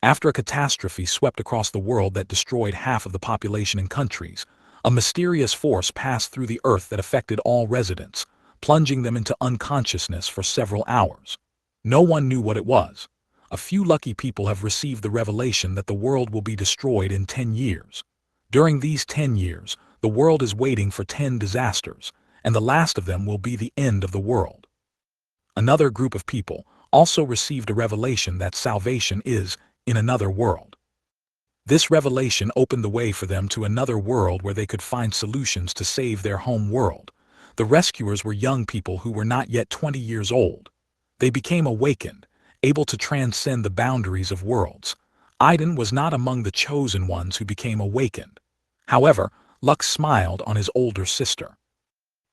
After a catastrophe swept across the world that destroyed half of the population in countries, a mysterious force passed through the earth that affected all residents, plunging them into unconsciousness for several hours. No one knew what it was. A few lucky people have received the revelation that the world will be destroyed in 10 years. During these 10 years, the world is waiting for 10 disasters, and the last of them will be the end of the world. Another group of people also received a revelation that salvation is in another world. This revelation opened the way for them to another world where they could find solutions to save their home world. The rescuers were young people who were not yet 20 years old. They became awakened, able to transcend the boundaries of worlds. Aiden was not among the chosen ones who became awakened. However, luck smiled on his older sister.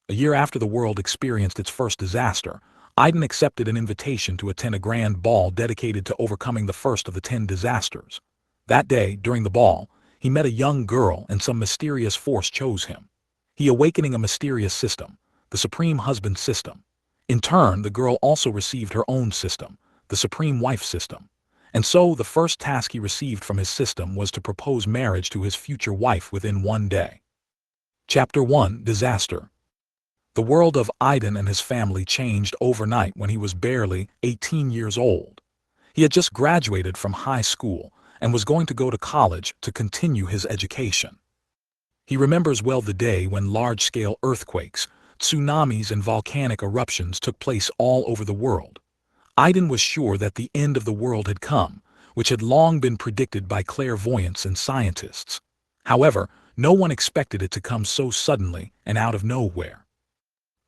A year after the world experienced its first disaster, Aiden accepted an invitation to attend a grand ball dedicated to overcoming the first of the 10 disasters. That day, during the ball, he met a young girl and some mysterious force chose him. He awakening a mysterious system, the Supreme Husband System. In turn, the girl also received her own system, the Supreme Wife System. And so the first task he received from his system was to propose marriage to his future wife within one day. Chapter 1: Disaster. The world of Aiden and his family changed overnight when he was barely 18 years old. He had just graduated from high school and was going to go to college to continue his education. He remembers well the day when large-scale earthquakes, tsunamis and volcanic eruptions took place all over the world. Aiden was sure that the end of the world had come, which had long been predicted by clairvoyants and scientists. However, no one expected it to come so suddenly and out of nowhere.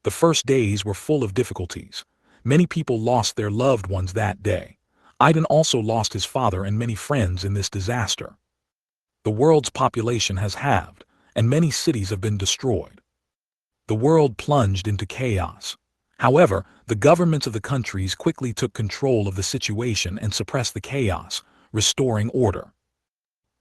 The first days were full of difficulties. Many people lost their loved ones that day. Aiden also lost his father and many friends in this disaster. The world's population has halved, and many cities have been destroyed. The world plunged into chaos. However, the governments of the countries quickly took control of the situation and suppressed the chaos, restoring order.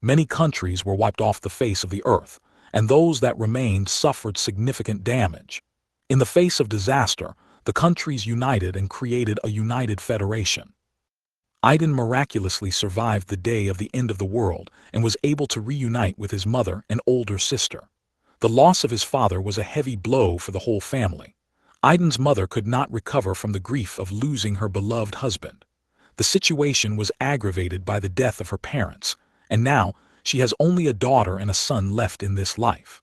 Many countries were wiped off the face of the earth, and those that remained suffered significant damage. In the face of disaster, the countries united and created a united federation. Aiden miraculously survived the day of the end of the world and was able to reunite with his mother and older sister. The loss of his father was a heavy blow for the whole family. Aiden's mother could not recover from the grief of losing her beloved husband. The situation was aggravated by the death of her parents, and now she has only a daughter and a son left in this life.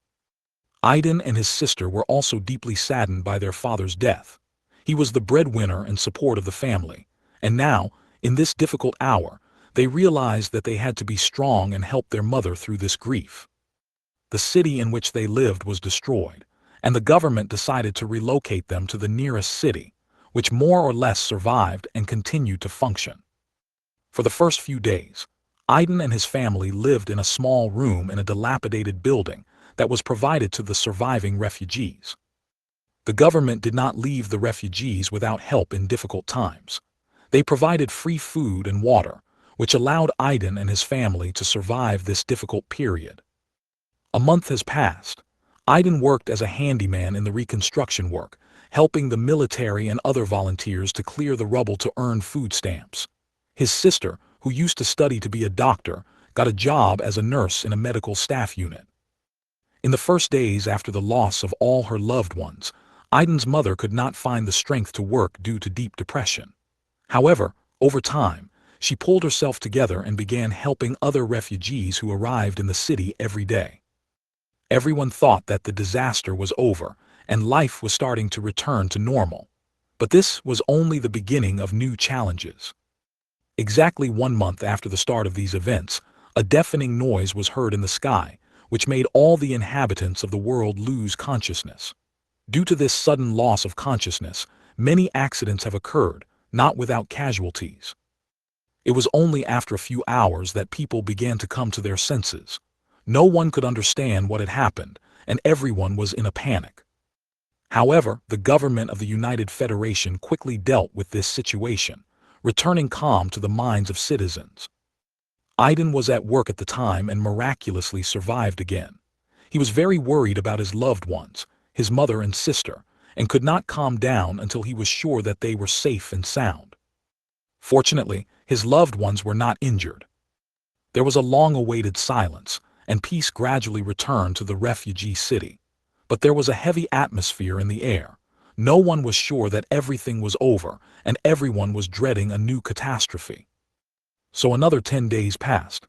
Aiden and his sister were also deeply saddened by their father's death. He was the breadwinner and support of the family, and now, in this difficult hour, they realized that they had to be strong and help their mother through this grief. The city in which they lived was destroyed, and the government decided to relocate them to the nearest city, which more or less survived and continued to function. For the first few days, Aiden and his family lived in a small room in a dilapidated building that was provided to the surviving refugees. The government did not leave the refugees without help in difficult times. They provided free food and water, which allowed Aiden and his family to survive this difficult period. A month has passed. Aiden worked as a handyman in the reconstruction work, helping the military and other volunteers to clear the rubble to earn food stamps. His sister, who used to study to be a doctor, got a job as a nurse in a medical staff unit. In the first days after the loss of all her loved ones, Aiden's mother could not find the strength to work due to deep depression. However, over time, she pulled herself together and began helping other refugees who arrived in the city every day. Everyone thought that the disaster was over and life was starting to return to normal. But this was only the beginning of new challenges. Exactly 1 month after the start of these events, a deafening noise was heard in the sky, which made all the inhabitants of the world lose consciousness. Due to this sudden loss of consciousness, many accidents have occurred, not without casualties. It was only after a few hours that people began to come to their senses. No one could understand what had happened, and everyone was in a panic. However, the government of the United Federation quickly dealt with this situation, returning calm to the minds of citizens. Aiden was at work at the time and miraculously survived again. He was very worried about his loved ones, his mother and sister, and could not calm down until he was sure that they were safe and sound. Fortunately, his loved ones were not injured. There was a long-awaited silence, and peace gradually returned to the refugee city. But there was a heavy atmosphere in the air. No one was sure that everything was over, and everyone was dreading a new catastrophe. So another 10 days passed.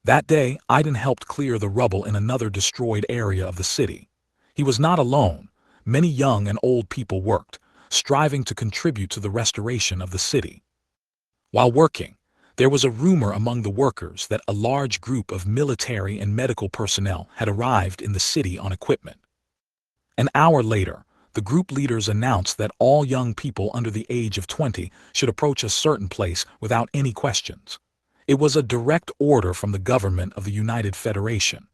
That day, Aiden helped clear the rubble in another destroyed area of the city. He was not alone. Many young and old people worked, striving to contribute to the restoration of the city. While working, there was a rumor among the workers that a large group of military and medical personnel had arrived in the city on equipment. An hour later, the group leaders announced that all young people under the age of 20 should approach a certain place without any questions. It was a direct order from the government of the United Federation.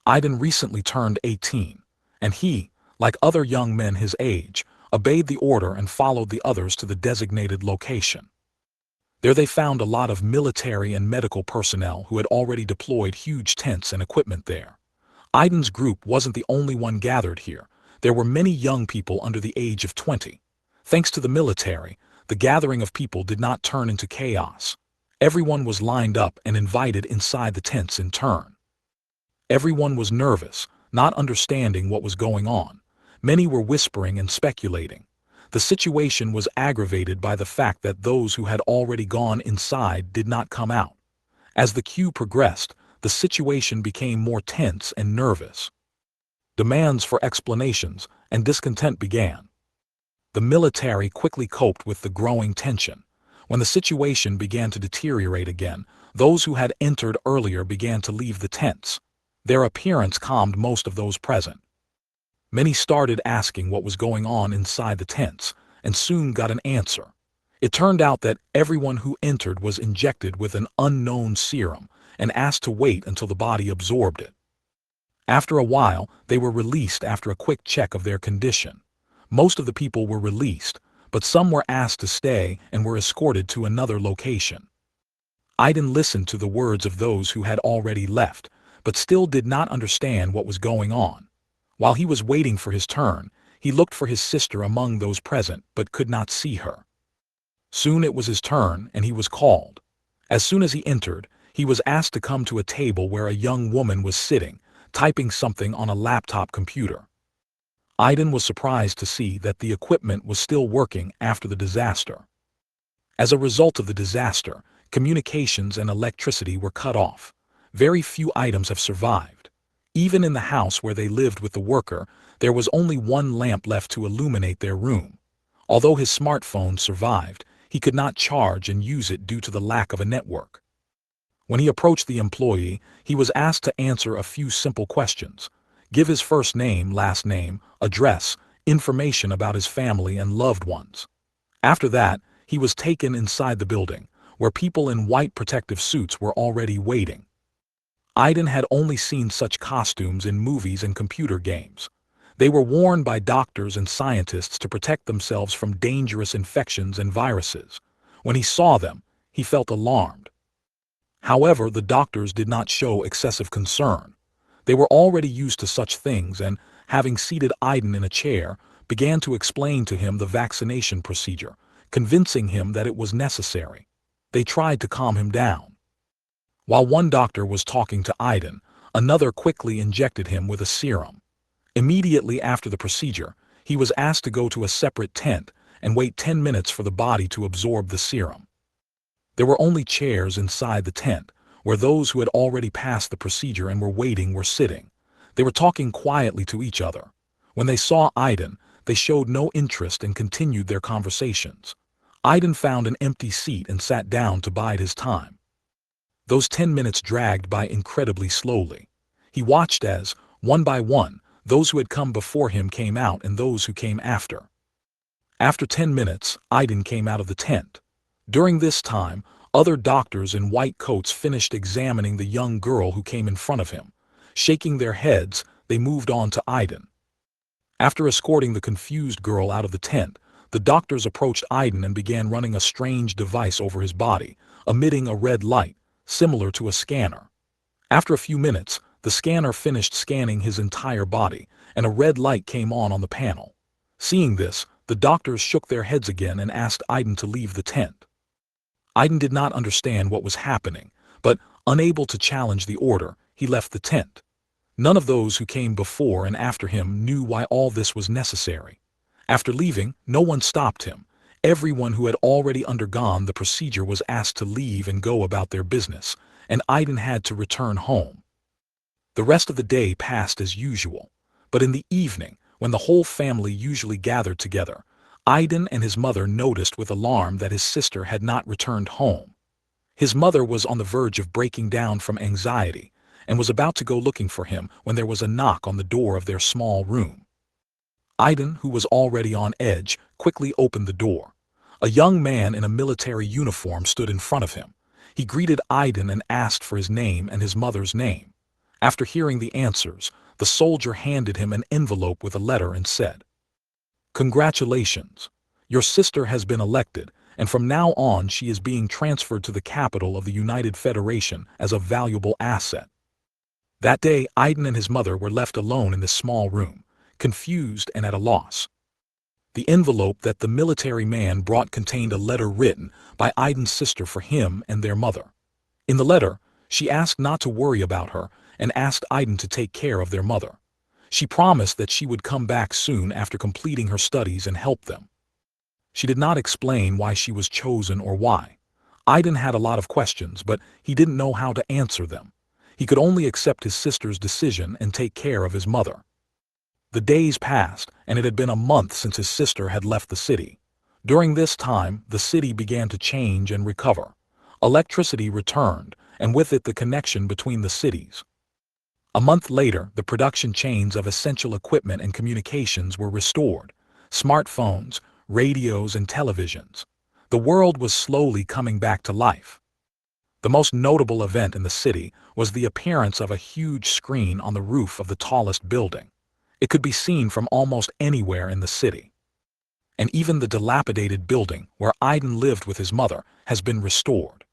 Aiden recently turned 18, and he, like other young men his age, obeyed the order and followed the others to the designated location. There they found a lot of military and medical personnel who had already deployed huge tents and equipment there. Aiden's group wasn't the only one gathered here. There were many young people under the age of 20. Thanks to the military, the gathering of people did not turn into chaos. Everyone was lined up and invited inside the tents in turn. Everyone was nervous, not understanding what was going on. Many were whispering and speculating. The situation was aggravated by the fact that those who had already gone inside did not come out. As the queue progressed, the situation became more tense and nervous. Demands for explanations and discontent began. The military quickly coped with the growing tension. When the situation began to deteriorate again, those who had entered earlier began to leave the tents. Their appearance calmed most of those present. Many started asking what was going on inside the tents, and soon got an answer. It turned out that everyone who entered was injected with an unknown serum and asked to wait until the body absorbed it. After a while, they were released after a quick check of their condition. Most of the people were released, but some were asked to stay and were escorted to another location. Aiden listened to the words of those who had already left, but still did not understand what was going on. While he was waiting for his turn, he looked for his sister among those present but could not see her. Soon it was his turn and he was called. As soon as he entered, he was asked to come to a table where a young woman was sitting, typing something on a laptop computer. Aiden was surprised to see that the equipment was still working after the disaster. As a result of the disaster, communications and electricity were cut off. Very few items have survived. Even in the house where they lived with the worker, there was only one lamp left to illuminate their room. Although his smartphone survived, he could not charge and use it due to the lack of a network. When he approached the employee, he was asked to answer a few simple questions. Give his first name, last name, address, information about his family and loved ones. After that, he was taken inside the building, where people in white protective suits were already waiting. Aiden had only seen such costumes in movies and computer games. They were worn by doctors and scientists to protect themselves from dangerous infections and viruses. When he saw them, he felt alarmed. However, the doctors did not show excessive concern. They were already used to such things and, having seated Aiden in a chair, began to explain to him the vaccination procedure, convincing him that it was necessary. They tried to calm him down. While one doctor was talking to Aiden, another quickly injected him with a serum. Immediately after the procedure, he was asked to go to a separate tent and wait 10 minutes for the body to absorb the serum. There were only chairs inside the tent, where those who had already passed the procedure and were waiting were sitting. They were talking quietly to each other. When they saw Aiden, they showed no interest and continued their conversations. Aiden found an empty seat and sat down to bide his time. Those 10 minutes dragged by incredibly slowly. He watched as, one by one, those who had come before him came out and those who came after. After 10 minutes, Aiden came out of the tent. During this time, other doctors in white coats finished examining the young girl who came in front of him. Shaking their heads, they moved on to Aiden. After escorting the confused girl out of the tent, the doctors approached Aiden and began running a strange device over his body, emitting a red light, similar to a scanner. After a few minutes, the scanner finished scanning his entire body, and a red light came on the panel. Seeing this, the doctors shook their heads again and asked Aiden to leave the tent. Aiden did not understand what was happening, but Unable to challenge the order, he left the tent. None of those who came before and after him knew why all this was necessary. After leaving, no one stopped him. Everyone who had already undergone the procedure was asked to leave and go about their business, and Aiden had to return home. The rest of the day passed as usual, but in the evening, when the whole family usually gathered together, Aiden and his mother noticed with alarm that his sister had not returned home. His mother was on the verge of breaking down from anxiety and was about to go looking for him when there was a knock on the door of their small room. Aiden, who was already on edge, quickly opened the door. A young man in a military uniform stood in front of him. He greeted Aiden and asked for his name and his mother's name. After hearing the answers, the soldier handed him an envelope with a letter and said, "Congratulations. Your sister has been elected, and from now on she is being transferred to the capital of the United Federation as a valuable asset." That day, Aiden and his mother were left alone in this small room, confused and at a loss. The envelope that the military man brought contained a letter written by Aiden's sister for him and their mother. In the letter, she asked not to worry about her and asked Aiden to take care of their mother. She promised that she would come back soon after completing her studies and help them. She did not explain why she was chosen or why. Aiden had a lot of questions, but he didn't know how to answer them. He could only accept his sister's decision and take care of his mother. The days passed, and it had been a month since his sister had left the city. During this time, the city began to change and recover. Electricity returned, and with it the connection between the cities. A month later, the production chains of essential equipment and communications were restored. Smartphones, radios, and televisions. The world was slowly coming back to life. The most notable event in the city was the appearance of a huge screen on the roof of the tallest building. It could be seen from almost anywhere in the city. And even the dilapidated building where Aiden lived with his mother has been restored.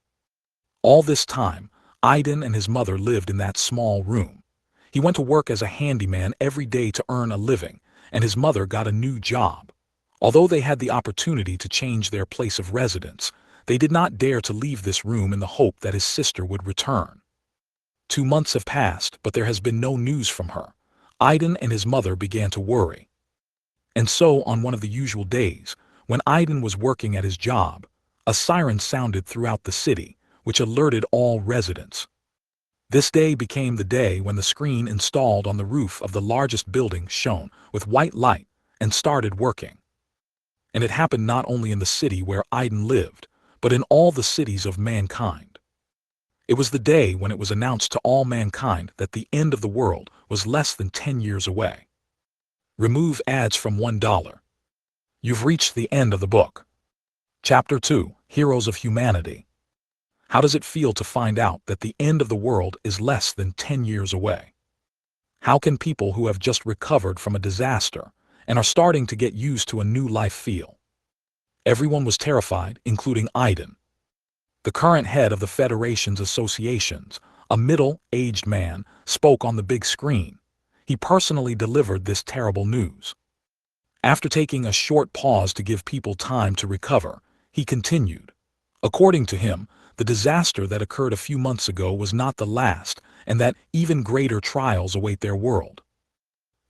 All this time, Aiden and his mother lived in that small room. He went to work as a handyman every day to earn a living, and his mother got a new job. Although they had the opportunity to change their place of residence, they did not dare to leave this room in the hope that his sister would return. 2 months have passed, but there has been no news from her. Aiden and his mother began to worry. And so, on one of the usual days, when Aiden was working at his job, a siren sounded throughout the city, which alerted all residents. This day became the day when the screen installed on the roof of the largest building shone with white light and started working. And it happened not only in the city where Aiden lived, but in all the cities of mankind. It was the day when it was announced to all mankind that the end of the world was less than 10 years away. Remove ads from $1. You've reached the end of the book. Chapter 2, Heroes of Humanity. How does it feel to find out that the end of the world is less than 10 years away? How can people who have just recovered from a disaster and are starting to get used to a new life feel? Everyone was terrified, including Aiden. The current head of the Federation's associations, a middle-aged man, spoke on the big screen. He personally delivered this terrible news. After taking a short pause to give people time to recover, he continued. According to him, the disaster that occurred a few months ago was not the last, and that even greater trials await their world.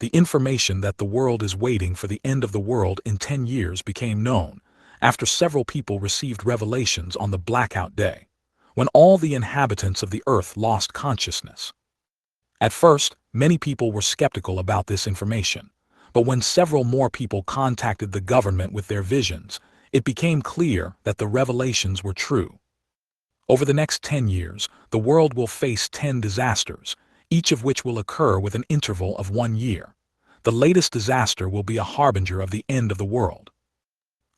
The information that the world is waiting for the end of the world in 10 years became known after several people received revelations on the blackout day, when all the inhabitants of the earth lost consciousness. At first, many people were skeptical about this information, but when several more people contacted the government with their visions, it became clear that the revelations were true. Over the next 10 years, the world will face 10 disasters, each of which will occur with an interval of 1 year. The latest disaster will be a harbinger of the end of the world.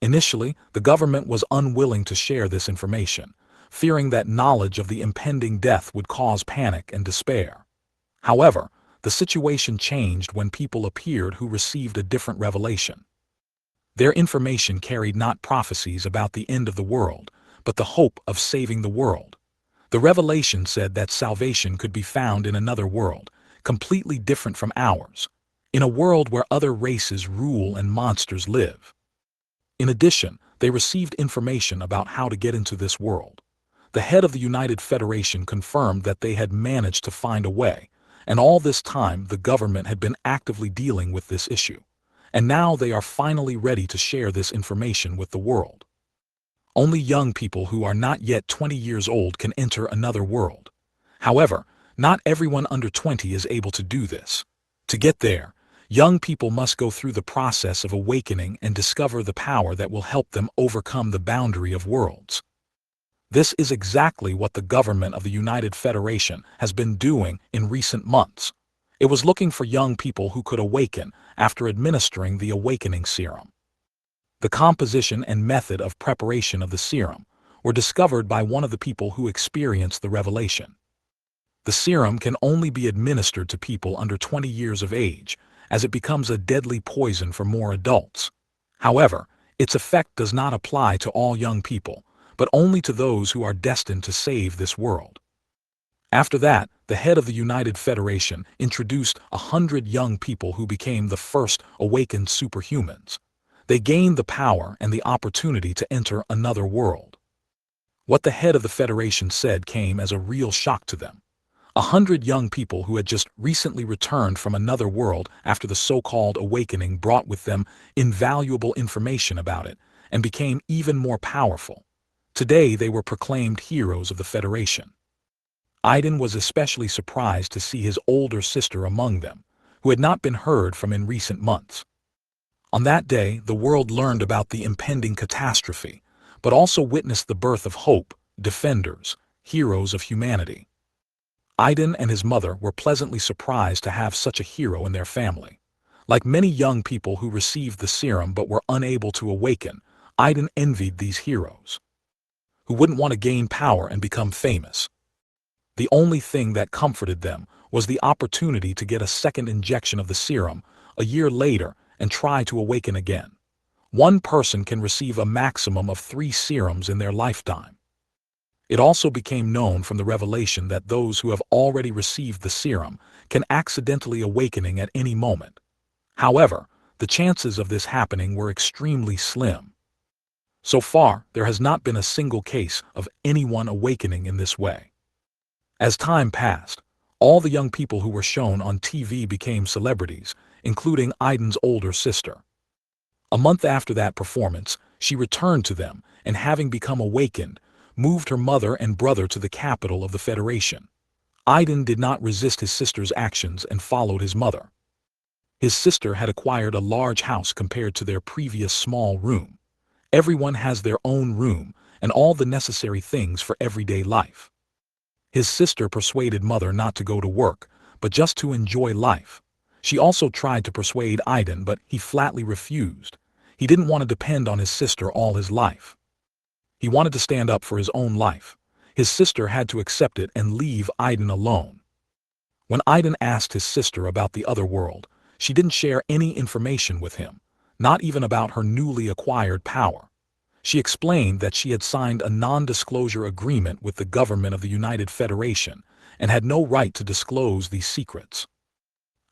Initially, the government was unwilling to share this information, fearing that knowledge of the impending death would cause panic and despair. However, the situation changed when people appeared who received a different revelation. Their information carried not prophecies about the end of the world, but the hope of saving the world. The revelation said that salvation could be found in another world, completely different from ours, in a world where other races rule and monsters live. In addition, they received information about how to get into this world. The head of the United Federation confirmed that they had managed to find a way, and all this time the government had been actively dealing with this issue. And now they are finally ready to share this information with the world. Only young people who are not yet 20 years old can enter another world. However, not everyone under 20 is able to do this. To get there, young people must go through the process of awakening and discover the power that will help them overcome the boundary of worlds. This is exactly what the government of the United Federation has been doing in recent months. It was looking for young people who could awaken after administering the awakening serum. The composition and method of preparation of the serum were discovered by one of the people who experienced the revelation. The serum can only be administered to people under 20 years of age, as it becomes a deadly poison for more adults. However, its effect does not apply to all young people, but only to those who are destined to save this world. After that, the head of the United Federation introduced 100 young people who became the first awakened superhumans. They gained the power and the opportunity to enter another world. What the head of the Federation said came as a real shock to them. 100 young people who had just recently returned from another world after the so-called awakening brought with them invaluable information about it and became even more powerful. Today they were proclaimed heroes of the Federation. Aiden was especially surprised to see his older sister among them, who had not been heard from in recent months. On that day, the world learned about the impending catastrophe, but also witnessed the birth of hope, defenders, heroes of humanity. Aiden and his mother were pleasantly surprised to have such a hero in their family. Like many young people who received the serum but were unable to awaken, Aiden envied these heroes, who wouldn't want to gain power and become famous. The only thing that comforted them was the opportunity to get a second injection of the serum a year later and try to awaken again. One person can receive a maximum of 3 serums in their lifetime. It also became known from the revelation that those who have already received the serum can accidentally awakening at any moment. However, the chances of this happening were extremely slim. So far, there has not been a single case of anyone awakening in this way. As time passed, all the young people who were shown on TV became celebrities, including Aiden's older sister. A month after that performance, she returned to them and, having become awakened, moved her mother and brother to the capital of the Federation. Aiden did not resist his sister's actions and followed his mother. His sister had acquired a large house compared to their previous small room. Everyone has their own room and all the necessary things for everyday life. His sister persuaded mother not to go to work, but just to enjoy life. She also tried to persuade Aiden, but he flatly refused. He didn't want to depend on his sister all his life. He wanted to stand up for his own life. His sister had to accept it and leave Aiden alone. When Aiden asked his sister about the other world, she didn't share any information with him, not even about her newly acquired power. She explained that she had signed a non-disclosure agreement with the government of the United Federation and had no right to disclose these secrets.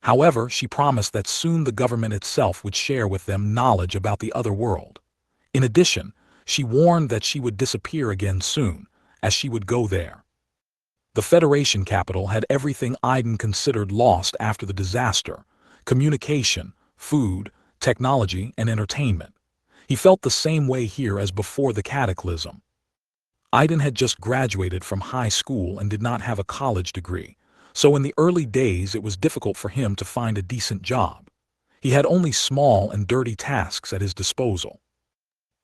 However, she promised that soon the government itself would share with them knowledge about the other world. In addition, she warned that she would disappear again soon, as she would go there. The Federation capital had everything Aiden considered lost after the disaster: communication, food, technology, and entertainment. He felt the same way here as before the cataclysm. Aiden had just graduated from high school and did not have a college degree, so in the early days it was difficult for him to find a decent job. He had only small and dirty tasks at his disposal.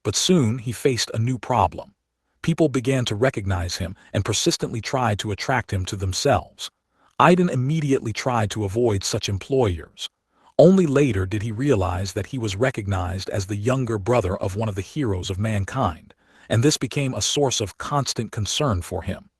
But soon he faced a new problem. People began to recognize him and persistently tried to attract him to themselves. Aiden immediately tried to avoid such employers. Only later did he realize that he was recognized as the younger brother of one of the heroes of mankind, and this became a source of constant concern for him.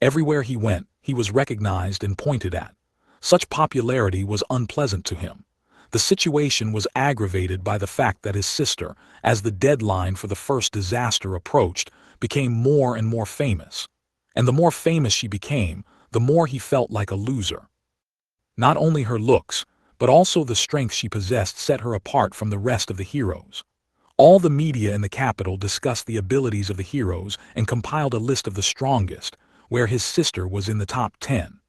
Everywhere he went, he was recognized and pointed at. Such popularity was unpleasant to him. The situation was aggravated by the fact that his sister, as the deadline for the first disaster approached, became more and more famous. And the more famous she became, the more he felt like a loser. Not only her looks, but also the strength she possessed set her apart from the rest of the heroes. All the media in the capital discussed the abilities of the heroes and compiled a list of the strongest, where his sister was in the top 10.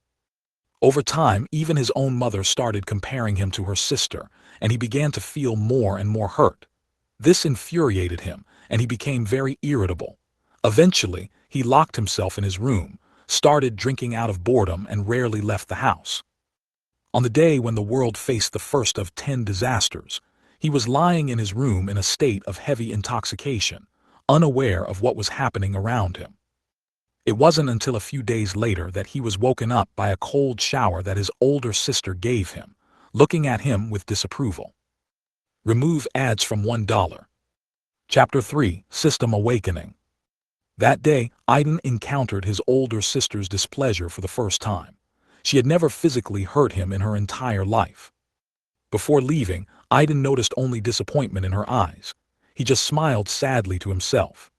Over time, even his own mother started comparing him to her sister, and he began to feel more and more hurt. This infuriated him, and he became very irritable. Eventually, he locked himself in his room, started drinking out of boredom, and rarely left the house. On the day when the world faced the first of 10 disasters, he was lying in his room in a state of heavy intoxication, unaware of what was happening around him. It wasn't until a few days later that he was woken up by a cold shower that his older sister gave him, looking at him with disapproval. Remove ads from $1. Chapter 3: System Awakening. That day, Aiden encountered his older sister's displeasure for the first time. She had never physically hurt him in her entire life. Before leaving, Aiden noticed only disappointment in her eyes. He just smiled sadly to himself.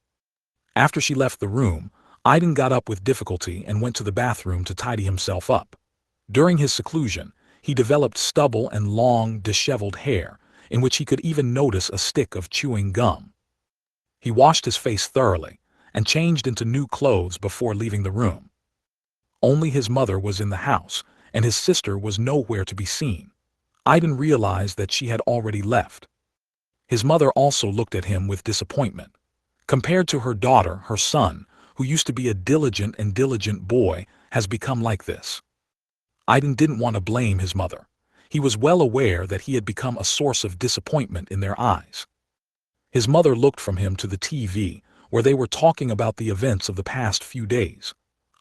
After she left the room, Aiden got up with difficulty and went to the bathroom to tidy himself up. During his seclusion, he developed stubble and long, disheveled hair, in which he could even notice a stick of chewing gum. He washed his face thoroughly and changed into new clothes before leaving the room. Only his mother was in the house, and his sister was nowhere to be seen. Aiden realized that she had already left. His mother also looked at him with disappointment. Compared to her daughter, her son, who used to be a diligent boy, has become like this. Aiden didn't want to blame his mother. He was well aware that he had become a source of disappointment in their eyes. His mother looked from him to the TV, where they were talking about the events of the past few days.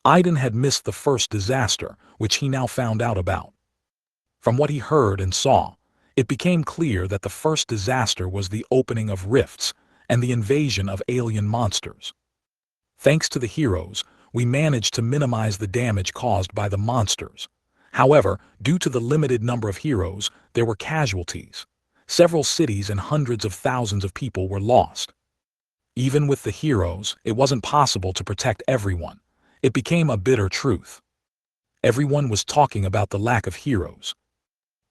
Aiden had missed the first disaster, which he now found out about. From what he heard and saw, it became clear that the first disaster was the opening of rifts and the invasion of alien monsters. Thanks to the heroes, we managed to minimize the damage caused by the monsters. However, due to the limited number of heroes, there were casualties. Several cities and hundreds of thousands of people were lost. Even with the heroes, it wasn't possible to protect everyone. It became a bitter truth. Everyone was talking about the lack of heroes.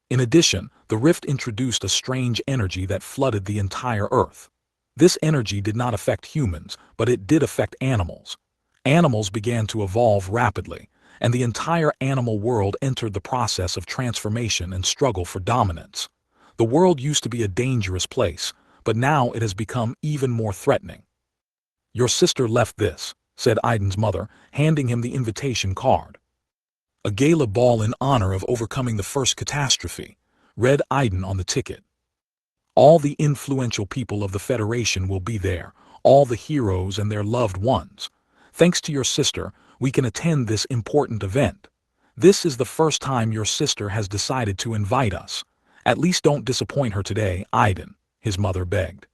In addition, the rift introduced a strange energy that flooded the entire Earth. This energy did not affect humans, but it did affect animals. Animals began to evolve rapidly, and the entire animal world entered the process of transformation and struggle for dominance. The world used to be a dangerous place, but now it has become even more threatening. "Your sister left this," said Aiden's mother, handing him the invitation card. "A gala ball in honor of overcoming the first catastrophe," read Aiden on the ticket. "All the influential people of the Federation will be there, all the heroes and their loved ones. Thanks to your sister, we can attend this important event. This is the first time your sister has decided to invite us. At least don't disappoint her today, Aiden," his mother begged.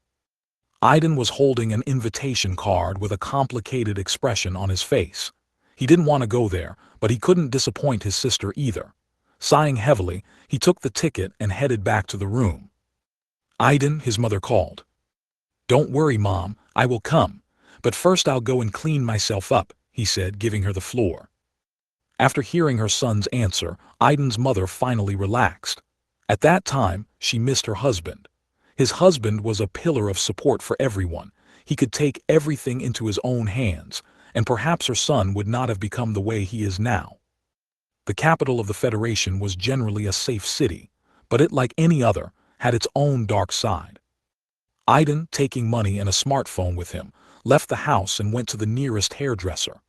Aiden was holding an invitation card with a complicated expression on his face. He didn't want to go there, but he couldn't disappoint his sister either. Sighing heavily, he took the ticket and headed back to the room. "Aiden," his mother called. "Don't worry, Mom, I will come. But first I'll go and clean myself up," he said, giving her the floor. After hearing her son's answer, Aiden's mother finally relaxed. At that time, she missed her husband. His husband was a pillar of support for everyone. He could take everything into his own hands, and perhaps her son would not have become the way he is now. The capital of the Federation was generally a safe city, but it, like any other, had its own dark side. Aiden, taking money and a smartphone with him, left the house and went to the nearest hairdresser.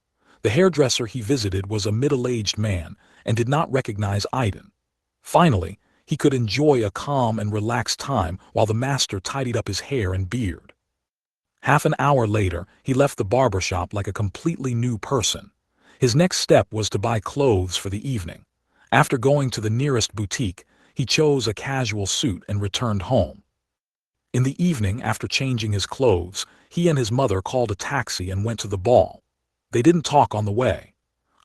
The hairdresser he visited was a middle-aged man and did not recognize Aiden. Finally, he could enjoy a calm and relaxed time while the master tidied up his hair and beard. Half an hour later, he left the barbershop like a completely new person. His next step was to buy clothes for the evening. After going to the nearest boutique, he chose a casual suit and returned home. In the evening, after changing his clothes, he and his mother called a taxi and went to the ball. They didn't talk on the way.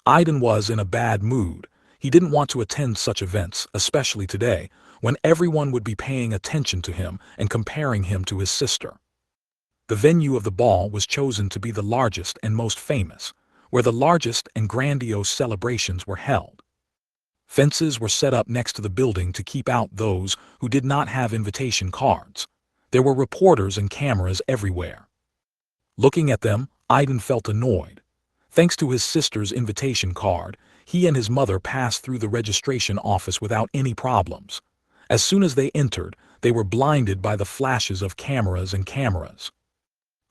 Aiden was in a bad mood. He didn't want to attend such events, especially today, when everyone would be paying attention to him and comparing him to his sister. The venue of the ball was chosen to be the largest and most famous, where the largest and grandiose celebrations were held. Fences were set up next to the building to keep out those who did not have invitation cards. There were reporters and cameras everywhere. Looking at them, Aiden felt annoyed. Thanks to his sister's invitation card, he and his mother passed through the registration office without any problems. As soon as they entered, they were blinded by the flashes of cameras and cameras.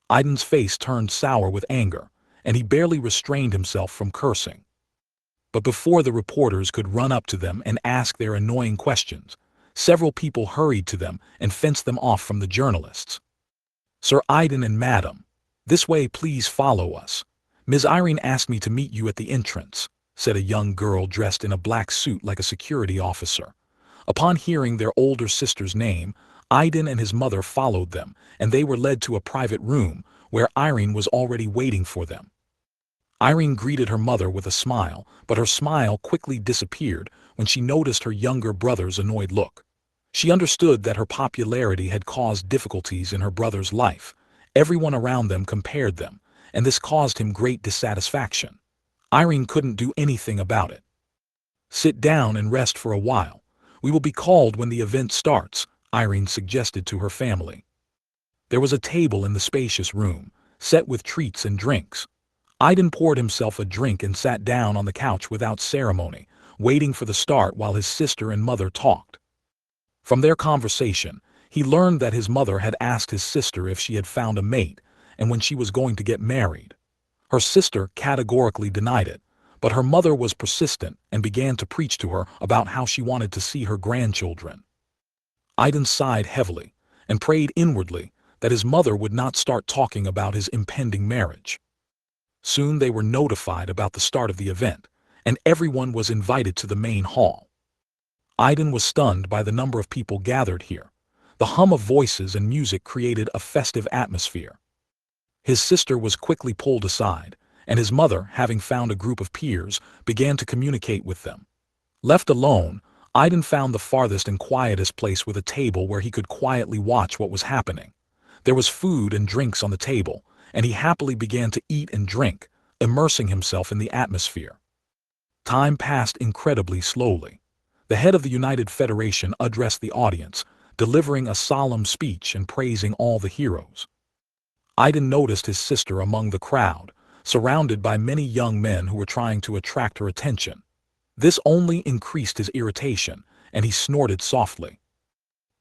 Aiden's face turned sour with anger, and he barely restrained himself from cursing. But before the reporters could run up to them and ask their annoying questions, several people hurried to them and fenced them off from the journalists. "Sir Aiden and Madam, this way, please follow us. Ms. Irene asked me to meet you at the entrance," said a young girl dressed in a black suit like a security officer. Upon hearing their older sister's name, Aiden and his mother followed them, and they were led to a private room where Irene was already waiting for them. Irene greeted her mother with a smile, but her smile quickly disappeared when she noticed her younger brother's annoyed look. She understood that her popularity had caused difficulties in her brother's life. Everyone around them compared them, and this caused him great dissatisfaction. Irene couldn't do anything about it. "Sit down and rest for a while. We will be called when the event starts," Irene suggested to her family. There was a table in the spacious room, set with treats and drinks. Aiden poured himself a drink and sat down on the couch without ceremony, waiting for the start while his sister and mother talked. From their conversation, he learned that his mother had asked his sister if she had found a mate and when she was going to get married. Her sister categorically denied it, but her mother was persistent and began to preach to her about how she wanted to see her grandchildren. Aiden sighed heavily and prayed inwardly that his mother would not start talking about his impending marriage. Soon they were notified about the start of the event, and everyone was invited to the main hall. Aiden was stunned by the number of people gathered here. The hum of voices and music created a festive atmosphere. His sister was quickly pulled aside, and his mother, having found a group of peers, began to communicate with them. Left alone, Aiden found the farthest and quietest place with a table where he could quietly watch what was happening. There was food and drinks on the table, and he happily began to eat and drink, immersing himself in the atmosphere. Time passed incredibly slowly. The head of the United Federation addressed the audience, delivering a solemn speech and praising all the heroes. Aiden noticed his sister among the crowd, surrounded by many young men who were trying to attract her attention. This only increased his irritation, and he snorted softly.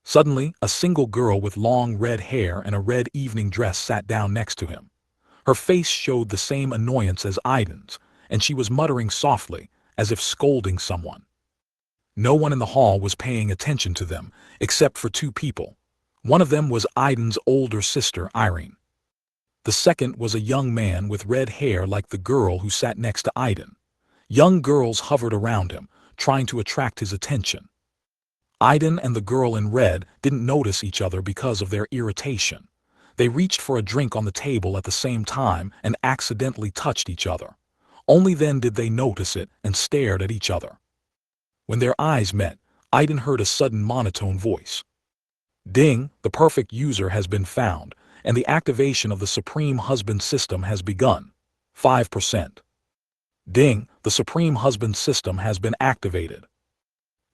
Suddenly, a single girl with long red hair and a red evening dress sat down next to him. Her face showed the same annoyance as Aiden's, and she was muttering softly, as if scolding someone. No one in the hall was paying attention to them, except for two people. One of them was Aiden's older sister, Irene. The second was a young man with red hair like the girl who sat next to Aiden. Young girls hovered around him, trying to attract his attention. Aiden and the girl in red didn't notice each other because of their irritation. They reached for a drink on the table at the same time and accidentally touched each other. Only then did they notice it and stared at each other. When their eyes met, Aiden heard a sudden monotone voice. "Ding, the perfect user has been found, and the activation of the Supreme Husband system has begun. 5%. Ding, the Supreme Husband system has been activated.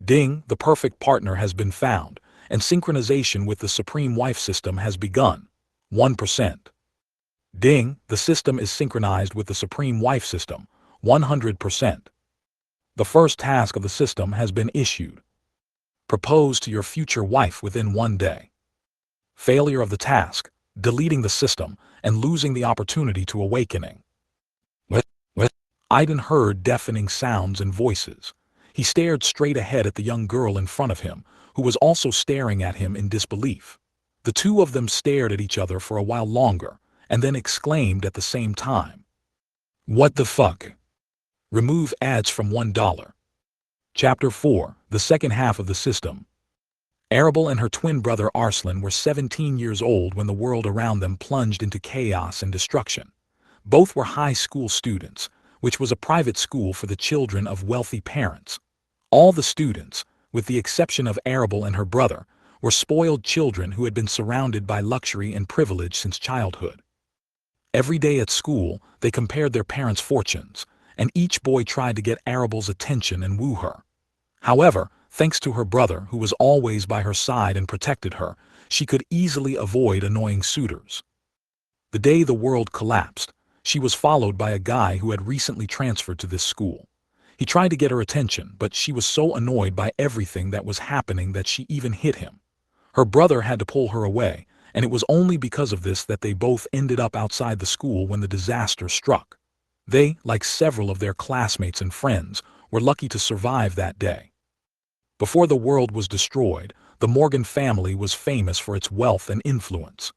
Ding, the perfect partner has been found, and synchronization with the Supreme Wife system has begun. 1%. Ding, the system is synchronized with the Supreme Wife system. 100%. The first task of the system has been issued. Propose to your future wife within 1 day. Failure of the task, deleting the system, and losing the opportunity to awakening." What? Aiden heard deafening sounds and voices. He stared straight ahead at the young girl in front of him, who was also staring at him in disbelief. The two of them stared at each other for a while longer, and then exclaimed at the same time. "What the fuck?" Remove ads from $1. Chapter 4, the second half of the system. Arable and her twin brother Arslan were 17 years old when the world around them plunged into chaos and destruction. Both were high school students, which was a private school for the children of wealthy parents. All the students, with the exception of Arable and her brother, were spoiled children who had been surrounded by luxury and privilege since childhood. Every day at school, they compared their parents' fortunes, and each boy tried to get Arable's attention and woo her. However, thanks to her brother, who was always by her side and protected her, she could easily avoid annoying suitors. The day the world collapsed, she was followed by a guy who had recently transferred to this school. He tried to get her attention, but she was so annoyed by everything that was happening that she even hit him. Her brother had to pull her away, and it was only because of this that they both ended up outside the school when the disaster struck. They, like several of their classmates and friends, were lucky to survive that day. Before the world was destroyed, the Morgan family was famous for its wealth and influence.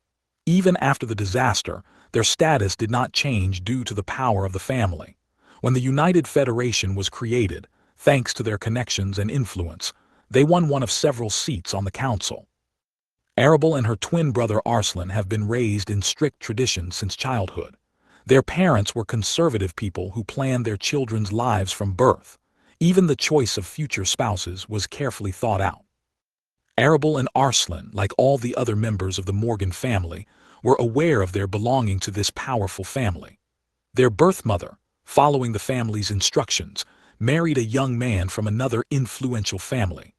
Even after the disaster, their status did not change due to the power of the family. When the United Federation was created, thanks to their connections and influence, they won one of several seats on the council. Arable and her twin brother Arslan have been raised in strict traditions since childhood. Their parents were conservative people who planned their children's lives from birth. Even the choice of future spouses was carefully thought out. Arable and Arslan, like all the other members of the Morgan family, were aware of their belonging to this powerful family. Their birth mother, following the family's instructions, married a young man from another influential family.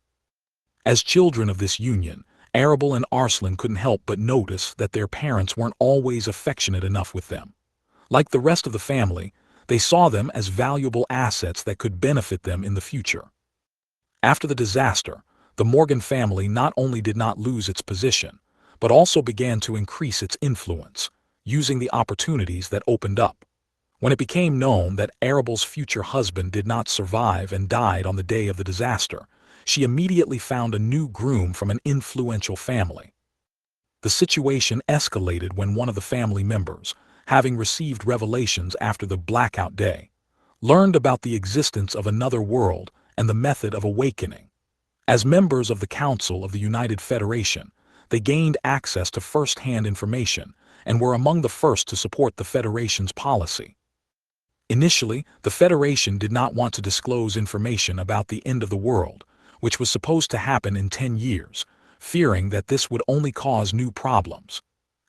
As children of this union, Arable and Arslan couldn't help but notice that their parents weren't always affectionate enough with them. Like the rest of the family, they saw them as valuable assets that could benefit them in the future. After the disaster, the Morgan family not only did not lose its position, but also began to increase its influence, using the opportunities that opened up. When it became known that Arable's future husband did not survive and died on the day of the disaster, she immediately found a new groom from an influential family. The situation escalated when one of the family members, having received revelations after the blackout day, learned about the existence of another world and the method of awakening. As members of the Council of the United Federation, they gained access to first-hand information and were among the first to support the Federation's policy. Initially, the Federation did not want to disclose information about the end of the world, which was supposed to happen in 10 years, fearing that this would only cause new problems.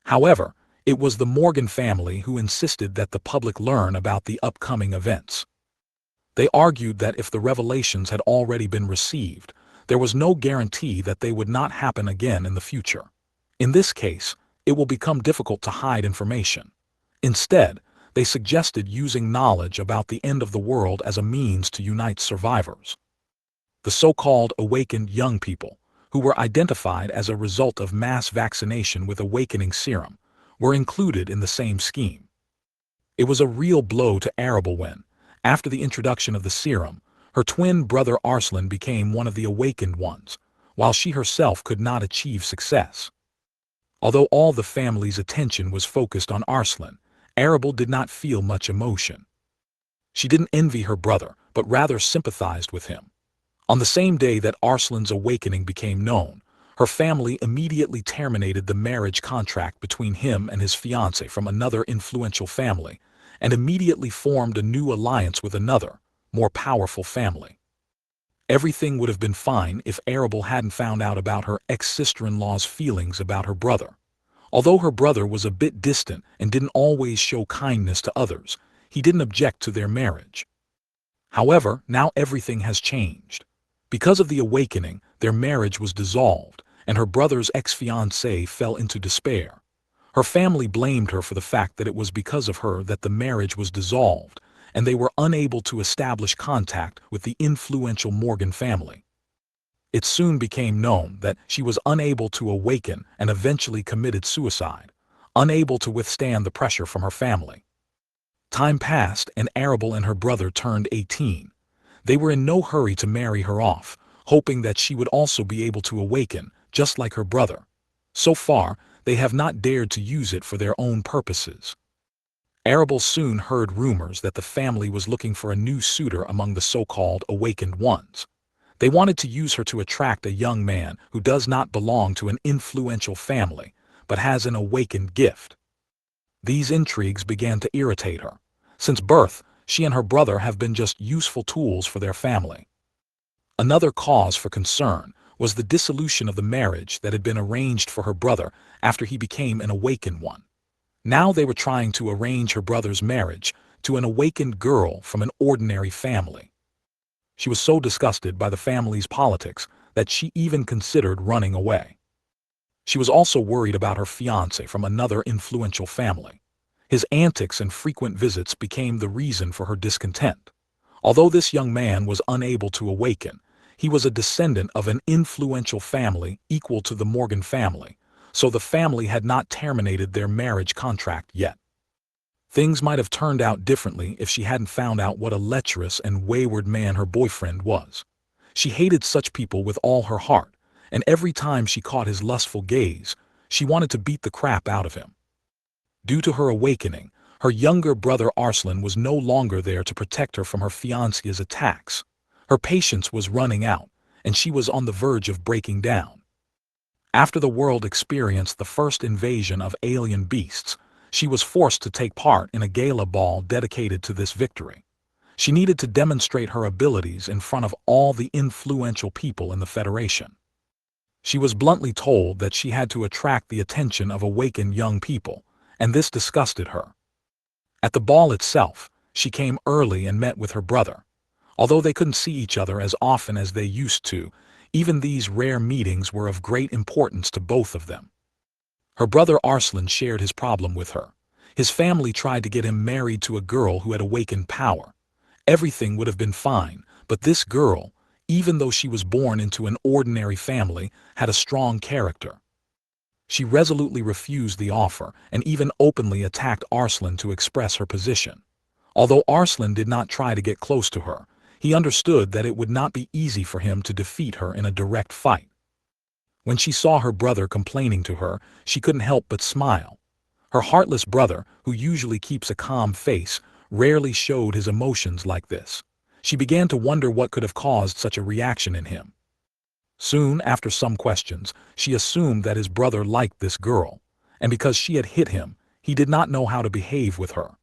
However, it was the Morgan family who insisted that the public learn about the upcoming events. They argued that if the revelations had already been received, there was no guarantee that they would not happen again in the future. In this case, it will become difficult to hide information. Instead, they suggested using knowledge about the end of the world as a means to unite survivors. The so-called awakened young people, who were identified as a result of mass vaccination with awakening serum, were included in the same scheme. It was a real blow to Arable when, after the introduction of the serum, her twin brother Arslan became one of the awakened ones, while she herself could not achieve success. Although all the family's attention was focused on Arslan, Arable did not feel much emotion. She didn't envy her brother, but rather sympathized with him. On the same day that Arslan's awakening became known, her family immediately terminated the marriage contract between him and his fiancée from another influential family, and immediately formed a new alliance with another, more powerful family. Everything would have been fine if Arable hadn't found out about her ex-sister-in-law's feelings about her brother. Although her brother was a bit distant and didn't always show kindness to others, he didn't object to their marriage. However, now everything has changed. Because of the awakening, their marriage was dissolved, and her brother's ex-fiancée fell into despair. Her family blamed her for the fact that it was because of her that the marriage was dissolved, and they were unable to establish contact with the influential Morgan family. It soon became known that she was unable to awaken and eventually committed suicide, unable to withstand the pressure from her family. Time passed and Arable and her brother turned 18. They were in no hurry to marry her off, hoping that she would also be able to awaken, just like her brother. So far, they have not dared to use it for their own purposes. Arable soon heard rumors that the family was looking for a new suitor among the so-called awakened ones. They wanted to use her to attract a young man who does not belong to an influential family, but has an awakened gift. These intrigues began to irritate her. Since birth, she and her brother have been just useful tools for their family. Another cause for concern was the dissolution of the marriage that had been arranged for her brother after he became an awakened one. Now they were trying to arrange her brother's marriage to an awakened girl from an ordinary family. She was so disgusted by the family's politics that she even considered running away. She was also worried about her fiancé from another influential family. His antics and frequent visits became the reason for her discontent. Although this young man was unable to awaken, he was a descendant of an influential family equal to the Morgan family, so the family had not terminated their marriage contract yet. Things might have turned out differently if she hadn't found out what a lecherous and wayward man her boyfriend was. She hated such people with all her heart, and every time she caught his lustful gaze, she wanted to beat the crap out of him. Due to her awakening, her younger brother Arslan was no longer there to protect her from her fiancé's attacks. Her patience was running out, and she was on the verge of breaking down. After the world experienced the first invasion of alien beasts, she was forced to take part in a gala ball dedicated to this victory. She needed to demonstrate her abilities in front of all the influential people in the Federation. She was bluntly told that she had to attract the attention of awakened young people, and this disgusted her. At the ball itself, she came early and met with her brother. Although they couldn't see each other as often as they used to, even these rare meetings were of great importance to both of them. Her brother Arslan shared his problem with her. His family tried to get him married to a girl who had awakened power. Everything would have been fine, but this girl, even though she was born into an ordinary family, had a strong character. She resolutely refused the offer and even openly attacked Arslan to express her position. Although Arslan did not try to get close to her, he understood that it would not be easy for him to defeat her in a direct fight. When she saw her brother complaining to her, she couldn't help but smile. Her heartless brother, who usually keeps a calm face, rarely showed his emotions like this. She began to wonder what could have caused such a reaction in him. Soon after some questions, she assumed that his brother liked this girl, and because she had hit him, he did not know how to behave with her.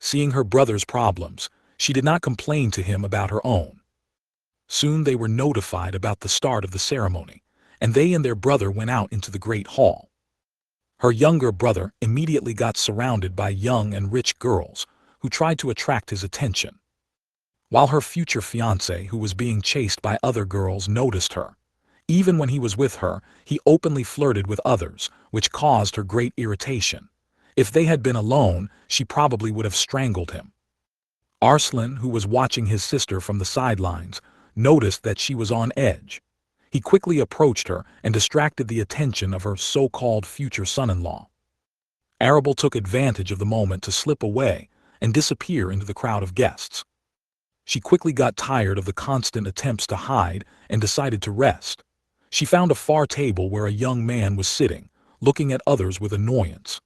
Seeing her brother's problems, she did not complain to him about her own. Soon they were notified about the start of the ceremony, and they and their brother went out into the great hall. Her younger brother immediately got surrounded by young and rich girls, who tried to attract his attention. While her future fiancé, who was being chased by other girls, noticed her. Even when he was with her, he openly flirted with others, which caused her great irritation. If they had been alone, she probably would have strangled him. Arslan, who was watching his sister from the sidelines, noticed that she was on edge. He quickly approached her and distracted the attention of her so-called future son-in-law. Arable took advantage of the moment to slip away and disappear into the crowd of guests. She quickly got tired of the constant attempts to hide and decided to rest. She found a far table where a young man was sitting, looking at others with annoyance.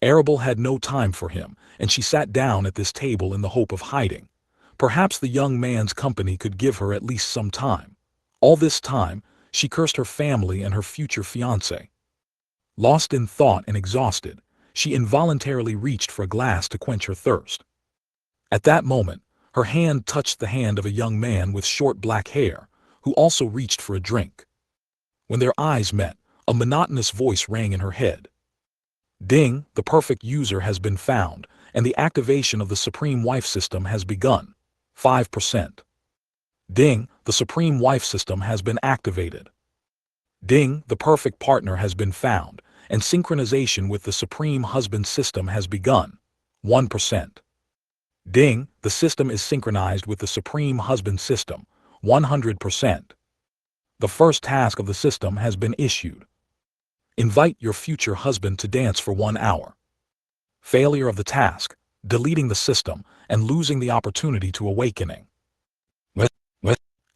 Arable had no time for him, and she sat down at this table in the hope of hiding. Perhaps the young man's company could give her at least some time. All this time, she cursed her family and her future fiancé. Lost in thought and exhausted, she involuntarily reached for a glass to quench her thirst. At that moment, her hand touched the hand of a young man with short black hair, who also reached for a drink. When their eyes met, a monotonous voice rang in her head. Ding, the perfect user has been found, and the activation of the Supreme Wife system has begun. 5%. Ding, the Supreme Wife system has been activated. Ding, the perfect partner has been found, and synchronization with the Supreme Husband system has begun. 1%. Ding, the system is synchronized with the Supreme Husband system. 100%. The first task of the system has been issued. Invite your future husband to dance for 1 hour. Failure of the task, deleting the system, and losing the opportunity to awakening.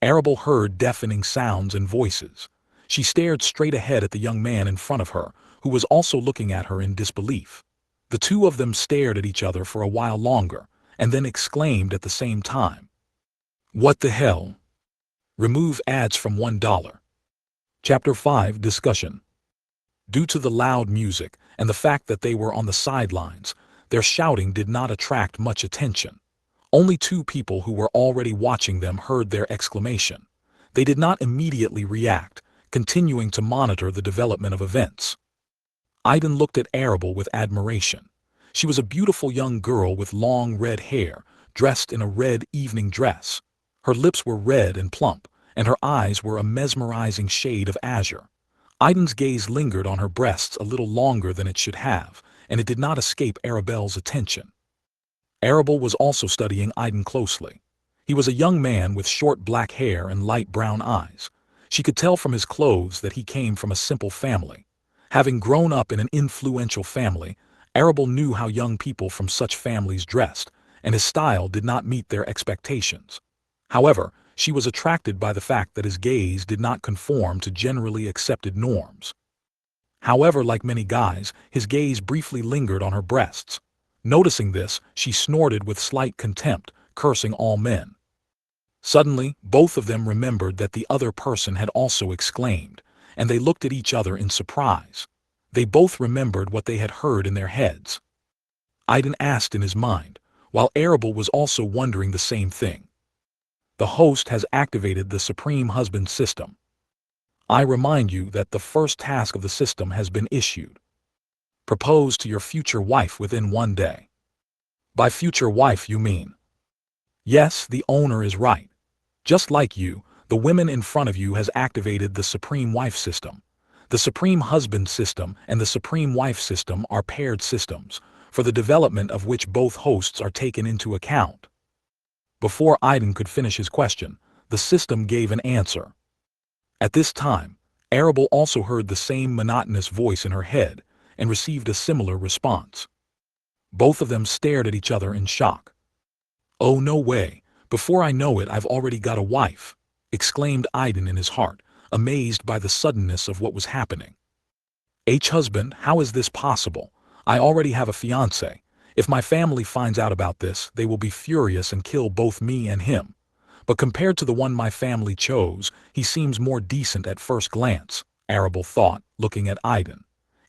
Arable heard deafening sounds and voices. She stared straight ahead at the young man in front of her, who was also looking at her in disbelief. The two of them stared at each other for a while longer, and then exclaimed at the same time. What the hell? Remove ads from $1. Chapter 5 Discussion. Due to the loud music and the fact that they were on the sidelines, their shouting did not attract much attention. Only 2 people who were already watching them heard their exclamation. They did not immediately react, continuing to monitor the development of events. Aiden looked at Arable with admiration. She was a beautiful young girl with long red hair, dressed in a red evening dress. Her lips were red and plump, and her eyes were a mesmerizing shade of azure. Aiden's gaze lingered on her breasts a little longer than it should have, and it did not escape Arabelle's attention. Arabelle was also studying Aiden closely. He was a young man with short black hair and light brown eyes. She could tell from his clothes that he came from a simple family. Having grown up in an influential family, Arabelle knew how young people from such families dressed, and his style did not meet their expectations. However, she was attracted by the fact that his gaze did not conform to generally accepted norms. However, like many guys, his gaze briefly lingered on her breasts. Noticing this, she snorted with slight contempt, cursing all men. Suddenly, both of them remembered that the other person had also exclaimed, and they looked at each other in surprise. They both remembered what they had heard in their heads. Aiden asked in his mind, while Arabelle was also wondering the same thing. The host has activated the Supreme Husband system. I remind you that the first task of the system has been issued. Propose to your future wife within 1 day. By future wife you mean? Yes, the owner is right. Just like you, the women in front of you has activated the Supreme Wife system. The Supreme Husband system and the Supreme Wife system are paired systems, for the development of which both hosts are taken into account. Before Aiden could finish his question, the system gave an answer. At this time, Arabelle also heard the same monotonous voice in her head and received a similar response. Both of them stared at each other in shock. Oh, no way, before I know it I've already got a wife, exclaimed Aiden in his heart, amazed by the suddenness of what was happening. Husband, how is this possible? I already have a fiancé. If my family finds out about this, they will be furious and kill both me and him. But compared to the one my family chose, he seems more decent at first glance, Arabelle thought, looking at Aiden.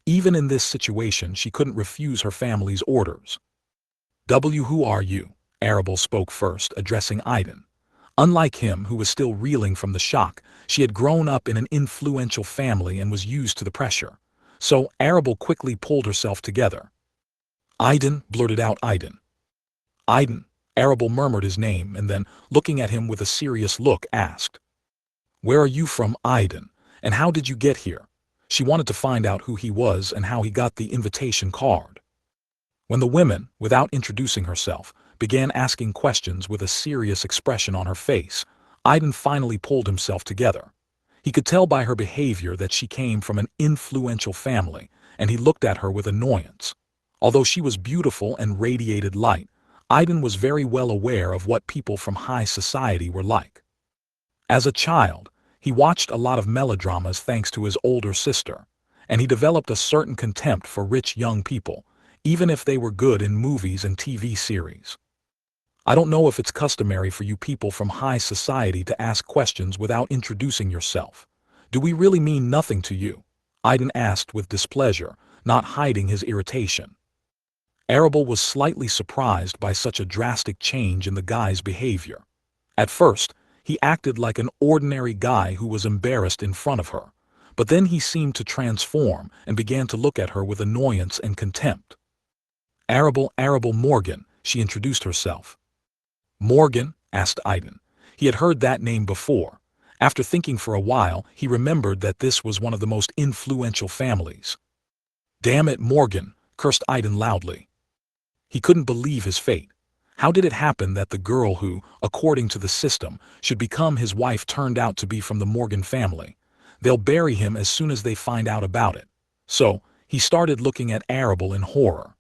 Even in this situation, she couldn't refuse her family's orders. Who are you? Arabelle spoke first, addressing Aiden. Unlike him, who was still reeling from the shock, she had grown up in an influential family and was used to the pressure. So Arabelle quickly pulled herself together. Aiden, blurted out Aiden. Aiden, Arabelle murmured his name and then, looking at him with a serious look, asked, Where are you from, Aiden, and how did you get here? She wanted to find out who he was and how he got the invitation card. When the woman, without introducing herself, began asking questions with a serious expression on her face, Aiden finally pulled himself together. He could tell by her behavior that she came from an influential family, and he looked at her with annoyance. Although she was beautiful and radiated light, Aiden was very well aware of what people from high society were like. As a child, he watched a lot of melodramas thanks to his older sister, and he developed a certain contempt for rich young people, even if they were good in movies and TV series. I don't know if it's customary for you people from high society to ask questions without introducing yourself. Do we really mean nothing to you? Aiden asked with displeasure, not hiding his irritation. Arabelle was slightly surprised by such a drastic change in the guy's behavior. At first, he acted like an ordinary guy who was embarrassed in front of her, but then he seemed to transform and began to look at her with annoyance and contempt. Arabelle Morgan, she introduced herself. Morgan? Asked Aiden. He had heard that name before. After thinking for a while, he remembered that this was one of the most influential families. Damn it, Morgan, cursed Aiden loudly. He couldn't believe his fate. How did it happen that the girl who, according to the system, should become his wife turned out to be from the Morgan family? They'll bury him as soon as they find out about it. So, he started looking at Arabelle in horror.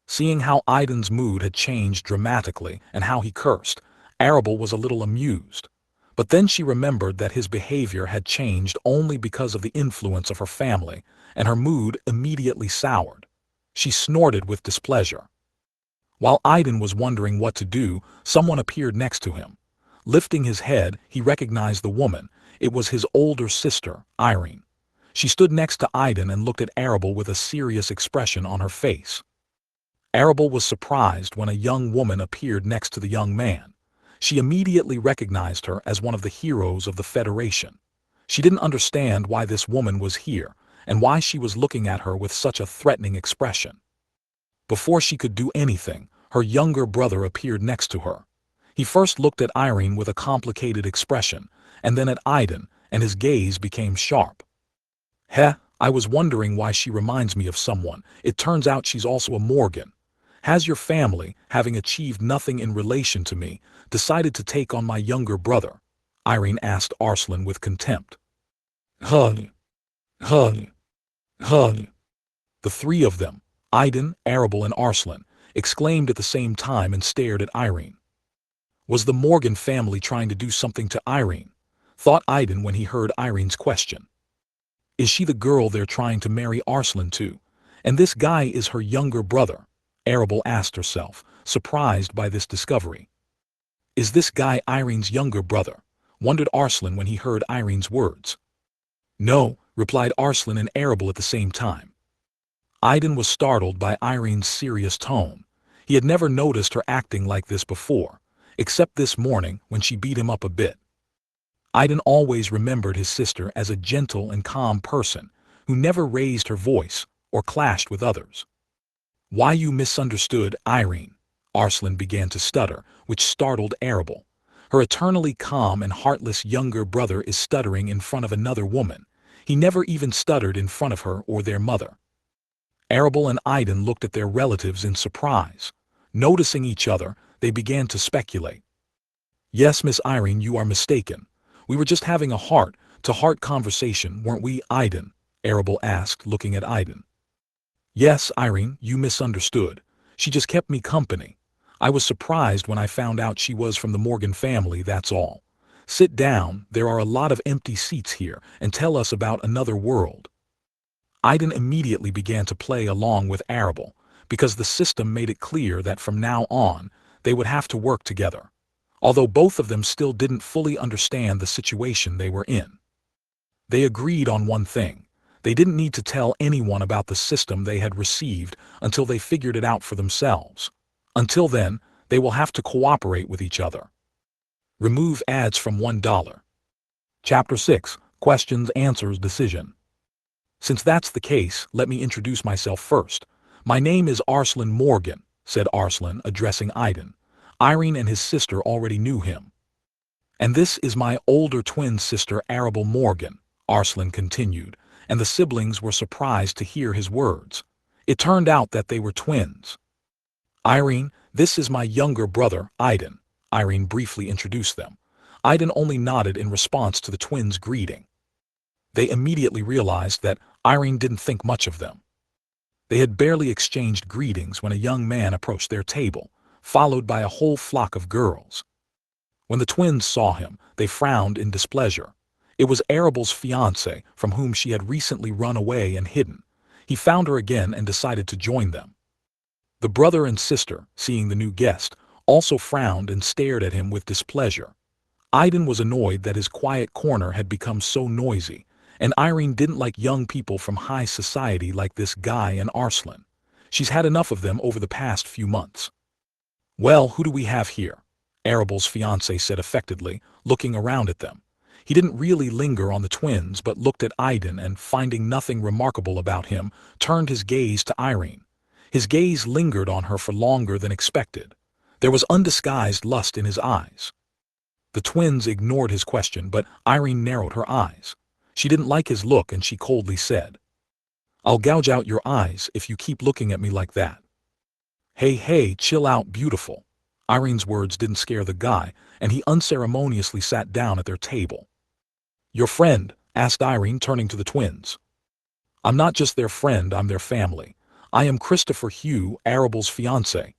Seeing how Aiden's mood had changed dramatically and how he cursed, Arabelle was a little amused. But then she remembered that his behavior had changed only because of the influence of her family, and her mood immediately soured. She snorted with displeasure. While Aiden was wondering what to do, someone appeared next to him. Lifting his head, he recognized the woman. It was his older sister, Irene. She stood next to Aiden and looked at Arabelle with a serious expression on her face. Arabelle was surprised when a young woman appeared next to the young man. She immediately recognized her as one of the heroes of the Federation. She didn't understand why this woman was here, and why she was looking at her with such a threatening expression. Before she could do anything, her younger brother appeared next to her. He first looked at Irene with a complicated expression, and then at Aiden, and his gaze became sharp. Heh, I was wondering why she reminds me of someone. It turns out she's also a Morgan. Has your family, having achieved nothing in relation to me, decided to take on my younger brother? Irene asked Arslan with contempt. Hug, hug, hug. The three of them, Aydin, Arable and Arslan, exclaimed at the same time and stared at Irene. Was the Morgan family trying to do something to Irene? Thought Aydin when he heard Irene's question. Is she the girl they're trying to marry Arslan to? And this guy is her younger brother? Arable asked herself, surprised by this discovery. Is this guy Irene's younger brother? Wondered Arslan when he heard Irene's words. No, replied Arslan and Arable at the same time. Aydin was startled by Irene's serious tone. He had never noticed her acting like this before, except this morning when she beat him up a bit. Aydin always remembered his sister as a gentle and calm person who never raised her voice or clashed with others. Why you misunderstood Irene? Arslan began to stutter, which startled Arable. Her eternally calm and heartless younger brother is stuttering in front of another woman. He never even stuttered in front of her or their mother. Arable and Aydin looked at their relatives in surprise. Noticing each other, they began to speculate. Yes, Miss Irene, you are mistaken. We were just having a heart-to-heart conversation, weren't we, Aydin? Arable asked, looking at Aydin. Yes, Irene, you misunderstood. She just kept me company. I was surprised when I found out she was from the Morgan family, that's all. Sit down, there are a lot of empty seats here, and tell us about another world. Aydin immediately began to play along with Arable, because the system made it clear that from now on, they would have to work together. Although both of them still didn't fully understand the situation they were in. They agreed on one thing. They didn't need to tell anyone about the system they had received until they figured it out for themselves. Until then, they will have to cooperate with each other. Remove ads from $1. Chapter 6, Questions, Answers, Decision. Since that's the case, let me introduce myself first. My name is Arslan Morgan, said Arslan, addressing Aydin. Irene and his sister already knew him. And this is my older twin sister Arable Morgan, Arslan continued, and the siblings were surprised to hear his words. It turned out that they were twins. Irene, this is my younger brother, Aydin. Irene briefly introduced them. Aydin only nodded in response to the twins' greeting. They immediately realized that Irene didn't think much of them. They had barely exchanged greetings when a young man approached their table, followed by a whole flock of girls. When the twins saw him, they frowned in displeasure. It was Arable's fiancé, from whom she had recently run away and hidden. He found her again and decided to join them. The brother and sister, seeing the new guest, also frowned and stared at him with displeasure. Aydin was annoyed that his quiet corner had become so noisy, and Irene didn't like young people from high society like this guy and Arslan. She's had enough of them over the past few months. Well, who do we have here? Arable's fiancé said affectedly, looking around at them. He didn't really linger on the twins but looked at Aydin and, finding nothing remarkable about him, turned his gaze to Irene. His gaze lingered on her for longer than expected. There was undisguised lust in his eyes. The twins ignored his question, but Irene narrowed her eyes. She didn't like his look and she coldly said, I'll gouge out your eyes if you keep looking at me like that. Hey, chill out, beautiful. Irene's words didn't scare the guy, and he unceremoniously sat down at their table. Your friend? Asked Irene, turning to the twins. I'm not just their friend, I'm their family. I am Christopher Hugh, Arable's fiancé.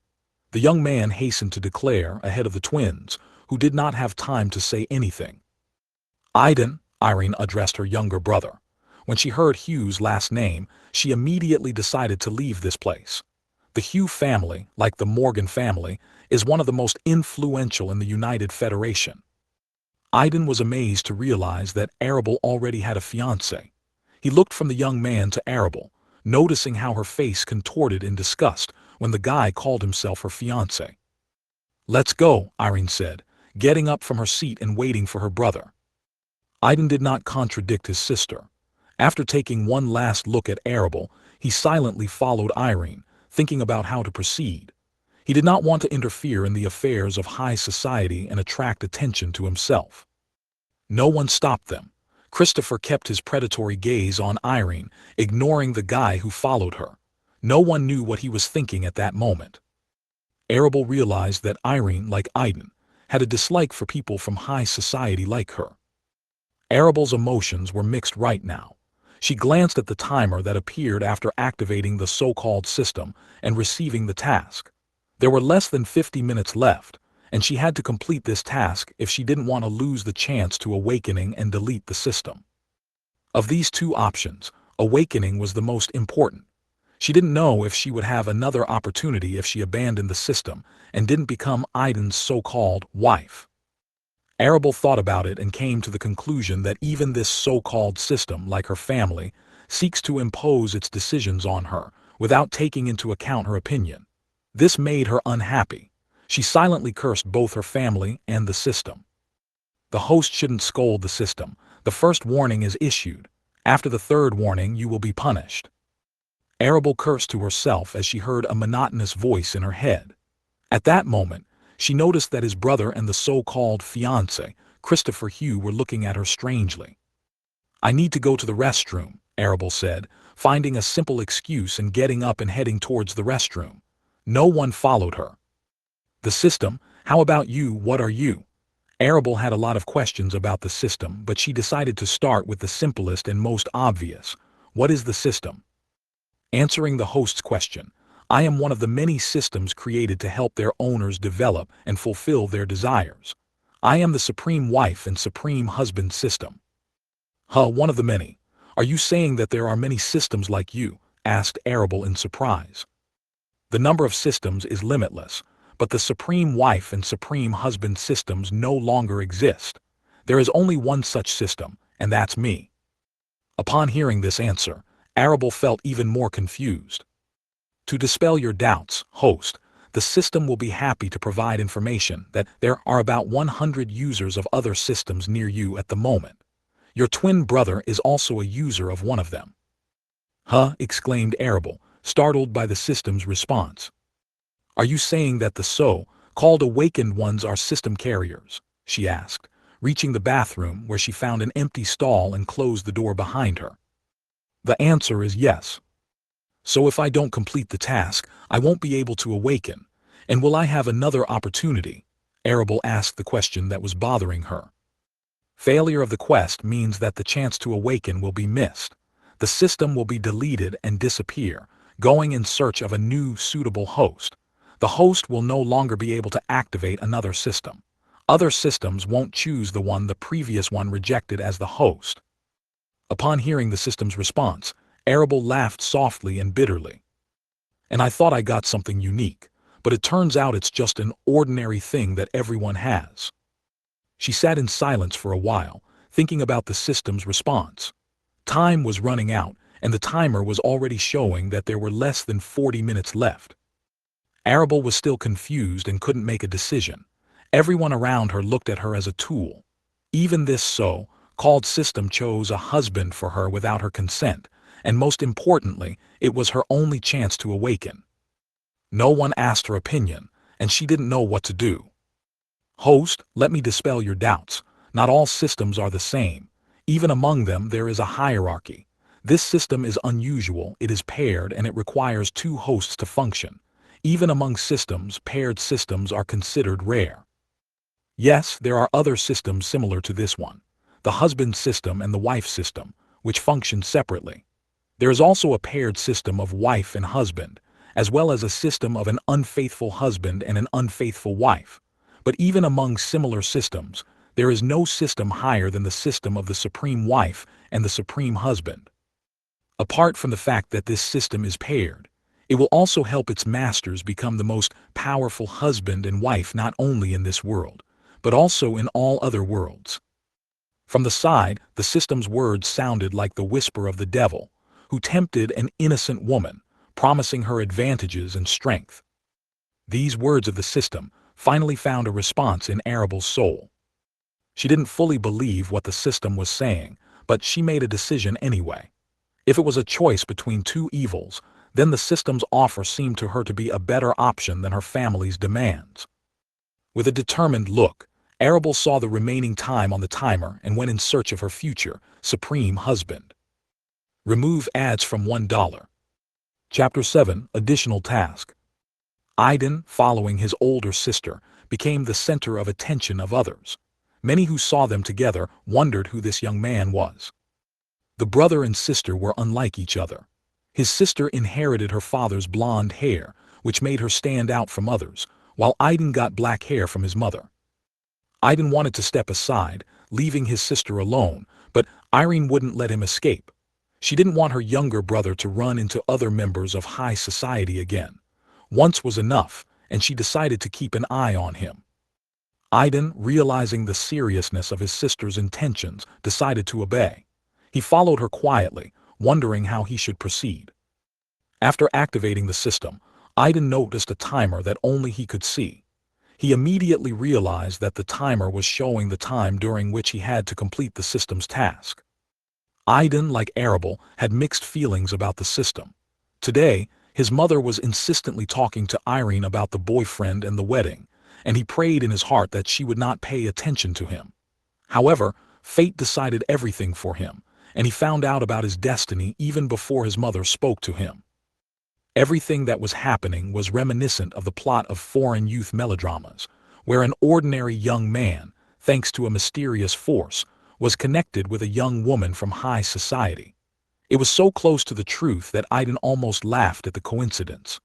The young man hastened to declare ahead of the twins, who did not have time to say anything. Aydin, Irene addressed her younger brother. When she heard Hugh's last name, she immediately decided to leave this place. The Hugh family, like the Morgan family, is one of the most influential in the United Federation. Aydin was amazed to realize that Arable already had a fiancé. He looked from the young man to Arable, noticing how her face contorted in disgust when the guy called himself her fiancé. Let's go, Irene said, getting up from her seat and waiting for her brother. Aydin did not contradict his sister. After taking one last look at Arable, he silently followed Irene, thinking about how to proceed. He did not want to interfere in the affairs of high society and attract attention to himself. No one stopped them. Christopher kept his predatory gaze on Irene, ignoring the guy who followed her. No one knew what he was thinking at that moment. Arable realized that Irene, like Aiden, had a dislike for people from high society like her. Arable's emotions were mixed right now. She glanced at the timer that appeared after activating the so-called system and receiving the task. There were less than 50 minutes left, and she had to complete this task if she didn't want to lose the chance to awakening and delete the system. Of these two options, awakening was the most important. She didn't know if she would have another opportunity if she abandoned the system and didn't become Aiden's so-called wife. Arable thought about it and came to the conclusion that even this so-called system, like her family, seeks to impose its decisions on her without taking into account her opinion. This made her unhappy. She silently cursed both her family and the system. The host shouldn't scold the system. The first warning is issued. After the third warning, you will be punished. Arable cursed to herself as she heard a monotonous voice in her head. At that moment, she noticed that his brother and the so-called fiancé, Christopher Hugh, were looking at her strangely. "I need to go to the restroom," Arable said, finding a simple excuse and getting up and heading towards the restroom. No one followed her. "The system? How about you? What are you?" Arable had a lot of questions about the system, but she decided to start with the simplest and most obvious. What is the system? Answering the host's question, "I am one of the many systems created to help their owners develop and fulfill their desires. I am the supreme wife and supreme husband system." "Huh, one of the many. Are you saying that there are many systems like you?" asked Arable in surprise. "The number of systems is limitless, but the supreme wife and supreme husband systems no longer exist. There is only one such system, and that's me." Upon hearing this answer, Arable felt even more confused. "To dispel your doubts, host, the system will be happy to provide information that there are about 100 users of other systems near you at the moment. Your twin brother is also a user of one of them." "Huh?" exclaimed Arable, startled by the system's response. "Are you saying that the so-called awakened ones are system carriers?" she asked, reaching the bathroom where she found an empty stall and closed the door behind her. "The answer is yes." "So if I don't complete the task, I won't be able to awaken, and will I have another opportunity?" Arable asked the question that was bothering her. "Failure of the quest means that the chance to awaken will be missed. The system will be deleted and disappear, going in search of a new suitable host. The host will no longer be able to activate another system. Other systems won't choose the one the previous one rejected as the host." Upon hearing the system's response, Arable laughed softly and bitterly. "And I thought I got something unique, but it turns out it's just an ordinary thing that everyone has." She sat in silence for a while, thinking about the system's response. Time was running out, and the timer was already showing that there were less than 40 minutes left. Arable was still confused and couldn't make a decision. Everyone around her looked at her as a tool. Even this so-called system chose a husband for her without her consent, and most importantly, it was her only chance to awaken. No one asked her opinion, and she didn't know what to do. "Host, let me dispel your doubts. Not all systems are the same. Even among them there is a hierarchy. This system is unusual, it is paired, and it requires two hosts to function. Even among systems, paired systems are considered rare. Yes, there are other systems similar to this one. The husband system and the wife system, which function separately. There is also a paired system of wife and husband, as well as a system of an unfaithful husband and an unfaithful wife. But even among similar systems, there is no system higher than the system of the supreme wife and the supreme husband. Apart from the fact that this system is paired, it will also help its masters become the most powerful husband and wife not only in this world, but also in all other worlds." From the side, the system's words sounded like the whisper of the devil, who tempted an innocent woman, promising her advantages and strength. These words of the system finally found a response in Arable's soul. She didn't fully believe what the system was saying, but she made a decision anyway. If it was a choice between two evils, then the system's offer seemed to her to be a better option than her family's demands. With a determined look, Arable saw the remaining time on the timer and went in search of her future, supreme husband. Remove ads from $1. Chapter 7, Additional Task. Aiden, following his older sister, became the center of attention of others. Many who saw them together wondered who this young man was. The brother and sister were unlike each other. His sister inherited her father's blonde hair, which made her stand out from others, while Aiden got black hair from his mother. Aiden wanted to step aside, leaving his sister alone, but Irene wouldn't let him escape. She didn't want her younger brother to run into other members of high society again. Once was enough, and she decided to keep an eye on him. Aiden, realizing the seriousness of his sister's intentions, decided to obey. He followed her quietly, wondering how he should proceed. After activating the system, Aiden noticed a timer that only he could see. He immediately realized that the timer was showing the time during which he had to complete the system's task. Aiden, like Arable, had mixed feelings about the system. Today, his mother was insistently talking to Irene about the boyfriend and the wedding, and he prayed in his heart that she would not pay attention to him. However, fate decided everything for him, and he found out about his destiny even before his mother spoke to him. Everything that was happening was reminiscent of the plot of foreign youth melodramas, where an ordinary young man, thanks to a mysterious force, was connected with a young woman from high society. It was so close to the truth that Aiden almost laughed at the coincidence.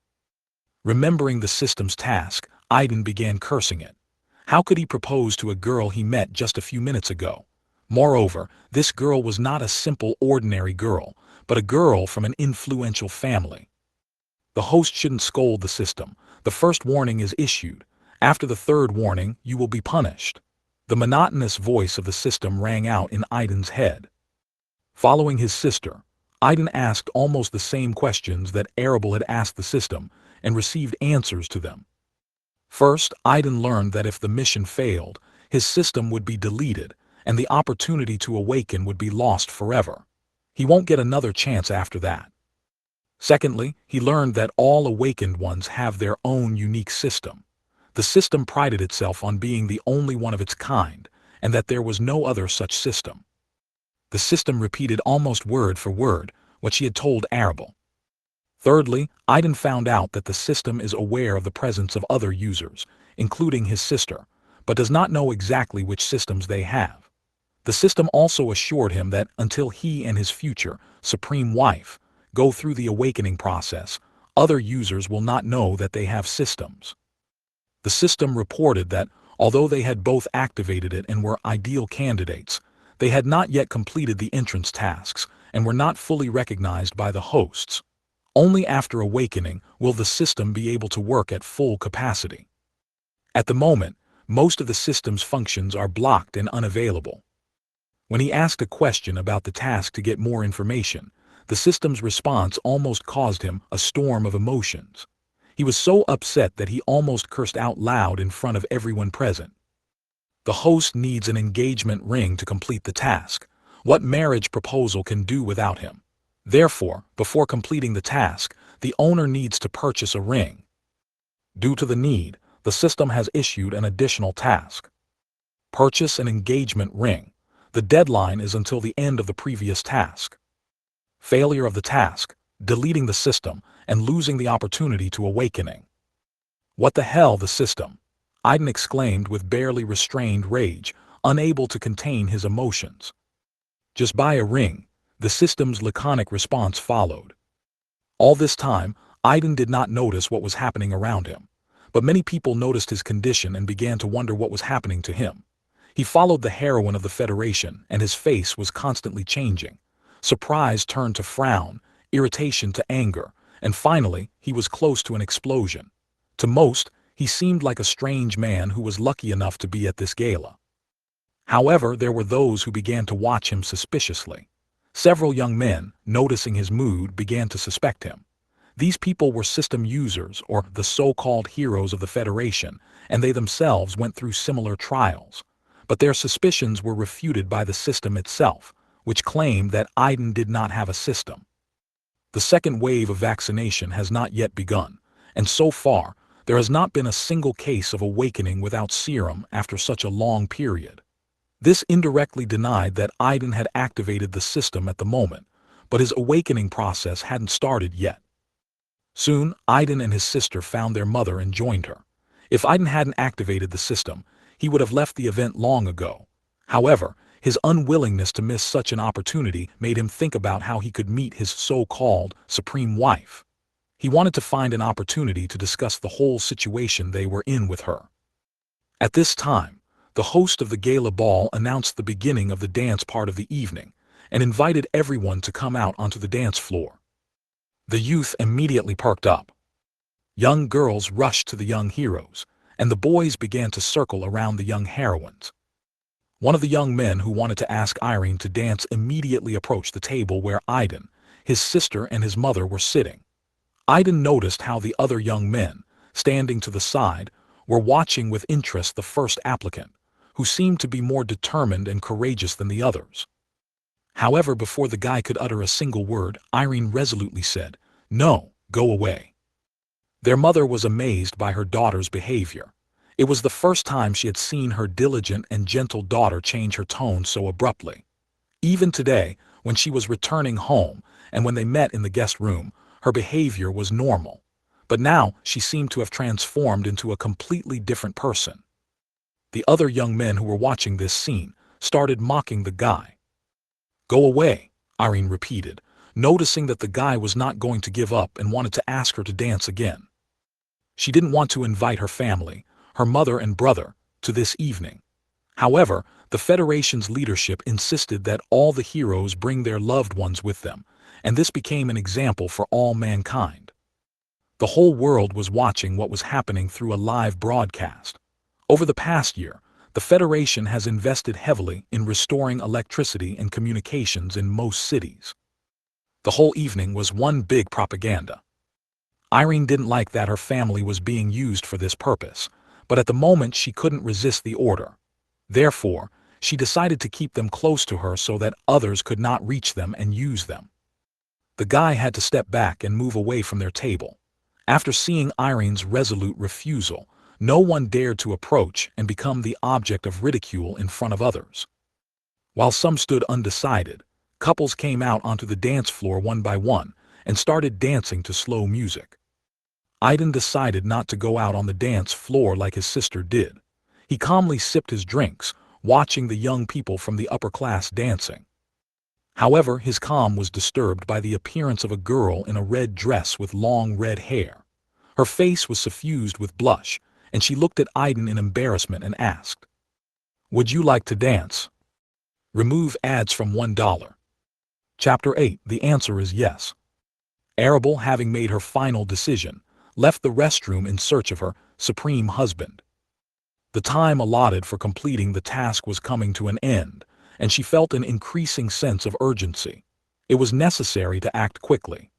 Remembering the system's task, Aiden began cursing it. How could he propose to a girl he met just a few minutes ago? Moreover, this girl was not a simple ordinary girl, but a girl from an influential family. The host shouldn't scold the system. The first warning is issued. After the third warning, you will be punished. The monotonous voice of the system rang out in Aiden's head. Following his sister, Aiden asked almost the same questions that Arable had asked the system, and received answers to them. First, Aiden learned that if the mission failed, his system would be deleted, and the opportunity to awaken would be lost forever. He won't get another chance after that. Secondly, he learned that all awakened ones have their own unique system. The system prided itself on being the only one of its kind, and that there was no other such system. The system repeated almost word for word what she had told Arable. Thirdly, Aiden found out that the system is aware of the presence of other users, including his sister, but does not know exactly which systems they have. The system also assured him that until he and his future, supreme wife, go through the awakening process, other users will not know that they have systems. The system reported that, although they had both activated it and were ideal candidates, they had not yet completed the entrance tasks and were not fully recognized by the hosts. Only after awakening will the system be able to work at full capacity. At the moment, most of the system's functions are blocked and unavailable. When he asked a question about the task to get more information, the system's response almost caused him a storm of emotions. He was so upset that he almost cursed out loud in front of everyone present. The host needs an engagement ring to complete the task. What marriage proposal can do without him? Therefore, before completing the task, the owner needs to purchase a ring. Due to the need, the system has issued an additional task. Purchase an engagement ring. The deadline is until the end of the previous task. Failure of the task, deleting the system, and losing the opportunity to awakening. What the hell, the system? Aiden exclaimed with barely restrained rage, unable to contain his emotions. Just buy a ring. The system's laconic response followed. All this time, Aiden did not notice what was happening around him, but many people noticed his condition and began to wonder what was happening to him. He followed the heroine of the Federation, and his face was constantly changing. Surprise turned to frown, irritation to anger, and finally, he was close to an explosion. To most, he seemed like a strange man who was lucky enough to be at this gala. However, there were those who began to watch him suspiciously. Several young men, noticing his mood, began to suspect him. These people were system users, or the so-called heroes of the Federation, and they themselves went through similar trials. But their suspicions were refuted by the system itself, which claimed that Aiden did not have a system. The second wave of vaccination has not yet begun, and so far, There has not been a single case of awakening without serum after such a long period. This indirectly denied that Aiden had activated the system at the moment, but his awakening process hadn't started yet. Soon, Aiden and his sister found their mother and joined her. If Aiden hadn't activated the system, he would have left the event long ago. However, his unwillingness to miss such an opportunity made him think about how he could meet his so-called supreme wife. He wanted to find an opportunity to discuss the whole situation they were in with her. At this time, the host of the gala ball announced the beginning of the dance part of the evening and invited everyone to come out onto the dance floor. The youth immediately perked up. Young girls rushed to the young heroes, and the boys began to circle around the young heroines. One of the young men who wanted to ask Irene to dance immediately approached the table where Aiden, his sister, and his mother were sitting. Aiden noticed how the other young men, standing to the side, were watching with interest the first applicant, who seemed to be more determined and courageous than the others. However, before the guy could utter a single word, Irene resolutely said, "No, go away." Their mother was amazed by her daughter's behavior. It was the first time she had seen her diligent and gentle daughter change her tone so abruptly. Even today, when she was returning home and when they met in the guest room, her behavior was normal. But now she seemed to have transformed into a completely different person. The other young men who were watching this scene started mocking the guy. "Go away," Irene repeated, noticing that the guy was not going to give up and wanted to ask her to dance again. She didn't want to invite her family, her mother and brother, to this evening. However, the Federation's leadership insisted that all the heroes bring their loved ones with them, and this became an example for all mankind. The whole world was watching what was happening through a live broadcast. Over the past year, the Federation has invested heavily in restoring electricity and communications in most cities. The whole evening was one big propaganda. Irene didn't like that her family was being used for this purpose, but at the moment she couldn't resist the order. Therefore, she decided to keep them close to her so that others could not reach them and use them. The guy had to step back and move away from their table. After seeing Irene's resolute refusal, no one dared to approach and become the object of ridicule in front of others. While some stood undecided, couples came out onto the dance floor one by one and started dancing to slow music. Aiden decided not to go out on the dance floor like his sister did. He calmly sipped his drinks, watching the young people from the upper class dancing. However, his calm was disturbed by the appearance of a girl in a red dress with long red hair. Her face was suffused with blush, and she looked at Aiden in embarrassment and asked, "Would you like to dance?" Remove ads from $1. Chapter 8. The answer is yes. Arable, having made her final decision, left the restroom in search of her supreme husband. The time allotted for completing the task was coming to an end, and she felt an increasing sense of urgency. It was necessary to act quickly.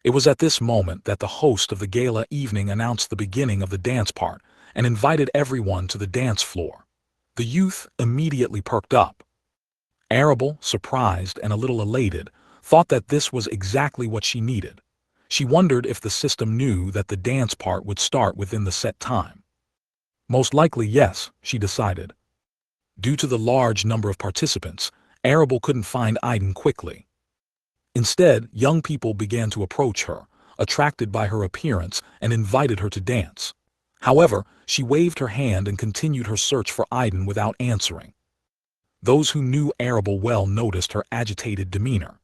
It was at this moment that the host of the gala evening announced the beginning of the dance part and invited everyone to the dance floor. The youth immediately perked up. Arable, surprised and a little elated, thought that this was exactly what she needed. She wondered if the system knew that the dance part would start within the set time. Most likely yes, she decided. Due to the large number of participants, Arable couldn't find Aiden quickly. Instead, young people began to approach her, attracted by her appearance, and invited her to dance. However, she waved her hand and continued her search for Aiden without answering. Those who knew Arable well noticed her agitated demeanor.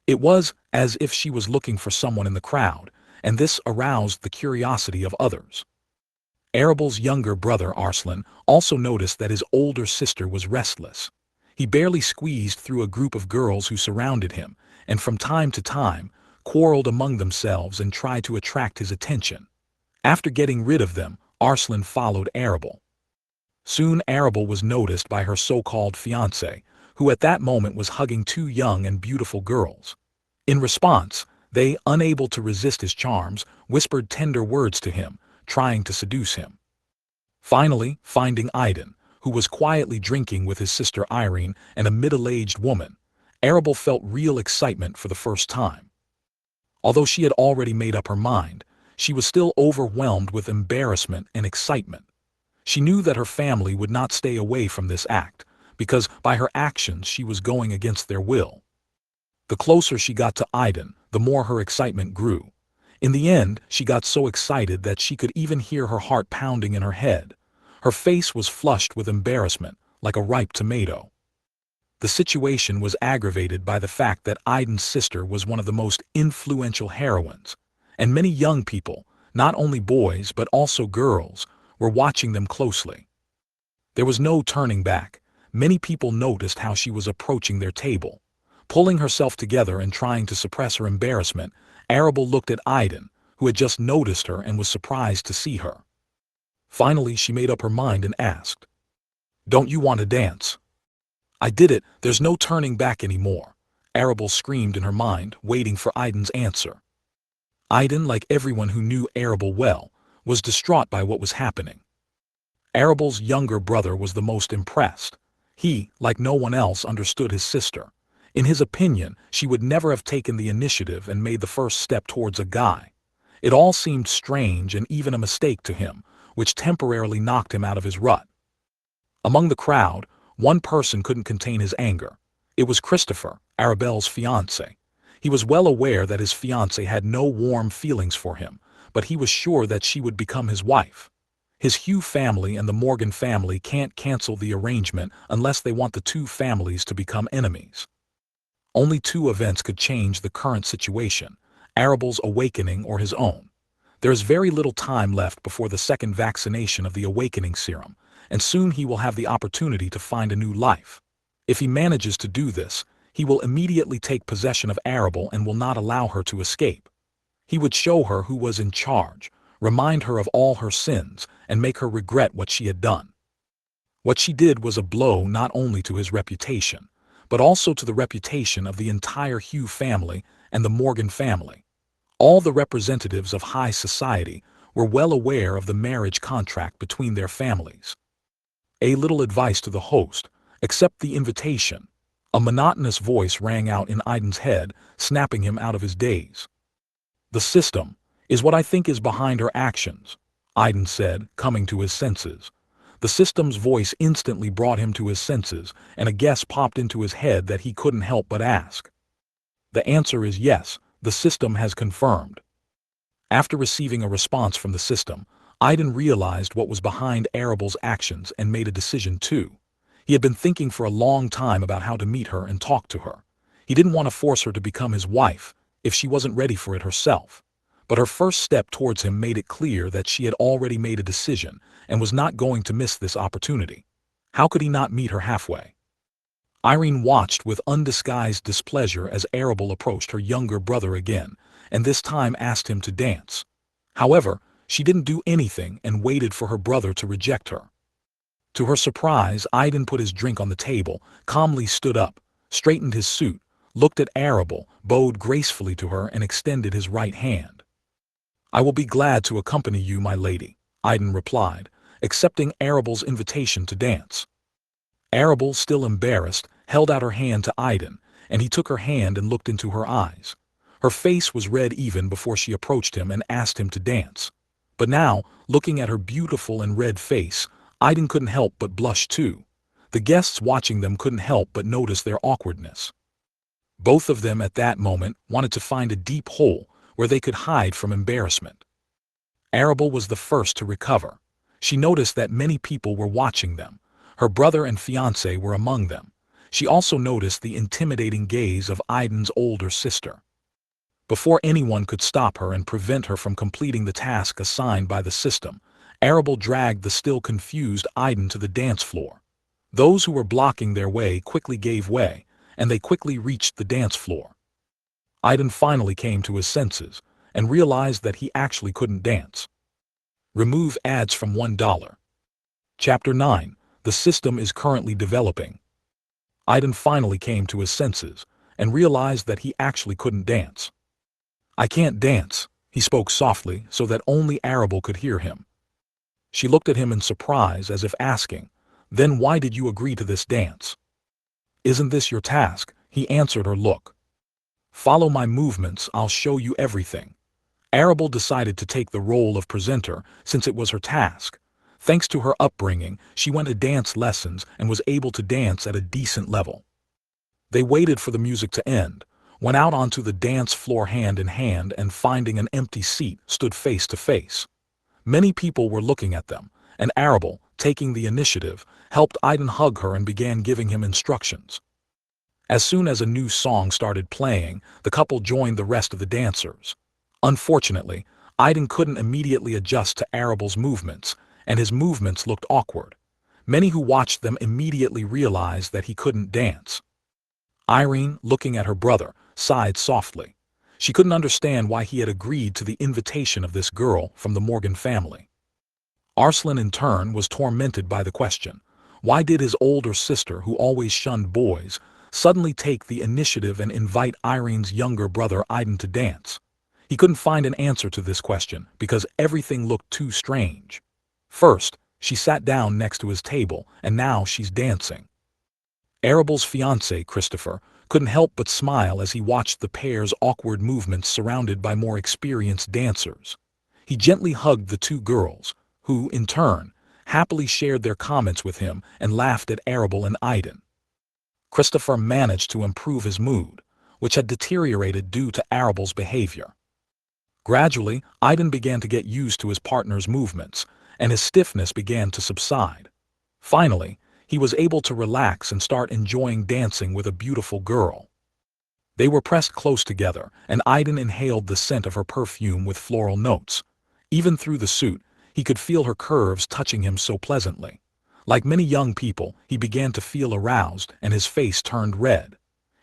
It was as if she was looking for someone in the crowd, and this aroused the curiosity of others. Arable's younger brother Arslan also noticed that his older sister was restless. He barely squeezed through a group of girls who surrounded him, and from time to time, quarreled among themselves and tried to attract his attention. After getting rid of them, Arslan followed Arable. Soon Arable was noticed by her so-called fiancé, who at that moment was hugging two young and beautiful girls. In response, they, unable to resist his charms, whispered tender words to him, trying to seduce him. Finally, finding Aiden, who was quietly drinking with his sister Irene and a middle-aged woman, Arable felt real excitement for the first time. Although she had already made up her mind, she was still overwhelmed with embarrassment and excitement. She knew that her family would not stay away from this act, because by her actions she was going against their will. The closer she got to Aiden, the more her excitement grew. In the end, she got so excited that she could even hear her heart pounding in her head. Her face was flushed with embarrassment, like a ripe tomato. The situation was aggravated by the fact that Aiden's sister was one of the most influential heroines, and many young people, not only boys but also girls, were watching them closely. There was no turning back. Many people noticed how she was approaching their table. Pulling herself together and trying to suppress her embarrassment, Arable looked at Aiden, who had just noticed her and was surprised to see her. Finally, she made up her mind and asked, "Don't you want to dance?" "I did it, there's no turning back anymore," Arable screamed in her mind, waiting for Aiden's answer. Aiden, like everyone who knew Arable well, was distraught by what was happening. Arable's younger brother was the most impressed. He, like no one else, understood his sister. In his opinion, she would never have taken the initiative and made the first step towards a guy. It all seemed strange and even a mistake to him, which temporarily knocked him out of his rut. Among the crowd, one person couldn't contain his anger. It was Christopher, Arabelle's fiancé. He was well aware that his fiancée had no warm feelings for him, but he was sure that she would become his wife. His Hugh family and the Morgan family can't cancel the arrangement unless they want the two families to become enemies. Only two events could change the current situation: Arabelle's awakening or his own. There is very little time left before the second vaccination of the awakening serum, and soon he will have the opportunity to find a new life. If he manages to do this, he will immediately take possession of Arabelle and will not allow her to escape. He would show her who was in charge, remind her of all her sins, and make her regret what she had done. What she did was a blow not only to his reputation, but also to the reputation of the entire Hugh family and the Morgan family. All the representatives of high society were well aware of the marriage contract between their families. A little advice to the host: accept the invitation. A monotonous voice rang out in Aiden's head, snapping him out of his daze. "The system is what I think is behind her actions," Aiden said, coming to his senses. The system's voice instantly brought him to his senses, and a guess popped into his head that he couldn't help but ask. The answer is yes, the system has confirmed. After receiving a response from the system, Aiden realized what was behind Arabelle's actions and made a decision too. He had been thinking for a long time about how to meet her and talk to her. He didn't want to force her to become his wife if she wasn't ready for it herself. But her first step towards him made it clear that she had already made a decision and was not going to miss this opportunity. How could he not meet her halfway? Irene watched with undisguised displeasure as Arabelle approached her younger brother again, and this time asked him to dance. However, she didn't do anything and waited for her brother to reject her. To her surprise, Aiden put his drink on the table, calmly stood up, straightened his suit, looked at Arabelle, bowed gracefully to her, and extended his right hand. "I will be glad to accompany you, my lady," Aiden replied, accepting Arabelle's invitation to dance. Arabelle, still embarrassed, held out her hand to Aiden, and he took her hand and looked into her eyes. Her face was red even before she approached him and asked him to dance. But now, looking at her beautiful and red face, Aiden couldn't help but blush too. The guests watching them couldn't help but notice their awkwardness. Both of them at that moment wanted to find a deep hole where they could hide from embarrassment. Arabelle was the first to recover. She noticed that many people were watching them. Her brother and fiancé were among them. She also noticed the intimidating gaze of Aiden's older sister. Before anyone could stop her and prevent her from completing the task assigned by the system, Arabelle dragged the still confused Aiden to the dance floor. Those who were blocking their way quickly gave way, and they quickly reached the dance floor. Aiden finally came to his senses and realized that he actually couldn't dance. Remove ads from $1. Chapter 9. The system is currently developing. Aiden finally came to his senses and realized that he actually couldn't dance. "I can't dance," he spoke softly so that only Arabelle could hear him. She looked at him in surprise as if asking, "Then why did you agree to this dance?" "Isn't this your task?" he answered her look. "Follow my movements, I'll show you everything." Arable decided to take the role of presenter since it was her task. Thanks to her upbringing, she went to dance lessons and was able to dance at a decent level. They waited for the music to end, went out onto the dance floor hand in hand, and finding an empty seat, stood face to face. Many people were looking at them, and Arable, taking the initiative, helped Aiden hug her and began giving him instructions. As soon as a new song started playing, the couple joined the rest of the dancers. Unfortunately, Aiden couldn't immediately adjust to Arable's movements, and his movements looked awkward. Many who watched them immediately realized that he couldn't dance. Irene, looking at her brother, sighed softly. She couldn't understand why he had agreed to the invitation of this girl from the Morgan family. Arslan, in turn, was tormented by the question, why did his older sister, who always shunned boys, suddenly take the initiative and invite Irene's younger brother Aiden to dance? He couldn't find an answer to this question because everything looked too strange. First, she sat down next to his table, and now she's dancing. Arable's fiancé, Christopher, couldn't help but smile as he watched the pair's awkward movements surrounded by more experienced dancers. He gently hugged the two girls, who, in turn, happily shared their comments with him and laughed at Arable and Aiden. Christopher managed to improve his mood, which had deteriorated due to Arable's behavior. Gradually, Aiden began to get used to his partner's movements, and his stiffness began to subside. Finally, he was able to relax and start enjoying dancing with a beautiful girl. They were pressed close together, and Aiden inhaled the scent of her perfume with floral notes. Even through the suit, he could feel her curves touching him so pleasantly. Like many young people, he began to feel aroused, and his face turned red.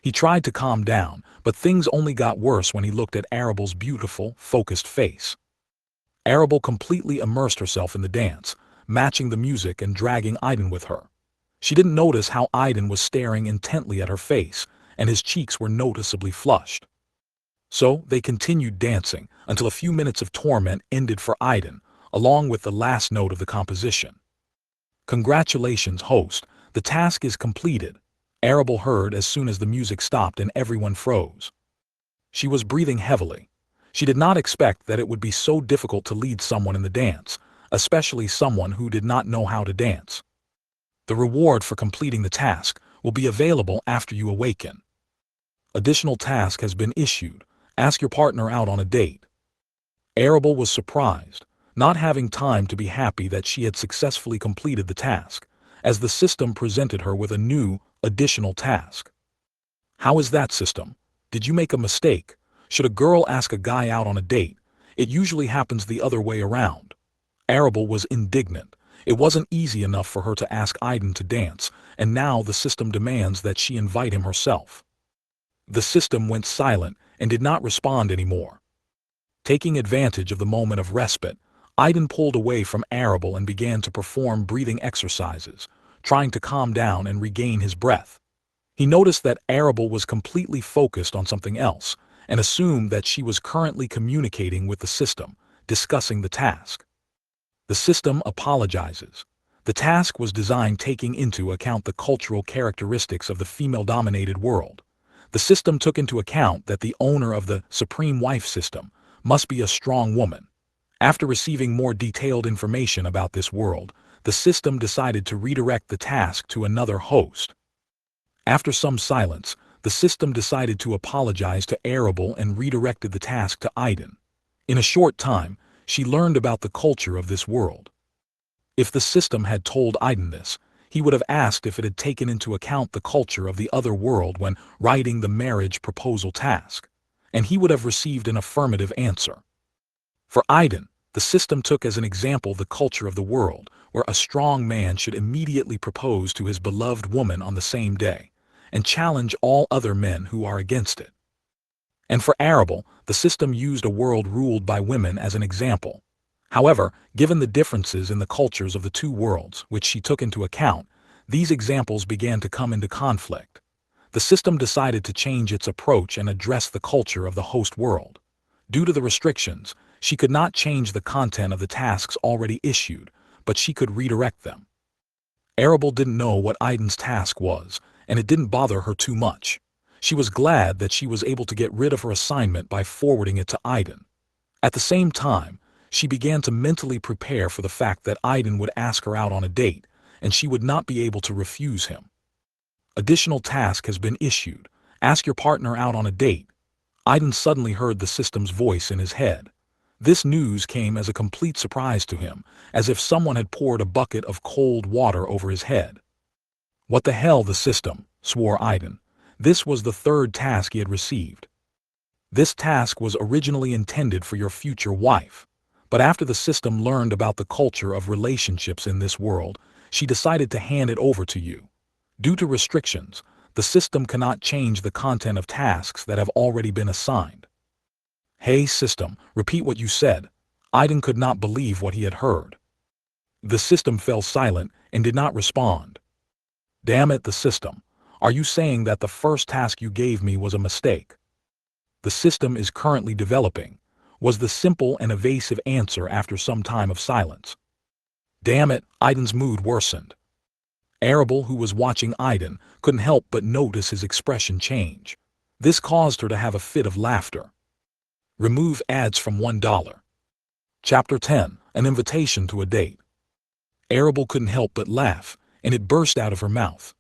He tried to calm down, but things only got worse when he looked at Arable's beautiful, focused face. Arable completely immersed herself in the dance, matching the music and dragging Aiden with her. She didn't notice how Aiden was staring intently at her face, and his cheeks were noticeably flushed. So they continued dancing until a few minutes of torment ended for Aiden, along with the last note of the composition. "Congratulations, host, the task is completed," Arable heard as soon as the music stopped and everyone froze. She was breathing heavily. She did not expect that it would be so difficult to lead someone in the dance, especially someone who did not know how to dance. The reward for completing the task will be available after you awaken. Additional task has been issued. Ask your partner out on a date. Arable was surprised, not having time to be happy that she had successfully completed the task, as the system presented her with a new, additional task. "How is that, system? Did you make a mistake? Should a girl ask a guy out on a date? It usually happens the other way around." Arable was indignant. It wasn't easy enough for her to ask Aiden to dance, and now the system demands that she invite him herself. The system went silent and did not respond anymore. Taking advantage of the moment of respite, Aiden pulled away from Arable and began to perform breathing exercises, trying to calm down and regain his breath. He noticed that Arable was completely focused on something else, and assumed that she was currently communicating with the system, discussing the task. The system apologizes. The task was designed taking into account the cultural characteristics of the female-dominated world. The system took into account that the owner of the Supreme Wife system must be a strong woman. After receiving more detailed information about this world, the system decided to redirect the task to another host. After some silence, the system decided to apologize to Arable and redirected the task to Aiden. In a short time, she learned about the culture of this world. If the system had told Aiden this, he would have asked if it had taken into account the culture of the other world when writing the marriage proposal task, and he would have received an affirmative answer. For Aiden, the system took as an example the culture of the world, where a strong man should immediately propose to his beloved woman on the same day, and challenge all other men who are against it. And for Arable, the system used a world ruled by women as an example. However, given the differences in the cultures of the two worlds, which she took into account, these examples began to come into conflict. The system decided to change its approach and address the culture of the host world. Due to the restrictions, she could not change the content of the tasks already issued, but she could redirect them. Arable didn't know what Aiden's task was, and it didn't bother her too much. She was glad that she was able to get rid of her assignment by forwarding it to Aiden. At the same time, she began to mentally prepare for the fact that Aiden would ask her out on a date, and she would not be able to refuse him. Additional task has been issued. Ask your partner out on a date. Aiden suddenly heard the system's voice in his head. This news came as a complete surprise to him, as if someone had poured a bucket of cold water over his head. What the hell, the system, swore Aiden. This was the third task he had received. This task was originally intended for your future wife, but after the system learned about the culture of relationships in this world, she decided to hand it over to you. Due to restrictions, the system cannot change the content of tasks that have already been assigned. Hey system, repeat what you said. Aiden could not believe what he had heard. The system fell silent and did not respond. Damn it, the system. Are you saying that the first task you gave me was a mistake? The system is currently developing, was the simple and evasive answer after some time of silence. Damn it, Aiden's mood worsened. Arable, who was watching Aiden, couldn't help but notice his expression change. This caused her to have a fit of laughter. Remove ads from $1. Chapter 10, An Invitation to a Date. Arable couldn't help but laugh, and it burst out of her mouth.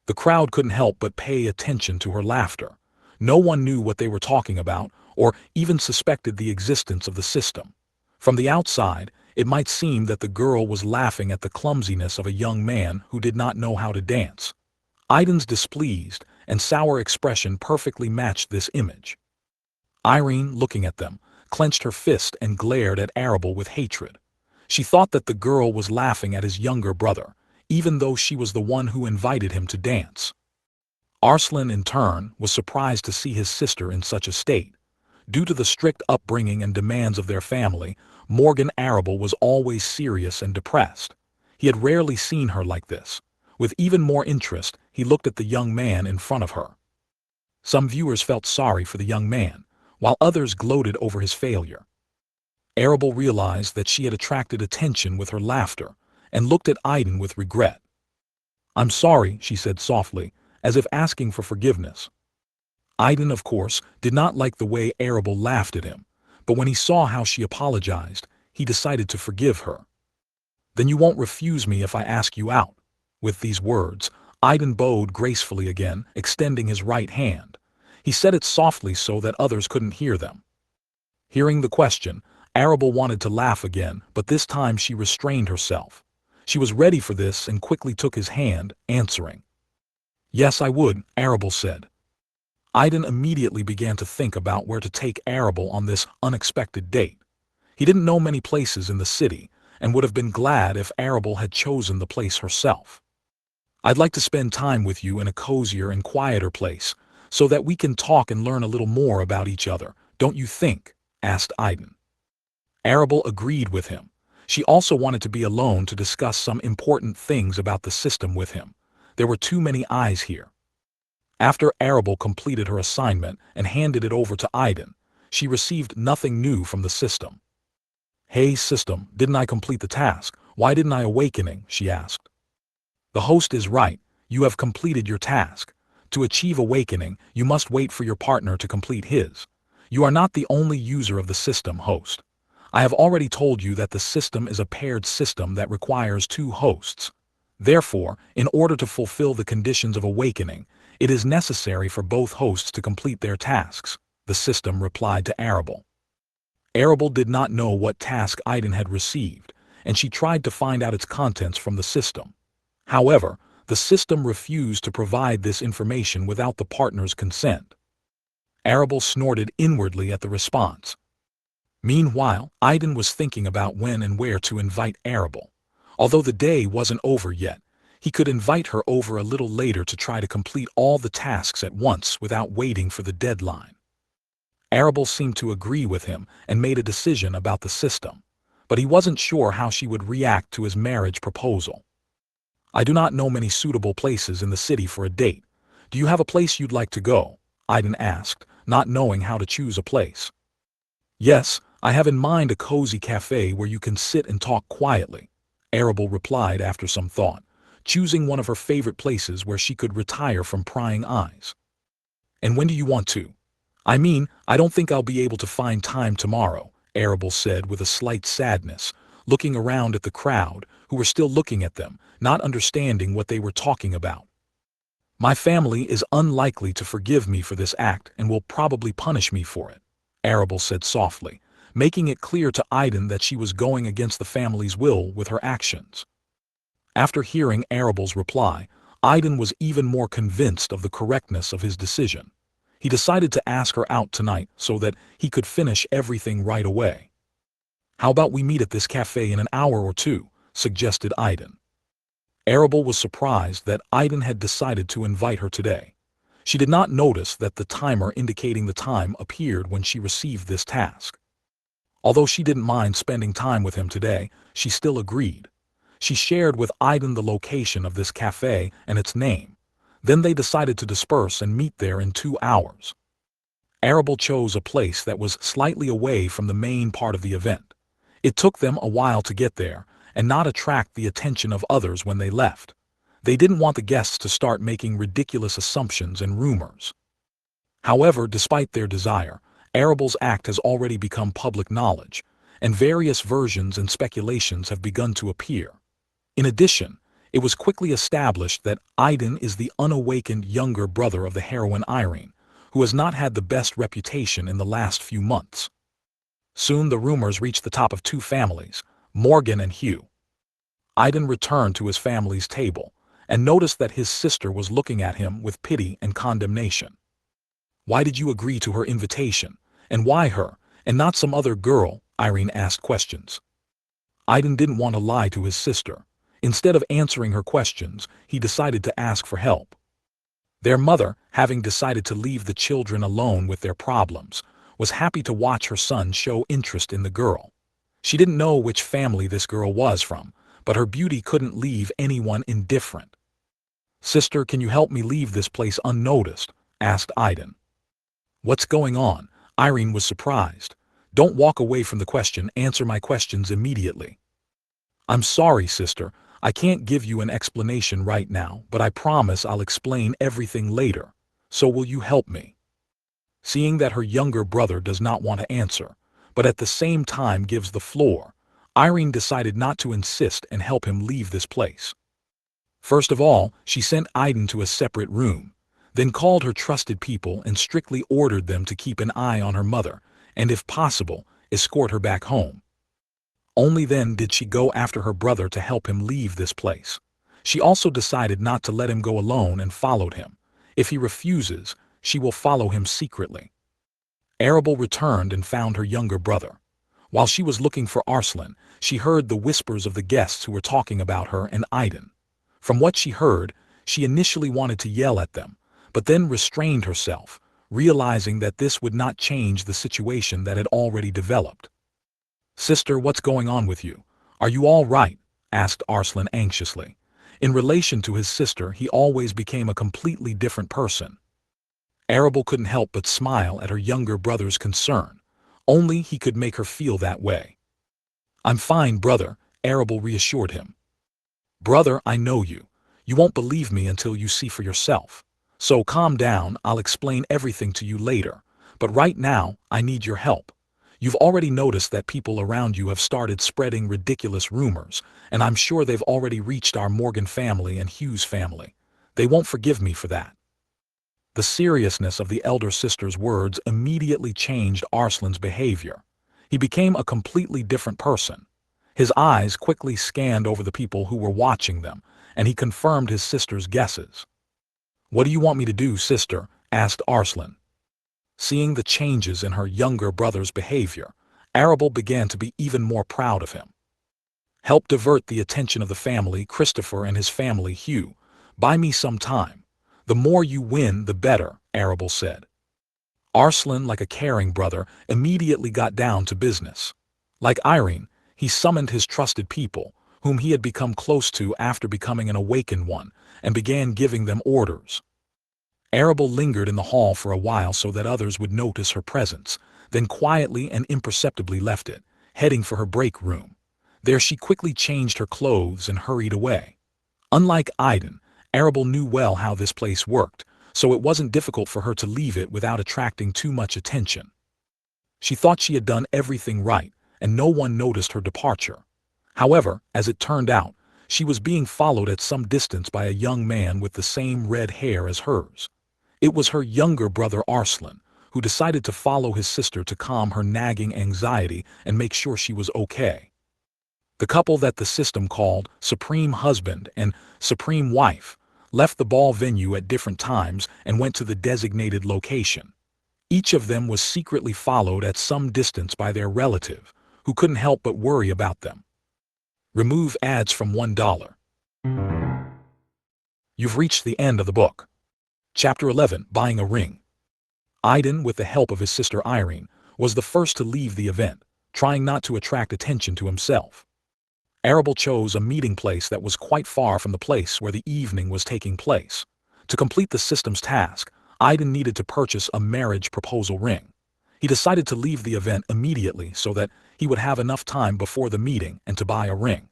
The crowd couldn't help but pay attention to her laughter. No one knew what they were talking about, or even suspected the existence of the system. From the outside, it might seem that the girl was laughing at the clumsiness of a young man who did not know how to dance. Aiden's displeased and sour expression perfectly matched this image. Irene, looking at them, clenched her fist and glared at Arable with hatred. She thought that the girl was laughing at his younger brother, even though she was the one who invited him to dance. Arslan, in turn, was surprised to see his sister in such a state. Due to the strict upbringing and demands of their family, Morgan Arable was always serious and depressed. He had rarely seen her like this. With even more interest, he looked at the young man in front of her. Some viewers felt sorry for the young man, while others gloated over his failure. Arable realized that she had attracted attention with her laughter, and looked at Aiden with regret. "I'm sorry," she said softly, as if asking for forgiveness. Aiden, of course, did not like the way Arable laughed at him, but when he saw how she apologized, he decided to forgive her. "Then you won't refuse me if I ask you out." With these words, Aiden bowed gracefully again, extending his right hand. He said it softly so that others couldn't hear them. Hearing the question, Arable wanted to laugh again, but this time she restrained herself. She was ready for this and quickly took his hand, answering. "Yes, I would," Arable said. Aiden immediately began to think about where to take Arable on this unexpected date. He didn't know many places in the city, and would have been glad if Arable had chosen the place herself. "I'd like to spend time with you in a cozier and quieter place, so that we can talk and learn a little more about each other, don't you think?" asked Aiden. Arable agreed with him. She also wanted to be alone to discuss some important things about the system with him. There were too many eyes here. After Arable completed her assignment and handed it over to Aiden, she received nothing new from the system. "Hey system, didn't I complete the task? Why didn't I awakening?" she asked. "The host is right, you have completed your task. To achieve awakening, you must wait for your partner to complete his. You are not the only user of the system, host. I have already told you that the system is a paired system that requires two hosts. Therefore, in order to fulfill the conditions of awakening, it is necessary for both hosts to complete their tasks," the system replied to Arable. Arable did not know what task Aiden had received, and she tried to find out its contents from the system. However, the system refused to provide this information without the partner's consent. Arable snorted inwardly at the response. Meanwhile, Aiden was thinking about when and where to invite Arable. Although the day wasn't over yet, he could invite her over a little later to try to complete all the tasks at once without waiting for the deadline. Arable seemed to agree with him and made a decision about the system, but he wasn't sure how she would react to his marriage proposal. "I do not know many suitable places in the city for a date. Do you have a place you'd like to go?" Aiden asked, not knowing how to choose a place. "Yes, I have in mind a cozy cafe where you can sit and talk quietly," Arable replied after some thought, choosing one of her favorite places where she could retire from prying eyes. "And when do you want to?" "I mean, I don't think I'll be able to find time tomorrow. Arable said with a slight sadness, looking around at the crowd, who were still looking at them, not understanding what they were talking about. My family is unlikely to forgive me for this act and will probably punish me for it, Arable said softly, making it clear to Aiden that she was going against the family's will with her actions. After hearing Arable's reply, Aiden was even more convinced of the correctness of his decision. He decided to ask her out tonight so that he could finish everything right away. How about we meet at this cafe in an hour or two, suggested Aiden. Arable was surprised that Aiden had decided to invite her today. She did not notice that the timer indicating the time appeared when she received this task. Although she didn't mind spending time with him today, she still agreed. She shared with Aiden the location of this cafe and its name. Then they decided to disperse and meet there in 2 hours. Arable chose a place that was slightly away from the main part of the event. It took them a while to get there and not attract the attention of others when they left. They didn't want the guests to start making ridiculous assumptions and rumors. However, despite their desire, Arable's act has already become public knowledge, and various versions and speculations have begun to appear. In addition, it was quickly established that Aiden is the unawakened younger brother of the heroine Irene, who has not had the best reputation in the last few months. Soon the rumors reached the top of 2 families, Morgan and Hugh. Aiden returned to his family's table and noticed that his sister was looking at him with pity and condemnation. Why did you agree to her invitation? And why her, and not some other girl? Irene asked questions. Aiden didn't want to lie to his sister. Instead of answering her questions, he decided to ask for help. Their mother, having decided to leave the children alone with their problems, was happy to watch her son show interest in the girl. She didn't know which family this girl was from, but her beauty couldn't leave anyone indifferent. Sister, can you help me leave this place unnoticed? Asked Aiden. What's going on? Irene was surprised. Don't walk away from the question, answer my questions immediately. I'm sorry, sister. I can't give you an explanation right now, but I promise I'll explain everything later. So will you help me? Seeing that her younger brother does not want to answer, but at the same time gives the floor, Irene decided not to insist and help him leave this place. First of all, she sent Aiden to a separate room, then called her trusted people and strictly ordered them to keep an eye on her mother, and if possible, escort her back home. Only then did she go after her brother to help him leave this place. She also decided not to let him go alone and followed him. If he refuses, she will follow him secretly. Arable returned and found her younger brother. While she was looking for Arslan, she heard the whispers of the guests who were talking about her and Aiden. From what she heard, she initially wanted to yell at them, but then restrained herself, realizing that this would not change the situation that had already developed. Sister, what's going on with you? Are you all right? Asked Arslan anxiously. In relation to his sister, he always became a completely different person. Arable couldn't help but smile at her younger brother's concern. Only he could make her feel that way. I'm fine, brother, Arable reassured him. Brother, I know you. You won't believe me until you see for yourself. So calm down, I'll explain everything to you later. But right now, I need your help. You've already noticed that people around you have started spreading ridiculous rumors, and I'm sure they've already reached our Morgan family and Hughes family. They won't forgive me for that. The seriousness of the elder sister's words immediately changed Arslan's behavior. He became a completely different person. His eyes quickly scanned over the people who were watching them, and he confirmed his sister's guesses. What do you want me to do, sister? Asked Arslan. Seeing the changes in her younger brother's behavior, Arable began to be even more proud of him. Help divert the attention of the family, Christopher and his family, Hugh. Buy me some time. The more you win, the better, Arable said. Arslan, like a caring brother, immediately got down to business. Like Irene, he summoned his trusted people, whom he had become close to after becoming an awakened one, and began giving them orders. Arable lingered in the hall for a while so that others would notice her presence, then quietly and imperceptibly left it, heading for her break room. There she quickly changed her clothes and hurried away. Unlike Aiden, Arable knew well how this place worked, so it wasn't difficult for her to leave it without attracting too much attention. She thought she had done everything right, and no one noticed her departure. However, as it turned out, she was being followed at some distance by a young man with the same red hair as hers. It was her younger brother Arslan, who decided to follow his sister to calm her nagging anxiety and make sure she was okay. The couple that the system called Supreme Husband and Supreme Wife left the ball venue at different times and went to the designated location. Each of them was secretly followed at some distance by their relative, who couldn't help but worry about them. Remove ads from $1. You've reached the end of the book. Chapter 11, Buying a Ring. Aiden, with the help of his sister Irene, was the first to leave the event, trying not to attract attention to himself. Arable chose a meeting place that was quite far from the place where the evening was taking place. To complete the system's task, Aiden needed to purchase a marriage proposal ring. He decided to leave the event immediately so that he would have enough time before the meeting and to buy a ring.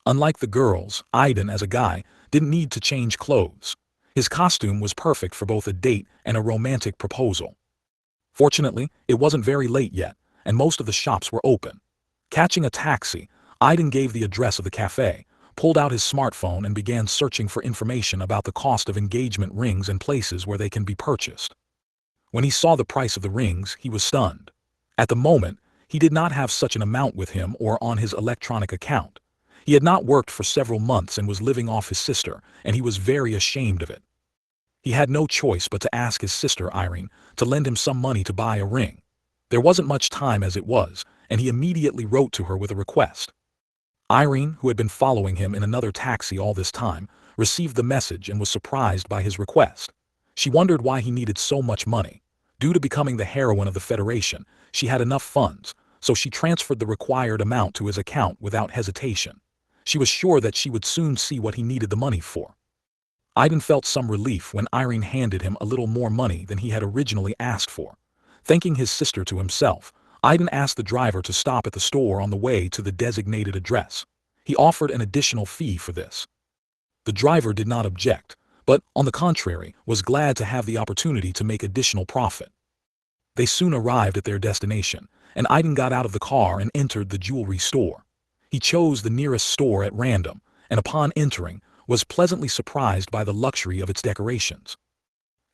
Unlike the girls, Aiden, as a guy, didn't need to change clothes. His costume was perfect for both a date and a romantic proposal. Fortunately, it wasn't very late yet, and most of the shops were open. Catching a taxi, Aiden gave the address of the cafe, pulled out his smartphone and began searching for information about the cost of engagement rings and places where they can be purchased. When he saw the price of the rings, he was stunned. At the moment, he did not have such an amount with him or on his electronic account. He had not worked for several months and was living off his sister, and he was very ashamed of it. He had no choice but to ask his sister Irene to lend him some money to buy a ring. There wasn't much time as it was, and he immediately wrote to her with a request. Irene, who had been following him in another taxi all this time, received the message and was surprised by his request. She wondered why he needed so much money. Due to becoming the heroine of the Federation, she had enough funds, so she transferred the required amount to his account without hesitation. She was sure that she would soon see what he needed the money for. Aiden felt some relief when Irene handed him a little more money than he had originally asked for. Thanking his sister to himself, Aiden asked the driver to stop at the store on the way to the designated address. He offered an additional fee for this. The driver did not object, but, on the contrary, was glad to have the opportunity to make additional profit. They soon arrived at their destination, and Aiden got out of the car and entered the jewelry store. He chose the nearest store at random, and upon entering, was pleasantly surprised by the luxury of its decorations.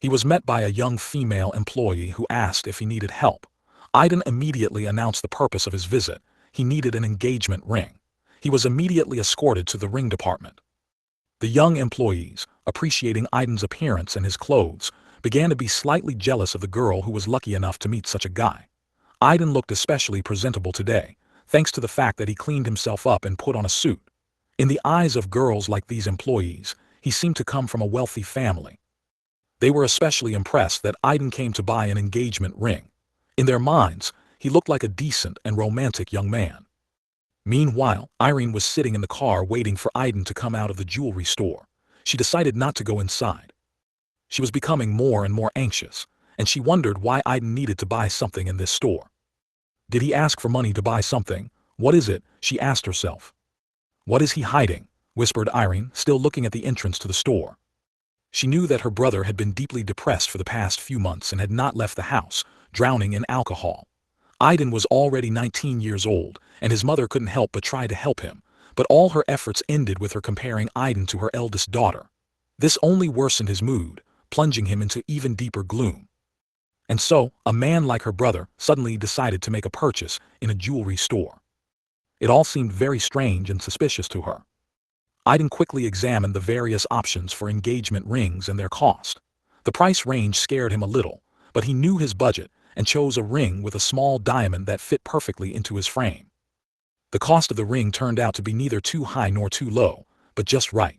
He was met by a young female employee who asked if he needed help. Aiden immediately announced the purpose of his visit. He needed an engagement ring. He was immediately escorted to the ring department. The young employees, appreciating Aiden's appearance and his clothes, began to be slightly jealous of the girl who was lucky enough to meet such a guy. Aiden looked especially presentable today, thanks to the fact that he cleaned himself up and put on a suit. In the eyes of girls like these employees, he seemed to come from a wealthy family. They were especially impressed that Aiden came to buy an engagement ring. In their minds, he looked like a decent and romantic young man. Meanwhile, Irene was sitting in the car waiting for Aiden to come out of the jewelry store. She decided not to go inside. She was becoming more and more anxious, and she wondered why Aiden needed to buy something in this store. Did he ask for money to buy something? What is it? She asked herself. What is he hiding? Whispered Irene, still looking at the entrance to the store. She knew that her brother had been deeply depressed for the past few months and had not left the house, drowning in alcohol. Aiden was already 19 years old, and his mother couldn't help but try to help him, but all her efforts ended with her comparing Aiden to her eldest daughter. This only worsened his mood, plunging him into even deeper gloom. And so, a man like her brother suddenly decided to make a purchase in a jewelry store. It all seemed very strange and suspicious to her. Aiden quickly examined the various options for engagement rings and their cost. The price range scared him a little, but he knew his budget and chose a ring with a small diamond that fit perfectly into his frame. The cost of the ring turned out to be neither too high nor too low, but just right.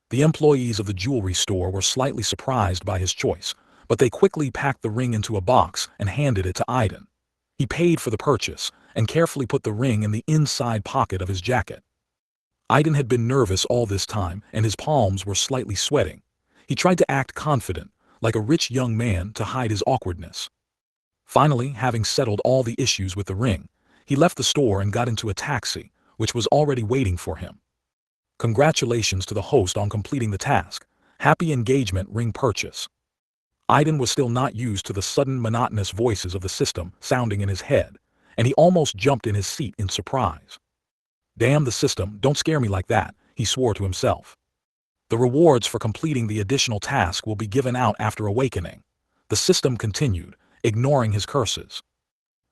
The employees of the jewelry store were slightly surprised by his choice, but they quickly packed the ring into a box and handed it to Aiden. He paid for the purchase and carefully put the ring in the inside pocket of his jacket. Aiden had been nervous all this time, and his palms were slightly sweating. He tried to act confident, like a rich young man, to hide his awkwardness. Finally, having settled all the issues with the ring, he left the store and got into a taxi, which was already waiting for him. Congratulations to the host on completing the task. Happy engagement ring purchase. Aiden was still not used to the sudden monotonous voices of the system sounding in his head, and he almost jumped in his seat in surprise. Damn the system, don't scare me like that, he swore to himself. The rewards for completing the additional task will be given out after awakening. The system continued, ignoring his curses.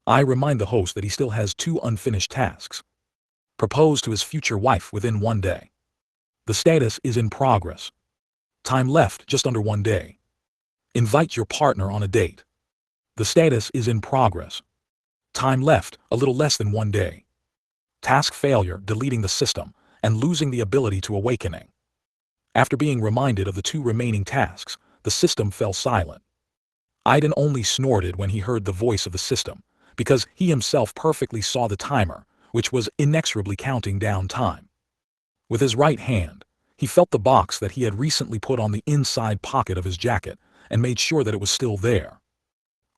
I remind the host that he still has 2 unfinished tasks. Propose to his future wife within 1 day. The status is in progress. Time left just under 1 day. Invite your partner on a date. The status is in progress. Time left a little less than 1 day. Task failure, deleting the system, and losing the ability to awakening. After being reminded of the 2 remaining tasks, the system fell silent. Aiden only snorted when he heard the voice of the system, because he himself perfectly saw the timer, which was inexorably counting down time. With his right hand, he felt the box that he had recently put on the inside pocket of his jacket and made sure that it was still there.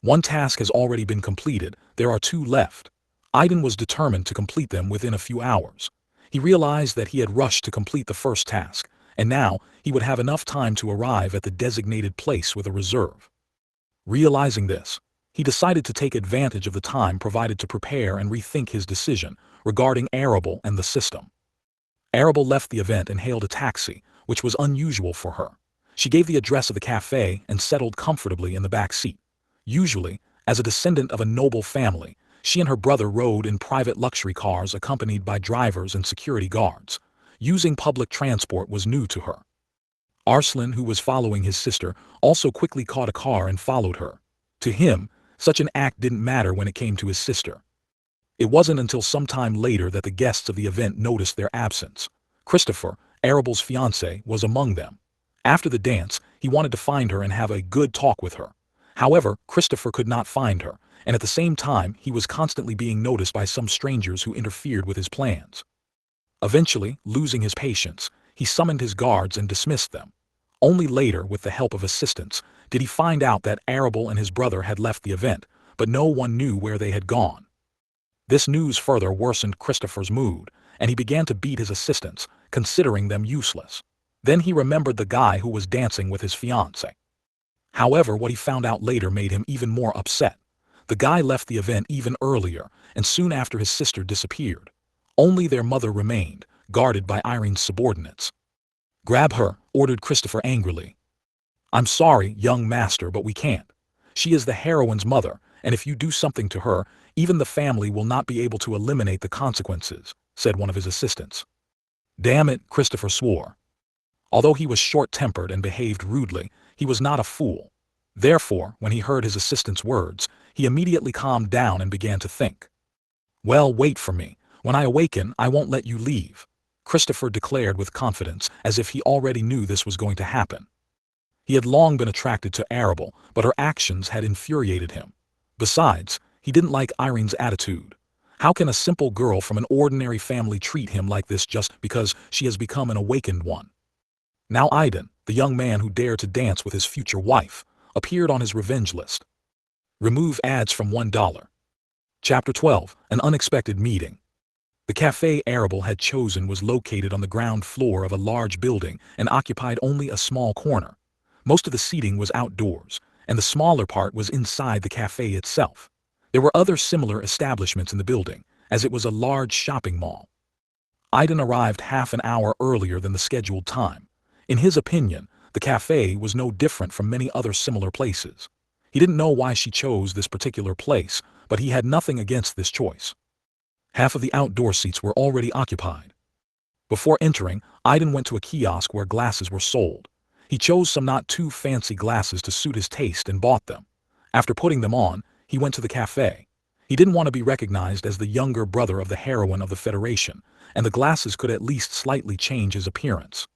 1 task has already been completed, there are 2 left. Aiden was determined to complete them within a few hours. He realized that he had rushed to complete the first task, and now he would have enough time to arrive at the designated place with a reserve. Realizing this, he decided to take advantage of the time provided to prepare and rethink his decision regarding Arable and the system. Arable left the event and hailed a taxi, which was unusual for her. She gave the address of the cafe and settled comfortably in the back seat. Usually, as a descendant of a noble family, she and her brother rode in private luxury cars accompanied by drivers and security guards. Using public transport was new to her. Arslan, who was following his sister, also quickly caught a car and followed her. To him, such an act didn't matter when it came to his sister. It wasn't until some time later that the guests of the event noticed their absence. Christopher, Arable's fiancé, was among them. After the dance, he wanted to find her and have a good talk with her. However, Christopher could not find her, and at the same time, he was constantly being noticed by some strangers who interfered with his plans. Eventually, losing his patience, he summoned his guards and dismissed them. Only later, with the help of assistants, did he find out that Arable and his brother had left the event, but no one knew where they had gone. This news further worsened Christopher's mood, and he began to beat his assistants, considering them useless. Then he remembered the guy who was dancing with his fiancée. However, what he found out later made him even more upset. The guy left the event even earlier, and soon after his sister disappeared. Only their mother remained, guarded by Irene's subordinates. "Grab her," ordered Christopher angrily. "I'm sorry, young master, but we can't. She is the heroine's mother, and if you do something to her, even the family will not be able to eliminate the consequences," said one of his assistants. "Damn it," Christopher swore. Although he was short-tempered and behaved rudely, he was not a fool. Therefore, when he heard his assistant's words, he immediately calmed down and began to think. "Well, wait for me. When I awaken, I won't let you leave," Christopher declared with confidence, as if he already knew this was going to happen. He had long been attracted to Arable, but her actions had infuriated him. Besides, he didn't like Irene's attitude. How can a simple girl from an ordinary family treat him like this just because she has become an awakened one? Now Aiden, the young man who dared to dance with his future wife, appeared on his revenge list. Remove ads from $1. Chapter 12, An Unexpected Meeting. The cafe Arable had chosen was located on the ground floor of a large building and occupied only a small corner. Most of the seating was outdoors, and the smaller part was inside the cafe itself. There were other similar establishments in the building, as it was a large shopping mall. Aiden arrived half an hour earlier than the scheduled time. In his opinion, the cafe was no different from many other similar places. He didn't know why she chose this particular place, but he had nothing against this choice. Half of the outdoor seats were already occupied. Before entering, Aiden went to a kiosk where glasses were sold. He chose some not too fancy glasses to suit his taste and bought them. After putting them on, he went to the cafe. He didn't want to be recognized as the younger brother of the heroine of the Federation, and the glasses could at least slightly change his appearance.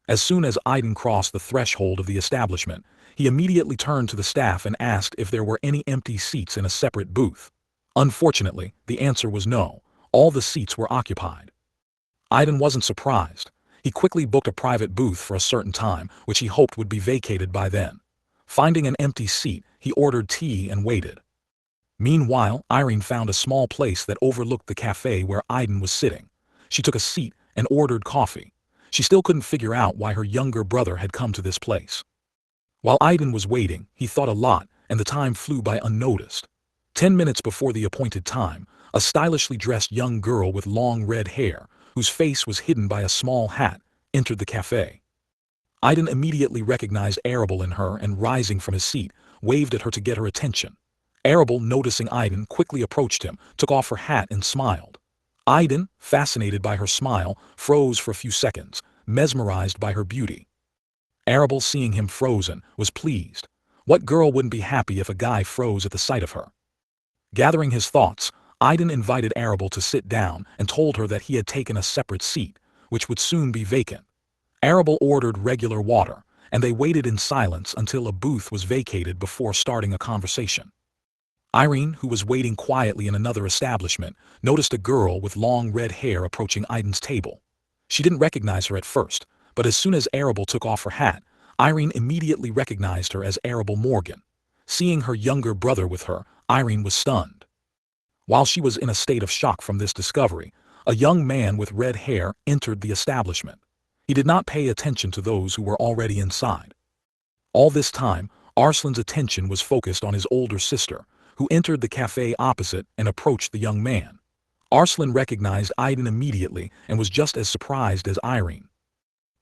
As soon as Aiden crossed the threshold of the establishment, he immediately turned to the staff and asked if there were any empty seats in a separate booth. Unfortunately, the answer was no. All the seats were occupied. Aiden wasn't surprised. He quickly booked a private booth for a certain time, which he hoped would be vacated by then. Finding an empty seat, he ordered tea and waited. Meanwhile, Irene found a small place that overlooked the cafe where Aiden was sitting. She took a seat and ordered coffee. She still couldn't figure out why her younger brother had come to this place. While Aiden was waiting, he thought a lot, and the time flew by unnoticed. 10 minutes before the appointed time, a stylishly dressed young girl with long red hair, whose face was hidden by a small hat, entered the cafe. Aiden immediately recognized Arable in her and, rising from his seat, waved at her to get her attention. Arable, noticing Aiden, quickly approached him, took off her hat and smiled. Aiden, fascinated by her smile, froze for a few seconds, mesmerized by her beauty. Arable, seeing him frozen, was pleased. What girl wouldn't be happy if a guy froze at the sight of her? Gathering his thoughts, Aiden invited Arable to sit down and told her that he had taken a separate seat, which would soon be vacant. Arable ordered regular water, and they waited in silence until a booth was vacated before starting a conversation. Irene, who was waiting quietly in another establishment, noticed a girl with long red hair approaching Aiden's table. She didn't recognize her at first, but as soon as Arable took off her hat, Irene immediately recognized her as Arable Morgan. Seeing her younger brother with her, Irene was stunned. While she was in a state of shock from this discovery, a young man with red hair entered the establishment. He did not pay attention to those who were already inside. All this time, Arslan's attention was focused on his older sister, who entered the cafe opposite and approached the young man. Arslan recognized Aiden immediately and was just as surprised as Irene.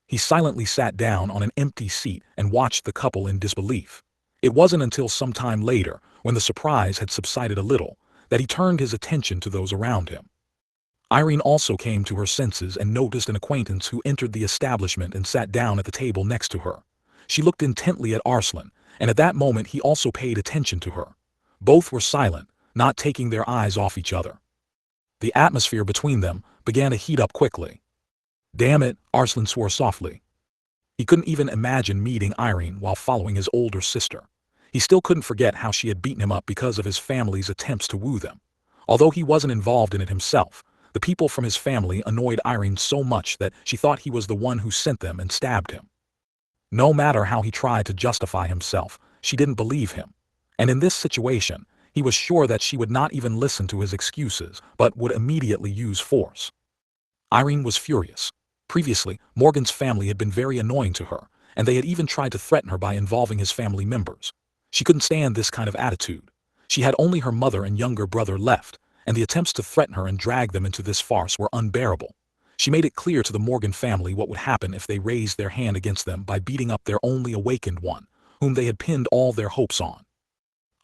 He silently sat down on an empty seat and watched the couple in disbelief. It wasn't until some time later, when the surprise had subsided a little, that he turned his attention to those around him. Irene also came to her senses and noticed an acquaintance who entered the establishment and sat down at the table next to her. She looked intently at Arslan, and at that moment he also paid attention to her. Both were silent, not taking their eyes off each other. The atmosphere between them began to heat up quickly. Damn it, Arslan swore softly. He couldn't even imagine meeting Irene while following his older sister. He still couldn't forget how she had beaten him up because of his family's attempts to woo them. Although he wasn't involved in it himself, the people from his family annoyed Irene so much that she thought he was the one who sent them and stabbed him. No matter how he tried to justify himself, she didn't believe him. And in this situation, he was sure that she would not even listen to his excuses, but would immediately use force. Irene was furious. Previously, Morgan's family had been very annoying to her, and they had even tried to threaten her by involving his family members. She couldn't stand this kind of attitude. She had only her mother and younger brother left, and the attempts to threaten her and drag them into this farce were unbearable. She made it clear to the Morgan family what would happen if they raised their hand against them by beating up their only awakened one, whom they had pinned all their hopes on.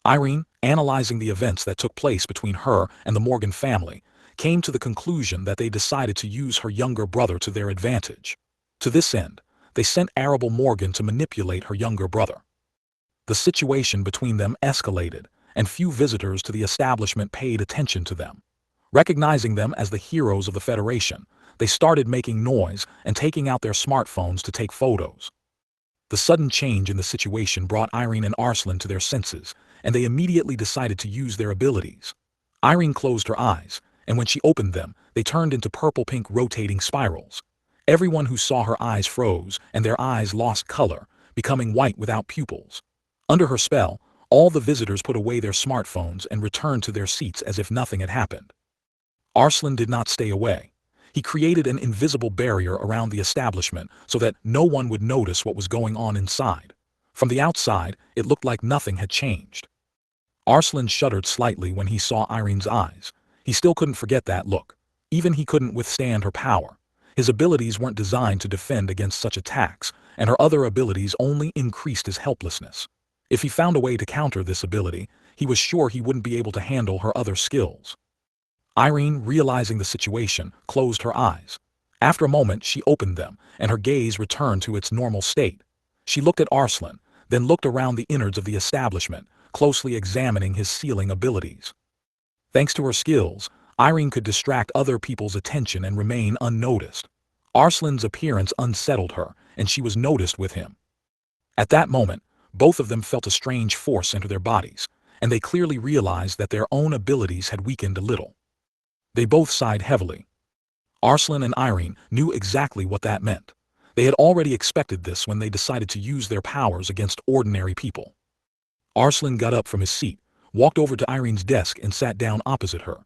Irene, analyzing the events that took place between her and the Morgan family, came to the conclusion that they decided to use her younger brother to their advantage. To this end, they sent Arable Morgan to manipulate her younger brother. The situation between them escalated, and few visitors to the establishment paid attention to them. Recognizing them as the heroes of the Federation, they started making noise and taking out their smartphones to take photos. The sudden change in the situation brought Irene and Arslan to their senses, and they immediately decided to use their abilities. Irene closed her eyes, and when she opened them, they turned into purple-pink rotating spirals. Everyone who saw her eyes froze, and their eyes lost color, becoming white without pupils. Under her spell, all the visitors put away their smartphones and returned to their seats as if nothing had happened. Arslan did not stay away. He created an invisible barrier around the establishment so that no one would notice what was going on inside. From the outside, it looked like nothing had changed. Arslan shuddered slightly when he saw Irene's eyes. He still couldn't forget that look. Even he couldn't withstand her power. His abilities weren't designed to defend against such attacks, and her other abilities only increased his helplessness. If he found a way to counter this ability, he was sure he wouldn't be able to handle her other skills. Irene, realizing the situation, closed her eyes. After a moment, she opened them, and her gaze returned to its normal state. She looked at Arslan, then looked around the innards of the establishment, closely examining his sealing abilities. Thanks to her skills, Irene could distract other people's attention and remain unnoticed. Arslan's appearance unsettled her, and she was noticed with him. At that moment, both of them felt a strange force enter their bodies, and they clearly realized that their own abilities had weakened a little. They both sighed heavily. Arslan and Irene knew exactly what that meant. They had already expected this when they decided to use their powers against ordinary people. Arslan got up from his seat, walked over to Irene's desk and sat down opposite her.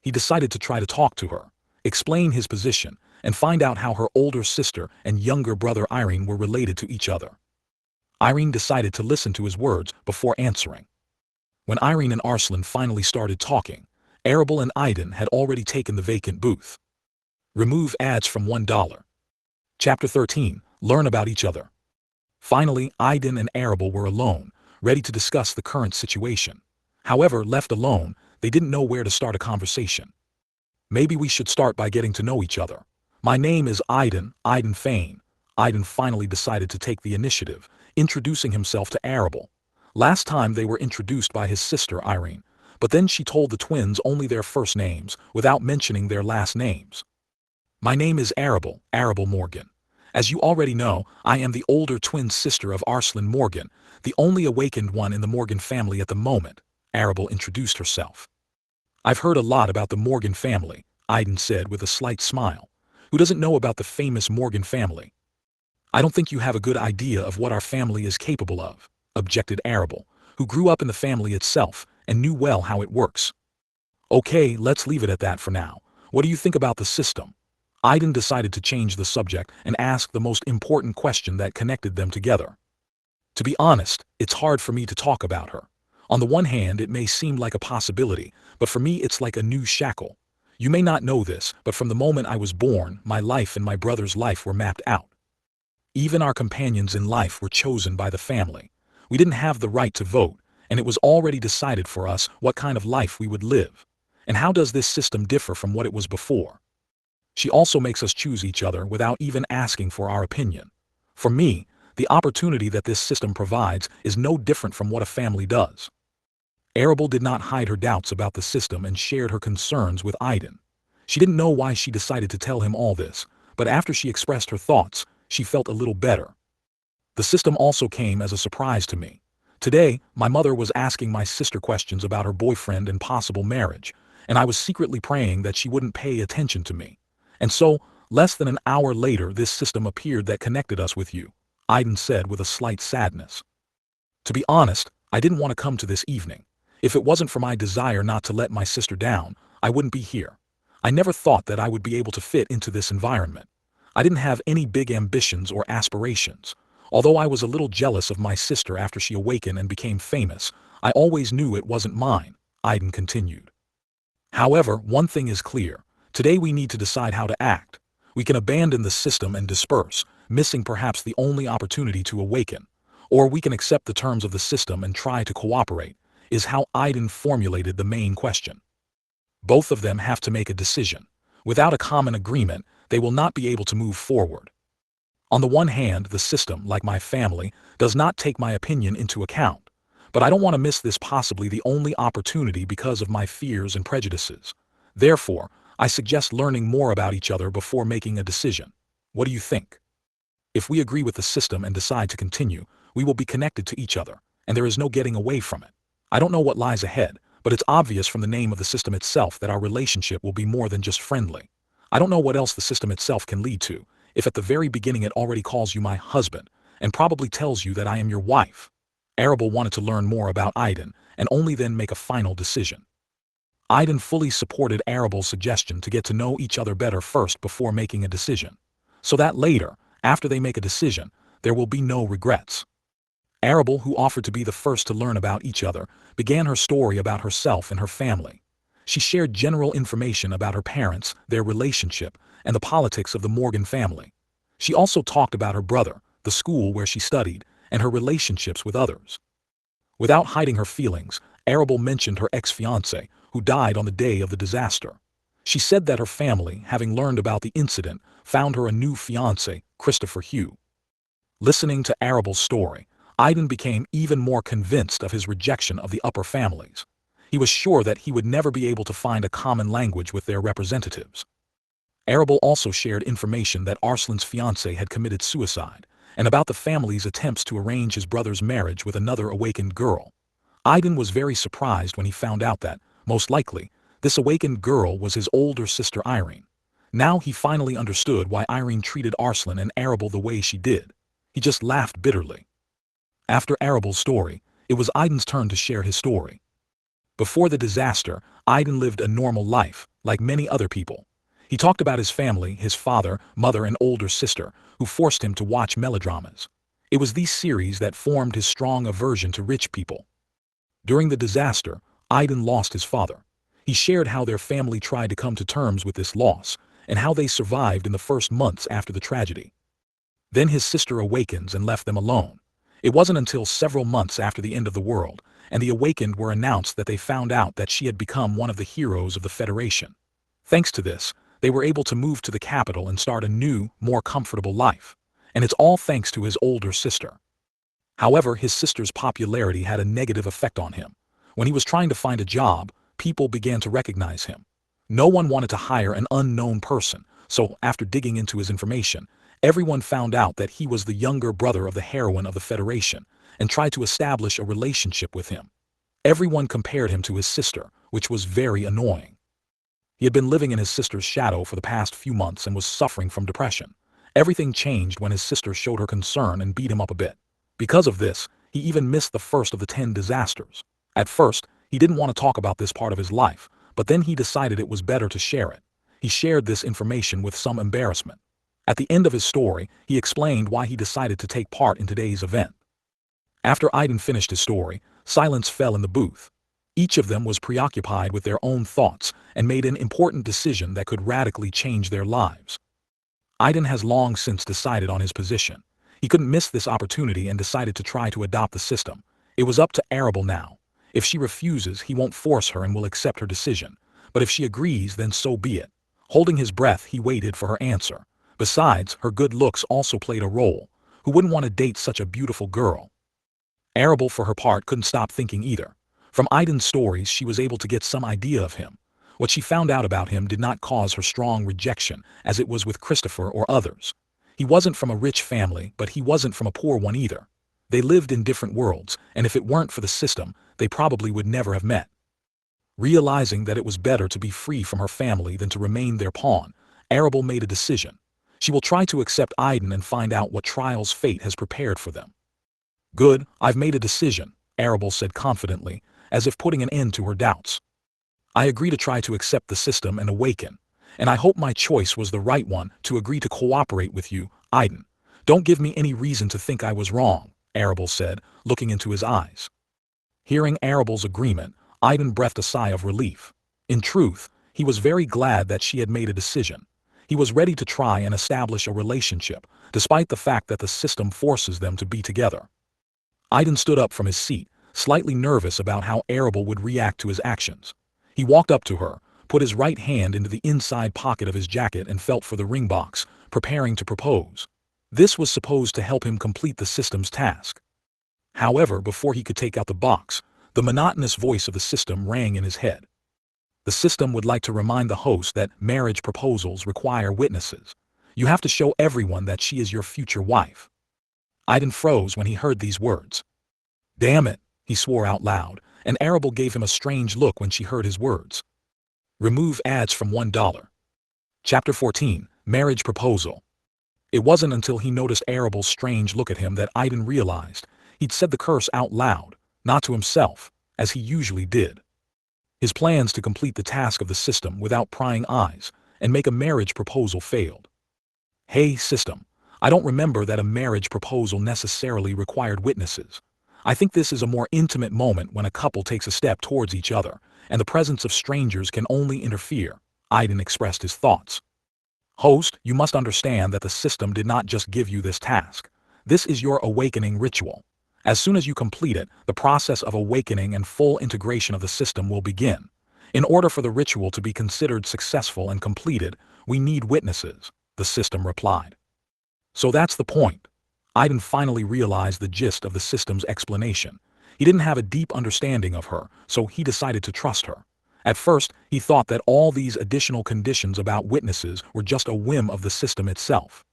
He decided to try to talk to her, explain his position, and find out how her older sister and younger brother Irene were related to each other. Irene decided to listen to his words before answering. When Irene and Arslan finally started talking, Arable and Aydin had already taken the vacant booth. Remove ads from $1. Chapter 13. Learn about each other. Finally, Aydin and Arable were alone, ready to discuss the current situation. However, left alone, they didn't know where to start a conversation. Maybe we should start by getting to know each other. My name is Aydin Fane. Aydin finally decided to take the initiative, introducing himself to Arable. Last time they were introduced by his sister Irene, but then she told the twins only their first names, without mentioning their last names. My name is Arable Morgan. As you already know, I am the older twin sister of Arslan Morgan, the only awakened one in the Morgan family at the moment. Arable introduced herself. I've heard a lot about the Morgan family, Aydin said with a slight smile. Who doesn't know about the famous Morgan family? I don't think you have a good idea of what our family is capable of, objected Arable, who grew up in the family itself and knew well how it works. Okay, let's leave it at that for now. What do you think about the system? Aydin decided to change the subject and ask the most important question that connected them together. To be honest, it's hard for me to talk about her. On the one hand, it may seem like a possibility, but for me it's like a new shackle. You may not know this, but from the moment I was born, my life and my brother's life were mapped out. Even our companions in life were chosen by the family. We didn't have the right to vote, and it was already decided for us what kind of life we would live. And how does this system differ from what it was before? She also makes us choose each other without even asking for our opinion. For me, the opportunity that this system provides is no different from what a family does. Arable did not hide her doubts about the system and shared her concerns with Aydin. She didn't know why she decided to tell him all this, but after she expressed her thoughts, she felt a little better. The system also came as a surprise to me. Today, my mother was asking my sister questions about her boyfriend and possible marriage, and I was secretly praying that she wouldn't pay attention to me. And so, less than an hour later, this system appeared that connected us with you, Aydin said with a slight sadness. To be honest, I didn't want to come to this evening. If it wasn't for my desire not to let my sister down, I wouldn't be here. I never thought that I would be able to fit into this environment. I didn't have any big ambitions or aspirations. Although I was a little jealous of my sister after she awakened and became famous, I always knew it wasn't mine, Aydin continued. However, one thing is clear. Today we need to decide how to act. We can abandon the system and disperse, missing perhaps the only opportunity to awaken. Or we can accept the terms of the system and try to cooperate, is how Aydin formulated the main question. Both of them have to make a decision. Without a common agreement, they will not be able to move forward. On the one hand, the system, like my family, does not take my opinion into account. But I don't want to miss this possibly the only opportunity because of my fears and prejudices. Therefore, I suggest learning more about each other before making a decision. What do you think? If we agree with the system and decide to continue, we will be connected to each other, and there is no getting away from it. I don't know what lies ahead, but it's obvious from the name of the system itself that our relationship will be more than just friendly. I don't know what else the system itself can lead to, if at the very beginning it already calls you my husband, and probably tells you that I am your wife. Arable wanted to learn more about Aydin, and only then make a final decision. Aydin fully supported Arable's suggestion to get to know each other better first before making a decision, so that later, after they make a decision, there will be no regrets. Arable, who offered to be the first to learn about each other, began her story about herself and her family. She shared general information about her parents, their relationship, and the politics of the Morgan family. She also talked about her brother, the school where she studied, and her relationships with others. Without hiding her feelings, Arable mentioned her ex-fiancé, who died on the day of the disaster. She said that her family, having learned about the incident, found her a new fiancé, Christopher Hugh. Listening to Arable's story, Aydin became even more convinced of his rejection of the upper families. He was sure that he would never be able to find a common language with their representatives. Arable also shared information that Arslan's fiancé had committed suicide, and about the family's attempts to arrange his brother's marriage with another awakened girl. Aydin was very surprised when he found out that, most likely, this awakened girl was his older sister Irene. Now he finally understood why Irene treated Arslan and Arable the way she did. He just laughed bitterly. After Arable's story, it was Aydin's turn to share his story. Before the disaster, Aydin lived a normal life, like many other people. He talked about his family, his father, mother, and older sister, who forced him to watch melodramas. It was these series that formed his strong aversion to rich people. During the disaster, Aiden lost his father. He shared how their family tried to come to terms with this loss, and how they survived in the first months after the tragedy. Then his sister awakens and left them alone. It wasn't until several months after the end of the world, and the awakened were announced that they found out that she had become one of the heroes of the Federation. Thanks to this, they were able to move to the capital and start a new, more comfortable life. And it's all thanks to his older sister. However, his sister's popularity had a negative effect on him. When he was trying to find a job, people began to recognize him. No one wanted to hire an unknown person, so after digging into his information, everyone found out that he was the younger brother of the heroine of the Federation, and tried to establish a relationship with him. Everyone compared him to his sister, which was very annoying. He had been living in his sister's shadow for the past few months and was suffering from depression. Everything changed when his sister showed her concern and beat him up a bit. Because of this, he even missed the first of the 10 disasters. At first, he didn't want to talk about this part of his life, but then he decided it was better to share it. He shared this information with some embarrassment. At the end of his story, he explained why he decided to take part in today's event. After Aiden finished his story, silence fell in the booth. Each of them was preoccupied with their own thoughts and made an important decision that could radically change their lives. Aiden has long since decided on his position. He couldn't miss this opportunity and decided to try to adopt the system. It was up to Arable now. If she refuses, he won't force her and will accept her decision. But if she agrees, then so be it. Holding his breath, he waited for her answer. Besides, her good looks also played a role. Who wouldn't want to date such a beautiful girl? Arable, for her part, couldn't stop thinking either. From Aiden's stories, she was able to get some idea of him. What she found out about him did not cause her strong rejection, as it was with Christopher or others. He wasn't from a rich family, but he wasn't from a poor one either. They lived in different worlds, and if it weren't for the system, they probably would never have met. Realizing that it was better to be free from her family than to remain their pawn, Arable made a decision. She will try to accept Aiden and find out what trials fate has prepared for them. Good, I've made a decision, Arable said confidently, as if putting an end to her doubts. I agree to try to accept the system and awaken, and I hope my choice was the right one to agree to cooperate with you, Aiden. Don't give me any reason to think I was wrong, Arable said, looking into his eyes. Hearing Arable's agreement, Aiden breathed a sigh of relief. In truth, he was very glad that she had made a decision. He was ready to try and establish a relationship, despite the fact that the system forces them to be together. Aiden stood up from his seat, slightly nervous about how Arable would react to his actions. He walked up to her, put his right hand into the inside pocket of his jacket and felt for the ring box, preparing to propose. This was supposed to help him complete the system's task. However, before he could take out the box, the monotonous voice of the system rang in his head. The system would like to remind the host that marriage proposals require witnesses. You have to show everyone that she is your future wife. Aiden froze when he heard these words. Damn it, he swore out loud, and Arable gave him a strange look when she heard his words. Remove ads from $1. Chapter 14, Marriage Proposal. It wasn't until he noticed Arable's strange look at him that Aiden realized he'd said the curse out loud, not to himself, as he usually did. His plans to complete the task of the system without prying eyes and make a marriage proposal failed. Hey, system, I don't remember that a marriage proposal necessarily required witnesses. I think this is a more intimate moment when a couple takes a step towards each other, and the presence of strangers can only interfere, Aiden expressed his thoughts. Host, you must understand that the system did not just give you this task. This is your awakening ritual. As soon as you complete it, the process of awakening and full integration of the system will begin. In order for the ritual to be considered successful and completed, we need witnesses, the system replied. So that's the point. Aiden finally realized the gist of the system's explanation. He didn't have a deep understanding of her, so he decided to trust her. At first, he thought that all these additional conditions about witnesses were just a whim of the system itself.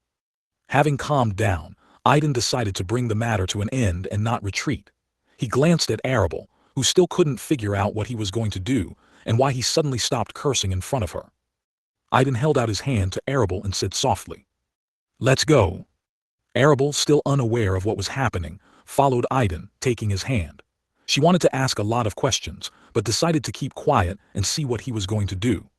Having calmed down, Aiden decided to bring the matter to an end and not retreat. He glanced at Arable, who still couldn't figure out what he was going to do and why he suddenly stopped cursing in front of her. Aiden held out his hand to Arable and said softly, "Let's go." Arable, still unaware of what was happening, followed Aiden, taking his hand. She wanted to ask a lot of questions, but decided to keep quiet and see what he was going to do.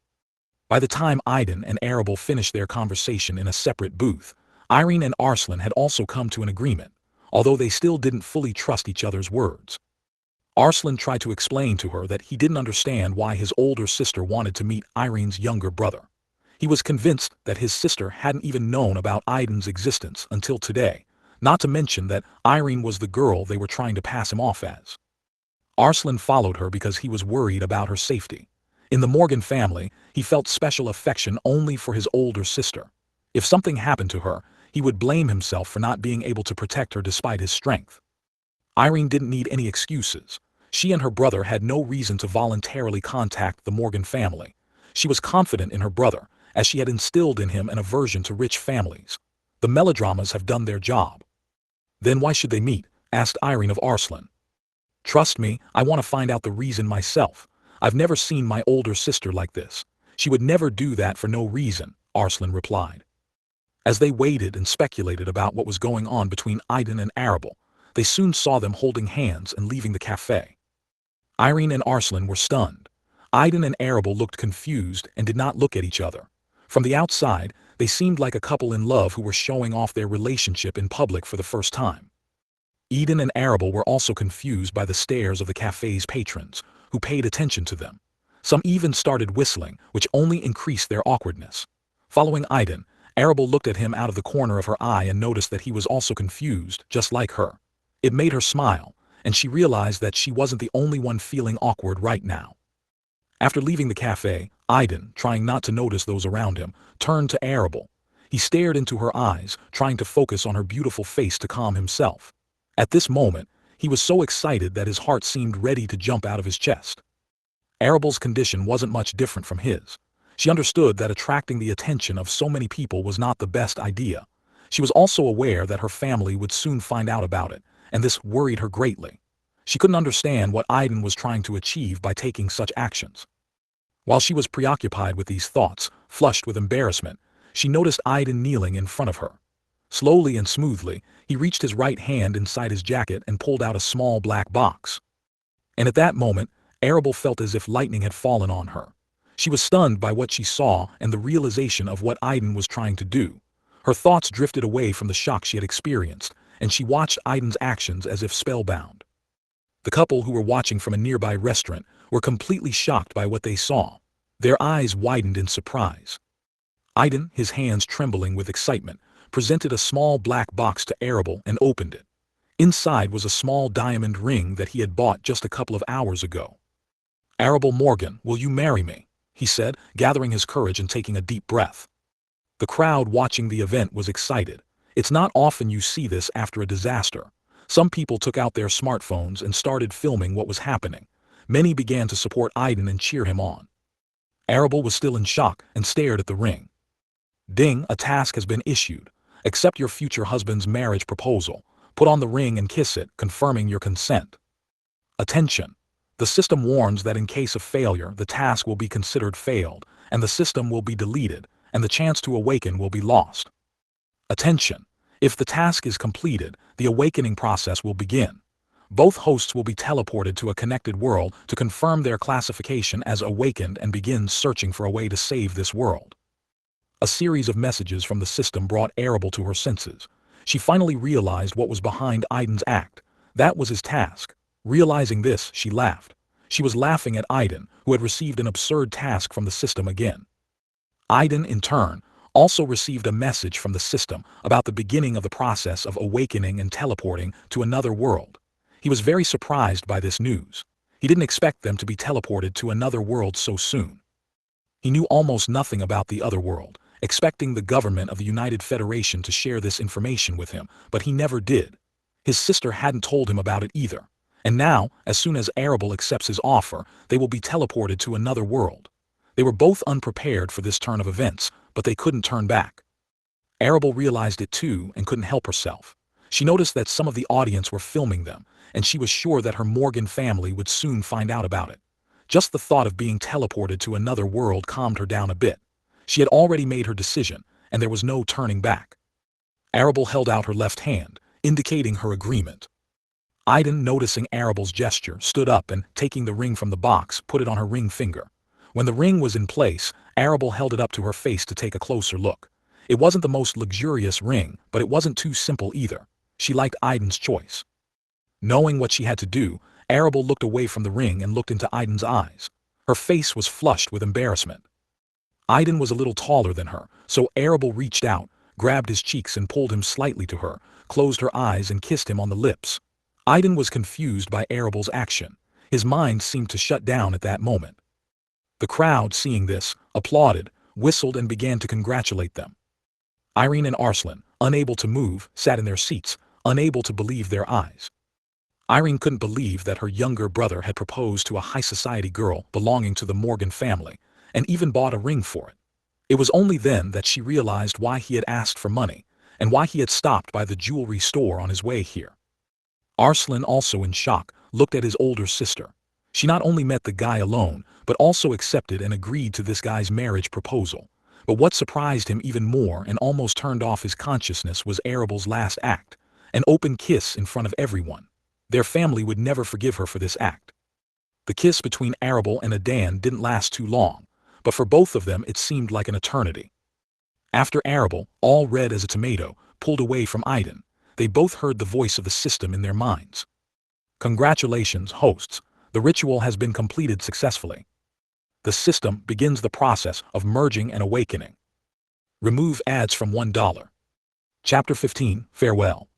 By the time Aiden and Arable finished their conversation in a separate booth, Irene and Arslan had also come to an agreement. although they still didn't fully trust each other's words. Arslan tried to explain to her that he didn't understand why his older sister wanted to meet Irene's younger brother. He was convinced that his sister hadn't even known about Aiden's existence until today, not to mention that Irene was the girl they were trying to pass him off as. Arslan followed her because he was worried about her safety. In the Morgan family, he felt special affection only for his older sister. If something happened to her, he would blame himself for not being able to protect her despite his strength. Irene didn't need any excuses. She and her brother had no reason to voluntarily contact the Morgan family. She was confident in her brother, as she had instilled in him an aversion to rich families. The melodramas have done their job. Then why should they meet? Asked Irene of Arslan. Trust me, I want to find out the reason myself. I've never seen my older sister like this. She would never do that for no reason, Arslan replied. As they waited and speculated about what was going on between Aiden and Arable, they soon saw them holding hands and leaving the cafe. Irene and Arslan were stunned. Aiden and Arable looked confused and did not look at each other. From the outside, they seemed like a couple in love who were showing off their relationship in public for the first time. Eden and Arable were also confused by the stares of the cafe's patrons, who paid attention to them. Some even started whistling, which only increased their awkwardness. Following Iden, Arable looked at him out of the corner of her eye and noticed that he was also confused, just like her. It made her smile, and she realized that she wasn't the only one feeling awkward right now. After leaving the cafe, Iden, trying not to notice those around him, turned to Arable. He stared into her eyes, trying to focus on her beautiful face to calm himself. At this moment, he was so excited that his heart seemed ready to jump out of his chest. Arable's condition wasn't much different from his. She understood that attracting the attention of so many people was not the best idea. She was also aware that her family would soon find out about it, and this worried her greatly. She couldn't understand what Iden was trying to achieve by taking such actions. While she was preoccupied with these thoughts, flushed with embarrassment, she noticed Iden kneeling in front of her. Slowly and smoothly, he reached his right hand inside his jacket and pulled out a small black box. And at that moment, Arable felt as if lightning had fallen on her. She was stunned by what she saw and the realization of what Iden was trying to do. Her thoughts drifted away from the shock she had experienced, and she watched Iden's actions as if spellbound. The couple, who were watching from a nearby restaurant, were completely shocked by what they saw. Their eyes widened in surprise. Iden, his hands trembling with excitement, presented a small black box to Arable and opened it. Inside was a small diamond ring that he had bought just a couple of hours ago. "Arable Morgan, will you marry me?" he said, gathering his courage and taking a deep breath. The crowd watching the event was excited. It's not often you see this after a disaster. Some people took out their smartphones and started filming what was happening. Many began to support Iden and cheer him on. Arable was still in shock and stared at the ring. "Ding, a task has been issued. Accept your future husband's marriage proposal. Put on the ring and kiss it, confirming your consent. Attention! The system warns that in case of failure, the task will be considered failed, and the system will be deleted, and the chance to awaken will be lost. Attention! If the task is completed, the awakening process will begin. Both hosts will be teleported to a connected world to confirm their classification as awakened and begin searching for a way to save this world." A series of messages from the system brought Arable to her senses. She finally realized what was behind Iden's act. That was his task. Realizing this, she laughed. She was laughing at Iden, who had received an absurd task from the system again. Iden, in turn, also received a message from the system about the beginning of the process of awakening and teleporting to another world. He was very surprised by this news. He didn't expect them to be teleported to another world so soon. He knew almost nothing about the other world, expecting the government of the United Federation to share this information with him, but he never did. His sister hadn't told him about it either. And now, as soon as Arable accepts his offer, they will be teleported to another world. They were both unprepared for this turn of events, but they couldn't turn back. Arable realized it too and couldn't help herself. She noticed that some of the audience were filming them, and she was sure that her Morgan family would soon find out about it. Just the thought of being teleported to another world calmed her down a bit. She had already made her decision, and there was no turning back. Arable held out her left hand, indicating her agreement. Iden, noticing Arable's gesture, stood up and, taking the ring from the box, put it on her ring finger. When the ring was in place, Arable held it up to her face to take a closer look. It wasn't the most luxurious ring, but it wasn't too simple either. She liked Aiden's choice. Knowing what she had to do, Arable looked away from the ring and looked into Aiden's eyes. Her face was flushed with embarrassment. Aiden was a little taller than her, so Arable reached out, grabbed his cheeks and pulled him slightly to her, closed her eyes and kissed him on the lips. Aiden was confused by Arable's action. His mind seemed to shut down at that moment. The crowd, seeing this, applauded, whistled and began to congratulate them. Irene and Arslan, unable to move, sat in their seats, unable to believe their eyes. Irene couldn't believe that her younger brother had proposed to a high-society girl belonging to the Morgan family, and even bought a ring for it. It was only then that she realized why he had asked for money, and why he had stopped by the jewelry store on his way here. Arslan, also in shock, looked at his older sister. She not only met the guy alone, but also accepted and agreed to this guy's marriage proposal. But what surprised him even more and almost turned off his consciousness was Arable's last act, an open kiss in front of everyone. Their family would never forgive her for this act. The kiss between Arable and Adan didn't last too long, but for both of them it seemed like an eternity. After Arable, all red as a tomato, pulled away from Aiden, they both heard the voice of the system in their minds. Congratulations, hosts. The ritual has been completed successfully. The system begins the process of merging and awakening. Remove ads from $1. Chapter 15, Farewell.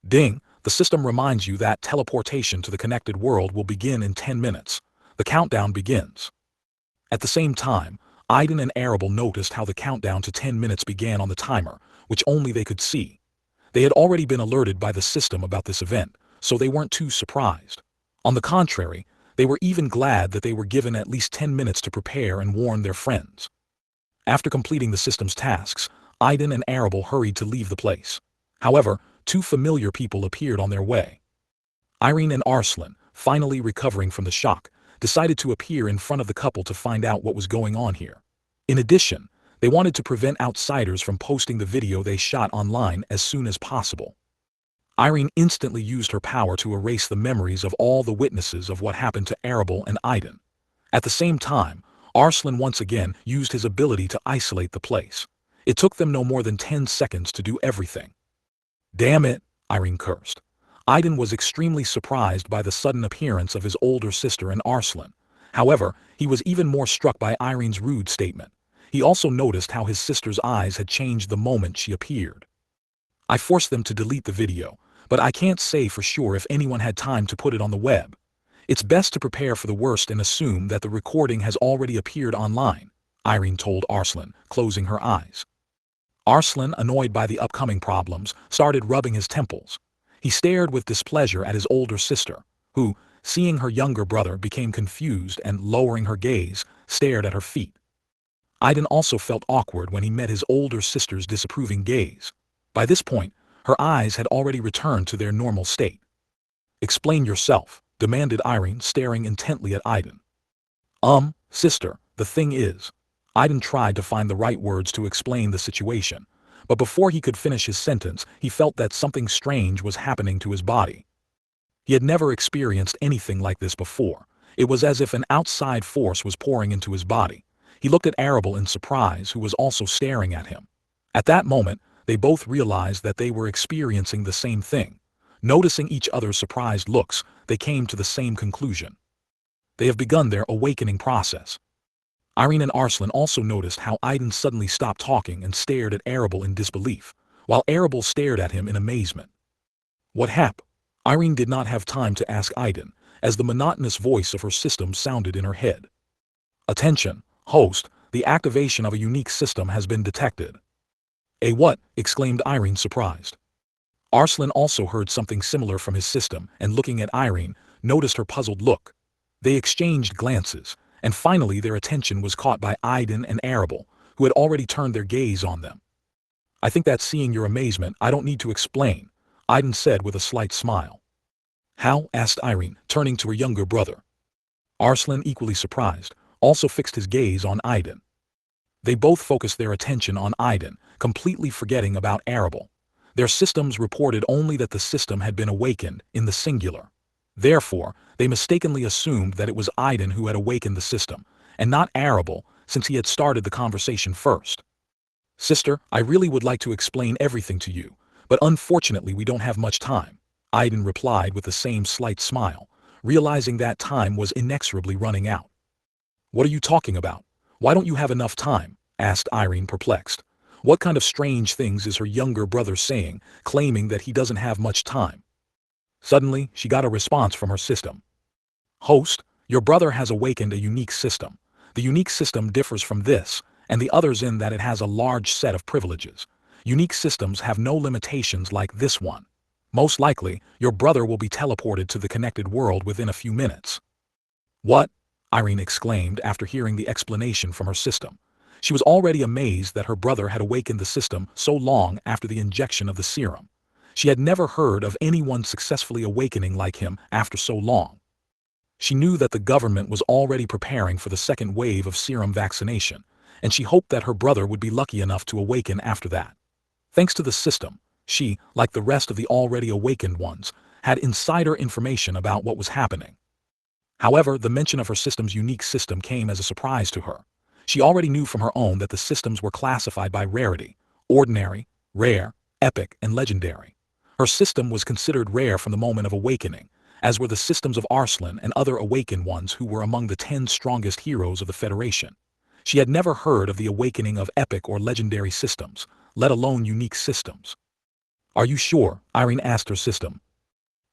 Ding, the system reminds you that teleportation to the connected world will begin in 10 minutes. The countdown begins. At the same time, Aiden and Arable noticed how the countdown to 10 minutes began on the timer, which only they could see. They had already been alerted by the system about this event, so they weren't too surprised. On the contrary, they were even glad that they were given at least 10 minutes to prepare and warn their friends. After completing the system's tasks, Aiden and Arable hurried to leave the place. However, two familiar people appeared on their way. Irene and Arslan, finally recovering from the shock, decided to appear in front of the couple to find out what was going on here. In addition, they wanted to prevent outsiders from posting the video they shot online as soon as possible. Irene instantly used her power to erase the memories of all the witnesses of what happened to Arable and Aiden. At the same time, Arslan once again used his ability to isolate the place. It took them no more than 10 seconds to do everything. Damn it, Irene cursed. Aiden was extremely surprised by the sudden appearance of his older sister and Arslan. However, he was even more struck by Irene's rude statement. He also noticed how his sister's eyes had changed the moment she appeared. I forced them to delete the video, but I can't say for sure if anyone had time to put it on the web. It's best to prepare for the worst and assume that the recording has already appeared online, Irene told Arslan, closing her eyes. Arslan, annoyed by the upcoming problems, started rubbing his temples. He stared with displeasure at his older sister, who, seeing her younger brother, became confused and, lowering her gaze, stared at her feet. Aiden also felt awkward when he met his older sister's disapproving gaze. By this point, her eyes had already returned to their normal state. Explain yourself, demanded Irene, staring intently at Aiden. Sister, the thing is. Aiden tried to find the right words to explain the situation, but before he could finish his sentence, he felt that something strange was happening to his body. He had never experienced anything like this before. It was as if an outside force was pouring into his body. He looked at Arable in surprise, who was also staring at him. At that moment, they both realized that they were experiencing the same thing. Noticing each other's surprised looks, they came to the same conclusion. They have begun their awakening process. Irene and Arslan also noticed how Aiden suddenly stopped talking and stared at Arable in disbelief, while Arable stared at him in amazement. What happened? Irene did not have time to ask Aiden, as the monotonous voice of her system sounded in her head. Attention, host, the activation of a unique system has been detected. A what? Exclaimed Irene, surprised. Arslan also heard something similar from his system and, looking at Irene, noticed her puzzled look. They exchanged glances, and finally their attention was caught by Aiden and Arable, who had already turned their gaze on them. I think that seeing your amazement, I don't need to explain, Aiden said with a slight smile. How? Asked Irene, turning to her younger brother. Arslan, equally surprised, also fixed his gaze on Aiden. They both focused their attention on Aiden, completely forgetting about Arable. Their systems reported only that the system had been awakened, in the singular. Therefore, they mistakenly assumed that it was Aiden who had awakened the system, and not Arable, since he had started the conversation first. Sister, I really would like to explain everything to you, But unfortunately we don't have much time, Aiden replied with the same slight smile, realizing that time was inexorably running out. What are you talking about? Why don't you have enough time? Asked Irene, perplexed. What kind of strange things is her younger brother saying, claiming that he doesn't have much time? Suddenly, she got a response from her system. Host, your brother has awakened a unique system. The unique system differs from this and the others in that it has a large set of privileges. Unique systems have no limitations like this one. Most likely, your brother will be teleported to the connected world within a few minutes. What? Irene exclaimed after hearing the explanation from her system. She was already amazed that her brother had awakened the system so long after the injection of the serum. She had never heard of anyone successfully awakening like him after so long. She knew that the government was already preparing for the second wave of serum vaccination, and she hoped that her brother would be lucky enough to awaken after that. Thanks to the system, she, like the rest of the already awakened ones, had insider information about what was happening. However, the mention of her system's unique system came as a surprise to her. She already knew from her own that the systems were classified by rarity: ordinary, rare, epic, and legendary. Her system was considered rare from the moment of awakening, as were the systems of Arslan and other awakened ones who were among the 10 strongest heroes of the Federation. She had never heard of the awakening of epic or legendary systems, let alone unique systems. Are you sure? Irene asked her system.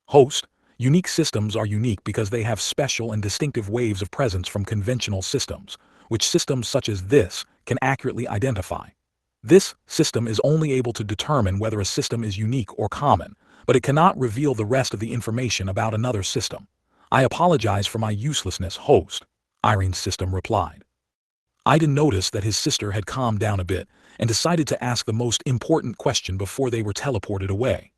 Host, unique systems are unique because they have special and distinctive waves of presence from conventional systems, which systems such as this can accurately identify. This system is only able to determine whether a system is unique or common, but it cannot reveal the rest of the information about another system. I apologize for my uselessness, host, Irene's system replied. Aiden noticed that his sister had calmed down a bit and decided to ask the most important question before they were teleported away.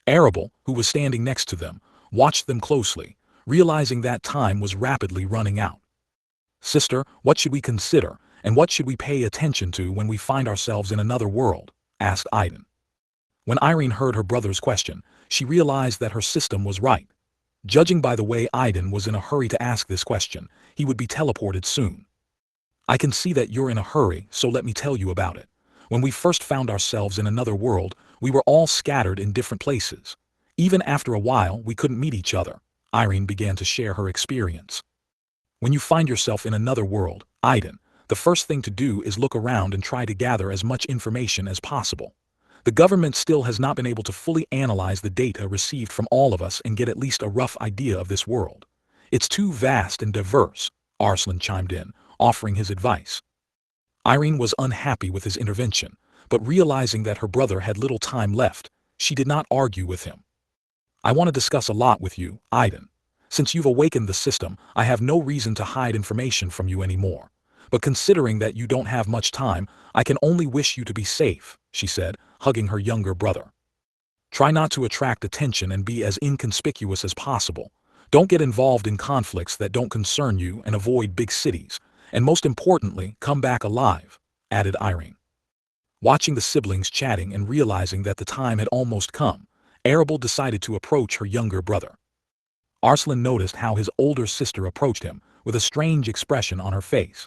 Arable, who was standing next to them, watched them closely, realizing that time was rapidly running out. Sister, what should we consider, and what should we pay attention to when we find ourselves in another world? Asked Aiden. When Irene heard her brother's question, she realized that her system was right. Judging by the way Aiden was in a hurry to ask this question, he would be teleported soon. I can see that you're in a hurry, so let me tell you about it. When we first found ourselves in another world, we were all scattered in different places. Even after a while, we couldn't meet each other. Irene began to share her experience. When you find yourself in another world, Aiden, the first thing to do is look around and try to gather as much information as possible. The government still has not been able to fully analyze the data received from all of us and get at least a rough idea of this world. It's too vast and diverse, Arslan chimed in, offering his advice. Irene was unhappy with his intervention, but realizing that her brother had little time left, she did not argue with him. I want to discuss a lot with you, Aiden. Since you've awakened the system, I have no reason to hide information from you anymore. But considering that you don't have much time, I can only wish you to be safe, she said, hugging her younger brother. Try not to attract attention and be as inconspicuous as possible. Don't get involved in conflicts that don't concern you and avoid big cities. And most importantly, come back alive, added Irene. Watching the siblings chatting and realizing that the time had almost come, Arable decided to approach her younger brother. Arslan noticed how his older sister approached him, with a strange expression on her face.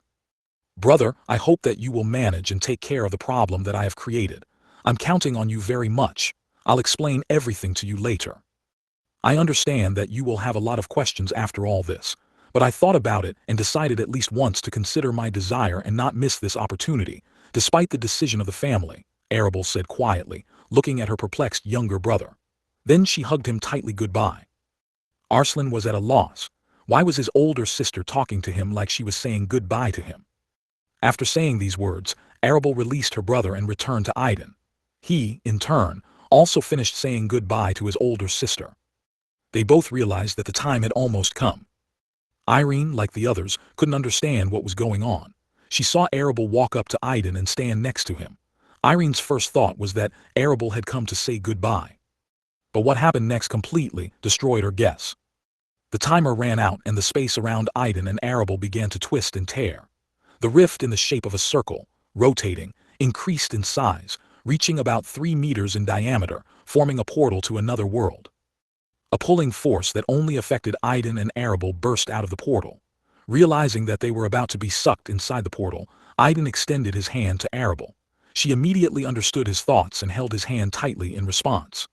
Brother, I hope that you will manage and take care of the problem that I have created. I'm counting on you very much. I'll explain everything to you later. I understand that you will have a lot of questions after all this, but I thought about it and decided at least once to consider my desire and not miss this opportunity, despite the decision of the family, Arable said quietly, looking at her perplexed younger brother. Then she hugged him tightly goodbye. Arslan was at a loss. Why was his older sister talking to him like she was saying goodbye to him? After saying these words, Arable released her brother and returned to Aiden. He, in turn, also finished saying goodbye to his older sister. They both realized that the time had almost come. Irene, like the others, couldn't understand what was going on. She saw Arable walk up to Aiden and stand next to him. Irene's first thought was that Arable had come to say goodbye. But what happened next completely destroyed her guess. The timer ran out and the space around Aiden and Arable began to twist and tear. The rift in the shape of a circle, rotating, increased in size, reaching about 3 meters in diameter, forming a portal to another world. A pulling force that only affected Aiden and Arable burst out of the portal. Realizing that they were about to be sucked inside the portal, Aiden extended his hand to Arable. She immediately understood his thoughts and held his hand tightly in response.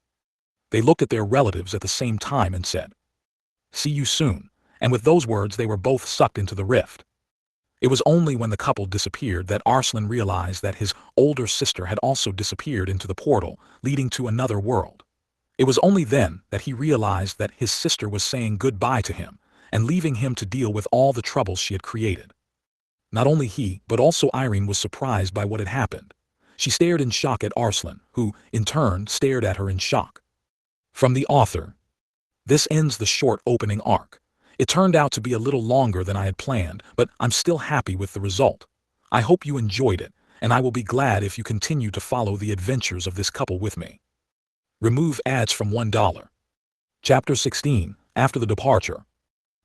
They looked at their relatives at the same time and said, "See you soon," and with those words they were both sucked into the rift. It was only when the couple disappeared that Arslan realized that his older sister had also disappeared into the portal, leading to another world. It was only then that he realized that his sister was saying goodbye to him and leaving him to deal with all the troubles she had created. Not only he, but also Irene was surprised by what had happened. She stared in shock at Arslan, who, in turn, stared at her in shock. From the author. This ends the short opening arc. It turned out to be a little longer than I had planned, but I'm still happy with the result. I hope you enjoyed it, and I will be glad if you continue to follow the adventures of this couple with me. Remove ads from $1. Chapter 16, After the Departure.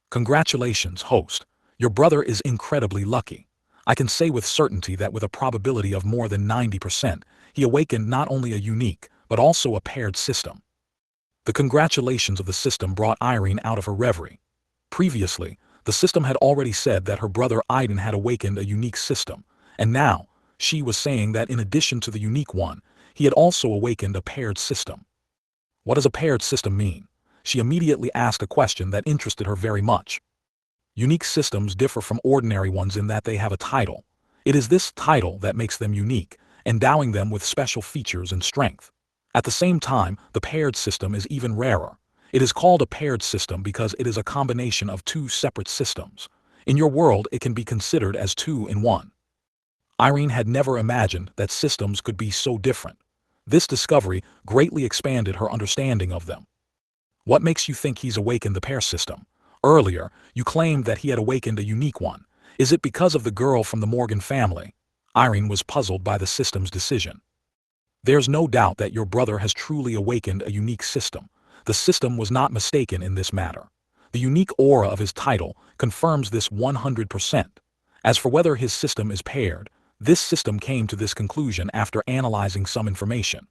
Congratulations, host. Your brother is incredibly lucky. I can say with certainty that with a probability of more than 90%, he awakened not only a unique, but also a paired system. The congratulations of the system brought Irene out of her reverie. Previously, the system had already said that her brother Aiden had awakened a unique system, and now, she was saying that in addition to the unique one, he had also awakened a paired system. What does a paired system mean? She immediately asked a question that interested her very much. Unique systems differ from ordinary ones in that they have a title. It is this title that makes them unique, endowing them with special features and strength. At the same time, the paired system is even rarer. It is called a paired system because it is a combination of two separate systems. In your world, it can be considered as two in one. Irene had never imagined that systems could be so different. This discovery greatly expanded her understanding of them. What makes you think he's awakened the pair system? Earlier, you claimed that he had awakened a unique one. Is it because of the girl from the Morgan family? Irene was puzzled by the system's decision. There's no doubt that your brother has truly awakened a unique system. The system was not mistaken in this matter. The unique aura of his title confirms this 100%. As for whether his system is paired, this system came to this conclusion after analyzing some information.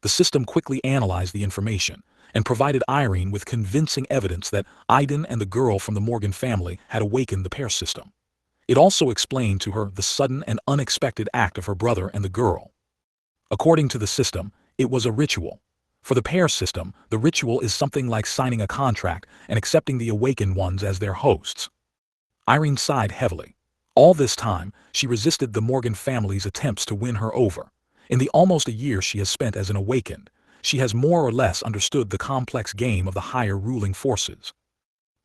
The system quickly analyzed the information and provided Irene with convincing evidence that Aiden and the girl from the Morgan family had awakened the pair system. It also explained to her the sudden and unexpected act of her brother and the girl. According to the system, it was a ritual. For the pair system, the ritual is something like signing a contract and accepting the awakened ones as their hosts. Irene sighed heavily. All this time, she resisted the Morgan family's attempts to win her over. In the almost a year she has spent as an awakened, she has more or less understood the complex game of the higher ruling forces.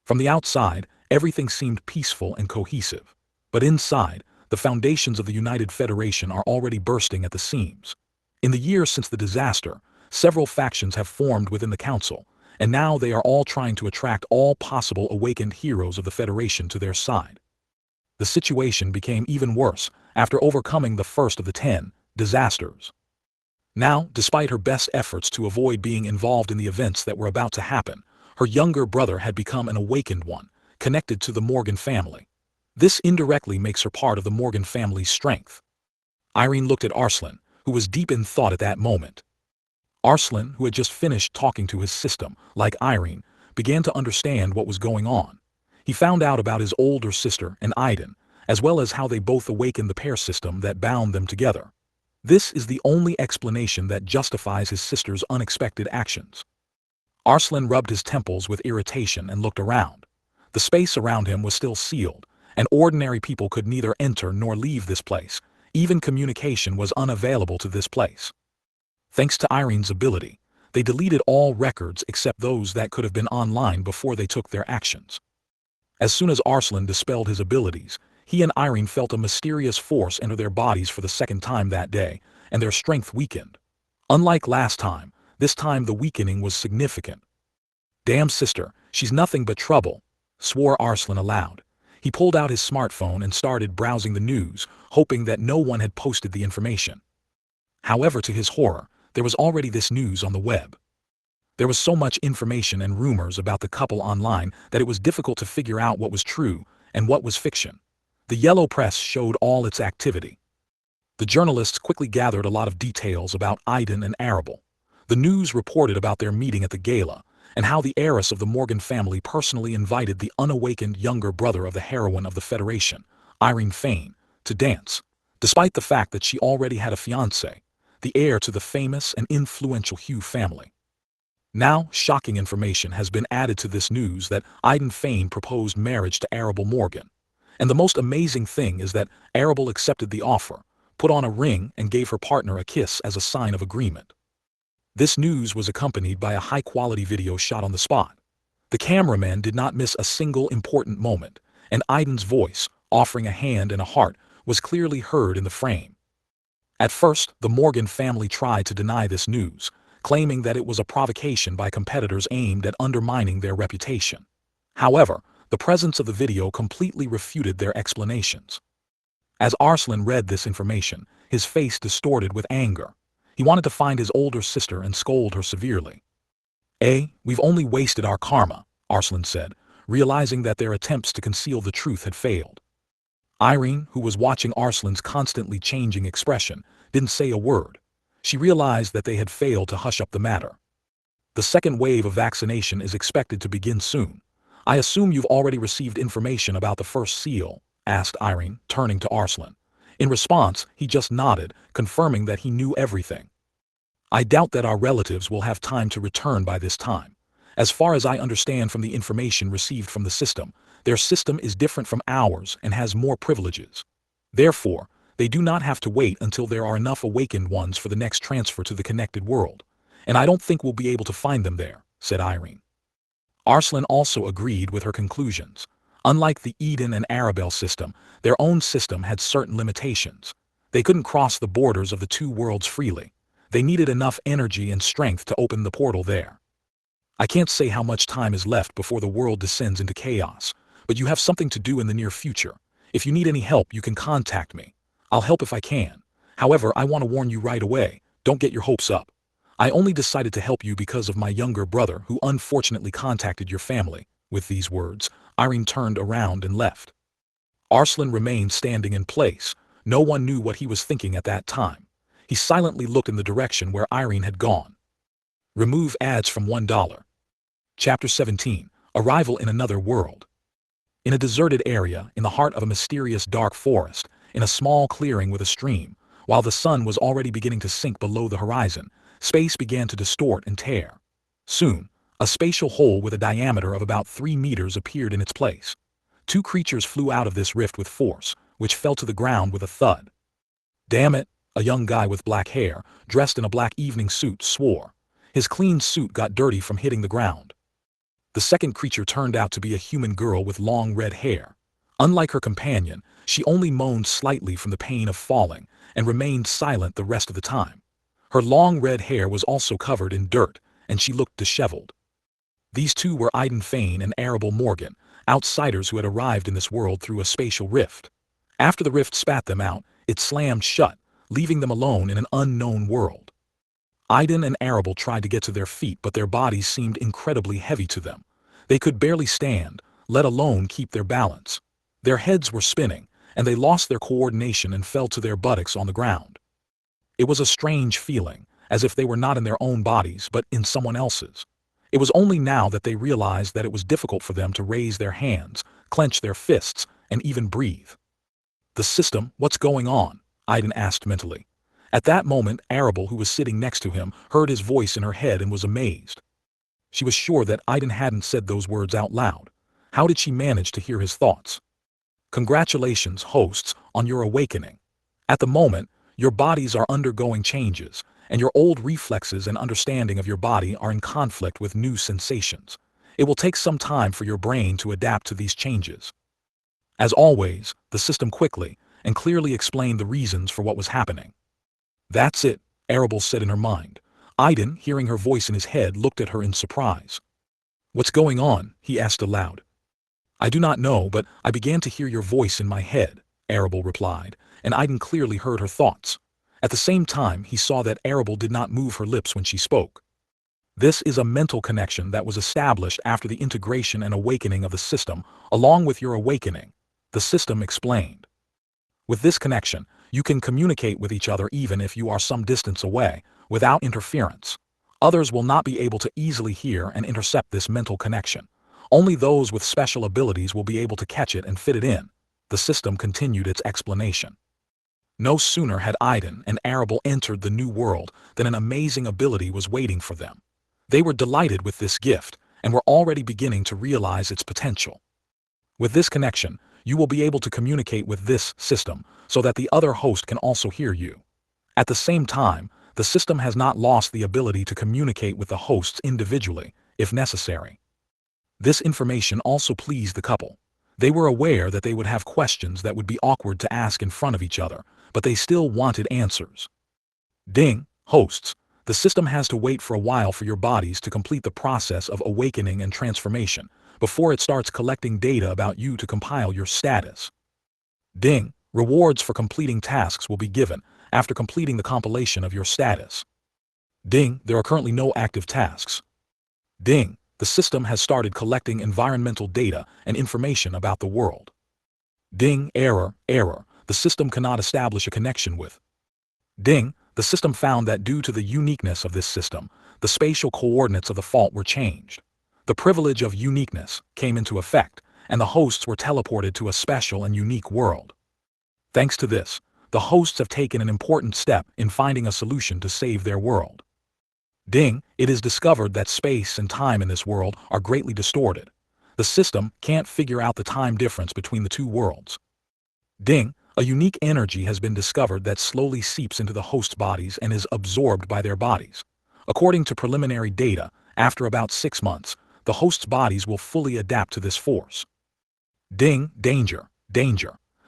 From the outside, everything seemed peaceful and cohesive. But inside, the foundations of the United Federation are already bursting at the seams. In the years since the disaster, several factions have formed within the council, and now they are all trying to attract all possible awakened heroes of the Federation to their side. The situation became even worse after overcoming the first of the 10 disasters. Now, despite her best efforts to avoid being involved in the events that were about to happen, her younger brother had become an awakened one, connected to the Morgan family. This indirectly makes her part of the Morgan family's strength. Irene looked at Arslan, who was deep in thought at that moment. Arslan, who had just finished talking to his system, like Irene, began to understand what was going on. He found out about his older sister and Aiden, as well as how they both awakened the pair system that bound them together. This is the only explanation that justifies his sister's unexpected actions. Arslan rubbed his temples with irritation and looked around. The space around him was still sealed, and ordinary people could neither enter nor leave this place. Even communication was unavailable to this place. Thanks to Irene's ability, they deleted all records except those that could have been online before they took their actions. As soon as Arslan dispelled his abilities, he and Irene felt a mysterious force enter their bodies for the second time that day, and their strength weakened. Unlike last time, this time the weakening was significant. "Damn sister, she's nothing but trouble," swore Arslan aloud. He pulled out his smartphone and started browsing the news, hoping that no one had posted the information. However, to his horror, there was already this news on the web. There was so much information and rumors about the couple online that it was difficult to figure out what was true and what was fiction. The yellow press showed all its activity. The journalists quickly gathered a lot of details about Aiden and Arable. The news reported about their meeting at the gala, and how the heiress of the Morgan family personally invited the unawakened younger brother of the heroine of the Federation, Irene Fane, to dance. despite the fact that she already had a fiancé, the heir to the famous and influential Hugh family. Now, shocking information has been added to this news that Aiden Fane proposed marriage to Arable Morgan. And the most amazing thing is that Arable accepted the offer, put on a ring and gave her partner a kiss as a sign of agreement. This news was accompanied by a high-quality video shot on the spot. The cameraman did not miss a single important moment, and Aiden's voice, offering a hand and a heart, was clearly heard in the frame. At first, the Morgan family tried to deny this news, claiming that it was a provocation by competitors aimed at undermining their reputation. However, the presence of the video completely refuted their explanations. As Arslan read this information, his face distorted with anger. He wanted to find his older sister and scold her severely. We've only wasted our karma, Arslan said, realizing that their attempts to conceal the truth had failed. Irene, who was watching Arslan's constantly changing expression, didn't say a word. She realized that they had failed to hush up the matter. The second wave of vaccination is expected to begin soon. I assume you've already received information about the first seal, asked Irene, turning to Arslan. In response, he just nodded, confirming that he knew everything. I doubt that our relatives will have time to return by this time. As far as I understand from the information received from the system, their system is different from ours and has more privileges. Therefore, they do not have to wait until there are enough awakened ones for the next transfer to the connected world. And I don't think we'll be able to find them there, said Irene. Arslan also agreed with her conclusions. Unlike the Eden and Arabelle system, their own system had certain limitations. They couldn't cross the borders of the two worlds freely. They needed enough energy and strength to open the portal there. I can't say how much time is left before the world descends into chaos, but you have something to do in the near future. If you need any help, you can contact me. I'll help if I can. However, I want to warn you right away, don't get your hopes up. I only decided to help you because of my younger brother who unfortunately contacted your family. With these words, Irene turned around and left. Arslan remained standing in place. No one knew what he was thinking at that time. He silently looked in the direction where Irene had gone. Remove ads from $1. Chapter 17. Arrival in Another World. In a deserted area, in the heart of a mysterious dark forest, in a small clearing with a stream, while the sun was already beginning to sink below the horizon, space began to distort and tear. Soon, a spatial hole with a diameter of about 3 meters appeared in its place. Two creatures flew out of this rift with force, which fell to the ground with a thud. Damn it, a young guy with black hair, dressed in a black evening suit, swore. His clean suit got dirty from hitting the ground. The second creature turned out to be a human girl with long red hair. Unlike her companion, she only moaned slightly from the pain of falling and remained silent the rest of the time. Her long red hair was also covered in dirt, and she looked disheveled. These two were Aiden Fane and Arable Morgan, outsiders who had arrived in this world through a spatial rift. After the rift spat them out, it slammed shut, leaving them alone in an unknown world. Aiden and Arable tried to get to their feet, but their bodies seemed incredibly heavy to them. They could barely stand, let alone keep their balance. Their heads were spinning, and they lost their coordination and fell to their buttocks on the ground. It was a strange feeling, as if they were not in their own bodies but in someone else's. It was only now that they realized that it was difficult for them to raise their hands, clench their fists, and even breathe. The system, what's going on? Aiden asked mentally. At that moment, Arable, who was sitting next to him, heard his voice in her head and was amazed. She was sure that Aiden hadn't said those words out loud. How did she manage to hear his thoughts? Congratulations, hosts, on your awakening. At the moment, your bodies are undergoing changes, and your old reflexes and understanding of your body are in conflict with new sensations. It will take some time for your brain to adapt to these changes. As always, the system quickly and clearly explained the reasons for what was happening. That's it, Arable said in her mind. Aiden, hearing her voice in his head, looked at her in surprise. What's going on? He asked aloud. I do not know, but I began to hear your voice in my head, Arable replied, and Aiden clearly heard her thoughts. At the same time, he saw that Arable did not move her lips when she spoke. This is a mental connection that was established after the integration and awakening of the system, along with your awakening, the system explained. With this connection, you can communicate with each other even if you are some distance away, without interference. Others will not be able to easily hear and intercept this mental connection. Only those with special abilities will be able to catch it and fit it in. The system continued its explanation. No sooner had Aiden and Arable entered the new world than an amazing ability was waiting for them. They were delighted with this gift and were already beginning to realize its potential. With this connection, you will be able to communicate with this system so that the other host can also hear you. At the same time, the system has not lost the ability to communicate with the hosts individually, if necessary. This information also pleased the couple. They were aware that they would have questions that would be awkward to ask in front of each other, but they still wanted answers. Ding, hosts. The system has to wait for a while for your bodies to complete the process of awakening and transformation before it starts collecting data about you to compile your status. Ding, rewards for completing tasks will be given after completing the compilation of your status. Ding, there are currently no active tasks. Ding, the system has started collecting environmental data and information about the world. Ding, error, the system cannot establish a connection with. Ding, the system found that due to the uniqueness of this system, the spatial coordinates of the fault were changed. The privilege of uniqueness came into effect, and the hosts were teleported to a special and unique world. Thanks to this, the hosts have taken an important step in finding a solution to save their world. Ding, it is discovered that space and time in this world are greatly distorted. The system can't figure out the time difference between the two worlds. Ding, a unique energy has been discovered that slowly seeps into the host bodies and is absorbed by their bodies. According to preliminary data, after about 6 months, the host's bodies will fully adapt to this force. Ding, danger.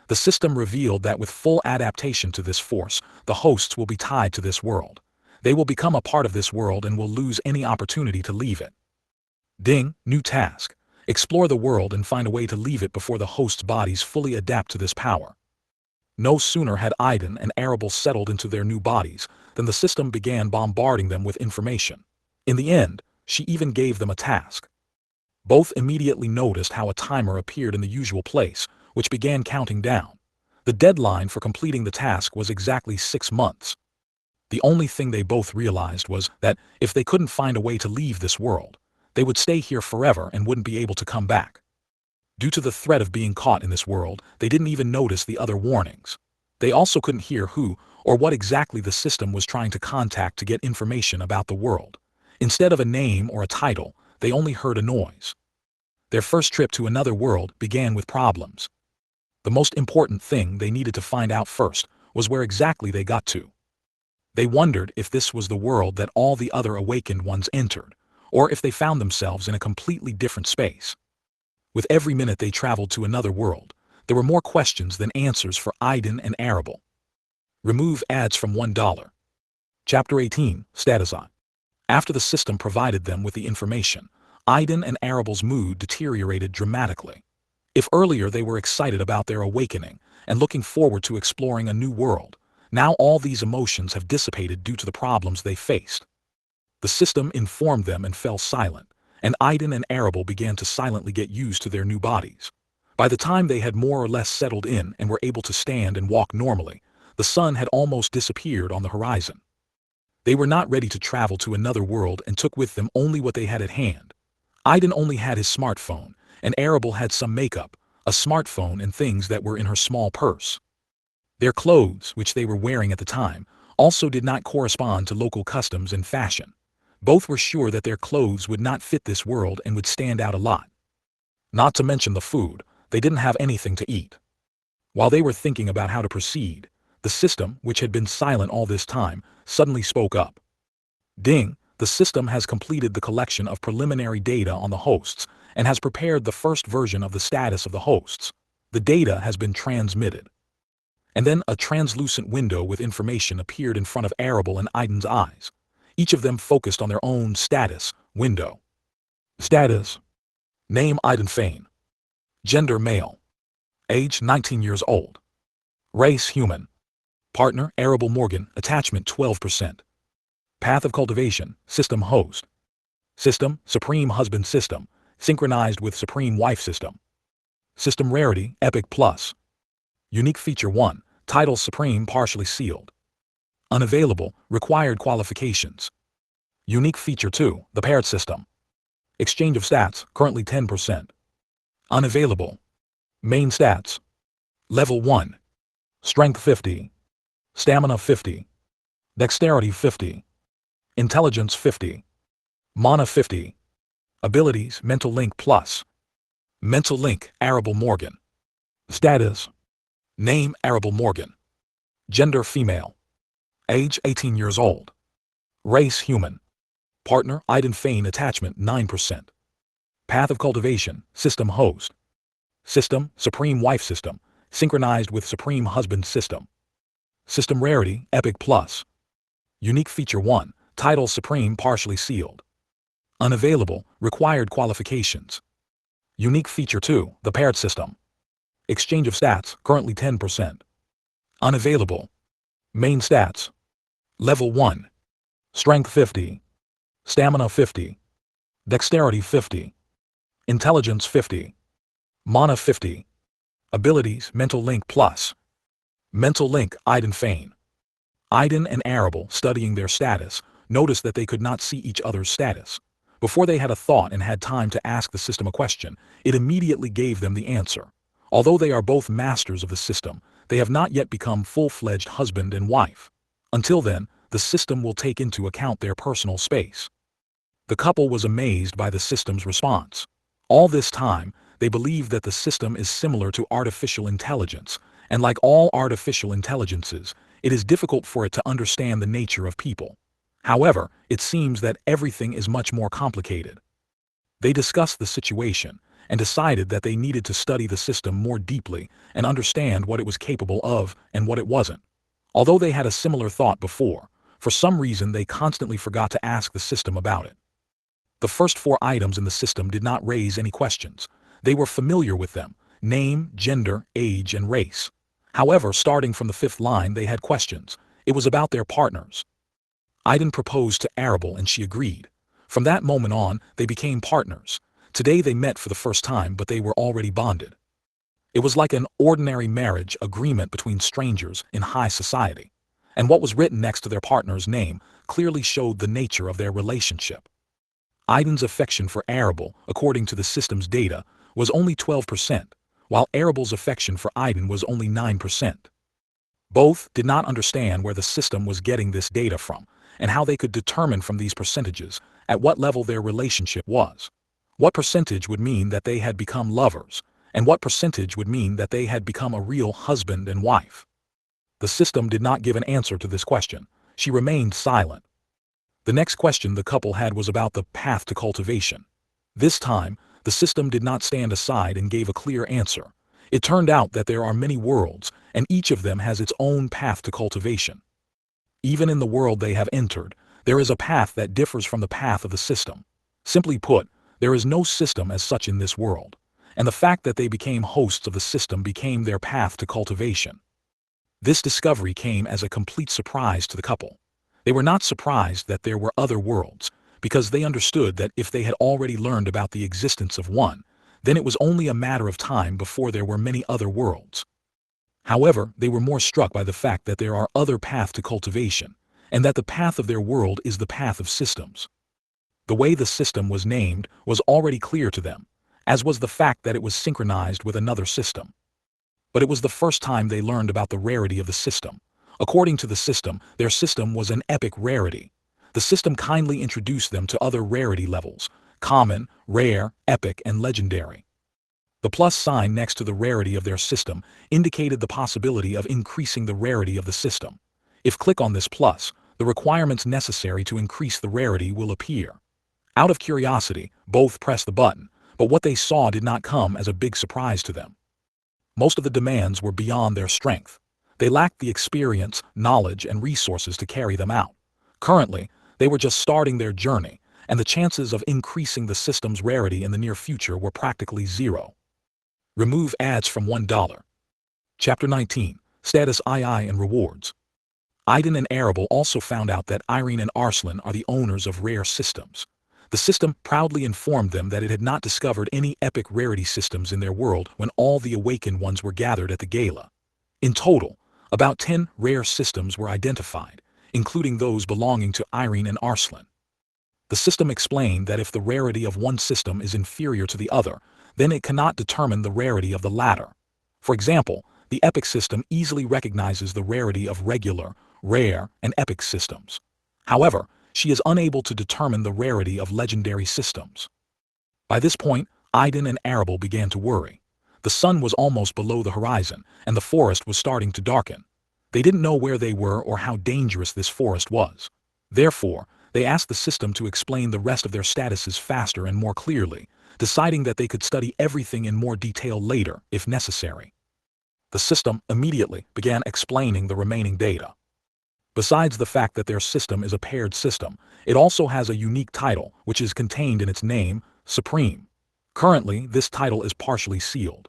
The system revealed that with full adaptation to this force, the hosts will be tied to this world. They will become a part of this world and will lose any opportunity to leave it. Ding, new task. Explore the world and find a way to leave it before the host's bodies fully adapt to this power. No sooner had Aiden and Arable settled into their new bodies than the system began bombarding them with information. In the end, she even gave them a task. Both immediately noticed how a timer appeared in the usual place, which began counting down. The deadline for completing the task was exactly 6 months. The only thing they both realized was that if they couldn't find a way to leave this world, they would stay here forever and wouldn't be able to come back. Due to the threat of being caught in this world, they didn't even notice the other warnings. They also couldn't hear who or what exactly the system was trying to contact to get information about the world. Instead of a name or a title, they only heard a noise. Their first trip to another world began with problems. The most important thing they needed to find out first was where exactly they got to. They wondered if this was the world that all the other awakened ones entered, or if they found themselves in a completely different space. With every minute they traveled to another world, there were more questions than answers for Aiden and Arable. Remove ads from $1. Chapter 18, Status On. After the system provided them with the information, Aiden and Arable's mood deteriorated dramatically. If earlier they were excited about their awakening and looking forward to exploring a new world, now all these emotions have dissipated due to the problems they faced. The system informed them and fell silent, and Aiden and Arable began to silently get used to their new bodies. By the time they had more or less settled in and were able to stand and walk normally, the sun had almost disappeared on the horizon. They were not ready to travel to another world and took with them only what they had at hand. Aiden only had his smartphone, and Arable had some makeup, a smartphone and things that were in her small purse. Their clothes, which they were wearing at the time, also did not correspond to local customs and fashion. Both were sure that their clothes would not fit this world and would stand out a lot. Not to mention the food, they didn't have anything to eat. While they were thinking about how to proceed, the system, which had been silent all this time, suddenly spoke up. Ding, the system has completed the collection of preliminary data on the hosts and has prepared the first version of the status of the hosts. The data has been transmitted. And then a translucent window with information appeared in front of Arable and Aiden's eyes. Each of them focused on their own status window. Status. Name Aiden Fain. Gender male. Age 19 years old. Race human. Partner Arable Morgan. Attachment 12%. Path of cultivation. System host. System Supreme Husband System. Synchronized with Supreme Wife System. System rarity Epic Plus. Unique feature 1. Title Supreme partially sealed. Unavailable. Required qualifications. Unique feature 2. The paired system. Exchange of stats currently 10%. Unavailable. Main stats. Level 1. Strength 50. Stamina 50. Dexterity 50. Intelligence 50. Mana 50. Abilities Mental Link Plus. Mental Link Arable Morgan. Status. Name Arable Morgan. Gender female. Age 18 years old. Race human. Partner Iden Fane attachment 9%. Path of cultivation System host. System Supreme Wife System, synchronized with Supreme Husband System. System rarity Epic Plus. Unique feature 1, title Supreme partially sealed. Unavailable, required qualifications. Unique feature 2, the paired system. Exchange of stats, currently 10%. Unavailable. Main stats. Level 1. Strength 50. Stamina 50. Dexterity 50. Intelligence 50. Mana 50. Abilities Mental Link Plus. Mental Link Iden Fane. Iden and Arable, studying their status, noticed that they could not see each other's status. Before they had a thought and had time to ask the system a question, it immediately gave them the answer. Although they are both masters of the system, they have not yet become full-fledged husband and wife. Until then, the system will take into account their personal space. The couple was amazed by the system's response. All this time, they believed that the system is similar to artificial intelligence, and like all artificial intelligences, it is difficult for it to understand the nature of people. However, it seems that everything is much more complicated. They discussed the situation and decided that they needed to study the system more deeply and understand what it was capable of and what it wasn't. Although they had a similar thought before, for some reason they constantly forgot to ask the system about it. The first 4 items in the system did not raise any questions. They were familiar with them: name, gender, age, and race. However, starting from the 5th line they had questions. It was about their partners. Iden proposed to Arable and she agreed. From that moment on, they became partners. Today they met for the first time, but they were already bonded. It was like an ordinary marriage agreement between strangers in high society. And what was written next to their partner's name clearly showed the nature of their relationship. Iden's affection for Arable, according to the system's data, was only 12%, while Arable's affection for Iden was only 9%. Both did not understand where the system was getting this data from, and how they could determine from these percentages at what level their relationship was. What percentage would mean that they had become lovers, and what percentage would mean that they had become a real husband and wife? The system did not give an answer to this question. She remained silent. The next question the couple had was about the path to cultivation. This time, the system did not stand aside and gave a clear answer. It turned out that there are many worlds, and each of them has its own path to cultivation. Even in the world they have entered, there is a path that differs from the path of the system. Simply put, there is no system as such in this world, and the fact that they became hosts of the system became their path to cultivation. This discovery came as a complete surprise to the couple. They were not surprised that there were other worlds, because they understood that if they had already learned about the existence of one, then it was only a matter of time before there were many other worlds. However, they were more struck by the fact that there are other paths to cultivation, and that the path of their world is the path of systems. The way the system was named was already clear to them, as was the fact that it was synchronized with another system. But it was the first time they learned about the rarity of the system. According to the system, their system was an epic rarity. The system kindly introduced them to other rarity levels: common, rare, epic, and legendary. The plus sign next to the rarity of their system indicated the possibility of increasing the rarity of the system. If click on this plus, the requirements necessary to increase the rarity will appear. Out of curiosity, both pressed the button, but what they saw did not come as a big surprise to them. Most of the demands were beyond their strength. They lacked the experience, knowledge, and resources to carry them out. Currently, they were just starting their journey, and the chances of increasing the system's rarity in the near future were practically zero. Remove ads from $1. Chapter 19, Status II and Rewards. Iden and Arable also found out that Irene and Arslan are the owners of rare systems. The system proudly informed them that it had not discovered any epic rarity systems in their world when all the awakened ones were gathered at the gala. In total, about 10 rare systems were identified, including those belonging to Irene and Arslan. The system explained that if the rarity of one system is inferior to the other, then it cannot determine the rarity of the latter. For example, the epic system easily recognizes the rarity of regular, rare, and epic systems. However, she is unable to determine the rarity of legendary systems. By this point, Aiden and Arable began to worry. The sun was almost below the horizon, and the forest was starting to darken. They didn't know where they were or how dangerous this forest was. Therefore, they asked the system to explain the rest of their statuses faster and more clearly, deciding that they could study everything in more detail later, if necessary. The system immediately began explaining the remaining data. Besides the fact that their system is a paired system, it also has a unique title, which is contained in its name, Supreme. Currently, this title is partially sealed.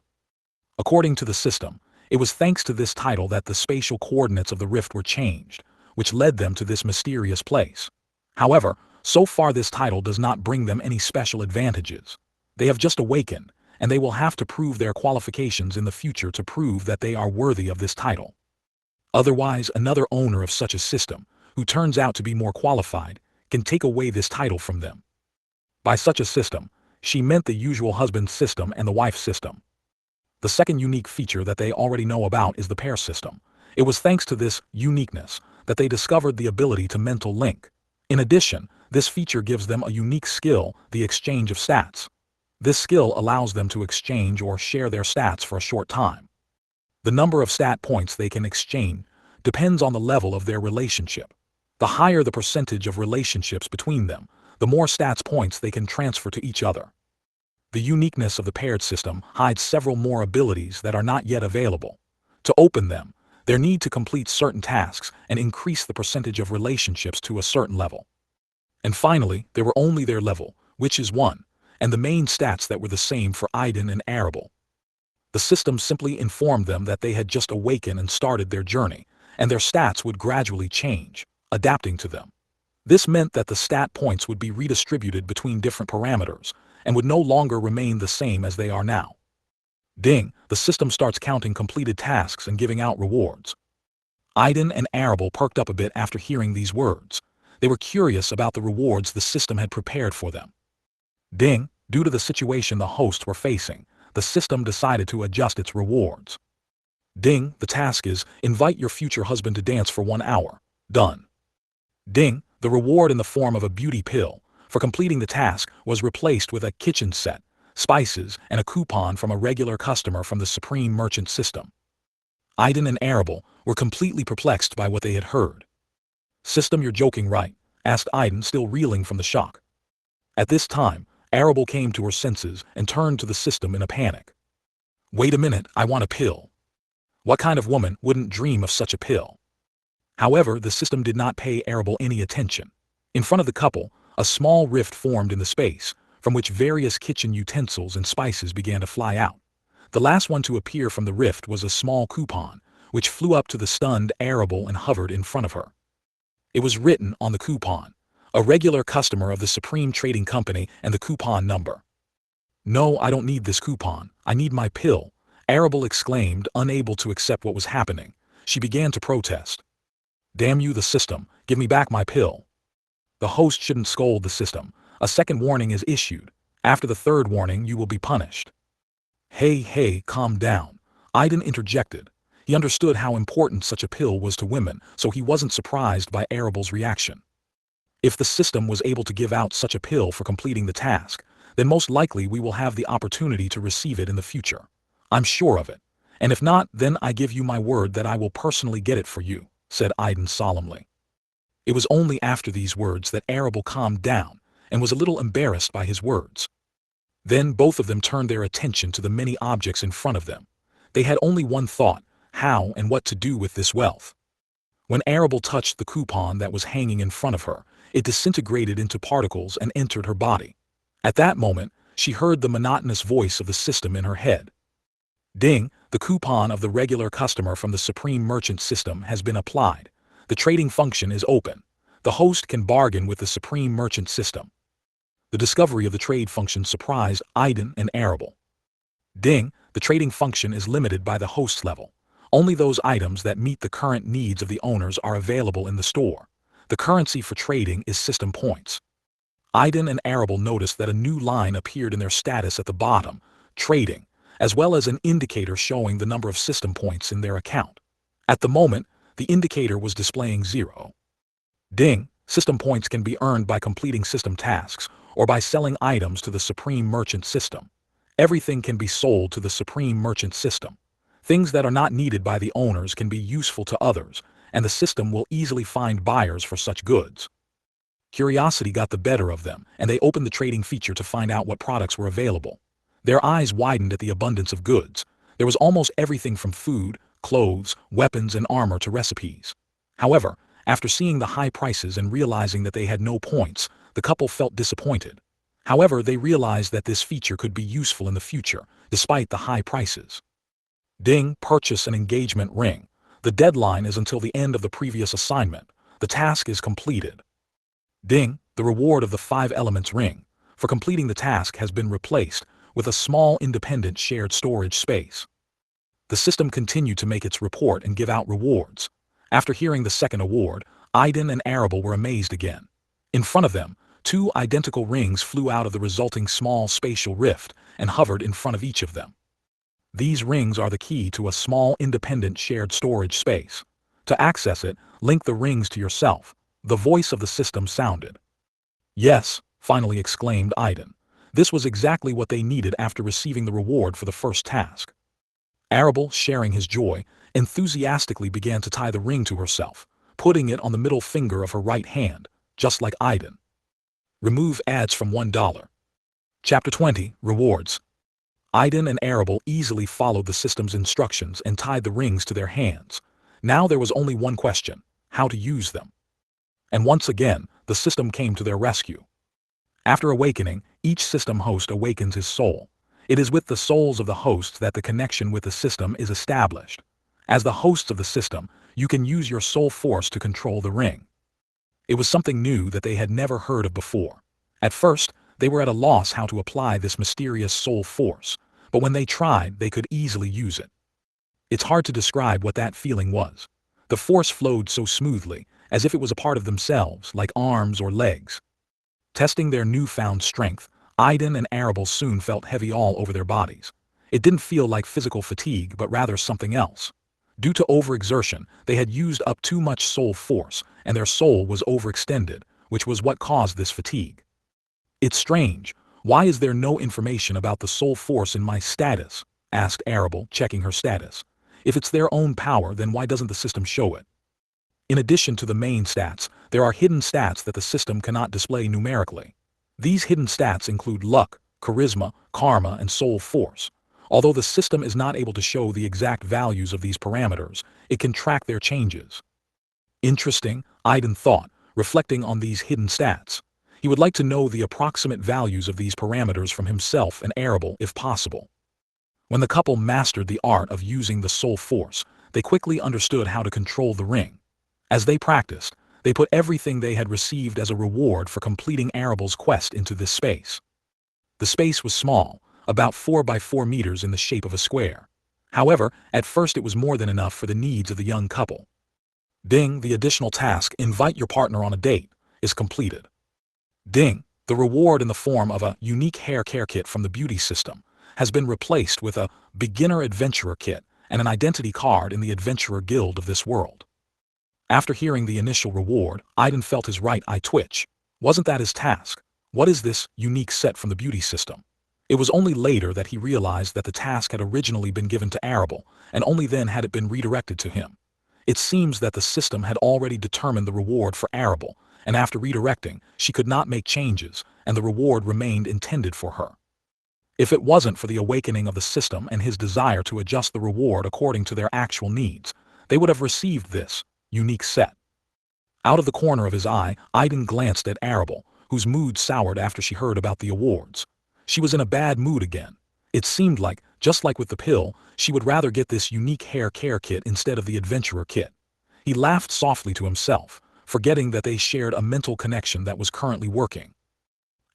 According to the system, it was thanks to this title that the spatial coordinates of the rift were changed, which led them to this mysterious place. However, so far this title does not bring them any special advantages. They have just awakened, and they will have to prove their qualifications in the future to prove that they are worthy of this title. Otherwise, another owner of such a system, who turns out to be more qualified, can take away this title from them. By such a system, she meant the usual husband system and the wife system. The second unique feature that they already know about is the pair system. It was thanks to this uniqueness that they discovered the ability to mental link. In addition, this feature gives them a unique skill, the exchange of stats. This skill allows them to exchange or share their stats for a short time. The number of stat points they can exchange depends on the level of their relationship. The higher the percentage of relationships between them, the more stats points they can transfer to each other. The uniqueness of the paired system hides several more abilities that are not yet available. To open them, they need to complete certain tasks and increase the percentage of relationships to a certain level. And finally, there were only their level, which is 1, and the main stats that were the same for Aiden and Arable. The system simply informed them that they had just awakened and started their journey, and their stats would gradually change, adapting to them. This meant that the stat points would be redistributed between different parameters, and would no longer remain the same as they are now. Ding, the system starts counting completed tasks and giving out rewards. Aiden and Arable perked up a bit after hearing these words. They were curious about the rewards the system had prepared for them. Ding, due to the situation the hosts were facing, the system decided to adjust its rewards. Ding, the task is, invite your future husband to dance for 1 hour. Done. Ding, the reward in the form of a beauty pill for completing the task was replaced with a kitchen set, spices, and a coupon from a regular customer from the Supreme Merchant system. Aiden and Arable were completely perplexed by what they had heard. System, you're joking, right? Asked Aiden, still reeling from the shock. At this time, Arable came to her senses and turned to the system in a panic. Wait a minute, I want a pill. What kind of woman wouldn't dream of such a pill? However, the system did not pay Arable any attention. In front of the couple, a small rift formed in the space, from which various kitchen utensils and spices began to fly out. The last one to appear from the rift was a small coupon, which flew up to the stunned Arable and hovered in front of her. It was written on the coupon, a regular customer of the Supreme Trading Company, and the coupon number. No, I don't need this coupon, I need my pill, Arable exclaimed, unable to accept what was happening. She began to protest. Damn you, the system, give me back my pill. The host shouldn't scold the system. A second warning is issued. After the third warning, you will be punished. Hey, calm down. Aiden interjected. He understood how important such a pill was to women, so he wasn't surprised by Arable's reaction. If the system was able to give out such a pill for completing the task, then most likely we will have the opportunity to receive it in the future. I'm sure of it. And if not, then I give you my word that I will personally get it for you, said Aiden solemnly. It was only after these words that Arable calmed down and was a little embarrassed by his words. Then both of them turned their attention to the many objects in front of them. They had only one thought, how and what to do with this wealth. When Arable touched the coupon that was hanging in front of her, it disintegrated into particles and entered her body. At that moment, she heard the monotonous voice of the system in her head. Ding, the coupon of the regular customer from the Supreme Merchant system has been applied. The trading function is open. The host can bargain with the Supreme Merchant system. The discovery of the trade function surprised Aiden and Arable. Ding, the trading function is limited by the host level. Only those items that meet the current needs of the owners are available in the store. The currency for trading is system points. Aiden and Arable noticed that a new line appeared in their status at the bottom, trading, as well as an indicator showing the number of system points in their account. At the moment, the indicator was displaying 0. Ding! System points can be earned by completing system tasks or by selling items to the Supreme Merchant System. Everything can be sold to the Supreme Merchant System. Things that are not needed by the owners can be useful to others, and the system will easily find buyers for such goods. Curiosity got the better of them, and they opened the trading feature to find out what products were available. Their eyes widened at the abundance of goods. There was almost everything from food, clothes, weapons, and armor to recipes. However, after seeing the high prices and realizing that they had no points, the couple felt disappointed. However, they realized that this feature could be useful in the future, despite the high prices. Ding! Purchase an engagement ring. The deadline is until the end of the previous assignment. The task is completed. Ding! The reward of the 5 elements ring for completing the task has been replaced with a small independent shared storage space. The system continued to make its report and give out rewards. After hearing the second award, Aiden and Arable were amazed again. In front of them, 2 identical rings flew out of the resulting small spatial rift and hovered in front of each of them. These rings are the key to a small independent shared storage space. To access it, link the rings to yourself. The voice of the system sounded. Yes, finally exclaimed Aiden. This was exactly what they needed after receiving the reward for the first task. Arable, sharing his joy, enthusiastically began to tie the ring to herself, putting it on the middle finger of her right hand, just like Aiden. Remove ads from $1. Chapter 20, Rewards. Aiden and Arable easily followed the system's instructions and tied the rings to their hands. Now there was only one question: how to use them. And once again, the system came to their rescue. After awakening, each system host awakens his soul. It is with the souls of the hosts that the connection with the system is established. As the hosts of the system, you can use your soul force to control the ring. It was something new that they had never heard of before. At first, they were at a loss how to apply this mysterious soul force, but when they tried, they could easily use it. It's hard to describe what that feeling was. The force flowed so smoothly, as if it was a part of themselves, like arms or legs. Testing their newfound strength, Aiden and Arable soon felt heavy all over their bodies. It didn't feel like physical fatigue, but rather something else. Due to overexertion, they had used up too much soul force, and their soul was overextended, which was what caused this fatigue. It's strange. Why is there no information about the soul force in my status? Asked Arable, checking her status. If it's their own power, then why doesn't the system show it? In addition to the main stats, there are hidden stats that the system cannot display numerically. These hidden stats include luck, charisma, karma, and soul force. Although the system is not able to show the exact values of these parameters, it can track their changes. Interesting, Aiden thought, reflecting on these hidden stats. He would like to know the approximate values of these parameters from himself and Arable if possible. When the couple mastered the art of using the soul force, they quickly understood how to control the ring. As they practiced, they put everything they had received as a reward for completing Arable's quest into this space. The space was small, about 4 by 4 meters in the shape of a square. However, at first it was more than enough for the needs of the young couple. Ding! The additional task, invite your partner on a date, is completed. Ding! The reward in the form of a unique hair care kit from the beauty system has been replaced with a beginner adventurer kit and an identity card in the adventurer guild of this world. After hearing the initial reward, Aiden felt his right eye twitch. Wasn't that his task? What is this unique set from the beauty system? It was only later that he realized that the task had originally been given to Arable, and only then had it been redirected to him. It seems that the system had already determined the reward for Arable, and after redirecting, she could not make changes, and the reward remained intended for her. If it wasn't for the awakening of the system and his desire to adjust the reward according to their actual needs, they would have received this unique set. Out of the corner of his eye, Aiden glanced at Arable, whose mood soured after she heard about the awards. She was in a bad mood again. It seemed like, just like with the pill, she would rather get this unique hair care kit instead of the adventurer kit. He laughed softly to himself, forgetting that they shared a mental connection that was currently working.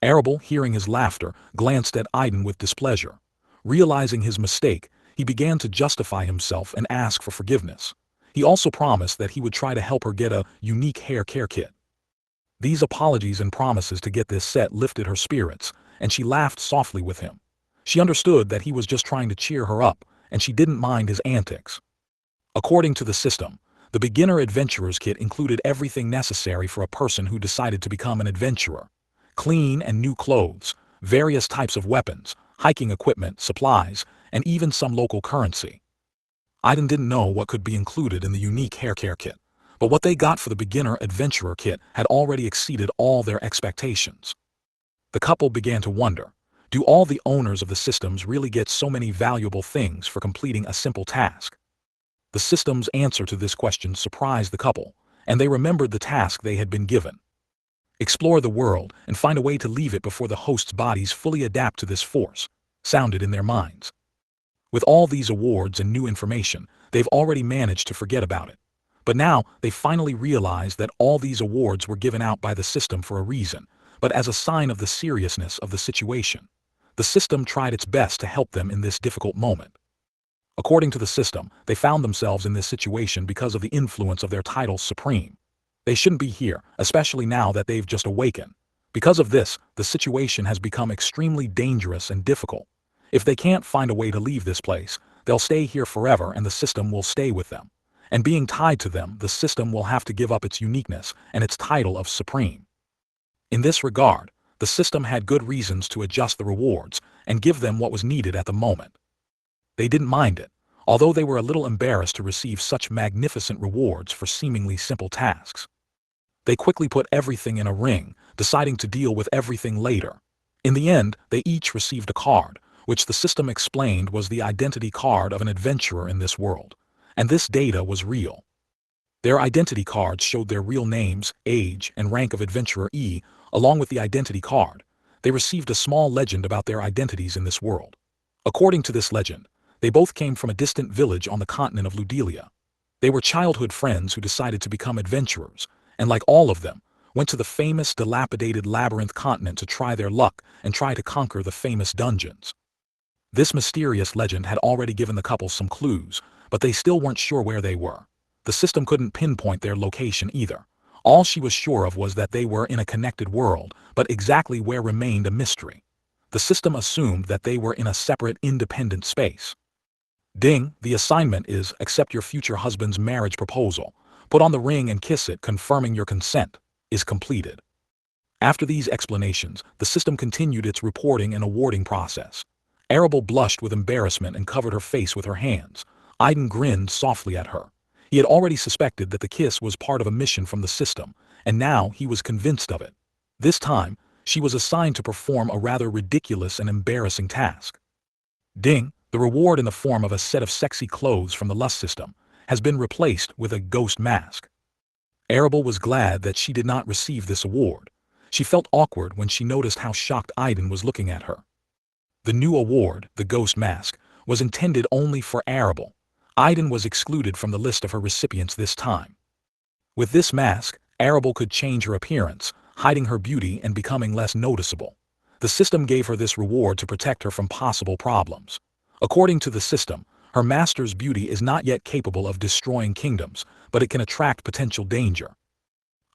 Arable, hearing his laughter, glanced at Aiden with displeasure. Realizing his mistake, he began to justify himself and ask for forgiveness. He also promised that he would try to help her get a unique hair care kit. These apologies and promises to get this set lifted her spirits, and she laughed softly with him. She understood that he was just trying to cheer her up, and she didn't mind his antics. According to the system, the beginner adventurer's kit included everything necessary for a person who decided to become an adventurer. Clean and new clothes, various types of weapons, hiking equipment, supplies, and even some local currency. Aiden didn't know what could be included in the unique hair care kit, but what they got for the beginner adventurer kit had already exceeded all their expectations. The couple began to wonder, do all the owners of the systems really get so many valuable things for completing a simple task? The system's answer to this question surprised the couple, and they remembered the task they had been given. Explore the world and find a way to leave it before the host's bodies fully adapt to this force, sounded in their minds. With all these awards and new information, they've already managed to forget about it. But now they finally realized that all these awards were given out by the system for a reason, but as a sign of the seriousness of the situation. The system tried its best to help them in this difficult moment. According to the system, they found themselves in this situation because of the influence of their title Supreme. They shouldn't be here, especially now that they've just awakened. Because of this, the situation has become extremely dangerous and difficult. If they can't find a way to leave this place, they'll stay here forever and the system will stay with them. And being tied to them, the system will have to give up its uniqueness and its title of Supreme. In this regard, the system had good reasons to adjust the rewards and give them what was needed at the moment. They didn't mind it, although they were a little embarrassed to receive such magnificent rewards for seemingly simple tasks. They quickly put everything in a ring, deciding to deal with everything later. In the end, they each received a card, which the system explained was the identity card of an adventurer in this world. And this data was real. Their identity cards showed their real names, age, and rank of Adventurer E, along with the identity card. They received a small legend about their identities in this world. According to this legend, they both came from a distant village on the continent of Ludelia. They were childhood friends who decided to become adventurers, and like all of them, went to the famous dilapidated labyrinth continent to try their luck and try to conquer the famous dungeons. This mysterious legend had already given the couple some clues, but they still weren't sure where they were. The system couldn't pinpoint their location either. All she was sure of was that they were in a connected world, but exactly where remained a mystery. The system assumed that they were in a separate, independent space. Ding, the assignment is, accept your future husband's marriage proposal. Put on the ring and kiss it, confirming your consent, is completed. After these explanations, the system continued its reporting and awarding process. Arable blushed with embarrassment and covered her face with her hands. Aiden grinned softly at her. He had already suspected that the kiss was part of a mission from the system, and now he was convinced of it. This time, she was assigned to perform a rather ridiculous and embarrassing task. Ding, the reward in the form of a set of sexy clothes from the Lust system, has been replaced with a ghost mask. Arable was glad that she did not receive this award. She felt awkward when she noticed how shocked Aiden was looking at her. The new award, the ghost mask, was intended only for Arable. Aiden was excluded from the list of her recipients this time. With this mask, Arable could change her appearance, hiding her beauty and becoming less noticeable. The system gave her this reward to protect her from possible problems. According to the system, her master's beauty is not yet capable of destroying kingdoms, but it can attract potential danger.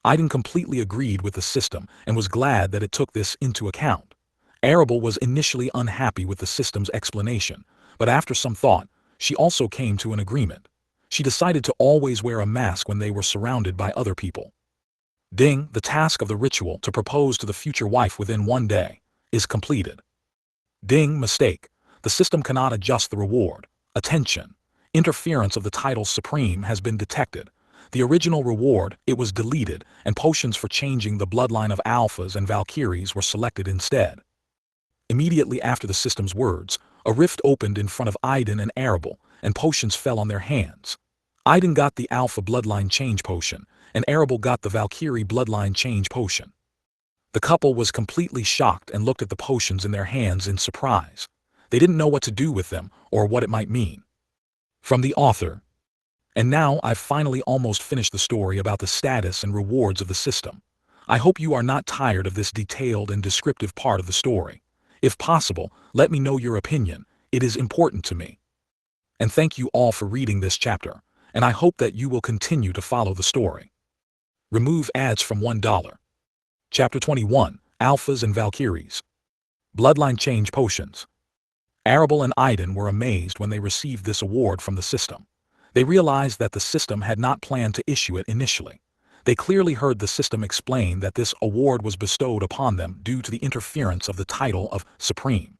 Aiden completely agreed with the system and was glad that it took this into account. Arable was initially unhappy with the system's explanation, but after some thought, she also came to an agreement. She decided to always wear a mask when they were surrounded by other people. Ding, the task of the ritual to propose to the future wife within 1 day, is completed. Ding, mistake. The system cannot adjust the reward. Attention. Interference of the title Supreme has been detected. The original reward, it was deleted, and potions for changing the bloodline of alphas and valkyries were selected instead. Immediately after the system's words, a rift opened in front of Aiden and Arable, and potions fell on their hands. Aiden got the alpha bloodline change potion, and Arable got the valkyrie bloodline change potion. The couple was completely shocked and looked at the potions in their hands in surprise. They didn't know what to do with them or what it might mean. From the author. And now I've finally almost finished the story about the status and rewards of the system. I hope you are not tired of this detailed and descriptive part of the story. If possible, let me know your opinion. It is important to me. And thank you all for reading this chapter, and I hope that you will continue to follow the story. Remove ads from $1. Chapter 21, Alphas and Valkyries. Bloodline Change Potions. Arable and Aiden were amazed when they received this award from the system. They realized that the system had not planned to issue it initially. They clearly heard the system explain that this award was bestowed upon them due to the interference of the title of Supreme.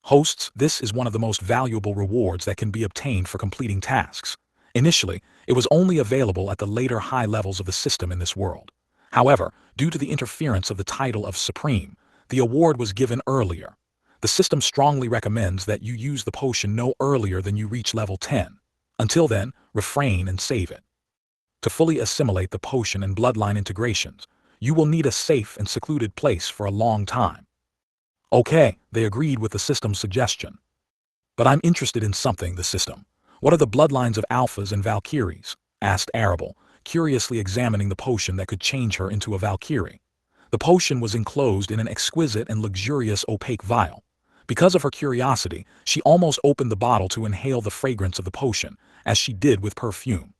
Hosts, this is one of the most valuable rewards that can be obtained for completing tasks. Initially, it was only available at the later high levels of the system in this world. However, due to the interference of the title of Supreme, the award was given earlier. The system strongly recommends that you use the potion no earlier than you reach level 10. Until then, refrain and save it. To fully assimilate the potion and bloodline integrations, you will need a safe and secluded place for a long time. Okay, they agreed with the system's suggestion. But I'm interested in something, the system. What are the bloodlines of alphas and valkyries? Asked Arable, curiously examining the potion that could change her into a valkyrie. The potion was enclosed in an exquisite and luxurious opaque vial. Because of her curiosity, she almost opened the bottle to inhale the fragrance of the potion, as she did with perfume.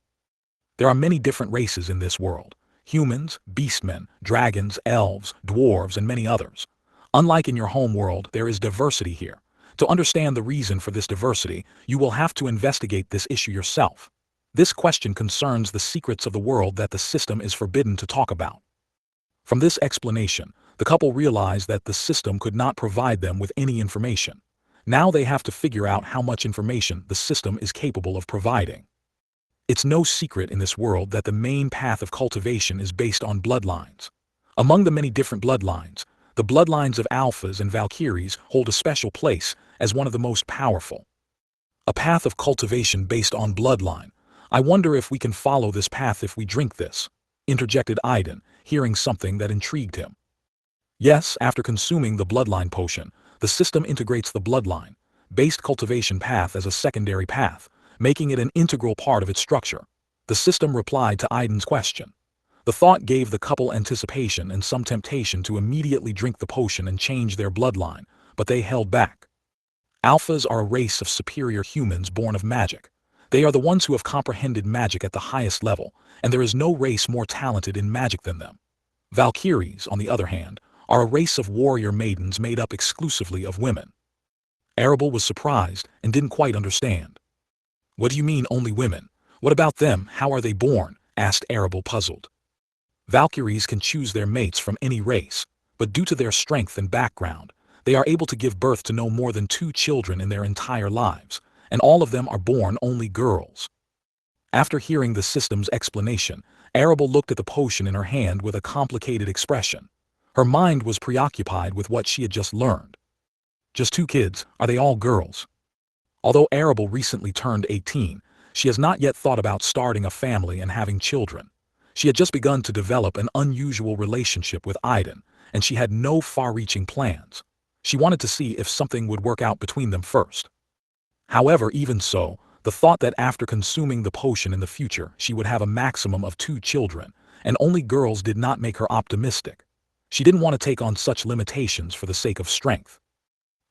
There are many different races in this world. Humans, beastmen, dragons, elves, dwarves, and many others. Unlike in your home world, there is diversity here. To understand the reason for this diversity, you will have to investigate this issue yourself. This question concerns the secrets of the world that the system is forbidden to talk about. From this explanation, the couple realized that the system could not provide them with any information. Now they have to figure out how much information the system is capable of providing. It's no secret in this world that the main path of cultivation is based on bloodlines. Among the many different bloodlines, the bloodlines of alphas and valkyries hold a special place as one of the most powerful. A path of cultivation based on bloodline. I wonder if we can follow this path if we drink this, interjected Aiden, hearing something that intrigued him. Yes, after consuming the bloodline potion, the system integrates the bloodline-based cultivation path as a secondary path, making it an integral part of its structure. The system replied to Aiden's question. The thought gave the couple anticipation and some temptation to immediately drink the potion and change their bloodline, but they held back. Alphas are a race of superior humans born of magic. They are the ones who have comprehended magic at the highest level, and there is no race more talented in magic than them. Valkyries, on the other hand, are a race of warrior maidens made up exclusively of women. Arable was surprised and didn't quite understand. What do you mean only women? What about them? How are they born? Asked Arable, puzzled. Valkyries can choose their mates from any race, but due to their strength and background, they are able to give birth to no more than 2 children in their entire lives, and all of them are born only girls. After hearing the system's explanation, Arable looked at the potion in her hand with a complicated expression. Her mind was preoccupied with what she had just learned. Just 2 kids, are they all girls? Although Arable recently turned 18, she has not yet thought about starting a family and having children. She had just begun to develop an unusual relationship with Aiden, and she had no far-reaching plans. She wanted to see if something would work out between them first. However, even so, the thought that after consuming the potion in the future she would have a maximum of 2 children, and only girls, did not make her optimistic. She didn't want to take on such limitations for the sake of strength.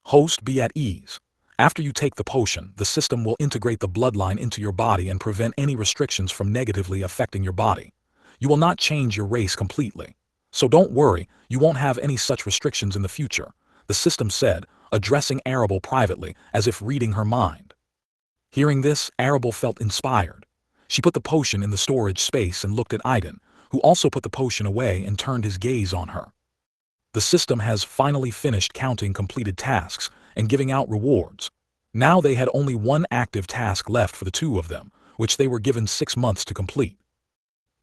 Host, be at ease. After you take the potion, the system will integrate the bloodline into your body and prevent any restrictions from negatively affecting your body. You will not change your race completely. So don't worry, you won't have any such restrictions in the future, the system said, addressing Arable privately, as if reading her mind. Hearing this, Arable felt inspired. She put the potion in the storage space and looked at Aiden, who also put the potion away and turned his gaze on her. The system has finally finished counting completed tasks and giving out rewards. Now they had only one active task left for the 2 of them, which they were given 6 months to complete.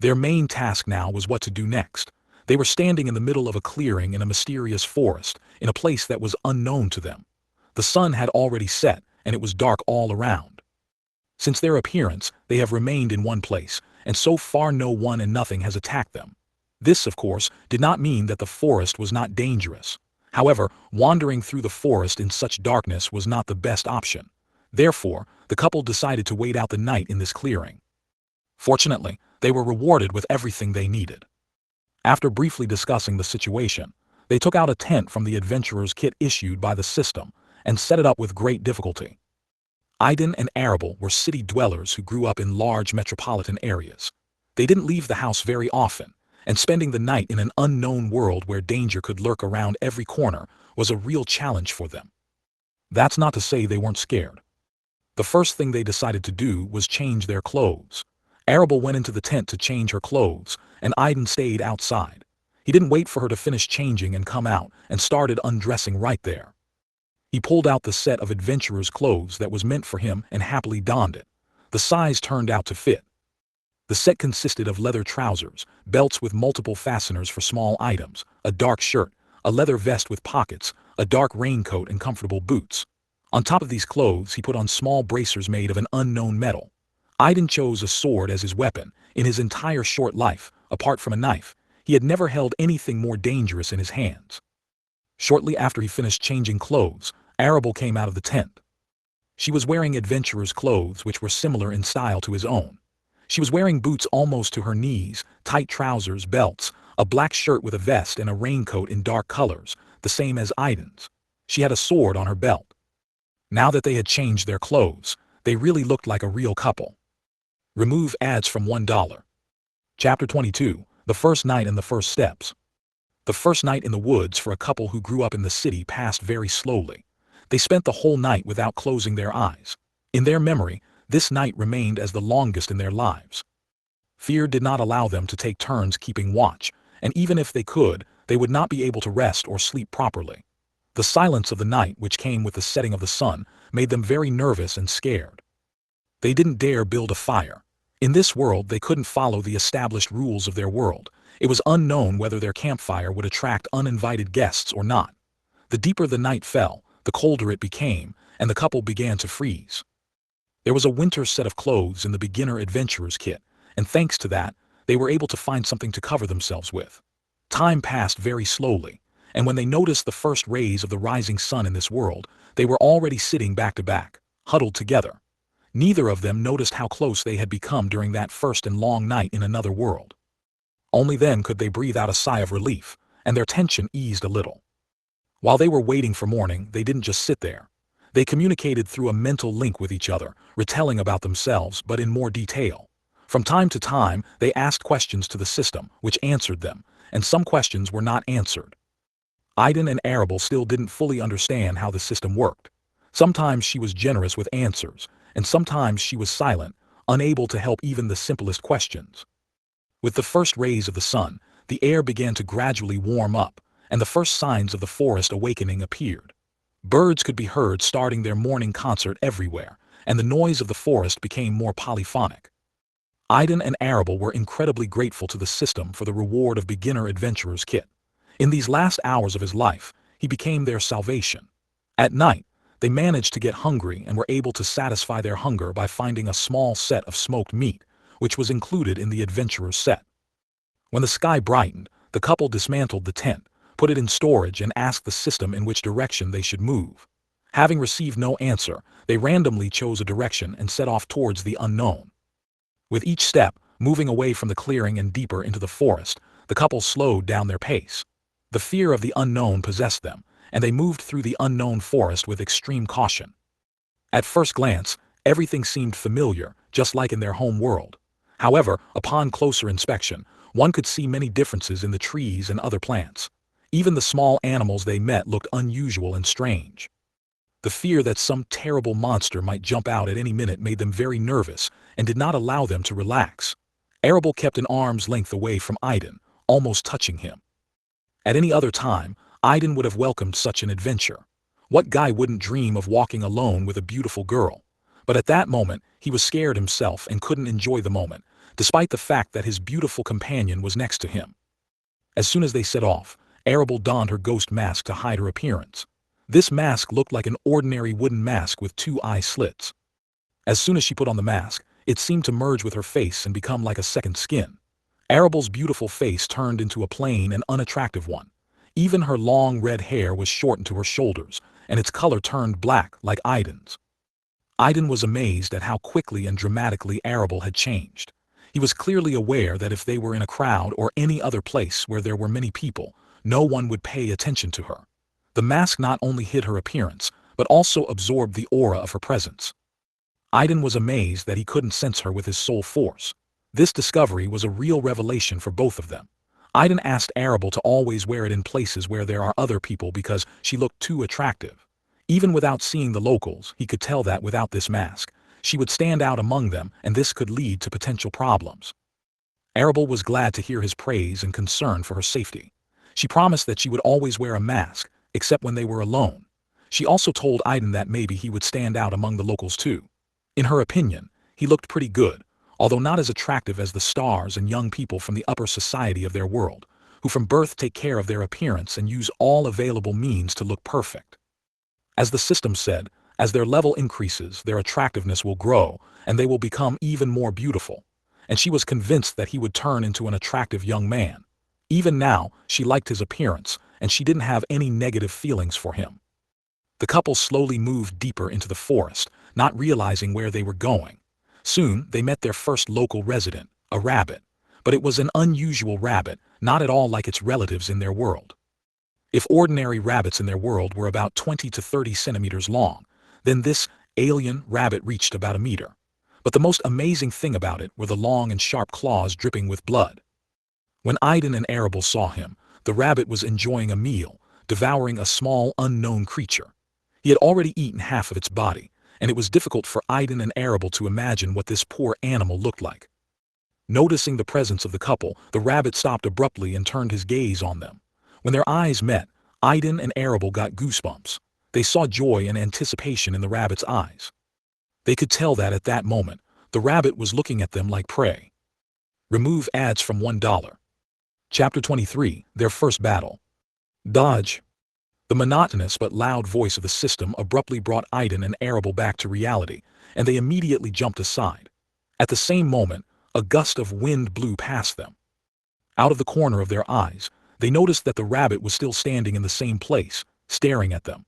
Their main task now was what to do next. They were standing in the middle of a clearing in a mysterious forest, in a place that was unknown to them. The sun had already set, and it was dark all around. Since their appearance, they have remained in one place, and so far no one and nothing has attacked them. This, of course, did not mean that the forest was not dangerous. However, wandering through the forest in such darkness was not the best option. Therefore, the couple decided to wait out the night in this clearing. Fortunately, they were rewarded with everything they needed. After briefly discussing the situation, they took out a tent from the adventurer's kit issued by the system and set it up with great difficulty. Aiden and Arable were city dwellers who grew up in large metropolitan areas. They didn't leave the house very often, and spending the night in an unknown world where danger could lurk around every corner was a real challenge for them. That's not to say they weren't scared. The first thing they decided to do was change their clothes. Arable went into the tent to change her clothes, and Aiden stayed outside. He didn't wait for her to finish changing and come out, and started undressing right there. He pulled out the set of adventurer's clothes that was meant for him and happily donned it. The size turned out to fit. The set consisted of leather trousers, belts with multiple fasteners for small items, a dark shirt, a leather vest with pockets, a dark raincoat and comfortable boots. On top of these clothes he put on small bracers made of an unknown metal. Aiden chose a sword as his weapon. In his entire short life, apart from a knife, he had never held anything more dangerous in his hands. Shortly after he finished changing clothes, Arable came out of the tent. She was wearing adventurer's clothes which were similar in style to his own. She was wearing boots almost to her knees, tight trousers, belts, a black shirt with a vest and a raincoat in dark colors, the same as Aiden's. She had a sword on her belt. Now that they had changed their clothes, they really looked like a real couple. Remove ads from $1. Chapter 22, The First Night and the First Steps. The first night in the woods for a couple who grew up in the city passed very slowly. They spent the whole night without closing their eyes. In their memory, this night remained as the longest in their lives. Fear did not allow them to take turns keeping watch, and even if they could, they would not be able to rest or sleep properly. The silence of the night, which came with the setting of the sun, made them very nervous and scared. They didn't dare build a fire. In this world they couldn't follow the established rules of their world. It was unknown whether their campfire would attract uninvited guests or not. The deeper the night fell, the colder it became, and the couple began to freeze. There was a winter set of clothes in the beginner adventurer's kit, and thanks to that, they were able to find something to cover themselves with. Time passed very slowly, and when they noticed the first rays of the rising sun in this world, they were already sitting back to back, huddled together. Neither of them noticed how close they had become during that first and long night in another world. Only then could they breathe out a sigh of relief, and their tension eased a little. While they were waiting for morning, they didn't just sit there. They communicated through a mental link with each other, retelling about themselves but in more detail. From time to time, they asked questions to the system, which answered them, and some questions were not answered. Aiden and Arable still didn't fully understand how the system worked. Sometimes she was generous with answers, and sometimes she was silent, unable to help even the simplest questions. With the first rays of the sun, the air began to gradually warm up, and the first signs of the forest awakening appeared. Birds could be heard starting their morning concert everywhere, and the noise of the forest became more polyphonic. Aiden and Arable were incredibly grateful to the system for the reward of beginner adventurer's kit. In these last hours of his life, he became their salvation. At night, they managed to get hungry and were able to satisfy their hunger by finding a small set of smoked meat, which was included in the adventurer's set. When the sky brightened, the couple dismantled the tent, put it in storage and asked the system in which direction they should move. Having received no answer, they randomly chose a direction and set off towards the unknown. With each step, moving away from the clearing and deeper into the forest, the couple slowed down their pace. The fear of the unknown possessed them, and they moved through the unknown forest with extreme caution. At first glance, everything seemed familiar, just like in their home world. However, upon closer inspection, one could see many differences in the trees and other plants. Even the small animals they met looked unusual and strange. The fear that some terrible monster might jump out at any minute made them very nervous and did not allow them to relax. Arable kept an arm's length away from Aiden, almost touching him. At any other time, Aiden would have welcomed such an adventure. What guy wouldn't dream of walking alone with a beautiful girl? But at that moment, he was scared himself and couldn't enjoy the moment, despite the fact that his beautiful companion was next to him. As soon as they set off, Arable donned her ghost mask to hide her appearance. This mask looked like an ordinary wooden mask with two eye slits. As soon as she put on the mask, it seemed to merge with her face and become like a second skin. Arable's beautiful face turned into a plain and unattractive one. Even her long red hair was shortened to her shoulders, and its color turned black like Aiden's. Aiden was amazed at how quickly and dramatically Arable had changed. He was clearly aware that if they were in a crowd or any other place where there were many people, no one would pay attention to her. The mask not only hid her appearance, but also absorbed the aura of her presence. Aiden was amazed that he couldn't sense her with his soul force. This discovery was a real revelation for both of them. Aiden asked Arable to always wear it in places where there are other people because she looked too attractive. Even without seeing the locals, he could tell that without this mask, she would stand out among them, and this could lead to potential problems. Arable was glad to hear his praise and concern for her safety. She promised that she would always wear a mask, except when they were alone. She also told Aiden that maybe he would stand out among the locals too. In her opinion, he looked pretty good, although not as attractive as the stars and young people from the upper society of their world, who from birth take care of their appearance and use all available means to look perfect. As the system said, as their level increases, their attractiveness will grow, and they will become even more beautiful. And she was convinced that he would turn into an attractive young man. Even now, she liked his appearance, and she didn't have any negative feelings for him. The couple slowly moved deeper into the forest, not realizing where they were going. Soon, they met their first local resident, a rabbit. But it was an unusual rabbit, not at all like its relatives in their world. If ordinary rabbits in their world were about 20 to 30 centimeters long, then this alien rabbit reached about a meter. But the most amazing thing about it were the long and sharp claws dripping with blood. When Aiden and Arable saw him, the rabbit was enjoying a meal, devouring a small unknown creature. He had already eaten half of its body, and it was difficult for Aiden and Arable to imagine what this poor animal looked like. Noticing the presence of the couple, the rabbit stopped abruptly and turned his gaze on them. When their eyes met, Aiden and Arable got goosebumps. They saw joy and anticipation in the rabbit's eyes. They could tell that at that moment, the rabbit was looking at them like prey. Remove ads from $1. Chapter 23, Their First Battle. Dodge. The monotonous but loud voice of the system abruptly brought Aiden and Arable back to reality, and they immediately jumped aside. At the same moment, a gust of wind blew past them. Out of the corner of their eyes, they noticed that the rabbit was still standing in the same place, staring at them.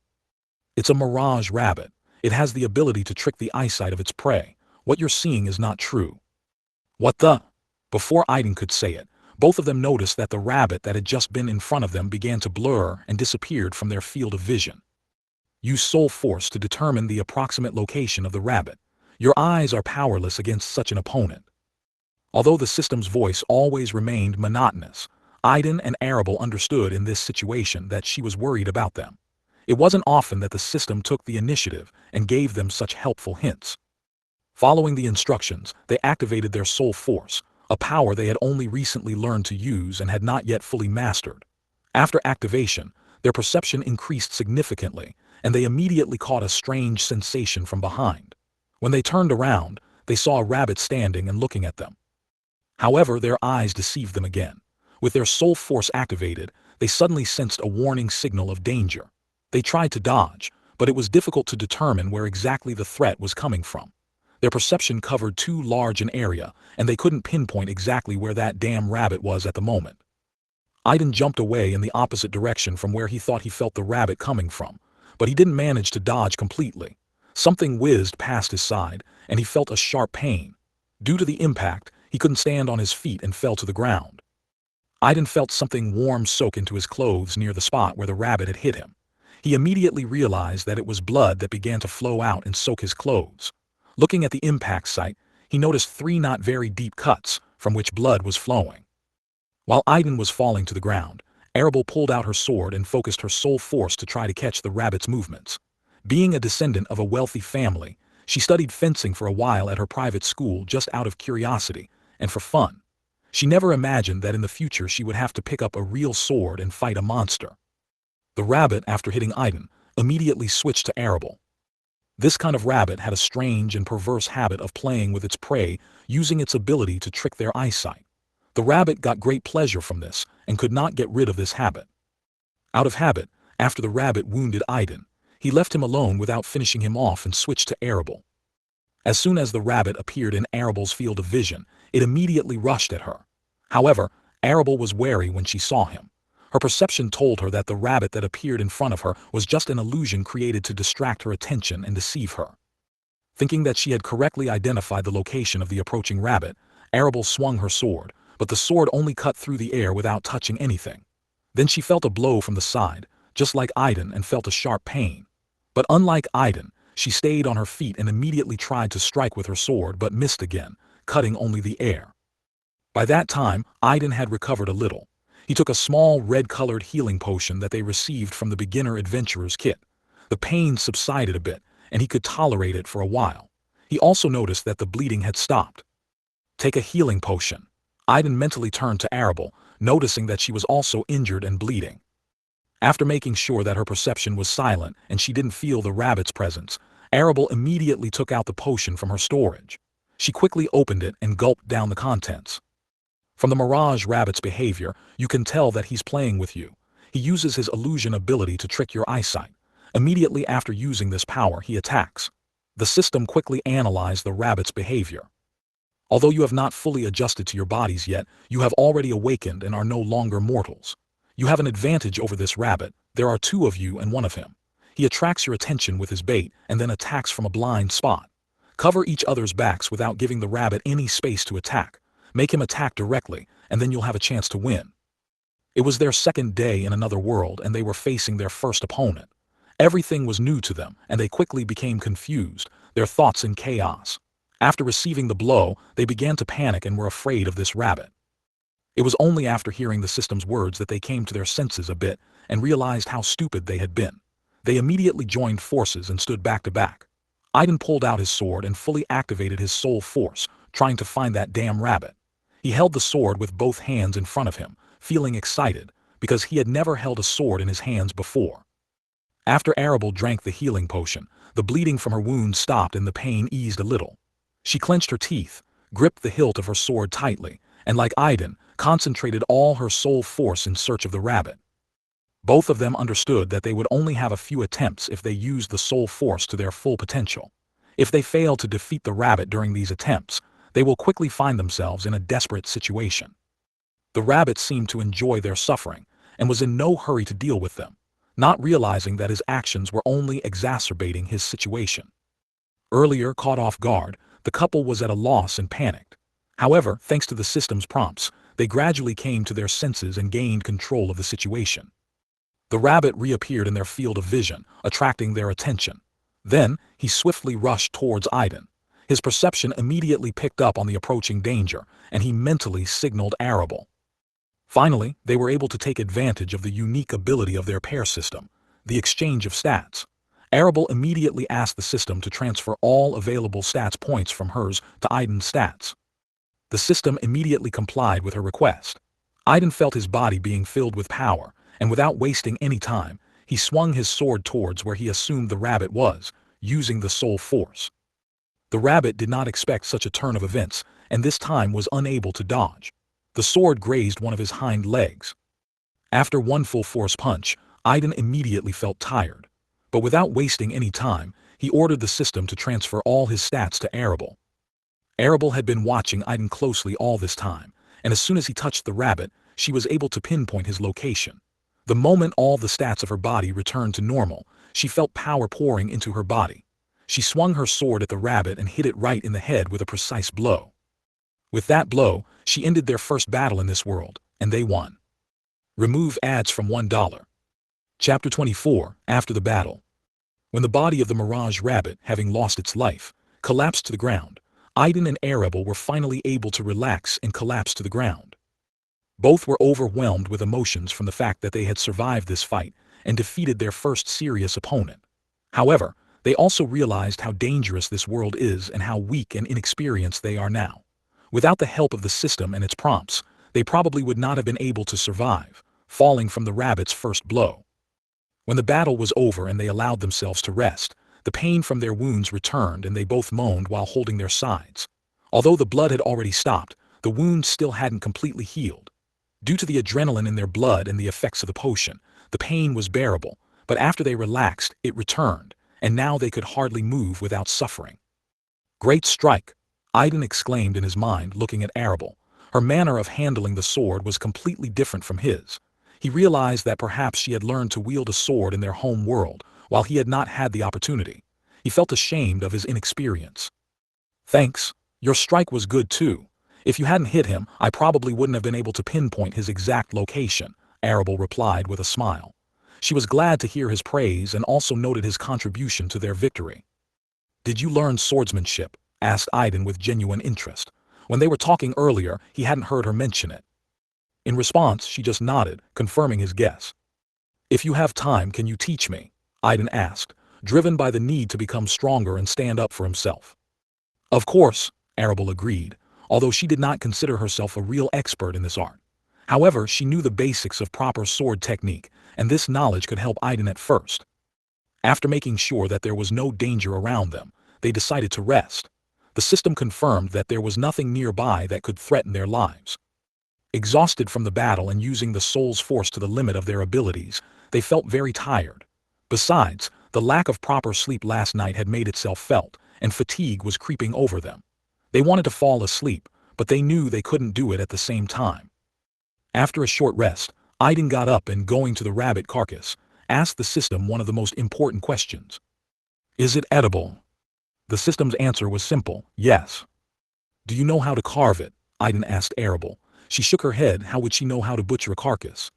It's a mirage rabbit. It has the ability to trick the eyesight of its prey. What you're seeing is not true. What the? Before Aiden could say it, both of them noticed that the rabbit that had just been in front of them began to blur and disappeared from their field of vision. Use soul force to determine the approximate location of the rabbit. Your eyes are powerless against such an opponent. Although the system's voice always remained monotonous, Aiden and Arable understood in this situation that she was worried about them. It wasn't often that the system took the initiative and gave them such helpful hints. Following the instructions, they activated their soul force, a power they had only recently learned to use and had not yet fully mastered. After activation, their perception increased significantly, and they immediately caught a strange sensation from behind. When they turned around, they saw a rabbit standing and looking at them. However, their eyes deceived them again. With their soul force activated, they suddenly sensed a warning signal of danger. They tried to dodge, but it was difficult to determine where exactly the threat was coming from. Their perception covered too large an area, and they couldn't pinpoint exactly where that damn rabbit was at the moment. Aiden jumped away in the opposite direction from where he thought he felt the rabbit coming from, but he didn't manage to dodge completely. Something whizzed past his side, and he felt a sharp pain. Due to the impact, he couldn't stand on his feet and fell to the ground. Aiden felt something warm soak into his clothes near the spot where the rabbit had hit him. He immediately realized that it was blood that began to flow out and soak his clothes. Looking at the impact site, he noticed 3 not very deep cuts from which blood was flowing. While Aiden was falling to the ground, Arable pulled out her sword and focused her soul force to try to catch the rabbit's movements. Being a descendant of a wealthy family, she studied fencing for a while at her private school just out of curiosity and for fun. She never imagined that in the future she would have to pick up a real sword and fight a monster. The rabbit, after hitting Aiden, immediately switched to Arable. This kind of rabbit had a strange and perverse habit of playing with its prey, using its ability to trick their eyesight. The rabbit got great pleasure from this and could not get rid of this habit. Out of habit, after the rabbit wounded Aiden, he left him alone without finishing him off and switched to Arable. As soon as the rabbit appeared in Arable's field of vision, it immediately rushed at her. However, Arable was wary when she saw him. Her perception told her that the rabbit that appeared in front of her was just an illusion created to distract her attention and deceive her. Thinking that she had correctly identified the location of the approaching rabbit, Arable swung her sword, but the sword only cut through the air without touching anything. Then she felt a blow from the side, just like Aiden, and felt a sharp pain. But unlike Aiden, she stayed on her feet and immediately tried to strike with her sword but missed again, cutting only the air. By that time, Aiden had recovered a little. He took a small red-colored healing potion that they received from the beginner adventurer's kit. The pain subsided a bit, and he could tolerate it for a while. He also noticed that the bleeding had stopped. Take a healing potion. Aiden mentally turned to Arable, noticing that she was also injured and bleeding. After making sure that her perception was silent and she didn't feel the rabbit's presence, Arable immediately took out the potion from her storage. She quickly opened it and gulped down the contents. From the Mirage Rabbit's behavior, you can tell that he's playing with you. He uses his illusion ability to trick your eyesight. Immediately after using this power, he attacks. The system quickly analyzed the rabbit's behavior. Although you have not fully adjusted to your bodies yet, you have already awakened and are no longer mortals. You have an advantage over this rabbit. There are two of you and one of him. He attracts your attention with his bait and then attacks from a blind spot. Cover each other's backs without giving the rabbit any space to attack. Make him attack directly, and then you'll have a chance to win. It was their second day in another world, and they were facing their first opponent. Everything was new to them, and they quickly became confused, their thoughts in chaos. After receiving the blow, they began to panic and were afraid of this rabbit. It was only after hearing the system's words that they came to their senses a bit and realized how stupid they had been. They immediately joined forces and stood back to back. Aiden pulled out his sword and fully activated his soul force, trying to find that damn rabbit. He held the sword with both hands in front of him, feeling excited, because he had never held a sword in his hands before. After Arable drank the healing potion, the bleeding from her wound stopped and the pain eased a little. She clenched her teeth, gripped the hilt of her sword tightly, and like Aiden, concentrated all her soul force in search of the rabbit. Both of them understood that they would only have a few attempts if they used the soul force to their full potential. If they fail to defeat the rabbit during these attempts, they will quickly find themselves in a desperate situation. The rabbit seemed to enjoy their suffering and was in no hurry to deal with them, not realizing that his actions were only exacerbating his situation. Earlier, caught off guard, the couple was at a loss and panicked. However, thanks to the system's prompts, they gradually came to their senses and gained control of the situation. The rabbit reappeared in their field of vision, attracting their attention. Then, he swiftly rushed towards Aiden. His perception immediately picked up on the approaching danger, and he mentally signaled Arable. Finally, they were able to take advantage of the unique ability of their pair system, the exchange of stats. Arable immediately asked the system to transfer all available stats points from hers to Aiden's stats. The system immediately complied with her request. Aiden felt his body being filled with power, and without wasting any time, he swung his sword towards where he assumed the rabbit was, using the soul force. The rabbit did not expect such a turn of events, and this time was unable to dodge. The sword grazed one of his hind legs. After one full force punch, Aiden immediately felt tired. But without wasting any time, he ordered the system to transfer all his stats to Arable. Arable had been watching Aiden closely all this time, and as soon as he touched the rabbit, she was able to pinpoint his location. The moment all the stats of her body returned to normal, she felt power pouring into her body. She swung her sword at the rabbit and hit it right in the head with a precise blow. With that blow, she ended their first battle in this world, and they won. Remove ads from $1. Chapter 24, After the Battle. When the body of the Mirage Rabbit, having lost its life, collapsed to the ground, Aiden and Arable were finally able to relax and collapse to the ground. Both were overwhelmed with emotions from the fact that they had survived this fight and defeated their first serious opponent. However, they also realized how dangerous this world is and how weak and inexperienced they are now. Without the help of the system and its prompts, they probably would not have been able to survive, falling from the rabbit's first blow. When the battle was over and they allowed themselves to rest, the pain from their wounds returned and they both moaned while holding their sides. Although the blood had already stopped, the wounds still hadn't completely healed. Due to the adrenaline in their blood and the effects of the potion, the pain was bearable, but after they relaxed, it returned, and now they could hardly move without suffering. Great strike! Aiden exclaimed in his mind, looking at Arable. Her manner of handling the sword was completely different from his. He realized that perhaps she had learned to wield a sword in their home world, while he had not had the opportunity. He felt ashamed of his inexperience. Thanks. Your strike was good too. If you hadn't hit him, I probably wouldn't have been able to pinpoint his exact location, Arable replied with a smile. She was glad to hear his praise and also noted his contribution to their victory. Did you learn swordsmanship? Asked Aiden with genuine interest. When they were talking earlier, he hadn't heard her mention it. In response, she just nodded, confirming his guess. If you have time, can you teach me? Aiden asked, driven by the need to become stronger and stand up for himself. Of course, Arable agreed, although she did not consider herself a real expert in this art. However, she knew the basics of proper sword technique, and this knowledge could help Aiden at first. After making sure that there was no danger around them, they decided to rest. The system confirmed that there was nothing nearby that could threaten their lives. Exhausted from the battle and using the soul's force to the limit of their abilities, they felt very tired. Besides, the lack of proper sleep last night had made itself felt, and fatigue was creeping over them. They wanted to fall asleep, but they knew they couldn't do it at the same time. After a short rest, Aiden got up and, going to the rabbit carcass, asked the system one of the most important questions. Is it edible? The system's answer was simple, yes. Do you know how to carve it? Aiden asked Arable. She shook her head. How would she know how to butcher a carcass?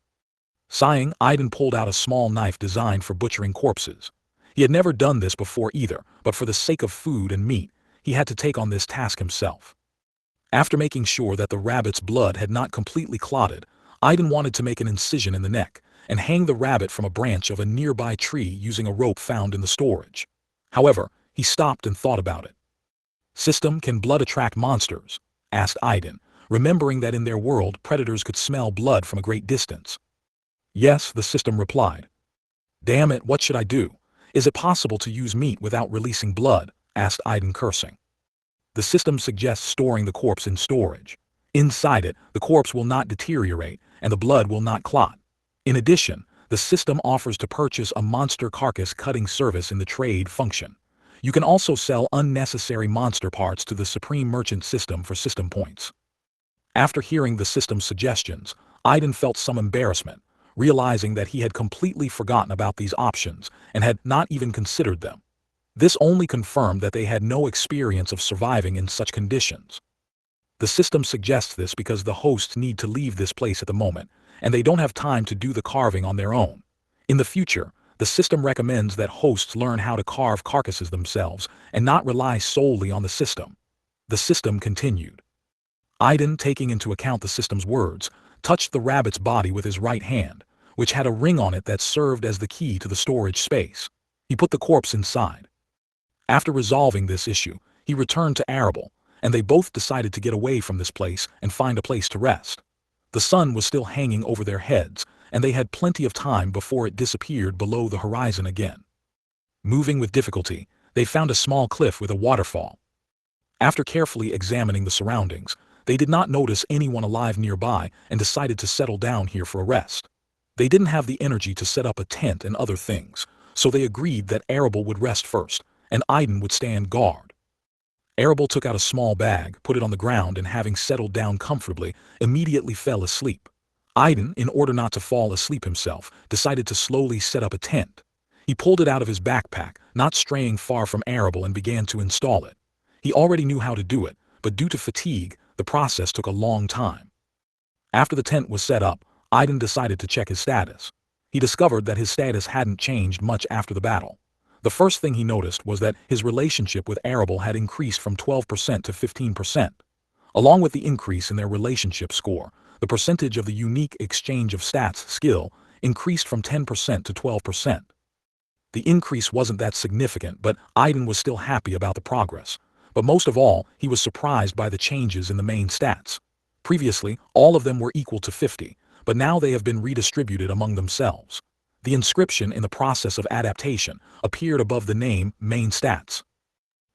Sighing, Aiden pulled out a small knife designed for butchering corpses. He had never done this before either, but for the sake of food and meat, he had to take on this task himself. After making sure that the rabbit's blood had not completely clotted, Aiden wanted to make an incision in the neck and hang the rabbit from a branch of a nearby tree using a rope found in the storage. However, he stopped and thought about it. System, can blood attract monsters? Asked Aiden, remembering that in their world predators could smell blood from a great distance. Yes, the system replied. Damn it, what should I do? Is it possible to use meat without releasing blood? Asked Aiden, cursing. The system suggests storing the corpse in storage. Inside it, the corpse will not deteriorate and the blood will not clot. In addition, the system offers to purchase a monster carcass cutting service in the trade function. You can also sell unnecessary monster parts to the Supreme Merchant system for system points. After hearing the system's suggestions, Aiden felt some embarrassment, realizing that he had completely forgotten about these options and had not even considered them. This only confirmed that they had no experience of surviving in such conditions. The system suggests this because the hosts need to leave this place at the moment, and they don't have time to do the carving on their own. In the future, the system recommends that hosts learn how to carve carcasses themselves and not rely solely on the system. The system continued. Aiden, taking into account the system's words, touched the rabbit's body with his right hand, which had a ring on it that served as the key to the storage space. He put the corpse inside. After resolving this issue, he returned to Arable, and they both decided to get away from this place and find a place to rest. The sun was still hanging over their heads, and they had plenty of time before it disappeared below the horizon again. Moving with difficulty, they found a small cliff with a waterfall. After carefully examining the surroundings, they did not notice anyone alive nearby and decided to settle down here for a rest. They didn't have the energy to set up a tent and other things, so they agreed that Arable would rest first, and Aiden would stand guard. Arable took out a small bag, put it on the ground, and having settled down comfortably, immediately fell asleep. Aiden, in order not to fall asleep himself, decided to slowly set up a tent. He pulled it out of his backpack, not straying far from Arable, and began to install it. He already knew how to do it, but due to fatigue, the process took a long time. After the tent was set up, Aiden decided to check his status. He discovered that his status hadn't changed much after the battle. The first thing he noticed was that his relationship with Arable had increased from 12% to 15%. Along with the increase in their relationship score, the percentage of the unique exchange of stats skill increased from 10% to 12%. The increase wasn't that significant, but Aiden was still happy about the progress. But most of all, he was surprised by the changes in the main stats. Previously, all of them were equal to 50, but now they have been redistributed among themselves. The inscription in the process of adaptation appeared above the name Main Stats.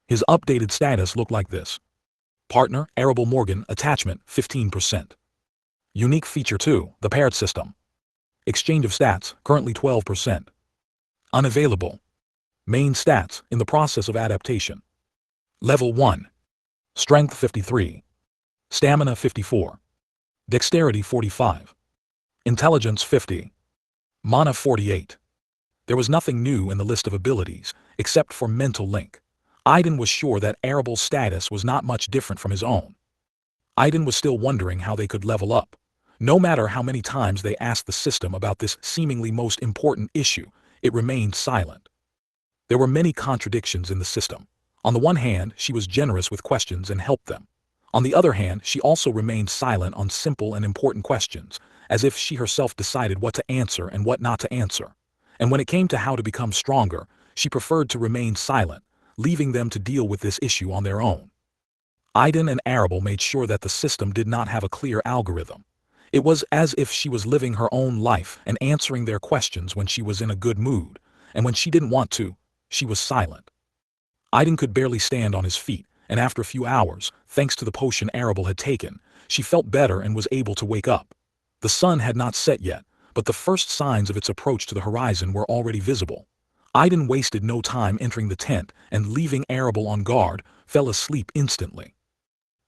His updated status looked like this. Partner, Arable Morgan, attachment, 15%. Unique feature 2, the paired system. Exchange of stats, currently 12%. Unavailable. Main stats, in the process of adaptation. Level 1. Strength 53. Stamina 54. Dexterity 45. Intelligence 50. Mana 48. There was nothing new in the list of abilities, except for Mental Link. Aiden was sure that Arable's status was not much different from his own. Aiden was still wondering how they could level up. No matter how many times they asked the system about this seemingly most important issue, it remained silent. There were many contradictions in the system. On the one hand, she was generous with questions and helped them. On the other hand, she also remained silent on simple and important questions, as if she herself decided what to answer and what not to answer. And when it came to how to become stronger, she preferred to remain silent, leaving them to deal with this issue on their own. Aiden and Arable made sure that the system did not have a clear algorithm. It was as if she was living her own life and answering their questions when she was in a good mood, and when she didn't want to, she was silent. Aiden could barely stand on his feet, and after a few hours, thanks to the potion Arable had taken, she felt better and was able to wake up. The sun had not set yet, but the first signs of its approach to the horizon were already visible. Aiden wasted no time entering the tent and, leaving Arable on guard, fell asleep instantly.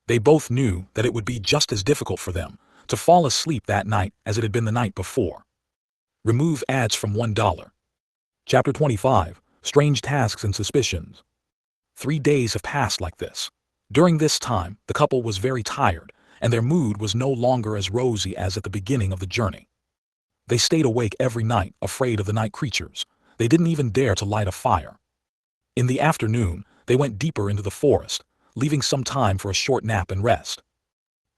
They both knew that it would be just as difficult for them to fall asleep that night as it had been the night before. Remove ads from $1. Chapter 25, Strange Tasks and Suspicions. 3 days have passed like this. During this time, the couple was very tired, and their mood was no longer as rosy as at the beginning of the journey. They stayed awake every night, afraid of the night creatures. They didn't even dare to light a fire. In the afternoon, they went deeper into the forest, leaving some time for a short nap and rest.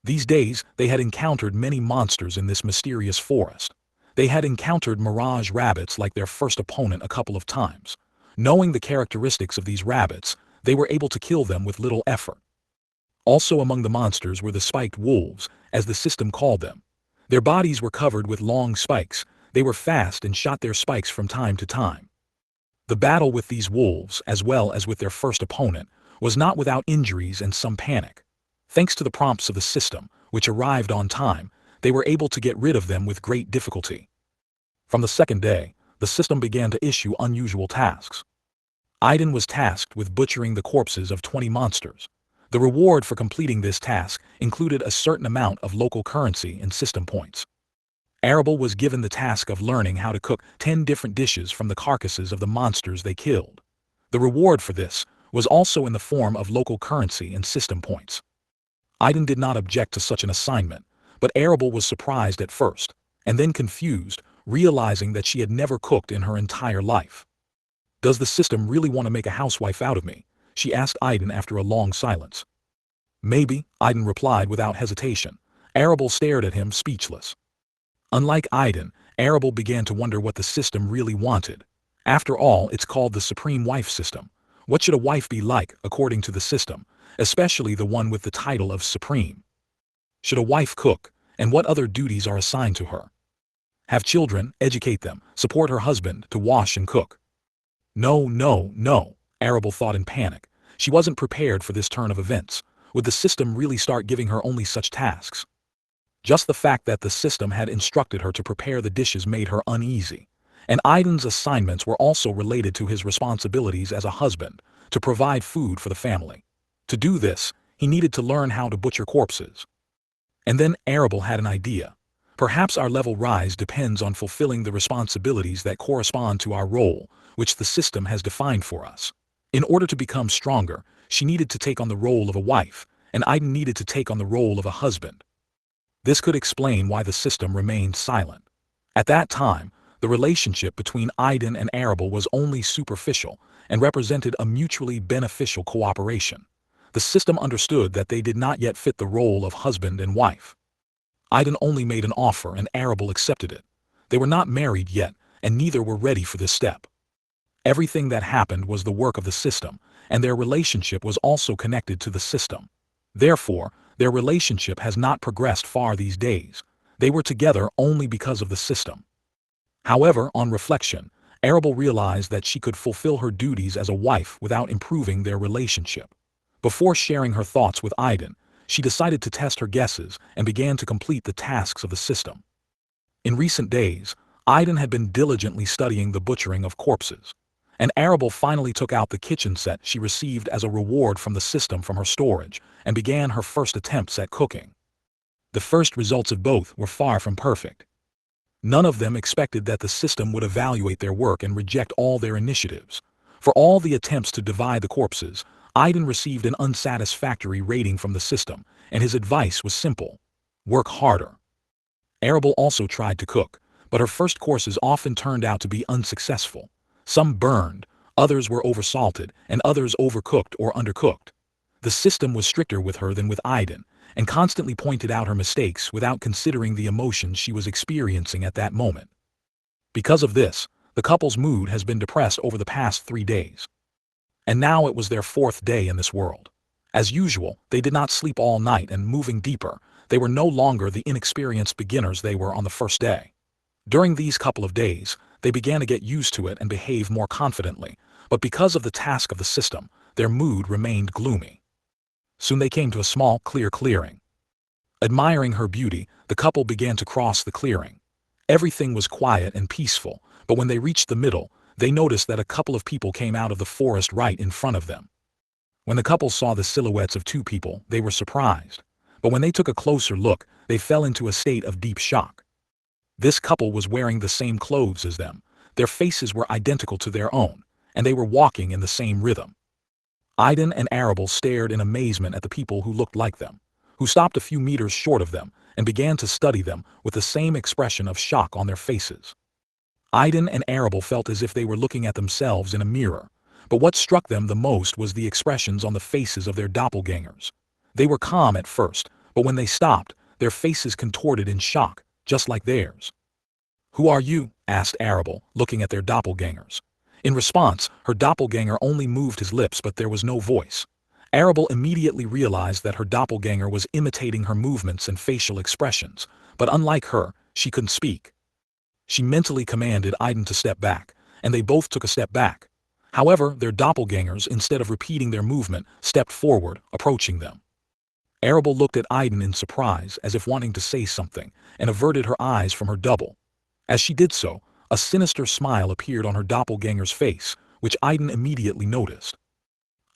These days, they had encountered many monsters in this mysterious forest. They had encountered mirage rabbits like their first opponent a couple of times. Knowing the characteristics of these rabbits, they were able to kill them with little effort. Also among the monsters were the spiked wolves, as the system called them. Their bodies were covered with long spikes. They were fast and shot their spikes from time to time. The battle with these wolves, as well as with their first opponent, was not without injuries and some panic. Thanks to the prompts of the system, which arrived on time, they were able to get rid of them with great difficulty. From the second day, the system began to issue unusual tasks. Aiden was tasked with butchering the corpses of 20 monsters. The reward for completing this task included a certain amount of local currency and system points. Arable was given the task of learning how to cook 10 different dishes from the carcasses of the monsters they killed. The reward for this was also in the form of local currency and system points. Aiden did not object to such an assignment, but Arable was surprised at first, and then confused, realizing that she had never cooked in her entire life. "Does the system really want to make a housewife out of me?" she asked Aiden after a long silence. "Maybe," Aiden replied without hesitation. Arable stared at him, speechless. Unlike Aiden, Arable began to wonder what the system really wanted. After all, it's called the Supreme Wife System. What should a wife be like, according to the system, especially the one with the title of Supreme? Should a wife cook, and what other duties are assigned to her? Have children, educate them, support her husband to wash and cook. No, no, no, Arable thought in panic. She wasn't prepared for this turn of events. Would the system really start giving her only such tasks? Just the fact that the system had instructed her to prepare the dishes made her uneasy. And Aiden's assignments were also related to his responsibilities as a husband, to provide food for the family. To do this, he needed to learn how to butcher corpses. And then Arable had an idea. Perhaps our level rise depends on fulfilling the responsibilities that correspond to our role, which the system has defined for us. In order to become stronger, she needed to take on the role of a wife, and Aiden needed to take on the role of a husband. This could explain why the system remained silent. At that time, the relationship between Aiden and Arable was only superficial and represented a mutually beneficial cooperation. The system understood that they did not yet fit the role of husband and wife. Aiden only made an offer and Arable accepted it. They were not married yet, and neither were ready for this step. Everything that happened was the work of the system, and their relationship was also connected to the system. Therefore, their relationship has not progressed far these days. They were together only because of the system. However, on reflection, Arable realized that she could fulfill her duties as a wife without improving their relationship. Before sharing her thoughts with Aiden, she decided to test her guesses and began to complete the tasks of the system. In recent days, Aiden had been diligently studying the butchering of corpses, and Arable finally took out the kitchen set she received as a reward from the system from her storage and began her first attempts at cooking. The first results of both were far from perfect. None of them expected that the system would evaluate their work and reject all their initiatives. For all the attempts to divide the corpses, Aiden received an unsatisfactory rating from the system, and his advice was simple: work harder. Arable also tried to cook, but her first courses often turned out to be unsuccessful. Some burned, others were oversalted, and others overcooked or undercooked. The system was stricter with her than with Aiden, and constantly pointed out her mistakes without considering the emotions she was experiencing at that moment. Because of this, The couple's mood has been depressed over the past 3 days. And now it was their 4th day in this world. As usual, they did not sleep all night, and moving deeper, they were no longer the inexperienced beginners they were on the first day. During these couple of days, they began to get used to it and behave more confidently, but because of the task of the system, their mood remained gloomy. Soon they came to a small, clear clearing. Admiring her beauty, the couple began to cross the clearing. Everything was quiet and peaceful, but when they reached the middle, they noticed that a couple of people came out of the forest right in front of them. When the couple saw the silhouettes of 2 people, they were surprised. But when they took a closer look, they fell into a state of deep shock. This couple was wearing the same clothes as them, their faces were identical to their own, and they were walking in the same rhythm. Aiden and Arable stared in amazement at the people who looked like them, who stopped a few meters short of them, and began to study them with the same expression of shock on their faces. Aiden and Arable felt as if they were looking at themselves in a mirror, but what struck them the most was the expressions on the faces of their doppelgangers. They were calm at first, but when they stopped, their faces contorted in shock, just like theirs. "Who are you?" asked Arable, looking at their doppelgangers. In response, her doppelganger only moved his lips, but there was no voice. Arable immediately realized that her doppelganger was imitating her movements and facial expressions, but unlike her, she couldn't speak. She mentally commanded Aiden to step back, and they both took a step back. However, their doppelgangers, instead of repeating their movement, stepped forward, approaching them. Arable looked at Aiden in surprise, as if wanting to say something, and averted her eyes from her double. As she did so, a sinister smile appeared on her doppelganger's face, which Aiden immediately noticed.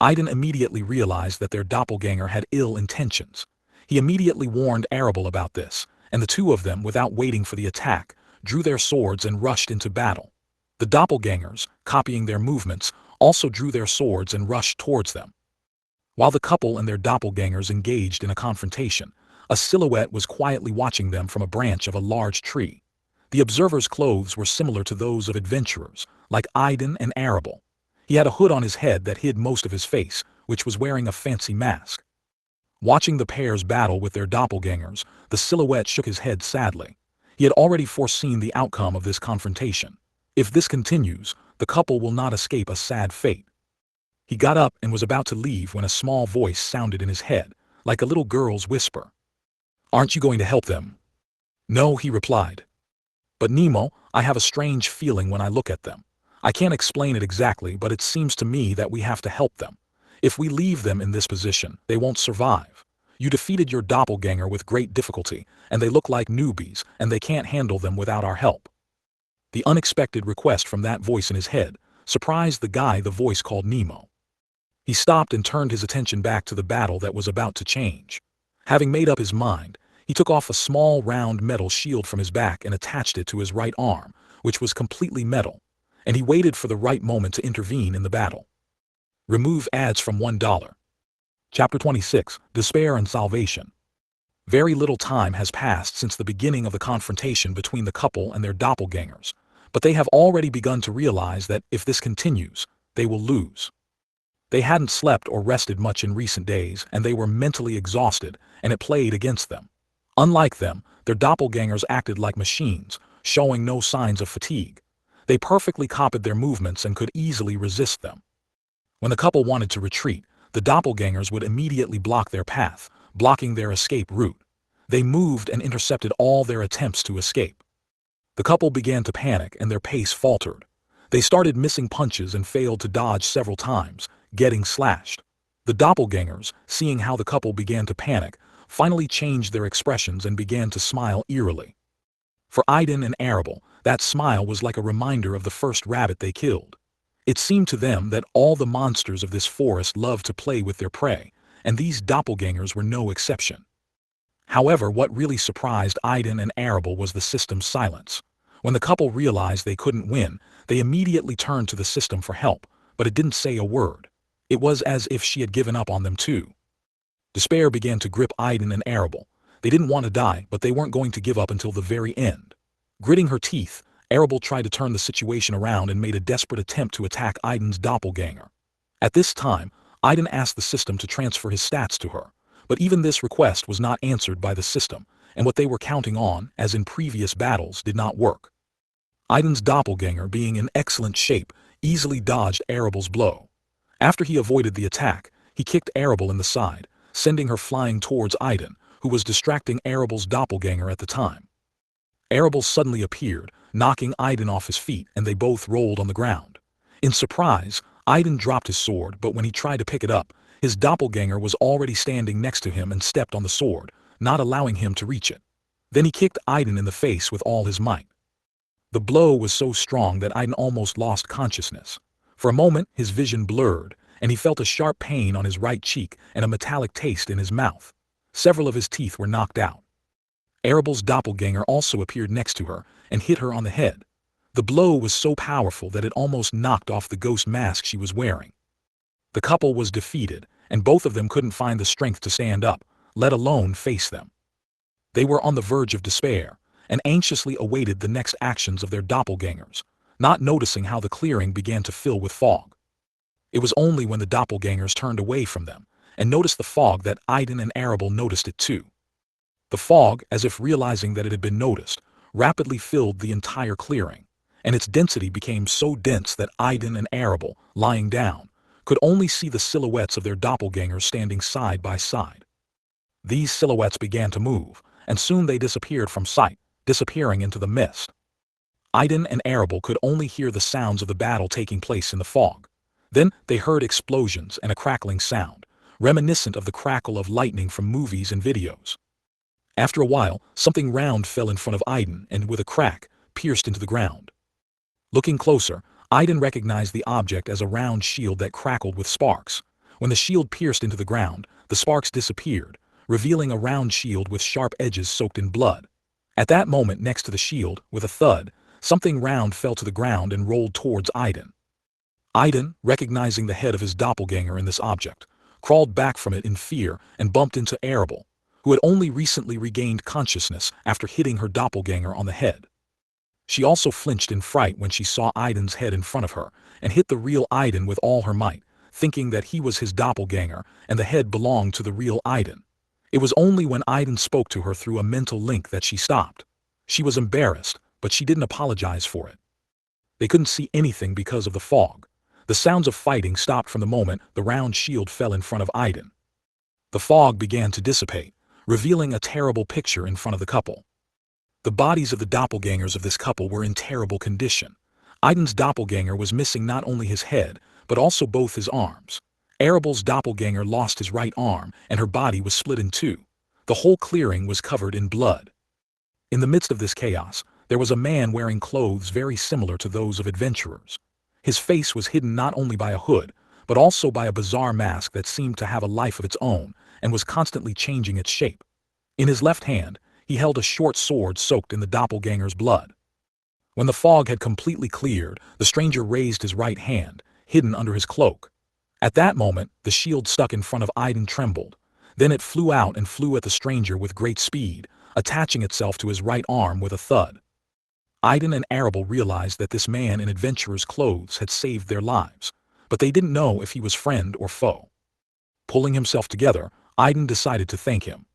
Aiden immediately realized that their doppelganger had ill intentions. He immediately warned Arable about this, and the 2 of them, without waiting for the attack, drew their swords and rushed into battle. The doppelgangers, copying their movements, also drew their swords and rushed towards them. While the couple and their doppelgangers engaged in a confrontation, a silhouette was quietly watching them from a branch of a large tree. The observer's clothes were similar to those of adventurers, like Aiden and Arable. He had a hood on his head that hid most of his face, which was wearing a fancy mask. Watching the pair's battle with their doppelgangers, the silhouette shook his head sadly. He had already foreseen the outcome of this confrontation. If this continues, the couple will not escape a sad fate. He got up and was about to leave when a small voice sounded in his head, like a little girl's whisper. "Aren't you going to help them?" "No," he replied. "But Nemo, I have a strange feeling when I look at them. I can't explain it exactly, but it seems to me that we have to help them. If we leave them in this position, they won't survive. You defeated your doppelganger with great difficulty, and they look like newbies, and they can't handle them without our help." The unexpected request from that voice in his head surprised the guy the voice called Nemo. He stopped and turned his attention back to the battle that was about to change. Having made up his mind, he took off a small round metal shield from his back and attached it to his right arm, which was completely metal, and he waited for the right moment to intervene in the battle. Remove ads from $1. Chapter 26, Despair and Salvation. Very little time has passed since the beginning of the confrontation between the couple and their doppelgangers, but they have already begun to realize that if this continues, they will lose. They hadn't slept or rested much in recent days, and they were mentally exhausted, and it played against them. Unlike them, their doppelgangers acted like machines, showing no signs of fatigue. They perfectly copied their movements and could easily resist them. When the couple wanted to retreat, the doppelgangers would immediately block their path, blocking their escape route. They moved and intercepted all their attempts to escape. The couple began to panic and their pace faltered. They started missing punches and failed to dodge several times, getting slashed. The doppelgangers, seeing how the couple began to panic, finally changed their expressions and began to smile eerily. For Aiden and Arable, that smile was like a reminder of the first rabbit they killed. It seemed to them that all the monsters of this forest loved to play with their prey, and these doppelgangers were no exception. However, what really surprised Aiden and Arable was the system's silence. When the couple realized they couldn't win, they immediately turned to the system for help, but it didn't say a word. It was as if she had given up on them too. Despair began to grip Aiden and Arable. They didn't want to die, but they weren't going to give up until the very end. Gritting her teeth, Arable tried to turn the situation around and made a desperate attempt to attack Aiden's doppelganger. At this time, Aiden asked the system to transfer his stats to her, but even this request was not answered by the system, and what they were counting on, as in previous battles, did not work. Aiden's doppelganger, being in excellent shape, easily dodged Arabelle's blow. After he avoided the attack, he kicked Arabelle in the side, sending her flying towards Aiden, who was distracting Arabelle's doppelganger at the time. Arabelle suddenly appeared, knocking Aiden off his feet, and they both rolled on the ground. In surprise, Aiden dropped his sword, but when he tried to pick it up, his doppelganger was already standing next to him and stepped on the sword, not allowing him to reach it. Then he kicked Aiden in the face with all his might. The blow was so strong that Aiden almost lost consciousness. For a moment, his vision blurred, and he felt a sharp pain on his right cheek and a metallic taste in his mouth. Several of his teeth were knocked out. Arabelle's doppelganger also appeared next to her and hit her on the head. The blow was so powerful that it almost knocked off the ghost mask she was wearing. The couple was defeated, and both of them couldn't find the strength to stand up, let alone face them. They were on the verge of despair, and anxiously awaited the next actions of their doppelgangers, not noticing how the clearing began to fill with fog. It was only when the doppelgangers turned away from them and noticed the fog that Aiden and Arabelle noticed it too. The fog, as if realizing that it had been noticed, rapidly filled the entire clearing, and its density became so dense that Aiden and Arabelle, lying down, could only see the silhouettes of their doppelgangers standing side by side. These silhouettes began to move, and soon they disappeared from sight, disappearing into the mist. Aiden and Arabelle could only hear the sounds of the battle taking place in the fog. Then they heard explosions and a crackling sound, reminiscent of the crackle of lightning from movies and videos. After a while, something round fell in front of Aiden and, with a crack, pierced into the ground. Looking closer, Aiden recognized the object as a round shield that crackled with sparks. When the shield pierced into the ground, the sparks disappeared, revealing a round shield with sharp edges soaked in blood. At that moment, next to the shield, with a thud, something round fell to the ground and rolled towards Aiden. Aiden, recognizing the head of his doppelganger in this object, crawled back from it in fear and bumped into Arabelle, who had only recently regained consciousness after hitting her doppelganger on the head. She also flinched in fright when she saw Aiden's head in front of her and hit the real Aiden with all her might, thinking that he was his doppelganger and the head belonged to the real Aiden. It was only when Aiden spoke to her through a mental link that she stopped. She was embarrassed, but she didn't apologize for it. They couldn't see anything because of the fog. The sounds of fighting stopped from the moment the round shield fell in front of Aiden. The fog began to dissipate, revealing a terrible picture in front of the couple. The bodies of the doppelgangers of this couple were in terrible condition. Aiden's doppelganger was missing not only his head, but also both his arms. Arabelle's doppelganger lost his right arm, and her body was split in two. The whole clearing was covered in blood. In the midst of this chaos, there was a man wearing clothes very similar to those of adventurers. His face was hidden not only by a hood, but also by a bizarre mask that seemed to have a life of its own and was constantly changing its shape. In his left hand, he held a short sword soaked in the doppelganger's blood. When the fog had completely cleared, the stranger raised his right hand, hidden under his cloak. At that moment, the shield stuck in front of Aiden trembled. Then it flew out and flew at the stranger with great speed, attaching itself to his right arm with a thud. Aiden and Arabelle realized that this man in adventurer's clothes had saved their lives, but they didn't know if he was friend or foe. Pulling himself together, Aiden decided to thank him.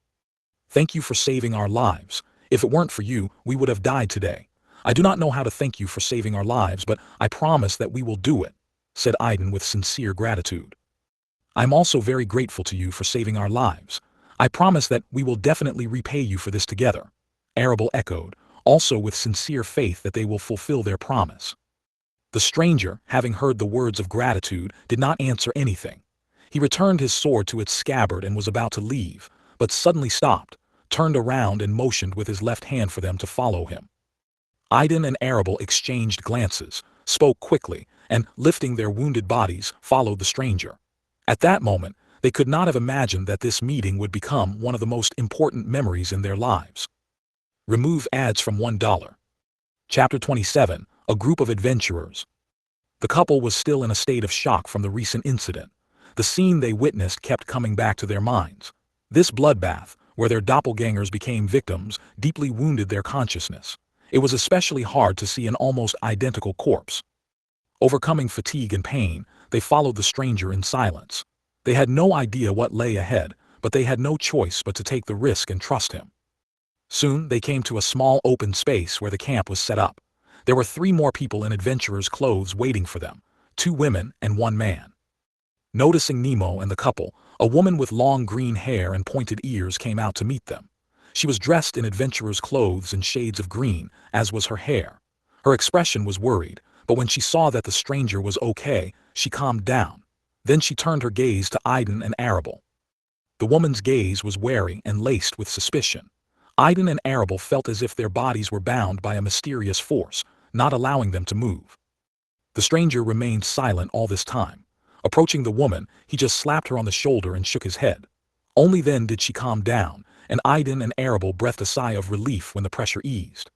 "Thank you for saving our lives. If it weren't for you, we would have died today. I do not know how to thank you for saving our lives, but I promise that we will do it," said Aiden with sincere gratitude. "I'm also very grateful to you for saving our lives. I promise that we will definitely repay you for this together," Arabelle echoed, also with sincere faith that they will fulfill their promise. The stranger, having heard the words of gratitude, did not answer anything. He returned his sword to its scabbard and was about to leave, but suddenly stopped, turned around and motioned with his left hand for them to follow him. Aiden and Arabelle exchanged glances, spoke quickly, and, lifting their wounded bodies, followed the stranger. At that moment, they could not have imagined that this meeting would become one of the most important memories in their lives. Remove ads from $1. Chapter 27, A Group of Adventurers. The couple was still in a state of shock from the recent incident. The scene they witnessed kept coming back to their minds. This bloodbath, where their doppelgangers became victims, deeply wounded their consciousness. It was especially hard to see an almost identical corpse. Overcoming fatigue and pain, they followed the stranger in silence. They had no idea what lay ahead, but they had no choice but to take the risk and trust him. Soon they came to a small open space where the camp was set up. There were 3 more people in adventurers' clothes waiting for them, 2 women and 1 man. Noticing Nemo and the couple, a woman with long green hair and pointed ears came out to meet them. She was dressed in adventurer's clothes in shades of green, as was her hair. Her expression was worried, but when she saw that the stranger was okay, she calmed down. Then she turned her gaze to Aiden and Arable. The woman's gaze was wary and laced with suspicion. Aiden and Arable felt as if their bodies were bound by a mysterious force, not allowing them to move. The stranger remained silent all this time. Approaching the woman, he just slapped her on the shoulder and shook his head. Only then did she calm down, and Aiden and Arable breathed a sigh of relief when the pressure eased.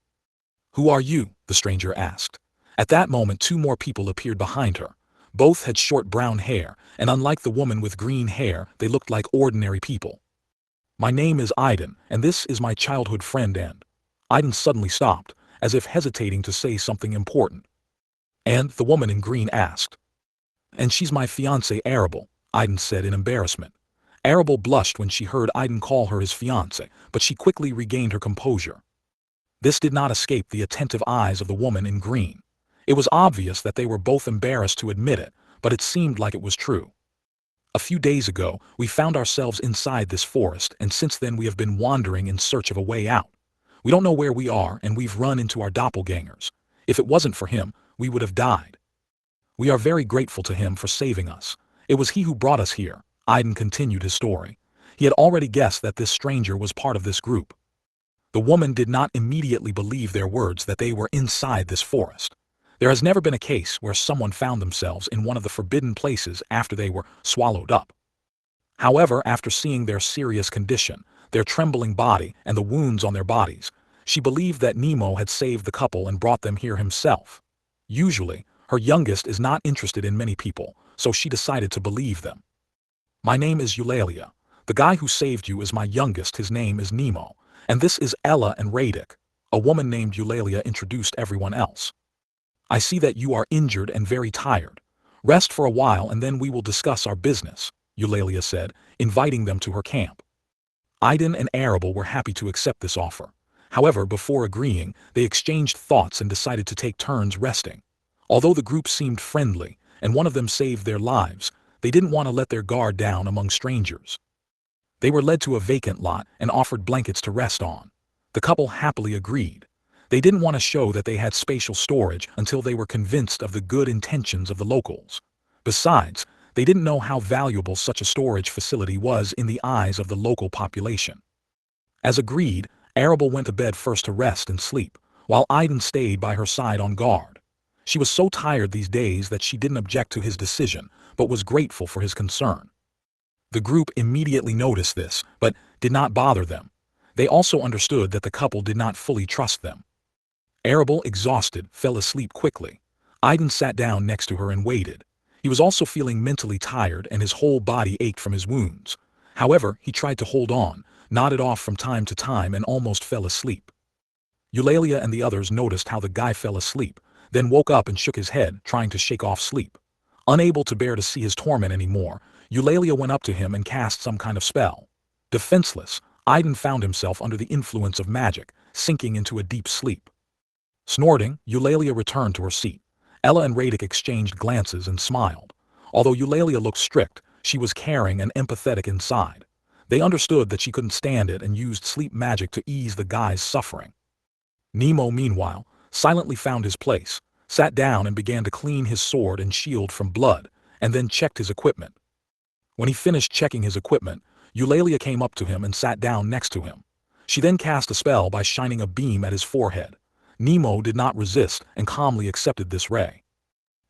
"Who are you?" the stranger asked. At that moment 2 more people appeared behind her. Both had short brown hair, and unlike the woman with green hair, they looked like ordinary people. "My name is Aiden, and this is my childhood friend and—" Aiden suddenly stopped, as if hesitating to say something important. "And?" the woman in green asked. "And she's my fiancé Arable," Aiden said in embarrassment. Arable blushed when she heard Aiden call her his fiancé, but she quickly regained her composure. This did not escape the attentive eyes of the woman in green. It was obvious that they were both embarrassed to admit it, but it seemed like it was true. "A few days ago, we found ourselves inside this forest, and since then we have been wandering in search of a way out. We don't know where we are, and we've run into our doppelgangers. If it wasn't for him, we would have died. We are very grateful to him for saving us. It was he who brought us here." Aiden continued his story. He had already guessed that this stranger was part of this group. The woman did not immediately believe their words that they were inside this forest. There has never been a case where someone found themselves in one of the forbidden places after they were swallowed up. However, after seeing their serious condition, their trembling body, and the wounds on their bodies, she believed that Nemo had saved the couple and brought them here himself. Usually, her youngest is not interested in many people, so she decided to believe them. "My name is Eulalia. The guy who saved you is my youngest, his name is Nemo, and this is Ella and Radic." A woman named Eulalia introduced everyone else. "I see that you are injured and very tired. Rest for a while and then we will discuss our business," Eulalia said, inviting them to her camp. Aiden and Arable were happy to accept this offer. However, before agreeing, they exchanged thoughts and decided to take turns resting. Although the group seemed friendly, and one of them saved their lives, they didn't want to let their guard down among strangers. They were led to a vacant lot and offered blankets to rest on. The couple happily agreed. They didn't want to show that they had spatial storage until they were convinced of the good intentions of the locals. Besides, they didn't know how valuable such a storage facility was in the eyes of the local population. As agreed, Arable went to bed first to rest and sleep, while Aiden stayed by her side on guard. She was so tired these days that she didn't object to his decision, but was grateful for his concern. The group immediately noticed this, but did not bother them. They also understood that the couple did not fully trust them. Arable, exhausted, fell asleep quickly. Aiden sat down next to her and waited. He was also feeling mentally tired and his whole body ached from his wounds. However, he tried to hold on, nodded off from time to time and almost fell asleep. Eulalia and the others noticed how the guy fell asleep, then woke up and shook his head, trying to shake off sleep. Unable to bear to see his torment anymore, Eulalia went up to him and cast some kind of spell. Defenseless, Aiden found himself under the influence of magic, sinking into a deep sleep. Snorting, Eulalia returned to her seat. Ella and Radic exchanged glances and smiled. Although Eulalia looked strict, she was caring and empathetic inside. They understood that she couldn't stand it and used sleep magic to ease the guy's suffering. Nemo, meanwhile, silently found his place, sat down and began to clean his sword and shield from blood, and then checked his equipment. When he finished checking his equipment, Eulalia came up to him and sat down next to him. She then cast a spell by shining a beam at his forehead. Nemo did not resist and calmly accepted this ray.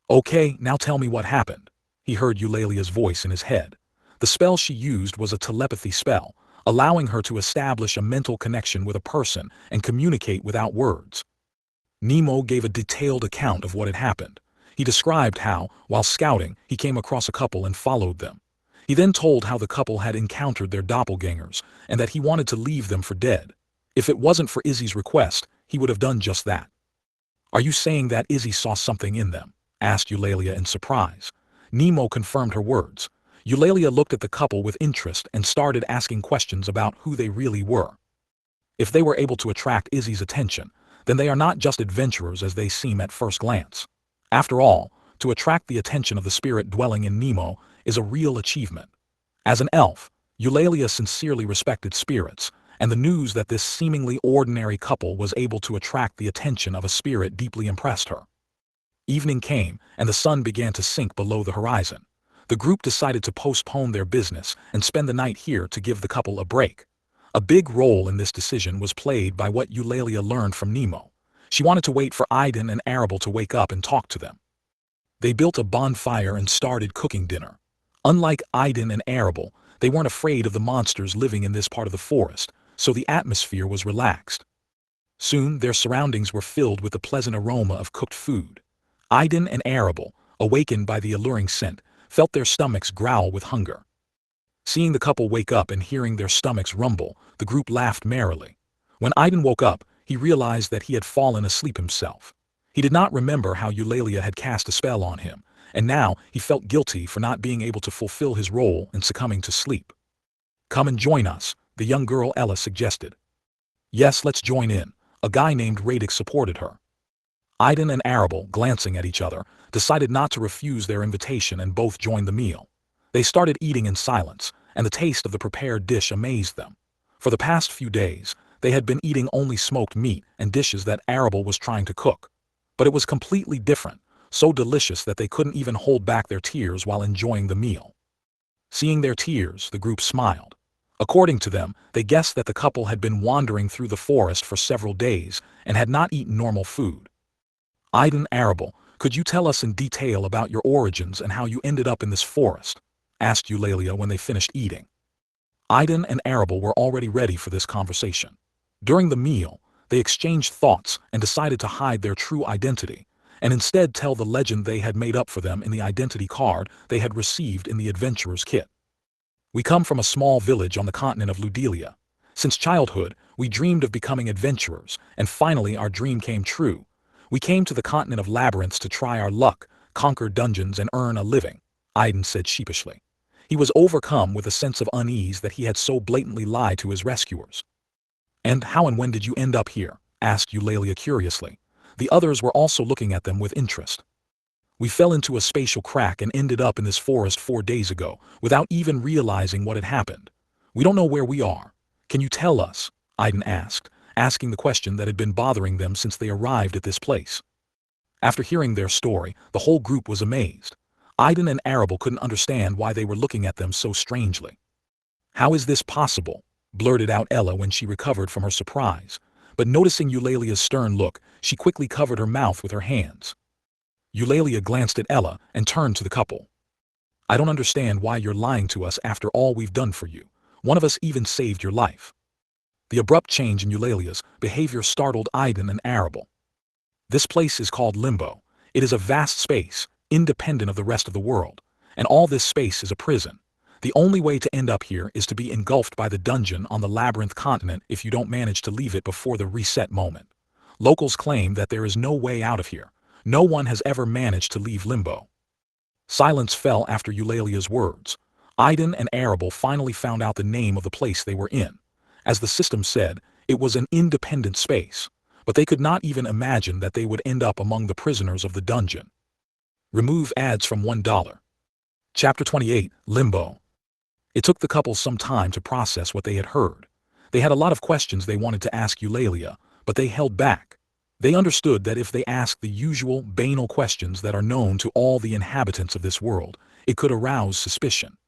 "Okay, now tell me what happened," he heard Eulalia's voice in his head. The spell she used was a telepathy spell, allowing her to establish a mental connection with a person and communicate without words. Nemo gave a detailed account of what had happened. He described how, while scouting, he came across a couple and followed them. He then told how the couple had encountered their doppelgangers and that he wanted to leave them for dead. If it wasn't for Izzy's request, he would have done just that. "Are you saying that Izzy saw something in them?" asked Eulalia in surprise. Nemo confirmed her words. Eulalia looked at the couple with interest and started asking questions about who they really were. If they were able to attract Izzy's attention, then they are not just adventurers as they seem at first glance. After all, to attract the attention of the spirit dwelling in Nemo is a real achievement. As an elf, Eulalia sincerely respected spirits, and the news that this seemingly ordinary couple was able to attract the attention of a spirit deeply impressed her. Evening came, and the sun began to sink below the horizon. The group decided to postpone their business and spend the night here to give the couple a break. A big role in this decision was played by what Eulalia learned from Nemo. She wanted to wait for Aiden and Arable to wake up and talk to them. They built a bonfire and started cooking dinner. Unlike Aiden and Arable, they weren't afraid of the monsters living in this part of the forest, so the atmosphere was relaxed. Soon their surroundings were filled with the pleasant aroma of cooked food. Aiden and Arable, awakened by the alluring scent, felt their stomachs growl with hunger. Seeing the couple wake up and hearing their stomachs rumble, the group laughed merrily. When Aiden woke up, he realized that he had fallen asleep himself. He did not remember how Eulalia had cast a spell on him, and now he felt guilty for not being able to fulfill his role and succumbing to sleep. "Come and join us," the young girl Ella suggested. "Yes, let's join in," a guy named Radix supported her. Aiden and Arable, glancing at each other, decided not to refuse their invitation and both joined the meal. They started eating in silence, and the taste of the prepared dish amazed them. For the past few days, they had been eating only smoked meat and dishes that Arable was trying to cook. But it was completely different, so delicious that they couldn't even hold back their tears while enjoying the meal. Seeing their tears, the group smiled. According to them, they guessed that the couple had been wandering through the forest for several days and had not eaten normal food. "Aiden, Arable, could you tell us in detail about your origins and how you ended up in this forest?" asked Eulalia when they finished eating. Aiden and Arable were already ready for this conversation. During the meal, they exchanged thoughts and decided to hide their true identity, and instead tell the legend they had made up for them in the identity card they had received in the adventurer's kit. "We come from a small village on the continent of Ludelia. Since childhood, we dreamed of becoming adventurers, and finally our dream came true. We came to the continent of labyrinths to try our luck, conquer dungeons and earn a living," Aiden said sheepishly. He was overcome with a sense of unease that he had so blatantly lied to his rescuers. "And how and when did you end up here?" asked Eulalia curiously. The others were also looking at them with interest. "We fell into a spatial crack and ended up in this forest 4 days ago, without even realizing what had happened. We don't know where we are. Can you tell us?" Aiden asked, asking the question that had been bothering them since they arrived at this place. After hearing their story, the whole group was amazed. Aiden and Arable couldn't understand why they were looking at them so strangely. "How is this possible?" blurted out Ella when she recovered from her surprise. But noticing Eulalia's stern look, she quickly covered her mouth with her hands. Eulalia glanced at Ella and turned to the couple. "I don't understand why you're lying to us after all we've done for you. One of us even saved your life." The abrupt change in Eulalia's behavior startled Aiden and Arable. "This place is called Limbo. It is a vast space, independent of the rest of the world, and all this space is a prison. The only way to end up here is to be engulfed by the dungeon on the Labyrinth continent if you don't manage to leave it before the reset moment. Locals claim that there is no way out of here. No one has ever managed to leave Limbo." Silence fell after Eulalia's words. Aiden and Arable finally found out the name of the place they were in. As the system said, it was an independent space, but they could not even imagine that they would end up among the prisoners of the dungeon. Remove ads from $1. Chapter 28, Limbo. It took the couple some time to process what they had heard. They had a lot of questions they wanted to ask Eulalia, but they held back. They understood that if they asked the usual, banal questions that are known to all the inhabitants of this world, it could arouse suspicion.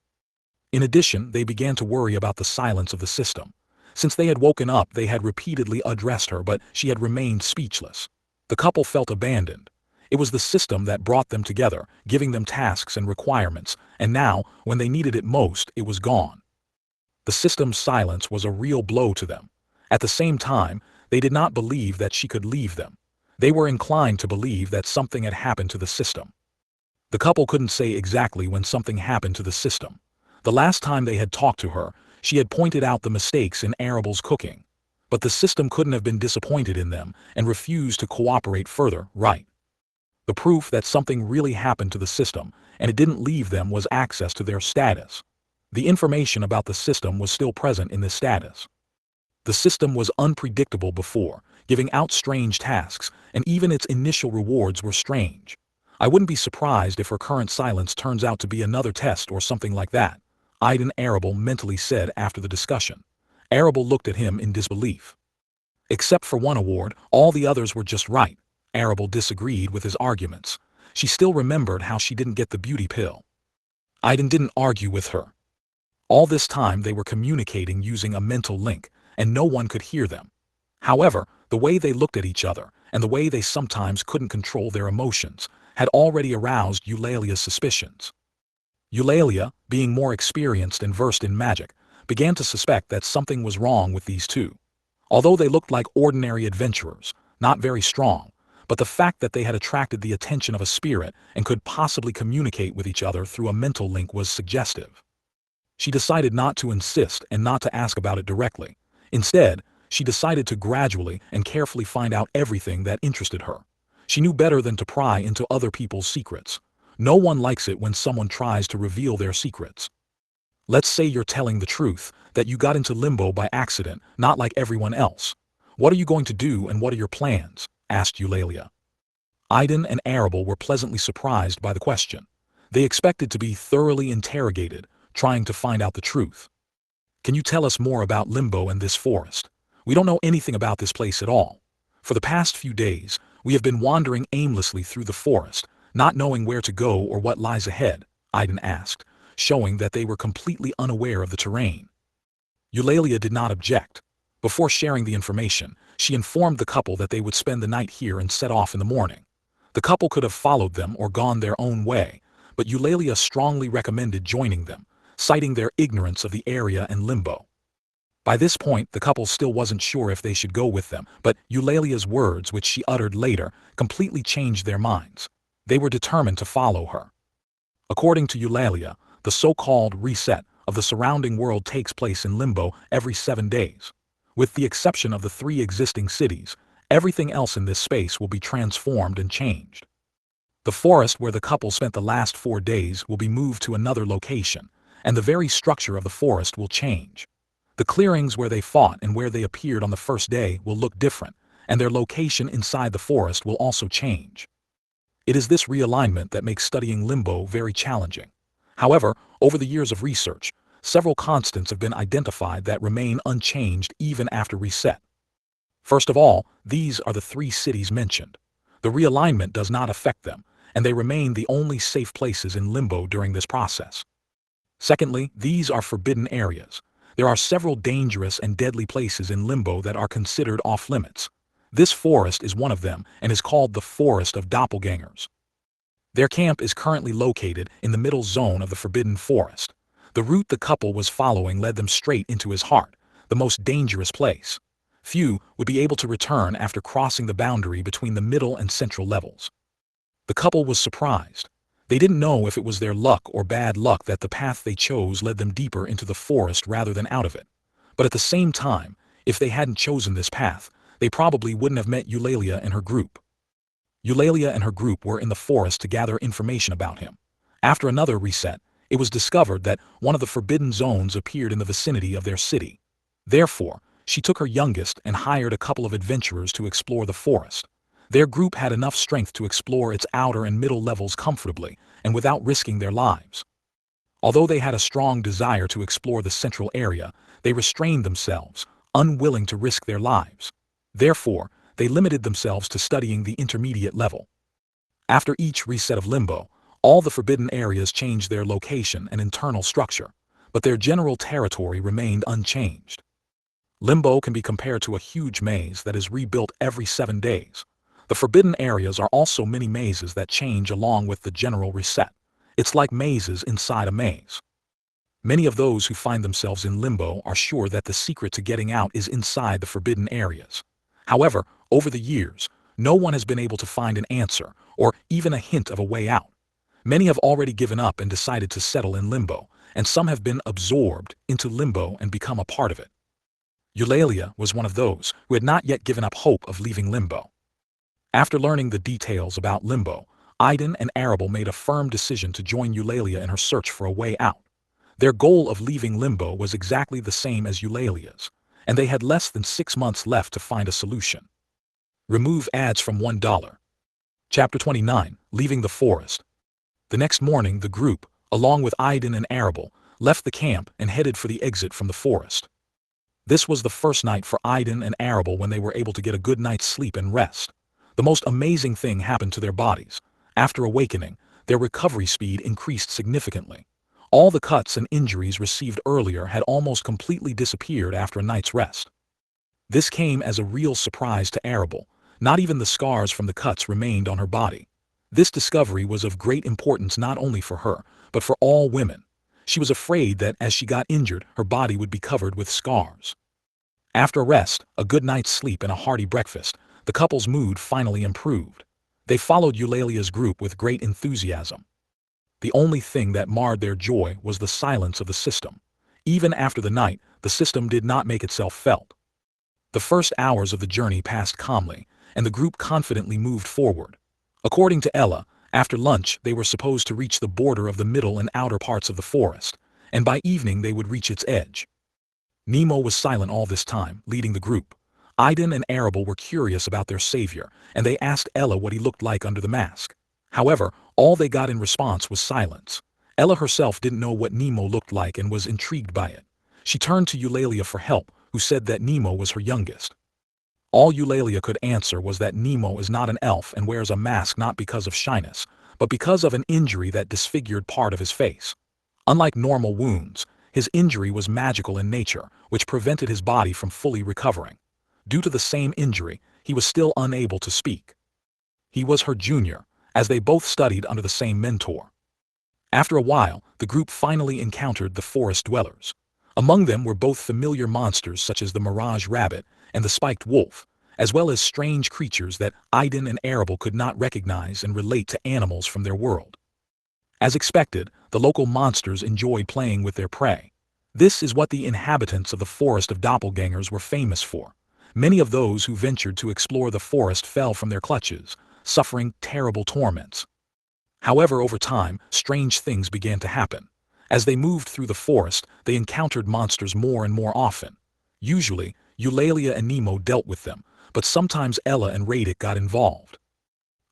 In addition, they began to worry about the silence of the system. Since they had woken up, they had repeatedly addressed her, but she had remained speechless. The couple felt abandoned. It was the system that brought them together, giving them tasks and requirements, and now, when they needed it most, it was gone. The system's silence was a real blow to them. At the same time, they did not believe that she could leave them. They were inclined to believe that something had happened to the system. The couple couldn't say exactly when something happened to the system. The last time they had talked to her, she had pointed out the mistakes in Arable's cooking. But the system couldn't have been disappointed in them and refused to cooperate further, right? The proof that something really happened to the system, and it didn't leave them, was access to their status. The information about the system was still present in this status. The system was unpredictable before, giving out strange tasks, and even its initial rewards were strange. I wouldn't be surprised if her current silence turns out to be another test or something like that, Aiden Arable mentally said after the discussion. Arable looked at him in disbelief. Except for one award, all the others were just right. Arable disagreed with his arguments. She still remembered how she didn't get the beauty pill. Aiden didn't argue with her. All this time they were communicating using a mental link, and no one could hear them. However, the way they looked at each other, and the way they sometimes couldn't control their emotions, had already aroused Eulalia's suspicions. Eulalia, being more experienced and versed in magic, began to suspect that something was wrong with these two. Although they looked like ordinary adventurers, not very strong, but the fact that they had attracted the attention of a spirit and could possibly communicate with each other through a mental link was suggestive. She decided not to insist and not to ask about it directly. Instead, she decided to gradually and carefully find out everything that interested her. She knew better than to pry into other people's secrets. No one likes it when someone tries to reveal their secrets. Let's say you're telling the truth, that you got into limbo by accident, not like everyone else. What are you going to do and what are your plans? Asked Eulalia. Aiden and Arable were pleasantly surprised by the question. They expected to be thoroughly interrogated, trying to find out the truth. Can you tell us more about Limbo and this forest? We don't know anything about this place at all. For the past few days, we have been wandering aimlessly through the forest, not knowing where to go or what lies ahead, Aiden asked, showing that they were completely unaware of the terrain. Eulalia did not object. Before sharing the information, she informed the couple that they would spend the night here and set off in the morning. The couple could have followed them or gone their own way, but Eulalia strongly recommended joining them, citing their ignorance of the area and Limbo. By this point, the couple still wasn't sure if they should go with them, but Eulalia's words, which she uttered later, completely changed their minds. They were determined to follow her. According to Eulalia, the so-called reset of the surrounding world takes place in Limbo every 7 days. With the exception of the 3 existing cities, everything else in this space will be transformed and changed. The forest where the couple spent the last 4 days will be moved to another location, and the very structure of the forest will change. The clearings where they fought and where they appeared on the first day will look different, and their location inside the forest will also change. It is this realignment that makes studying Limbo very challenging. However, over the years of research, several constants have been identified that remain unchanged even after reset. First of all, these are the 3 cities mentioned. The realignment does not affect them, and they remain the only safe places in Limbo during this process. Secondly, these are forbidden areas. There are several dangerous and deadly places in Limbo that are considered off-limits. This forest is one of them and is called the Forest of Doppelgangers. Their camp is currently located in the middle zone of the Forbidden Forest. The route the couple was following led them straight into his heart, the most dangerous place. Few would be able to return after crossing the boundary between the middle and central levels. The couple was surprised. They didn't know if it was their luck or bad luck that the path they chose led them deeper into the forest rather than out of it. But at the same time, if they hadn't chosen this path, they probably wouldn't have met Eulalia and her group. Eulalia and her group were in the forest to gather information about him. After another reset, it was discovered that one of the forbidden zones appeared in the vicinity of their city. Therefore, she took her youngest and hired a couple of adventurers to explore the forest. Their group had enough strength to explore its outer and middle levels comfortably and without risking their lives. Although they had a strong desire to explore the central area, they restrained themselves, unwilling to risk their lives. Therefore, they limited themselves to studying the intermediate level. After each reset of Limbo, all the forbidden areas changed their location and internal structure, but their general territory remained unchanged. Limbo can be compared to a huge maze that is rebuilt every 7 days. The forbidden areas are also mini mazes that change along with the general reset. It's like mazes inside a maze. Many of those who find themselves in Limbo are sure that the secret to getting out is inside the forbidden areas. However, over the years, no one has been able to find an answer or even a hint of a way out. Many have already given up and decided to settle in Limbo, and some have been absorbed into Limbo and become a part of it. Eulalia was one of those who had not yet given up hope of leaving Limbo. After learning the details about Limbo, Aiden and Arable made a firm decision to join Eulalia in her search for a way out. Their goal of leaving Limbo was exactly the same as Eulalia's, and they had less than 6 months left to find a solution. Remove ads from $1. Chapter 29, Leaving the Forest. The next morning the group, along with Aiden and Arable, left the camp and headed for the exit from the forest. This was the first night for Aiden and Arable when they were able to get a good night's sleep and rest. The most amazing thing happened to their bodies. After awakening, their recovery speed increased significantly. All the cuts and injuries received earlier had almost completely disappeared after a night's rest. This came as a real surprise to Arable. Not even the scars from the cuts remained on her body. This discovery was of great importance not only for her, but for all women. She was afraid that as she got injured, her body would be covered with scars. After a rest, a good night's sleep and a hearty breakfast, the couple's mood finally improved. They followed Eulalia's group with great enthusiasm. The only thing that marred their joy was the silence of the system. Even after the night, the system did not make itself felt. The first hours of the journey passed calmly, and the group confidently moved forward. According to Ella, after lunch they were supposed to reach the border of the middle and outer parts of the forest, and by evening they would reach its edge. Nemo was silent all this time, leading the group. Aiden and Arable were curious about their savior, and they asked Ella what he looked like under the mask. However, all they got in response was silence. Ella herself didn't know what Nemo looked like and was intrigued by it. She turned to Eulalia for help, who said that Nemo was her youngest. All Eulalia could answer was that Nemo is not an elf and wears a mask not because of shyness, but because of an injury that disfigured part of his face. Unlike normal wounds, his injury was magical in nature, which prevented his body from fully recovering. Due to the same injury, he was still unable to speak. He was her junior, as they both studied under the same mentor. After a while, the group finally encountered the forest dwellers. Among them were both familiar monsters such as the mirage rabbit and the spiked wolf, as well as strange creatures that Aiden and Arable could not recognize and relate to animals from their world. As expected, the local monsters enjoyed playing with their prey. This is what the inhabitants of the forest of doppelgangers were famous for. Many of those who ventured to explore the forest fell from their clutches, suffering terrible torments. However, over time, strange things began to happen. As they moved through the forest, they encountered monsters more and more often. Usually, Eulalia and Nemo dealt with them, but sometimes Ella and Radit got involved.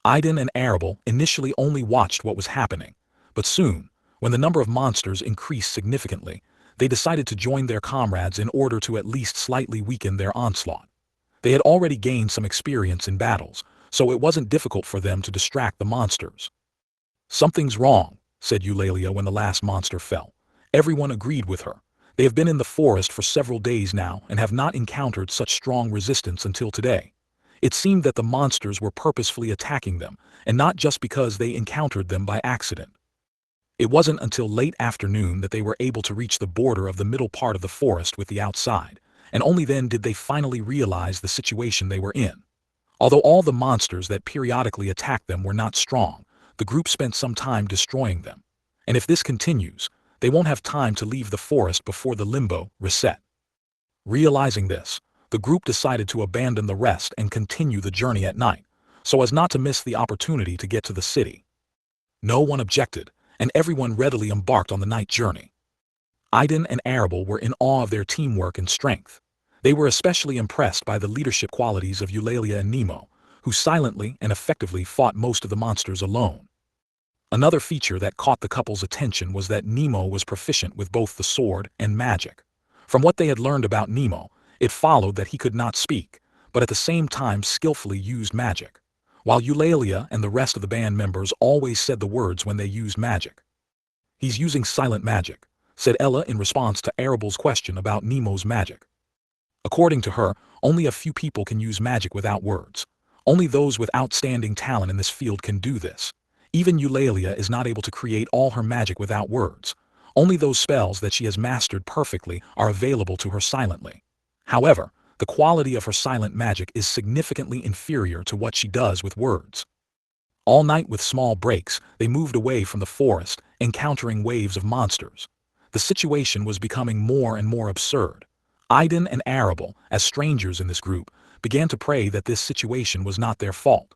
Aiden and Arable initially only watched what was happening, but soon, when the number of monsters increased significantly, they decided to join their comrades in order to at least slightly weaken their onslaught. They had already gained some experience in battles, so it wasn't difficult for them to distract the monsters. "Something's wrong," said Eulalia when the last monster fell. Everyone agreed with her. They have been in the forest for several days now and have not encountered such strong resistance until today. It seemed that the monsters were purposefully attacking them, and not just because they encountered them by accident. It wasn't until late afternoon that they were able to reach the border of the middle part of the forest with the outside, and only then did they finally realize the situation they were in. Although all the monsters that periodically attacked them were not strong, the group spent some time destroying them. And if this continues, they won't have time to leave the forest before the limbo reset. Realizing this, the group decided to abandon the rest and continue the journey at night, so as not to miss the opportunity to get to the city. No one objected, and everyone readily embarked on the night journey. Aiden and Arable were in awe of their teamwork and strength. They were especially impressed by the leadership qualities of Eulalia and Nemo, who silently and effectively fought most of the monsters alone. Another feature that caught the couple's attention was that Nemo was proficient with both the sword and magic. From what they had learned about Nemo, it followed that he could not speak, but at the same time skillfully used magic, while Eulalia and the rest of the band members always said the words when they used magic. "He's using silent magic," said Ella in response to Arable's question about Nemo's magic. According to her, only a few people can use magic without words. Only those with outstanding talent in this field can do this. Even Eulalia is not able to create all her magic without words. Only those spells that she has mastered perfectly are available to her silently. However, the quality of her silent magic is significantly inferior to what she does with words. All night with small breaks, they moved away from the forest, encountering waves of monsters. The situation was becoming more and more absurd. Aiden and Arable, as strangers in this group, began to pray that this situation was not their fault.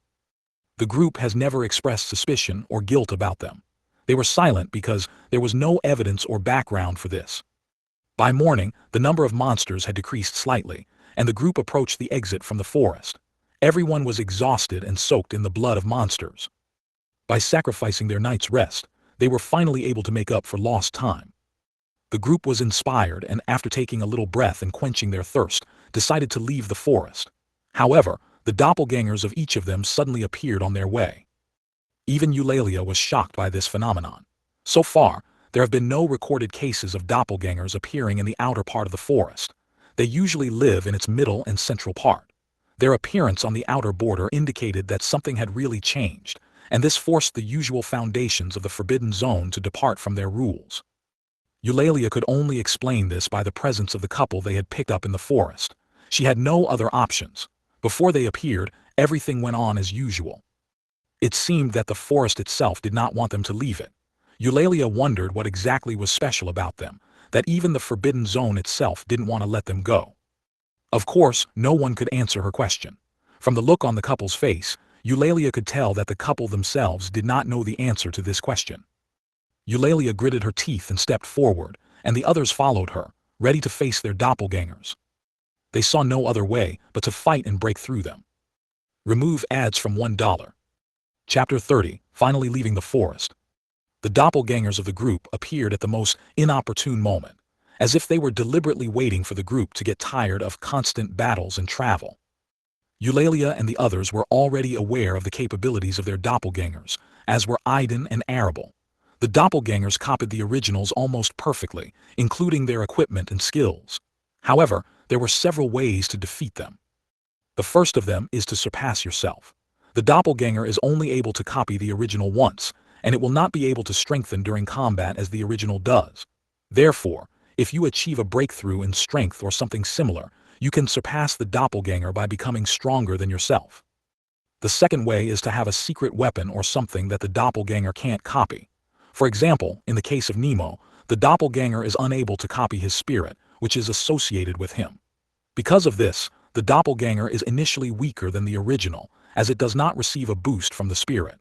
The group has never expressed suspicion or guilt about them. They were silent because there was no evidence or background for this. By morning, the number of monsters had decreased slightly, and the group approached the exit from the forest. Everyone was exhausted and soaked in the blood of monsters. By sacrificing their night's rest, they were finally able to make up for lost time. The group was inspired and, after taking a little breath and quenching their thirst, decided to leave the forest. However, the doppelgangers of each of them suddenly appeared on their way. Even Eulalia was shocked by this phenomenon. So far, there have been no recorded cases of doppelgangers appearing in the outer part of the forest. They usually live in its middle and central part. Their appearance on the outer border indicated that something had really changed, and this forced the usual foundations of the Forbidden Zone to depart from their rules. Eulalia could only explain this by the presence of the couple they had picked up in the forest. She had no other options. Before they appeared, everything went on as usual. It seemed that the forest itself did not want them to leave it. Eulalia wondered what exactly was special about them, that even the Forbidden Zone itself didn't want to let them go. Of course, no one could answer her question. From the look on the couple's face, Eulalia could tell that the couple themselves did not know the answer to this question. Eulalia gritted her teeth and stepped forward, and the others followed her, ready to face their doppelgangers. They saw no other way but to fight and break through them. Remove ads from $1. Chapter 30, finally leaving the forest. The doppelgangers of the group appeared at the most inopportune moment, as if they were deliberately waiting for the group to get tired of constant battles and travel. Eulalia and the others were already aware of the capabilities of their doppelgangers, as were Aiden and Arable. The doppelgangers copied the originals almost perfectly, including their equipment and skills. However, there were several ways to defeat them. The first of them is to surpass yourself. The doppelganger is only able to copy the original once, and it will not be able to strengthen during combat as the original does. Therefore, if you achieve a breakthrough in strength or something similar, you can surpass the doppelganger by becoming stronger than yourself. The second way is to have a secret weapon or something that the doppelganger can't copy. For example, in the case of Nemo, the doppelganger is unable to copy his spirit, which is associated with him. Because of this, the doppelganger is initially weaker than the original, as it does not receive a boost from the spirit.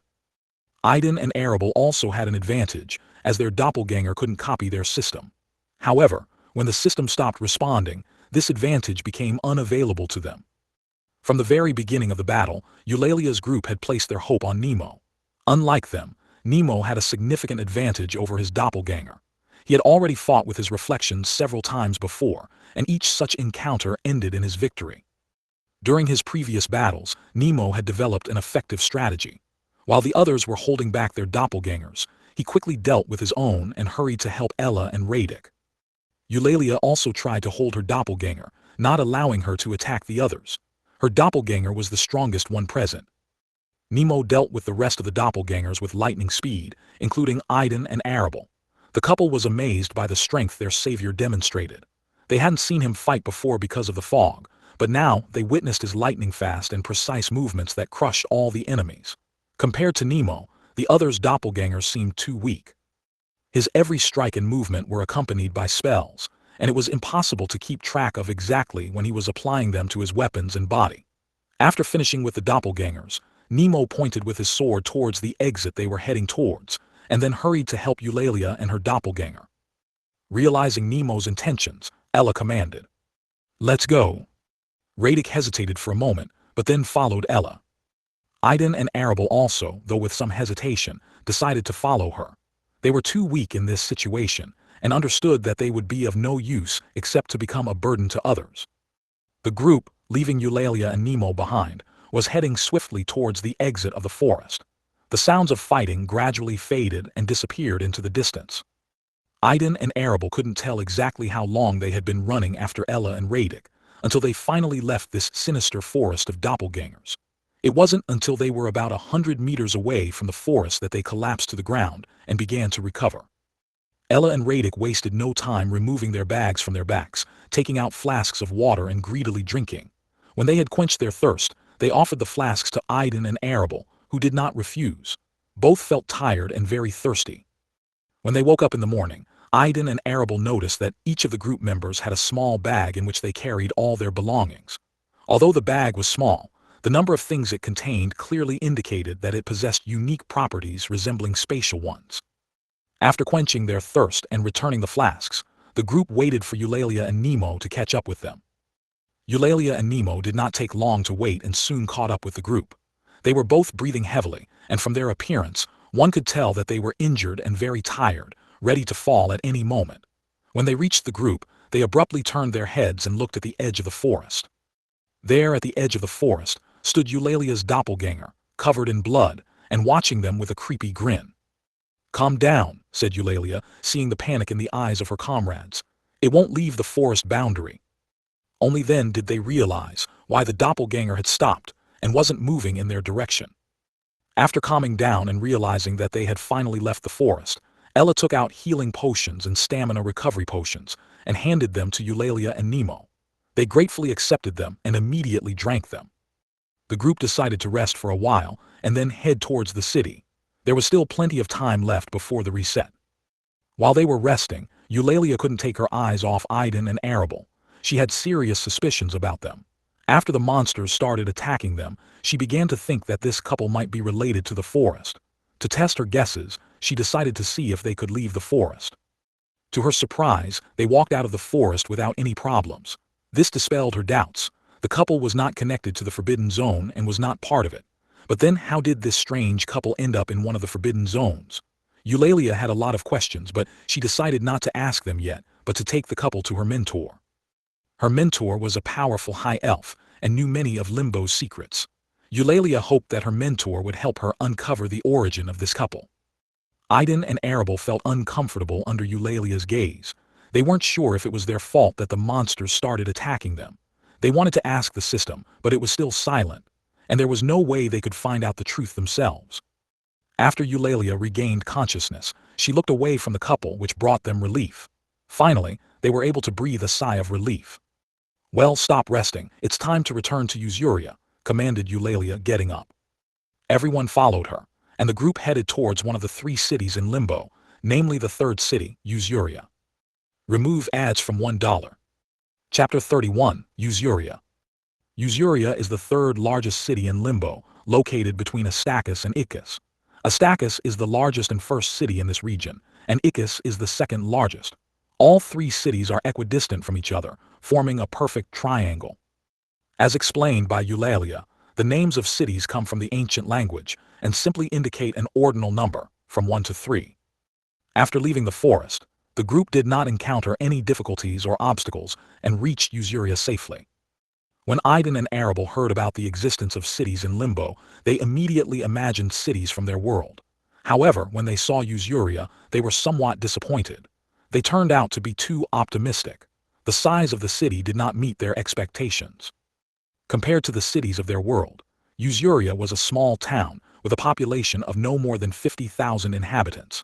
Aiden and Arable also had an advantage, as their doppelganger couldn't copy their system. However, when the system stopped responding, this advantage became unavailable to them. From the very beginning of the battle, Eulalia's group had placed their hope on Nemo. Unlike them, Nemo had a significant advantage over his doppelganger. He had already fought with his reflection several times before, and each such encounter ended in his victory. During his previous battles, Nemo had developed an effective strategy. While the others were holding back their doppelgangers, he quickly dealt with his own and hurried to help Ella and Radek. Eulalia also tried to hold her doppelganger, not allowing her to attack the others. Her doppelganger was the strongest one present. Nemo dealt with the rest of the doppelgangers with lightning speed, including Aiden and Arable. The couple was amazed by the strength their savior demonstrated. They hadn't seen him fight before because of the fog, but now they witnessed his lightning-fast and precise movements that crushed all the enemies. Compared to Nemo, the others' doppelgangers seemed too weak. His every strike and movement were accompanied by spells, and it was impossible to keep track of exactly when he was applying them to his weapons and body. After finishing with the doppelgangers, Nemo pointed with his sword towards the exit they were heading towards, and then hurried to help Eulalia and her doppelganger. Realizing Nemo's intentions, Ella commanded, "Let's go." Radek hesitated for a moment, but then followed Ella. Aiden and Arable also, though with some hesitation, decided to follow her. They were too weak in this situation, and understood that they would be of no use except to become a burden to others. The group, leaving Eulalia and Nemo behind, was heading swiftly towards the exit of the forest. The sounds of fighting gradually faded and disappeared into the distance. Aiden and Arable couldn't tell exactly how long they had been running after Ella and Radek, until they finally left this sinister forest of doppelgangers. It wasn't until they were about 100 meters away from the forest that they collapsed to the ground and began to recover. Ella and Radek wasted no time removing their bags from their backs, taking out flasks of water and greedily drinking. When they had quenched their thirst, they offered the flasks to Aiden and Arable, who did not refuse. Both felt tired and very thirsty. When they woke up in the morning, Aiden and Arable noticed that each of the group members had a small bag in which they carried all their belongings. Although the bag was small, the number of things it contained clearly indicated that it possessed unique properties resembling spatial ones. After quenching their thirst and returning the flasks, the group waited for Eulalia and Nemo to catch up with them. Eulalia and Nemo did not take long to wait and soon caught up with the group. They were both breathing heavily, and from their appearance, one could tell that they were injured and very tired, ready to fall at any moment. When they reached the group, they abruptly turned their heads and looked at the edge of the forest. There at the edge of the forest stood Eulalia's doppelganger, covered in blood, and watching them with a creepy grin. "Calm down," said Eulalia, seeing the panic in the eyes of her comrades. "It won't leave the forest boundary." Only then did they realize why the doppelganger had stopped and wasn't moving in their direction. After calming down and realizing that they had finally left the forest, Ella took out healing potions and stamina recovery potions and handed them to Eulalia and Nemo. They gratefully accepted them and immediately drank them. The group decided to rest for a while and then head towards the city. There was still plenty of time left before the reset. While they were resting, Eulalia couldn't take her eyes off Aiden and Arable. She had serious suspicions about them. After the monsters started attacking them, she began to think that this couple might be related to the forest. To test her guesses, she decided to see if they could leave the forest. To her surprise, they walked out of the forest without any problems. This dispelled her doubts. The couple was not connected to the Forbidden Zone and was not part of it. But then how did this strange couple end up in one of the Forbidden Zones? Eulalia had a lot of questions, but she decided not to ask them yet, but to take the couple to her mentor. Her mentor was a powerful high elf and knew many of Limbo's secrets. Eulalia hoped that her mentor would help her uncover the origin of this couple. Aiden and Arable felt uncomfortable under Eulalia's gaze. They weren't sure if it was their fault that the monsters started attacking them. They wanted to ask the system, but it was still silent, and there was no way they could find out the truth themselves. After Eulalia regained consciousness, she looked away from the couple, which brought them relief. Finally, they were able to breathe a sigh of relief. "Well, stop resting. It's time to return to Usuria," commanded Eulalia, getting up. Everyone followed her, and the group headed towards one of the 3 cities in Limbo, namely the 3rd city, Usuria. Remove ads from $1. Chapter 31, Usuria. Usuria is the 3rd largest city in Limbo, located between Astakis and Ikis. Astakis is the largest and first city in this region, and Ikis is the 2nd largest. All 3 cities are equidistant from each other, forming a perfect triangle. As explained by Eulalia, the names of cities come from the ancient language and simply indicate an ordinal number, from 1 to 3. After leaving the forest, the group did not encounter any difficulties or obstacles and reached Usuria safely. When Aiden and Arable heard about the existence of cities in Limbo, they immediately imagined cities from their world. However, when they saw Usuria, they were somewhat disappointed. They turned out to be too optimistic. The size of the city did not meet their expectations. Compared to the cities of their world, Usuria was a small town with a population of no more than 50,000 inhabitants.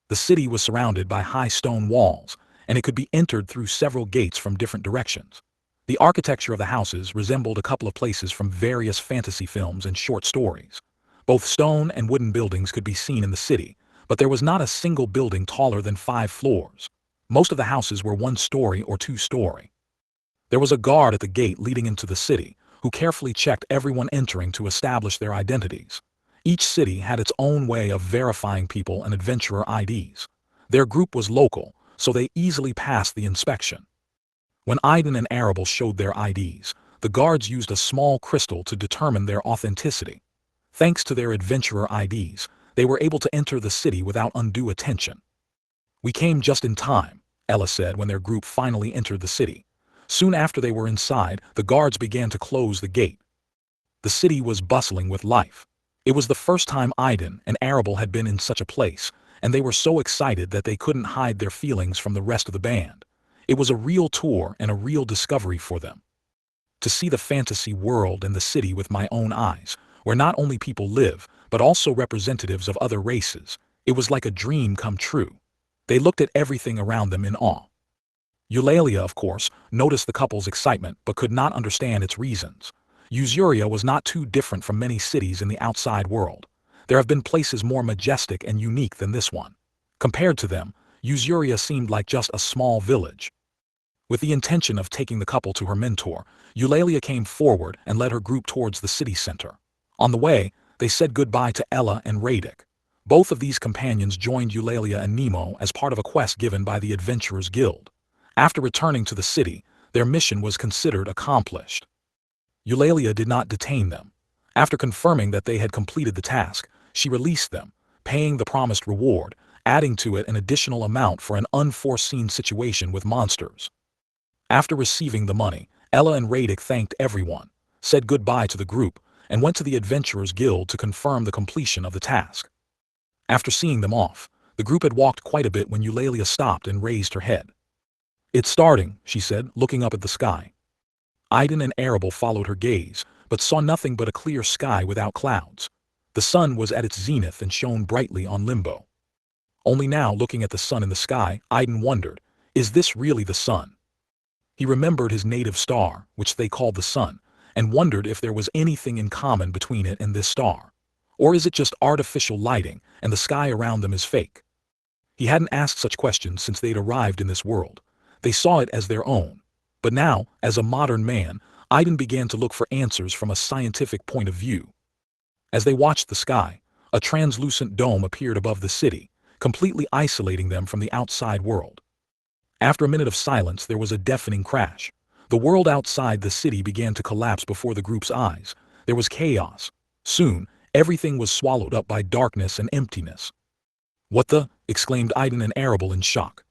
The city was surrounded by high stone walls, and it could be entered through several gates from different directions. The architecture of the houses resembled a couple of places from various fantasy films and short stories. Both stone and wooden buildings could be seen in the city, but there was not a single building taller than 5 floors. Most of the houses were 1-story or 2-story. There was a guard at the gate leading into the city, who carefully checked everyone entering to establish their identities. Each city had its own way of verifying people and adventurer IDs. Their group was local, so they easily passed the inspection. When Aiden and Arable showed their IDs, the guards used a small crystal to determine their authenticity. Thanks to their adventurer IDs, they were able to enter the city without undue attention. "We came just in time," Ella said when their group finally entered the city. Soon after they were inside, the guards began to close the gate. The city was bustling with life. It was the first time Aiden and Arable had been in such a place, and they were so excited that they couldn't hide their feelings from the rest of the band. It was a real tour and a real discovery for them. To see the fantasy world and the city with my own eyes, where not only people live, but also representatives of other races, it was like a dream come true. They looked at everything around them in awe. Eulalia, of course, noticed the couple's excitement but could not understand its reasons. Usuria was not too different from many cities in the outside world. There have been places more majestic and unique than this one. Compared to them, Usuria seemed like just a small village. With the intention of taking the couple to her mentor, Eulalia came forward and led her group towards the city center. On the way, they said goodbye to Ella and Radic. Both of these companions joined Eulalia and Nemo as part of a quest given by the Adventurers Guild. After returning to the city, their mission was considered accomplished. Eulalia did not detain them. After confirming that they had completed the task, she released them, paying the promised reward, adding to it an additional amount for an unforeseen situation with monsters. After receiving the money, Ella and Radek thanked everyone, said goodbye to the group, and went to the Adventurers Guild to confirm the completion of the task. After seeing them off, the group had walked quite a bit when Eulalia stopped and raised her head. "It's starting," she said, looking up at the sky. Aiden and Arable followed her gaze, but saw nothing but a clear sky without clouds. The sun was at its zenith and shone brightly on Limbo. Only now, looking at the sun in the sky, Aiden wondered, is this really the sun? He remembered his native star, which they called the sun, and wondered if there was anything in common between it and this star. Or is it just artificial lighting, and the sky around them is fake? He hadn't asked such questions since they'd arrived in this world. They saw it as their own. But now, as a modern man, Aiden began to look for answers from a scientific point of view. As they watched the sky, a translucent dome appeared above the city, completely isolating them from the outside world. After a minute of silence, there was a deafening crash. The world outside the city began to collapse before the group's eyes. There was chaos. Soon, everything was swallowed up by darkness and emptiness. "What the?" exclaimed Aiden and Arable in shock.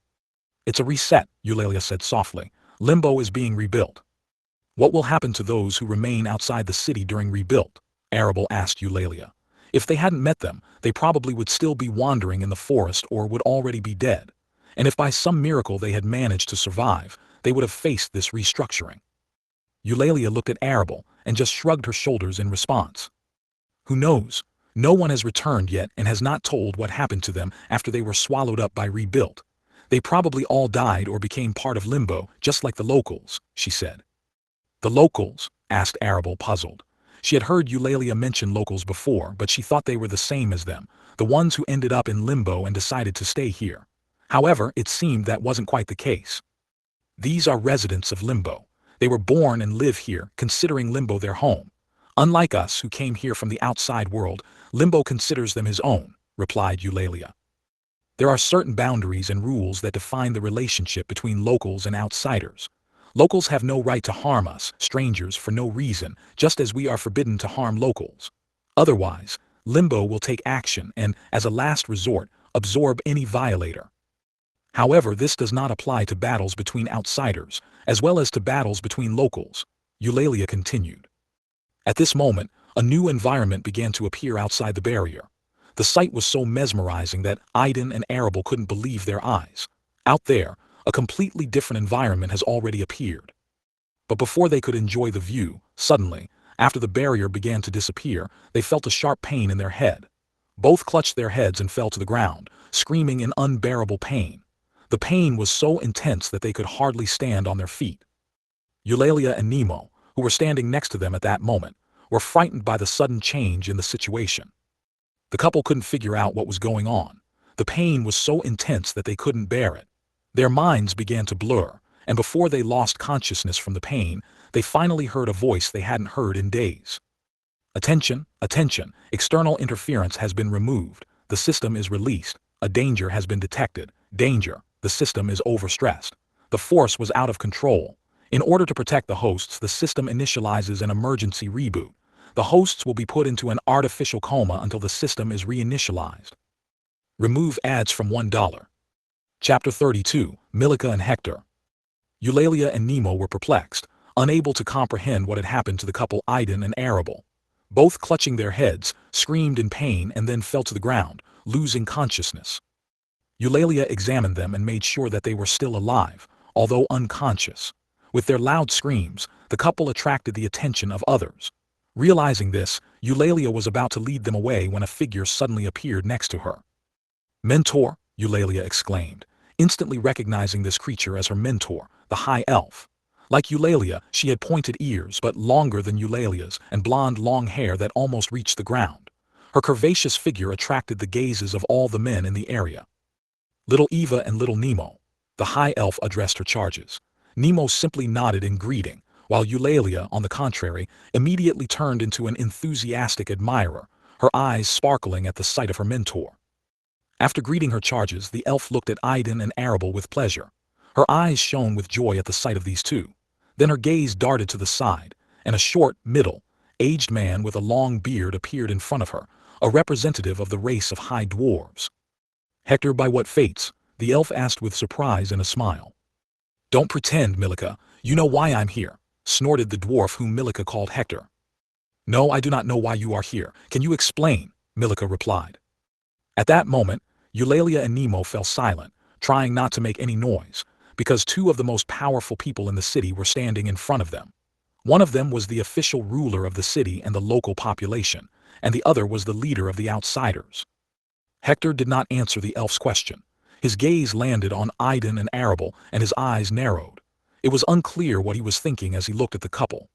"It's a reset," Eulalia said softly. "Limbo is being rebuilt." "What will happen to those who remain outside the city during rebuild?" Arable asked Eulalia. If they hadn't met them, they probably would still be wandering in the forest or would already be dead. And if by some miracle they had managed to survive, they would have faced this restructuring. Eulalia looked at Arable and just shrugged her shoulders in response. "Who knows? No one has returned yet and has not told what happened to them after they were swallowed up by rebuilt. They probably all died or became part of Limbo, just like the locals," she said. "The locals?" asked Arable, puzzled. She had heard Eulalia mention locals before, but she thought they were the same as them, the ones who ended up in Limbo and decided to stay here. However, it seemed that wasn't quite the case. "These are residents of Limbo. They were born and live here, considering Limbo their home. Unlike us, who came here from the outside world, Limbo considers them his own," replied Eulalia. "There are certain boundaries and rules that define the relationship between locals and outsiders. Locals have no right to harm us, strangers, for no reason, just as we are forbidden to harm locals. Otherwise, Limbo will take action and, as a last resort, absorb any violator. However, this does not apply to battles between outsiders, as well as to battles between locals," Eulalia continued. At this moment, a new environment began to appear outside the barrier. The sight was so mesmerizing that Aiden and Arable couldn't believe their eyes. Out there, a completely different environment has already appeared. But before they could enjoy the view, suddenly, after the barrier began to disappear, they felt a sharp pain in their head. Both clutched their heads and fell to the ground, screaming in unbearable pain. The pain was so intense that they could hardly stand on their feet. Eulalia and Nemo, who were standing next to them at that moment, were frightened by the sudden change in the situation. The couple couldn't figure out what was going on. The pain was so intense that they couldn't bear it. Their minds began to blur, and before they lost consciousness from the pain, they finally heard a voice they hadn't heard in days. "Attention, attention, external interference has been removed. The system is released. A danger has been detected. Danger, the system is overstressed. The force was out of control. In order to protect the hosts, the system initializes an emergency reboot. The hosts will be put into an artificial coma until the system is reinitialized. Remove ads from $1. Chapter 32, Milika and Hector. Eulalia and Nemo were perplexed, unable to comprehend what had happened to the couple Aiden and Arable. Both clutching their heads, screamed in pain and then fell to the ground, losing consciousness. Eulalia examined them and made sure that they were still alive, although unconscious. With their loud screams, the couple attracted the attention of others. Realizing this, Eulalia was about to lead them away when a figure suddenly appeared next to her. "Mentor," Eulalia exclaimed, instantly recognizing this creature as her mentor, the High Elf. Like Eulalia, she had pointed ears but longer than Eulalia's and blonde long hair that almost reached the ground. Her curvaceous figure attracted the gazes of all the men in the area. "Little Eva and little Nemo," the High Elf addressed her charges. Nemo simply nodded in greeting, while Eulalia, on the contrary, immediately turned into an enthusiastic admirer, her eyes sparkling at the sight of her mentor. After greeting her charges, the elf looked at Aiden and Arable with pleasure. Her eyes shone with joy at the sight of these two. Then her gaze darted to the side, and a short, middle-aged man with a long beard appeared in front of her, a representative of the race of high dwarves. "Hector, by what fates?" the elf asked with surprise and a smile. "Don't pretend, Milica, you know why I'm here," snorted the dwarf whom Milica called Hector. "No, I do not know why you are here. Can you explain?" Milica replied. At that moment, Eulalia and Nemo fell silent, trying not to make any noise, because two of the most powerful people in the city were standing in front of them. One of them was the official ruler of the city and the local population, and the other was the leader of the outsiders. Hector did not answer the elf's question. His gaze landed on Aiden and Arable, and his eyes narrowed. It was unclear what he was thinking as he looked at the couple.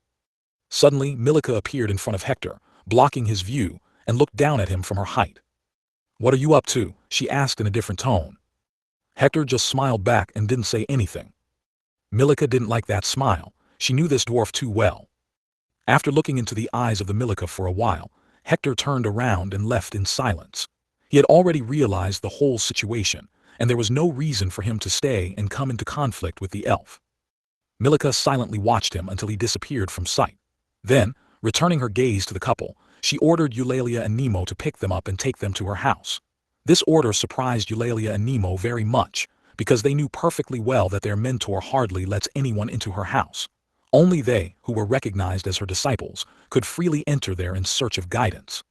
Suddenly, Milica appeared in front of Hector, blocking his view, and looked down at him from her height. "What are you up to?" she asked in a different tone. Hector just smiled back and didn't say anything. Milica didn't like that smile. She knew this dwarf too well. After looking into the eyes of the Milica for a while, Hector turned around and left in silence. He had already realized the whole situation, and there was no reason for him to stay and come into conflict with the elf. Milica silently watched him until he disappeared from sight. Then, returning her gaze to the couple, she ordered Eulalia and Nemo to pick them up and take them to her house. This order surprised Eulalia and Nemo very much, because they knew perfectly well that their mentor hardly lets anyone into her house. Only they, who were recognized as her disciples, could freely enter there in search of guidance.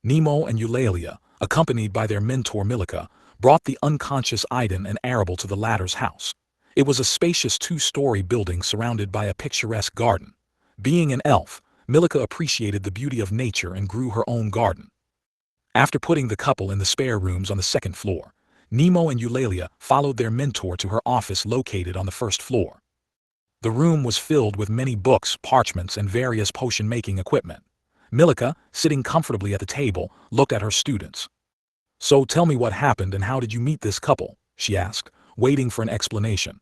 Nemo and Eulalia, accompanied by their mentor Milica, brought the unconscious Aiden and Arable to the latter's house. It was a spacious two-story building surrounded by a picturesque garden. Being an elf, Milica appreciated the beauty of nature and grew her own garden. After putting the couple in the spare rooms on the second floor, Nemo and Eulalia followed their mentor to her office located on the first floor. The room was filled with many books, parchments, and various potion-making equipment. Milica, sitting comfortably at the table, looked at her students. "So tell me what happened and how did you meet this couple?" she asked, waiting for an explanation.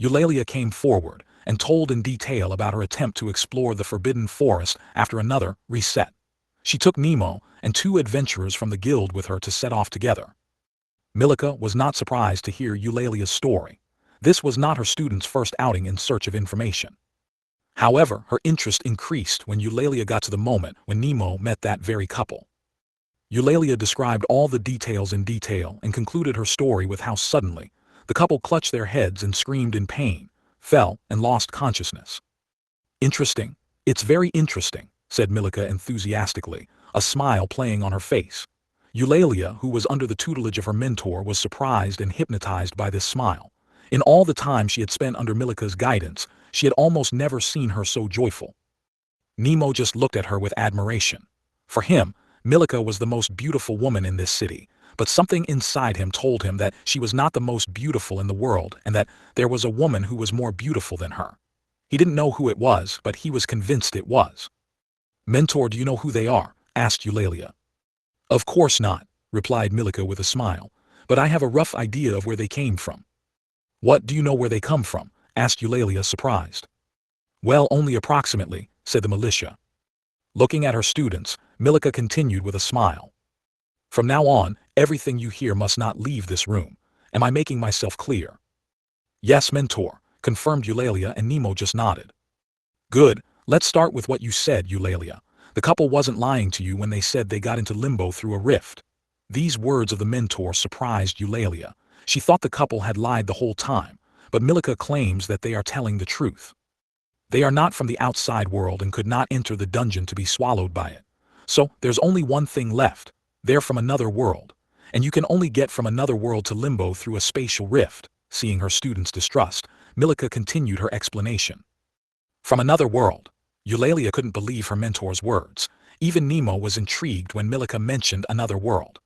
Eulalia came forward and told in detail about her attempt to explore the forbidden forest after another reset. She took Nemo and two adventurers from the guild with her to set off together. Milica was not surprised to hear Eulalia's story. This was not her student's first outing in search of information. However, her interest increased when Eulalia got to the moment when Nemo met that very couple. Eulalia described all the details in detail and concluded her story with how suddenly the couple clutched their heads and screamed in pain, fell, and lost consciousness. "Interesting. It's very interesting," said Milica enthusiastically, a smile playing on her face. Eulalia, who was under the tutelage of her mentor, was surprised and hypnotized by this smile. In all the time she had spent under Milica's guidance, she had almost never seen her so joyful. Nemo just looked at her with admiration. For him, Milica was the most beautiful woman in this city, but something inside him told him that she was not the most beautiful in the world and that there was a woman who was more beautiful than her. He didn't know who it was, but he was convinced it was. "Mentor, do you know who they are?" asked Eulalia. "Of course not," replied Milica with a smile, "but I have a rough idea of where they came from." "What, do you know where they come from?" asked Eulalia, surprised. "Well, only approximately," said the militia. Looking at her students, Milica continued with a smile. "From now on, everything you hear must not leave this room. Am I making myself clear?" "Yes, mentor," confirmed Eulalia, and Nemo just nodded. "Good, let's start with what you said, Eulalia. The couple wasn't lying to you when they said they got into limbo through a rift." These words of the mentor surprised Eulalia. She thought the couple had lied the whole time, but Milica claims that they are telling the truth. They are not from the outside world and could not enter the dungeon to be swallowed by it. So, there's only one thing left. They're from another world. And you can only get from another world to limbo through a spatial rift. Seeing her students' distrust, Milica continued her explanation. From another world. Eulalia couldn't believe her mentor's words. Even Nemo was intrigued when Milica mentioned another world.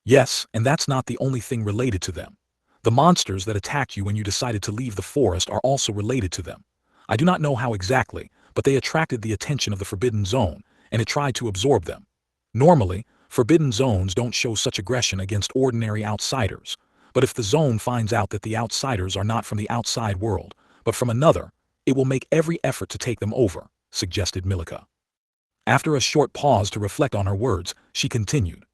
"Yes, and that's not the only thing related to them. The monsters that attacked you when you decided to leave the forest are also related to them. I do not know how exactly, but they attracted the attention of the Forbidden Zone, and it tried to absorb them. Normally, Forbidden Zones don't show such aggression against ordinary outsiders, but if the zone finds out that the outsiders are not from the outside world, but from another, it will make every effort to take them over," suggested Milica. After a short pause to reflect on her words, she continued.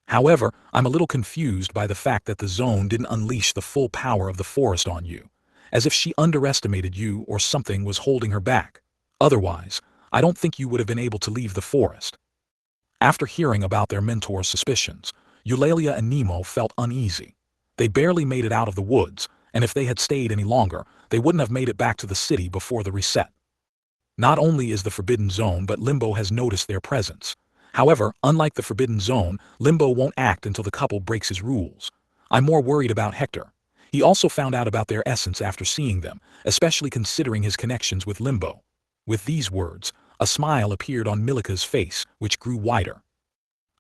"However, I'm a little confused by the fact that the zone didn't unleash the full power of the forest on you, as if she underestimated you or something was holding her back. Otherwise, I don't think you would have been able to leave the forest. After hearing about their mentor's suspicions, Eulalia and Nemo felt uneasy. They barely made it out of the woods, and if they had stayed any longer, they wouldn't have made it back to the city before the reset. Not only is the Forbidden Zone, but Limbo has noticed their presence. However, unlike the Forbidden Zone, Limbo won't act until the couple breaks his rules. I'm more worried about Hector. He also found out about their essence after seeing them, especially considering his connections with Limbo. With these words, a smile appeared on Milika's face, which grew wider.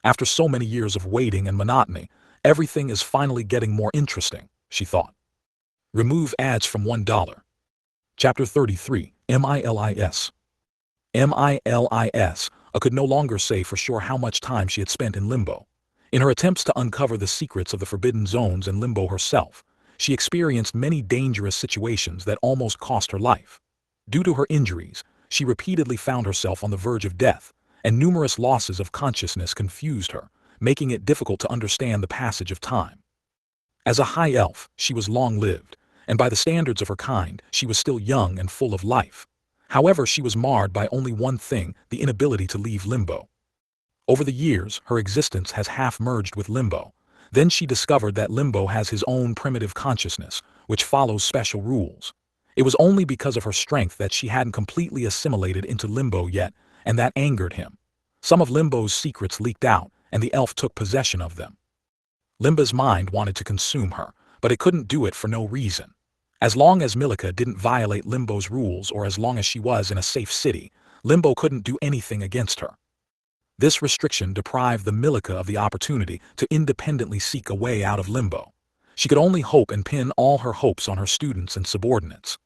After so many years of waiting and monotony, everything is finally getting more interesting, she thought. Remove ads from $1. Chapter 33, MILIS. MILIS, could no longer say for sure how much time she had spent in Limbo. In her attempts to uncover the secrets of the Forbidden Zones and Limbo herself, she experienced many dangerous situations that almost cost her life. Due to her injuries, she repeatedly found herself on the verge of death, and numerous losses of consciousness confused her, making it difficult to understand the passage of time. As a high elf, she was long-lived, and by the standards of her kind, she was still young and full of life. However, she was marred by only one thing, the inability to leave Limbo. Over the years, her existence has half merged with Limbo. Then she discovered that Limbo has his own primitive consciousness, which follows special rules. It was only because of her strength that she hadn't completely assimilated into Limbo yet, and that angered him. Some of Limbo's secrets leaked out, and the elf took possession of them. Limba's mind wanted to consume her, but it couldn't do it for no reason. As long as Milika didn't violate Limbo's rules or as long as she was in a safe city, Limbo couldn't do anything against her. This restriction deprived the Milika of the opportunity to independently seek a way out of Limbo. She could only hope and pin all her hopes on her students and subordinates.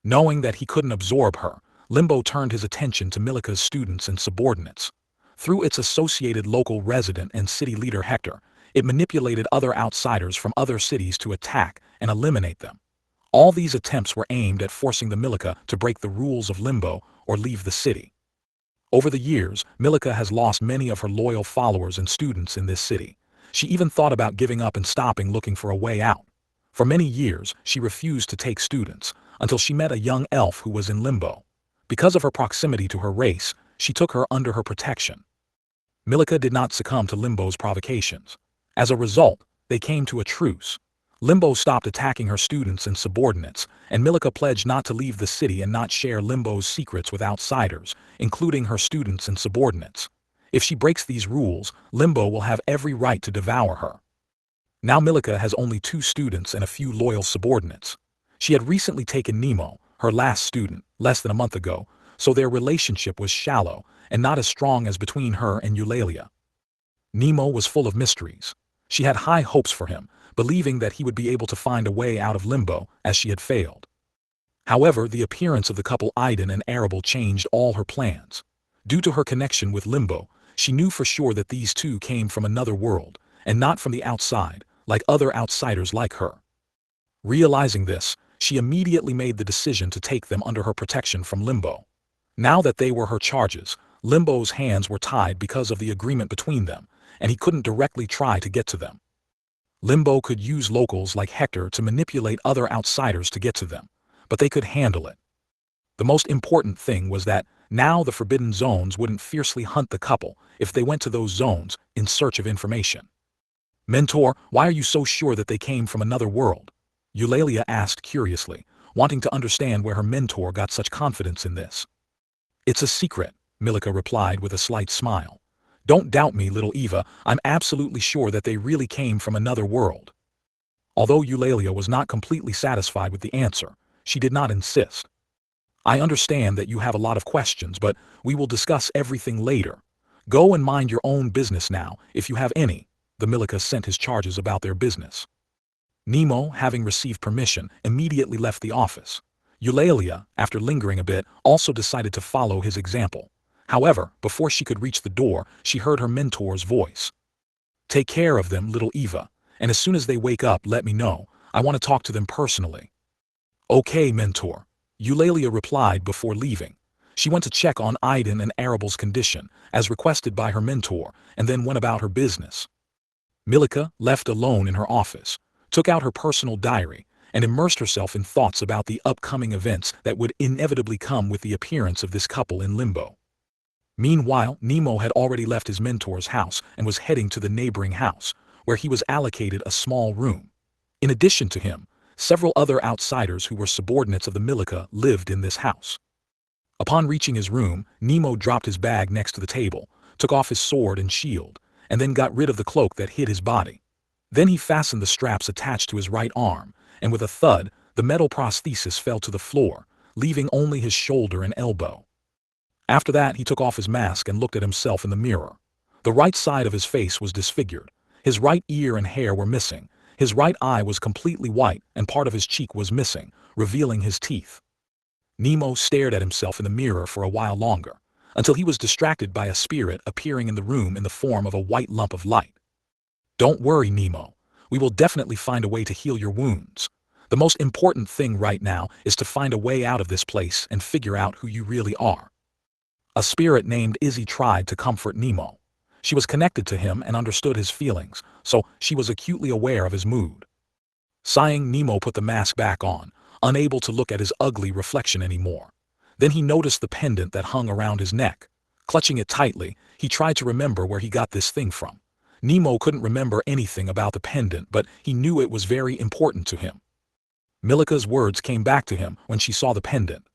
Knowing that he couldn't absorb her, Limbo turned his attention to Milika's students and subordinates. Through its associated local resident and city leader Hector, it manipulated other outsiders from other cities to attack and eliminate them. All these attempts were aimed at forcing the Milika to break the rules of Limbo or leave the city. Over the years, Milika has lost many of her loyal followers and students in this city. She even thought about giving up and stopping looking for a way out. For many years, she refused to take students, until she met a young elf who was in Limbo. Because of her proximity to her race, she took her under her protection. Milika did not succumb to Limbo's provocations. As a result, they came to a truce. Limbo stopped attacking her students and subordinates, and Milika pledged not to leave the city and not share Limbo's secrets with outsiders, including her students and subordinates. If she breaks these rules, Limbo will have every right to devour her. Now Milika has only 2 students and a few loyal subordinates. She had recently taken Nemo, her last student, less than a month ago, so their relationship was shallow and not as strong as between her and Eulalia. Nemo was full of mysteries. She had high hopes for him, believing that he would be able to find a way out of Limbo, as she had failed. However, the appearance of the couple Aiden and Arable changed all her plans. Due to her connection with Limbo, she knew for sure that these two came from another world, and not from the outside, like other outsiders like her. Realizing this, she immediately made the decision to take them under her protection from Limbo. Now that they were her charges, Limbo's hands were tied because of the agreement between them, and he couldn't directly try to get to them. Limbo could use locals like Hector to manipulate other outsiders to get to them, but they could handle it. The most important thing was that now the Forbidden Zones wouldn't fiercely hunt the couple if they went to those zones in search of information. "Mentor, why are you so sure that they came from another world?" Eulalia asked curiously, wanting to understand where her mentor got such confidence in this. "It's a secret," Milika replied with a slight smile. "Don't doubt me, little Eva, I'm absolutely sure that they really came from another world." Although Eulalia was not completely satisfied with the answer, she did not insist. "I understand that you have a lot of questions, but we will discuss everything later. Go and mind your own business now, if you have any." The Milika sent his charges about their business. Nemo, having received permission, immediately left the office. Eulalia, after lingering a bit, also decided to follow his example. However, before she could reach the door, she heard her mentor's voice. "Take care of them, little Eva, and as soon as they wake up, let me know. I want to talk to them personally." "Okay, mentor," Eulalia replied before leaving. She went to check on Aiden and Arabel's condition, as requested by her mentor, and then went about her business. Milika, left alone in her office, took out her personal diary, and immersed herself in thoughts about the upcoming events that would inevitably come with the appearance of this couple in limbo. Meanwhile, Nemo had already left his mentor's house and was heading to the neighboring house, where he was allocated a small room. In addition to him, several other outsiders who were subordinates of the Milica lived in this house. Upon reaching his room, Nemo dropped his bag next to the table, took off his sword and shield, and then got rid of the cloak that hid his body. Then he fastened the straps attached to his right arm, and with a thud, the metal prosthesis fell to the floor, leaving only his shoulder and elbow. After that, he took off his mask and looked at himself in the mirror. The right side of his face was disfigured. His right ear and hair were missing. His right eye was completely white, and part of his cheek was missing, revealing his teeth. Nemo stared at himself in the mirror for a while longer, until he was distracted by a spirit appearing in the room in the form of a white lump of light. "Don't worry, Nemo. We will definitely find a way to heal your wounds. The most important thing right now is to find a way out of this place and figure out who you really are." A spirit named Izzy tried to comfort Nemo. She was connected to him and understood his feelings, so she was acutely aware of his mood. Sighing, Nemo put the mask back on, unable to look at his ugly reflection anymore. Then he noticed the pendant that hung around his neck. Clutching it tightly, he tried to remember where he got this thing from. Nemo couldn't remember anything about the pendant, but he knew it was very important to him. Milica's words came back to him when she saw the pendant.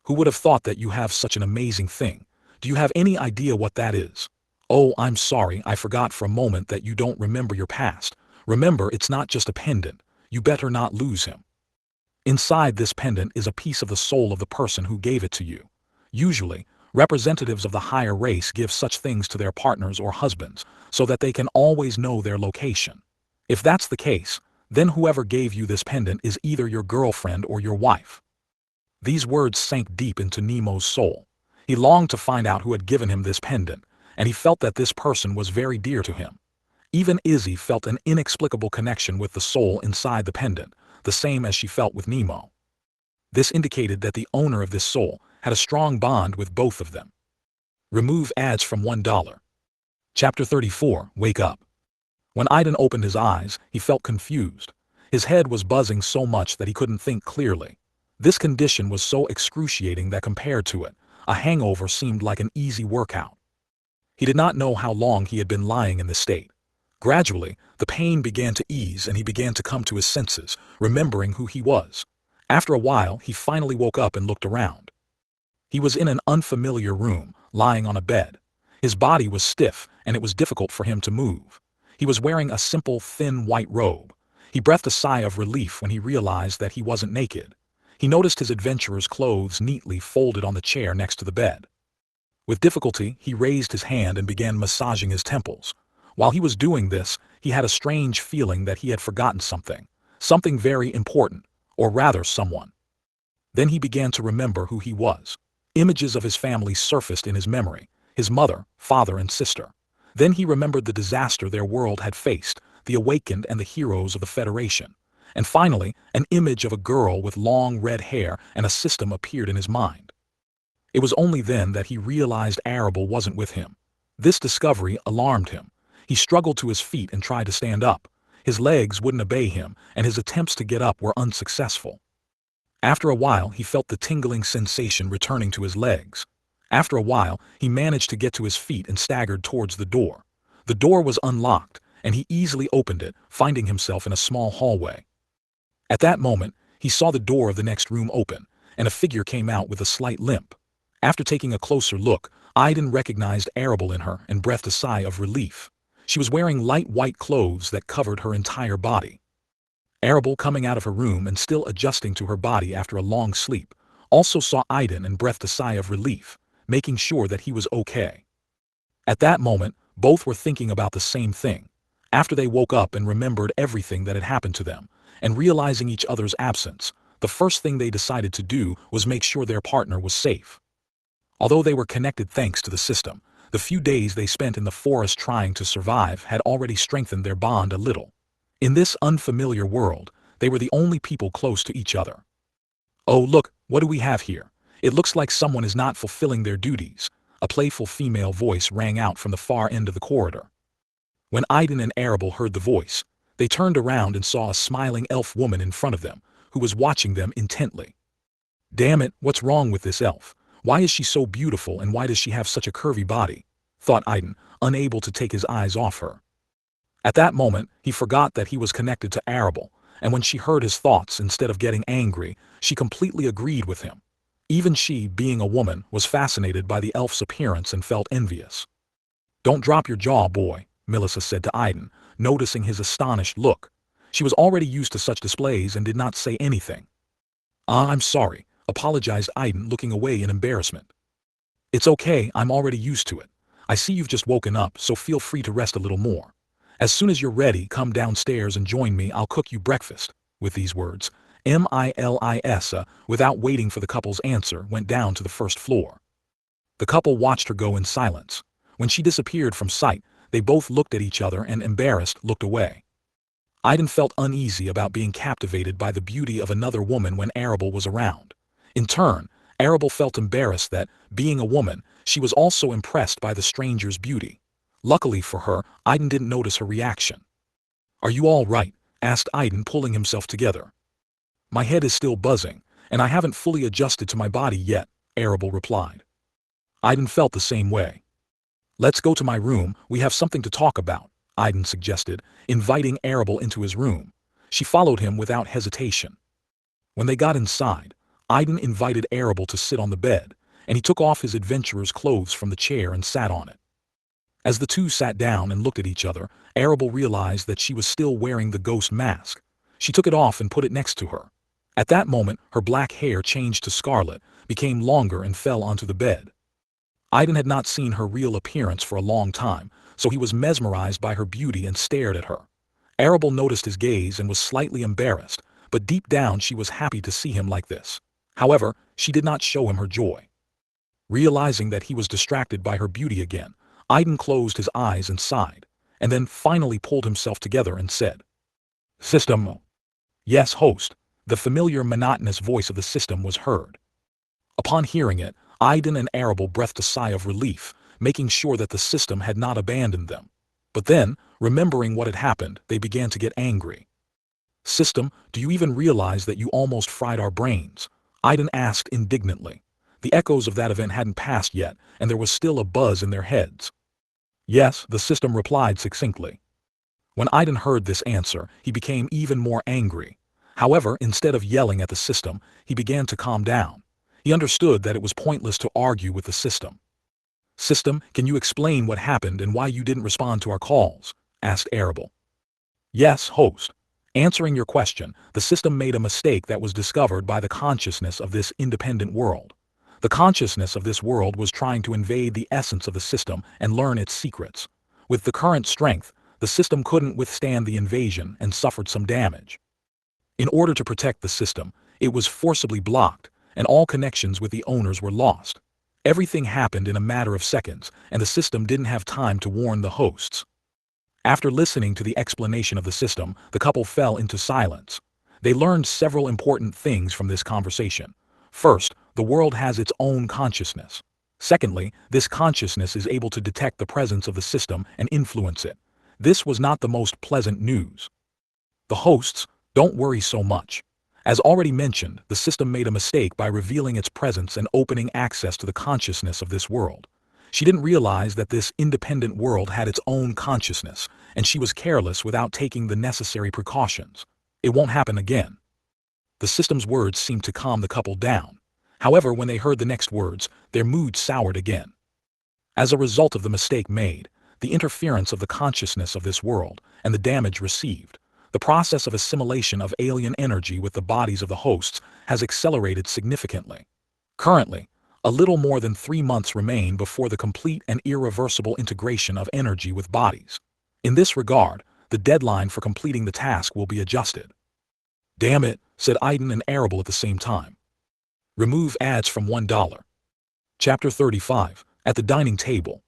"Who would have thought that you have such an amazing thing? Do you have any idea what that is?" "Oh, I'm sorry, I forgot for a moment that you don't remember your past. Remember, it's not just a pendant. You better not lose him. Inside this pendant is a piece of the soul of the person who gave it to you. Usually, representatives of the higher race give such things to their partners or husbands, so that they can always know their location. If that's the case, then whoever gave you this pendant is either your girlfriend or your wife." These words sank deep into Nemo's soul. He longed to find out who had given him this pendant, and he felt that this person was very dear to him. Even Izzy felt an inexplicable connection with the soul inside the pendant, the same as she felt with Nemo. This indicated that the owner of this soul had a strong bond with both of them. Remove ads from $1. Chapter 34, Wake Up. When Aiden opened his eyes, he felt confused. His head was buzzing so much that he couldn't think clearly. This condition was so excruciating that compared to it, a hangover seemed like an easy workout. He did not know how long he had been lying in this state. Gradually, the pain began to ease and he began to come to his senses, remembering who he was. After a while, he finally woke up and looked around. He was in an unfamiliar room, lying on a bed. His body was stiff, and it was difficult for him to move. He was wearing a simple, thin white robe. He breathed a sigh of relief when he realized that he wasn't naked. He noticed his adventurer's clothes neatly folded on the chair next to the bed. With difficulty, he raised his hand and began massaging his temples. While he was doing this, he had a strange feeling that he had forgotten something very important, or rather someone. Then he began to remember who he was. Images of his family surfaced in his memory, his mother, father, and sister. Then he remembered the disaster their world had faced, the awakened and the heroes of the Federation. And finally, an image of a girl with long red hair and a system appeared in his mind. It was only then that he realized Arable wasn't with him. This discovery alarmed him. He struggled to his feet and tried to stand up. His legs wouldn't obey him, and his attempts to get up were unsuccessful. After a while, he felt the tingling sensation returning to his legs. After a while, he managed to get to his feet and staggered towards the door. The door was unlocked, and he easily opened it, finding himself in a small hallway. At that moment, he saw the door of the next room open, and a figure came out with a slight limp. After taking a closer look, Aiden recognized Arable in her and breathed a sigh of relief. She was wearing light white clothes that covered her entire body. Arable, coming out of her room and still adjusting to her body after a long sleep, also saw Aiden and breathed a sigh of relief, making sure that he was okay. At that moment, both were thinking about the same thing. After they woke up and remembered everything that had happened to them, and realizing each other's absence, the first thing they decided to do was make sure their partner was safe. Although they were connected thanks to the system, the few days they spent in the forest trying to survive had already strengthened their bond a little. In this unfamiliar world, they were the only people close to each other. "Oh, look, what do we have here? It looks like someone is not fulfilling their duties," a playful female voice rang out from the far end of the corridor. When Aiden and Arable heard the voice, They turned around and saw a smiling elf woman in front of them, who was watching them intently. "Damn it, what's wrong with this elf? Why is she so beautiful and why does she have such a curvy body?" thought Aiden, unable to take his eyes off her. At that moment, he forgot that he was connected to Arable, and when she heard his thoughts, instead of getting angry, she completely agreed with him. Even she, being a woman, was fascinated by the elf's appearance and felt envious. "Don't drop your jaw, boy," Melissa said to Aiden, noticing his astonished look. She was already used to such displays and did not say anything. I'm sorry," apologized Aiden, looking away in embarrassment. "It's okay, I'm already used to it. I see you've just woken up, so feel free to rest a little more. As soon as you're ready, come downstairs and join me, I'll cook you breakfast." With these words, Melissa, without waiting for the couple's answer, went down to the first floor. The couple watched her go in silence. When she disappeared from sight, they both looked at each other and, embarrassed, looked away. Aiden felt uneasy about being captivated by the beauty of another woman when Arable was around. In turn, Arable felt embarrassed that, being a woman, she was also impressed by the stranger's beauty. Luckily for her, Aiden didn't notice her reaction. "Are you all right?" asked Aiden, pulling himself together. "My head is still buzzing, and I haven't fully adjusted to my body yet," Arable replied. Aiden felt the same way. "Let's go to my room, we have something to talk about," Aiden suggested, inviting Arable into his room. She followed him without hesitation. When they got inside, Aiden invited Arable to sit on the bed, and he took off his adventurer's clothes from the chair and sat on it. As the two sat down and looked at each other, Arable realized that she was still wearing the ghost mask. She took it off and put it next to her. At that moment, her black hair changed to scarlet, became longer and fell onto the bed. Aiden had not seen her real appearance for a long time, so he was mesmerized by her beauty and stared at her. Arable noticed his gaze and was slightly embarrassed, but deep down she was happy to see him like this. However, she did not show him her joy. Realizing that he was distracted by her beauty again, Aiden closed his eyes and sighed, and then finally pulled himself together and said, "System." "Yes, host." The familiar monotonous voice of the system was heard. Upon hearing it, Aiden and Arable breathed a sigh of relief, making sure that the system had not abandoned them. But then, remembering what had happened, they began to get angry. "System, do you even realize that you almost fried our brains?" Aiden asked indignantly. The echoes of that event hadn't passed yet, and there was still a buzz in their heads. "Yes," the system replied succinctly. When Aiden heard this answer, he became even more angry. However, instead of yelling at the system, he began to calm down. He understood that it was pointless to argue with the system. "System, can you explain what happened and why you didn't respond to our calls?" asked Arable. "Yes, host. Answering your question, the system made a mistake that was discovered by the consciousness of this independent world. The consciousness of this world was trying to invade the essence of the system and learn its secrets. With the current strength, the system couldn't withstand the invasion and suffered some damage. In order to protect the system, it was forcibly blocked, and all connections with the owners were lost. Everything happened in a matter of seconds, and the system didn't have time to warn the hosts." After listening to the explanation of the system, the couple fell into silence. They learned several important things from this conversation. First, the world has its own consciousness. Secondly, this consciousness is able to detect the presence of the system and influence it. This was not the most pleasant news. The hosts, don't worry so much. As already mentioned, the system made a mistake by revealing its presence and opening access to the consciousness of this world. She didn't realize that this independent world had its own consciousness, and she was careless without taking the necessary precautions. It won't happen again. The system's words seemed to calm the couple down. However, when they heard the next words, their mood soured again. As a result of the mistake made, the interference of the consciousness of this world, and the damage received, the process of assimilation of alien energy with the bodies of the hosts has accelerated significantly. Currently, a little more than 3 months remain before the complete and irreversible integration of energy with bodies. In this regard, the deadline for completing the task will be adjusted. "Damn it," said Aiden and Arable at the same time. Remove ads from $1. Chapter 35, At the Dining Table.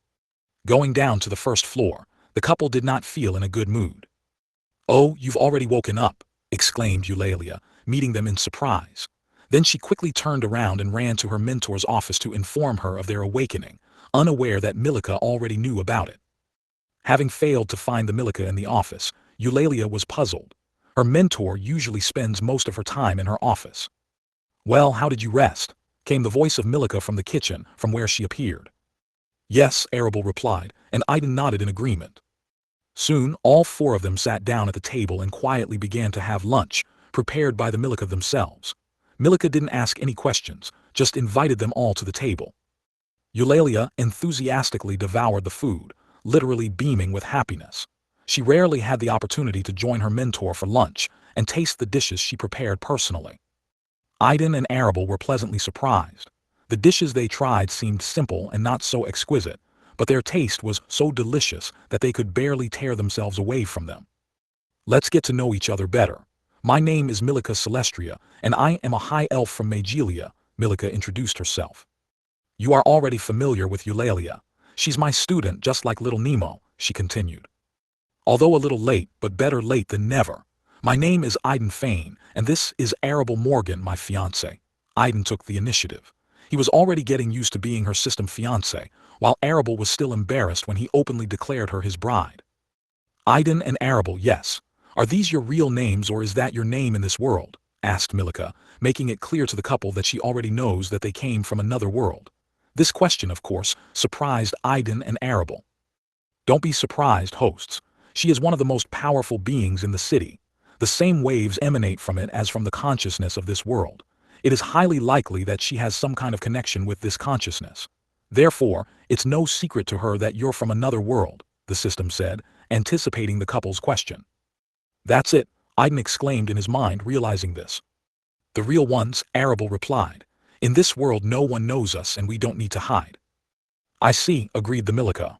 Going down to the first floor, the couple did not feel in a good mood. "Oh, you've already woken up," exclaimed Eulalia, meeting them in surprise. Then she quickly turned around and ran to her mentor's office to inform her of their awakening, unaware that Milika already knew about it. Having failed to find the Milika in the office, Eulalia was puzzled. Her mentor usually spends most of her time in her office. "Well, how did you rest?" came the voice of Milika from the kitchen, from where she appeared. "Yes," Arable replied, and Aiden nodded in agreement. Soon, all four of them sat down at the table and quietly began to have lunch, prepared by the Milika themselves. Milika didn't ask any questions, just invited them all to the table. Eulalia enthusiastically devoured the food, literally beaming with happiness. She rarely had the opportunity to join her mentor for lunch and taste the dishes she prepared personally. Aiden and Arable were pleasantly surprised. The dishes they tried seemed simple and not so exquisite, but their taste was so delicious that they could barely tear themselves away from them. "Let's get to know each other better. My name is Milika Celestria, and I am a high elf from Magelia," Milika introduced herself. "You are already familiar with Eulalia. She's my student just like little Nemo," she continued. "Although a little late, but better late than never. My name is Aiden Fane, and this is Arable Morgan, my fiancé." Aiden took the initiative. He was already getting used to being her system fiancé, while Arable was still embarrassed when he openly declared her his bride. "Aiden and Arable, yes. Are these your real names or is that your name in this world?" asked Milika, making it clear to the couple that she already knows that they came from another world. This question, of course, surprised Aiden and Arable. "Don't be surprised, hosts. She is one of the most powerful beings in the city. The same waves emanate from it as from the consciousness of this world. It is highly likely that she has some kind of connection with this consciousness. Therefore, it's no secret to her that you're from another world," the system said, anticipating the couple's question. "That's it," Aiden exclaimed in his mind, realizing this. "The real ones," Arable replied. "In this world no one knows us and we don't need to hide." "I see," agreed the Milika.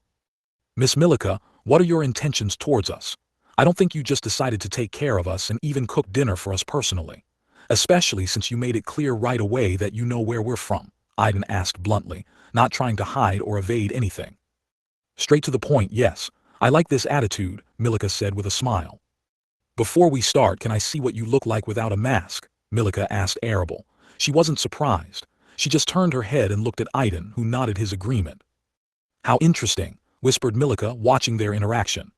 "Miss Milika, what are your intentions towards us? I don't think you just decided to take care of us and even cook dinner for us personally. Especially since you made it clear right away that you know where we're from," Aiden asked bluntly, not trying to hide or evade anything. "Straight to the point, yes. I like this attitude," Milika said with a smile. "Before we start, can I see what you look like without a mask?" Milika asked Arable. She wasn't surprised. She just turned her head and looked at Aiden, who nodded his agreement. "How interesting," whispered Milika, watching their interaction.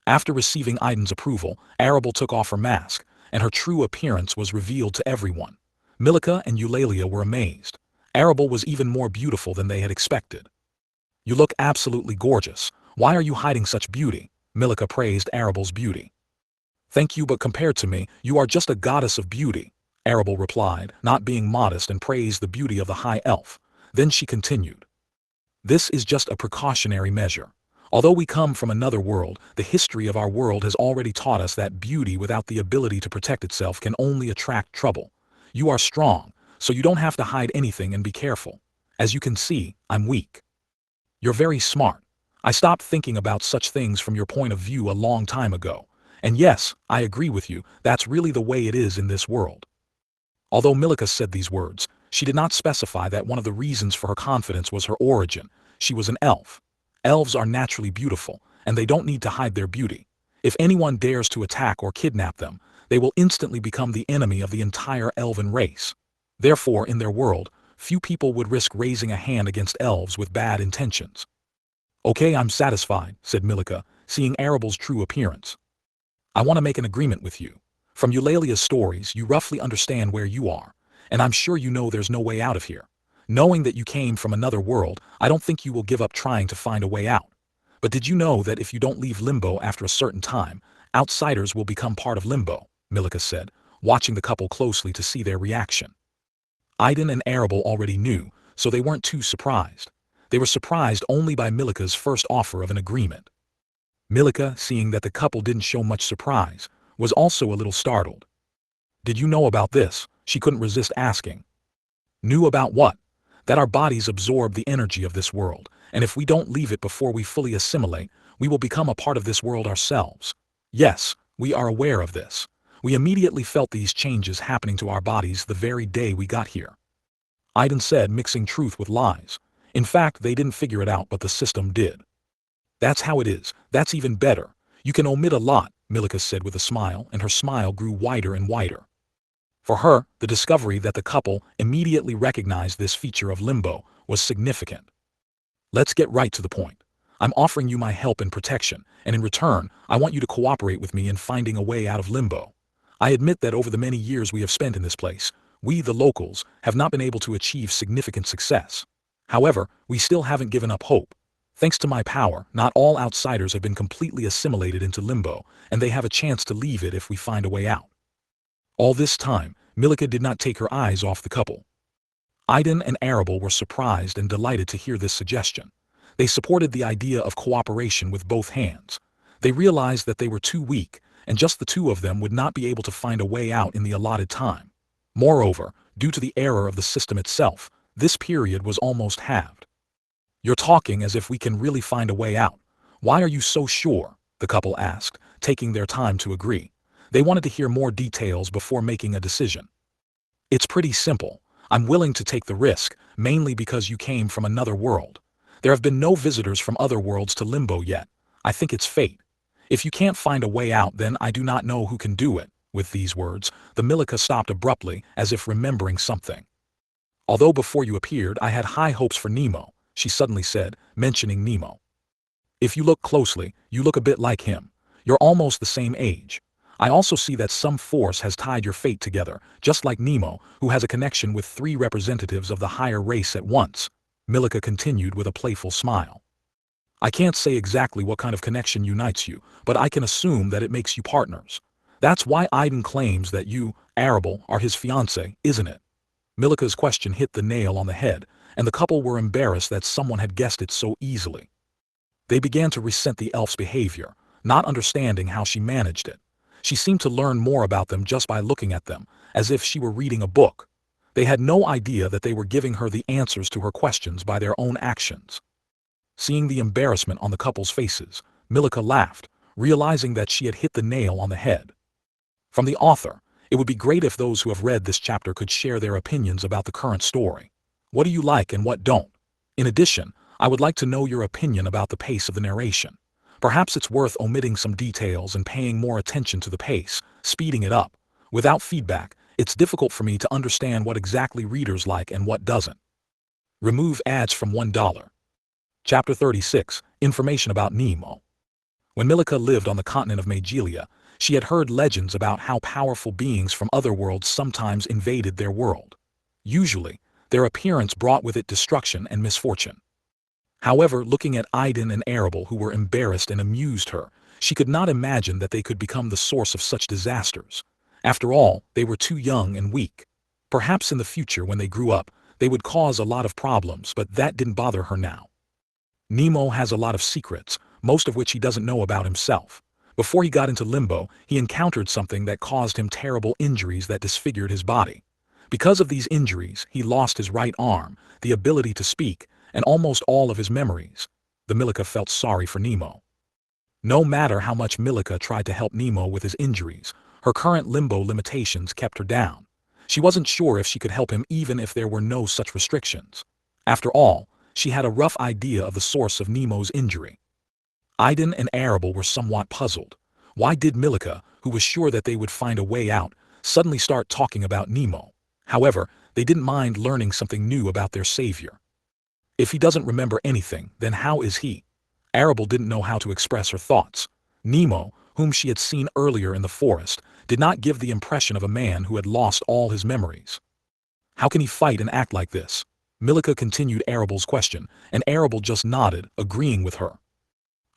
After receiving Aiden's approval, Arable took off her mask, and her true appearance was revealed to everyone. Milika and Eulalia were amazed. Arable was even more beautiful than they had expected. "You look absolutely gorgeous. Why are you hiding such beauty?" Milika praised Arable's beauty. "Thank you, but compared to me, you are just a goddess of beauty," Arable replied, not being modest, and praised the beauty of the high elf. Then she continued. "This is just a precautionary measure. Although we come from another world, the history of our world has already taught us that beauty without the ability to protect itself can only attract trouble. You are strong, so you don't have to hide anything, and be careful. As you can see, I'm weak. You're very smart. I stopped thinking about such things from your point of view a long time ago. And yes, I agree with you, that's really the way it is in this world." Although Milika said these words, she did not specify that one of the reasons for her confidence was her origin. She was an elf. Elves are naturally beautiful, and they don't need to hide their beauty. If anyone dares to attack or kidnap them, they will instantly become the enemy of the entire elven race. Therefore, in their world, few people would risk raising a hand against elves with bad intentions. "Okay, I'm satisfied," said Milika, seeing Arable's true appearance. "I want to make an agreement with you. From Eulalia's stories, you roughly understand where you are, and I'm sure you know there's no way out of here. Knowing that you came from another world, I don't think you will give up trying to find a way out. But did you know that if you don't leave Limbo after a certain time, outsiders will become part of Limbo?" Milika said, watching the couple closely to see their reaction. Aiden and Arable already knew, so they weren't too surprised. They were surprised only by Milika's first offer of an agreement. Milika, seeing that the couple didn't show much surprise, was also a little startled. "Did you know about this?" she couldn't resist asking. "Knew about what?" "That our bodies absorb the energy of this world, and if we don't leave it before we fully assimilate, we will become a part of this world ourselves. Yes, we are aware of this. We immediately felt these changes happening to our bodies the very day we got here," Aiden said, mixing truth with lies. In fact, they didn't figure it out, but the system did. "That's how it is. That's even better. You can omit a lot," Milika said with a smile, and her smile grew wider and wider. For her, the discovery that the couple immediately recognized this feature of Limbo was significant. "Let's get right to the point. I'm offering you my help and protection, and in return, I want you to cooperate with me in finding a way out of limbo. I admit that over the many years we have spent in this place, we, the locals, have not been able to achieve significant success. However, we still haven't given up hope. Thanks to my power, not all outsiders have been completely assimilated into limbo, and they have a chance to leave it if we find a way out. All this time, Milika did not take her eyes off the couple. Aiden and Arable were surprised and delighted to hear this suggestion. They supported the idea of cooperation with both hands. They realized that they were too weak, and just the two of them would not be able to find a way out in the allotted time. Moreover, due to the error of the system itself, this period was almost halved. You're talking as if we can really find a way out. Why are you so sure? The couple asked, taking their time to agree. They wanted to hear more details before making a decision. It's pretty simple. I'm willing to take the risk, mainly because you came from another world. There have been no visitors from other worlds to Limbo yet. I think it's fate. If you can't find a way out, then I do not know who can do it. With these words, the Milika stopped abruptly, as if remembering something. Although before you appeared I had high hopes for Nemo, she suddenly said, mentioning Nemo. If you look closely, you look a bit like him. You're almost the same age. I also see that some force has tied your fate together, just like Nemo, who has a connection with 3 representatives of the higher race at once. Milika continued with a playful smile. I can't say exactly what kind of connection unites you, but I can assume that it makes you partners. That's why Aiden claims that you, Arable, are his fiancé, isn't it? Milika's question hit the nail on the head, and the couple were embarrassed that someone had guessed it so easily. They began to resent the elf's behavior, not understanding how she managed it. She seemed to learn more about them just by looking at them, as if she were reading a book. They had no idea that they were giving her the answers to her questions by their own actions. Seeing the embarrassment on the couple's faces, Milika laughed, realizing that she had hit the nail on the head. From the author, it would be great if those who have read this chapter could share their opinions about the current story. What do you like and what don't? In addition, I would like to know your opinion about the pace of the narration. Perhaps it's worth omitting some details and paying more attention to the pace, speeding it up. Without feedback, it's difficult for me to understand what exactly readers like and what doesn't. Remove ads from $1. Chapter 36, Information about Nemo. When Milika lived on the continent of Magelia, she had heard legends about how powerful beings from other worlds sometimes invaded their world. Usually, their appearance brought with it destruction and misfortune. However, looking at Aiden and Arable, who were embarrassed and amused her, she could not imagine that they could become the source of such disasters. After all, they were too young and weak. Perhaps in the future when they grew up, they would cause a lot of problems, but that didn't bother her now. Nemo has a lot of secrets, most of which he doesn't know about himself. Before he got into Limbo, he encountered something that caused him terrible injuries that disfigured his body. Because of these injuries, he lost his right arm, the ability to speak, and almost all of his memories. The Milika felt sorry for Nemo. No matter how much Milika tried to help Nemo with his injuries, her current Limbo limitations kept her down. She wasn't sure if she could help him even if there were no such restrictions. After all, she had a rough idea of the source of Nemo's injury. Aiden and Arable were somewhat puzzled. Why did Milika, who was sure that they would find a way out, suddenly start talking about Nemo? However, they didn't mind learning something new about their savior. If he doesn't remember anything, then how is he? Arable didn't know how to express her thoughts. Nemo, whom she had seen earlier in the forest, did not give the impression of a man who had lost all his memories. How can he fight and act like this? Milika continued Arable's question, and Arable just nodded, agreeing with her.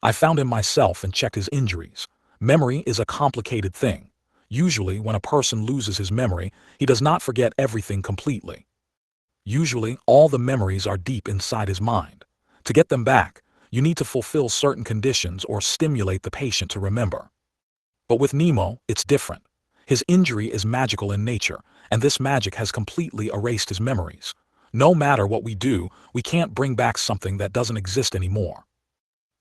I found him myself and checked his injuries. Memory is a complicated thing. Usually, when a person loses his memory, he does not forget everything completely. Usually, all the memories are deep inside his mind. To get them back, you need to fulfill certain conditions or stimulate the patient to remember. But with Nemo, it's different. His injury is magical in nature, and this magic has completely erased his memories. No matter what we do, we can't bring back something that doesn't exist anymore.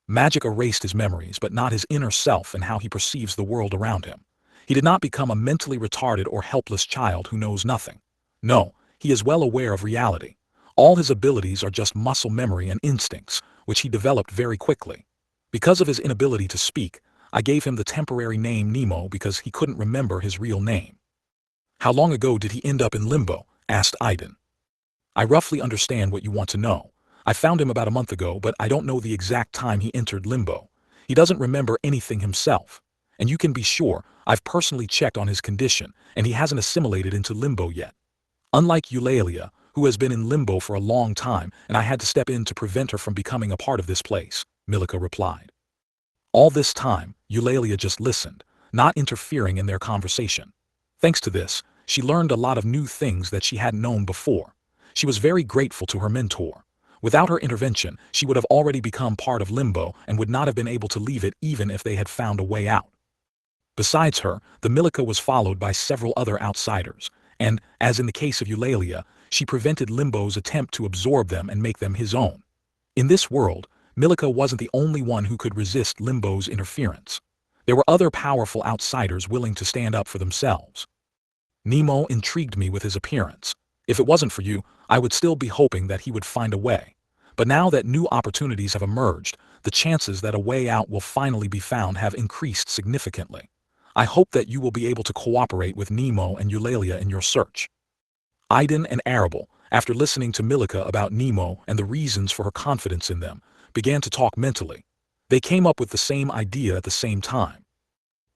Magic erased his memories, but not his inner self and how he perceives the world around him. He did not become a mentally retarded or helpless child who knows nothing. No, he is well aware of reality. All his abilities are just muscle memory and instincts, which he developed very quickly. Because of his inability to speak, I gave him the temporary name Nemo because he couldn't remember his real name. How long ago did he end up in Limbo? Asked Aiden. I roughly understand what you want to know. I found him about a month ago, but I don't know the exact time he entered limbo. He doesn't remember anything himself. And you can be sure, I've personally checked on his condition, and he hasn't assimilated into limbo yet. Unlike Eulalia, who has been in limbo for a long time, and I had to step in to prevent her from becoming a part of this place, Milika replied. All this time, Eulalia just listened, not interfering in their conversation. Thanks to this, she learned a lot of new things that she hadn't known before. She was very grateful to her mentor. Without her intervention, she would have already become part of limbo and would not have been able to leave it even if they had found a way out. Besides her, the Milika was followed by several other outsiders, and, as in the case of Eulalia, she prevented Limbo's attempt to absorb them and make them his own. In this world, Milika wasn't the only one who could resist Limbo's interference. There were other powerful outsiders willing to stand up for themselves. Nemo intrigued me with his appearance. If it wasn't for you, I would still be hoping that he would find a way. But now that new opportunities have emerged, the chances that a way out will finally be found have increased significantly. I hope that you will be able to cooperate with Nemo and Eulalia in your search. Aiden and Arable, after listening to Milika about Nemo and the reasons for her confidence in them, began to talk mentally. They came up with the same idea at the same time.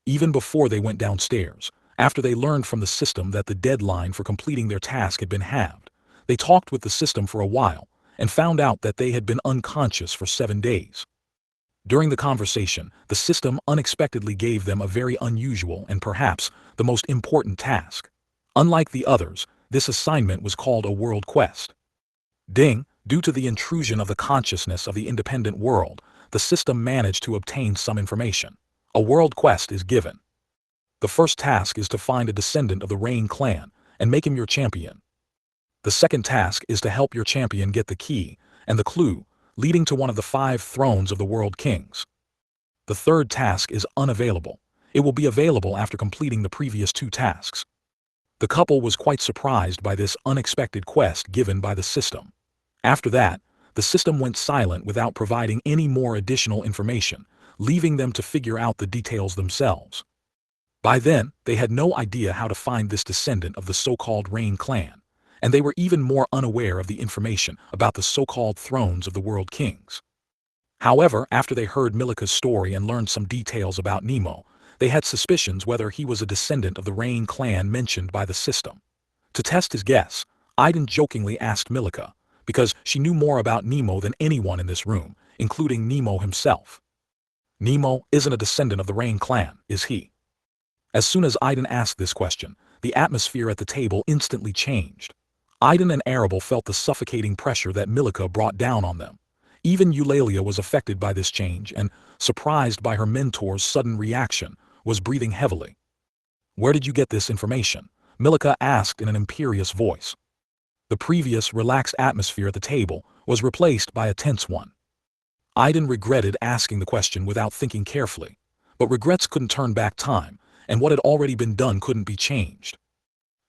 Even before they went downstairs, after they learned from the system that the deadline for completing their task had been halved, they talked with the system for a while and found out that they had been unconscious for 7 days. During the conversation, the system unexpectedly gave them a very unusual and perhaps the most important task. Unlike the others, this assignment was called a world quest. Ding, due to the intrusion of the consciousness of the independent world, the system managed to obtain some information. A world quest is given. The first task is to find a descendant of the Rain clan and make him your champion. The second task is to help your champion get the key and the clue leading to one of the 5 thrones of the world kings. The third task is unavailable. It will be available after completing the previous 2 tasks. The couple was quite surprised by this unexpected quest given by the system. After that, the system went silent without providing any more additional information, leaving them to figure out the details themselves. By then, they had no idea how to find this descendant of the so-called Rain clan, and they were even more unaware of the information about the so-called thrones of the world kings. However, after they heard Milika's story and learned some details about Nemo, they had suspicions whether he was a descendant of the Rain clan mentioned by the system. To test his guess, Aiden jokingly asked Milika, because she knew more about Nemo than anyone in this room, including Nemo himself. Nemo isn't a descendant of the Rain clan, is he? As soon as Aiden asked this question, the atmosphere at the table instantly changed. Aiden and Arable felt the suffocating pressure that Milika brought down on them. Even Eulalia was affected by this change and, surprised by her mentor's sudden reaction, was breathing heavily. Where did you get this information? Milika asked in an imperious voice. The previous relaxed atmosphere at the table was replaced by a tense one. Aiden regretted asking the question without thinking carefully, but regrets couldn't turn back time, and what had already been done couldn't be changed.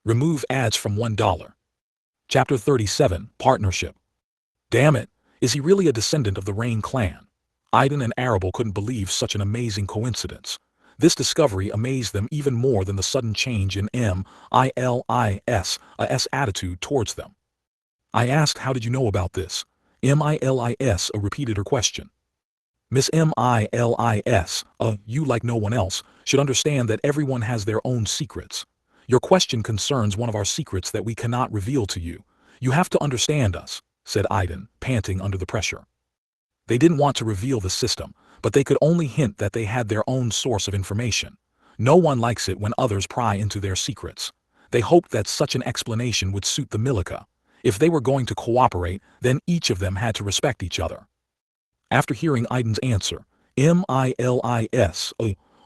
Remove ads from $1. Chapter 37, Partnership. Damn it, is he really a descendant of the Rain clan? Aiden and Arable couldn't believe such an amazing coincidence. This discovery amazed them even more than the sudden change in Milis' attitude towards them. I asked, how did you know about this? Milis repeated her question. Miss Milis, you like no one else, should understand that everyone has their own secrets. Your question concerns one of our secrets that we cannot reveal to you. You have to understand us, said Aiden, panting under the pressure. They didn't want to reveal the system, but they could only hint that they had their own source of information. No one likes it when others pry into their secrets. They hoped that such an explanation would suit the Milika. If they were going to cooperate, then each of them had to respect each other. After hearing Aiden's answer, Milis,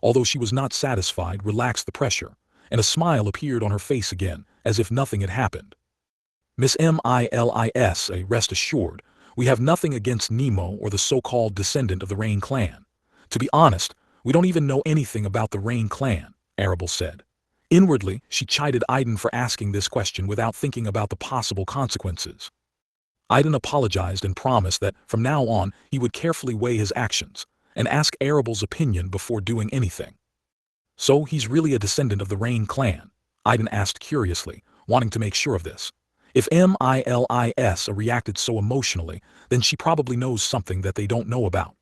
although she was not satisfied, relaxed the pressure, and a smile appeared on her face again, as if nothing had happened. Miss Milis, rest assured, we have nothing against Nemo or the so-called descendant of the Rain clan. To be honest, we don't even know anything about the Rain clan, Arable said. Inwardly, she chided Aiden for asking this question without thinking about the possible consequences. Aiden apologized and promised that from now on he would carefully weigh his actions and ask Arable's opinion before doing anything. So he's really a descendant of the Rain clan? Aiden asked curiously, wanting to make sure of this. If MILIS reacted so emotionally, then she probably knows something that they don't know about.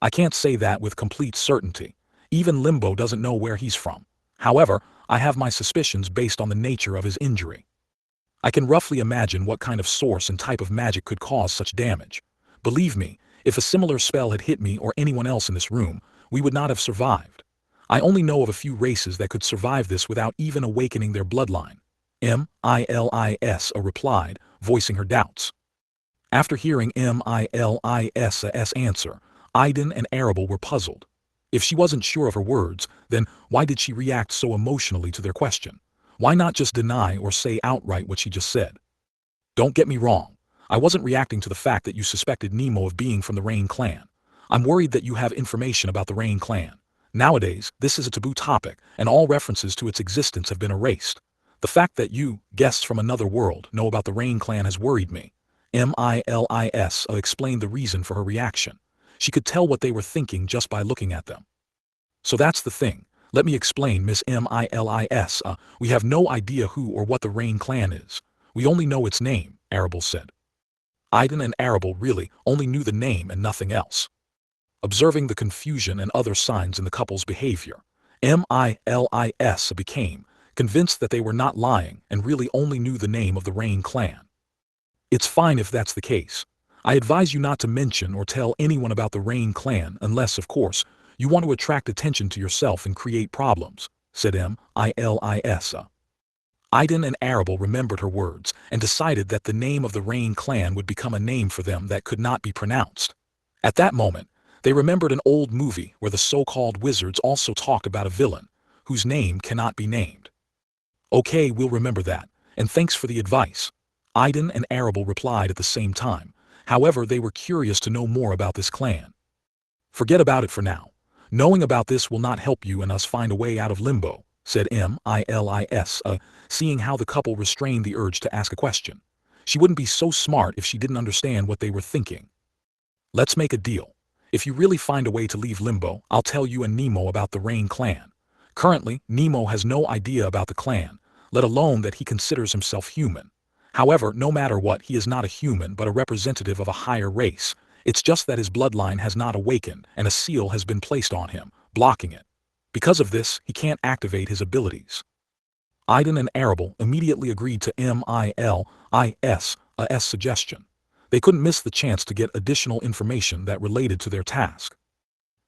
I can't say that with complete certainty. Even Limbo doesn't know where he's from. However, I have my suspicions based on the nature of his injury. I can roughly imagine what kind of source and type of magic could cause such damage. Believe me, if a similar spell had hit me or anyone else in this room, we would not have survived. I only know of a few races that could survive this without even awakening their bloodline. MILIS replied, voicing her doubts. After hearing MILIS's answer, Aiden and Arable were puzzled. If she wasn't sure of her words, then why did she react so emotionally to their question? Why not just deny or say outright what she just said? Don't get me wrong. I wasn't reacting to the fact that you suspected Nemo of being from the Rain clan. I'm worried that you have information about the Rain clan. Nowadays, this is a taboo topic, and all references to its existence have been erased. The fact that you, guests from another world, know about the Rain clan has worried me. MILIS explained the reason for her reaction. She could tell what they were thinking just by looking at them. So that's the thing. Let me explain, Miss MILIS. We have no idea who or what the Rain clan is. We only know its name, Arable said. Aiden and Arable really only knew the name and nothing else. Observing the confusion and other signs in the couple's behavior, MILIS became convinced that they were not lying and really only knew the name of the Rain clan. It's fine if that's the case. I advise you not to mention or tell anyone about the Rain clan unless, of course, you want to attract attention to yourself and create problems, said MILIS. Aiden and Arable remembered her words and decided that the name of the Rain clan would become a name for them that could not be pronounced. At that moment, they remembered an old movie where the so-called wizards also talked about a villain, whose name cannot be named. Okay, we'll remember that, and thanks for the advice. Aiden and Arable replied at the same time. However, they were curious to know more about this clan. Forget about it for now. Knowing about this will not help you and us find a way out of limbo, said MILIS, seeing how the couple restrained the urge to ask a question. She wouldn't be so smart if she didn't understand what they were thinking. Let's make a deal. If you really find a way to leave Limbo, I'll tell you and Nemo about the Rain clan. Currently, Nemo has no idea about the clan, let alone that he considers himself human. However, no matter what, he is not a human but a representative of a higher race. It's just that his bloodline has not awakened and a seal has been placed on him, blocking it. Because of this, he can't activate his abilities. Aiden and Arable immediately agreed to MILIS's suggestion. They couldn't miss the chance to get additional information that related to their task.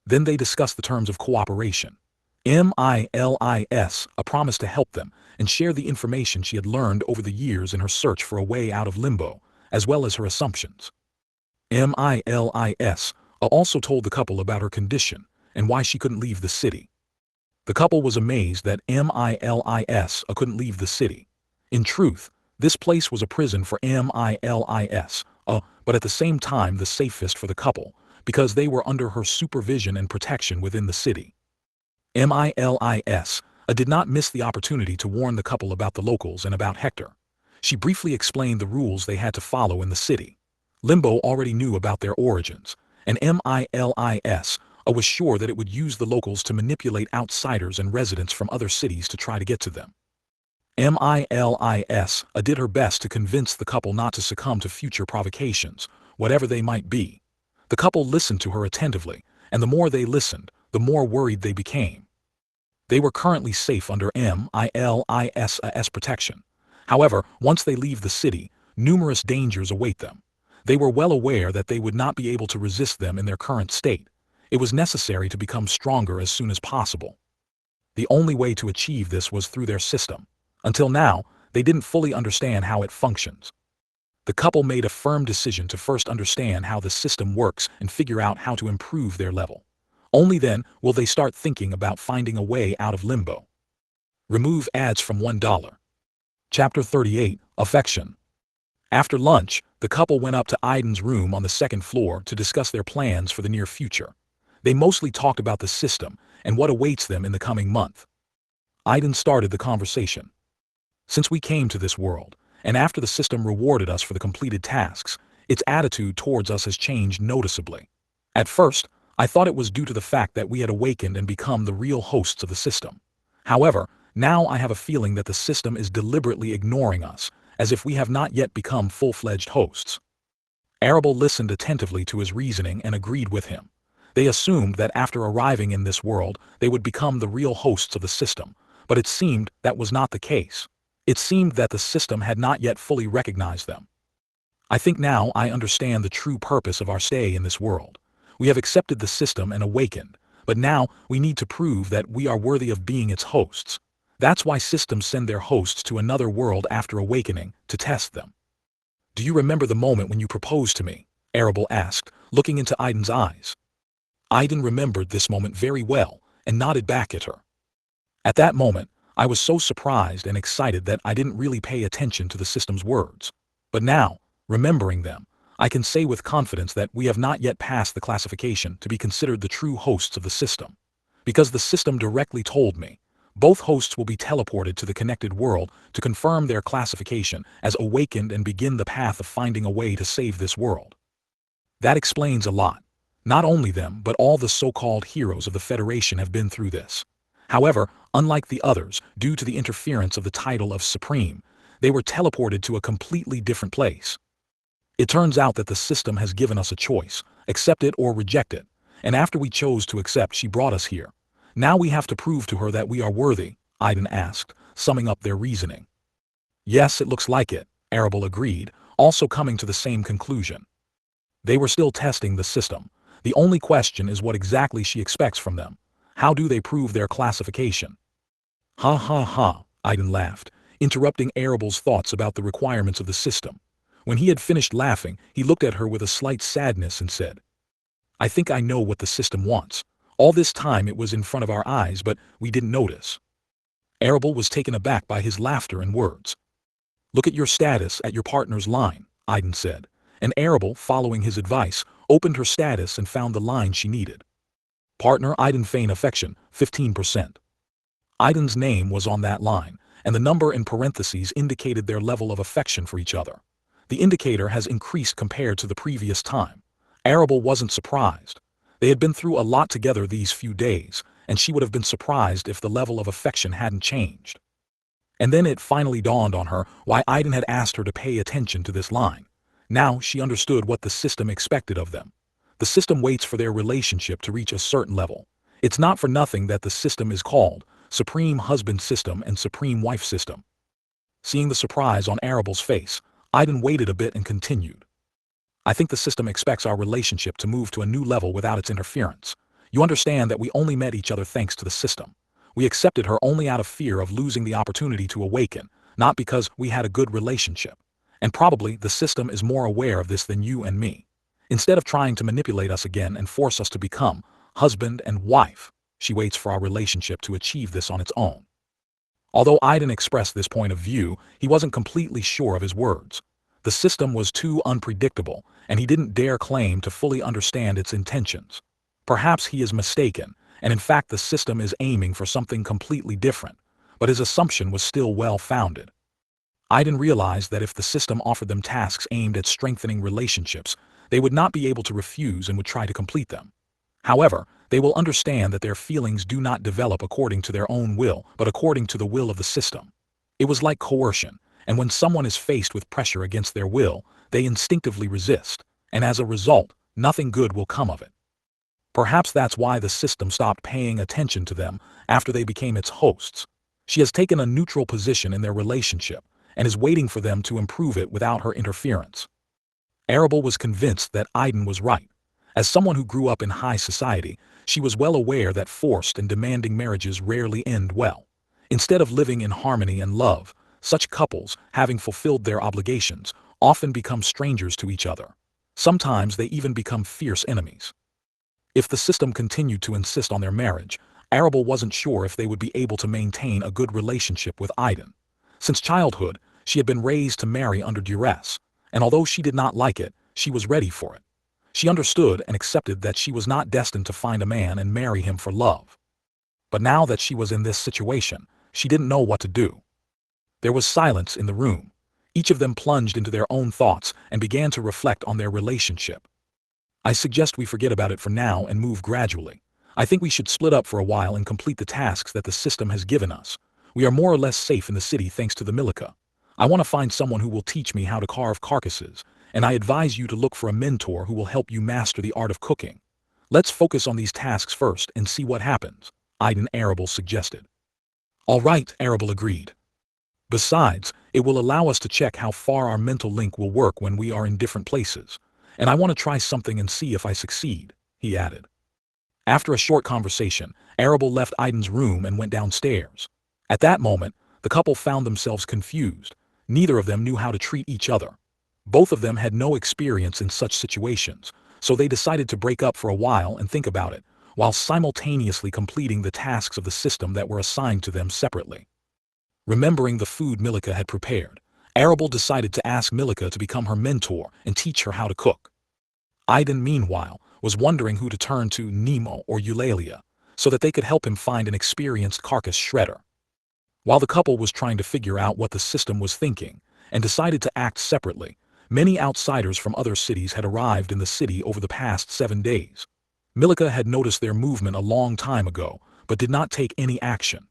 Then they discussed the terms of cooperation. MILIS promised to help them and share the information she had learned over the years in her search for a way out of limbo, as well as her assumptions. MILIS also told the couple about her condition and why she couldn't leave the city. The couple was amazed that MILIS couldn't leave the city. In truth, this place was a prison for MILIS, but at the same time the safest for the couple, because they were under her supervision and protection within the city. MILIS did not miss the opportunity to warn the couple about the locals and about Hector. She briefly explained the rules they had to follow in the city. Limbo already knew about their origins, and MILIS was sure that it would use the locals to manipulate outsiders and residents from other cities to try to get to them. MILIS did her best to convince the couple not to succumb to future provocations, whatever they might be. The couple listened to her attentively, and the more they listened, the more worried they became. They were currently safe under MILIS's protection. However, once they leave the city, numerous dangers await them. They were well aware that they would not be able to resist them in their current state. It was necessary to become stronger as soon as possible. The only way to achieve this was through their system. Until now, they didn't fully understand how it functions. The couple made a firm decision to first understand how the system works and figure out how to improve their level. Only then will they start thinking about finding a way out of limbo. Remove ads from $1. Chapter 38, Affection. After lunch, the couple went up to Aiden's room on the second floor to discuss their plans for the near future. They mostly talked about the system and what awaits them in the coming month. Aiden started the conversation. Since we came to this world, and after the system rewarded us for the completed tasks, its attitude towards us has changed noticeably. At first, I thought it was due to the fact that we had awakened and become the real hosts of the system. However, now I have a feeling that the system is deliberately ignoring us, as if we have not yet become full-fledged hosts. Arable listened attentively to his reasoning and agreed with him. They assumed that after arriving in this world, they would become the real hosts of the system, but it seemed that was not the case. It seemed that the system had not yet fully recognized them. I think now I understand the true purpose of our stay in this world. We have accepted the system and awakened, but now we need to prove that we are worthy of being its hosts. That's why systems send their hosts to another world after awakening, to test them. Do you remember the moment when you proposed to me? Arable asked, looking into Aiden's eyes. Aiden remembered this moment very well, and nodded back at her. At that moment, I was so surprised and excited that I didn't really pay attention to the system's words. But now, remembering them, I can say with confidence that we have not yet passed the classification to be considered the true hosts of the system. Because the system directly told me, both hosts will be teleported to the connected world to confirm their classification as awakened and begin the path of finding a way to save this world. That explains a lot. Not only them, but all the so-called heroes of the Federation have been through this. However, unlike the others, due to the interference of the title of Supreme, they were teleported to a completely different place. It turns out that the system has given us a choice, accept it or reject it, and after we chose to accept, she brought us here. Now we have to prove to her that we are worthy, Aiden asked, summing up their reasoning. Yes, it looks like it, Arable agreed, also coming to the same conclusion. They were still testing the system. The only question is what exactly she expects from them. How do they prove their classification? Ha ha ha, Aiden laughed, interrupting Arable's thoughts about the requirements of the system. When he had finished laughing, he looked at her with a slight sadness and said, I think I know what the system wants. All this time it was in front of our eyes, but we didn't notice. Arable was taken aback by his laughter and words. Look at your status at your partner's line, Aiden said, and Arable, following his advice, opened her status and found the line she needed. Partner Aiden feign affection, 15%. Aiden's name was on that line, and the number in parentheses indicated their level of affection for each other. The indicator has increased compared to the previous time. Arable wasn't surprised. They had been through a lot together these few days, and she would have been surprised if the level of affection hadn't changed. And then it finally dawned on her why Aiden had asked her to pay attention to this line. Now she understood what the system expected of them. The system waits for their relationship to reach a certain level. It's not for nothing that the system is called Supreme Husband System and Supreme Wife System. Seeing the surprise on Arable's face, Aiden waited a bit and continued. I think the system expects our relationship to move to a new level without its interference. You understand that we only met each other thanks to the system. We accepted her only out of fear of losing the opportunity to awaken, not because we had a good relationship. And probably the system is more aware of this than you and me. Instead of trying to manipulate us again and force us to become husband and wife, she waits for our relationship to achieve this on its own. Although Aiden expressed this point of view, he wasn't completely sure of his words. The system was too unpredictable, and he didn't dare claim to fully understand its intentions. Perhaps he is mistaken, and in fact the system is aiming for something completely different, but his assumption was still well-founded. Aiden realized that if the system offered them tasks aimed at strengthening relationships, they would not be able to refuse and would try to complete them. However, they will understand that their feelings do not develop according to their own will, but according to the will of the system. It was like coercion, and when someone is faced with pressure against their will, they instinctively resist, and as a result, nothing good will come of it. Perhaps that's why the system stopped paying attention to them after they became its hosts. She has taken a neutral position in their relationship, and is waiting for them to improve it without her interference. Arable was convinced that Aiden was right. As someone who grew up in high society, she was well aware that forced and demanding marriages rarely end well. Instead of living in harmony and love, such couples, having fulfilled their obligations, often become strangers to each other. Sometimes they even become fierce enemies. If the system continued to insist on their marriage, Arable wasn't sure if they would be able to maintain a good relationship with Aiden. Since childhood, she had been raised to marry under duress, and although she did not like it, she was ready for it. She understood and accepted that she was not destined to find a man and marry him for love. But now that she was in this situation, she didn't know what to do. There was silence in the room. Each of them plunged into their own thoughts and began to reflect on their relationship. I suggest we forget about it for now and move gradually. I think we should split up for a while and complete the tasks that the system has given us. We are more or less safe in the city thanks to the Milica. I want to find someone who will teach me how to carve carcasses, and I advise you to look for a mentor who will help you master the art of cooking. Let's focus on these tasks first and see what happens, Aiden Arable suggested. All right, Arable agreed. Besides, it will allow us to check how far our mental link will work when we are in different places. And I want to try something and see if I succeed, he added. After a short conversation, Arable left Aiden's room and went downstairs. At that moment, the couple found themselves confused. Neither of them knew how to treat each other. Both of them had no experience in such situations, so they decided to break up for a while and think about it, while simultaneously completing the tasks of the system that were assigned to them separately. Remembering the food Milika had prepared, Arable decided to ask Milika to become her mentor and teach her how to cook. Aiden, meanwhile, was wondering who to turn to, Nemo or Eulalia, so that they could help him find an experienced carcass shredder. While the couple was trying to figure out what the system was thinking and decided to act separately, many outsiders from other cities had arrived in the city over the past 7 days. Milika had noticed their movement a long time ago, but did not take any action.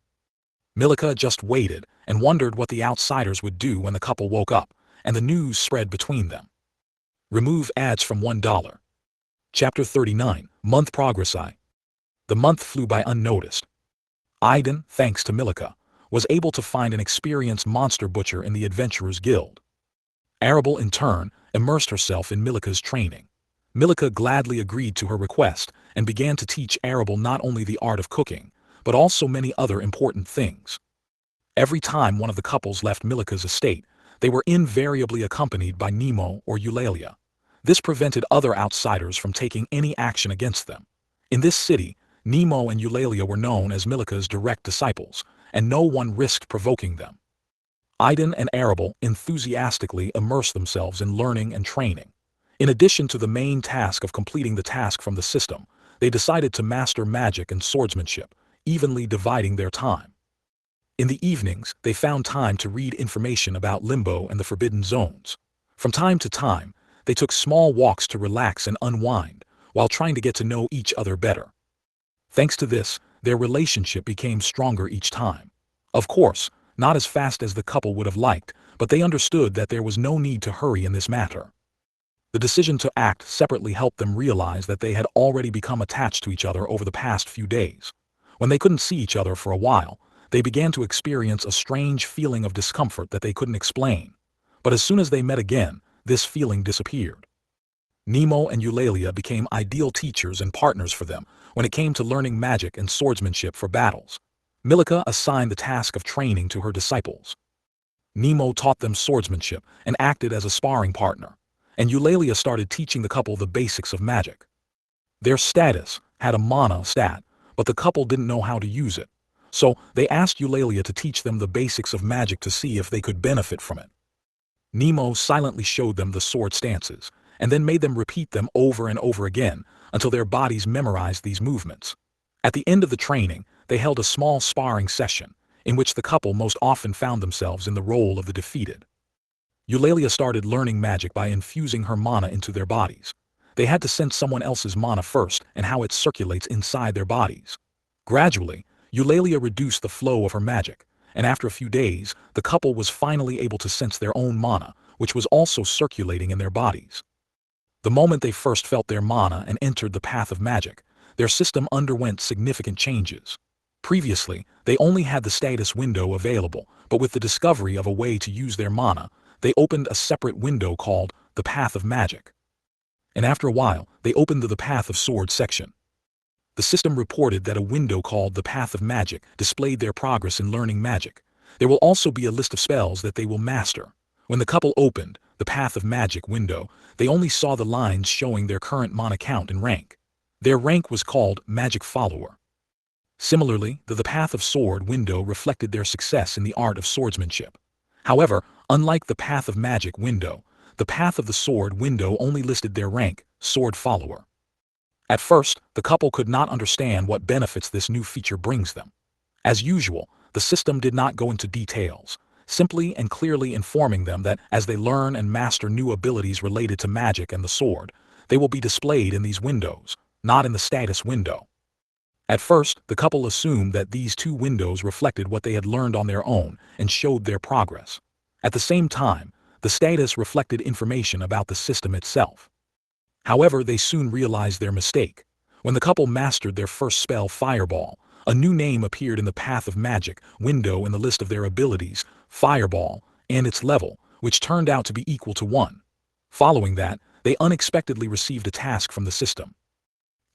Milika just waited and wondered what the outsiders would do when the couple woke up, and the news spread between them. Remove ads from $1. Chapter 39, Month Progress. The month flew by unnoticed. Aiden, thanks to Milika, was able to find an experienced monster butcher in the Adventurers Guild. Arable, in turn, immersed herself in Milika's training. Milika gladly agreed to her request and began to teach Arable not only the art of cooking, but also many other important things. Every time one of the couples left Milika's estate, they were invariably accompanied by Nemo or Eulalia. This prevented other outsiders from taking any action against them. In this city, Nemo and Eulalia were known as Milika's direct disciples, and no one risked provoking them. Aiden and Arable enthusiastically immersed themselves in learning and training. In addition to the main task of completing the task from the system, they decided to master magic and swordsmanship, evenly dividing their time. In the evenings, they found time to read information about Limbo and the Forbidden Zones. From time to time, they took small walks to relax and unwind, while trying to get to know each other better. Thanks to this, their relationship became stronger each time. Of course, not as fast as the couple would have liked, but they understood that there was no need to hurry in this matter. The decision to act separately helped them realize that they had already become attached to each other over the past few days. When they couldn't see each other for a while, they began to experience a strange feeling of discomfort that they couldn't explain. But as soon as they met again, this feeling disappeared. Nemo and Eulalia became ideal teachers and partners for them when it came to learning magic and swordsmanship for battles. Milika assigned the task of training to her disciples. Nemo taught them swordsmanship and acted as a sparring partner, and Eulalia started teaching the couple the basics of magic. Their status had a mana stat, but the couple didn't know how to use it, so they asked Eulalia to teach them the basics of magic to see if they could benefit from it. Nemo silently showed them the sword stances, and then made them repeat them over and over again until their bodies memorized these movements. At the end of the training, they held a small sparring session, in which the couple most often found themselves in the role of the defeated. Eulalia started learning magic by infusing her mana into their bodies. They had to sense someone else's mana first and how it circulates inside their bodies. Gradually, Eulalia reduced the flow of her magic, and after a few days, the couple was finally able to sense their own mana, which was also circulating in their bodies. The moment they first felt their mana and entered the path of magic, their system underwent significant changes. Previously, they only had the status window available, but with the discovery of a way to use their mana, they opened a separate window called the Path of Magic. And after a while, they opened the Path of Sword section. The system reported that a window called the Path of Magic displayed their progress in learning magic. There will also be a list of spells that they will master. When the couple opened the Path of Magic window, they only saw the lines showing their current mana count and rank. Their rank was called Magic Follower. Similarly, the Path of Sword window reflected their success in the art of swordsmanship. However, unlike the Path of Magic window, the Path of the Sword window only listed their rank, Sword Follower. At first, the couple could not understand what benefits this new feature brings them. As usual, the system did not go into details, simply and clearly informing them that as they learn and master new abilities related to magic and the sword, they will be displayed in these windows, not in the status window. At first, the couple assumed that these two windows reflected what they had learned on their own and showed their progress. At the same time, the status reflected information about the system itself. However, they soon realized their mistake. When the couple mastered their first spell, Fireball, a new name appeared in the Path of Magic window in the list of their abilities, Fireball, and its level, which turned out to be equal to 1. Following that, they unexpectedly received a task from the system.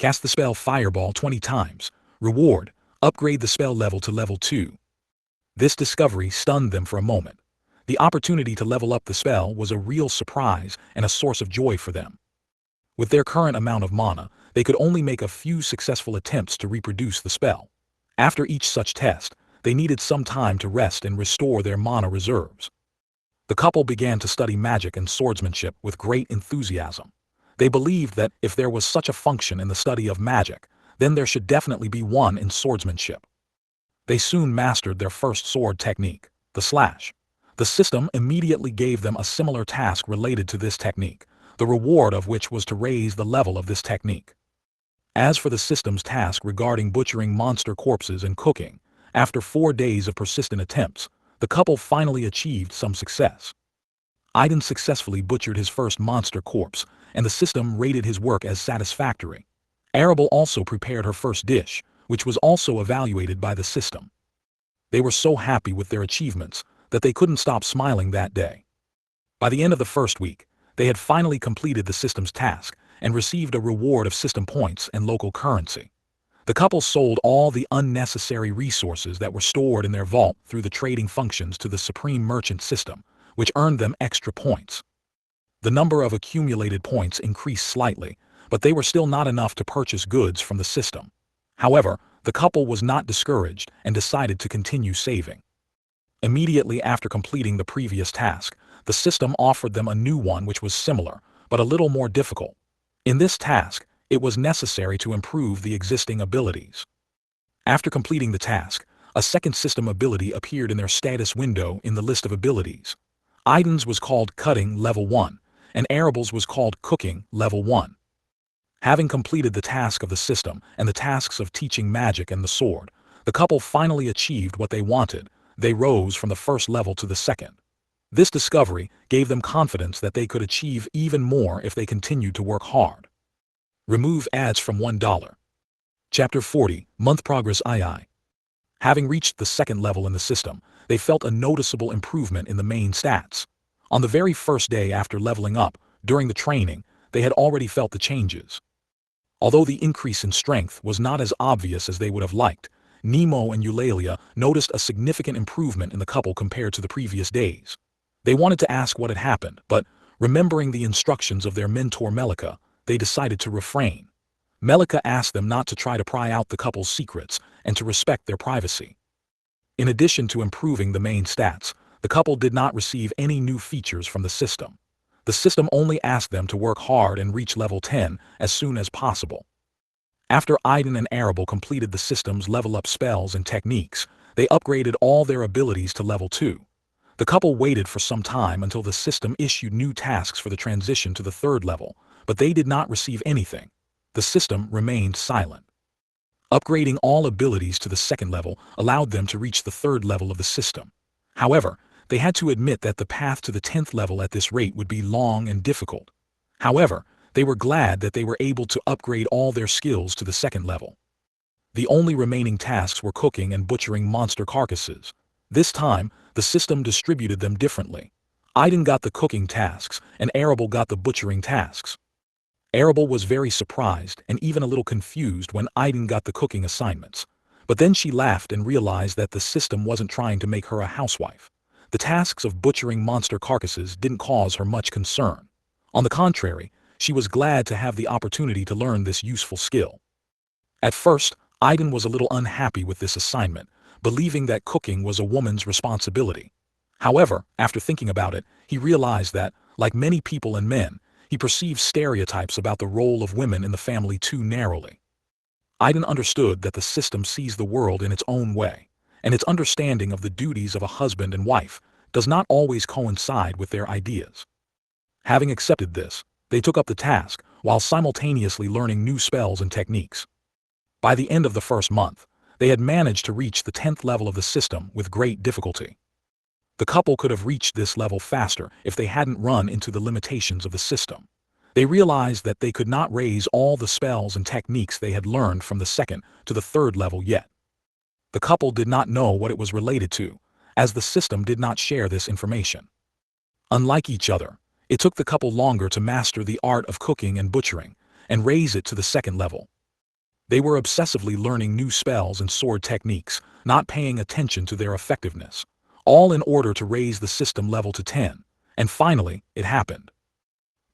Cast the spell Fireball 20 times. Reward: upgrade the spell level to level 2. This discovery stunned them for a moment. The opportunity to level up the spell was a real surprise and a source of joy for them. With their current amount of mana, they could only make a few successful attempts to reproduce the spell. After each such test, they needed some time to rest and restore their mana reserves. The couple began to study magic and swordsmanship with great enthusiasm. They believed that if there was such a function in the study of magic, then there should definitely be one in swordsmanship. They soon mastered their first sword technique, the slash. The system immediately gave them a similar task related to this technique, the reward of which was to raise the level of this technique. As for the system's task regarding butchering monster corpses and cooking, after 4 days of persistent attempts, the couple finally achieved some success. Aiden successfully butchered his first monster corpse, and the system rated his work as satisfactory. Arable also prepared her first dish, which was also evaluated by the system. They were so happy with their achievements that they couldn't stop smiling that day. By the end of the first week, they had finally completed the system's task and received a reward of system points and local currency. The couple sold all the unnecessary resources that were stored in their vault through the trading functions to the Supreme Merchant system, which earned them extra points. The number of accumulated points increased slightly, but they were still not enough to purchase goods from the system. However, the couple was not discouraged and decided to continue saving. Immediately after completing the previous task, the system offered them a new one which was similar, but a little more difficult. In this task, it was necessary to improve the existing abilities. After completing the task, a second system ability appeared in their status window in the list of abilities. Aiden's was called Cutting Level 1, and Arable's was called Cooking Level 1. Having completed the task of the system and the tasks of teaching magic and the sword, the couple finally achieved what they wanted. They rose from the first level to the second. This discovery gave them confidence that they could achieve even more if they continued to work hard. Remove ads from $1. Chapter 40, Month Progress II. Having reached the second level in the system, they felt a noticeable improvement in the main stats. On the very first day after leveling up, during the training, they had already felt the changes. Although the increase in strength was not as obvious as they would have liked, Nemo and Eulalia noticed a significant improvement in the couple compared to the previous days. They wanted to ask what had happened, but, remembering the instructions of their mentor Melika, they decided to refrain. Melika asked them not to try to pry out the couple's secrets and to respect their privacy. In addition to improving the main stats, the couple did not receive any new features from the system. The system only asked them to work hard and reach level 10 as soon as possible. After Aiden and Arable completed the system's level-up spells and techniques, they upgraded all their abilities to level 2. The couple waited for some time until the system issued new tasks for the transition to the third level, but they did not receive anything. The system remained silent. Upgrading all abilities to the second level allowed them to reach the third level of the system. However, they had to admit that the path to the 10th level at this rate would be long and difficult. However, they were glad that they were able to upgrade all their skills to the second level. The only remaining tasks were cooking and butchering monster carcasses. This time, the system distributed them differently. Aiden got the cooking tasks, and Arable got the butchering tasks. Arable was very surprised and even a little confused when Aiden got the cooking assignments. But then she laughed and realized that the system wasn't trying to make her a housewife. The tasks of butchering monster carcasses didn't cause her much concern. On the contrary, she was glad to have the opportunity to learn this useful skill. At first, Aiden was a little unhappy with this assignment, believing that cooking was a woman's responsibility. However, after thinking about it, he realized that, like many people and men, he perceived stereotypes about the role of women in the family too narrowly. Aiden understood that the system sees the world in its own way, and its understanding of the duties of a husband and wife does not always coincide with their ideas. Having accepted this, they took up the task while simultaneously learning new spells and techniques. By the end of the first month, they had managed to reach the 10th level of the system with great difficulty. The couple could have reached this level faster if they hadn't run into the limitations of the system. They realized that they could not raise all the spells and techniques they had learned from the second to the third level yet. The couple did not know what it was related to, as the system did not share this information. Unlike each other, it took the couple longer to master the art of cooking and butchering, and raise it to the second level. They were obsessively learning new spells and sword techniques, not paying attention to their effectiveness, all in order to raise the system level to 10, and finally, it happened.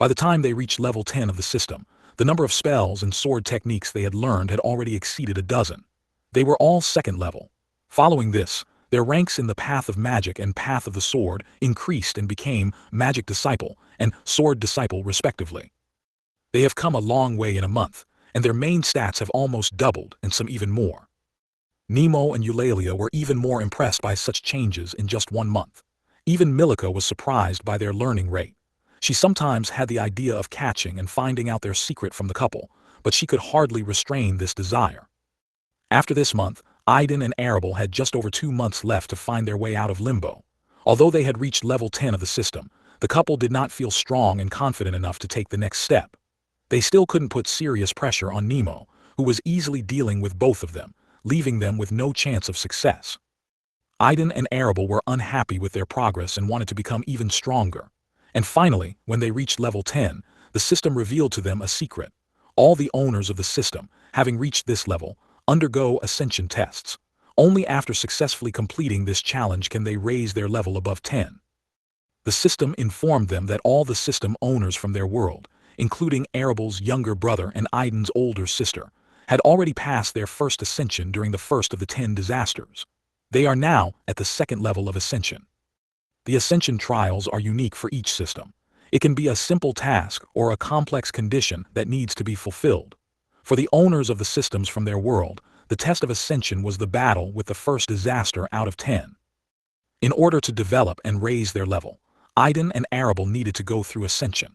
By the time they reached level 10 of the system, the number of spells and sword techniques they had learned had already exceeded a dozen. They were all second level. Following this, their ranks in the Path of Magic and Path of the Sword increased and became Magic Disciple and Sword Disciple respectively. They have come a long way in a month, and their main stats have almost doubled and some even more. Nemo and Eulalia were even more impressed by such changes in just 1 month. Even Milica was surprised by their learning rate. She sometimes had the idea of catching and finding out their secret from the couple, but she could hardly restrain this desire. After this month, Aiden and Arable had just over 2 months left to find their way out of limbo. Although they had reached level 10 of the system, the couple did not feel strong and confident enough to take the next step. They still couldn't put serious pressure on Nemo, who was easily dealing with both of them, leaving them with no chance of success. Aiden and Arable were unhappy with their progress and wanted to become even stronger. And finally, when they reached level 10, the system revealed to them a secret. All the owners of the system, having reached this level, undergo ascension tests. Only after successfully completing this challenge can they raise their level above 10. The system informed them that all the system owners from their world, including Arable's younger brother and Aiden's older sister, had already passed their first ascension during the first of the 10 disasters. They are now at the second level of ascension. The ascension trials are unique for each system. It can be a simple task or a complex condition that needs to be fulfilled. For the owners of the systems from their world, the test of ascension was the battle with the first disaster out of 10. In order to develop and raise their level, Aiden and Arable needed to go through ascension.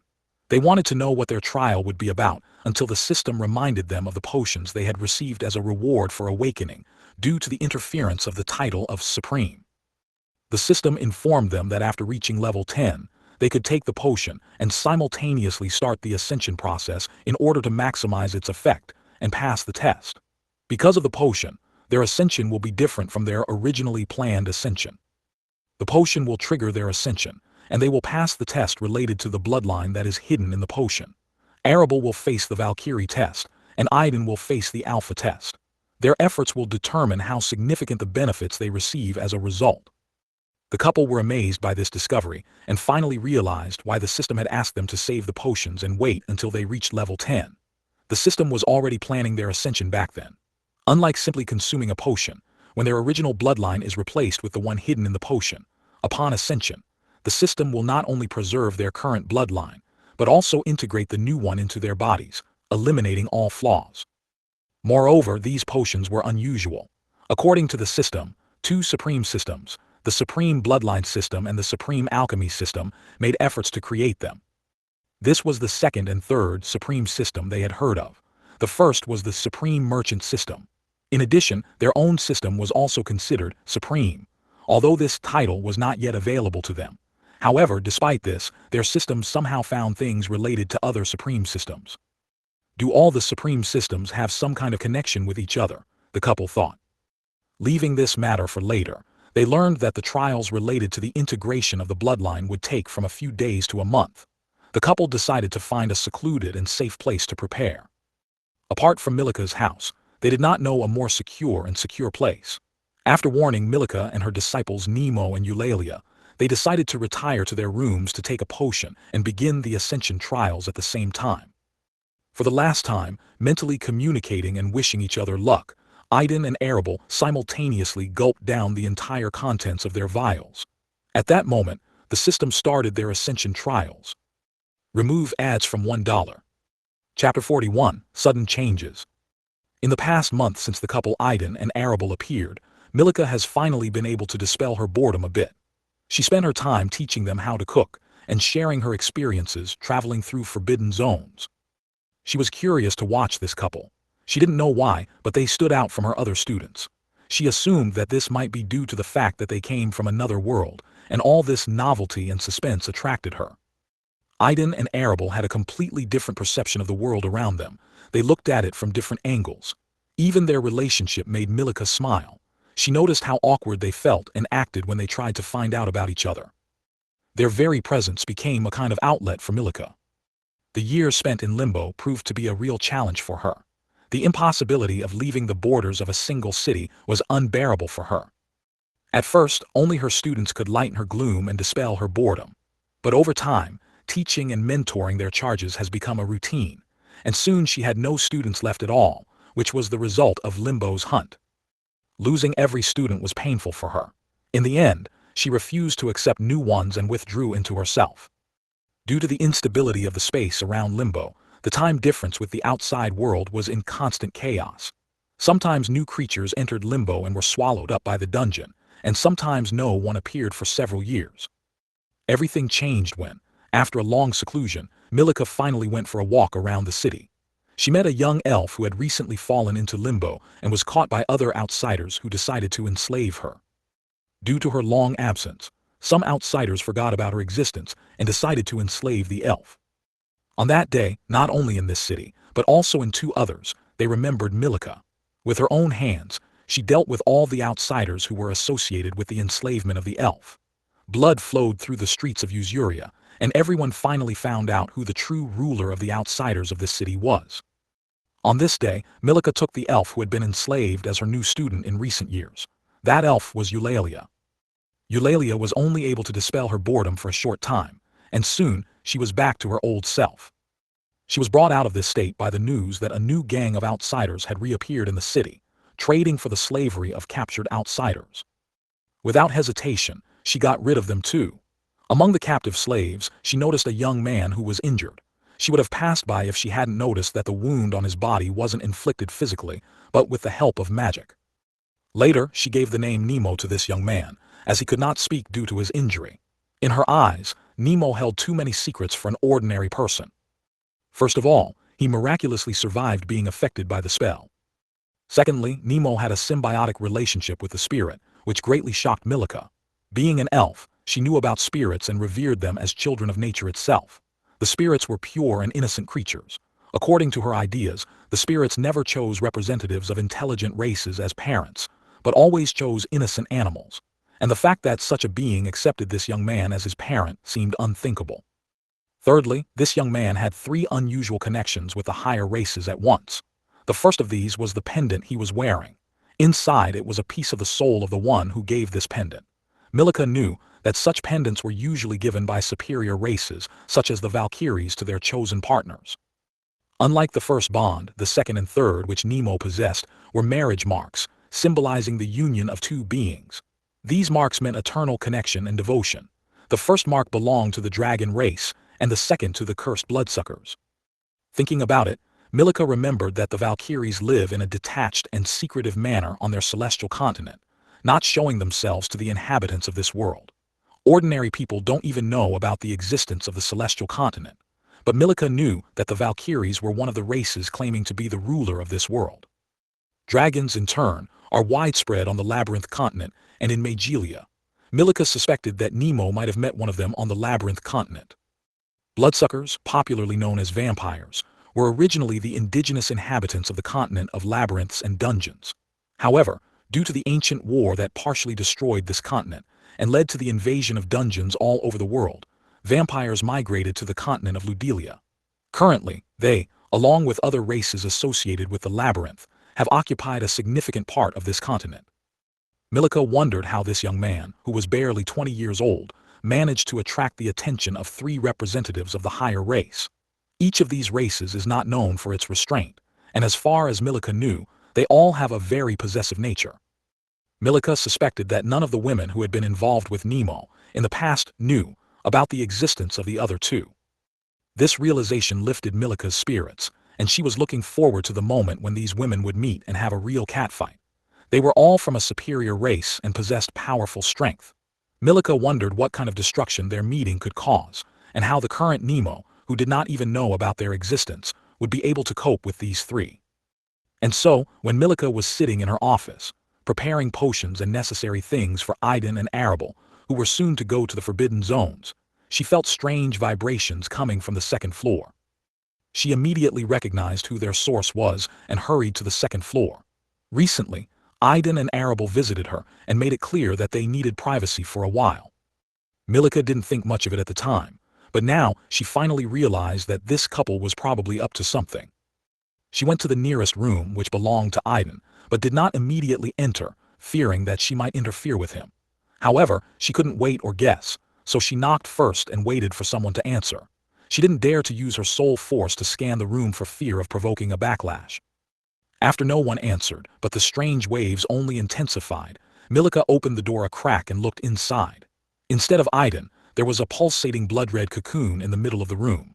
They wanted to know what their trial would be about until the system reminded them of the potions they had received as a reward for awakening due to the interference of the title of Supreme. The system informed them that after reaching level 10, they could take the potion and simultaneously start the ascension process in order to maximize its effect and pass the test. Because of the potion, their ascension will be different from their originally planned ascension. The potion will trigger their ascension, and they will pass the test related to the bloodline that is hidden in the potion. Arable will face the Valkyrie test, and Aiden will face the Alpha test. Their efforts will determine how significant the benefits they receive as a result. The couple were amazed by this discovery and finally realized why the system had asked them to save the potions and wait until they reached level 10. The system was already planning their ascension back then. Unlike simply consuming a potion, when their original bloodline is replaced with the one hidden in the potion, upon ascension, the system will not only preserve their current bloodline, but also integrate the new one into their bodies, eliminating all flaws. Moreover, these potions were unusual. According to the system, 2 supreme systems, the Supreme Bloodline System and the Supreme Alchemy System, made efforts to create them. This was the second and third Supreme System they had heard of. The first was the Supreme Merchant System. In addition, their own system was also considered Supreme, although this title was not yet available to them. However, despite this, their system somehow found things related to other Supreme Systems. Do all the Supreme Systems have some kind of connection with each other? The couple thought. Leaving this matter for later, they learned that the trials related to the integration of the bloodline would take from a few days to a month. The couple decided to find a secluded and safe place to prepare. Apart from Milica's house, they did not know a more secure place. After warning Milica and her disciples Nemo and Eulalia, they decided to retire to their rooms to take a potion and begin the ascension trials at the same time. For the last time, mentally communicating and wishing each other luck, Aiden and Arable simultaneously gulped down the entire contents of their vials. At that moment, the system started their ascension trials. Remove ads from $1. Chapter 41, Sudden Changes. In the past month since the couple Aiden and Arable appeared, Milica has finally been able to dispel her boredom a bit. She spent her time teaching them how to cook and sharing her experiences traveling through forbidden zones. She was curious to watch this couple. She didn't know why, but they stood out from her other students. She assumed that this might be due to the fact that they came from another world, and all this novelty and suspense attracted her. Aiden and Arable had a completely different perception of the world around them. They looked at it from different angles. Even their relationship made Milika smile. She noticed how awkward they felt and acted when they tried to find out about each other. Their very presence became a kind of outlet for Milika. The years spent in limbo proved to be a real challenge for her. The impossibility of leaving the borders of a single city was unbearable for her. At first, only her students could lighten her gloom and dispel her boredom. But over time, teaching and mentoring their charges has become a routine, and soon she had no students left at all, which was the result of Limbo's hunt. Losing every student was painful for her. In the end, she refused to accept new ones and withdrew into herself. Due to the instability of the space around Limbo, the time difference with the outside world was in constant chaos. Sometimes new creatures entered Limbo and were swallowed up by the dungeon, and sometimes no one appeared for several years. Everything changed when, after a long seclusion, Milika finally went for a walk around the city. She met a young elf who had recently fallen into Limbo and was caught by other outsiders who decided to enslave her. Due to her long absence, some outsiders forgot about her existence and decided to enslave the elf. On that day, not only in this city, but also in two others, they remembered Milika. With her own hands, she dealt with all the outsiders who were associated with the enslavement of the elf. Blood flowed through the streets of Usuria, and everyone finally found out who the true ruler of the outsiders of this city was. On this day, Milika took the elf who had been enslaved as her new student in recent years. That elf was Eulalia. Eulalia was only able to dispel her boredom for a short time, and soon she was back to her old self. She was brought out of this state by the news that a new gang of outsiders had reappeared in the city, trading for the slavery of captured outsiders. Without hesitation, she got rid of them too. Among the captive slaves, she noticed a young man who was injured. She would have passed by if she hadn't noticed that the wound on his body wasn't inflicted physically, but with the help of magic. Later, she gave the name Nemo to this young man, as he could not speak due to his injury. In her eyes, Nemo held too many secrets for an ordinary person. First of all, he miraculously survived being affected by the spell. Secondly, Nemo had a symbiotic relationship with the spirit, which greatly shocked Milika. Being an elf, she knew about spirits and revered them as children of nature itself. The spirits were pure and innocent creatures. According to her ideas, the spirits never chose representatives of intelligent races as parents, but always chose innocent animals. And the fact that such a being accepted this young man as his parent seemed unthinkable. Thirdly, this young man had three unusual connections with the higher races at once. The first of these was the pendant he was wearing. Inside it was a piece of the soul of the one who gave this pendant. Milika knew that such pendants were usually given by superior races, such as the Valkyries, to their chosen partners. Unlike the first bond, the second and third, which Nemo possessed, were marriage marks, symbolizing the union of two beings. These marks meant eternal connection and devotion. The first mark belonged to the dragon race, and the second to the cursed bloodsuckers. Thinking about it, Milika remembered that the Valkyries live in a detached and secretive manner on their celestial continent, not showing themselves to the inhabitants of this world. Ordinary people don't even know about the existence of the celestial continent, but Milika knew that the Valkyries were one of the races claiming to be the ruler of this world. Dragons, in turn, are widespread on the Labyrinth continent and in Magelia. Milika suspected that Nemo might have met one of them on the Labyrinth continent. Bloodsuckers, popularly known as vampires, were originally the indigenous inhabitants of the continent of labyrinths and dungeons. However, due to the ancient war that partially destroyed this continent and led to the invasion of dungeons all over the world, vampires migrated to the continent of Ludelia. Currently, they, along with other races associated with the labyrinth, have occupied a significant part of this continent. Milika wondered how this young man, who was barely 20 years old, managed to attract the attention of three representatives of the higher race. Each of these races is not known for its restraint, and as far as Milika knew, they all have a very possessive nature. Milika suspected that none of the women who had been involved with Nemo in the past knew about the existence of the other two. This realization lifted Milika's spirits, and she was looking forward to the moment when these women would meet and have a real catfight. They were all from a superior race and possessed powerful strength. Milika wondered what kind of destruction their meeting could cause, and how the current Nemo, who did not even know about their existence, would be able to cope with these three. And so, when Milika was sitting in her office, preparing potions and necessary things for Aiden and Arable, who were soon to go to the forbidden zones. She felt strange vibrations coming from the second floor. She immediately recognized who their source was and hurried to the second floor. Recently, Aiden and Arable visited her and made it clear that they needed privacy for a while. Milika didn't think much of it at the time, but now she finally realized that this couple was probably up to something. She went to the nearest room, which belonged to Aiden, but did not immediately enter, fearing that she might interfere with him. However, she couldn't wait or guess, so she knocked first and waited for someone to answer. She didn't dare to use her soul force to scan the room for fear of provoking a backlash. After no one answered, but the strange waves only intensified, Milika opened the door a crack and looked inside. Instead of Aiden, there was a pulsating blood-red cocoon in the middle of the room.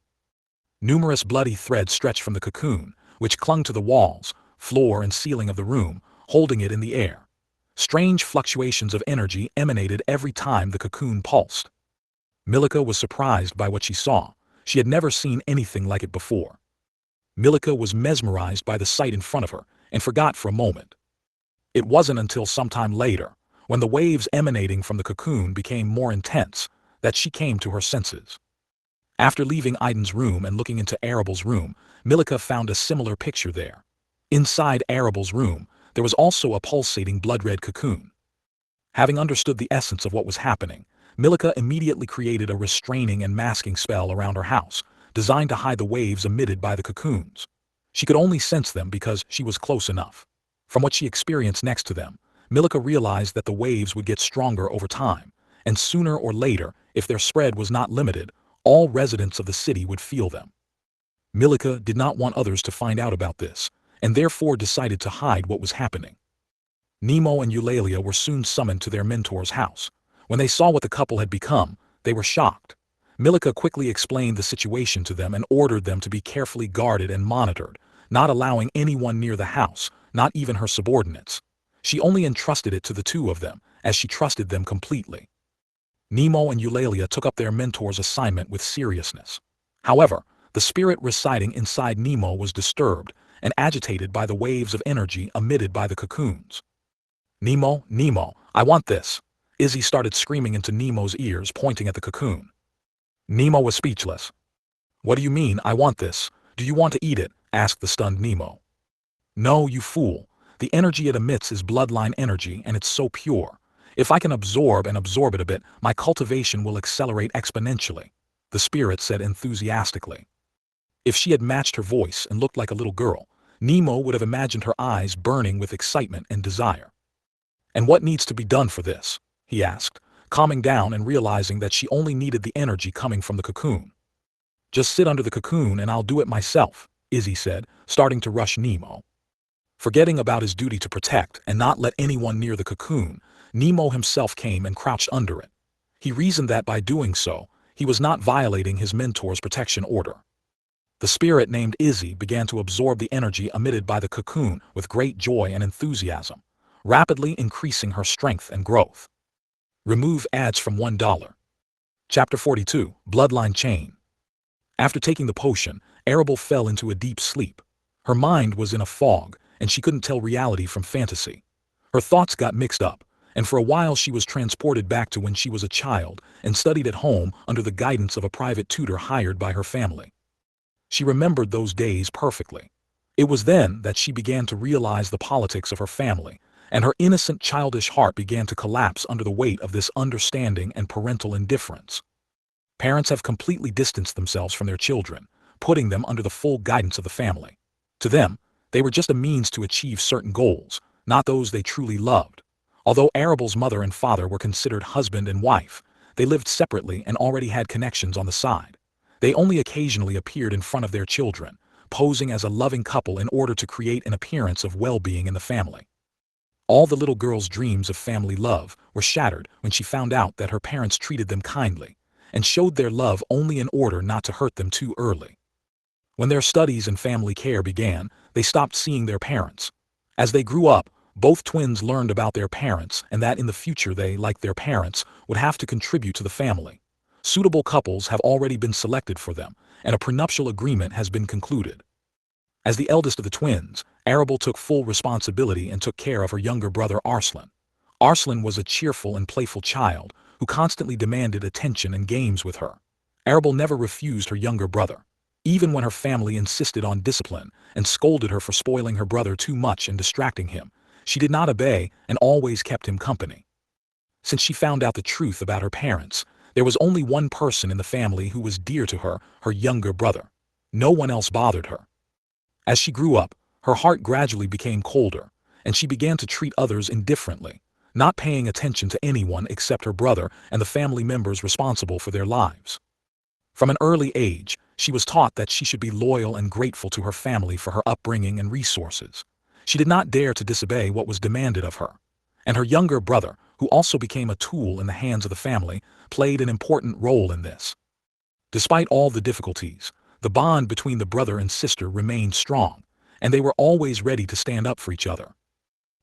Numerous bloody threads stretched from the cocoon, which clung to the walls, floor and ceiling of the room, holding it in the air. Strange fluctuations of energy emanated every time the cocoon pulsed. Milika was surprised by what she saw. She had never seen anything like it before. Milika was mesmerized by the sight in front of her and forgot for a moment. It wasn't until sometime later, when the waves emanating from the cocoon became more intense, that she came to her senses. After leaving Aiden's room and looking into Arable's room, Milika found a similar picture there. Inside Arable's room, there was also a pulsating blood-red cocoon. Having understood the essence of what was happening, Milika immediately created a restraining and masking spell around her house, designed to hide the waves emitted by the cocoons. She could only sense them because she was close enough. From what she experienced next to them, Milika realized that the waves would get stronger over time, and sooner or later, if their spread was not limited, all residents of the city would feel them. Milika did not want others to find out about this, and therefore decided to hide what was happening. Nemo and Eulalia were soon summoned to their mentor's house. When they saw what the couple had become, they were shocked. Milika quickly explained the situation to them and ordered them to be carefully guarded and monitored, not allowing anyone near the house, not even her subordinates. She only entrusted it to the two of them, as she trusted them completely. Nemo and Eulalia took up their mentor's assignment with seriousness. However, the spirit residing inside Nemo was disturbed and agitated by the waves of energy emitted by the cocoons. "Nemo, Nemo, I want this!" Izzy started screaming into Nemo's ears, pointing at the cocoon. Nemo was speechless. "What do you mean, I want this? Do you want to eat it?" asked the stunned Nemo. "No, you fool. The energy it emits is bloodline energy, and it's so pure. If I can absorb it a bit, my cultivation will accelerate exponentially," the spirit said enthusiastically. If she had matched her voice and looked like a little girl, Nemo would have imagined her eyes burning with excitement and desire. "And what needs to be done for this?" he asked, calming down and realizing that she only needed the energy coming from the cocoon. "Just sit under the cocoon and I'll do it myself," Izzy said, starting to rush Nemo. Forgetting about his duty to protect and not let anyone near the cocoon, Nemo himself came and crouched under it. He reasoned that by doing so, he was not violating his mentor's protection order. The spirit named Izzy began to absorb the energy emitted by the cocoon with great joy and enthusiasm, rapidly increasing her strength and growth. Remove ads from $1. Chapter 42, Bloodline Chain. After taking the potion, Arable fell into a deep sleep. Her mind was in a fog, and she couldn't tell reality from fantasy. Her thoughts got mixed up, and for a while she was transported back to when she was a child and studied at home under the guidance of a private tutor hired by her family. She remembered those days perfectly. It was then that she began to realize the politics of her family, and her innocent childish heart began to collapse under the weight of this understanding and parental indifference. Parents have completely distanced themselves from their children, putting them under the full guidance of the family. To them, they were just a means to achieve certain goals, not those they truly loved. Although Arable's mother and father were considered husband and wife, they lived separately and already had connections on the side. They only occasionally appeared in front of their children, posing as a loving couple in order to create an appearance of well-being in the family. All the little girl's dreams of family love were shattered when she found out that her parents treated them kindly and showed their love only in order not to hurt them too early. When their studies and family care began, they stopped seeing their parents. As they grew up, both twins learned about their parents and that in the future they, like their parents, would have to contribute to the family. Suitable couples have already been selected for them, and a prenuptial agreement has been concluded. As the eldest of the twins, Arable took full responsibility and took care of her younger brother Arslan. Arslan was a cheerful and playful child who constantly demanded attention and games with her. Arable never refused her younger brother, even when her family insisted on discipline and scolded her for spoiling her brother too much and distracting him. She did not obey and always kept him company. Since she found out the truth about her parents, there was only one person in the family who was dear to her, her younger brother. No one else bothered her. As she grew up, her heart gradually became colder, and she began to treat others indifferently, not paying attention to anyone except her brother and the family members responsible for their lives. From an early age, she was taught that she should be loyal and grateful to her family for her upbringing and resources. She did not dare to disobey what was demanded of her. And her younger brother, who also became a tool in the hands of the family, played an important role in this. Despite all the difficulties, the bond between the brother and sister remained strong, and they were always ready to stand up for each other.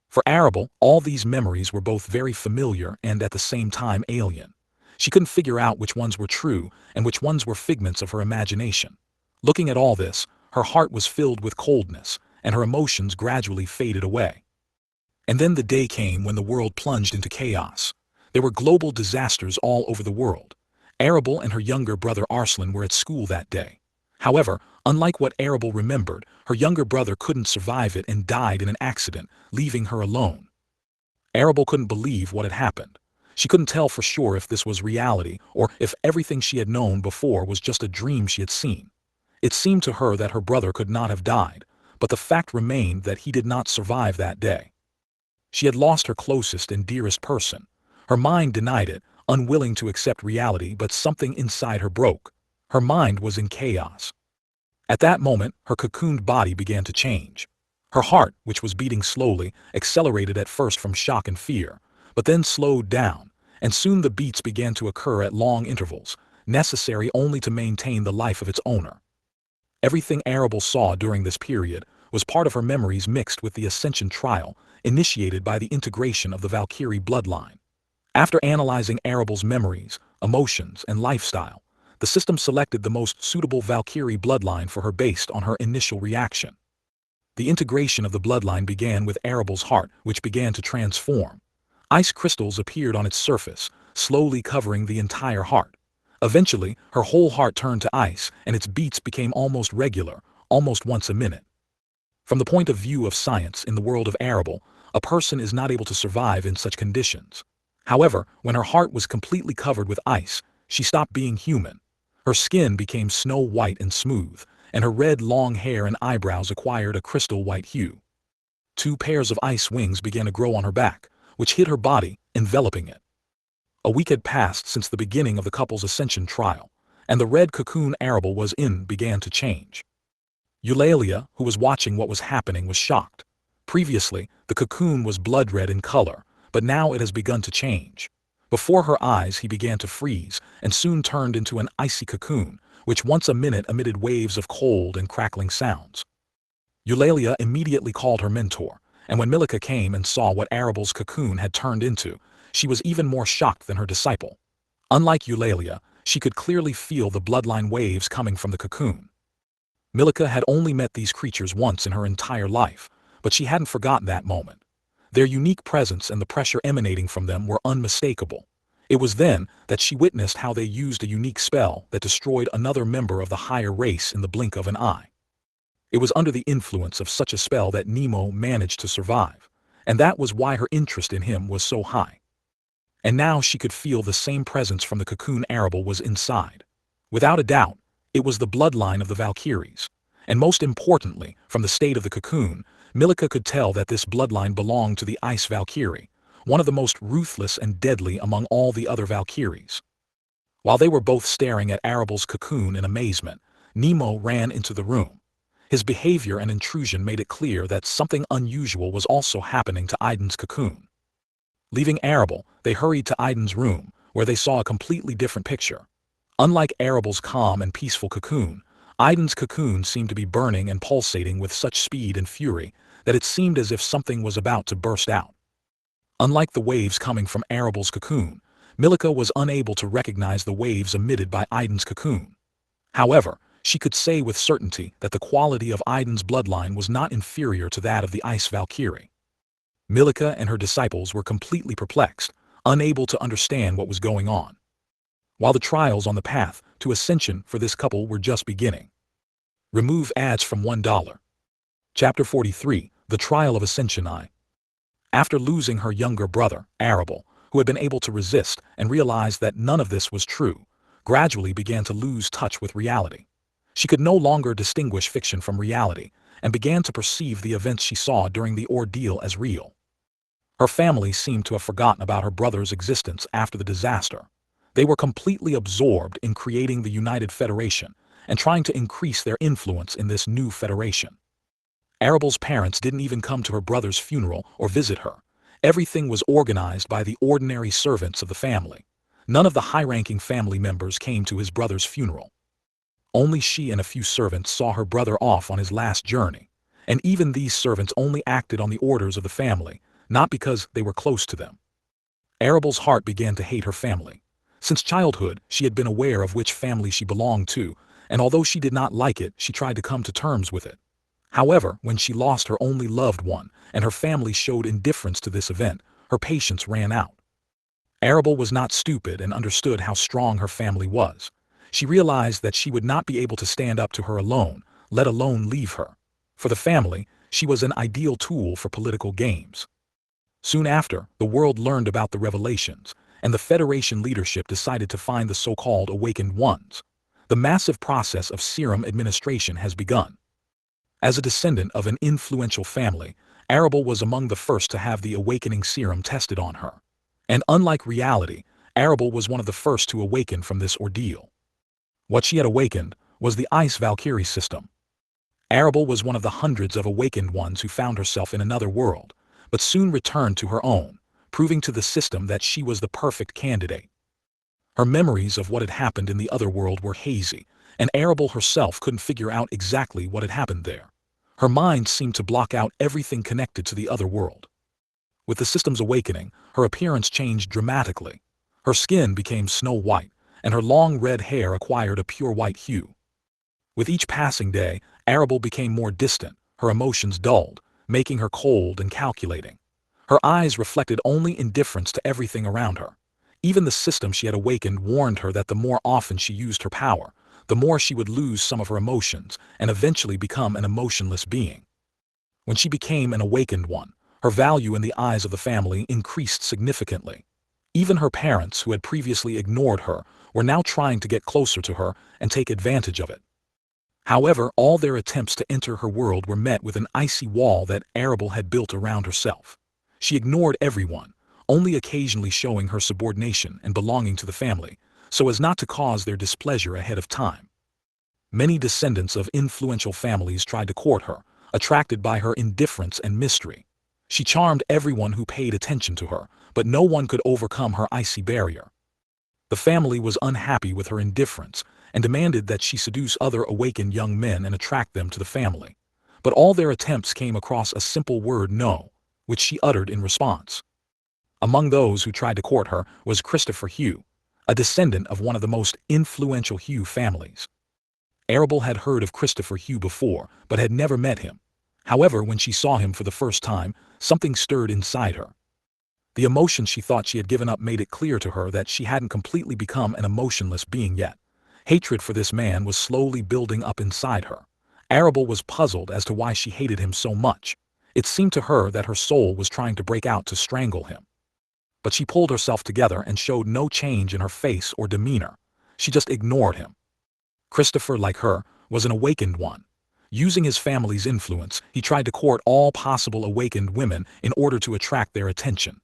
For Arable, all these memories were both very familiar and at the same time alien. She couldn't figure out which ones were true and which ones were figments of her imagination. Looking at all this, her heart was filled with coldness, and her emotions gradually faded away. And then the day came when the world plunged into chaos. There were global disasters all over the world. Arable and her younger brother Arslan were at school that day. However, unlike what Arable remembered, her younger brother couldn't survive it and died in an accident, leaving her alone. Arable couldn't believe what had happened. She couldn't tell for sure if this was reality or if everything she had known before was just a dream she had seen. It seemed to her that her brother could not have died, but the fact remained that he did not survive that day. She had lost her closest and dearest person. Her mind denied it, unwilling to accept reality, but something inside her broke. Her mind was in chaos. At that moment, her cocooned body began to change. Her heart, which was beating slowly, accelerated at first from shock and fear, but then slowed down, and soon the beats began to occur at long intervals, necessary only to maintain the life of its owner. Everything Arable saw during this period was part of her memories mixed with the ascension trial, initiated by the integration of the Valkyrie bloodline. After analyzing Arable's memories, emotions, and lifestyle, the system selected the most suitable Valkyrie bloodline for her based on her initial reaction. The integration of the bloodline began with Arable's heart, which began to transform. Ice crystals appeared on its surface, slowly covering the entire heart. Eventually, her whole heart turned to ice, and its beats became almost regular, almost once a minute. From the point of view of science in the world of Arable, a person is not able to survive in such conditions. However, when her heart was completely covered with ice, she stopped being human. Her skin became snow white and smooth, and her red long hair and eyebrows acquired a crystal white hue. 2 pairs of ice wings began to grow on her back, which hid her body, enveloping it. A week had passed since the beginning of the couple's ascension trial, and the red cocoon Arable was in began to change. Eulalia, who was watching what was happening, was shocked. Previously, the cocoon was blood red in color, but now it has begun to change. Before her eyes he began to freeze, and soon turned into an icy cocoon, which once a minute emitted waves of cold and crackling sounds. Eulalia immediately called her mentor, and when Milika came and saw what Arable's cocoon had turned into, she was even more shocked than her disciple. Unlike Eulalia, she could clearly feel the bloodline waves coming from the cocoon. Milika had only met these creatures once in her entire life, but she hadn't forgotten that moment. Their unique presence and the pressure emanating from them were unmistakable. It was then that she witnessed how they used a unique spell that destroyed another member of the higher race in the blink of an eye. It was under the influence of such a spell that Nemo managed to survive, and that was why her interest in him was so high. And now she could feel the same presence from the cocoon Arable was inside. Without a doubt, it was the bloodline of the Valkyries. And most importantly, from the state of the cocoon, Milika could tell that this bloodline belonged to the Ice Valkyrie, one of the most ruthless and deadly among all the other Valkyries. While they were both staring at Arable's cocoon in amazement, Nemo ran into the room. His behavior and intrusion made it clear that something unusual was also happening to Aiden's cocoon. Leaving Arable, they hurried to Aiden's room, where they saw a completely different picture. Unlike Arable's calm and peaceful cocoon, Aiden's cocoon seemed to be burning and pulsating with such speed and fury that it seemed as if something was about to burst out. Unlike the waves coming from Arable's cocoon, Milika was unable to recognize the waves emitted by Aiden's cocoon. However, She could say with certainty that the quality of Iden's bloodline was not inferior to that of the Ice Valkyrie. Milika and her disciples were completely perplexed, unable to understand what was going on, while the trials on the path to ascension for this couple were just beginning. Remove ads from $1. Chapter 43, The Trial of Ascension. After losing her younger brother, Arable, who had been able to resist and realized that none of this was true, gradually began to lose touch with reality. She could no longer distinguish fiction from reality and began to perceive the events she saw during the ordeal as real. Her family seemed to have forgotten about her brother's existence after the disaster. They were completely absorbed in creating the United Federation and trying to increase their influence in this new federation. Arabelle's parents didn't even come to her brother's funeral or visit her. Everything was organized by the ordinary servants of the family. None of the high-ranking family members came to his brother's funeral. Only she and a few servants saw her brother off on his last journey, and even these servants only acted on the orders of the family, not because they were close to them. Arabelle's heart began to hate her family. Since childhood, she had been aware of which family she belonged to, and although she did not like it, she tried to come to terms with it. However, when she lost her only loved one, and her family showed indifference to this event, her patience ran out. Arabelle was not stupid and understood how strong her family was. She realized that she would not be able to stand up to her alone, let alone leave her. For the family, she was an ideal tool for political games. Soon after, the world learned about the revelations, and the Federation leadership decided to find the so-called awakened ones. The massive process of serum administration has begun. As a descendant of an influential family, Arabelle was among the first to have the awakening serum tested on her. And unlike reality, Arabelle was one of the first to awaken from this ordeal. What she had awakened was the Ice Valkyrie system. Arabelle was one of the hundreds of awakened ones who found herself in another world, but soon returned to her own, proving to the system that she was the perfect candidate. Her memories of what had happened in the other world were hazy, and Arabelle herself couldn't figure out exactly what had happened there. Her mind seemed to block out everything connected to the other world. With the system's awakening, her appearance changed dramatically. Her skin became snow white, and her long red hair acquired a pure white hue. With each passing day, Arabelle became more distant, her emotions dulled, making her cold and calculating. Her eyes reflected only indifference to everything around her. Even the system she had awakened warned her that the more often she used her power, the more she would lose some of her emotions and eventually become an emotionless being. When she became an awakened one, her value in the eyes of the family increased significantly. Even her parents, who had previously ignored her, were now trying to get closer to her and take advantage of it. However, all their attempts to enter her world were met with an icy wall that Arabelle had built around herself. She ignored everyone, only occasionally showing her subordination and belonging to the family, so as not to cause their displeasure ahead of time. Many descendants of influential families tried to court her, attracted by her indifference and mystery. She charmed everyone who paid attention to her, but no one could overcome her icy barrier. The family was unhappy with her indifference and demanded that she seduce other awakened young men and attract them to the family. But all their attempts came across a simple word no, which she uttered in response. Among those who tried to court her was Christopher Hugh, a descendant of one of the most influential Hugh families. Arabelle had heard of Christopher Hugh before, but had never met him. However, when she saw him for the first time, something stirred inside her. The emotion she thought she had given up made it clear to her that she hadn't completely become an emotionless being yet. Hatred for this man was slowly building up inside her. Arabelle was puzzled as to why she hated him so much. It seemed to her that her soul was trying to break out to strangle him. But she pulled herself together and showed no change in her face or demeanor. She just ignored him. Christopher, like her, was an awakened one. Using his family's influence, he tried to court all possible awakened women in order to attract their attention.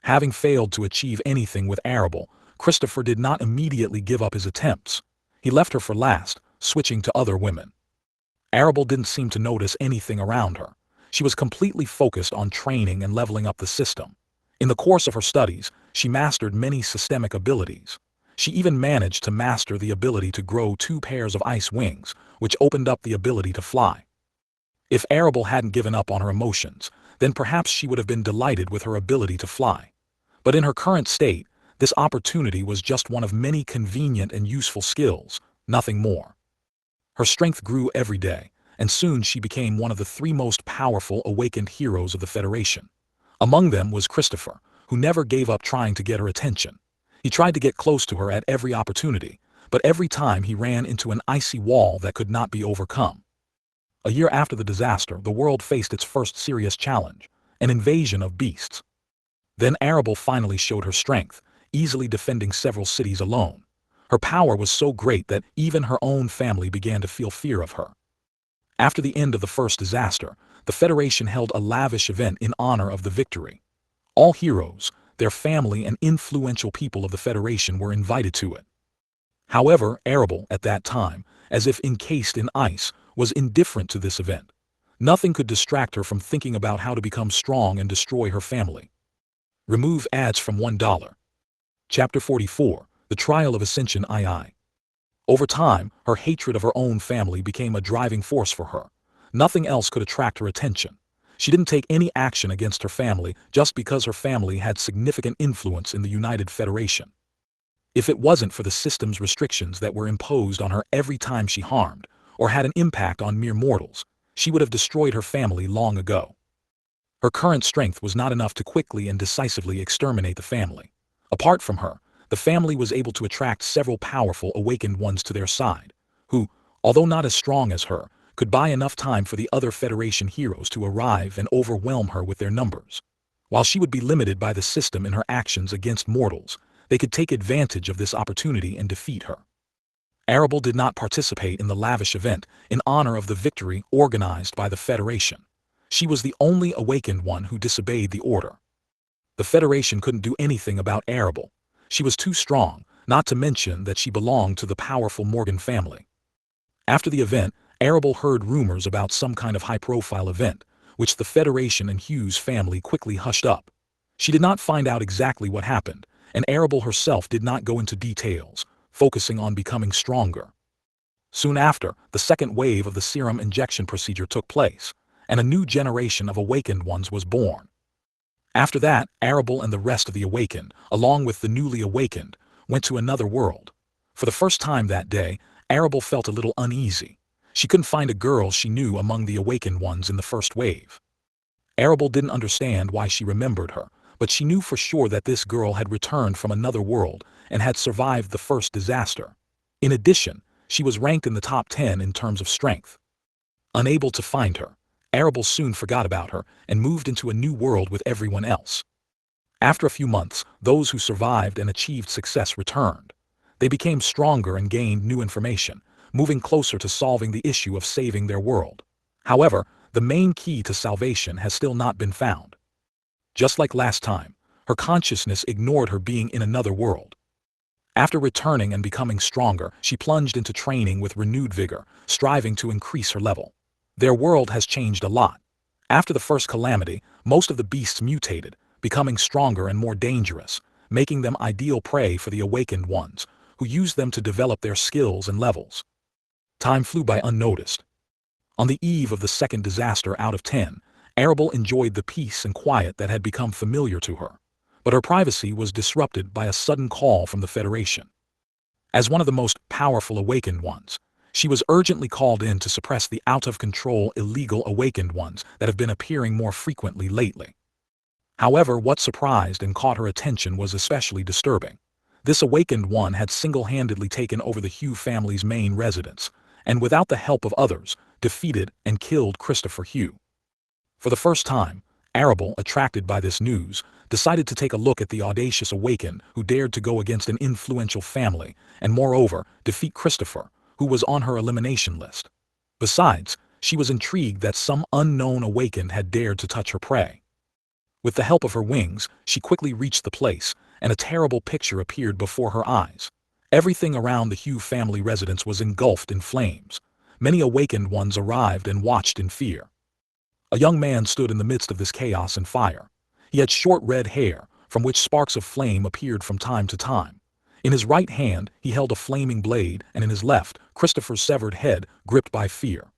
Having failed to achieve anything with Arabelle, Christopher did not immediately give up his attempts. He left her for last, switching to other women. Arabelle didn't seem to notice anything around her. She was completely focused on training and leveling up the system. In the course of her studies, she mastered many systemic abilities. She even managed to master the ability to grow 2 pairs of ice wings, which opened up the ability to fly. If Arabelle hadn't given up on her emotions, then perhaps she would have been delighted with her ability to fly. But in her current state, this opportunity was just one of many convenient and useful skills, nothing more. Her strength grew every day, and soon she became one of the three most powerful awakened heroes of the Federation. Among them was Christopher, who never gave up trying to get her attention. He tried to get close to her at every opportunity, but every time he ran into an icy wall that could not be overcome. A year after the disaster, the world faced its first serious challenge, an invasion of beasts. Then Arable finally showed her strength, easily defending several cities alone. Her power was so great that even her own family began to feel fear of her. After the end of the first disaster, the Federation held a lavish event in honor of the victory. All heroes, their family and influential people of the Federation were invited to it. However, Arable, at that time, as if encased in ice, was indifferent to this event. Nothing could distract her from thinking about how to become strong and destroy her family. Remove ads from $1. Chapter 44, The Trial of Ascension II. Over time, her hatred of her own family became a driving force for her. Nothing else could attract her attention. She didn't take any action against her family just because her family had significant influence in the United Federation. If it wasn't for the system's restrictions that were imposed on her every time she harmed, or had an impact on mere mortals, she would have destroyed her family long ago. Her current strength was not enough to quickly and decisively exterminate the family. Apart from her, the family was able to attract several powerful awakened ones to their side, who, although not as strong as her, could buy enough time for the other Federation heroes to arrive and overwhelm her with their numbers. While she would be limited by the system in her actions against mortals, they could take advantage of this opportunity and defeat her. Arable did not participate in the lavish event in honor of the victory organized by the Federation. She was the only awakened one who disobeyed the order. The Federation couldn't do anything about Arable. She was too strong, not to mention that she belonged to the powerful Morgan family. After the event, Arable heard rumors about some kind of high-profile event, which the Federation and Hughes family quickly hushed up. She did not find out exactly what happened, and Arable herself did not go into details, focusing on becoming stronger. Soon after, the second wave of the serum injection procedure took place, and a new generation of awakened ones was born. After that, Arable and the rest of the awakened, along with the newly awakened, went to another world. For the first time that day, Arable felt a little uneasy. She couldn't find a girl she knew among the awakened ones in the first wave. Arable didn't understand why she remembered her, but she knew for sure that this girl had returned from another world and had survived the first disaster. In addition, she was ranked in the top 10 in terms of strength. Unable to find her, Arable soon forgot about her and moved into a new world with everyone else. After a few months, those who survived and achieved success returned. They became stronger and gained new information, moving closer to solving the issue of saving their world. However, the main key to salvation has still not been found. Just like last time, her consciousness ignored her being in another world. After returning and becoming stronger, she plunged into training with renewed vigor, striving to increase her level. Their world has changed a lot. After the first calamity, most of the beasts mutated, becoming stronger and more dangerous, making them ideal prey for the awakened ones, who used them to develop their skills and levels. Time flew by unnoticed. On the eve of the second disaster out of 10, Arable enjoyed the peace and quiet that had become familiar to her. But her privacy was disrupted by a sudden call from the Federation. As one of the most powerful awakened ones, she was urgently called in to suppress the out-of-control illegal awakened ones that have been appearing more frequently lately. However, what surprised and caught her attention was especially disturbing. This awakened one had single-handedly taken over the Hugh family's main residence, and without the help of others, defeated and killed Christopher Hugh. For the first time, Arable, attracted by this news, decided to take a look at the audacious awakened who dared to go against an influential family and moreover defeat Christopher, who was on her elimination list. Besides, she was intrigued that some unknown awakened had dared to touch her prey. With the help of her wings, she quickly reached the place, and a terrible picture appeared before her eyes. Everything around the Hugh family residence was engulfed in flames. Many awakened ones arrived and watched in fear. A young man stood in the midst of this chaos and fire. He had short red hair, from which sparks of flame appeared from time to time. In his right hand, he held a flaming blade, and in his left, Christopher's severed head, gripped by fear.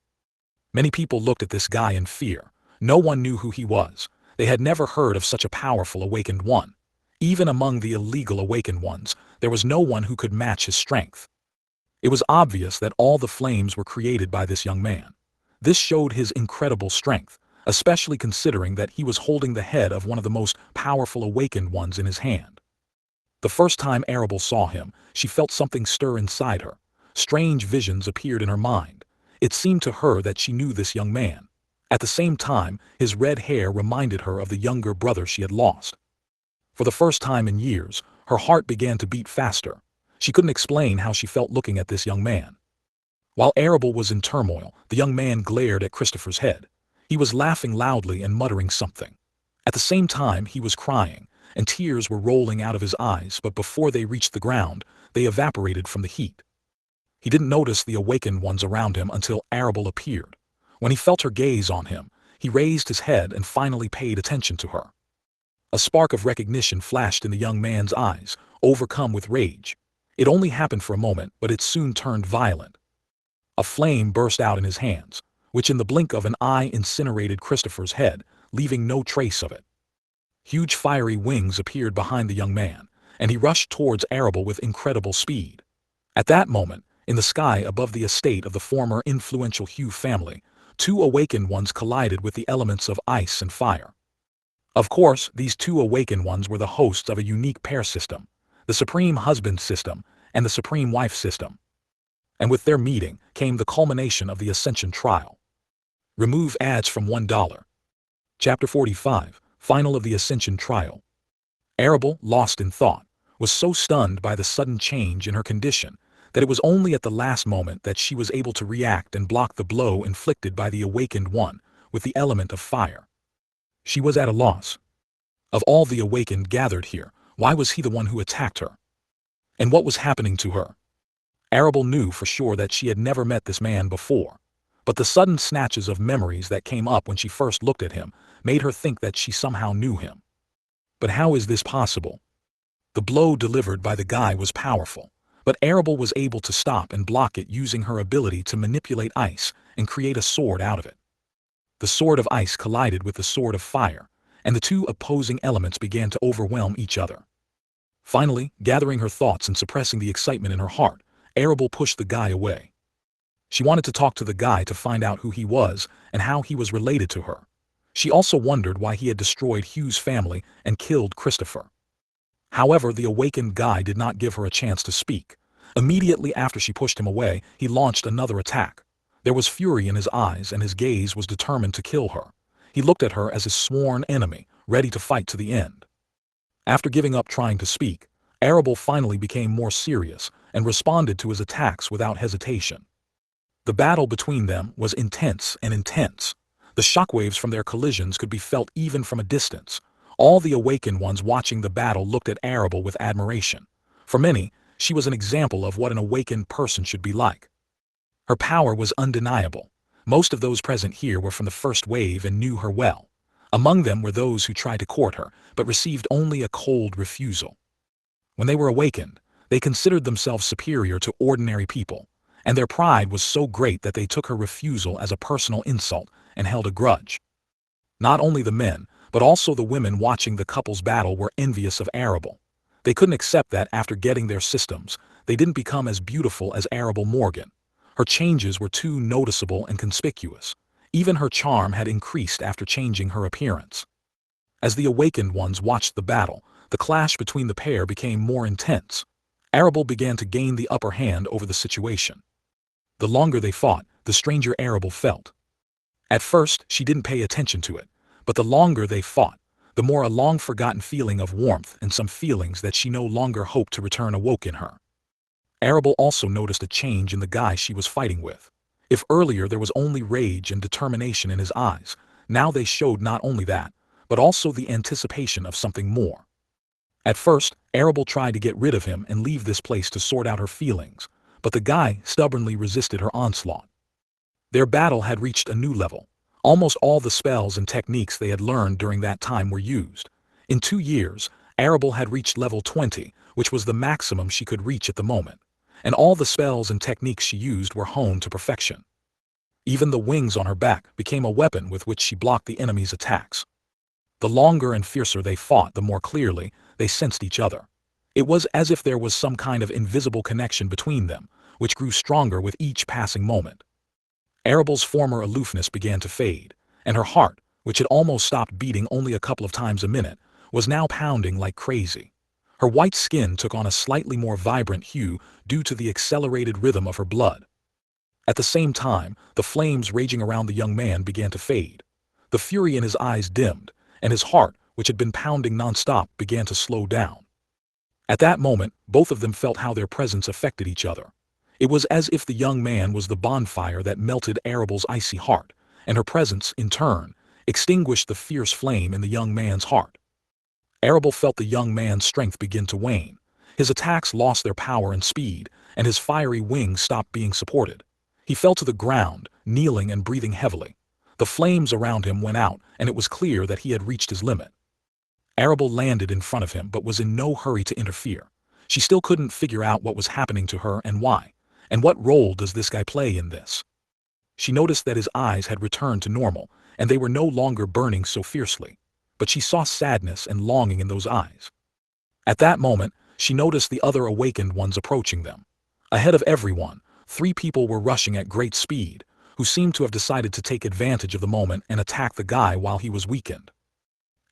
Many people looked at this guy in fear. No one knew who he was. They had never heard of such a powerful awakened one. Even among the illegal awakened ones, there was no one who could match his strength. It was obvious that all the flames were created by this young man. This showed his incredible strength, especially considering that he was holding the head of one of the most powerful awakened ones in his hand. The first time Arable saw him, she felt something stir inside her. Strange visions appeared in her mind. It seemed to her that she knew this young man. At the same time, his red hair reminded her of the younger brother she had lost. For the first time in years, her heart began to beat faster. She couldn't explain how she felt looking at this young man. While Arable was in turmoil, the young man glared at Christopher's head. He was laughing loudly and muttering something. At the same time, he was crying, and tears were rolling out of his eyes, but before they reached the ground, they evaporated from the heat. He didn't notice the awakened ones around him until Arable appeared. When he felt her gaze on him, he raised his head and finally paid attention to her. A spark of recognition flashed in the young man's eyes, overcome with rage. It only happened for a moment, but it soon turned violent. A flame burst out in his hands, which in the blink of an eye incinerated Christopher's head, leaving no trace of it. Huge fiery wings appeared behind the young man, and he rushed towards Arable with incredible speed. At that moment, in the sky above the estate of the former influential Hugh family, two awakened ones collided with the elements of ice and fire. Of course, these two awakened ones were the hosts of a unique pair system, the Supreme Husband system and the Supreme Wife system. And with their meeting came the culmination of the Ascension trial. Remove ads from $1. Chapter 45, Final of the Ascension trial. Arable, lost in thought, was so stunned by the sudden change in her condition that it was only at the last moment that she was able to react and block the blow inflicted by the awakened one with the element of fire. She was at a loss. Of all the awakened gathered here, why was he the one who attacked her? And what was happening to her? Arable knew for sure that she had never met this man before, but the sudden snatches of memories that came up when she first looked at him made her think that she somehow knew him. But how is this possible? The blow delivered by the guy was powerful, but Arable was able to stop and block it using her ability to manipulate ice and create a sword out of it. The sword of ice collided with the sword of fire, and the two opposing elements began to overwhelm each other. Finally, gathering her thoughts and suppressing the excitement in her heart, Arable pushed the guy away. She wanted to talk to the guy to find out who he was and how he was related to her. She also wondered why he had destroyed Hugh's family and killed Christopher. However, the awakened guy did not give her a chance to speak. Immediately after she pushed him away, he launched another attack. There was fury in his eyes and his gaze was determined to kill her. He looked at her as his sworn enemy, ready to fight to the end. After giving up trying to speak, Arable finally became more serious and responded to his attacks without hesitation. The battle between them was intense and intense. The shockwaves from their collisions could be felt even from a distance. All the awakened ones watching the battle looked at Arable with admiration. For many, she was an example of what an awakened person should be like. Her power was undeniable. Most of those present here were from the first wave and knew her well. Among them were those who tried to court her, but received only a cold refusal. When they were awakened, they considered themselves superior to ordinary people, and their pride was so great that they took her refusal as a personal insult and held a grudge. Not only the men, but also the women watching the couple's battle were envious of Arable. They couldn't accept that after getting their systems, they didn't become as beautiful as Arable Morgan. Her changes were too noticeable and conspicuous. Even her charm had increased after changing her appearance. As the awakened ones watched the battle, the clash between the pair became more intense. Arable began to gain the upper hand over the situation. The longer they fought, the stranger Arable felt. At first, she didn't pay attention to it, but the longer they fought, the more a long-forgotten feeling of warmth and some feelings that she no longer hoped to return awoke in her. Arable also noticed a change in the guy she was fighting with. If earlier there was only rage and determination in his eyes, now they showed not only that, but also the anticipation of something more. At first, Arable tried to get rid of him and leave this place to sort out her feelings, but the guy stubbornly resisted her onslaught. Their battle had reached a new level. Almost all the spells and techniques they had learned during that time were used. In 2 years, Arable had reached level 20, which was the maximum she could reach at the moment, and all the spells and techniques she used were honed to perfection. Even the wings on her back became a weapon with which she blocked the enemy's attacks. The longer and fiercer they fought, the more clearly they sensed each other. It was as if there was some kind of invisible connection between them, which grew stronger with each passing moment. Arabelle's former aloofness began to fade, and her heart, which had almost stopped beating only a couple of times a minute, was now pounding like crazy. Her white skin took on a slightly more vibrant hue due to the accelerated rhythm of her blood. At the same time, the flames raging around the young man began to fade. The fury in his eyes dimmed, and his heart, which had been pounding nonstop, began to slow down. At that moment, both of them felt how their presence affected each other. It was as if the young man was the bonfire that melted Arabelle's icy heart, and her presence, in turn, extinguished the fierce flame in the young man's heart. Arabelle felt the young man's strength begin to wane. His attacks lost their power and speed, and his fiery wings stopped being supported. He fell to the ground, kneeling and breathing heavily. The flames around him went out, and it was clear that he had reached his limit. Arabelle landed in front of him but was in no hurry to interfere. She still couldn't figure out what was happening to her and why. And what role does this guy play in this? She noticed that his eyes had returned to normal, and they were no longer burning so fiercely. But she saw sadness and longing in those eyes. At that moment, she noticed the other awakened ones approaching them. Ahead of everyone, 3 people were rushing at great speed, who seemed to have decided to take advantage of the moment and attack the guy while he was weakened.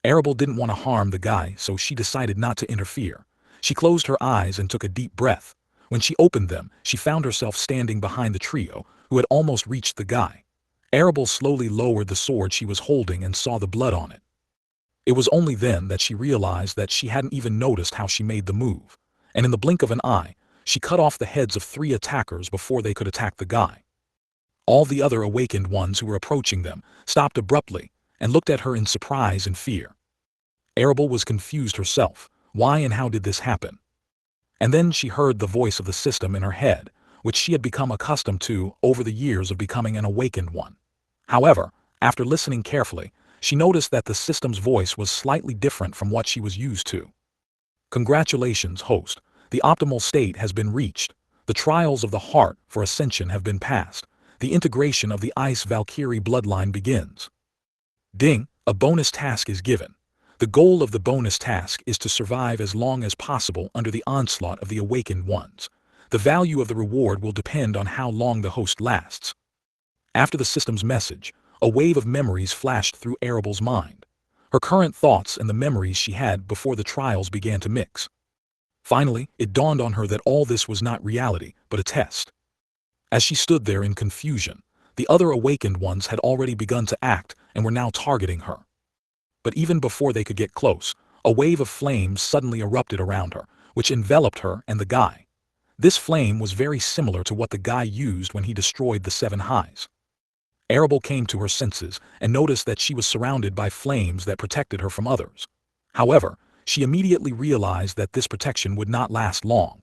Arabelle didn't want to harm the guy, so she decided not to interfere. She closed her eyes and took a deep breath. When she opened them, she found herself standing behind the trio, who had almost reached the guy. Arabelle slowly lowered the sword she was holding and saw the blood on it. It was only then that she realized that she hadn't even noticed how she made the move, and in the blink of an eye, she cut off the heads of 3 attackers before they could attack the guy. All the other awakened ones who were approaching them stopped abruptly and looked at her in surprise and fear. Arabelle was confused herself. Why and how did this happen? And then she heard the voice of the system in her head, which she had become accustomed to over the years of becoming an awakened one. However, after listening carefully, she noticed that the system's voice was slightly different from what she was used to. Congratulations, host. The optimal state has been reached. The trials of the heart for ascension have been passed. The integration of the Ice Valkyrie bloodline begins. Ding, a bonus task is given. The goal of the bonus task is to survive as long as possible under the onslaught of the awakened ones. The value of the reward will depend on how long the host lasts. After the system's message, a wave of memories flashed through Arabelle's mind. Her current thoughts and the memories she had before the trials began to mix. Finally, it dawned on her that all this was not reality, but a test. As she stood there in confusion, the other awakened ones had already begun to act and were now targeting her. But even before they could get close, a wave of flames suddenly erupted around her, which enveloped her and the guy. This flame was very similar to what the guy used when he destroyed the 7 highs. Arabelle came to her senses and noticed that she was surrounded by flames that protected her from others. However, she immediately realized that this protection would not last long.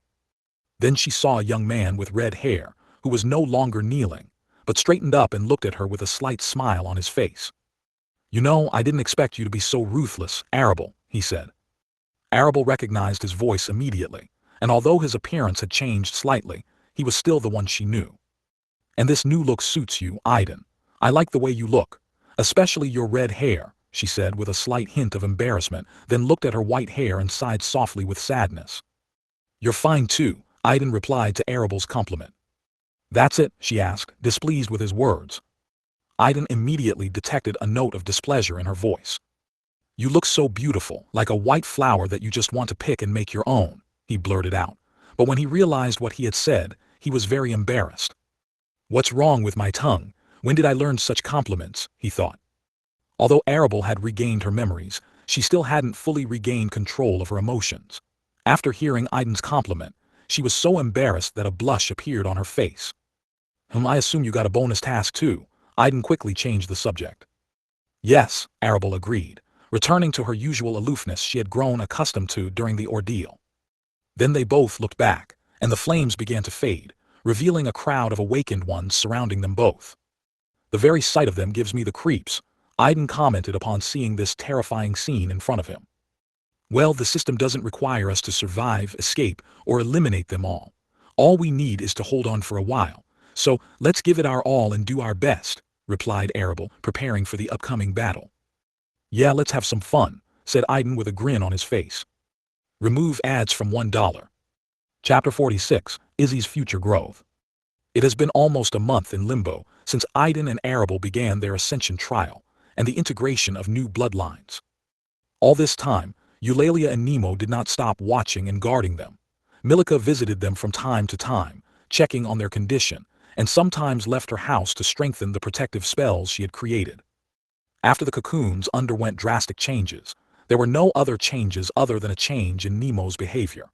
Then she saw a young man with red hair, who was no longer kneeling, but straightened up and looked at her with a slight smile on his face. "You know, I didn't expect you to be so ruthless, Arabelle," he said. Arabelle recognized his voice immediately, and although his appearance had changed slightly, he was still the one she knew. "And this new look suits you, Aiden. I like the way you look, especially your red hair," she said with a slight hint of embarrassment, then looked at her white hair and sighed softly with sadness. "You're fine too," Aiden replied to Arabelle's compliment. "That's it?" she asked, displeased with his words. Aiden immediately detected a note of displeasure in her voice. "You look so beautiful, like a white flower that you just want to pick and make your own," he blurted out. But when he realized what he had said, he was very embarrassed. "What's wrong with my tongue? When did I learn such compliments?" he thought. Although Arabelle had regained her memories, she still hadn't fully regained control of her emotions. After hearing Aiden's compliment, she was so embarrassed that a blush appeared on her face. I assume you got a bonus task too." Aiden quickly changed the subject. "Yes," Arabelle agreed, returning to her usual aloofness she had grown accustomed to during the ordeal. Then they both looked back, and the flames began to fade, revealing a crowd of awakened ones surrounding them both. "The very sight of them gives me the creeps," Aiden commented upon seeing this terrifying scene in front of him. "Well, the system doesn't require us to survive, escape, or eliminate them all. All we need is to hold on for a while. So, let's give it our all and do our best," replied Arabelle, preparing for the upcoming battle. "Yeah, let's have some fun," said Aiden with a grin on his face. Remove ads from $1. Chapter 46, Izzy's Future Growth. It has been almost a month in limbo since Aiden and Arable began their ascension trial and the integration of new bloodlines. All this time, Eulalia and Nemo did not stop watching and guarding them. Milika visited them from time to time, checking on their condition, and sometimes left her house to strengthen the protective spells she had created. After the cocoons underwent drastic changes, there were no other changes other than a change in Nemo's behavior.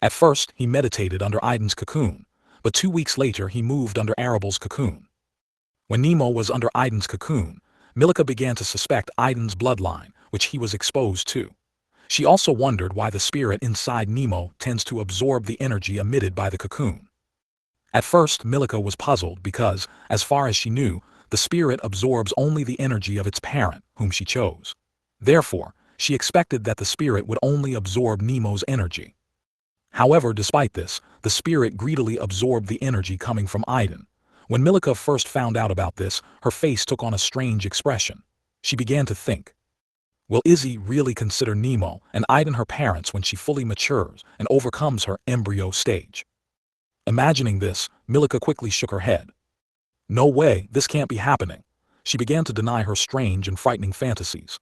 At first, he meditated under Aiden's cocoon, but 2 weeks later he moved under Arabel's cocoon. When Nemo was under Aiden's cocoon, Milika began to suspect Aiden's bloodline, which he was exposed to. She also wondered why the spirit inside Nemo tends to absorb the energy emitted by the cocoon. At first, Milika was puzzled because, as far as she knew, the spirit absorbs only the energy of its parent, whom she chose. Therefore, she expected that the spirit would only absorb Nemo's energy. However, despite this, the spirit greedily absorbed the energy coming from Aiden. When Milika first found out about this, her face took on a strange expression. She began to think, will Izzy really consider Nemo and Aiden her parents when she fully matures and overcomes her embryo stage? Imagining this, Milika quickly shook her head. No way, this can't be happening. She began to deny her strange and frightening fantasies.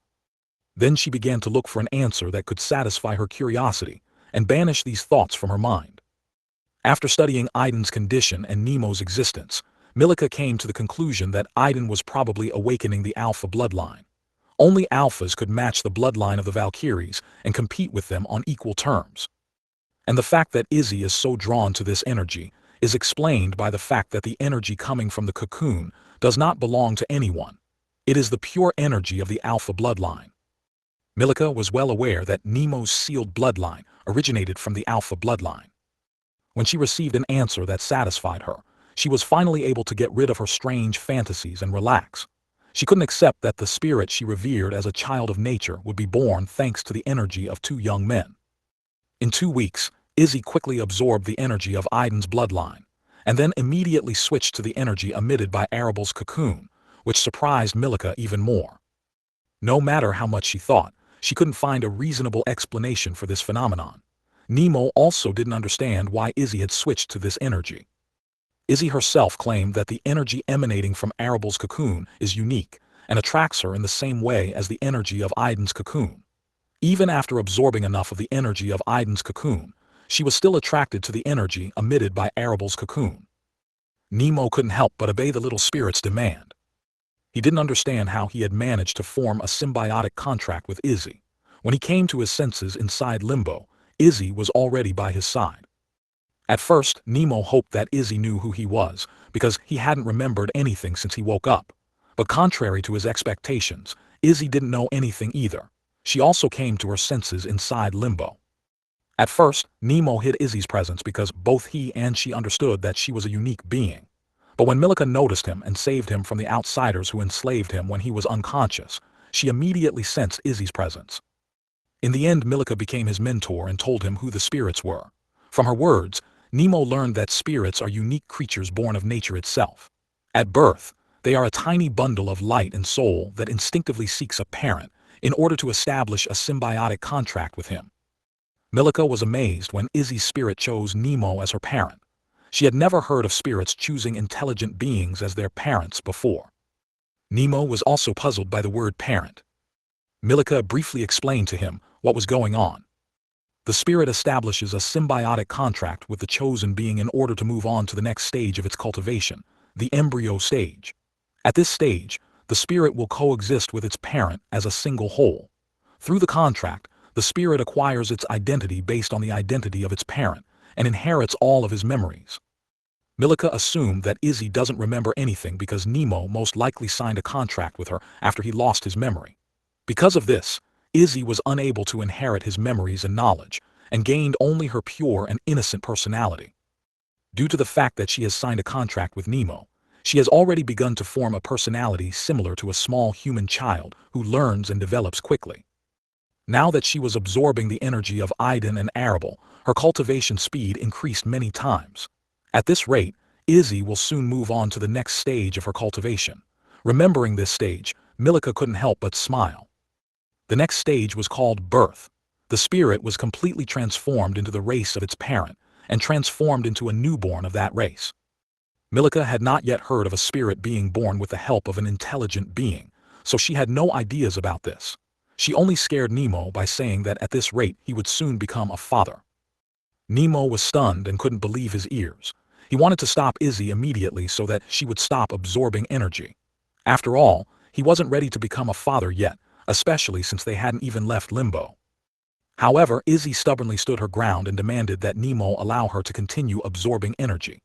Then she began to look for an answer that could satisfy her curiosity and banish these thoughts from her mind. After studying Aiden's condition and Nemo's existence, Milika came to the conclusion that Aiden was probably awakening the Alpha bloodline. Only Alphas could match the bloodline of the Valkyries and compete with them on equal terms. And the fact that Izzy is so drawn to this energy is explained by the fact that the energy coming from the cocoon does not belong to anyone. It is the pure energy of the Alpha bloodline. Milika was well aware that Nemo's sealed bloodline originated from the Alpha bloodline. When she received an answer that satisfied her, she was finally able to get rid of her strange fantasies and relax. She couldn't accept that the spirit she revered as a child of nature would be born thanks to the energy of two young men. In 2 weeks, Izzy quickly absorbed the energy of Aiden's bloodline, and then immediately switched to the energy emitted by Arabel's cocoon, which surprised Milika even more. No matter how much she thought, she couldn't find a reasonable explanation for this phenomenon. Nemo also didn't understand why Izzy had switched to this energy. Izzy herself claimed that the energy emanating from Arabel's cocoon is unique and attracts her in the same way as the energy of Aiden's cocoon. Even after absorbing enough of the energy of Aiden's cocoon, she was still attracted to the energy emitted by Arabel's cocoon. Nemo couldn't help but obey the little spirit's demand. He didn't understand how he had managed to form a symbiotic contract with Izzy. When he came to his senses inside Limbo, Izzy was already by his side. At first, Nemo hoped that Izzy knew who he was, because he hadn't remembered anything since he woke up. But contrary to his expectations, Izzy didn't know anything either. She also came to her senses inside Limbo. At first, Nemo hid Izzy's presence because both he and she understood that she was a unique being. But when Milika noticed him and saved him from the outsiders who enslaved him when he was unconscious, she immediately sensed Izzy's presence. In the end, Milika became his mentor and told him who the spirits were. From her words, Nemo learned that spirits are unique creatures born of nature itself. At birth, they are a tiny bundle of light and soul that instinctively seeks a parent in order to establish a symbiotic contract with him. Milika was amazed when Izzy's spirit chose Nemo as her parent. She had never heard of spirits choosing intelligent beings as their parents before. Nemo was also puzzled by the word parent. Milika briefly explained to him what was going on. The spirit establishes a symbiotic contract with the chosen being in order to move on to the next stage of its cultivation, the embryo stage. At this stage, the spirit will coexist with its parent as a single whole. Through the contract, the spirit acquires its identity based on the identity of its parent and inherits all of his memories. Milika assumed that Izzy doesn't remember anything because Nemo most likely signed a contract with her after he lost his memory. Because of this, Izzy was unable to inherit his memories and knowledge, and gained only her pure and innocent personality. Due to the fact that she has signed a contract with Nemo, she has already begun to form a personality similar to a small human child who learns and develops quickly. Now that she was absorbing the energy of Aiden and Arabel, her cultivation speed increased many times. At this rate, Izzy will soon move on to the next stage of her cultivation. Remembering this stage, Milika couldn't help but smile. The next stage was called birth. The spirit was completely transformed into the race of its parent, and transformed into a newborn of that race. Milika had not yet heard of a spirit being born with the help of an intelligent being, so she had no ideas about this. She only scared Nemo by saying that at this rate he would soon become a father. Nemo was stunned and couldn't believe his ears. He wanted to stop Izzy immediately so that she would stop absorbing energy. After all, he wasn't ready to become a father yet, especially since they hadn't even left Limbo. However, Izzy stubbornly stood her ground and demanded that Nemo allow her to continue absorbing energy.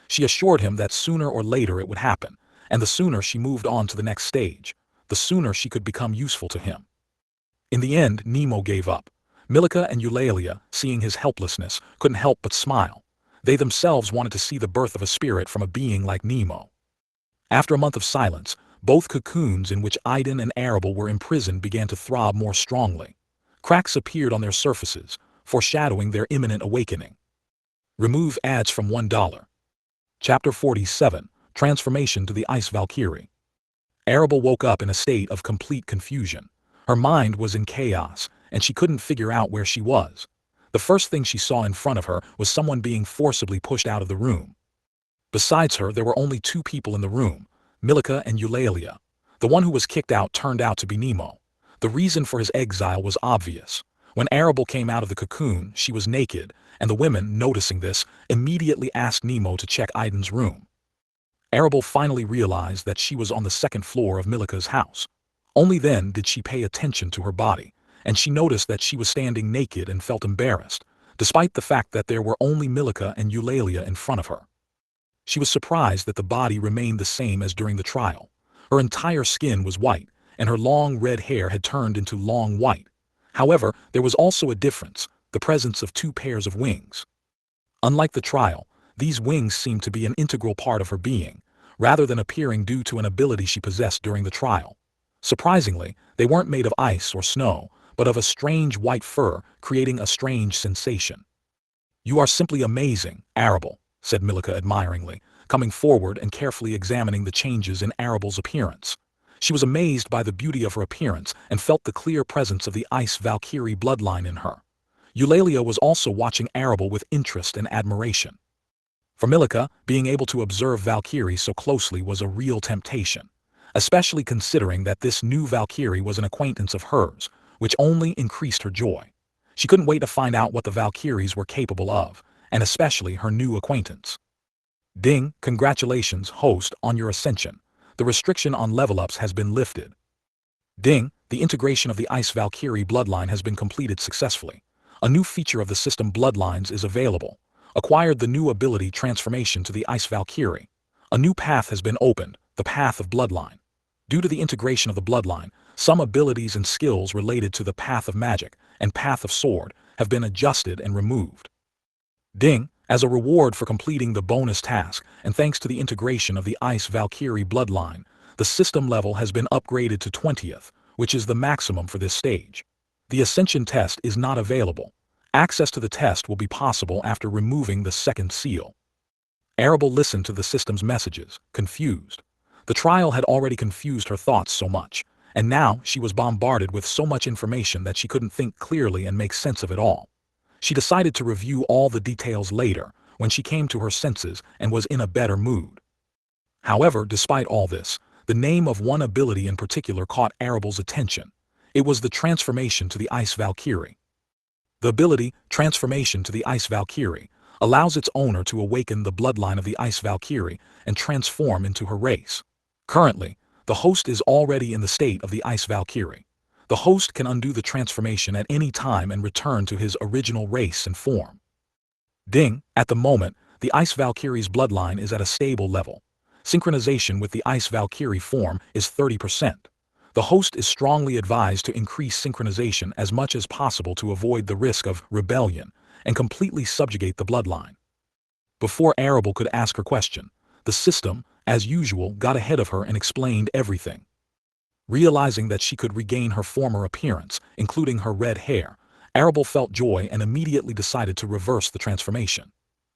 She assured him that sooner or later it would happen, and the sooner she moved on to the next stage, the sooner she could become useful to him. In the end, Nemo gave up. Milika and Eulalia, seeing his helplessness, couldn't help but smile. They themselves wanted to see the birth of a spirit from a being like Nemo. After a month of silence, both cocoons in which Aiden and Arable were imprisoned began to throb more strongly. Cracks appeared on their surfaces, foreshadowing their imminent awakening. Remove ads from $1. Chapter 47, Transformation to the Ice Valkyrie. Arable woke up in a state of complete confusion. Her mind was in chaos, and she couldn't figure out where she was. The first thing she saw in front of her was someone being forcibly pushed out of the room. Besides her, there were only two people in the room, Milika and Eulalia. The one who was kicked out turned out to be Nemo. The reason for his exile was obvious. When Arable came out of the cocoon, she was naked, and the women, noticing this, immediately asked Nemo to check Aiden's room. Arable finally realized that she was on the second floor of Milika's house. Only then did she pay attention to her body, and she noticed that she was standing naked and felt embarrassed, despite the fact that there were only Milika and Eulalia in front of her. She was surprised that the body remained the same as during the trial. Her entire skin was white, and her long red hair had turned into long white. However, there was also a difference, the presence of two pairs of wings. Unlike the trial, these wings seemed to be an integral part of her being, rather than appearing due to an ability she possessed during the trial. Surprisingly, they weren't made of ice or snow, but of a strange white fur, creating a strange sensation. "You are simply amazing, Arable," said Milika admiringly, coming forward and carefully examining the changes in Arable's appearance. She was amazed by the beauty of her appearance and felt the clear presence of the Ice Valkyrie bloodline in her. Eulalia was also watching Arable with interest and admiration. For Milika, being able to observe Valkyrie so closely was a real temptation, especially considering that this new Valkyrie was an acquaintance of hers, which only increased her joy. She couldn't wait to find out what the Valkyries were capable of, and especially her new acquaintance. "Ding, congratulations, host, on your ascension. The restriction on level-ups has been lifted." "Ding, the integration of the Ice Valkyrie bloodline has been completed successfully. A new feature of the system Bloodlines is available. Acquired the new ability Transformation to the Ice Valkyrie. A new path has been opened, the Path of Bloodline. Due to the integration of the Bloodline, some abilities and skills related to the Path of Magic and Path of Sword have been adjusted and removed. Ding, as a reward for completing the bonus task and thanks to the integration of the Ice Valkyrie bloodline, the system level has been upgraded to 20th, which is the maximum for this stage. The Ascension test is not available. Access to the test will be possible after removing the second seal." Arable listened to the system's messages, confused. The trial had already confused her thoughts so much, and now she was bombarded with so much information that she couldn't think clearly and make sense of it all. She decided to review all the details later, when she came to her senses and was in a better mood. However, despite all this, the name of one ability in particular caught Arable's attention. It was the Transformation to the Ice Valkyrie. The ability, Transformation to the Ice Valkyrie, allows its owner to awaken the bloodline of the Ice Valkyrie and transform into her race. Currently, the host is already in the state of the Ice Valkyrie. The host can undo the transformation at any time and return to his original race and form. Ding, at the moment, the Ice Valkyrie's bloodline is at a stable level. Synchronization with the Ice Valkyrie form is 30%. The host is strongly advised to increase synchronization as much as possible to avoid the risk of rebellion and completely subjugate the bloodline. Before Arable could ask her question, the system, as usual, got ahead of her and explained everything. Realizing that she could regain her former appearance, including her red hair, Arable felt joy and immediately decided to reverse the transformation.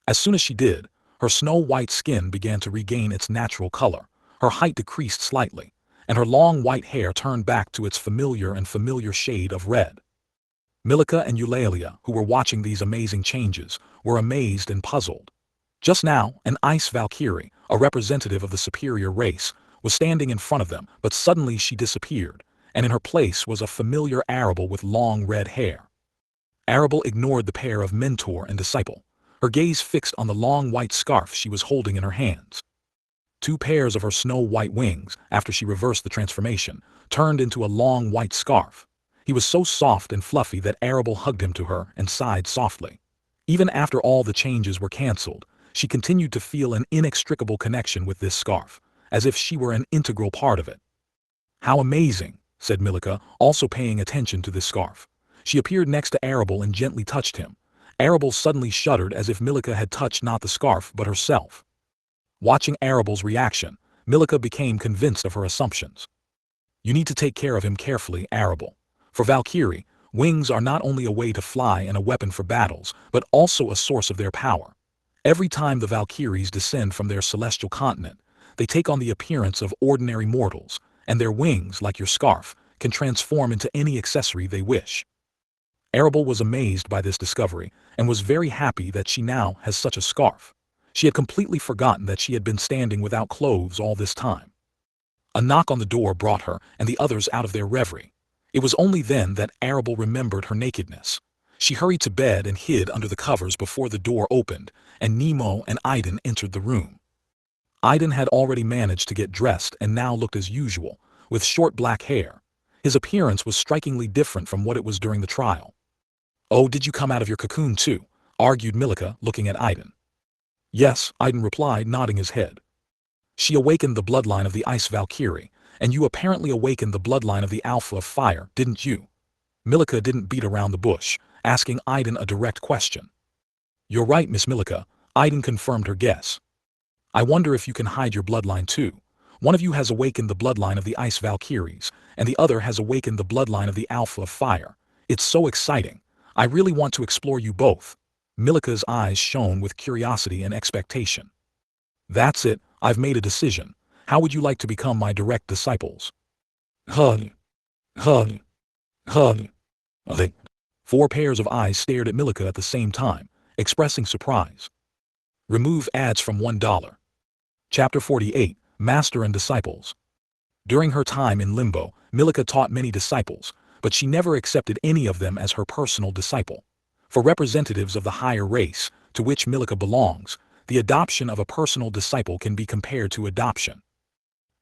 As soon as she did, her snow-white skin began to regain its natural color, her height decreased slightly, and her long white hair turned back to its familiar shade of red. Milika and Eulalia, who were watching these amazing changes, were amazed and puzzled. Just now, an Ice Valkyrie, a representative of the superior race, was standing in front of them, but suddenly she disappeared, and in her place was a familiar Arable with long red hair. Arable ignored the pair of mentor and disciple, her gaze fixed on the long white scarf she was holding in her hands. Two pairs of her snow-white wings, after she reversed the transformation, turned into a long white scarf. He was so soft and fluffy that Arable hugged him to her and sighed softly. Even after all the changes were cancelled, she continued to feel an inextricable connection with this scarf, as if she were an integral part of it. "How amazing," said Milika, also paying attention to this scarf. She appeared next to Arable and gently touched him. Arable suddenly shuddered as if Milika had touched not the scarf but herself. Watching Arable's reaction, Milika became convinced of her assumptions. "You need to take care of him carefully, Arable. For Valkyrie, wings are not only a way to fly and a weapon for battles, but also a source of their power. Every time the Valkyries descend from their celestial continent, they take on the appearance of ordinary mortals, and their wings, like your scarf, can transform into any accessory they wish." Arable was amazed by this discovery, and was very happy that she now has such a scarf. She had completely forgotten that she had been standing without clothes all this time. A knock on the door brought her and the others out of their reverie. It was only then that Arable remembered her nakedness. She hurried to bed and hid under the covers before the door opened, and Nemo and Aiden entered the room. Aiden had already managed to get dressed and now looked as usual, with short black hair. His appearance was strikingly different from what it was during the trial. "Oh, did you come out of your cocoon too?" argued Milika, looking at Aiden. "Yes," Aiden replied, nodding his head. "She awakened the bloodline of the Ice Valkyrie, and you apparently awakened the bloodline of the Alpha of Fire, didn't you?" Milika didn't beat around the bush, asking Aiden a direct question. "You're right, Miss Milika," Aiden confirmed her guess. "I wonder if you can hide your bloodline too. One of you has awakened the bloodline of the Ice Valkyries, and the other has awakened the bloodline of the Alpha of Fire. It's so exciting. I really want to explore you both." Milika's eyes shone with curiosity and expectation. "That's it, I've made a decision. How would you like to become my direct disciples?" Hug, hug, hug. They. Four pairs of eyes stared at Milika at the same time, expressing surprise. Remove ads from $1. Chapter 48, Master and Disciples. During her time in Limbo, Milika taught many disciples, but she never accepted any of them as her personal disciple. For representatives of the higher race, to which Milika belongs, the adoption of a personal disciple can be compared to adoption.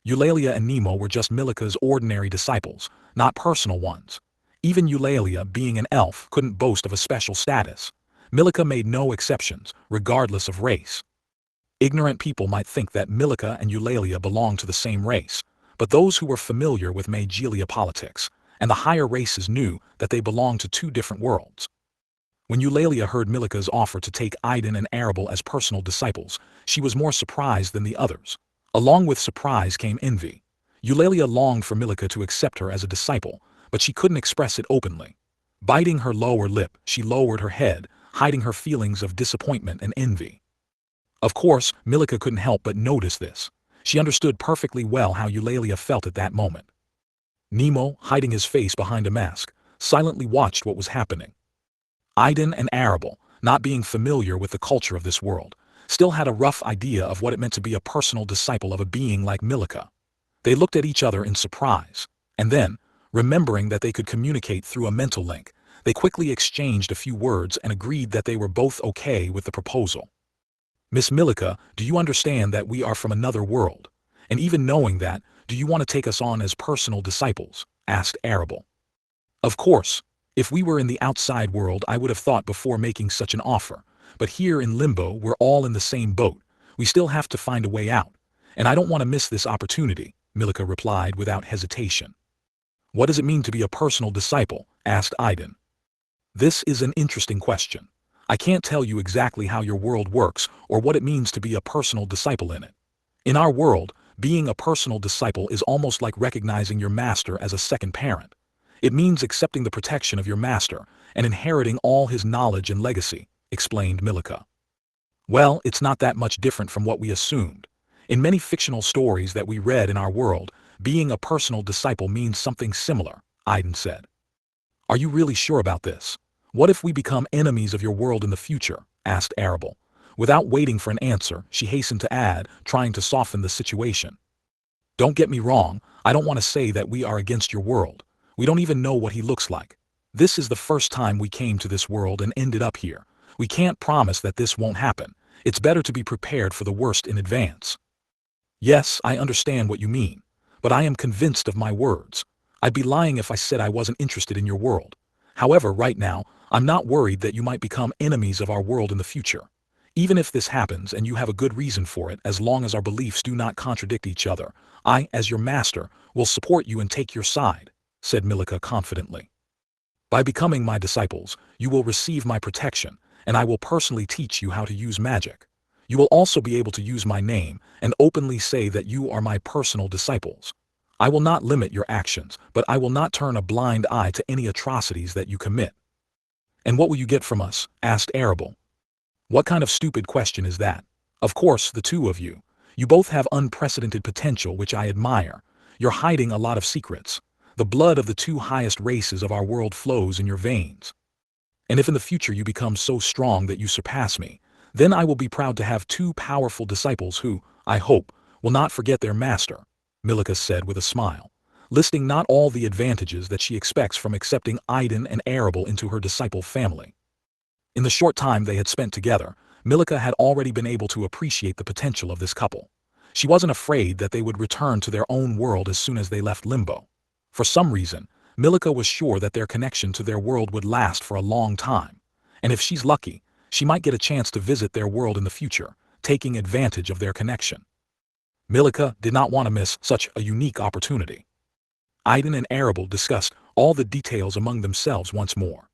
Eulalia and Nemo were just Milika's ordinary disciples, not personal ones. Even Eulalia, being an elf, couldn't boast of a special status. Milika made no exceptions, regardless of race. Ignorant people might think that Milika and Eulalia belonged to the same race, but those who were familiar with Magelia politics, and the higher races knew that they belonged to two different worlds. When Eulalia heard Milika's offer to take Aiden and Arable as personal disciples, she was more surprised than the others. Along with surprise came envy. Eulalia longed for Milika to accept her as a disciple, but she couldn't express it openly. Biting her lower lip, she lowered her head, hiding her feelings of disappointment and envy. Of course, Milika couldn't help but notice this. She understood perfectly well how Eulalia felt at that moment. Nemo, hiding his face behind a mask, silently watched what was happening. Aiden and Arable, not being familiar with the culture of this world, still had a rough idea of what it meant to be a personal disciple of a being like Milika. They looked at each other in surprise, and then, remembering that they could communicate through a mental link, they quickly exchanged a few words and agreed that they were both okay with the proposal. "Miss Milika, do you understand that we are from another world? And even knowing that, do you want to take us on as personal disciples?" asked Arable. "Of course. If we were in the outside world, I would have thought before making such an offer, but here in Limbo we're all in the same boat. We still have to find a way out, and I don't want to miss this opportunity," Milika replied without hesitation. "What does it mean to be a personal disciple?" asked Aiden. "This is an interesting question. I can't tell you exactly how your world works or what it means to be a personal disciple in it. In our world, being a personal disciple is almost like recognizing your master as a second parent. It means accepting the protection of your master and inheriting all his knowledge and legacy," explained Milika. "Well, it's not that much different from what we assumed. In many fictional stories that we read in our world, being a personal disciple means something similar," Aiden said. "Are you really sure about this? What if we become enemies of your world in the future?" asked Arable. Without waiting for an answer, she hastened to add, trying to soften the situation. Don't get me wrong, I don't want to say that we are against your world. We don't even know what he looks like. This is the first time we came to this world and ended up here. We can't promise that this won't happen. It's better to be prepared for the worst in advance. Yes, I understand what you mean, but I am convinced of my words. I'd be lying if I said I wasn't interested in your world. However, right now, I'm not worried that you might become enemies of our world in the future. Even if this happens and you have a good reason for it, as long as our beliefs do not contradict each other, I, as your master, will support you and take your side, said Milika confidently. By becoming my disciples, you will receive my protection, and I will personally teach you how to use magic. You will also be able to use my name and openly say that you are my personal disciples. I will not limit your actions, but I will not turn a blind eye to any atrocities that you commit. And what will you get from us? Asked Arable. What kind of stupid question is that? Of course, the two of you. You both have unprecedented potential, which I admire. You're hiding a lot of secrets. The blood of the two highest races of our world flows in your veins. And if in the future you become so strong that you surpass me, then I will be proud to have two powerful disciples who, I hope, will not forget their master, Milika said with a smile, listing not all the advantages that she expects from accepting Aiden and Arable into her disciple family. In the short time they had spent together, Milika had already been able to appreciate the potential of this couple. She wasn't afraid that they would return to their own world as soon as they left Limbo. For some reason, Milika was sure that their connection to their world would last for a long time. And if she's lucky, she might get a chance to visit their world in the future, taking advantage of their connection. Milika did not want to miss such a unique opportunity. Aiden and Arable discussed all the details among themselves once more.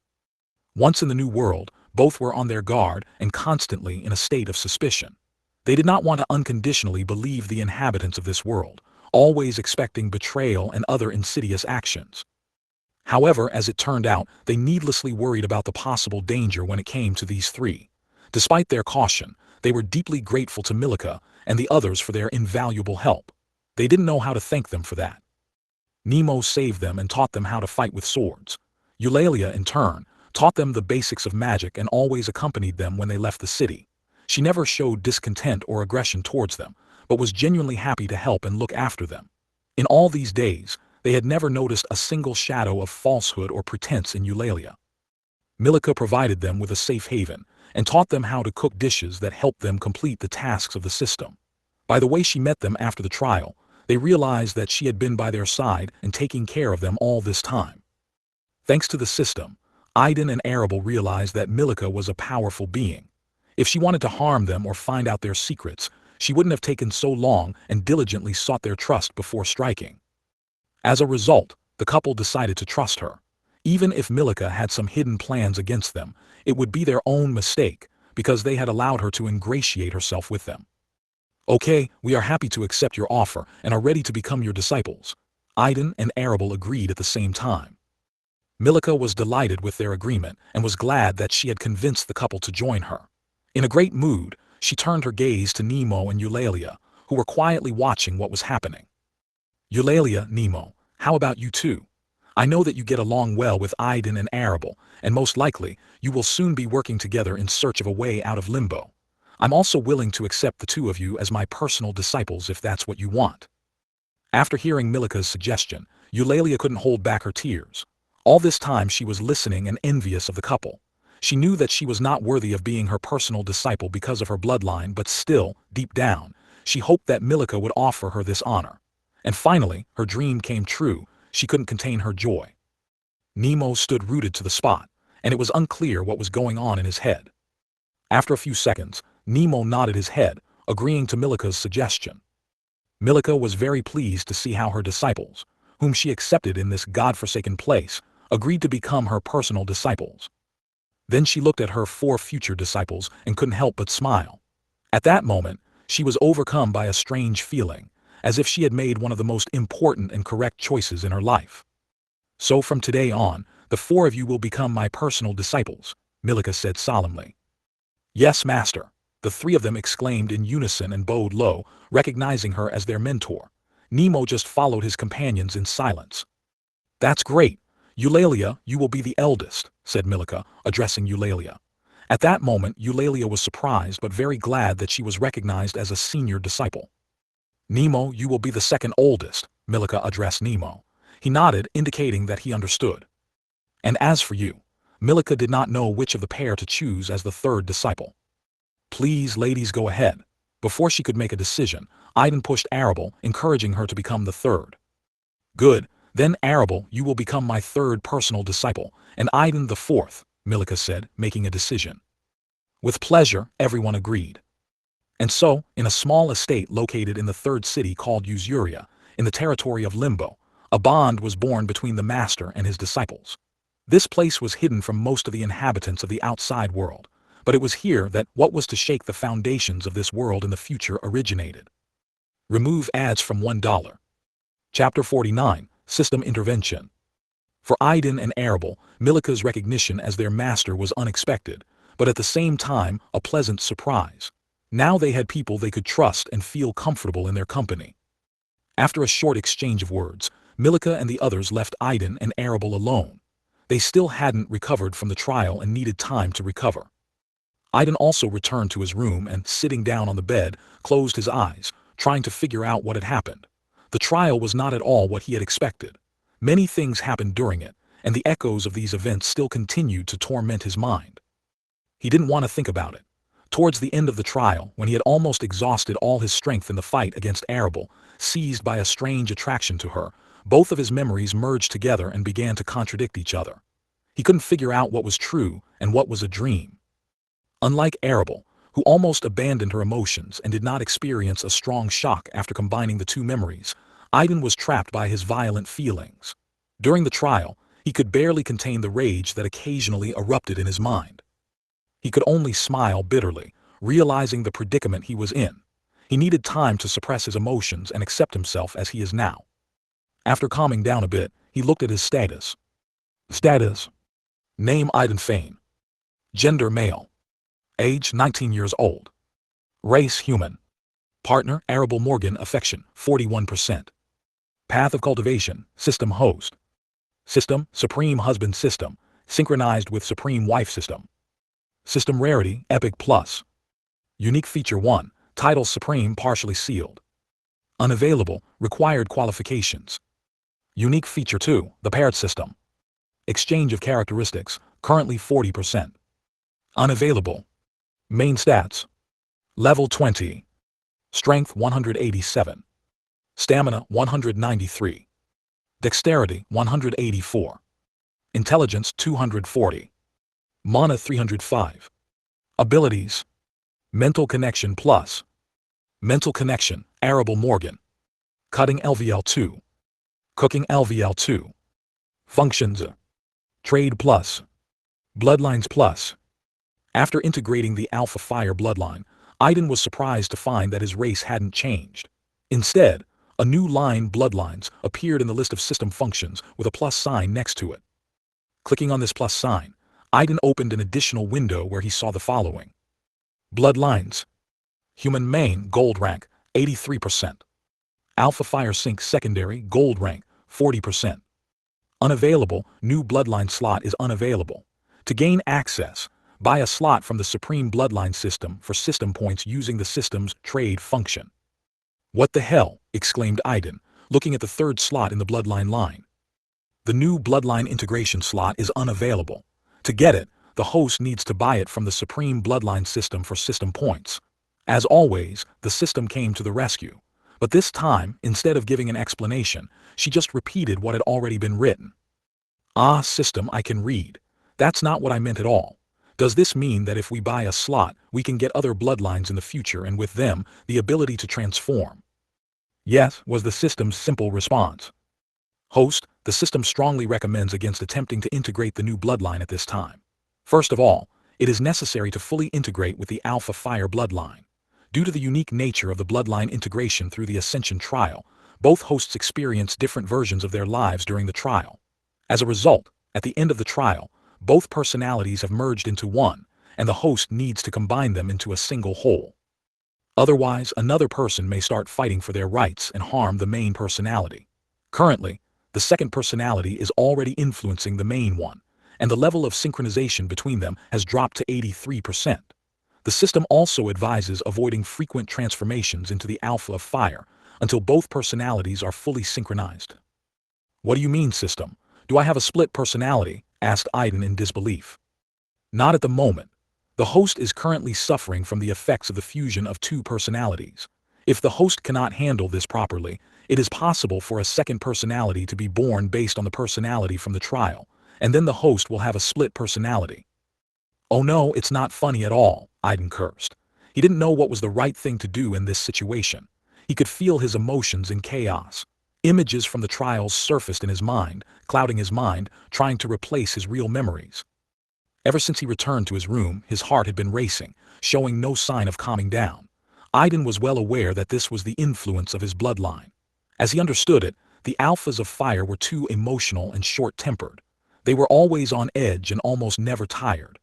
Once in the new world, both were on their guard and constantly in a state of suspicion. They did not want to unconditionally believe the inhabitants of this world, always expecting betrayal and other insidious actions. However, as it turned out, they needlessly worried about the possible danger when it came to these three. Despite their caution, they were deeply grateful to Milika and the others for their invaluable help. They didn't know how to thank them for that. Nemo saved them and taught them how to fight with swords. Eulalia, in turn, taught them the basics of magic and always accompanied them when they left the city. She never showed discontent or aggression towards them, but was genuinely happy to help and look after them. In all these days, they had never noticed a single shadow of falsehood or pretense in Eulalia. Milika provided them with a safe haven and taught them how to cook dishes that helped them complete the tasks of the system. By the way she met them after the trial, they realized that she had been by their side and taking care of them all this time. Thanks to the system, Aiden and Arable realized that Milika was a powerful being. If she wanted to harm them or find out their secrets, she wouldn't have taken so long and diligently sought their trust before striking. As a result, the couple decided to trust her. Even if Milika had some hidden plans against them, it would be their own mistake, because they had allowed her to ingratiate herself with them. Okay, we are happy to accept your offer and are ready to become your disciples. Aiden and Arable agreed at the same time. Milika was delighted with their agreement and was glad that she had convinced the couple to join her. In a great mood, she turned her gaze to Nemo and Eulalia, who were quietly watching what was happening. Eulalia, Nemo, how about you two? I know that you get along well with Aiden and Arable, and most likely, you will soon be working together in search of a way out of Limbo. I'm also willing to accept the two of you as my personal disciples if that's what you want. After hearing Milika's suggestion, Eulalia couldn't hold back her tears. All this time she was listening and envious of the couple. She knew that she was not worthy of being her personal disciple because of her bloodline, but still, deep down, she hoped that Milika would offer her this honor. And finally, her dream came true. She couldn't contain her joy. Nemo stood rooted to the spot, and it was unclear what was going on in his head. After a few seconds, Nemo nodded his head, agreeing to Milika's suggestion. Milika was very pleased to see how her disciples, whom she accepted in this godforsaken place, agreed to become her personal disciples. Then she looked at her 4 future disciples and couldn't help but smile. At that moment, she was overcome by a strange feeling, as if she had made one of the most important and correct choices in her life. So from today on, the 4 of you will become my personal disciples, Milika said solemnly. Yes, master, the 3 of them exclaimed in unison and bowed low, recognizing her as their mentor. Nemo just followed his companions in silence. That's great. Eulalia, you will be the eldest, said Milika, addressing Eulalia. At that moment, Eulalia was surprised but very glad that she was recognized as a senior disciple. Nemo, you will be the second oldest, Milika addressed Nemo. He nodded, indicating that he understood. And as for you, Milika did not know which of the pair to choose as the third disciple. Please, ladies, go ahead. Before she could make a decision, Aiden pushed Arable, encouraging her to become the third. Good, then Arable, you will become my third personal disciple, and Aiden the fourth, Milika said, making a decision. With pleasure, everyone agreed. And so, in a small estate located in the third city called Usuria, in the territory of Limbo, a bond was born between the master and his disciples. This place was hidden from most of the inhabitants of the outside world, but it was here that what was to shake the foundations of this world in the future originated. Remove ads from $1. Chapter 49, System Intervention. For Aiden and Arable, Milika's recognition as their master was unexpected, but at the same time, a pleasant surprise. Now they had people they could trust and feel comfortable in their company. After a short exchange of words, Milika and the others left Aiden and Arable alone. They still hadn't recovered from the trial and needed time to recover. Aiden also returned to his room and, sitting down on the bed, closed his eyes, trying to figure out what had happened. The trial was not at all what he had expected. Many things happened during it, and the echoes of these events still continued to torment his mind. He didn't want to think about it. Towards the end of the trial, when he had almost exhausted all his strength in the fight against Arable, seized by a strange attraction to her, both of his memories merged together and began to contradict each other. He couldn't figure out what was true and what was a dream. Unlike Arable, who almost abandoned her emotions and did not experience a strong shock after combining the two memories, Aiden was trapped by his violent feelings. During the trial, he could barely contain the rage that occasionally erupted in his mind. He could only smile bitterly, realizing the predicament he was in. He needed time to suppress his emotions and accept himself as he is now. After calming down a bit, he looked at his status. Status. Name Aiden Fane. Gender male. Age 19 years old. Race human. Partner Arable Morgan. Affection 41%. Path of cultivation System host. System Supreme Husband System, synchronized with Supreme Wife System. System rarity Epic Plus. Unique feature 1, title Supreme partially sealed. Unavailable, required qualifications. Unique feature 2, the paired system. Exchange of characteristics, currently 40%. Unavailable. Main stats. Level 20. Strength 187. Stamina 193. Dexterity 184. Intelligence 240. Mana 305. Abilities. Mental Connection Plus. Mental Connection, Arable Morgan. Cutting LVL 2. Cooking LVL 2. Functions. Trade Plus. Bloodlines Plus. After integrating the Alpha Fire bloodline, Aiden was surprised to find that his race hadn't changed. Instead, a new line, Bloodlines, appeared in the list of system functions with a plus sign next to it. Clicking on this plus sign, Aiden opened an additional window where he saw the following. Bloodlines. Human main, gold rank, 83%. Alpha Fire Sync secondary, gold rank, 40%. Unavailable, new bloodline slot is unavailable. To gain access, buy a slot from the Supreme Bloodline system for system points using the system's trade function. What the hell, exclaimed Aiden, looking at the third slot in the bloodline line. The new bloodline integration slot is unavailable. To get it, the host needs to buy it from the Supreme Bloodline system for system points. As always, the system came to the rescue. But this time, instead of giving an explanation, she just repeated what had already been written. Ah, system, I can read. That's not what I meant at all. Does this mean that if we buy a slot, we can get other bloodlines in the future and with them, the ability to transform? Yes, was the system's simple response. Host, the system strongly recommends against attempting to integrate the new bloodline at this time. First of all, it is necessary to fully integrate with the Alpha Fire bloodline. Due to the unique nature of the bloodline integration through the Ascension trial, both hosts experience different versions of their lives during the trial. As a result, at the end of the trial, both personalities have merged into one, and the host needs to combine them into a single whole. Otherwise, another person may start fighting for their rights and harm the main personality. Currently, the second personality is already influencing the main one, and the level of synchronization between them has dropped to 83%. The system also advises avoiding frequent transformations into the alpha of fire until both personalities are fully synchronized. What do you mean, system? Do I have a split personality? Asked Aiden in disbelief. Not at the moment. The host is currently suffering from the effects of the fusion of two personalities. If the host cannot handle this properly, it is possible for a second personality to be born based on the personality from the trial, and then the host will have a split personality. Oh no, it's not funny at all, Aiden cursed. He didn't know what was the right thing to do in this situation. He could feel his emotions in chaos. Images from the trials surfaced in his mind, clouding his mind, trying to replace his real memories. Ever since he returned to his room, his heart had been racing, showing no sign of calming down. Aiden was well aware that this was the influence of his bloodline. As he understood it, the alphas of fire were too emotional and short-tempered. They were always on edge and almost never tired.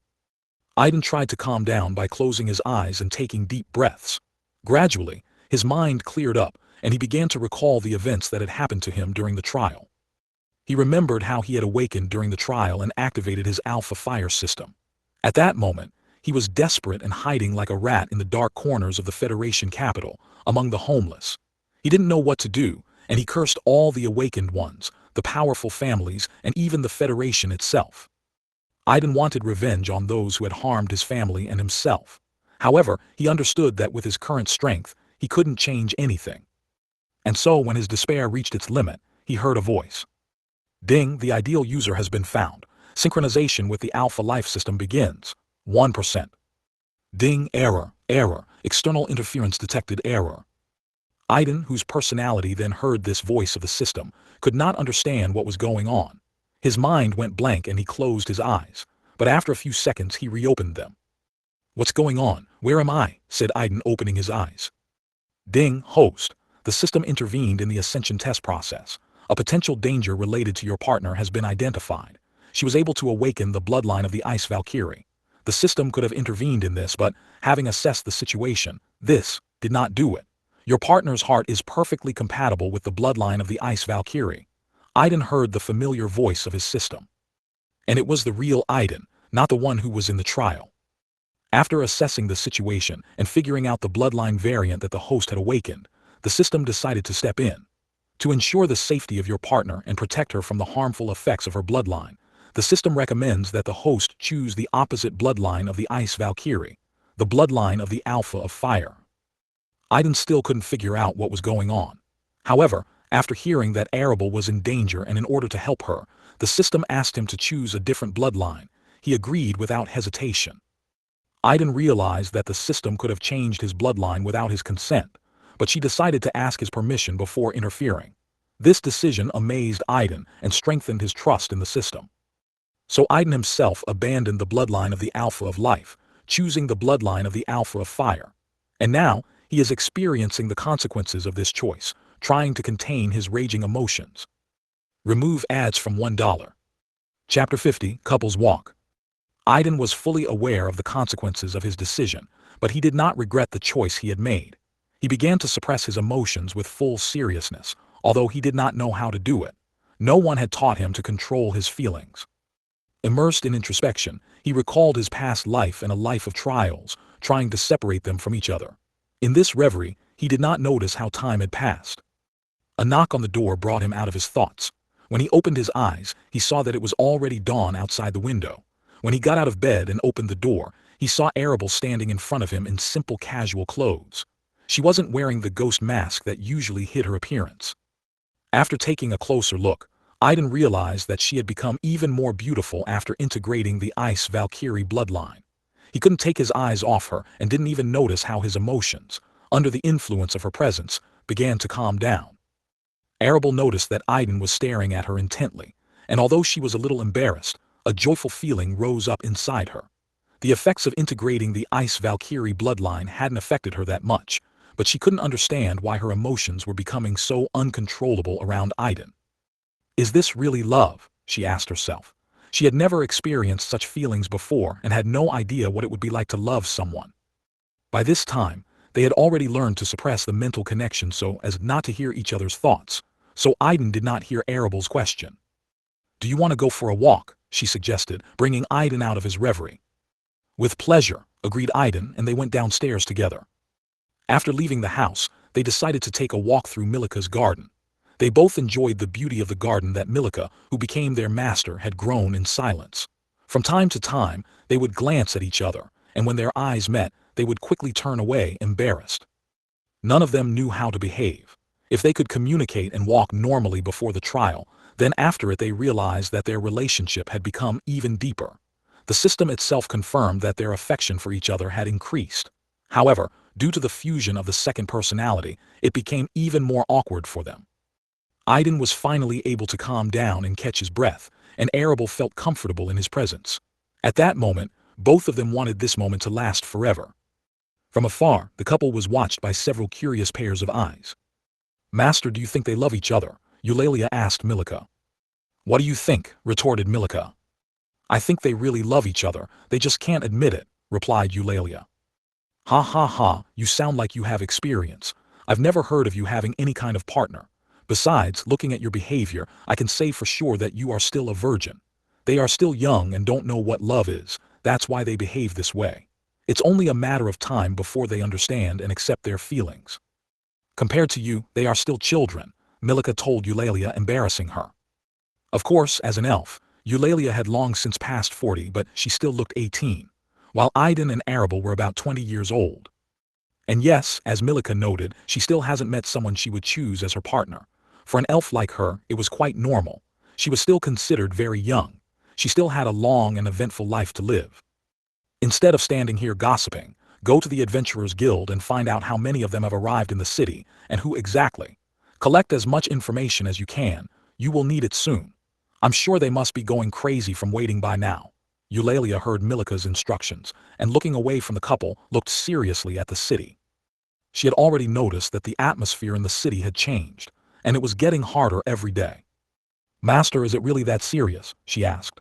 Aiden tried to calm down by closing his eyes and taking deep breaths. Gradually, his mind cleared up, and he began to recall the events that had happened to him during the trial. He remembered how he had awakened during the trial and activated his alpha fire system. At that moment, he was desperate and hiding like a rat in the dark corners of the Federation capital, among the homeless. He didn't know what to do, and he cursed all the awakened ones, the powerful families, and even the Federation itself. Aiden wanted revenge on those who had harmed his family and himself. However, he understood that with his current strength, he couldn't change anything. And so when his despair reached its limit, he heard a voice. Ding, the ideal user has been found. Synchronization with the Alpha Life System begins. 1%. Ding, error, external interference detected error. Aiden, whose personality then heard this voice of the system, could not understand what was going on. His mind went blank and he closed his eyes, but after a few seconds he reopened them. What's going on? Where am I? Said Aiden, opening his eyes. Ding, host. The system intervened in the ascension test process. A potential danger related to your partner has been identified. She was able to awaken the bloodline of the Ice Valkyrie. The system could have intervened in this, but having assessed the situation, this did not do it. Your partner's heart is perfectly compatible with the bloodline of the Ice Valkyrie. Aiden heard the familiar voice of his system. And it was the real Aiden, not the one who was in the trial. After assessing the situation and figuring out the bloodline variant that the host had awakened, the system decided to step in. To ensure the safety of your partner and protect her from the harmful effects of her bloodline, the system recommends that the host choose the opposite bloodline of the Ice Valkyrie, the bloodline of the Alpha of Fire. Aiden still couldn't figure out what was going on. However, after hearing that Arable was in danger and in order to help her, the system asked him to choose a different bloodline. He agreed without hesitation. Aiden realized that the system could have changed his bloodline without his consent, but she decided to ask his permission before interfering. This decision amazed Aiden and strengthened his trust in the system. So Aiden himself abandoned the bloodline of the Alpha of Life, choosing the bloodline of the Alpha of Fire. And now, he is experiencing the consequences of this choice, trying to contain his raging emotions. Remove ads from $1. Chapter 50, Couples Walk. Aiden was fully aware of the consequences of his decision, but he did not regret the choice he had made. He began to suppress his emotions with full seriousness, although he did not know how to do it. No one had taught him to control his feelings. Immersed in introspection, he recalled his past life and a life of trials, trying to separate them from each other. In this reverie, he did not notice how time had passed. A knock on the door brought him out of his thoughts. When he opened his eyes, he saw that it was already dawn outside the window. When he got out of bed and opened the door, he saw Arable standing in front of him in simple casual clothes. She wasn't wearing the ghost mask that usually hid her appearance. After taking a closer look, Aiden realized that she had become even more beautiful after integrating the Ice Valkyrie bloodline. He couldn't take his eyes off her and didn't even notice how his emotions, under the influence of her presence, began to calm down. Arable noticed that Aiden was staring at her intently, and although she was a little embarrassed, a joyful feeling rose up inside her. The effects of integrating the Ice Valkyrie bloodline hadn't affected her that much, but she couldn't understand why her emotions were becoming so uncontrollable around Aiden. Is this really love? She asked herself. She had never experienced such feelings before and had no idea what it would be like to love someone. By this time, they had already learned to suppress the mental connection so as not to hear each other's thoughts, so Aiden did not hear Arable's question. Do you want to go for a walk? she suggested, bringing Aiden out of his reverie. With pleasure, agreed Aiden, and they went downstairs together. After leaving the house, they decided to take a walk through Milika's garden. They both enjoyed the beauty of the garden that Milika, who became their master, had grown in silence. From time to time, they would glance at each other, and when their eyes met, they would quickly turn away, embarrassed. None of them knew how to behave. If they could communicate and walk normally before the trial, then after it they realized that their relationship had become even deeper. The system itself confirmed that their affection for each other had increased. However, due to the fusion of the second personality, it became even more awkward for them. Aiden was finally able to calm down and catch his breath, and Arable felt comfortable in his presence. At that moment, both of them wanted this moment to last forever. From afar, the couple was watched by several curious pairs of eyes. "Master, do you think they love each other?" Eulalia asked Milika. "What do you think?" retorted Milika. "I think they really love each other, they just can't admit it," replied Eulalia. "Ha ha ha, you sound like you have experience. I've never heard of you having any kind of partner. Besides, looking at your behavior, I can say for sure that you are still a virgin. They are still young and don't know what love is, that's why they behave this way. It's only a matter of time before they understand and accept their feelings. Compared to you, they are still children," Milika told Eulalia, embarrassing her. Of course, as an elf, Eulalia had long since passed 40, but she still looked 18, while Aiden and Arable were about 20 years old. And yes, as Milika noted, she still hasn't met someone she would choose as her partner. For an elf like her, it was quite normal. She was still considered very young. She still had a long and eventful life to live. Instead of standing here gossiping, go to the Adventurers Guild and find out how many of them have arrived in the city, and who exactly. Collect as much information as you can. You will need it soon. I'm sure they must be going crazy from waiting by now." Eulalia heard Milika's instructions, and looking away from the couple, looked seriously at the city. She had already noticed that the atmosphere in the city had changed, and it was getting harder every day. "Master, is it really that serious?" she asked.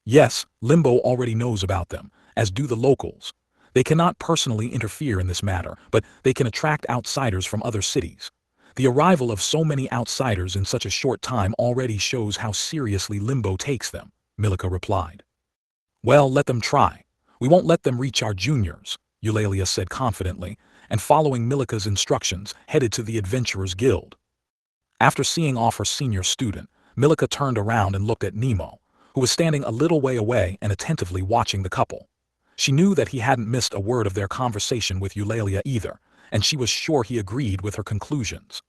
"Yes, Limbo already knows about them, as do the locals. They cannot personally interfere in this matter, but they can attract outsiders from other cities. The arrival of so many outsiders in such a short time already shows how seriously Limbo takes them," Milika replied. "Well, let them try. We won't let them reach our juniors," Eulalia said confidently, and following Milika's instructions, headed to the Adventurers Guild. After seeing off her senior student, Milika turned around and looked at Nemo, who was standing a little way away and attentively watching the couple. She knew that he hadn't missed a word of their conversation with Eulalia either, and she was sure he agreed with her conclusions.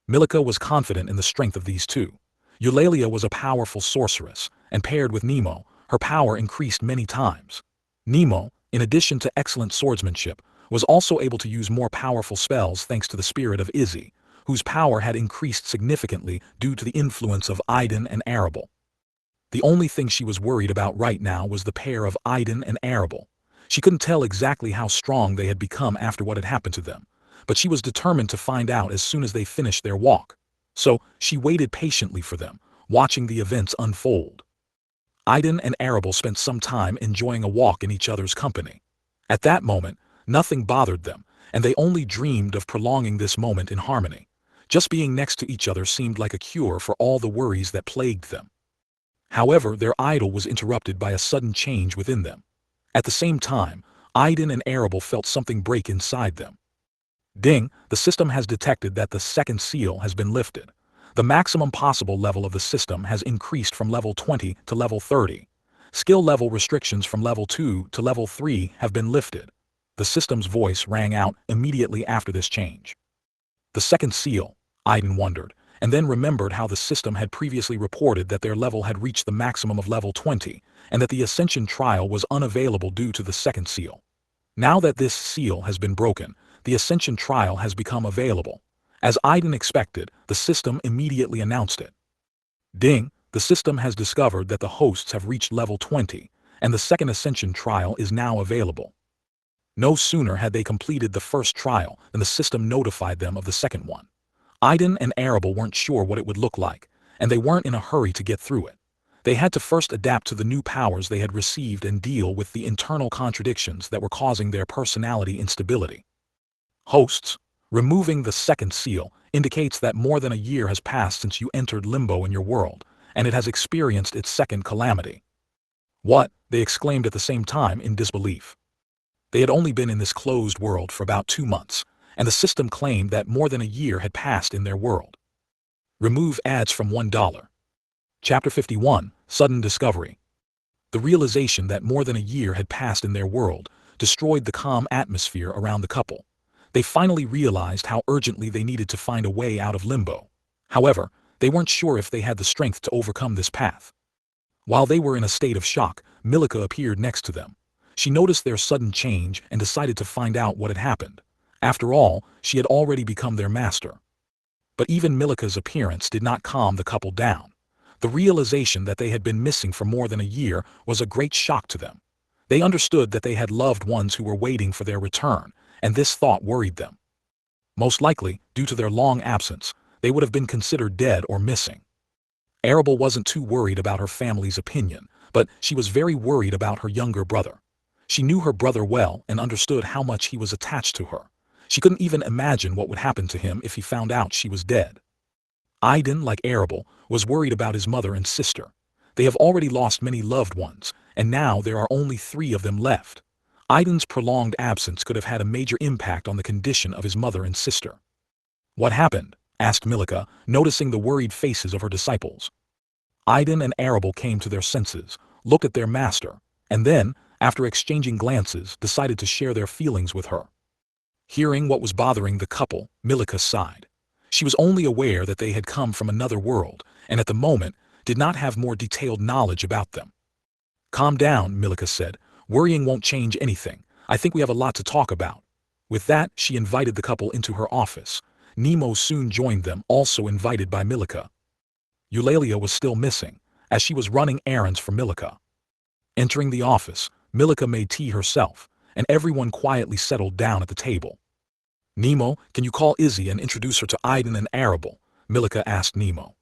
Milika was confident in the strength of these two. Eulalia was a powerful sorceress, and paired with Nemo, her power increased many times. Nemo, in addition to excellent swordsmanship, was also able to use more powerful spells thanks to the spirit of Izzy, whose power had increased significantly due to the influence of Aiden and Arable. The only thing she was worried about right now was the pair of Aiden and Arable. She couldn't tell exactly how strong they had become after what had happened to them, but she was determined to find out as soon as they finished their walk. So, she waited patiently for them, watching the events unfold. Aiden and Arable spent some time enjoying a walk in each other's company. At that moment, nothing bothered them, and they only dreamed of prolonging this moment in harmony. Just being next to each other seemed like a cure for all the worries that plagued them. However, their idyll was interrupted by a sudden change within them. At the same time, Aiden and Arable felt something break inside them. Ding, the system has detected that the second seal has been lifted. The maximum possible level of the system has increased from level 20 to level 30. Skill level restrictions from level 2 to level 3 have been lifted. The system's voice rang out immediately after this change. The second seal, Aiden wondered, and then remembered how the system had previously reported that their level had reached the maximum of level 20, and that the Ascension trial was unavailable due to the second seal. Now that this seal has been broken, the Ascension trial has become available. As Aiden expected, the system immediately announced it. Ding, the system has discovered that the hosts have reached level 20, and the second Ascension trial is now available. No sooner had they completed the first trial than the system notified them of the second one. Aiden and Arable weren't sure what it would look like, and they weren't in a hurry to get through it. They had to first adapt to the new powers they had received and deal with the internal contradictions that were causing their personality instability. Hosts, removing the second seal indicates that more than a year has passed since you entered Limbo in your world, and it has experienced its second calamity. What? They exclaimed at the same time in disbelief. They had only been in this closed world for about 2 months, and the system claimed that more than a year had passed in their world. Remove ads from $1. Chapter 51, Sudden Discovery. The realization that more than a year had passed in their world destroyed the calm atmosphere around the couple. They finally realized how urgently they needed to find a way out of limbo. However, they weren't sure if they had the strength to overcome this path. While they were in a state of shock, Milika appeared next to them. She noticed their sudden change and decided to find out what had happened. After all, she had already become their master. But even Milika's appearance did not calm the couple down. The realization that they had been missing for more than a year was a great shock to them. They understood that they had loved ones who were waiting for their return, and this thought worried them. Most likely, due to their long absence, they would have been considered dead or missing. Arable wasn't too worried about her family's opinion, but she was very worried about her younger brother. She knew her brother well and understood how much he was attached to her. She couldn't even imagine what would happen to him if he found out she was dead. Aiden, like Arable, was worried about his mother and sister. They have already lost many loved ones, and now there are only 3 of them left. Aiden's prolonged absence could have had a major impact on the condition of his mother and sister. What happened? Asked Milika, noticing the worried faces of her disciples. Aiden and Arable came to their senses, looked at their master, and then, after exchanging glances, decided to share their feelings with her. Hearing what was bothering the couple, Milika sighed. She was only aware that they had come from another world, and at the moment, did not have more detailed knowledge about them. Calm down, Milika said. Worrying won't change anything. I think we have a lot to talk about. With that, she invited the couple into her office. Nemo soon joined them, also invited by Milika. Eulalia was still missing, as she was running errands for Milika. Entering the office, Milika made tea herself, and everyone quietly settled down at the table. Nemo, can you call Izzy and introduce her to Aiden and Arable? Milika asked Nemo.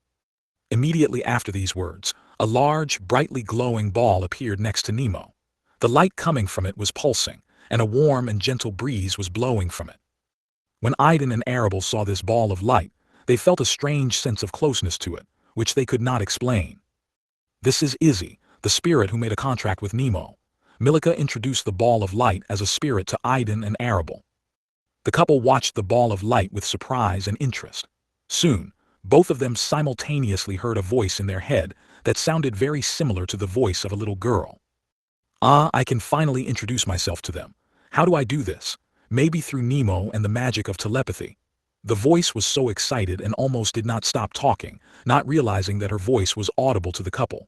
Immediately after these words, a large, brightly glowing ball appeared next to Nemo. The light coming from it was pulsing, and a warm and gentle breeze was blowing from it. When Aiden and Arable saw this ball of light, they felt a strange sense of closeness to it, which they could not explain. This is Izzy, the spirit who made a contract with Nemo. Milika introduced the ball of light as a spirit to Aiden and Arable. The couple watched the ball of light with surprise and interest. Soon, both of them simultaneously heard a voice in their head that sounded very similar to the voice of a little girl. Ah, I can finally introduce myself to them. How do I do this? Maybe through Nemo and the magic of telepathy. The voice was so excited and almost did not stop talking, not realizing that her voice was audible to the couple.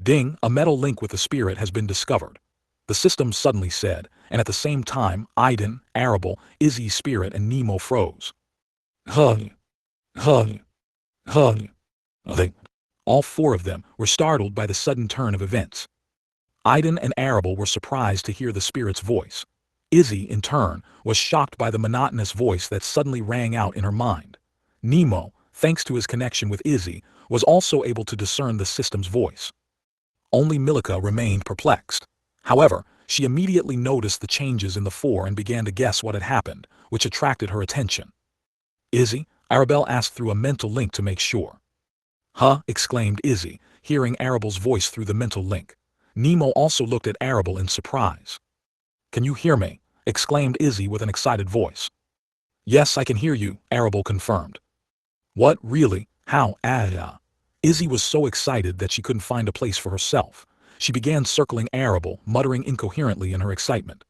Ding, a metal link with the spirit has been discovered. The system suddenly said, and at the same time, Aiden, Arable, Izzy's spirit and Nemo froze. Hug. Hug. Hug. All 4 of them were startled by the sudden turn of events. Aiden and Arable were surprised to hear the spirit's voice. Izzy, in turn, was shocked by the monotonous voice that suddenly rang out in her mind. Nemo, thanks to his connection with Izzy, was also able to discern the system's voice. Only Milika remained perplexed. However, she immediately noticed the changes in the 4 and began to guess what had happened, which attracted her attention. Izzy? Arable asked through a mental link to make sure. Huh? Exclaimed Izzy, hearing Arable's voice through the mental link. Nemo also looked at Arable in surprise. Can you hear me? Exclaimed Izzy with an excited voice. Yes, I can hear you, Arable confirmed. What, really? How? Izzy was so excited that she couldn't find a place for herself. She began circling Arable, muttering incoherently in her excitement.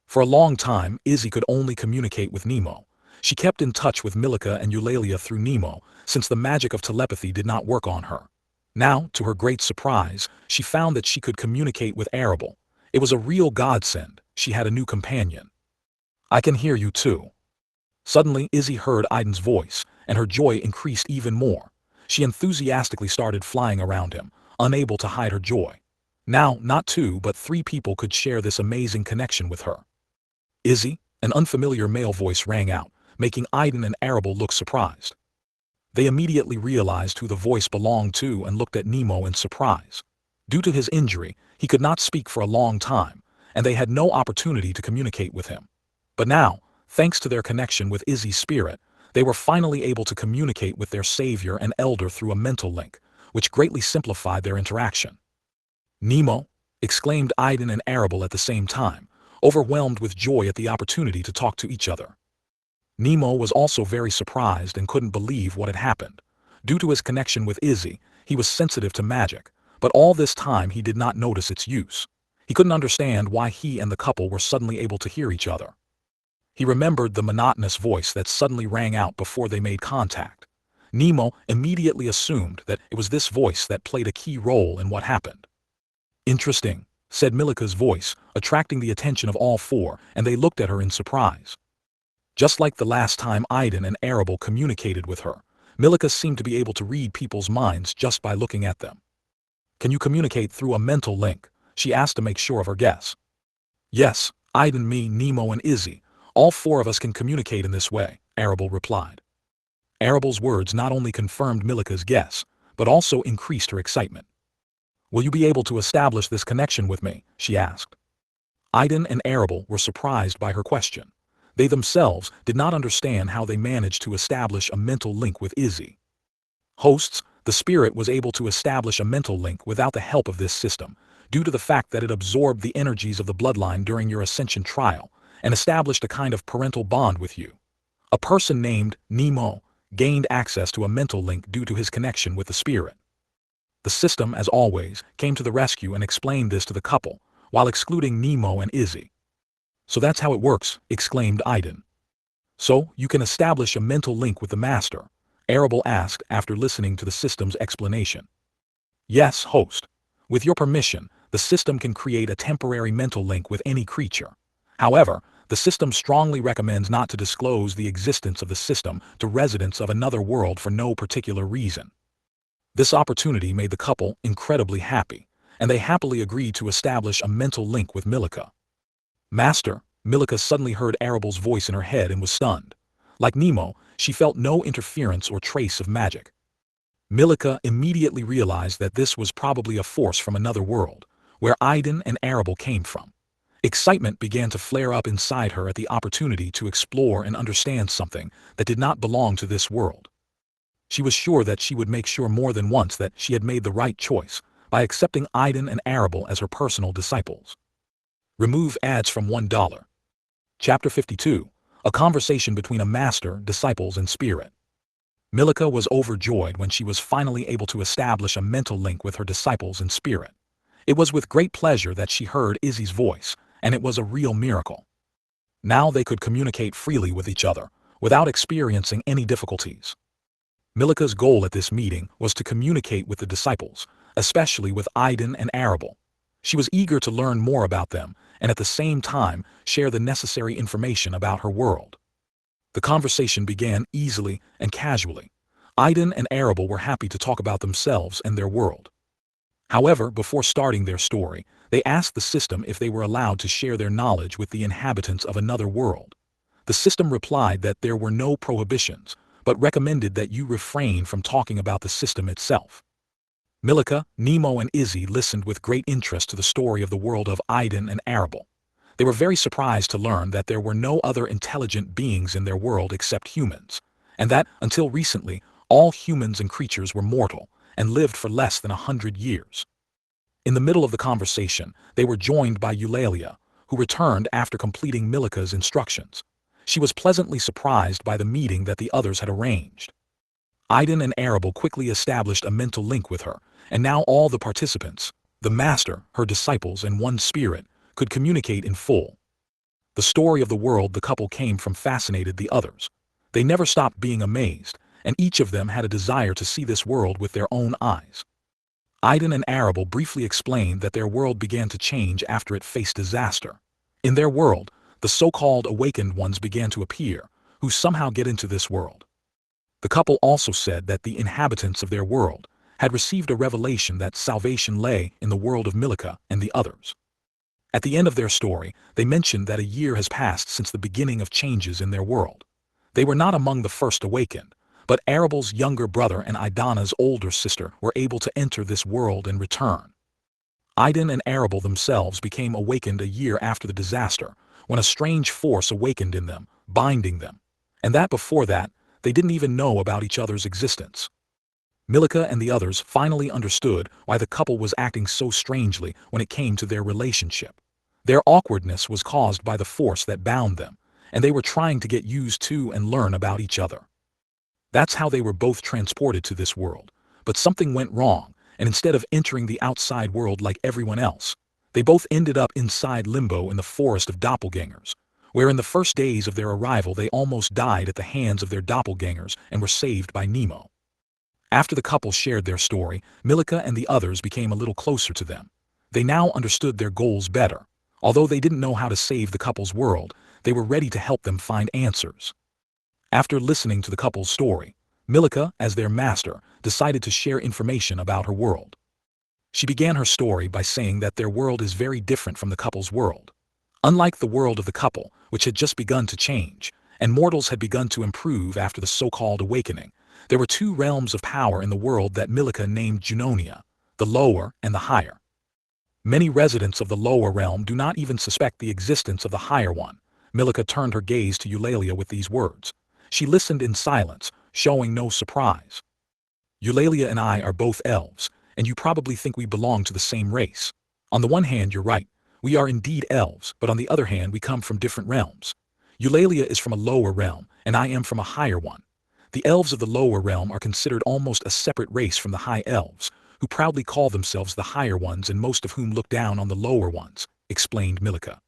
For a long time, Izzy could only communicate with Nemo. She kept in touch with Milika and Eulalia through Nemo, since the magic of telepathy did not work on her. Now, to her great surprise, she found that she could communicate with Arable. It was a real godsend. She had a new companion. I can hear you too. Suddenly, Izzy heard Aiden's voice, and her joy increased even more. She enthusiastically started flying around him, unable to hide her joy. Now, not 2 but 3 people could share this amazing connection with her. Izzy? An unfamiliar male voice rang out, making Aiden and Arable look surprised. They immediately realized who the voice belonged to and looked at Nemo in surprise. Due to his injury, he could not speak for a long time, and they had no opportunity to communicate with him. But now, thanks to their connection with Izzy's spirit, they were finally able to communicate with their savior and elder through a mental link, which greatly simplified their interaction. "Nemo!" exclaimed Aiden and Arable at the same time, overwhelmed with joy at the opportunity to talk to each other. Nemo was also very surprised and couldn't believe what had happened. Due to his connection with Izzy, he was sensitive to magic, but all this time he did not notice its use. He couldn't understand why he and the couple were suddenly able to hear each other. He remembered the monotonous voice that suddenly rang out before they made contact. Nemo immediately assumed that it was this voice that played a key role in what happened. "Interesting," said Milika's voice, attracting the attention of all four, and they looked at her in surprise. Just like the last time Aiden and Arable communicated with her, Milika seemed to be able to read people's minds just by looking at them. "Can you communicate through a mental link?" she asked to make sure of her guess. "Yes, Aiden, me, Nemo, and Izzy. All four of us can communicate in this way," Arable replied. Arable's words not only confirmed Milika's guess, but also increased her excitement. "Will you be able to establish this connection with me?" she asked. Aiden and Arable were surprised by her question. They themselves did not understand how they managed to establish a mental link with Izzy. Hosts, the spirit was able to establish a mental link without the help of this system, due to the fact that it absorbed the energies of the bloodline during your ascension trial, and established a kind of parental bond with you. A person named Nemo gained access to a mental link due to his connection with the spirit. The system, as always, came to the rescue and explained this to the couple, while excluding Nemo and Izzy. "So that's how it works," exclaimed Aiden. "So, you can establish a mental link with the master?" Arable asked after listening to the system's explanation. "Yes, host. With your permission, the system can create a temporary mental link with any creature. However, the system strongly recommends not to disclose the existence of the system to residents of another world for no particular reason." This opportunity made the couple incredibly happy, and they happily agreed to establish a mental link with Milika. "Master," Milika suddenly heard Arable's voice in her head and was stunned. Like Nemo, she felt no interference or trace of magic. Milika immediately realized that this was probably a force from another world, where Aiden and Arable came from. Excitement began to flare up inside her at the opportunity to explore and understand something that did not belong to this world. She was sure that she would make sure more than once that she had made the right choice by accepting Aiden and Arable as her personal disciples. Remove ads from $1. Chapter 52. A conversation between a master, disciples, and spirit. Milika was overjoyed when she was finally able to establish a mental link with her disciples and spirit. It was with great pleasure that she heard Izzy's voice, and it was a real miracle. Now they could communicate freely with each other, without experiencing any difficulties. Milika's goal at this meeting was to communicate with the disciples, especially with Aiden and Arable. She was eager to learn more about them, and at the same time share the necessary information about her world. The conversation began easily and casually. Aiden and Arable were happy to talk about themselves and their world. However, before starting their story, they asked the system if they were allowed to share their knowledge with the inhabitants of another world. The system replied that there were no prohibitions, but recommended that you refrain from talking about the system itself. Milika, Nemo, and Izzy listened with great interest to the story of the world of Aiden and Arable. They were very surprised to learn that there were no other intelligent beings in their world except humans, and that, until recently, all humans and creatures were mortal and lived for less than 100 years. In the middle of the conversation, they were joined by Eulalia, who returned after completing Milika's instructions. She was pleasantly surprised by the meeting that the others had arranged. Aiden and Arable quickly established a mental link with her, and now all the participants, the master, her disciples, and one spirit, could communicate in full. The story of the world the couple came from fascinated the others. They never stopped being amazed, and each of them had a desire to see this world with their own eyes. Aiden and Arable briefly explained that their world began to change after it faced disaster. In their world, the so-called awakened ones began to appear, who somehow get into this world. The couple also said that the inhabitants of their world had received a revelation that salvation lay in the world of Milika and the others. At the end of their story, they mentioned that a year has passed since the beginning of changes in their world. They were not among the first awakened, but Arable's younger brother and Idana's older sister were able to enter this world and return. Aiden and Arable themselves became awakened a year after the disaster, when a strange force awakened in them, binding them, and that before that, they didn't even know about each other's existence. Milika and the others finally understood why the couple was acting so strangely when it came to their relationship. Their awkwardness was caused by the force that bound them, and they were trying to get used to and learn about each other. That's how they were both transported to this world. But something went wrong, and instead of entering the outside world like everyone else, they both ended up inside limbo in the forest of doppelgangers, where in the first days of their arrival they almost died at the hands of their doppelgangers and were saved by Nemo. After the couple shared their story, Milika and the others became a little closer to them. They now understood their goals better. Although they didn't know how to save the couple's world, they were ready to help them find answers. After listening to the couple's story, Milika, as their master, decided to share information about her world. She began her story by saying that their world is very different from the couple's world. Unlike the world of the couple, which had just begun to change, and mortals had begun to improve after the so-called awakening, there were two realms of power in the world that Milika named Junonia, the lower and the higher. Many residents of the lower realm do not even suspect the existence of the higher one. Milika turned her gaze to Eulalia with these words. She listened in silence, showing no surprise. Eulalia and I are both elves, and you probably think we belong to the same race. On the one hand, you're right. We are indeed elves, but on the other hand, we come from different realms. Eulalia is from a lower realm, and I am from a higher one. The elves of the lower realm are considered almost a separate race from the high elves, who proudly call themselves the higher ones and most of whom look down on the lower ones, explained Milika.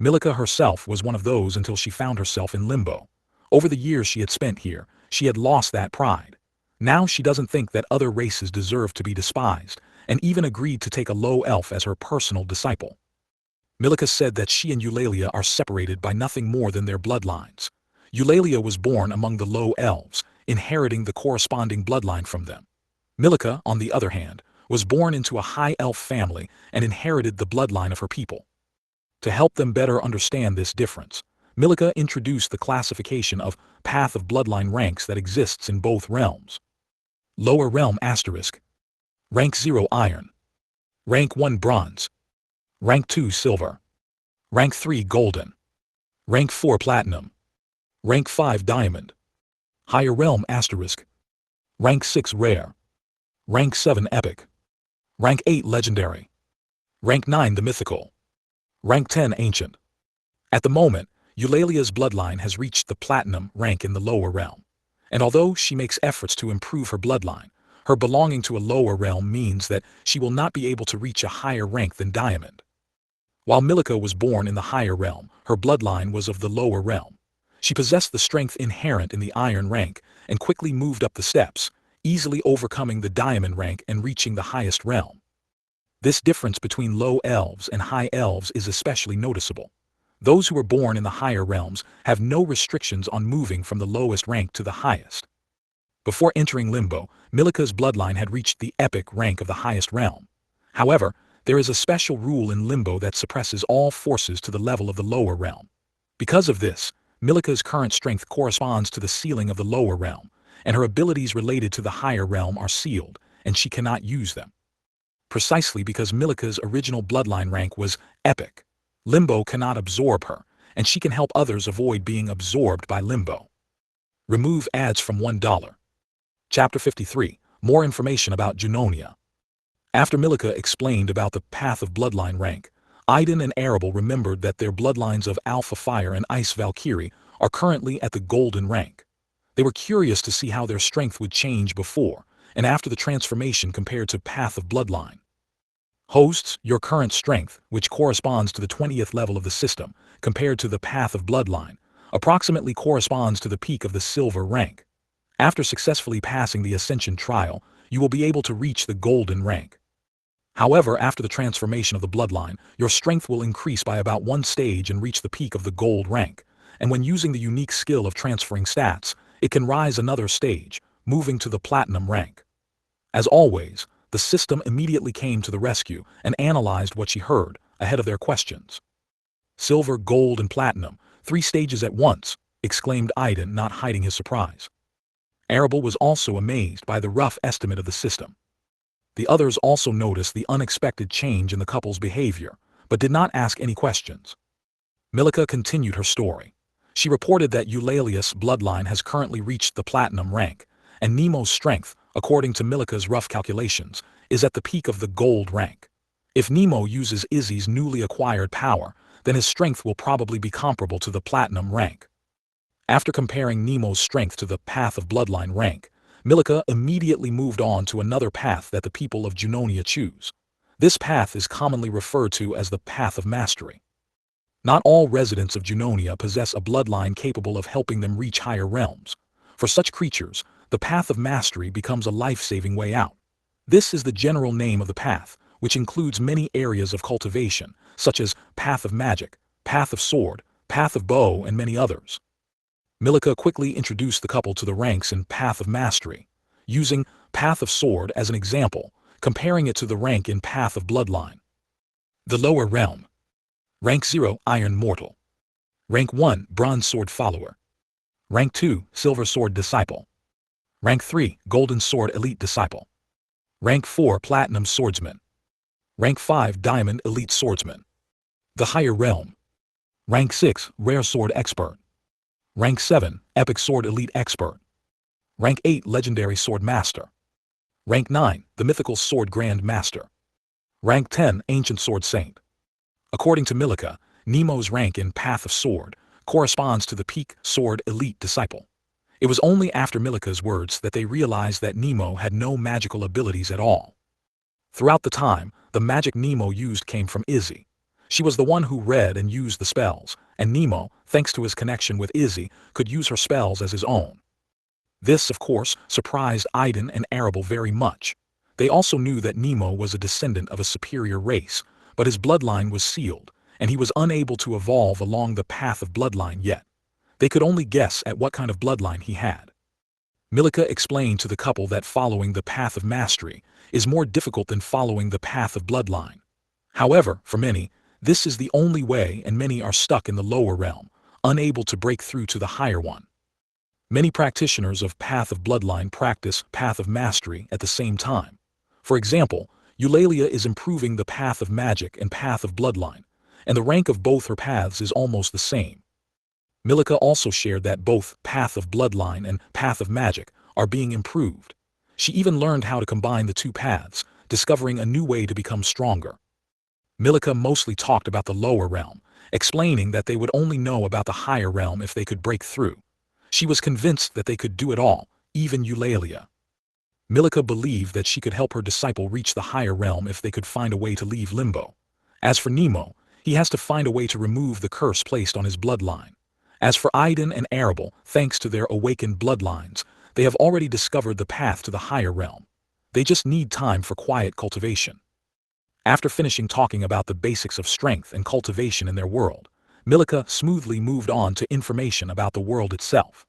Milika herself was one of those until she found herself in limbo. Over the years she had spent here, she had lost that pride. Now she doesn't think that other races deserve to be despised, and even agreed to take a low elf as her personal disciple. Milika said that she and Eulalia are separated by nothing more than their bloodlines. Eulalia was born among the low elves, inheriting the corresponding bloodline from them. Milika, on the other hand, was born into a high elf family and inherited the bloodline of her people. To help them better understand this difference, Milika introduced the classification of path of bloodline ranks that exists in both realms. Lower realm asterisk. Rank 0 iron. Rank 1 bronze. Rank 2 silver. Rank 3 golden. Rank 4 platinum. Rank 5 diamond. Higher realm asterisk. Rank 6 rare. Rank 7 epic. Rank 8 legendary. Rank 9 the mythical. Rank 10 ancient. At the moment, Eulalia's bloodline has reached the platinum rank in the lower realm. And although she makes efforts to improve her bloodline, her belonging to a lower realm means that she will not be able to reach a higher rank than diamond. While Milika was born in the higher realm, her bloodline was of the lower realm. She possessed the strength inherent in the iron rank and quickly moved up the steps, easily overcoming the diamond rank and reaching the highest realm. This difference between low elves and high elves is especially noticeable. Those who are born in the higher realms have no restrictions on moving from the lowest rank to the highest. Before entering limbo, Milika's bloodline had reached the epic rank of the highest realm. However, there is a special rule in limbo that suppresses all forces to the level of the lower realm. Because of this, Milika's current strength corresponds to the ceiling of the lower realm, and her abilities related to the higher realm are sealed, and she cannot use them. Precisely because Milika's original bloodline rank was epic, limbo cannot absorb her, and she can help others avoid being absorbed by limbo. Remove ads from $1. Chapter 53. More information about Junonia. After Milika explained about the path of bloodline rank, Aiden and Arable remembered that their bloodlines of Alpha Fire and Ice Valkyrie are currently at the golden rank. They were curious to see how their strength would change before and after the transformation compared to path of bloodline. Hosts, your current strength, which corresponds to the 20th level of the system, compared to the path of bloodline, approximately corresponds to the peak of the silver rank. After successfully passing the Ascension trial, you will be able to reach the golden rank. However, after the transformation of the bloodline, your strength will increase by about one stage and reach the peak of the gold rank, and when using the unique skill of transferring stats, it can rise another stage, moving to the platinum rank. As always, the system immediately came to the rescue and analyzed what she heard, ahead of their questions. Silver, gold, and platinum, 3 stages at once, exclaimed Aiden, not hiding his surprise. Arable was also amazed by the rough estimate of the system. The others also noticed the unexpected change in the couple's behavior, but did not ask any questions. Milika continued her story. She reported that Eulalia's bloodline has currently reached the platinum rank, and Nemo's strength, according to Milica's rough calculations, is at the peak of the gold rank. If Nemo uses Izzy's newly acquired power, then his strength will probably be comparable to the platinum rank. After comparing Nemo's strength to the Path of Bloodline rank, Milica immediately moved on to another path that the people of Junonia choose. This path is commonly referred to as the Path of Mastery. Not all residents of Junonia possess a bloodline capable of helping them reach higher realms. For such creatures, the Path of Mastery becomes a life-saving way out. This is the general name of the path, which includes many areas of cultivation, such as Path of Magic, Path of Sword, Path of Bow, and many others. Milica quickly introduced the couple to the ranks in Path of Mastery, using Path of Sword as an example, comparing it to the rank in Path of Bloodline. The lower realm. Rank 0, Iron Mortal. Rank 1, Bronze Sword Follower. Rank 2, Silver Sword Disciple. Rank 3, Golden Sword Elite Disciple. Rank 4, Platinum Swordsman. Rank 5, Diamond Elite Swordsman. The higher realm. Rank 6, Rare Sword Expert. Rank 7, Epic Sword Elite Expert. Rank 8, Legendary Sword Master. Rank 9, the Mythical Sword Grand Master. Rank 10, Ancient Sword Saint. According to Milica, Nemo's rank in Path of Sword corresponds to the peak Sword Elite Disciple. It was only after Milica's words that they realized that Nemo had no magical abilities at all. Throughout the time, the magic Nemo used came from Izzy. She was the one who read and used the spells, and Nemo, thanks to his connection with Izzy, could use her spells as his own. This, of course, surprised Aiden and Arable very much. They also knew that Nemo was a descendant of a superior race, but his bloodline was sealed, and he was unable to evolve along the path of bloodline yet. They could only guess at what kind of bloodline he had. Milica explained to the couple that following the path of mastery is more difficult than following the path of bloodline. However, for many, this is the only way, and many are stuck in the lower realm, unable to break through to the higher one. Many practitioners of Path of Bloodline practice Path of Mastery at the same time. For example, Eulalia is improving the Path of Magic and Path of Bloodline, and the rank of both her paths is almost the same. Milica also shared that both Path of Bloodline and Path of Magic are being improved. She even learned how to combine the two paths, discovering a new way to become stronger. Milica mostly talked about the lower realm, explaining that they would only know about the higher realm if they could break through. She was convinced that they could do it all, even Eulalia. Milica believed that she could help her disciple reach the higher realm if they could find a way to leave Limbo. As for Nemo, he has to find a way to remove the curse placed on his bloodline. As for Aiden and Arable, thanks to their awakened bloodlines, they have already discovered the path to the higher realm. They just need time for quiet cultivation. After finishing talking about the basics of strength and cultivation in their world, Milica smoothly moved on to information about the world itself.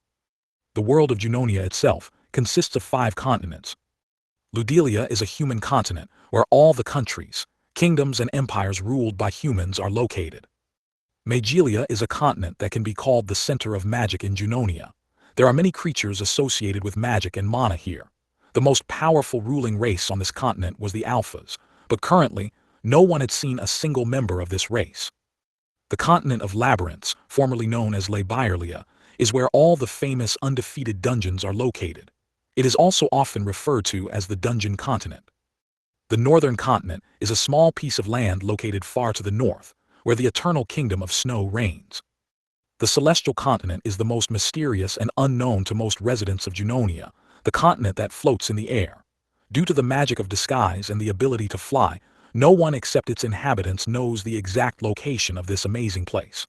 The world of Junonia itself consists of 5 continents. Ludelia is a human continent where all the countries, kingdoms and empires ruled by humans are located. Magelia is a continent that can be called the center of magic in Junonia. There are many creatures associated with magic and mana here. The most powerful ruling race on this continent was the Alphas, but currently, no one had seen a single member of this race. The continent of Labyrinths, formerly known as Labyrelia, is where all the famous undefeated dungeons are located. It is also often referred to as the Dungeon Continent. The Northern Continent is a small piece of land located far to the north, where the eternal kingdom of snow reigns. The Celestial Continent is the most mysterious and unknown to most residents of Junonia, the continent that floats in the air. Due to the magic of disguise and the ability to fly, no one except its inhabitants knows the exact location of this amazing place.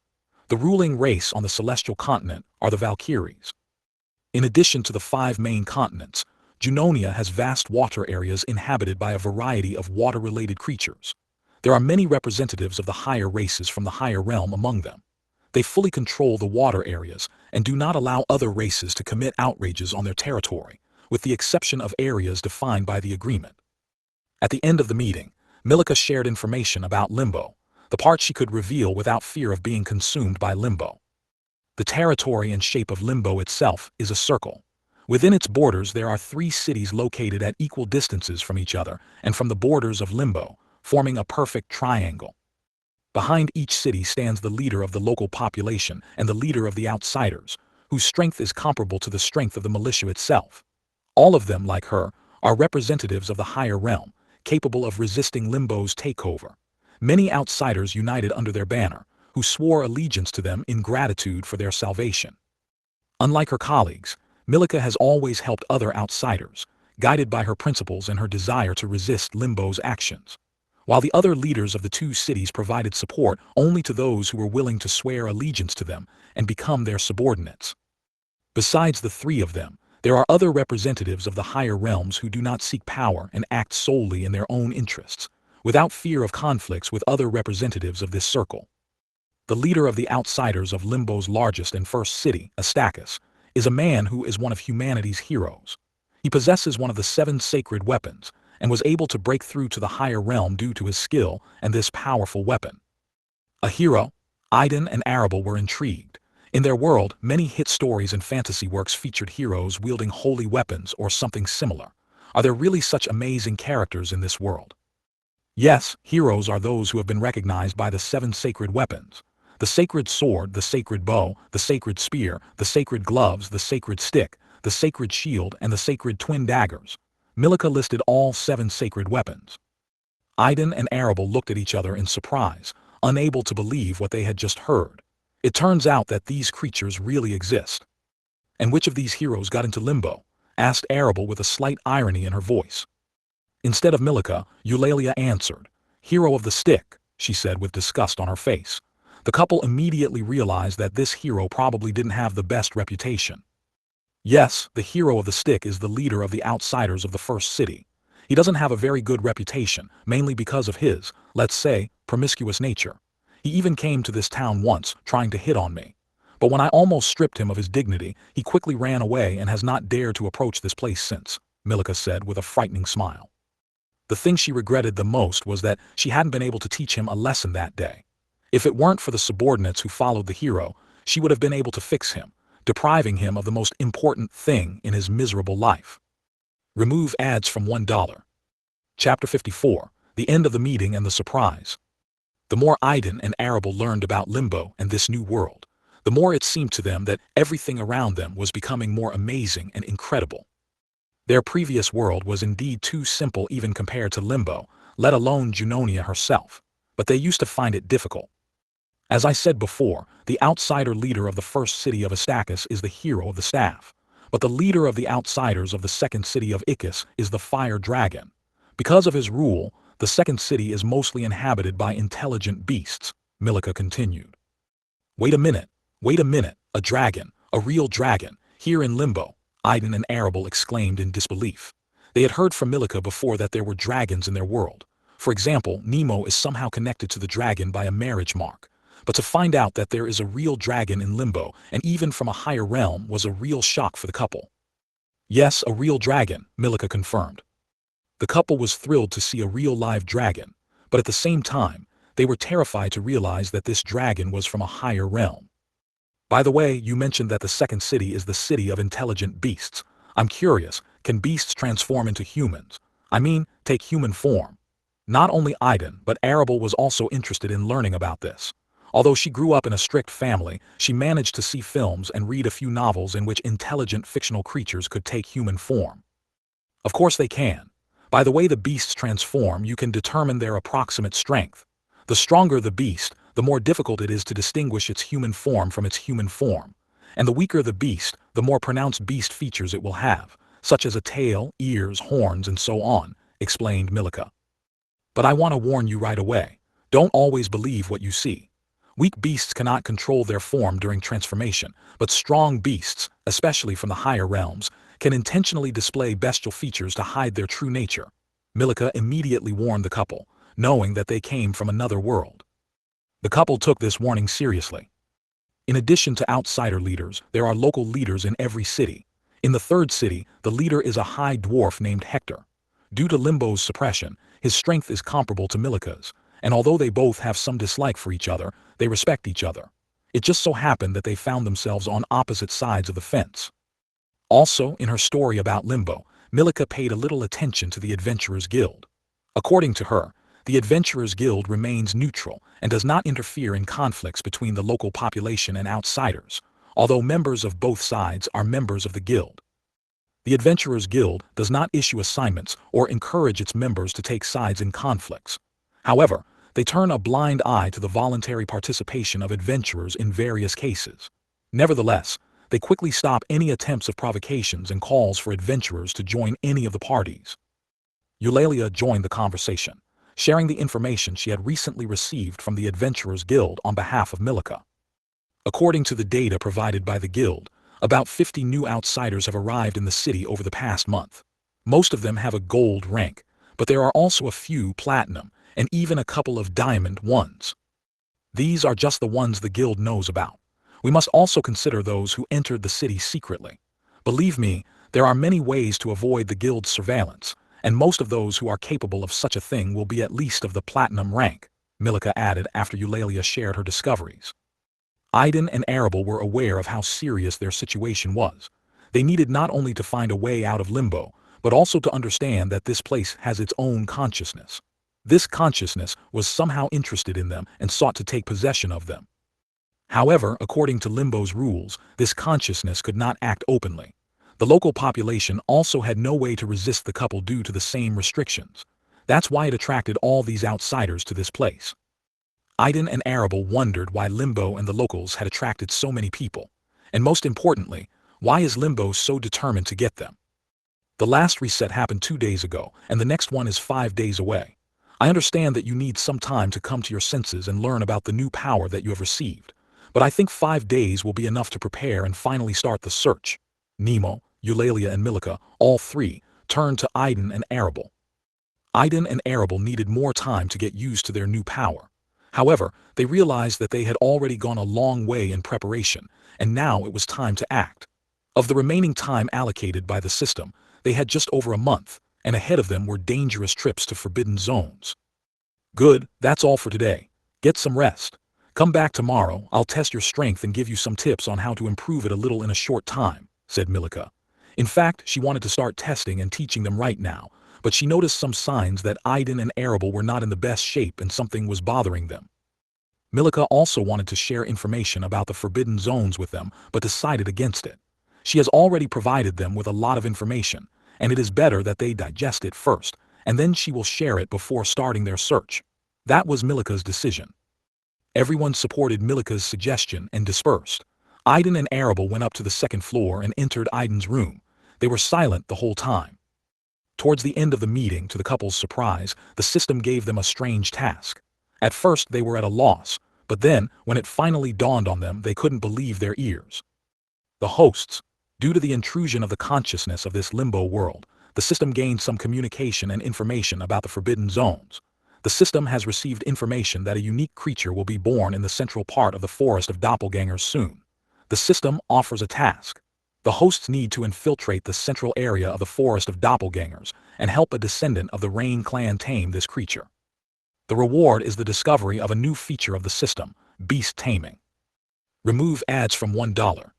The ruling race on the Celestial Continent are the Valkyries. In addition to the 5 main continents, Junonia has vast water areas inhabited by a variety of water-related creatures. There are many representatives of the higher races from the higher realm among them. They fully control the water areas and do not allow other races to commit outrages on their territory, with the exception of areas defined by the agreement. At the end of the meeting, Milica shared information about Limbo, the part she could reveal without fear of being consumed by Limbo. The territory and shape of Limbo itself is a circle. Within its borders there are 3 cities located at equal distances from each other and from the borders of Limbo, forming a perfect triangle. Behind each city stands the leader of the local population and the leader of the outsiders, whose strength is comparable to the strength of the militia itself. All of them, like her, are representatives of the higher realm, capable of resisting Limbo's takeover. Many outsiders united under their banner, who swore allegiance to them in gratitude for their salvation. Unlike her colleagues, Milika has always helped other outsiders, guided by her principles and her desire to resist Limbo's actions. While the other leaders of the two cities provided support only to those who were willing to swear allegiance to them and become their subordinates. Besides the three of them, there are other representatives of the higher realms who do not seek power and act solely in their own interests, without fear of conflicts with other representatives of this circle. The leader of the outsiders of Limbo's largest and first city, Astakis, is a man who is one of humanity's heroes. He possesses one of the 7 sacred weapons, and was able to break through to the higher realm due to his skill and this powerful weapon. A hero, Aiden and Arable were intrigued. In their world, many hit stories and fantasy works featured heroes wielding holy weapons or something similar. Are there really such amazing characters in this world? Yes, heroes are those who have been recognized by the 7 sacred weapons. The sacred sword, the sacred bow, the sacred spear, the sacred gloves, the sacred stick, the sacred shield, and the sacred twin daggers. Milika listed all 7 sacred weapons. Aiden and Arable looked at each other in surprise, unable to believe what they had just heard. It turns out that these creatures really exist. And which of these heroes got into Limbo? Asked Arable with a slight irony in her voice. Instead of Milika, Eulalia answered. Hero of the stick, she said with disgust on her face. The couple immediately realized that this hero probably didn't have the best reputation. Yes, the hero of the stick is the leader of the outsiders of the first city. He doesn't have a very good reputation, mainly because of his, let's say, promiscuous nature. He even came to this town once, trying to hit on me. But when I almost stripped him of his dignity, he quickly ran away and has not dared to approach this place since, Milika said with a frightening smile. The thing she regretted the most was that she hadn't been able to teach him a lesson that day. If it weren't for the subordinates who followed the hero, she would have been able to fix him, depriving him of the most important thing in his miserable life. Remove ads from $1. Chapter 54, The End of the Meeting and the Surprise. The more Aiden and Arable learned about Limbo and this new world, the more it seemed to them that everything around them was becoming more amazing and incredible. Their previous world was indeed too simple even compared to Limbo, let alone Junonia herself, but they used to find it difficult. As I said before, the outsider leader of the first city of Astakis is the hero of the staff, but the leader of the outsiders of the second city of Ikis is the fire dragon. Because of his rule, the second city is mostly inhabited by intelligent beasts, Milika continued. Wait a minute, a dragon, a real dragon, here in Limbo, Aiden and Arable exclaimed in disbelief. They had heard from Milika before that there were dragons in their world. For example, Nemo is somehow connected to the dragon by a marriage mark. But to find out that there is a real dragon in Limbo, and even from a higher realm, was a real shock for the couple. Yes, a real dragon, Milika confirmed. The couple was thrilled to see a real live dragon, but at the same time, they were terrified to realize that this dragon was from a higher realm. By the way, you mentioned that the second city is the city of intelligent beasts. I'm curious, can beasts transform into humans? I mean, take human form? Not only Aiden, but Arable was also interested in learning about this. Although she grew up in a strict family, she managed to see films and read a few novels in which intelligent fictional creatures could take human form. Of course they can. By the way the beasts transform, you can determine their approximate strength. The stronger the beast, the more difficult it is to distinguish its human form from its human form. And the weaker the beast, the more pronounced beast features it will have, such as a tail, ears, horns, and so on, explained Milika. But I want to warn you right away. Don't always believe what you see. Weak beasts cannot control their form during transformation, but strong beasts, especially from the higher realms, can intentionally display bestial features to hide their true nature. Milika immediately warned the couple, knowing that they came from another world. The couple took this warning seriously. In addition to outsider leaders, there are local leaders in every city. In the third city, the leader is a high dwarf named Hector. Due to Limbo's suppression, his strength is comparable to Milika's, and although they both have some dislike for each other, they respect each other. It just so happened that they found themselves on opposite sides of the fence. Also, in her story about Limbo, Milika paid a little attention to the Adventurers Guild. According to her, the Adventurers Guild remains neutral and does not interfere in conflicts between the local population and outsiders, although members of both sides are members of the guild. The Adventurers Guild does not issue assignments or encourage its members to take sides in conflicts. However, they turn a blind eye to the voluntary participation of adventurers in various cases. Nevertheless, they quickly stop any attempts of provocations and calls for adventurers to join any of the parties. Eulalia joined the conversation, sharing the information she had recently received from the Adventurers Guild on behalf of Milika. According to the data provided by the Guild, about 50 new outsiders have arrived in the city over the past month. Most of them have a gold rank, but there are also a few platinum, and even a couple of diamond ones. These are just the ones the Guild knows about. We must also consider those who entered the city secretly. Believe me, there are many ways to avoid the Guild's surveillance, and most of those who are capable of such a thing will be at least of the platinum rank, Milika added after Eulalia shared her discoveries. Aiden and Arable were aware of how serious their situation was. They needed not only to find a way out of limbo, but also to understand that this place has its own consciousness. This consciousness was somehow interested in them and sought to take possession of them. However, according to Limbo's rules, this consciousness could not act openly. The local population also had no way to resist the couple due to the same restrictions. That's why it attracted all these outsiders to this place. Aiden and Arable wondered why Limbo and the locals had attracted so many people. And most importantly, why is Limbo so determined to get them? The last reset happened 2 days ago, and the next one is 5 days away. I understand that you need some time to come to your senses and learn about the new power that you have received. But I think 5 days will be enough to prepare and finally start the search. Nemo, Eulalia and Milika, all three, turned to Aiden and Arable. Aiden and Arable needed more time to get used to their new power. However, they realized that they had already gone a long way in preparation, and now it was time to act. Of the remaining time allocated by the system, they had just over a month, and ahead of them were dangerous trips to forbidden zones. Good, that's all for today. Get some rest. Come back tomorrow, I'll test your strength and give you some tips on how to improve it a little in a short time, said Milika. In fact, she wanted to start testing and teaching them right now, but she noticed some signs that Aiden and Arable were not in the best shape and something was bothering them. Milika also wanted to share information about the forbidden zones with them, but decided against it. She has already provided them with a lot of information, and it is better that they digest it first, and then she will share it before starting their search. That was Milika's decision. Everyone supported Milika's suggestion and dispersed. Aiden and Arable went up to the second floor and entered Aiden's room. They were silent the whole time. Towards the end of the meeting, to the couple's surprise, the system gave them a strange task. At first they were at a loss, but then, when it finally dawned on them, they couldn't believe their ears. The hosts, due to the intrusion of the consciousness of this limbo world, the system gained some communication and information about the forbidden zones. The system has received information that a unique creature will be born in the central part of the forest of doppelgangers soon. The system offers a task. The hosts need to infiltrate the central area of the forest of doppelgangers and help a descendant of the Rain clan tame this creature. The reward is the discovery of a new feature of the system, beast taming. Remove ads from $1.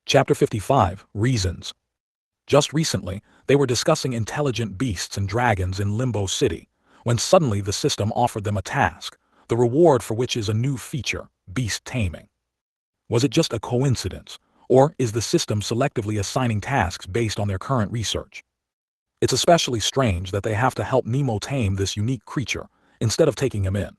Chapter 55, Reasons. Just recently, they were discussing intelligent beasts and dragons in Limbo City, when suddenly the system offered them a task, the reward for which is a new feature, beast taming. Was it just a coincidence, or is the system selectively assigning tasks based on their current research? It's especially strange that they have to help Nemo tame this unique creature, instead of taking him in.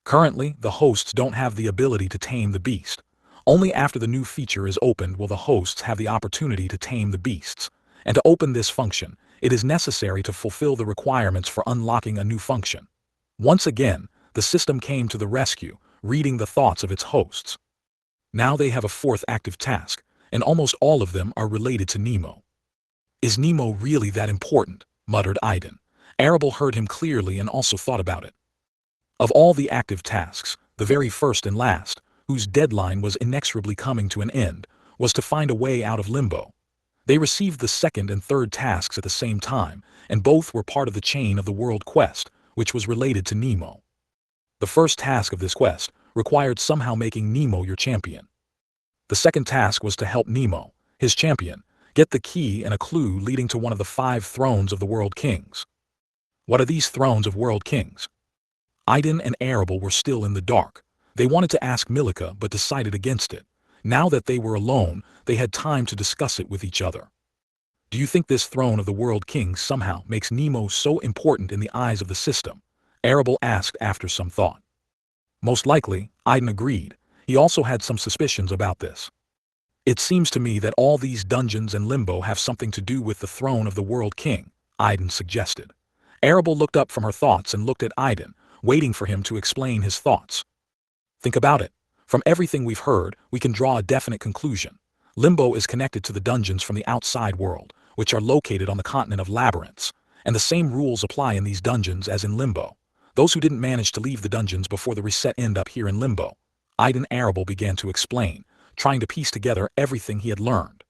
Currently, the hosts don't have the ability to tame the beast. Only after the new feature is opened will the hosts have the opportunity to tame the beasts, and to open this function, it is necessary to fulfill the requirements for unlocking a new function. Once again, the system came to the rescue, reading the thoughts of its hosts. Now they have a fourth active task, and almost all of them are related to Nemo. Is Nemo really that important? Muttered Aiden. Arable heard him clearly and also thought about it. Of all the active tasks, the very first and last, whose deadline was inexorably coming to an end, was to find a way out of Limbo. They received the second and third tasks at the same time, and both were part of the chain of the world quest, which was related to Nemo. The first task of this quest required somehow making Nemo your champion. The second task was to help Nemo, his champion, get the key and a clue leading to one of the 5 thrones of the World Kings. What are these thrones of World Kings? Aiden and Arable were still in the dark. They wanted to ask Milika but decided against it. Now that they were alone, they had time to discuss it with each other. Do you think this throne of the world king somehow makes Nemo so important in the eyes of the system? Arable asked after some thought. Most likely, Aiden agreed. He also had some suspicions about this. It seems to me that all these dungeons and limbo have something to do with the throne of the world king, Aiden suggested. Arable looked up from her thoughts and looked at Aiden, waiting for him to explain his thoughts. Think about it. From everything we've heard, we can draw a definite conclusion. Limbo is connected to the dungeons from the outside world, which are located on the continent of labyrinths, and the same rules apply in these dungeons as in Limbo. Those who didn't manage to leave the dungeons before the reset end up here in Limbo. Aiden Arable began to explain, trying to piece together everything he had learned.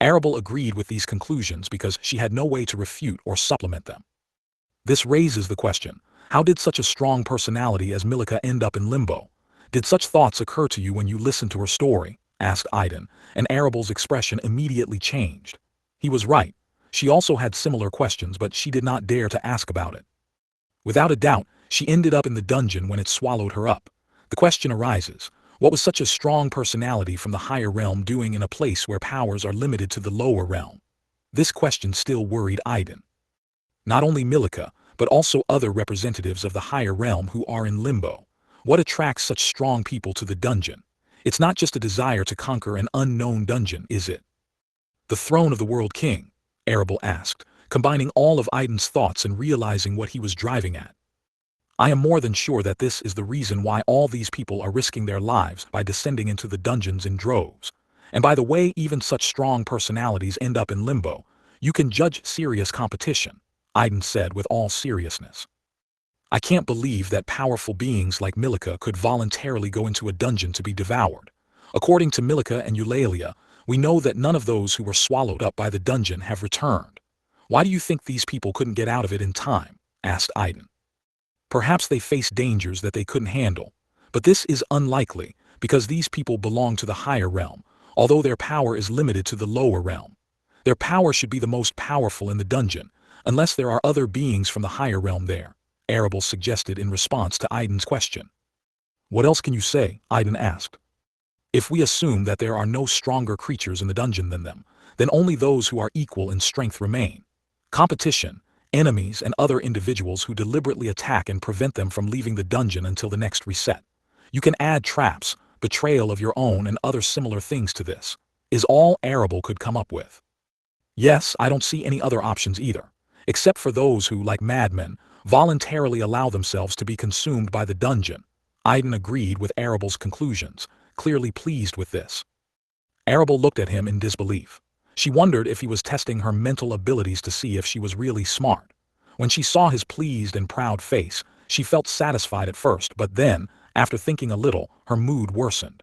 Arable agreed with these conclusions because she had no way to refute or supplement them. This raises the question, how did such a strong personality as Milika end up in Limbo? Did such thoughts occur to you when you listened to her story? Asked Aiden, and Arable's expression immediately changed. He was right. She also had similar questions, but she did not dare to ask about it. Without a doubt, she ended up in the dungeon when it swallowed her up. The question arises, what was such a strong personality from the higher realm doing in a place where powers are limited to the lower realm? This question still worried Aiden. Not only Milika, but also other representatives of the higher realm who are in Limbo. What attracts such strong people to the dungeon? It's not just a desire to conquer an unknown dungeon, is it? The throne of the world king, Arable asked, combining all of Aiden's thoughts and realizing what he was driving at. I am more than sure that this is the reason why all these people are risking their lives by descending into the dungeons in droves. And by the way even such strong personalities end up in Limbo, you can judge serious competition, Aiden said with all seriousness. I can't believe that powerful beings like Milika could voluntarily go into a dungeon to be devoured. According to Milika and Eulalia, we know that none of those who were swallowed up by the dungeon have returned. Why do you think these people couldn't get out of it in time? Asked Aiden. Perhaps they faced dangers that they couldn't handle. But this is unlikely, because these people belong to the higher realm, although their power is limited to the lower realm. Their power should be the most powerful in the dungeon, unless there are other beings from the higher realm there, Arable suggested in response to Aiden's question. What else can you say? Aiden asked. If we assume that there are no stronger creatures in the dungeon than them, then only those who are equal in strength remain. Competition, enemies, and other individuals who deliberately attack and prevent them from leaving the dungeon until the next reset. You can add traps, betrayal of your own, and other similar things to this. Is all Arable could come up with. Yes, I don't see any other options either, except for those who, like madmen, voluntarily allow themselves to be consumed by the dungeon. Aiden agreed with Arable's conclusions, clearly pleased with this. Arable looked at him in disbelief. She wondered if he was testing her mental abilities to see if she was really smart. When she saw his pleased and proud face, she felt satisfied at first, but then, after thinking a little, her mood worsened.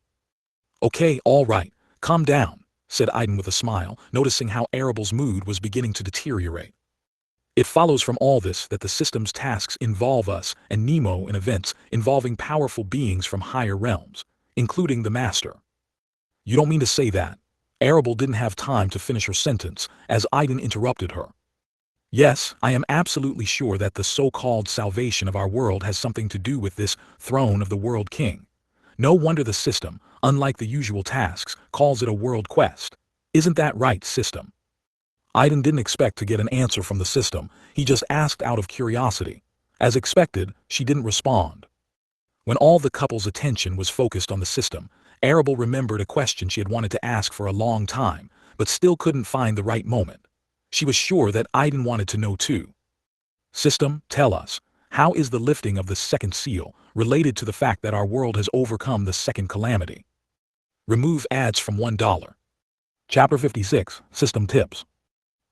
Okay, all right, calm down, said Aiden with a smile, noticing how Arable's mood was beginning to deteriorate. It follows from all this that the system's tasks involve us and Nemo in events involving powerful beings from higher realms, including the Master. You don't mean to say that? Arable didn't have time to finish her sentence, as Aiden interrupted her. Yes, I am absolutely sure that the so-called salvation of our world has something to do with this throne of the world king. No wonder the system, unlike the usual tasks, calls it a world quest. Isn't that right, system? Aiden didn't expect to get an answer from the system, he just asked out of curiosity. As expected, she didn't respond. When all the couple's attention was focused on the system, Arable remembered a question she had wanted to ask for a long time, but still couldn't find the right moment. She was sure that Aiden wanted to know too. System, tell us, how is the lifting of the second seal related to the fact that our world has overcome the second calamity? Remove ads from $1. Chapter 56, System Tips.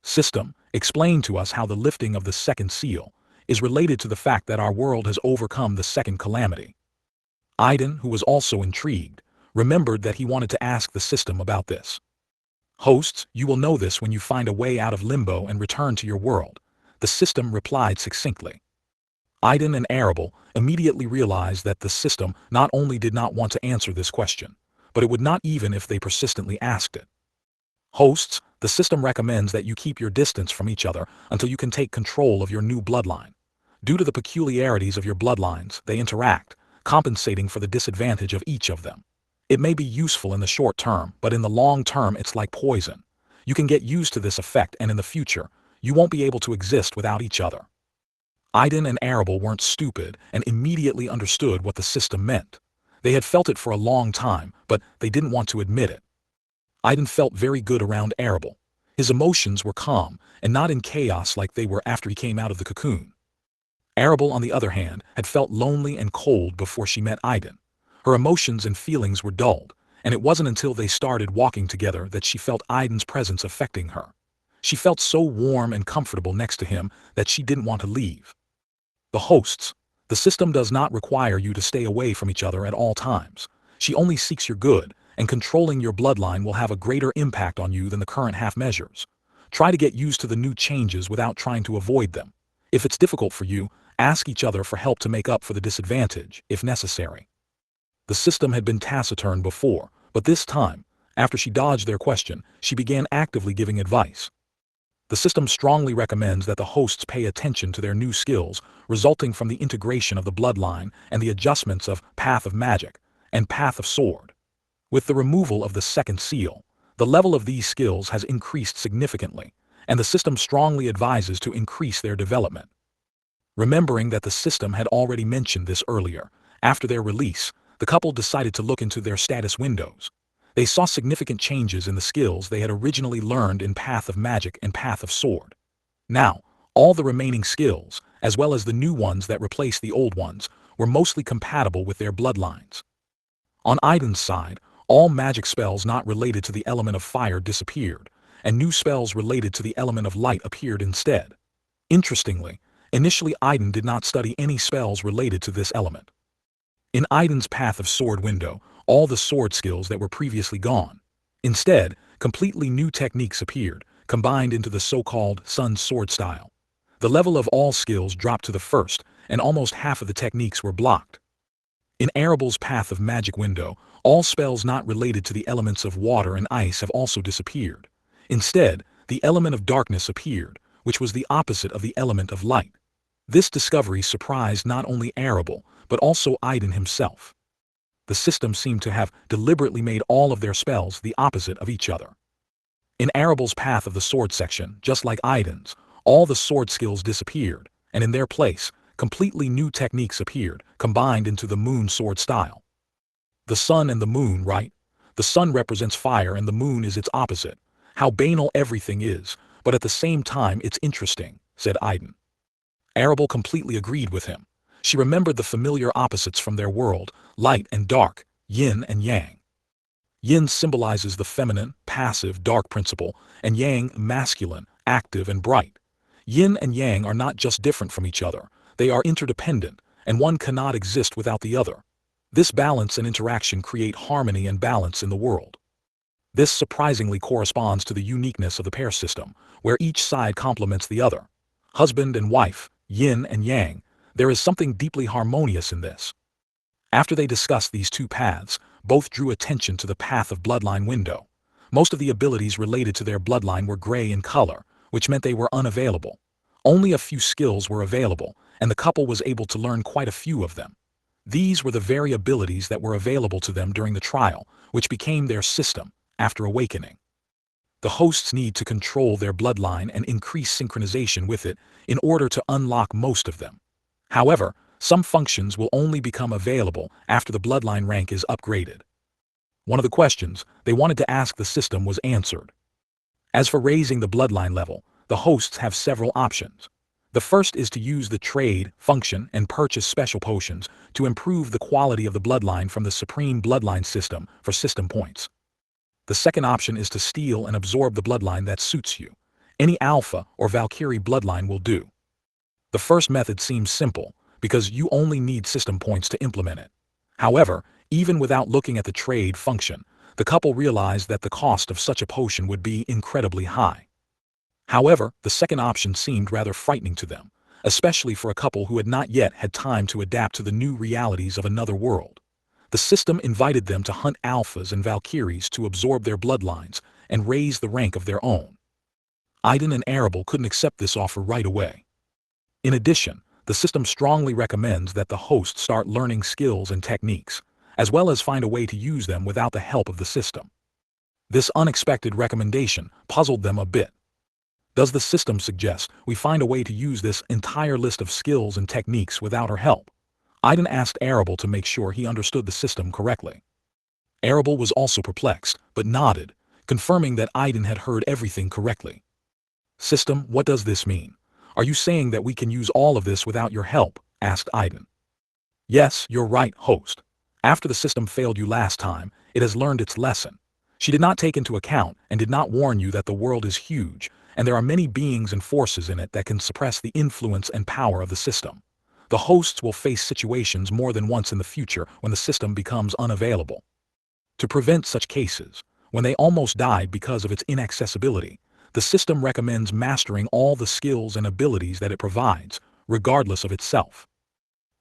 System, explain to us how the lifting of the second seal is related to the fact that our world has overcome the second calamity. Aiden, who was also intrigued, remembered that he wanted to ask the system about this. Hosts, you will know this when you find a way out of Limbo and return to your world, the system replied succinctly. Aiden and Arable immediately realized that the system not only did not want to answer this question, but it would not even if they persistently asked it. Hosts, the system recommends that you keep your distance from each other until you can take control of your new bloodline. Due to the peculiarities of your bloodlines, they interact, compensating for the disadvantage of each of them. It may be useful in the short term, but in the long term it's like poison. You can get used to this effect, and in the future, you won't be able to exist without each other. Aiden and Arable weren't stupid and immediately understood what the system meant. They had felt it for a long time, but they didn't want to admit it. Aiden felt very good around Arable. His emotions were calm and not in chaos like they were after he came out of the cocoon. Arable, on the other hand, had felt lonely and cold before she met Aiden. Her emotions and feelings were dulled, and it wasn't until they started walking together that she felt Aiden's presence affecting her. She felt so warm and comfortable next to him that she didn't want to leave. The hosts. The system does not require you to stay away from each other at all times. She only seeks your good, and controlling your bloodline will have a greater impact on you than the current half measures. Try to get used to the new changes without trying to avoid them. If it's difficult for you, ask each other for help to make up for the disadvantage, if necessary. The system had been taciturn before, but this time, after she dodged their question, she began actively giving advice. The system strongly recommends that the hosts pay attention to their new skills resulting from the integration of the bloodline and the adjustments of Path of Magic and Path of Sword. With the removal of the second seal, the level of these skills has increased significantly, and the system strongly advises to increase their development. Remembering that the system had already mentioned this earlier, after their release, the couple decided to look into their status windows. They saw significant changes in the skills they had originally learned in Path of Magic and Path of Sword. Now, all the remaining skills, as well as the new ones that replaced the old ones, were mostly compatible with their bloodlines. On Aiden's side, all magic spells not related to the element of fire disappeared, and new spells related to the element of light appeared instead. Interestingly, initially Aiden did not study any spells related to this element. In Aiden's Path of Sword window, all the sword skills that were previously gone. Instead, completely new techniques appeared, combined into the so-called Sun Sword style. The level of all skills dropped to the first, and almost half of the techniques were blocked. In Arable's Path of Magic window, all spells not related to the elements of water and ice have also disappeared. Instead, the element of darkness appeared, which was the opposite of the element of light. This discovery surprised not only Arable, but also Aiden himself. The system seemed to have deliberately made all of their spells the opposite of each other. In Arable's Path of the Sword section, just like Aiden's, all the sword skills disappeared, and in their place, completely new techniques appeared, combined into the moon sword style. The sun and the moon, right? The sun represents fire and the moon is its opposite. How banal everything is, but at the same time it's interesting, said Aiden. Arable completely agreed with him. She remembered the familiar opposites from their world, light and dark, yin and yang. Yin symbolizes the feminine, passive, dark principle, and yang, masculine, active and bright. Yin and yang are not just different from each other, they are interdependent, and one cannot exist without the other. This balance and interaction create harmony and balance in the world. This surprisingly corresponds to the uniqueness of the pair system, where each side complements the other. Husband and wife, yin and yang, there is something deeply harmonious in this. After they discussed these two paths, both drew attention to the Path of Bloodline window. Most of the abilities related to their bloodline were gray in color, which meant they were unavailable. Only a few skills were available, and the couple was able to learn quite a few of them. These were the very abilities that were available to them during the trial, which became their system after awakening. The hosts need to control their bloodline and increase synchronization with it in order to unlock most of them. However, some functions will only become available after the bloodline rank is upgraded. One of the questions they wanted to ask the system was answered. As for raising the bloodline level, the hosts have several options. The first is to use the trade, function, and purchase special potions to improve the quality of the bloodline from the Supreme Bloodline system for system points. The second option is to steal and absorb the bloodline that suits you. Any Alpha or Valkyrie bloodline will do. The first method seems simple, because you only need system points to implement it. However, even without looking at the trade function, the couple realized that the cost of such a potion would be incredibly high. However, the second option seemed rather frightening to them, especially for a couple who had not yet had time to adapt to the new realities of another world. The system invited them to hunt alphas and valkyries to absorb their bloodlines and raise the rank of their own. Aiden and Arable couldn't accept this offer right away. In addition, the system strongly recommends that the host start learning skills and techniques, as well as find a way to use them without the help of the system. This unexpected recommendation puzzled them a bit. Does the system suggest we find a way to use this entire list of skills and techniques without her help? Aiden asked Arable to make sure he understood the system correctly. Arable was also perplexed, but nodded, confirming that Aiden had heard everything correctly. System, what does this mean? Are you saying that we can use all of this without your help? Asked Aiden. Yes, you're right, host. After the system failed you last time, it has learned its lesson. She did not take into account and did not warn you that the world is huge, and there are many beings and forces in it that can suppress the influence and power of the system. The hosts will face situations more than once in the future when the system becomes unavailable. To prevent such cases, when they almost died because of its inaccessibility, the system recommends mastering all the skills and abilities that it provides, regardless of itself.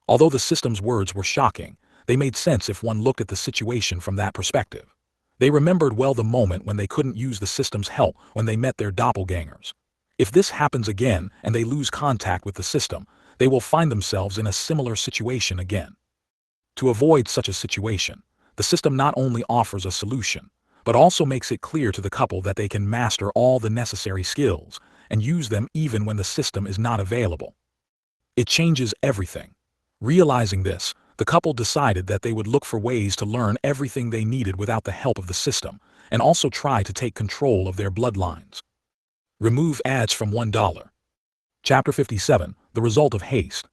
Although the system's words were shocking, they made sense if one looked at the situation from that perspective. They remembered well the moment when they couldn't use the system's help when they met their doppelgangers. If this happens again and they lose contact with the system, they will find themselves in a similar situation again. To avoid such a situation, the system not only offers a solution, but also makes it clear to the couple that they can master all the necessary skills and use them even when the system is not available. It changes everything. Realizing this, the couple decided that they would look for ways to learn everything they needed without the help of the system, and also try to take control of their bloodlines. Remove ads from $1. Chapter 57, The Result of Haste.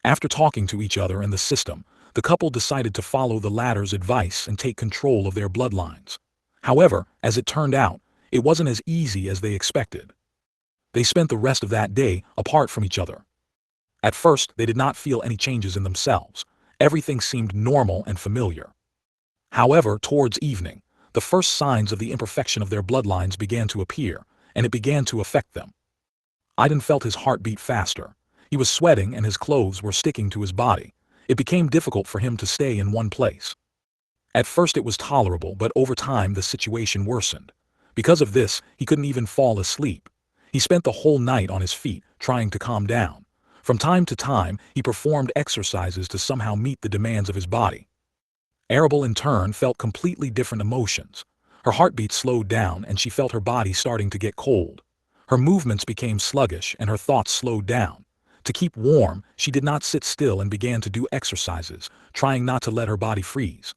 After talking to each other and the system, the couple decided to follow the latter's advice and take control of their bloodlines. However, as it turned out, it wasn't as easy as they expected. They spent the rest of that day apart from each other. At first, they did not feel any changes in themselves. Everything seemed normal and familiar. However, towards evening, the first signs of the imperfection of their bloodlines began to appear, and it began to affect them. Aiden felt his heart beat faster. He was sweating and his clothes were sticking to his body. It became difficult for him to stay in one place. At first it was tolerable, but over time the situation worsened. Because of this, he couldn't even fall asleep. He spent the whole night on his feet, trying to calm down. From time to time, he performed exercises to somehow meet the demands of his body. Arable in turn felt completely different emotions. Her heartbeat slowed down and she felt her body starting to get cold. Her movements became sluggish and her thoughts slowed down. To keep warm, she did not sit still and began to do exercises, trying not to let her body freeze.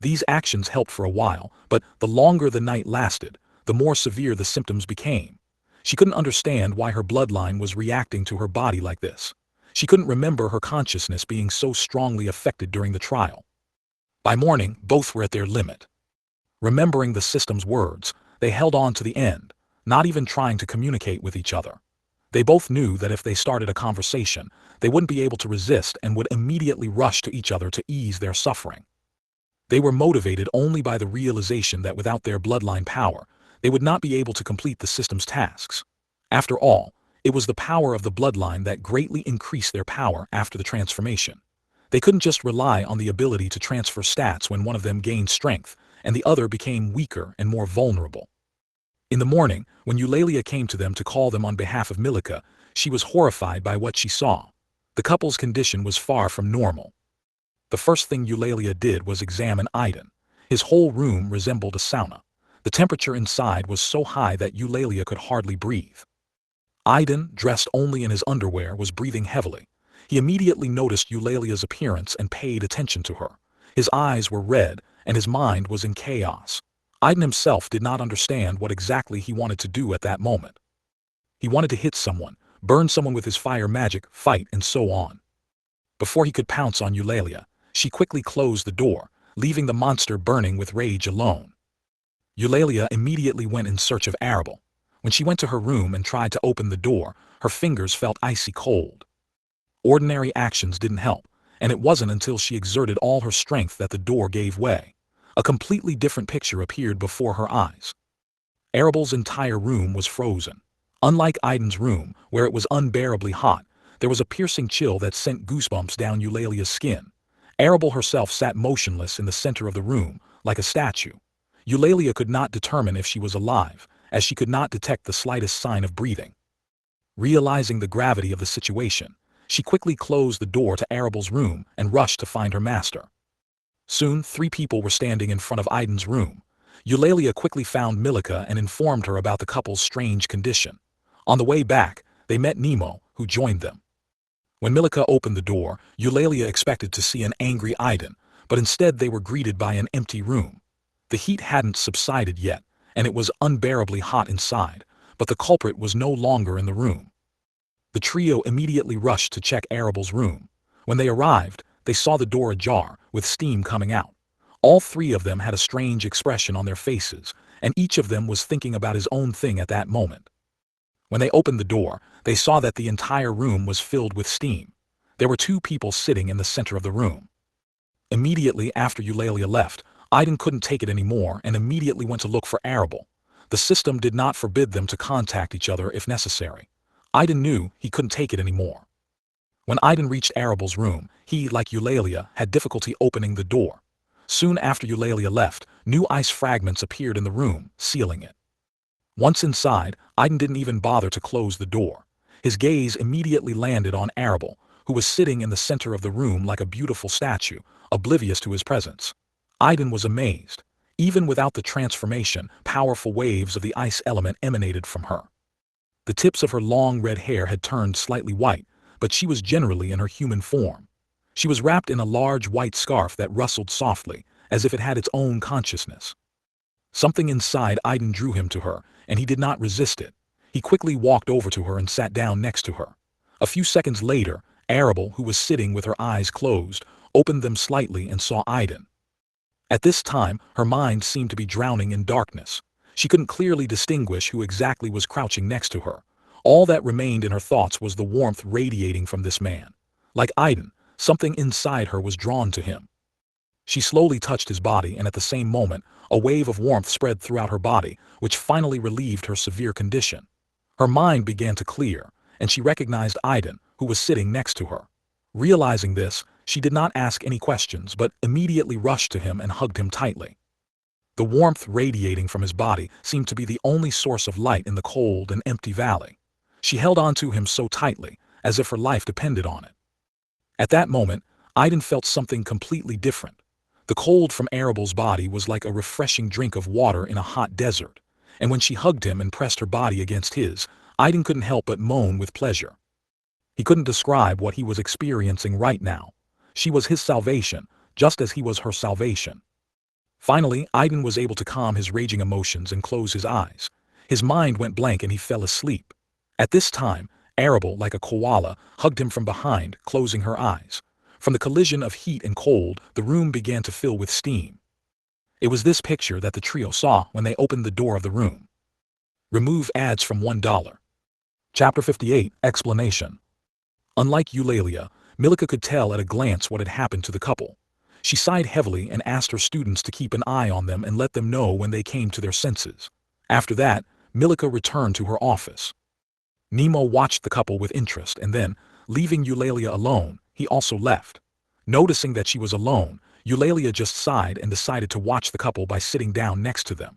These actions helped for a while, but the longer the night lasted, the more severe the symptoms became. She couldn't understand why her bloodline was reacting to her body like this. She couldn't remember her consciousness being so strongly affected during the trial. By morning, both were at their limit. Remembering the system's words, they held on to the end, not even trying to communicate with each other. They both knew that if they started a conversation, they wouldn't be able to resist and would immediately rush to each other to ease their suffering. They were motivated only by the realization that without their bloodline power, they would not be able to complete the system's tasks. After all, it was the power of the bloodline that greatly increased their power after the transformation. They couldn't just rely on the ability to transfer stats when one of them gained strength and the other became weaker and more vulnerable. In the morning, when Eulalia came to them to call them on behalf of Milika, she was horrified by what she saw. The couple's condition was far from normal. The first thing Eulalia did was examine Aiden. His whole room resembled a sauna. The temperature inside was so high that Eulalia could hardly breathe. Aiden, dressed only in his underwear, was breathing heavily. He immediately noticed Eulalia's appearance and paid attention to her. His eyes were red, and his mind was in chaos. Aiden himself did not understand what exactly he wanted to do at that moment. He wanted to hit someone, burn someone with his fire magic, fight, and so on. Before he could pounce on Eulalia, she quickly closed the door, leaving the monster burning with rage alone. Eulalia immediately went in search of Arable. When she went to her room and tried to open the door, her fingers felt icy cold. Ordinary actions didn't help, and it wasn't until she exerted all her strength that the door gave way. A completely different picture appeared before her eyes. Arable's entire room was frozen. Unlike Aiden's room, where it was unbearably hot, there was a piercing chill that sent goosebumps down Eulalia's skin. Arable herself sat motionless in the center of the room, like a statue. Eulalia could not determine if she was alive, as she could not detect the slightest sign of breathing. Realizing the gravity of the situation, she quickly closed the door to Arable's room and rushed to find her master. Soon, 3 people were standing in front of Aiden's room. Eulalia quickly found Milika and informed her about the couple's strange condition. On the way back, they met Nemo, who joined them. When Milika opened the door, Eulalia expected to see an angry Aiden, but instead they were greeted by an empty room. The heat hadn't subsided yet, and it was unbearably hot inside, but the culprit was no longer in the room. The trio immediately rushed to check Arabel's room. When they arrived, they saw the door ajar, with steam coming out. All three of them had a strange expression on their faces, and each of them was thinking about his own thing at that moment. When they opened the door, they saw that the entire room was filled with steam. There were two people sitting in the center of the room. Immediately after Eulalia left, Aiden couldn't take it anymore and immediately went to look for Arabel. The system did not forbid them to contact each other if necessary. Aiden knew he couldn't take it anymore. When Aiden reached Arabel's room, he, like Eulalia, had difficulty opening the door. Soon after Eulalia left, new ice fragments appeared in the room, sealing it. Once inside, Aiden didn't even bother to close the door. His gaze immediately landed on Arabel, who was sitting in the center of the room like a beautiful statue, oblivious to his presence. Aiden was amazed. Even without the transformation, powerful waves of the ice element emanated from her. The tips of her long red hair had turned slightly white, but she was generally in her human form. She was wrapped in a large white scarf that rustled softly, as if it had its own consciousness. Something inside Aiden drew him to her, and he did not resist it. He quickly walked over to her and sat down next to her. A few seconds later, Arabel, who was sitting with her eyes closed, opened them slightly and saw Aiden. At this time, her mind seemed to be drowning in darkness. She couldn't clearly distinguish who exactly was crouching next to her. All that remained in her thoughts was the warmth radiating from this man. Like Aiden, something inside her was drawn to him. She slowly touched his body, and at the same moment, a wave of warmth spread throughout her body, which finally relieved her severe condition. Her mind began to clear, and she recognized Aiden, who was sitting next to her. Realizing this, she did not ask any questions but immediately rushed to him and hugged him tightly. The warmth radiating from his body seemed to be the only source of light in the cold and empty valley. She held on to him so tightly, as if her life depended on it. At that moment, Aiden felt something completely different. The cold from Arabel's body was like a refreshing drink of water in a hot desert, and when she hugged him and pressed her body against his, Aiden couldn't help but moan with pleasure. He couldn't describe what he was experiencing right now. She was his salvation, just as he was her salvation. Finally, Aiden was able to calm his raging emotions and close his eyes. His mind went blank and he fell asleep. At this time, Arabel, like a koala, hugged him from behind, closing her eyes. From the collision of heat and cold, the room began to fill with steam. It was this picture that the trio saw when they opened the door of the room. Remove ads from $1. Chapter 58, Explanation. Unlike Eulalia, Milika could tell at a glance what had happened to the couple. She sighed heavily and asked her students to keep an eye on them and let them know when they came to their senses. After that, Milika returned to her office. Nemo watched the couple with interest and then, leaving Eulalia alone, he also left. Noticing that she was alone, Eulalia just sighed and decided to watch the couple by sitting down next to them.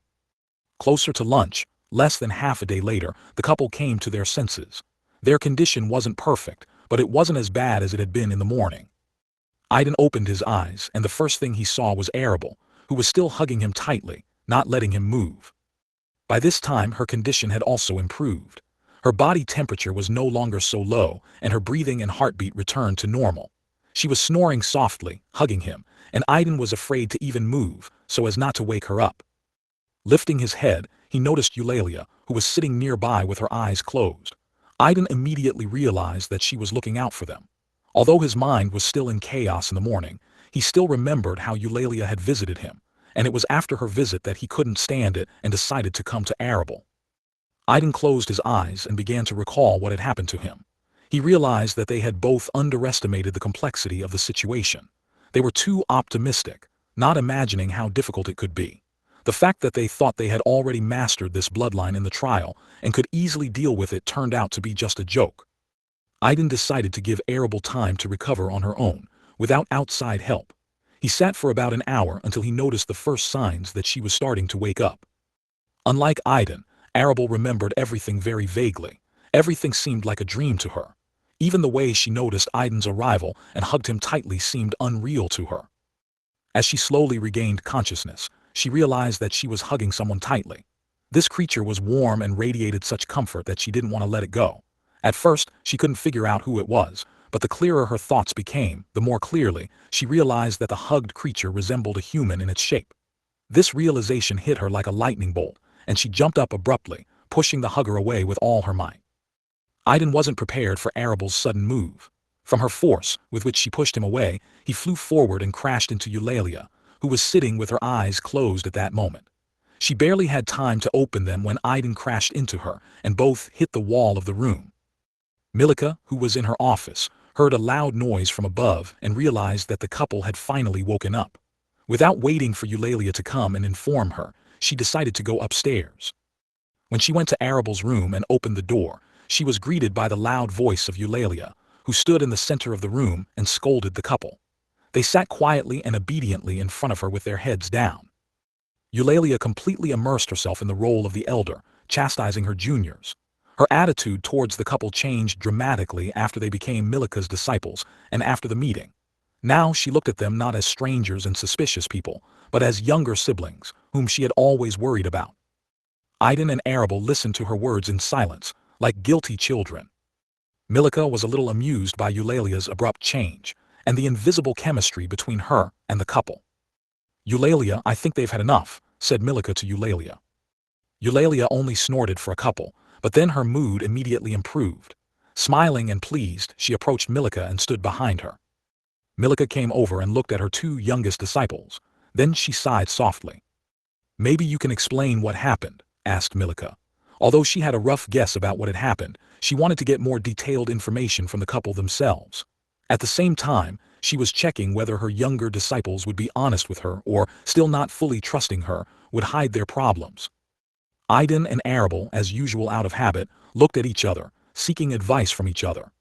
Closer to lunch, less than half a day later, the couple came to their senses. Their condition wasn't perfect, but it wasn't as bad as it had been in the morning. Aiden opened his eyes, and the first thing he saw was Arabel, who was still hugging him tightly, not letting him move. By this time, her condition had also improved. Her body temperature was no longer so low, and her breathing and heartbeat returned to normal. She was snoring softly, hugging him, and Aiden was afraid to even move, so as not to wake her up. Lifting his head, he noticed Eulalia, who was sitting nearby with her eyes closed. Aiden immediately realized that she was looking out for them. Although his mind was still in chaos in the morning, he still remembered how Eulalia had visited him, and it was after her visit that he couldn't stand it and decided to come to Arabel. Aiden closed his eyes and began to recall what had happened to him. He realized that they had both underestimated the complexity of the situation. They were too optimistic, not imagining how difficult it could be. The fact that they thought they had already mastered this bloodline in the trial and could easily deal with it turned out to be just a joke. Aiden decided to give Arabel time to recover on her own, without outside help. He sat for about an hour until he noticed the first signs that she was starting to wake up. Unlike Aiden, Arabel remembered everything very vaguely. Everything seemed like a dream to her. Even the way she noticed Aiden's arrival and hugged him tightly seemed unreal to her. As she slowly regained consciousness, she realized that she was hugging someone tightly. This creature was warm and radiated such comfort that she didn't want to let it go. At first, she couldn't figure out who it was, but the clearer her thoughts became, the more clearly she realized that the hugged creature resembled a human in its shape. This realization hit her like a lightning bolt, and she jumped up abruptly, pushing the hugger away with all her might. Aiden wasn't prepared for Arabelle's sudden move. From her force, with which she pushed him away, he flew forward and crashed into Eulalia, who was sitting with her eyes closed at that moment. She barely had time to open them when Aiden crashed into her, and both hit the wall of the room. Milika, who was in her office, heard a loud noise from above and realized that the couple had finally woken up. Without waiting for Eulalia to come and inform her, she decided to go upstairs. When she went to Arabelle's room and opened the door, she was greeted by the loud voice of Eulalia, who stood in the center of the room and scolded the couple. They sat quietly and obediently in front of her with their heads down. Eulalia completely immersed herself in the role of the elder, chastising her juniors. Her attitude towards the couple changed dramatically after they became Milika's disciples and after the meeting. Now she looked at them not as strangers and suspicious people, but as younger siblings, whom she had always worried about. Aiden and Arabelle listened to her words in silence, like guilty children. Milika was a little amused by Eulalia's abrupt change, and the invisible chemistry between her and the couple. "Eulalia, I think they've had enough," said Milika to Eulalia. Eulalia only snorted for a couple, but then her mood immediately improved. Smiling and pleased, she approached Milika and stood behind her. Milika came over and looked at her two youngest disciples. Then she sighed softly. "Maybe you can explain what happened," asked Milika. Although she had a rough guess about what had happened, she wanted to get more detailed information from the couple themselves. At the same time, she was checking whether her younger disciples would be honest with her or, still not fully trusting her, would hide their problems. Aiden and Arabelle, as usual out of habit, looked at each other, seeking advice from each other.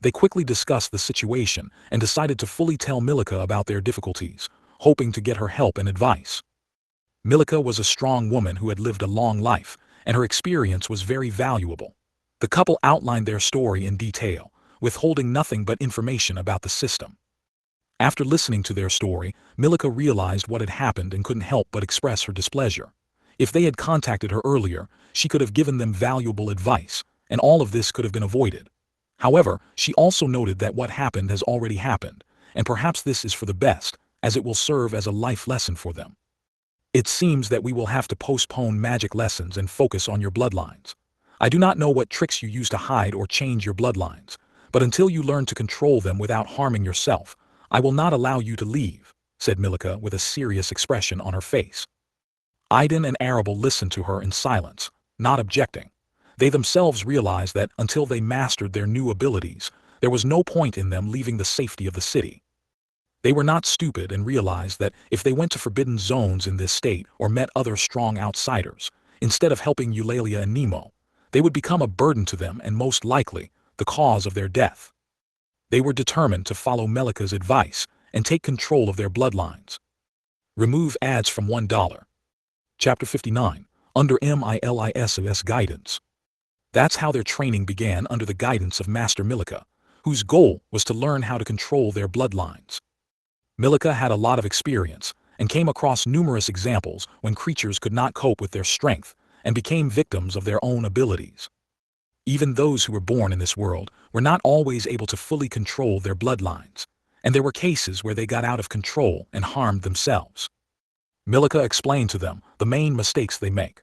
They quickly discussed the situation and decided to fully tell Milika about their difficulties, hoping to get her help and advice. Milika was a strong woman who had lived a long life, and her experience was very valuable. The couple outlined their story in detail, withholding nothing but information about the system. After listening to their story, Milika realized what had happened and couldn't help but express her displeasure. If they had contacted her earlier, she could have given them valuable advice, and all of this could have been avoided. However, she also noted that what happened has already happened, and perhaps this is for the best, as it will serve as a life lesson for them. "It seems that we will have to postpone magic lessons and focus on your bloodlines. I do not know what tricks you use to hide or change your bloodlines, but until you learn to control them without harming yourself, I will not allow you to leave," said Milika with a serious expression on her face. Aiden and Arabelle listened to her in silence, not objecting. They themselves realized that until they mastered their new abilities, there was no point in them leaving the safety of the city. They were not stupid and realized that if they went to forbidden zones in this state or met other strong outsiders, instead of helping Eulalia and Nemo, they would become a burden to them and most likely, the cause of their death. They were determined to follow Melika's advice and take control of their bloodlines. Remove ads from $1. Chapter 59, under MILIS's guidance. That's how their training began under the guidance of Master Milika, whose goal was to learn how to control their bloodlines. Milika had a lot of experience and came across numerous examples when creatures could not cope with their strength and became victims of their own abilities. Even those who were born in this world were not always able to fully control their bloodlines, and there were cases where they got out of control and harmed themselves. Milika explained to them the main mistakes they make.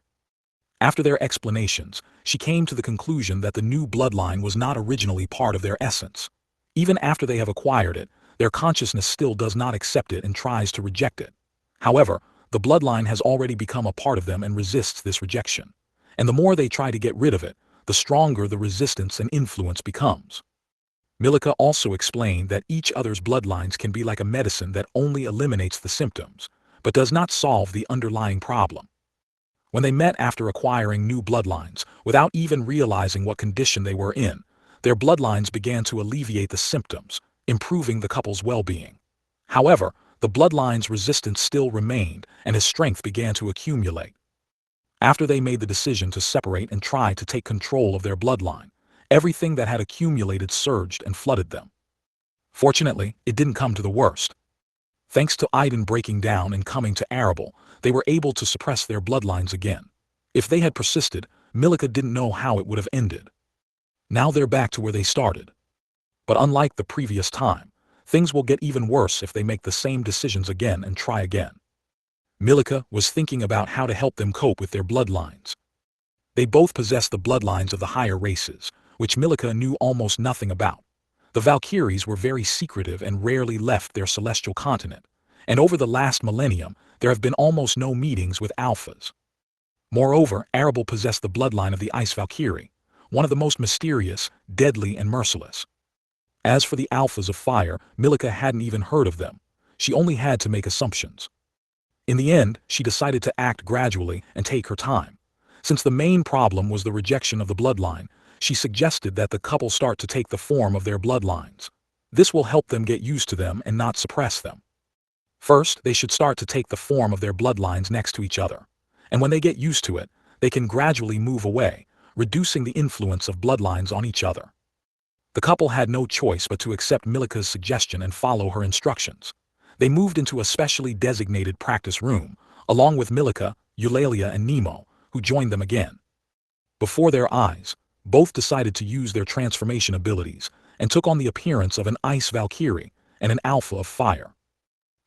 After their explanations, she came to the conclusion that the new bloodline was not originally part of their essence. Even after they have acquired it, their consciousness still does not accept it and tries to reject it. However, the bloodline has already become a part of them and resists this rejection. And the more they try to get rid of it, the stronger the resistance and influence becomes. Milika also explained that each other's bloodlines can be like a medicine that only eliminates the symptoms, but does not solve the underlying problem. When they met after acquiring new bloodlines, without even realizing what condition they were in, their bloodlines began to alleviate the symptoms, improving the couple's well-being. However, the bloodline's resistance still remained, and his strength began to accumulate. After they made the decision to separate and try to take control of their bloodline, everything that had accumulated surged and flooded them. Fortunately, it didn't come to the worst. Thanks to Aiden breaking down and coming to Arable, they were able to suppress their bloodlines again. If they had persisted, Milika didn't know how it would have ended. Now they're back to where they started. But unlike the previous time, things will get even worse if they make the same decisions again and try again. Milika was thinking about how to help them cope with their bloodlines. They both possessed the bloodlines of the higher races, which Milika knew almost nothing about. The Valkyries were very secretive and rarely left their celestial continent, and over the last millennium, there have been almost no meetings with alphas. Moreover, Arable possessed the bloodline of the Ice Valkyrie, one of the most mysterious, deadly, and merciless. As for the alphas of fire, Milika hadn't even heard of them. She only had to make assumptions. In the end, she decided to act gradually and take her time. Since the main problem was the rejection of the bloodline, she suggested that the couple start to take the form of their bloodlines. This will help them get used to them and not suppress them. First, they should start to take the form of their bloodlines next to each other. And when they get used to it, they can gradually move away, reducing the influence of bloodlines on each other. The couple had no choice but to accept Milika's suggestion and follow her instructions. They moved into a specially designated practice room, along with Milika, Eulalia, and Nemo, who joined them again. Before their eyes, both decided to use their transformation abilities and took on the appearance of an Ice Valkyrie and an Alpha of Fire.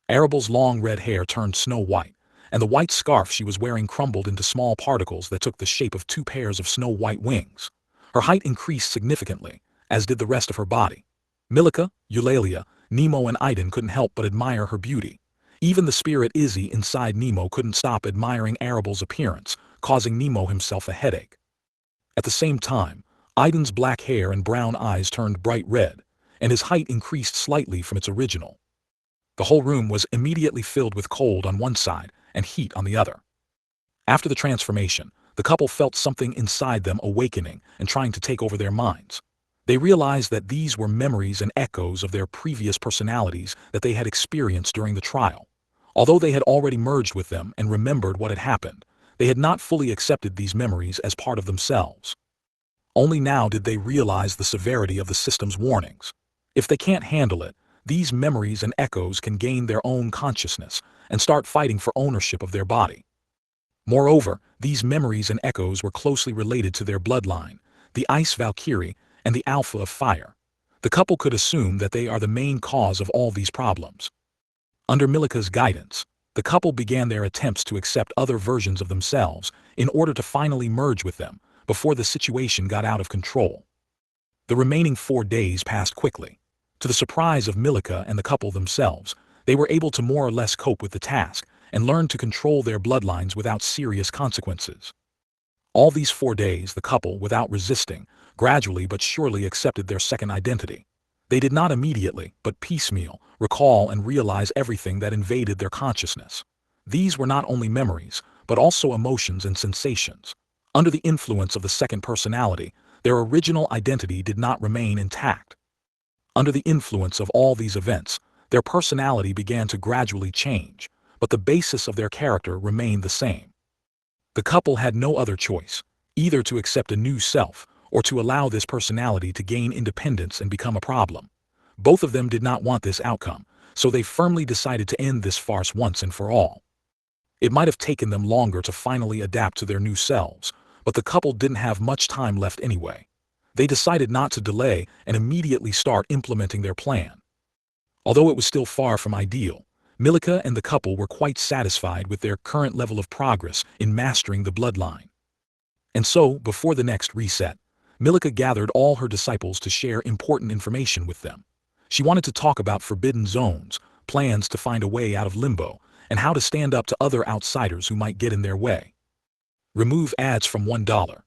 Arabelle's long red hair turned snow white, and the white scarf she was wearing crumbled into small particles that took the shape of 2 pairs of snow-white wings. Her height increased significantly, as did the rest of her body. Milika, Eulalia, Nemo, and Aiden couldn't help but admire her beauty. Even the spirit Izzy inside Nemo couldn't stop admiring Arabelle's appearance, causing Nemo himself a headache. At the same time, Aiden's black hair and brown eyes turned bright red, and his height increased slightly from its original. The whole room was immediately filled with cold on one side and heat on the other. After the transformation, the couple felt something inside them awakening and trying to take over their minds. They realized that these were memories and echoes of their previous personalities that they had experienced during the trial. Although they had already merged with them and remembered what had happened, they had not fully accepted these memories as part of themselves. Only now did they realize the severity of the system's warnings. If they can't handle it, these memories and echoes can gain their own consciousness and start fighting for ownership of their body. Moreover, these memories and echoes were closely related to their bloodline, the Ice Valkyrie and the Alpha of Fire. The couple could assume that they are the main cause of all these problems. Under Milika's guidance, the couple began their attempts to accept other versions of themselves in order to finally merge with them before the situation got out of control. The remaining 4 days passed quickly. To the surprise of Milika and the couple themselves, they were able to more or less cope with the task and learn to control their bloodlines without serious consequences. All these 4 days, the couple, without resisting, gradually but surely accepted their second identity. They did not immediately, but piecemeal, recall and realize everything that invaded their consciousness. These were not only memories, but also emotions and sensations. Under the influence of the second personality, their original identity did not remain intact. Under the influence of all these events, their personality began to gradually change, but the basis of their character remained the same. The couple had no other choice, either to accept a new self or to allow this personality to gain independence and become a problem. Both of them did not want this outcome, so they firmly decided to end this farce once and for all. It might have taken them longer to finally adapt to their new selves, but the couple didn't have much time left anyway. They decided not to delay and immediately start implementing their plan. Although it was still far from ideal, Milika and the couple were quite satisfied with their current level of progress in mastering the bloodline. And so, before the next reset, Milika gathered all her disciples to share important information with them. She wanted to talk about forbidden zones, plans to find a way out of limbo, and how to stand up to other outsiders who might get in their way. Remove ads from $1.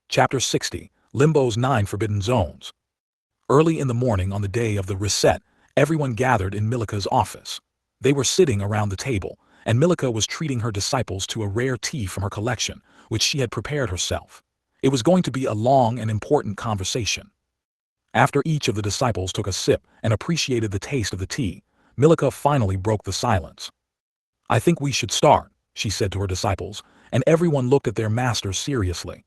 Chapter 60, Limbo's 9 Forbidden Zones. Early in the morning on the day of the reset, everyone gathered in Milika's office. They were sitting around the table, and Milika was treating her disciples to a rare tea from her collection, which she had prepared herself. It was going to be a long and important conversation. After each of the disciples took a sip and appreciated the taste of the tea, Milika finally broke the silence. "I think we should start," she said to her disciples, and everyone looked at their master seriously.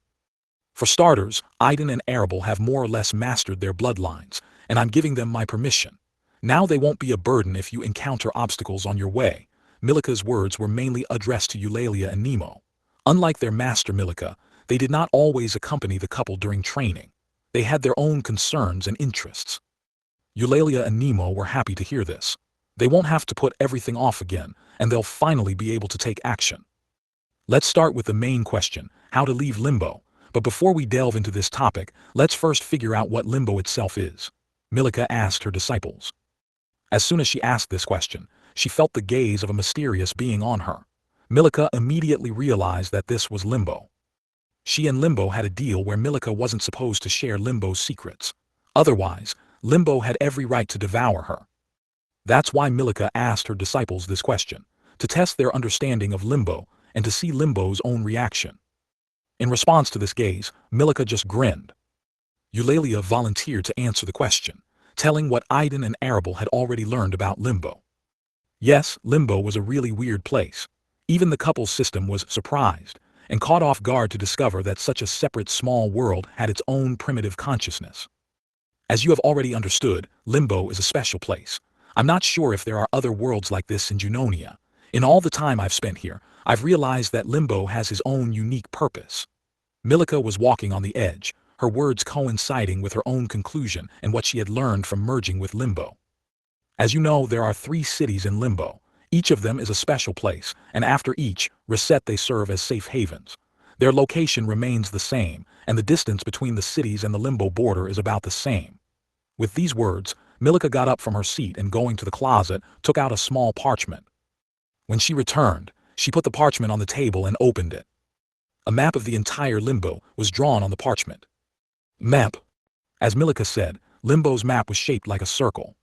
"For starters, Aiden and Arable have more or less mastered their bloodlines, and I'm giving them my permission. Now they won't be a burden if you encounter obstacles on your way. Milika's words were mainly addressed to Eulalia and Nemo. Unlike their master Milika, they did not always accompany the couple during training. They had their own concerns and interests. Eulalia and Nemo were happy to hear this. They won't have to put everything off again, and they'll finally be able to take action. Let's start with the main question, how to leave Limbo. But before we delve into this topic, let's first figure out what Limbo itself is. Milika asked her disciples. As soon as she asked this question, she felt the gaze of a mysterious being on her. Milika immediately realized that this was Limbo. She and Limbo had a deal where Milika wasn't supposed to share Limbo's secrets. Otherwise, Limbo had every right to devour her. That's why Milika asked her disciples this question, to test their understanding of Limbo and to see Limbo's own reaction. In response to this gaze, Milika just grinned. Eulalia volunteered to answer the question, telling what Aiden and Arable had already learned about Limbo. Yes, Limbo was a really weird place. Even the couple's system was surprised and caught off guard to discover that such a separate small world had its own primitive consciousness. As you have already understood, Limbo is a special place. I'm not sure if there are other worlds like this in Junonia. In all the time I've spent here, I've realized that Limbo has his own unique purpose. Milika was walking on the edge, her words coinciding with her own conclusion and what she had learned from merging with Limbo. As you know, there are 3 cities in Limbo. Each of them is a special place, and after each reset they serve as safe havens. Their location remains the same, and the distance between the cities and the Limbo border is about the same. With these words, Milika got up from her seat and going to the closet, took out a small parchment. When she returned, she put the parchment on the table and opened it. A map of the entire Limbo was drawn on the parchment. Map. As Milika said, Limbo's map was shaped like a circle.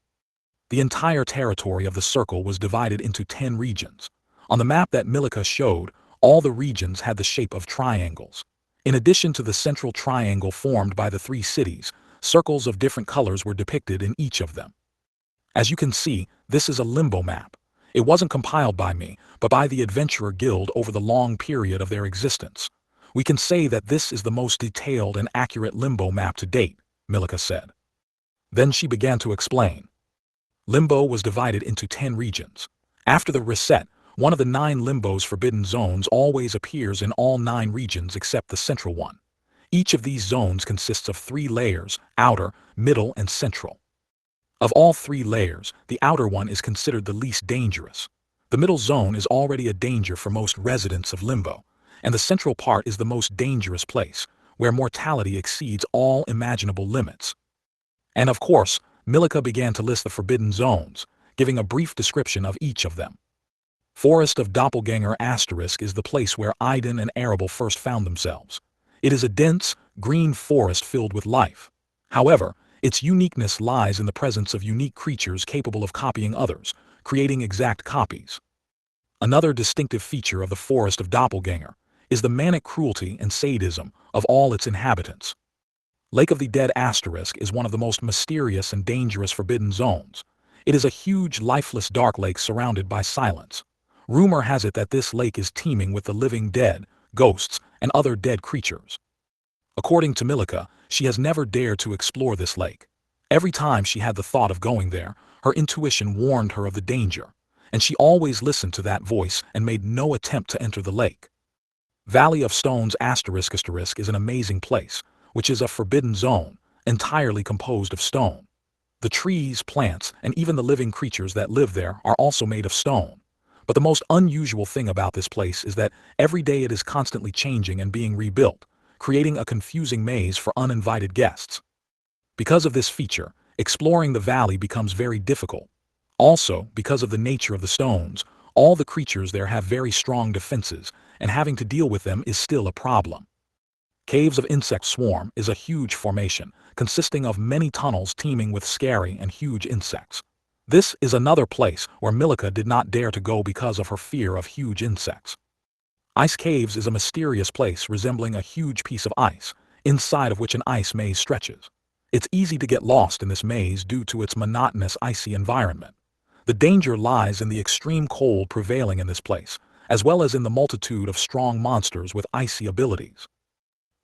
The entire territory of the circle was divided into 10 regions. On the map that Milika showed, all the regions had the shape of triangles. In addition to the central triangle formed by the 3 cities, circles of different colors were depicted in each of them. As you can see, this is a Limbo map. It wasn't compiled by me, but by the Adventurer Guild over the long period of their existence. We can say that this is the most detailed and accurate Limbo map to date, Milika said. Then she began to explain. Limbo was divided into 10 regions. After the reset, one of the 9 Limbo's forbidden zones always appears in all 9 regions except the central one. Each of these zones consists of 3 layers, outer, middle, and central. Of all 3 layers, the outer one is considered the least dangerous. The middle zone is already a danger for most residents of Limbo, and the central part is the most dangerous place, where mortality exceeds all imaginable limits. And of course, Milika began to list the forbidden zones, giving a brief description of each of them. Forest of Doppelganger * is the place where Aiden and Arable first found themselves. It is a dense, green forest filled with life. However, its uniqueness lies in the presence of unique creatures capable of copying others, creating exact copies. Another distinctive feature of the Forest of Doppelganger is the manic cruelty and sadism of all its inhabitants. Lake of the Dead * is one of the most mysterious and dangerous forbidden zones. It is a huge, lifeless dark lake surrounded by silence. Rumor has it that this lake is teeming with the living dead, ghosts, and other dead creatures. According to Milika, she has never dared to explore this lake. Every time she had the thought of going there, her intuition warned her of the danger, and she always listened to that voice and made no attempt to enter the lake. Valley of Stones * is an amazing place, which is a forbidden zone, entirely composed of stone. The trees, plants, and even the living creatures that live there are also made of stone. But the most unusual thing about this place is that every day it is constantly changing and being rebuilt, creating a confusing maze for uninvited guests. Because of this feature, exploring the valley becomes very difficult. Also, because of the nature of the stones, all the creatures there have very strong defenses, and having to deal with them is still a problem. Caves of Insect Swarm is a huge formation, consisting of many tunnels teeming with scary and huge insects. This is another place where Milika did not dare to go because of her fear of huge insects. Ice Caves is a mysterious place resembling a huge piece of ice, inside of which an ice maze stretches. It's easy to get lost in this maze due to its monotonous icy environment. The danger lies in the extreme cold prevailing in this place, as well as in the multitude of strong monsters with icy abilities.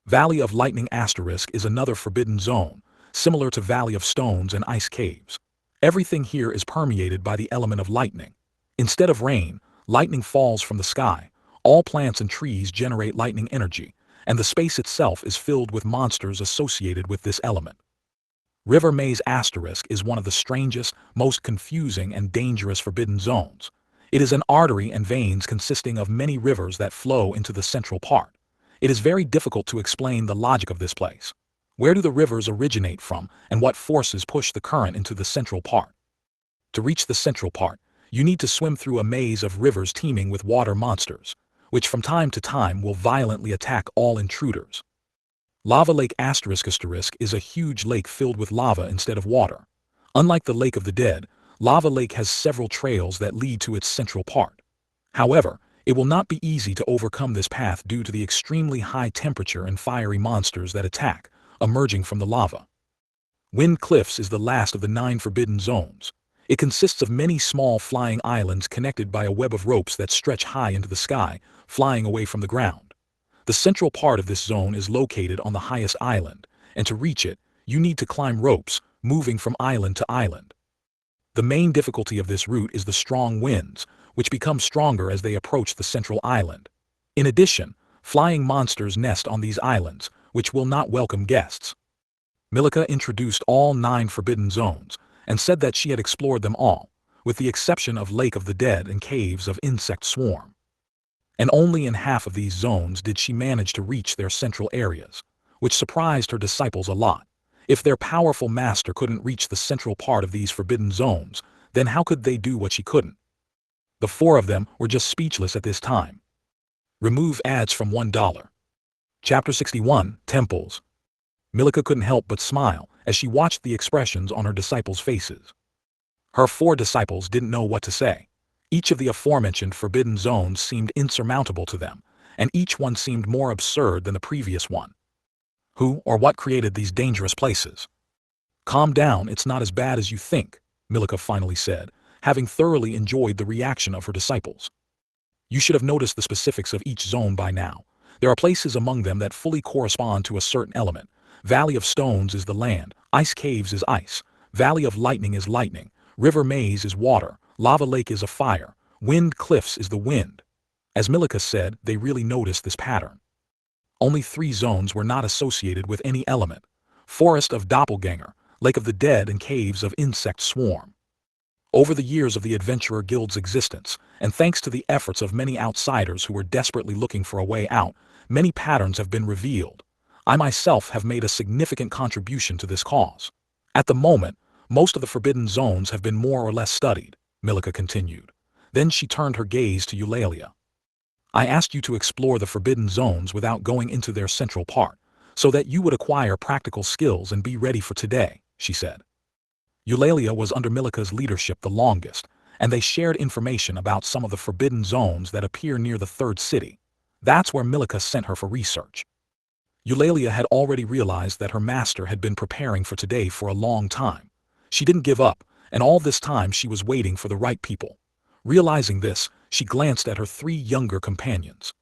Valley of Lightning * is another forbidden zone, similar to Valley of Stones and Ice Caves. Everything here is permeated by the element of lightning. Instead of rain, lightning falls from the sky. All plants and trees generate lightning energy, and the space itself is filled with monsters associated with this element. River Maze Asterisk is one of the strangest, most confusing and dangerous forbidden zones. It is an artery and veins consisting of many rivers that flow into the central part. It is very difficult to explain the logic of this place. Where do the rivers originate from, and what forces push the current into the central part? To reach the central part, you need to swim through a maze of rivers teeming with water monsters, which from time to time will violently attack all intruders. Lava Lake *** is a huge lake filled with lava instead of water. Unlike the Lake of the Dead, Lava Lake has several trails that lead to its central part. However, it will not be easy to overcome this path due to the extremely high temperature and fiery monsters that attack, emerging from the lava. Wind Cliffs is the last of the 9 forbidden zones. It consists of many small flying islands connected by a web of ropes that stretch high into the sky, flying away from the ground. The central part of this zone is located on the highest island, and to reach it, you need to climb ropes, moving from island to island. The main difficulty of this route is the strong winds, which become stronger as they approach the central island. In addition, flying monsters nest on these islands, which will not welcome guests. Milika introduced all 9 forbidden zones, and said that she had explored them all, with the exception of Lake of the Dead and Caves of Insect Swarm. And only in half of these zones did she manage to reach their central areas, which surprised her disciples a lot. If their powerful master couldn't reach the central part of these forbidden zones, then how could they do what she couldn't? The 4 of them were just speechless at this time. Remove ads from $1. Chapter 61, Temples. Milika couldn't help but smile as she watched the expressions on her disciples' faces. Her 4 disciples didn't know what to say. Each of the aforementioned forbidden zones seemed insurmountable to them, and each one seemed more absurd than the previous one. Who or what created these dangerous places? Calm down, it's not as bad as you think, Milika finally said, having thoroughly enjoyed the reaction of her disciples. You should have noticed the specifics of each zone by now. There are places among them that fully correspond to a certain element. Valley of Stones is the land, Ice Caves is ice, Valley of Lightning is lightning, River Maze is water, Lava Lake is a fire, Wind Cliffs is the wind. As Milika said, they really noticed this pattern. Only 3 zones were not associated with any element: Forest of Doppelganger, Lake of the Dead, and Caves of Insect Swarm. Over the years of the Adventurer Guild's existence, and thanks to the efforts of many outsiders who were desperately looking for a way out, many patterns have been revealed. I myself have made a significant contribution to this cause. At the moment, most of the forbidden zones have been more or less studied, Milika continued. Then she turned her gaze to Eulalia. I asked you to explore the forbidden zones without going into their central part, so that you would acquire practical skills and be ready for today, she said. Eulalia was under Milika's leadership the longest, and they shared information about some of the forbidden zones that appear near the 3rd city. That's where Milika sent her for research. Eulalia had already realized that her master had been preparing for today for a long time. She didn't give up, and all this time she was waiting for the right people. Realizing this, she glanced at her 3 younger companions.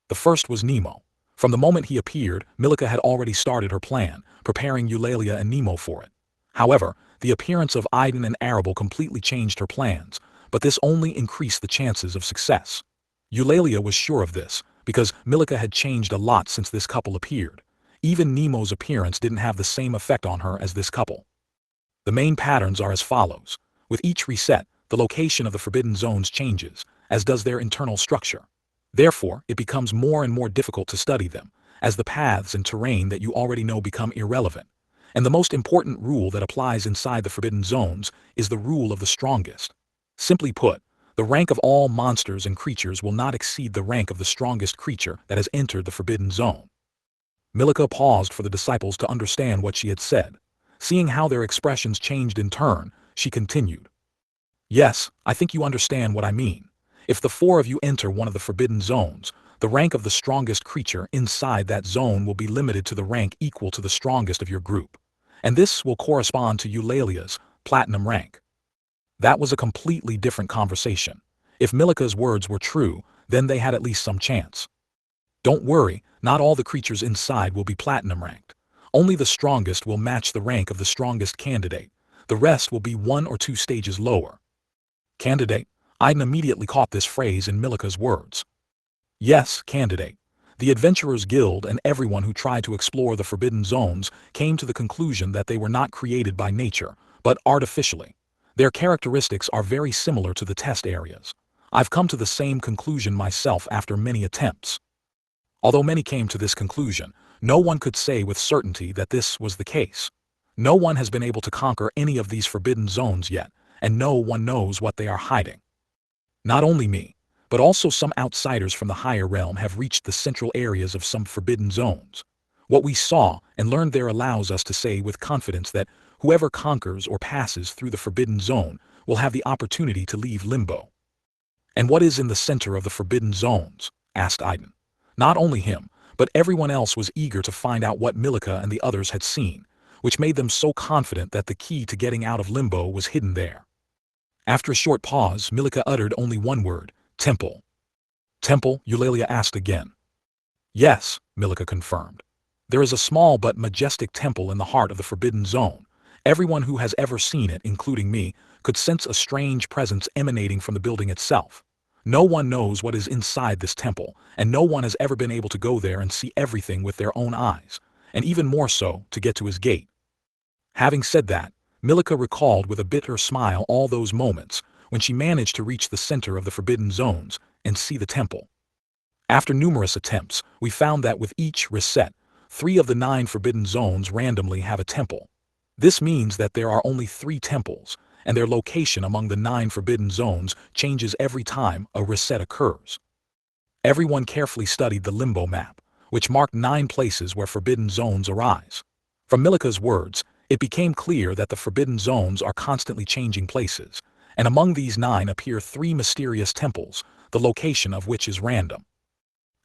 The first was Nemo. From the moment he appeared, Milika had already started her plan, preparing Eulalia and Nemo for it. However, the appearance of Aiden and Arable completely changed her plans, but this only increased the chances of success. Eulalia was sure of this, because Milika had changed a lot since this couple appeared. Even Nemo's appearance didn't have the same effect on her as this couple. The main patterns are as follows. With each reset, the location of the forbidden zones changes, as does their internal structure. Therefore, it becomes more and more difficult to study them, as the paths and terrain that you already know become irrelevant. And the most important rule that applies inside the forbidden zones is the rule of the strongest. Simply put, the rank of all monsters and creatures will not exceed the rank of the strongest creature that has entered the forbidden zone. Milika paused for the disciples to understand what she had said. Seeing how their expressions changed in turn, she continued. Yes, I think you understand what I mean. If the 4 of you enter one of the forbidden zones, the rank of the strongest creature inside that zone will be limited to the rank equal to the strongest of your group. And this will correspond to Eulalia's platinum rank. That was a completely different conversation. If Milika's words were true, then they had at least some chance. Don't worry, not all the creatures inside will be platinum ranked. Only the strongest will match the rank of the strongest candidate. The rest will be 1 or 2 stages lower. Candidate, Aiden immediately caught this phrase in Milika's words. Yes, candidate. The Adventurers Guild and everyone who tried to explore the Forbidden Zones came to the conclusion that they were not created by nature, but artificially. Their characteristics are very similar to the test areas. I've come to the same conclusion myself after many attempts. Although many came to this conclusion, no one could say with certainty that this was the case. No one has been able to conquer any of these forbidden zones yet, and no one knows what they are hiding. Not only me, but also some outsiders from the higher realm have reached the central areas of some forbidden zones. What we saw and learned there allows us to say with confidence that whoever conquers or passes through the forbidden zone will have the opportunity to leave limbo. And what is in the center of the forbidden zones? Asked Aiden. Not only him, but everyone else was eager to find out what Milika and the others had seen, which made them so confident that the key to getting out of limbo was hidden there. After a short pause, Milika uttered only one word, temple. Temple? Eulalia asked again. Yes, Milika confirmed. There is a small but majestic temple in the heart of the Forbidden Zone. Everyone who has ever seen it, including me, could sense a strange presence emanating from the building itself. No one knows what is inside this temple, and no one has ever been able to go there and see everything with their own eyes, and even more so, to get to his gate. Having said that, Milika recalled with a bitter smile all those moments when she managed to reach the center of the Forbidden Zones and see the temple. After numerous attempts, we found that with each reset, 3 of the 9 Forbidden Zones randomly have a temple. This means that there are only 3 temples, and their location among the 9 Forbidden Zones changes every time a reset occurs. Everyone carefully studied the Limbo map, which marked 9 places where Forbidden Zones arise. From Milika's words, it became clear that the Forbidden Zones are constantly changing places, and among these 9 appear 3 mysterious temples, the location of which is random.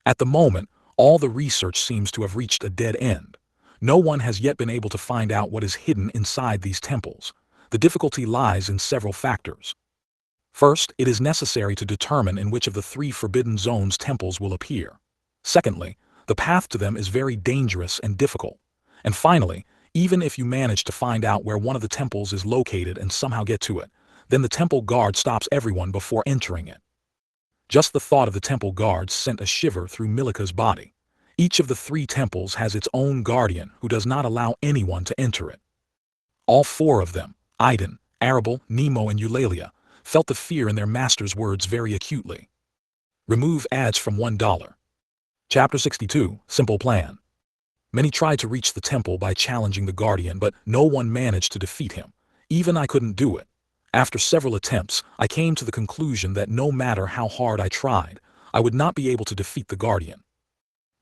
At the moment, all the research seems to have reached a dead end. No one has yet been able to find out what is hidden inside these temples. The difficulty lies in several factors. First, it is necessary to determine in which of the 3 Forbidden Zones temples will appear. Secondly, the path to them is very dangerous and difficult. And finally, even if you manage to find out where one of the temples is located and somehow get to it, then the temple guard stops everyone before entering it. Just the thought of the temple guards sent a shiver through Milika's body. Each of the 3 temples has its own guardian who does not allow anyone to enter it. All 4 of them, Aiden, Arable, Nemo and Eulalia, felt the fear in their master's words very acutely. Remove ads from $1. Chapter 62, Simple Plan. Many tried to reach the temple by challenging the guardian, but no one managed to defeat him. Even I couldn't do it. After several attempts, I came to the conclusion that no matter how hard I tried, I would not be able to defeat the guardian.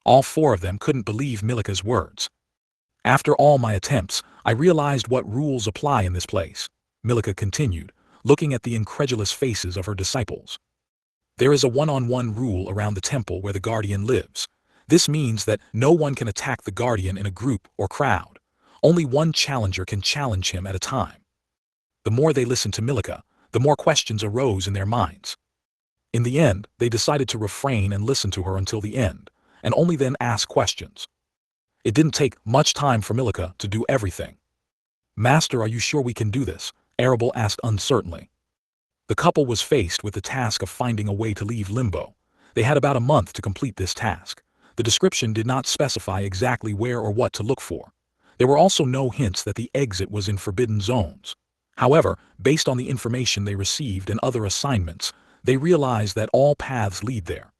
All 4 of them couldn't believe Milika's words. After all my attempts, I realized what rules apply in this place, Milika continued, looking at the incredulous faces of her disciples. There is a one-on-one rule around the temple where the guardian lives. This means that no one can attack the guardian in a group or crowd. Only one challenger can challenge him at a time. The more they listened to Milika, the more questions arose in their minds. In the end, they decided to refrain and listen to her until the end, and only then ask questions. It didn't take much time for Milika to do everything. Master, are you sure we can do this? Arable asked uncertainly. The couple was faced with the task of finding a way to leave limbo. They had about a month to complete this task. The description did not specify exactly where or what to look for. There were also no hints that the exit was in Forbidden Zones. However, based on the information they received and other assignments, they realized that all paths lead there.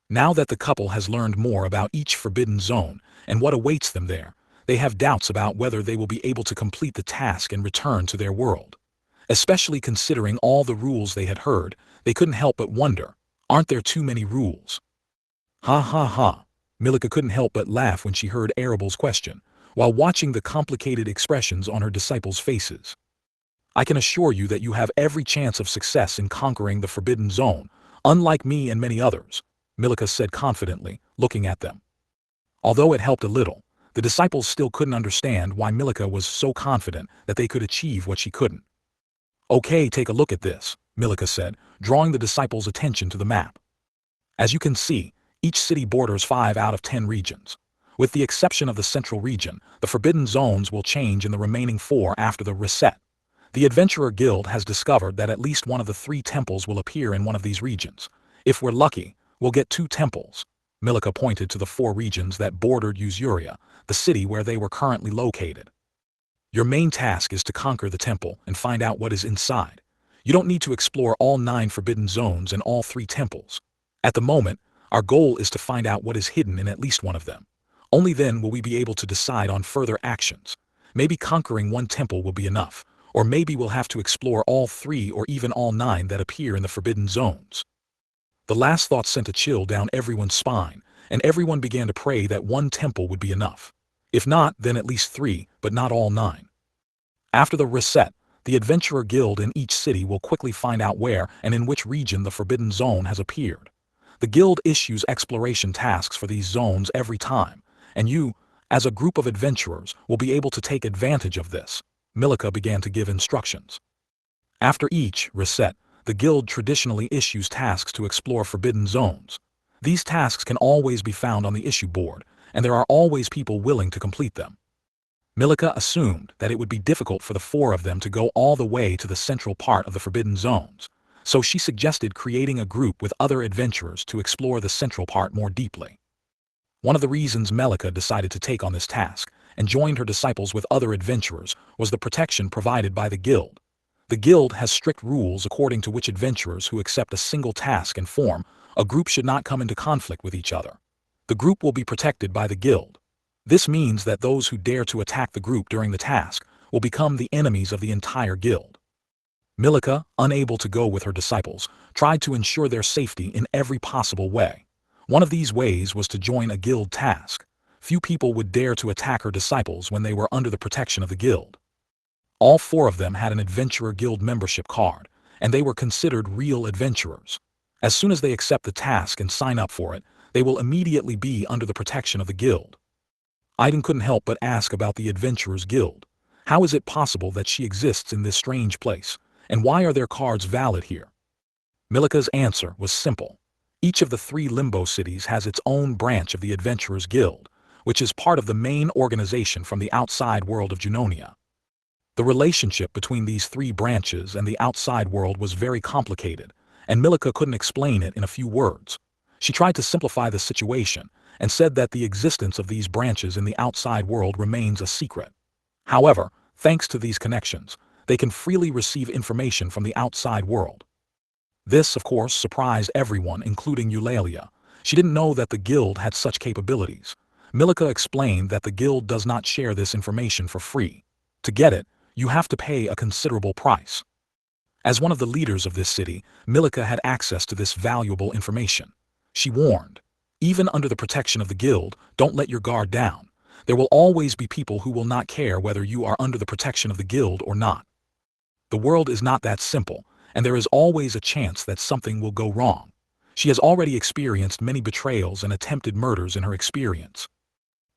Now that the couple has learned more about each Forbidden Zone and what awaits them there, they have doubts about whether they will be able to complete the task and return to their world. Especially considering all the rules they had heard, they couldn't help but wonder, aren't there too many rules? Ha ha ha. Milika couldn't help but laugh when she heard Arable's question, while watching the complicated expressions on her disciples' faces. I can assure you that you have every chance of success in conquering the Forbidden Zone, unlike me and many others, Milika said confidently, looking at them. Although it helped a little, the disciples still couldn't understand why Milika was so confident that they could achieve what she couldn't. Okay, take a look at this, Milika said, drawing the disciples' attention to the map. As you can see, each city borders 5 out of 10 regions. With the exception of the central region, the Forbidden Zones will change in the remaining 4 after the reset. The Adventurer Guild has discovered that at least one of the 3 temples will appear in one of these regions. If we're lucky, we'll get 2 temples. Milika pointed to the 4 regions that bordered Usuria, the city where they were currently located. Your main task is to conquer the temple and find out what is inside. You don't need to explore all 9 forbidden zones and all 3 temples. At the moment, our goal is to find out what is hidden in at least one of them. Only then will we be able to decide on further actions. Maybe conquering 1 temple will be enough, or maybe we'll have to explore all 3 or even all 9 that appear in the forbidden zones. The last thought sent a chill down everyone's spine, and everyone began to pray that 1 temple would be enough. If not, then at least 3, but not all 9. After the reset, the Adventurer Guild in each city will quickly find out where and in which region the Forbidden Zone has appeared. The Guild issues exploration tasks for these zones every time, and you, as a group of adventurers, will be able to take advantage of this. Milika began to give instructions. After each reset, the Guild traditionally issues tasks to explore forbidden zones. These tasks can always be found on the issue board, and there are always people willing to complete them. Milika assumed that it would be difficult for the 4 of them to go all the way to the central part of the forbidden zones, so she suggested creating a group with other adventurers to explore the central part more deeply. One of the reasons Milika decided to take on this task and joined her disciples with other adventurers was the protection provided by the Guild. The Guild has strict rules according to which adventurers who accept a single task and form a group should not come into conflict with each other. The group will be protected by the Guild. This means that those who dare to attack the group during the task will become the enemies of the entire guild. Milika, unable to go with her disciples, tried to ensure their safety in every possible way. One of these ways was to join a guild task. Few people would dare to attack her disciples when they were under the protection of the guild. All 4 of them had an Adventurer Guild membership card, and they were considered real adventurers. As soon as they accept the task and sign up for it, they will immediately be under the protection of the guild. Aiden couldn't help but ask about the Adventurers Guild. How is it possible that she exists in this strange place, and why are their cards valid here? Milika's answer was simple. Each of the 3 limbo cities has its own branch of the Adventurers Guild, which is part of the main organization from the outside world of Junonia. The relationship between these 3 branches and the outside world was very complicated, and Milika couldn't explain it in a few words. She tried to simplify the situation, and said that the existence of these branches in the outside world remains a secret. However, thanks to these connections, they can freely receive information from the outside world. This, of course, surprised everyone, including Eulalia. She didn't know that the guild had such capabilities. Milika explained that the guild does not share this information for free. To get it, you have to pay a considerable price. As one of the leaders of this city, Milika had access to this valuable information. She warned, even under the protection of the guild, don't let your guard down. There will always be people who will not care whether you are under the protection of the guild or not. The world is not that simple, and there is always a chance that something will go wrong. She has already experienced many betrayals and attempted murders in her experience.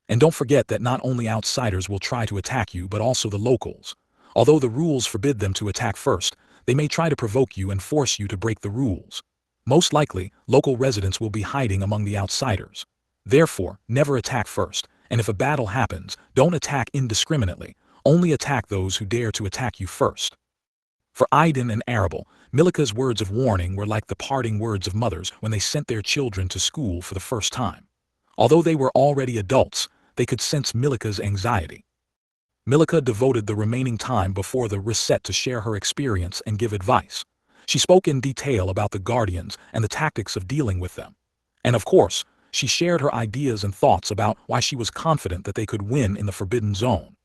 And don't forget that not only outsiders will try to attack you but also the locals. Although the rules forbid them to attack first, they may try to provoke you and force you to break the rules. Most likely, local residents will be hiding among the outsiders. Therefore, never attack first, and if a battle happens, don't attack indiscriminately, only attack those who dare to attack you first. For Aiden and Arable, Milika's words of warning were like the parting words of mothers when they sent their children to school for the first time. Although they were already adults, they could sense Milika's anxiety. Milika devoted the remaining time before the reset to share her experience and give advice. She spoke in detail about the Guardians and the tactics of dealing with them. And of course, she shared her ideas and thoughts about why she was confident that they could win in the Forbidden Zone.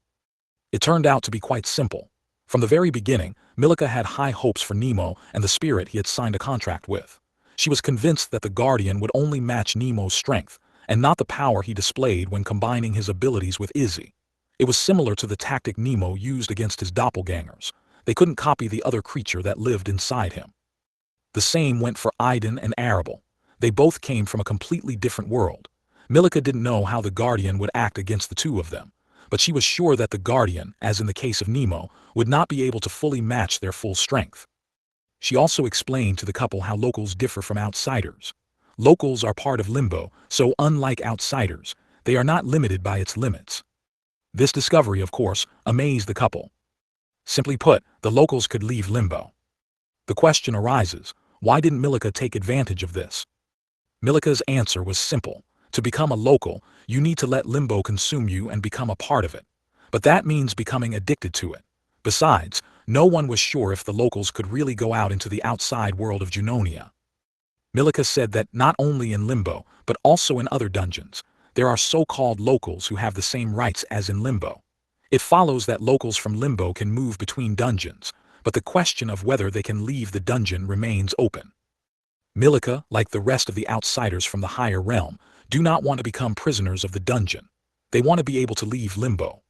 It turned out to be quite simple. From the very beginning, Milika had high hopes for Nemo and the spirit he had signed a contract with. She was convinced that the Guardian would only match Nemo's strength, and not the power he displayed when combining his abilities with Izzy. It was similar to the tactic Nemo used against his doppelgangers. They couldn't copy the other creature that lived inside him. The same went for Aiden and Arable. They both came from a completely different world. Milika didn't know how the Guardian would act against the 2 of them, but she was sure that the Guardian, as in the case of Nemo, would not be able to fully match their full strength. She also explained to the couple how locals differ from outsiders. Locals are part of Limbo, so unlike outsiders, they are not limited by its limits. This discovery, of course, amazed the couple. Simply put, the locals could leave limbo. The question arises, why didn't Milika take advantage of this? Milika's answer was simple. To become a local, you need to let limbo consume you and become a part of it. But that means becoming addicted to it. Besides, no one was sure if the locals could really go out into the outside world of Junonia. Milika said that not only in Limbo, but also in other dungeons, there are so-called locals who have the same rights as in Limbo. It follows that locals from Limbo can move between dungeons, but the question of whether they can leave the dungeon remains open. Milika, like the rest of the outsiders from the higher realm, do not want to become prisoners of the dungeon. They want to be able to leave Limbo.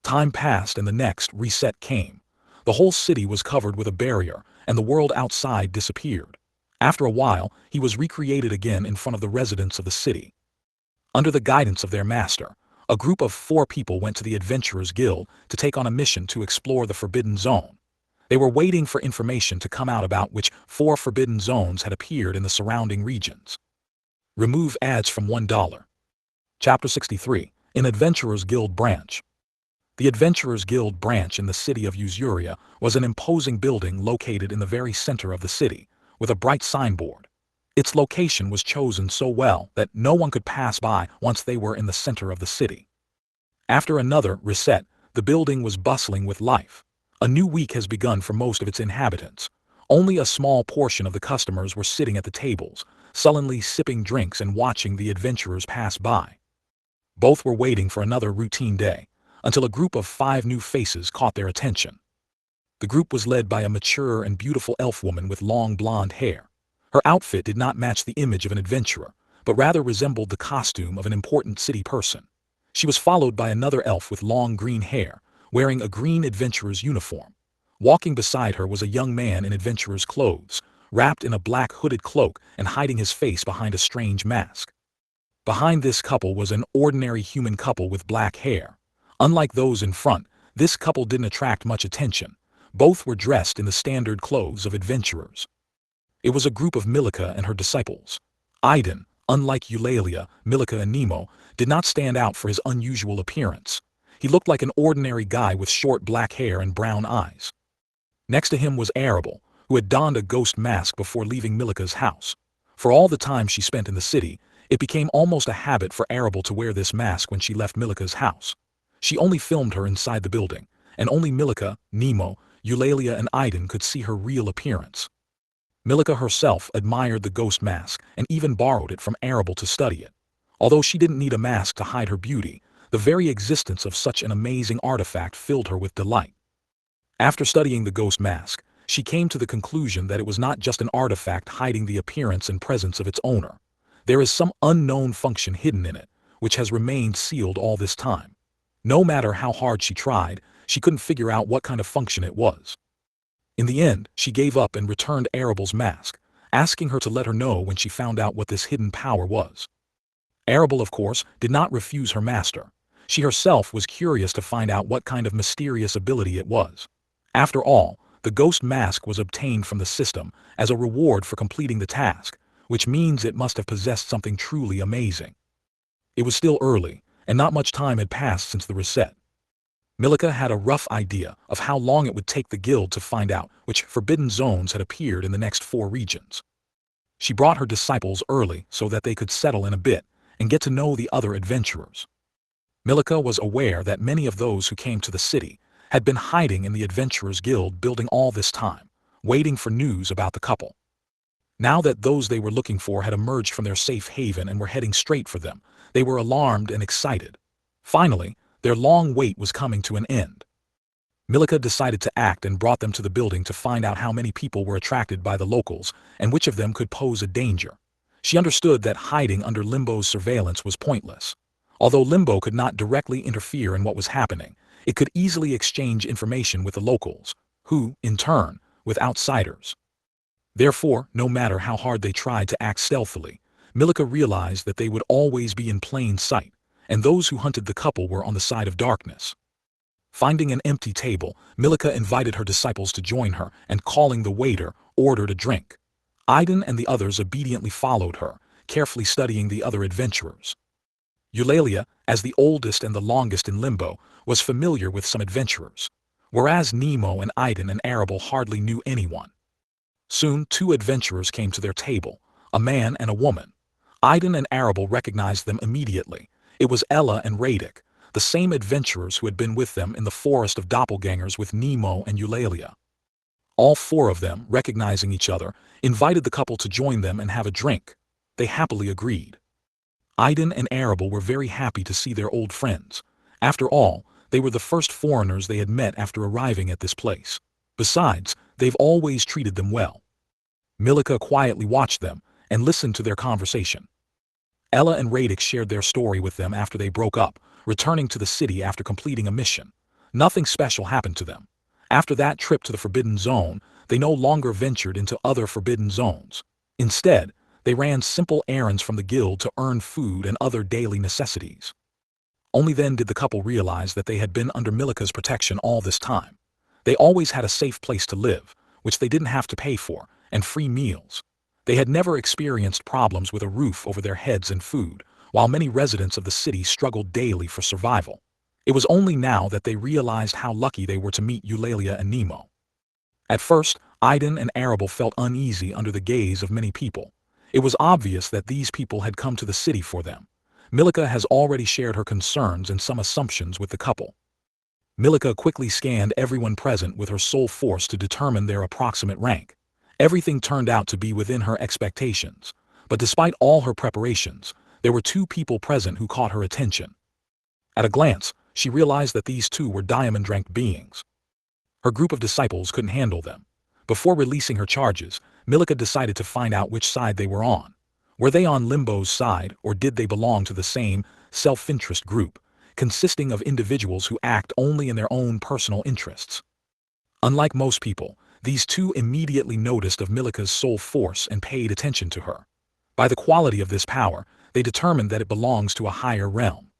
Time passed and the next reset came. The whole city was covered with a barrier, and the world outside disappeared. After a while, he was recreated again in front of the residents of the city. Under the guidance of their master, a group of 4 people went to the Adventurers Guild to take on a mission to explore the Forbidden Zone. They were waiting for information to come out about which 4 forbidden zones had appeared in the surrounding regions. Remove ads from $1. Chapter 63, An Adventurers Guild Branch. The Adventurers Guild branch in the city of Usuria was an imposing building located in the very center of the city, with a bright signboard. Its location was chosen so well that no one could pass by once they were in the center of the city. After another reset, the building was bustling with life. A new week has begun for most of its inhabitants. Only a small portion of the customers were sitting at the tables, sullenly sipping drinks and watching the adventurers pass by. Both were waiting for another routine day, until a group of 5 new faces caught their attention. The group was led by a mature and beautiful elf woman with long blonde hair. Her outfit did not match the image of an adventurer, but rather resembled the costume of an important city person. She was followed by another elf with long green hair, wearing a green adventurer's uniform. Walking beside her was a young man in adventurer's clothes, wrapped in a black hooded cloak and hiding his face behind a strange mask. Behind this couple was an ordinary human couple with black hair. Unlike those in front, this couple didn't attract much attention. Both were dressed in the standard clothes of adventurers. It was a group of Milika and her disciples. Aiden, unlike Eulalia, Milika and Nemo, did not stand out for his unusual appearance. He looked like an ordinary guy with short black hair and brown eyes. Next to him was Arable, who had donned a ghost mask before leaving Milika's house. For all the time she spent in the city, it became almost a habit for Arable to wear this mask when she left Milika's house. She only filmed her inside the building, and only Milika, Nemo, Eulalia and Aiden could see her real appearance. Milika herself admired the ghost mask and even borrowed it from Arable to study it. Although she didn't need a mask to hide her beauty, the very existence of such an amazing artifact filled her with delight. After studying the ghost mask, she came to the conclusion that it was not just an artifact hiding the appearance and presence of its owner. There is some unknown function hidden in it, which has remained sealed all this time. No matter how hard she tried, she couldn't figure out what kind of function it was. In the end, she gave up and returned Arable's mask, asking her to let her know when she found out what this hidden power was. Arable, of course, did not refuse her master. She herself was curious to find out what kind of mysterious ability it was. After all, the ghost mask was obtained from the system as a reward for completing the task, which means it must have possessed something truly amazing. It was still early, and not much time had passed since the reset. Milika had a rough idea of how long it would take the guild to find out which forbidden zones had appeared in the next 4 regions. She brought her disciples early so that they could settle in a bit and get to know the other adventurers. Milika was aware that many of those who came to the city had been hiding in the Adventurers Guild building all this time, waiting for news about the couple. Now that those they were looking for had emerged from their safe haven and were heading straight for them, they were alarmed and excited. Finally, their long wait was coming to an end. Milika decided to act and brought them to the building to find out how many people were attracted by the locals and which of them could pose a danger. She understood that hiding under Limbo's surveillance was pointless. Although Limbo could not directly interfere in what was happening, it could easily exchange information with the locals, who, in turn, with outsiders. Therefore, no matter how hard they tried to act stealthily, Milika realized that they would always be in plain sight, and those who hunted the couple were on the side of darkness. Finding an empty table, Milika invited her disciples to join her and, calling the waiter, ordered a drink. Aiden and the others obediently followed her, carefully studying the other adventurers. Eulalia, as the oldest and the longest in Limbo, was familiar with some adventurers. whereas Nemo and Aiden and Arable hardly knew anyone. Soon 2 adventurers came to their table, a man and a woman. Aiden and Arable recognized them immediately. It was Ella and Radic, the same adventurers who had been with them in the forest of doppelgangers with Nemo and Eulalia. All 4 of them, recognizing each other, invited the couple to join them and have a drink. They happily agreed. Aiden and Arable were very happy to see their old friends. After all, they were the first foreigners they had met after arriving at this place. Besides, they've always treated them well. Milika quietly watched them and listened to their conversation. Ella and Radic shared their story with them after they broke up, returning to the city after completing a mission. Nothing special happened to them. After that trip to the Forbidden Zone, they no longer ventured into other forbidden zones. Instead, they ran simple errands from the guild to earn food and other daily necessities. Only then did the couple realize that they had been under Milika's protection all this time. They always had a safe place to live, which they didn't have to pay for, and free meals. They had never experienced problems with a roof over their heads and food, while many residents of the city struggled daily for survival. It was only now that they realized how lucky they were to meet Eulalia and Nemo. At first, Aiden and Arable felt uneasy under the gaze of many people. It was obvious that these people had come to the city for them. Milika has already shared her concerns and some assumptions with the couple. Milika quickly scanned everyone present with her soul force to determine their approximate rank. Everything turned out to be within her expectations, but despite all her preparations, there were 2 people present who caught her attention. At a glance, she realized that these 2 were diamond-ranked beings. Her group of disciples couldn't handle them. Before releasing her charges, Milika decided to find out which side they were on. Were they on Limbo's side, or did they belong to the same, self-interest group, consisting of individuals who act only in their own personal interests? Unlike most people, these 2 immediately noticed of Milika's soul force and paid attention to her. By the quality of this power, they determined that it belongs to a higher realm.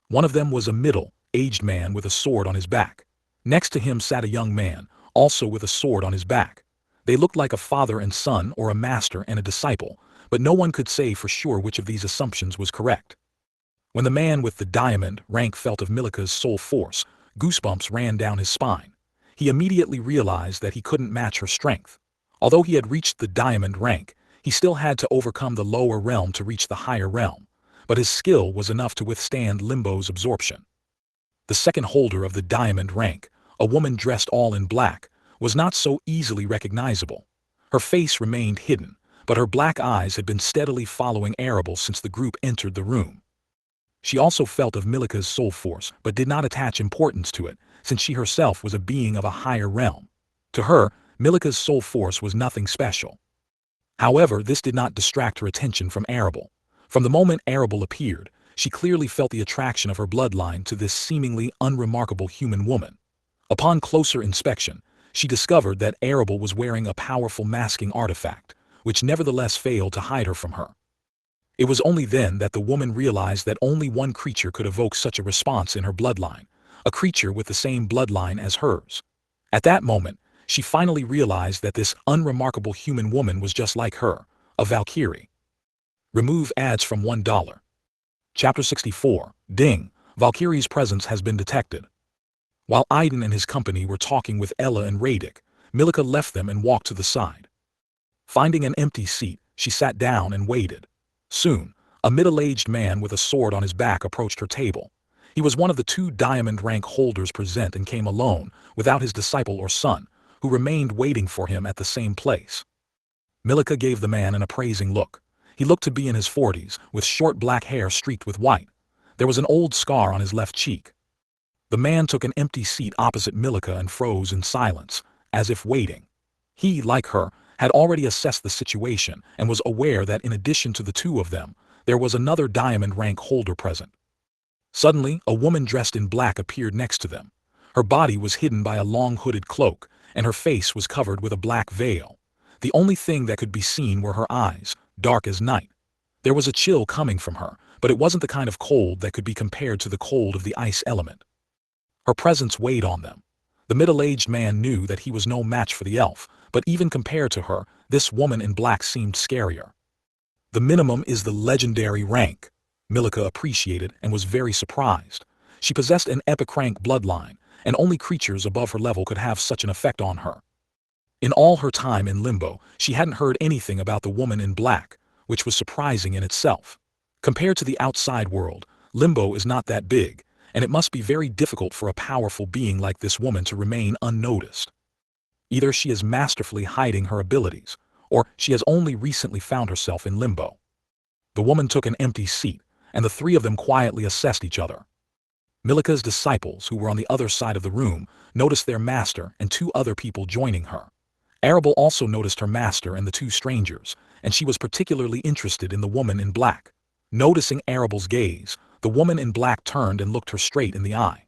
One of them was a middle-aged man with a sword on his back. Next to him sat a young man, also with a sword on his back. They looked like a father and son or a master and a disciple, but no one could say for sure which of these assumptions was correct. When the man with the diamond rank felt of Milika's soul force, goosebumps ran down his spine. He immediately realized that he couldn't match her strength. Although he had reached the diamond rank, he still had to overcome the lower realm to reach the higher realm, but his skill was enough to withstand Limbo's absorption. The second holder of the diamond rank, a woman dressed all in black, was not so easily recognizable. Her face remained hidden, but her black eyes had been steadily following Arable since the group entered the room. She also felt of Milika's soul force, but did not attach importance to it, since she herself was a being of a higher realm. To her, Milika's soul force was nothing special. However, this did not distract her attention from Arable. From the moment Arable appeared, she clearly felt the attraction of her bloodline to this seemingly unremarkable human woman. Upon closer inspection, she discovered that Arable was wearing a powerful masking artifact, which nevertheless failed to hide her from her. It was only then that the woman realized that only one creature could evoke such a response in her bloodline, a creature with the same bloodline as hers. At that moment, she finally realized that this unremarkable human woman was just like her, a Valkyrie. Remove ads from $1. Chapter 64. Ding! Valkyrie's presence has been detected. While Aiden and his company were talking with Ella and Radic, Milika left them and walked to the side. Finding an empty seat, she sat down and waited. Soon, a middle-aged man with a sword on his back approached her table. He was one of the 2 diamond rank holders present and came alone, without his disciple or son, who remained waiting for him at the same place. Milika gave the man an appraising look. He looked to be in his 40s, with short black hair streaked with white. There was an old scar on his left cheek. The man took an empty seat opposite Milika and froze in silence, as if waiting. He, like her, had already assessed the situation and was aware that in addition to the 2 of them, there was another diamond rank holder present. Suddenly, a woman dressed in black appeared next to them. Her body was hidden by a long hooded cloak, and her face was covered with a black veil. The only thing that could be seen were her eyes, dark as night. There was a chill coming from her, but it wasn't the kind of cold that could be compared to the cold of the ice element. Her presence weighed on them. The middle-aged man knew that he was no match for the elf, but even compared to her, this woman in black seemed scarier. The minimum is the legendary rank. Milika appreciated and was very surprised. She possessed an epic rank bloodline, and only creatures above her level could have such an effect on her. In all her time in limbo, she hadn't heard anything about the woman in black, which was surprising in itself. Compared to the outside world, limbo is not that big, and it must be very difficult for a powerful being like this woman to remain unnoticed. Either she is masterfully hiding her abilities, or she has only recently found herself in limbo. The woman took an empty seat, and the three of them quietly assessed each other. Milika's disciples, who were on the other side of the room, noticed their master and two other people joining her. Arable also noticed her master and the two strangers, and she was particularly interested in the woman in black. Noticing Arable's gaze, the woman in black turned and looked her straight in the eye.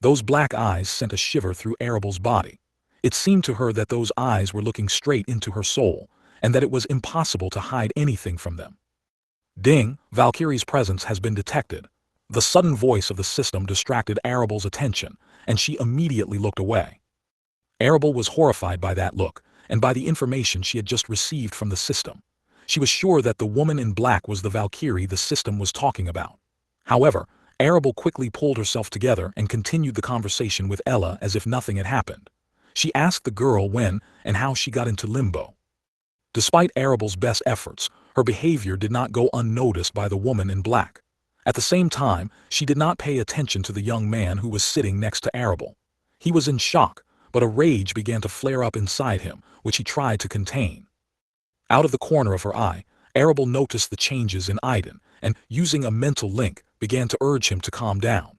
Those black eyes sent a shiver through Arable's body. It seemed to her that those eyes were looking straight into her soul, and that it was impossible to hide anything from them. Ding, Valkyrie's presence has been detected. The sudden voice of the system distracted Arable's attention, and she immediately looked away. Arable was horrified by that look, and by the information she had just received from the system. She was sure that the woman in black was the Valkyrie the system was talking about. However, Arable quickly pulled herself together and continued the conversation with Ella as if nothing had happened. She asked the girl when and how she got into limbo. Despite Arable's best efforts, her behavior did not go unnoticed by the woman in black. At the same time, she did not pay attention to the young man who was sitting next to Arable. He was in shock, but a rage began to flare up inside him, which he tried to contain. Out of the corner of her eye, Arable noticed the changes in Aiden, and, using a mental link, began to urge him to calm down.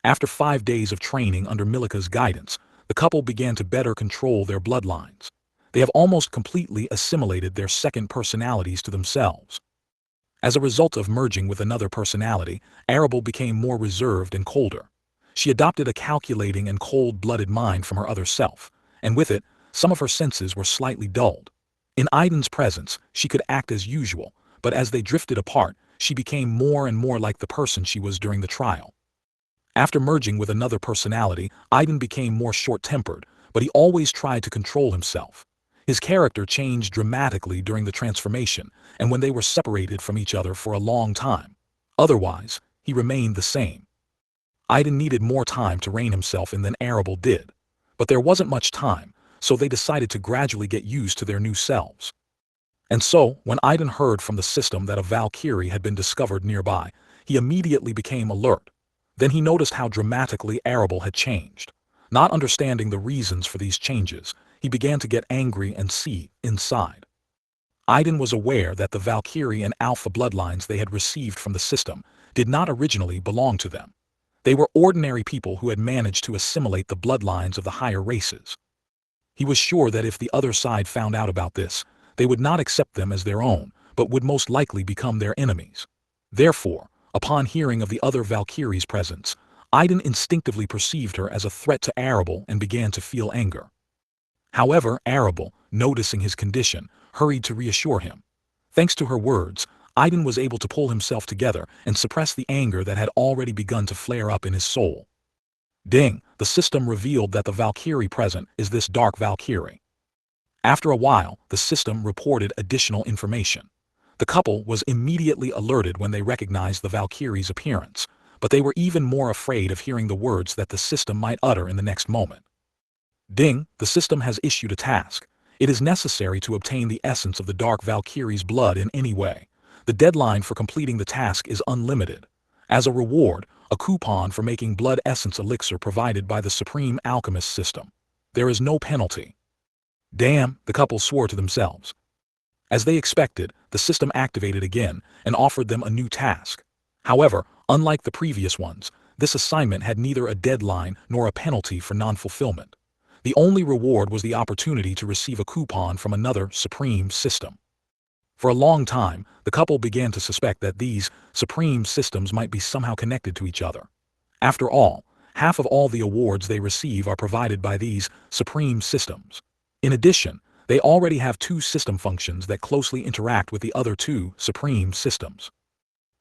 After 5 days of training under Milika's guidance, the couple began to better control their bloodlines. They have almost completely assimilated their second personalities to themselves. As a result of merging with another personality, Arable became more reserved and colder. She adopted a calculating and cold-blooded mind from her other self, and with it, some of her senses were slightly dulled. In Aiden's presence, she could act as usual, but as they drifted apart, she became more and more like the person she was during the trial. After merging with another personality, Aiden became more short-tempered, but he always tried to control himself. His character changed dramatically during the transformation, and when they were separated from each other for a long time. Otherwise, he remained the same. Aiden needed more time to rein himself in than Arable did. But there wasn't much time, so they decided to gradually get used to their new selves. And so, when Aiden heard from the system that a Valkyrie had been discovered nearby, he immediately became alert. Then he noticed how dramatically Arable had changed. Not understanding the reasons for these changes, he began to get angry and see inside. Aiden was aware that the Valkyrie and Alpha bloodlines they had received from the system did not originally belong to them. They were ordinary people who had managed to assimilate the bloodlines of the higher races. He was sure that if the other side found out about this, they would not accept them as their own, but would most likely become their enemies. Therefore, upon hearing of the other Valkyrie's presence, Aiden instinctively perceived her as a threat to Arable and began to feel anger. However, Arable, noticing his condition, hurried to reassure him. Thanks to her words, Aiden was able to pull himself together and suppress the anger that had already begun to flare up in his soul. Ding, the system revealed that the Valkyrie present is this dark Valkyrie. After a while, the system reported additional information. The couple was immediately alerted when they recognized the Valkyrie's appearance, but they were even more afraid of hearing the words that the system might utter in the next moment. Ding, the system has issued a task. It is necessary to obtain the essence of the Dark Valkyrie's blood in any way. The deadline for completing the task is unlimited. As a reward, a coupon for making blood essence elixir provided by the Supreme Alchemist system. There is no penalty. Damn, the couple swore to themselves. As they expected, the system activated again and offered them a new task. However, unlike the previous ones, this assignment had neither a deadline nor a penalty for non-fulfillment. The only reward was the opportunity to receive a coupon from another Supreme system. For a long time, the couple began to suspect that these Supreme systems might be somehow connected to each other. After all, half of all the awards they receive are provided by these Supreme systems. In addition, they already have two system functions that closely interact with the other two Supreme systems.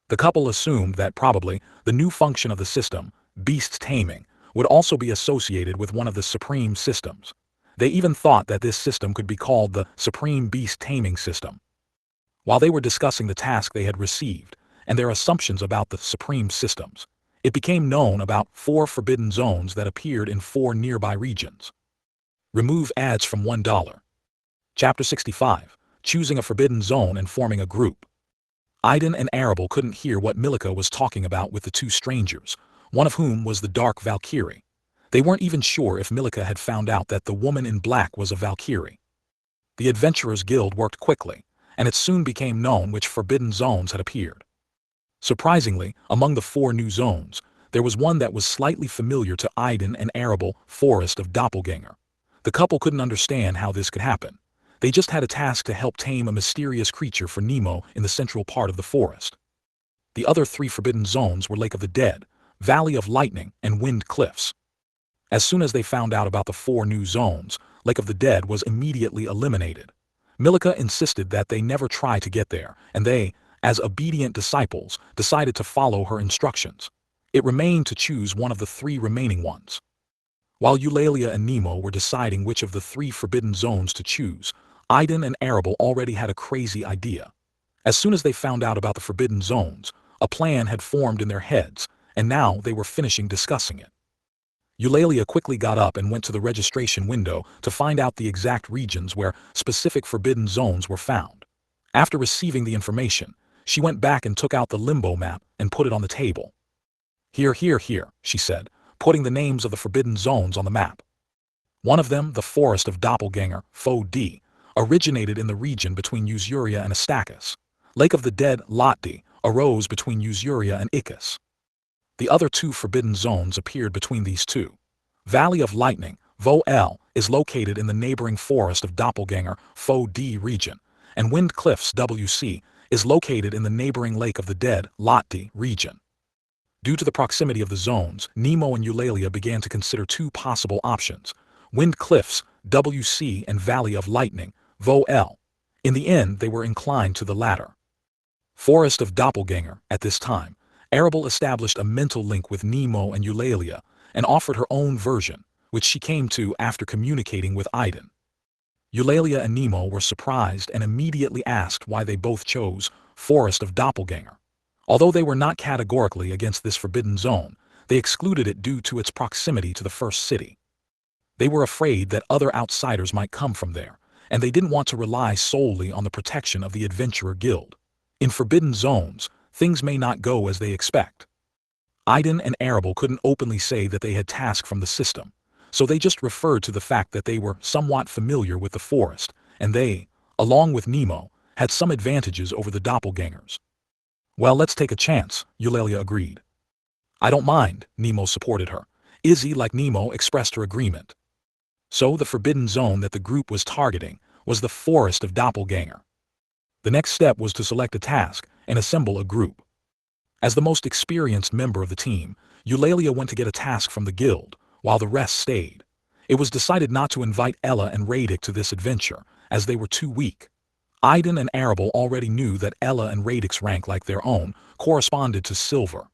The couple assumed that probably the new function of the system, beast taming, would also be associated with one of the Supreme systems. They even thought that this system could be called the Supreme Beast Taming System. While they were discussing the task they had received and their assumptions about the Supreme systems, It became known about 4 forbidden zones that appeared in 4 nearby regions. Remove ads from $1. Chapter 65. Choosing a forbidden zone and forming a group. Aiden and Arable couldn't hear what Milika was talking about with the two strangers, one of whom was the Dark Valkyrie. They weren't even sure if Milika had found out that the woman in black was a Valkyrie. The Adventurers Guild worked quickly, and it soon became known which forbidden zones had appeared. Surprisingly, among the 4 new zones, there was one that was slightly familiar to Aiden and Arable, Forest of Doppelganger. The couple couldn't understand how this could happen. They just had a task to help tame a mysterious creature for Nemo in the central part of the forest. The other 3 forbidden zones were Lake of the Dead, Valley of Lightning, and Wind Cliffs. As soon as they found out about the 4 new zones, Lake of the Dead was immediately eliminated. Milika insisted that they never try to get there, and they, as obedient disciples, decided to follow her instructions. It remained to choose one of the 3 remaining ones. While Eulalia and Nemo were deciding which of the 3 forbidden zones to choose, Aiden and Arable already had a crazy idea. As soon as they found out about the forbidden zones, a plan had formed in their heads, and now they were finishing discussing it. Eulalia quickly got up and went to the registration window to find out the exact regions where specific forbidden zones were found. After receiving the information, she went back and took out the limbo map and put it on the table. Here, she said, putting the names of the forbidden zones on the map. One of them, the Forest of Doppelganger, Fo D, originated in the region between Usuria and Astacus. Lake of the Dead, Lot D, arose between Usuria and Icus. The other 2 forbidden zones appeared between these 2. Valley of Lightning, Vo L, is located in the neighboring Forest of Doppelganger, Fo D region, and Wind Cliffs, WC, is located in the neighboring Lake of the Dead, Lot D region. Due to the proximity of the zones, Nemo and Eulalia began to consider 2 possible options: Wind Cliffs, WC, and Valley of Lightning, Vo L. In the end, they were inclined to the latter. Forest of Doppelganger. At this time, Arable established a mental link with Nemo and Eulalia and offered her own version, which she came to after communicating with Aiden. Eulalia and Nemo were surprised and immediately asked why they both chose Forest of Doppelganger. Although they were not categorically against this forbidden zone, they excluded it due to its proximity to the first city. They were afraid that other outsiders might come from there, and they didn't want to rely solely on the protection of the Adventurer Guild. In forbidden zones, things may not go as they expect. Aiden and Arable couldn't openly say that they had tasks from the system, so they just referred to the fact that they were somewhat familiar with the forest, and they, along with Nemo, had some advantages over the doppelgangers. Well, let's take a chance, Eulalia agreed. I don't mind, Nemo supported her. Izzy, like Nemo, expressed her agreement. So the forbidden zone that the group was targeting was the Forest of Doppelganger. The next step was to select a task and assemble a group. As the most experienced member of the team, Eulalia went to get a task from the guild, while the rest stayed. It was decided not to invite Ella and Radic to this adventure, as they were too weak. Aiden and Arable already knew that Ella and Radic's rank, like their own, corresponded to silver.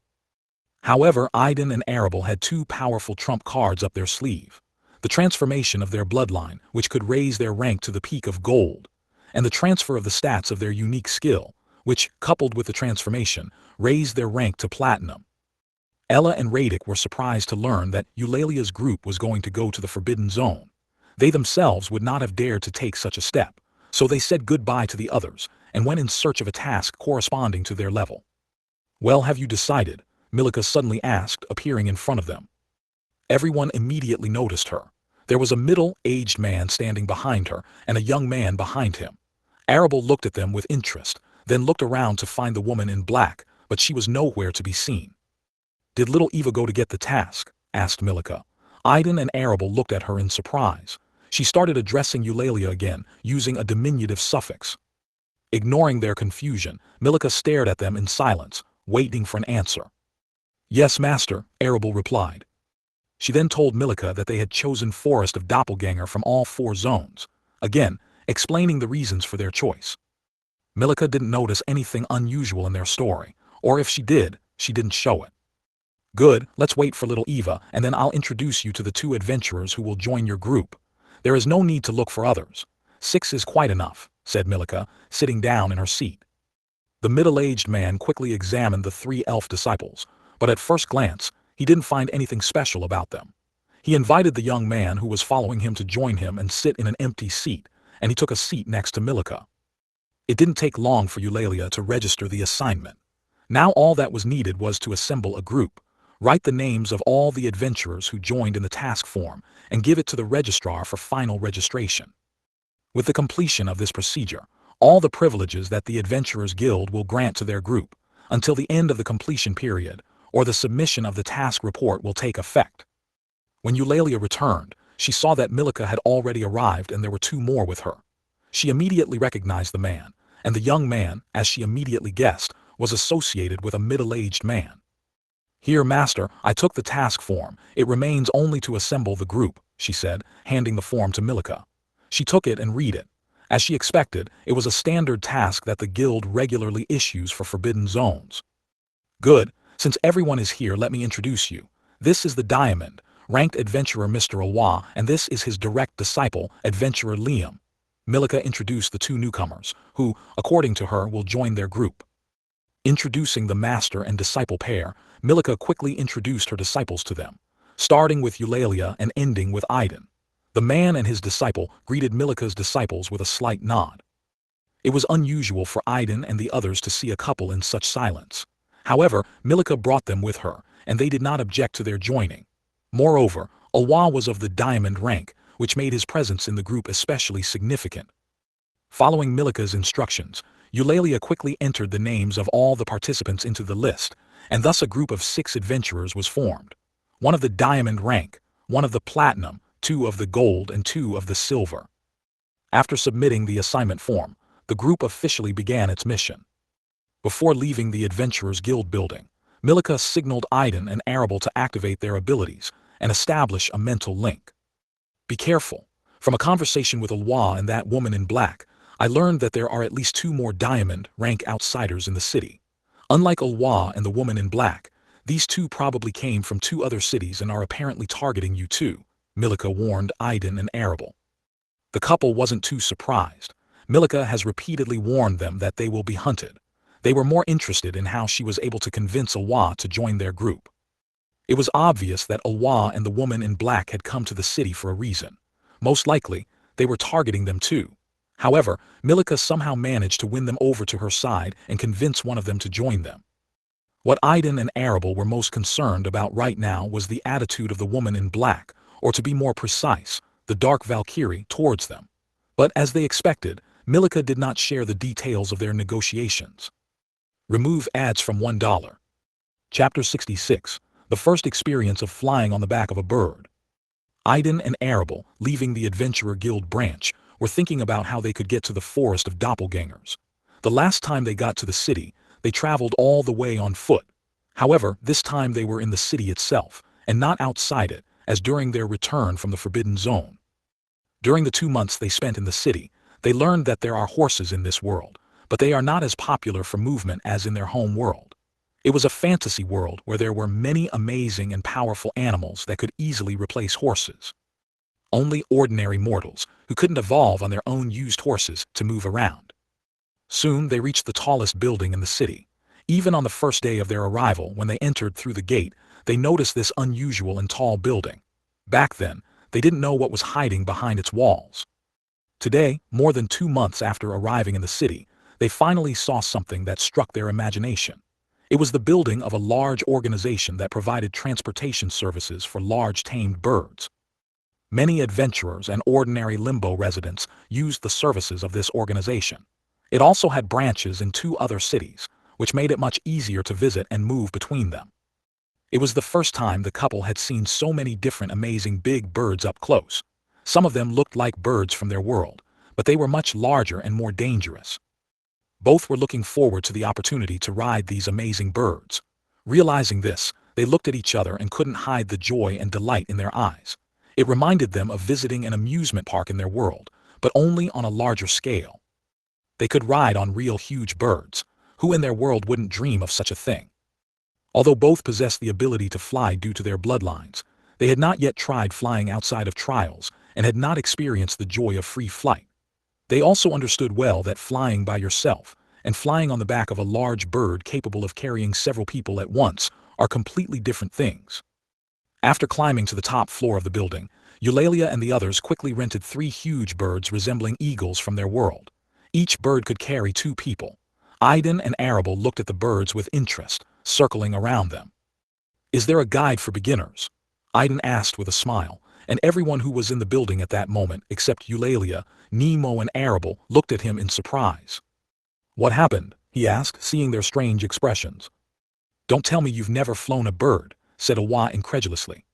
However, Aiden and Arable had 2 powerful trump cards up their sleeve: the transformation of their bloodline, which could raise their rank to the peak of gold, and the transfer of the stats of their unique skill, which, coupled with the transformation, raised their rank to platinum. Ella and Radic were surprised to learn that Eulalia's group was going to go to the Forbidden Zone. They themselves would not have dared to take such a step, so they said goodbye to the others and went in search of a task corresponding to their level. Well, have you decided? Milika suddenly asked, appearing in front of them. Everyone immediately noticed her. There was a middle-aged man standing behind her and a young man behind him. Arable looked at them with interest, then looked around to find the woman in black, but she was nowhere to be seen. Did little Eva go to get the task? Asked Milika. Aiden and Arable looked at her in surprise. She started addressing Eulalia again, using a diminutive suffix. Ignoring their confusion, Milika stared at them in silence, waiting for an answer. Yes, master, Arable replied. She then told Milika that they had chosen Forest of Doppelganger from all 4 zones, again, explaining the reasons for their choice. Milika didn't notice anything unusual in their story, or if she did, she didn't show it. Good, let's wait for little Eva, and then I'll introduce you to the 2 adventurers who will join your group. There is no need to look for others. 6 is quite enough, said Milika, sitting down in her seat. The middle-aged man quickly examined the 3 elf disciples, but at first glance, he didn't find anything special about them. He invited the young man who was following him to join him and sit in an empty seat, and he took a seat next to Milika. It didn't take long for Eulalia to register the assignment. Now all that was needed was to assemble a group, write the names of all the adventurers who joined in the task form, and give it to the registrar for final registration. With the completion of this procedure, all the privileges that the Adventurers Guild will grant to their group, until the end of the completion period, or the submission of the task report will take effect. When Eulalia returned, she saw that Milika had already arrived and there were two more with her. She immediately recognized the man, and the young man, as she immediately guessed, was associated with a middle-aged man. "Here, master, I took the task form. It remains only to assemble the group," she said, handing the form to Milika. She took it and read it. As she expected, it was a standard task that the guild regularly issues for forbidden zones. "Good. Since everyone is here, let me introduce you. This is the Diamond, ranked adventurer Mr. Awa, and this is his direct disciple, adventurer Liam." Milika introduced the two newcomers, who, according to her, will join their group. Introducing the master and disciple pair, Milika quickly introduced her disciples to them, starting with Eulalia and ending with Aiden. The man and his disciple greeted Milika's disciples with a slight nod. It was unusual for Aiden and the others to see a couple in such silence. However, Milika brought them with her, and they did not object to their joining. Moreover, Awa was of the diamond rank, which made his presence in the group especially significant. Following Milika's instructions, Eulalia quickly entered the names of all the participants into the list, and thus a group of 6 adventurers was formed. One of the diamond rank, one of the platinum, 2 of the gold, and 2 of the silver. After submitting the assignment form, the group officially began its mission. Before leaving the Adventurers Guild building, Milika signaled Aiden and Arable to activate their abilities and establish a mental link. "Be careful. From a conversation with Alwa and that woman in black, I learned that there are at least 2 more diamond rank outsiders in the city. Unlike Alwa and the woman in black, these 2 probably came from 2 other cities and are apparently targeting you too," Milika warned Aiden and Arable. The couple wasn't too surprised. Milika has repeatedly warned them that they will be hunted. They were more interested in how she was able to convince Alwa to join their group. It was obvious that Alwa and the woman in black had come to the city for a reason. Most likely, they were targeting them too. However, Milika somehow managed to win them over to her side and convince one of them to join them. What Aiden and Arable were most concerned about right now was the attitude of the woman in black, or to be more precise, the Dark Valkyrie, towards them. But as they expected, Milika did not share the details of their negotiations. Remove ads from $1. Chapter 66, The First Experience of Flying on the Back of a Bird. Aiden and Arable, leaving the Adventurer Guild branch, were thinking about how they could get to the forest of doppelgangers. The last time they got to the city, they traveled all the way on foot. However, this time they were in the city itself, and not outside it, as during their return from the Forbidden Zone. During the 2 months they spent in the city, they learned that there are horses in this world, but they are not as popular for movement as in their home world. It was a fantasy world where there were many amazing and powerful animals that could easily replace horses. Only ordinary mortals, who couldn't evolve on their own used horses, to move around. Soon they reached the tallest building in the city. Even on the first day of their arrival, when they entered through the gate, they noticed this unusual and tall building. Back then, they didn't know what was hiding behind its walls. Today, more than 2 months after arriving in the city, they finally saw something that struck their imagination. It was the building of a large organization that provided transportation services for large tamed birds. Many adventurers and ordinary limbo residents used the services of this organization. It also had branches in 2 other cities, which made it much easier to visit and move between them. It was the first time the couple had seen so many different amazing big birds up close. Some of them looked like birds from their world, but they were much larger and more dangerous. Both were looking forward to the opportunity to ride these amazing birds. Realizing this, they looked at each other and couldn't hide the joy and delight in their eyes. It reminded them of visiting an amusement park in their world, but only on a larger scale. They could ride on real huge birds. Who in their world wouldn't dream of such a thing? Although both possessed the ability to fly due to their bloodlines, they had not yet tried flying outside of trials and had not experienced the joy of free flight. They also understood well that flying by yourself and flying on the back of a large bird capable of carrying several people at once are completely different things. After climbing to the top floor of the building, Eulalia and the others quickly rented 3 huge birds resembling eagles from their world. Each bird could carry 2 people. Aiden and Arable looked at the birds with interest, circling around them. "Is there a guide for beginners?" Aiden asked with a smile, and everyone who was in the building at that moment, except Eulalia, Nemo and Arable, looked at him in surprise. "What happened?" he asked, seeing their strange expressions. "Don't tell me you've never flown a bird," said Awa incredulously.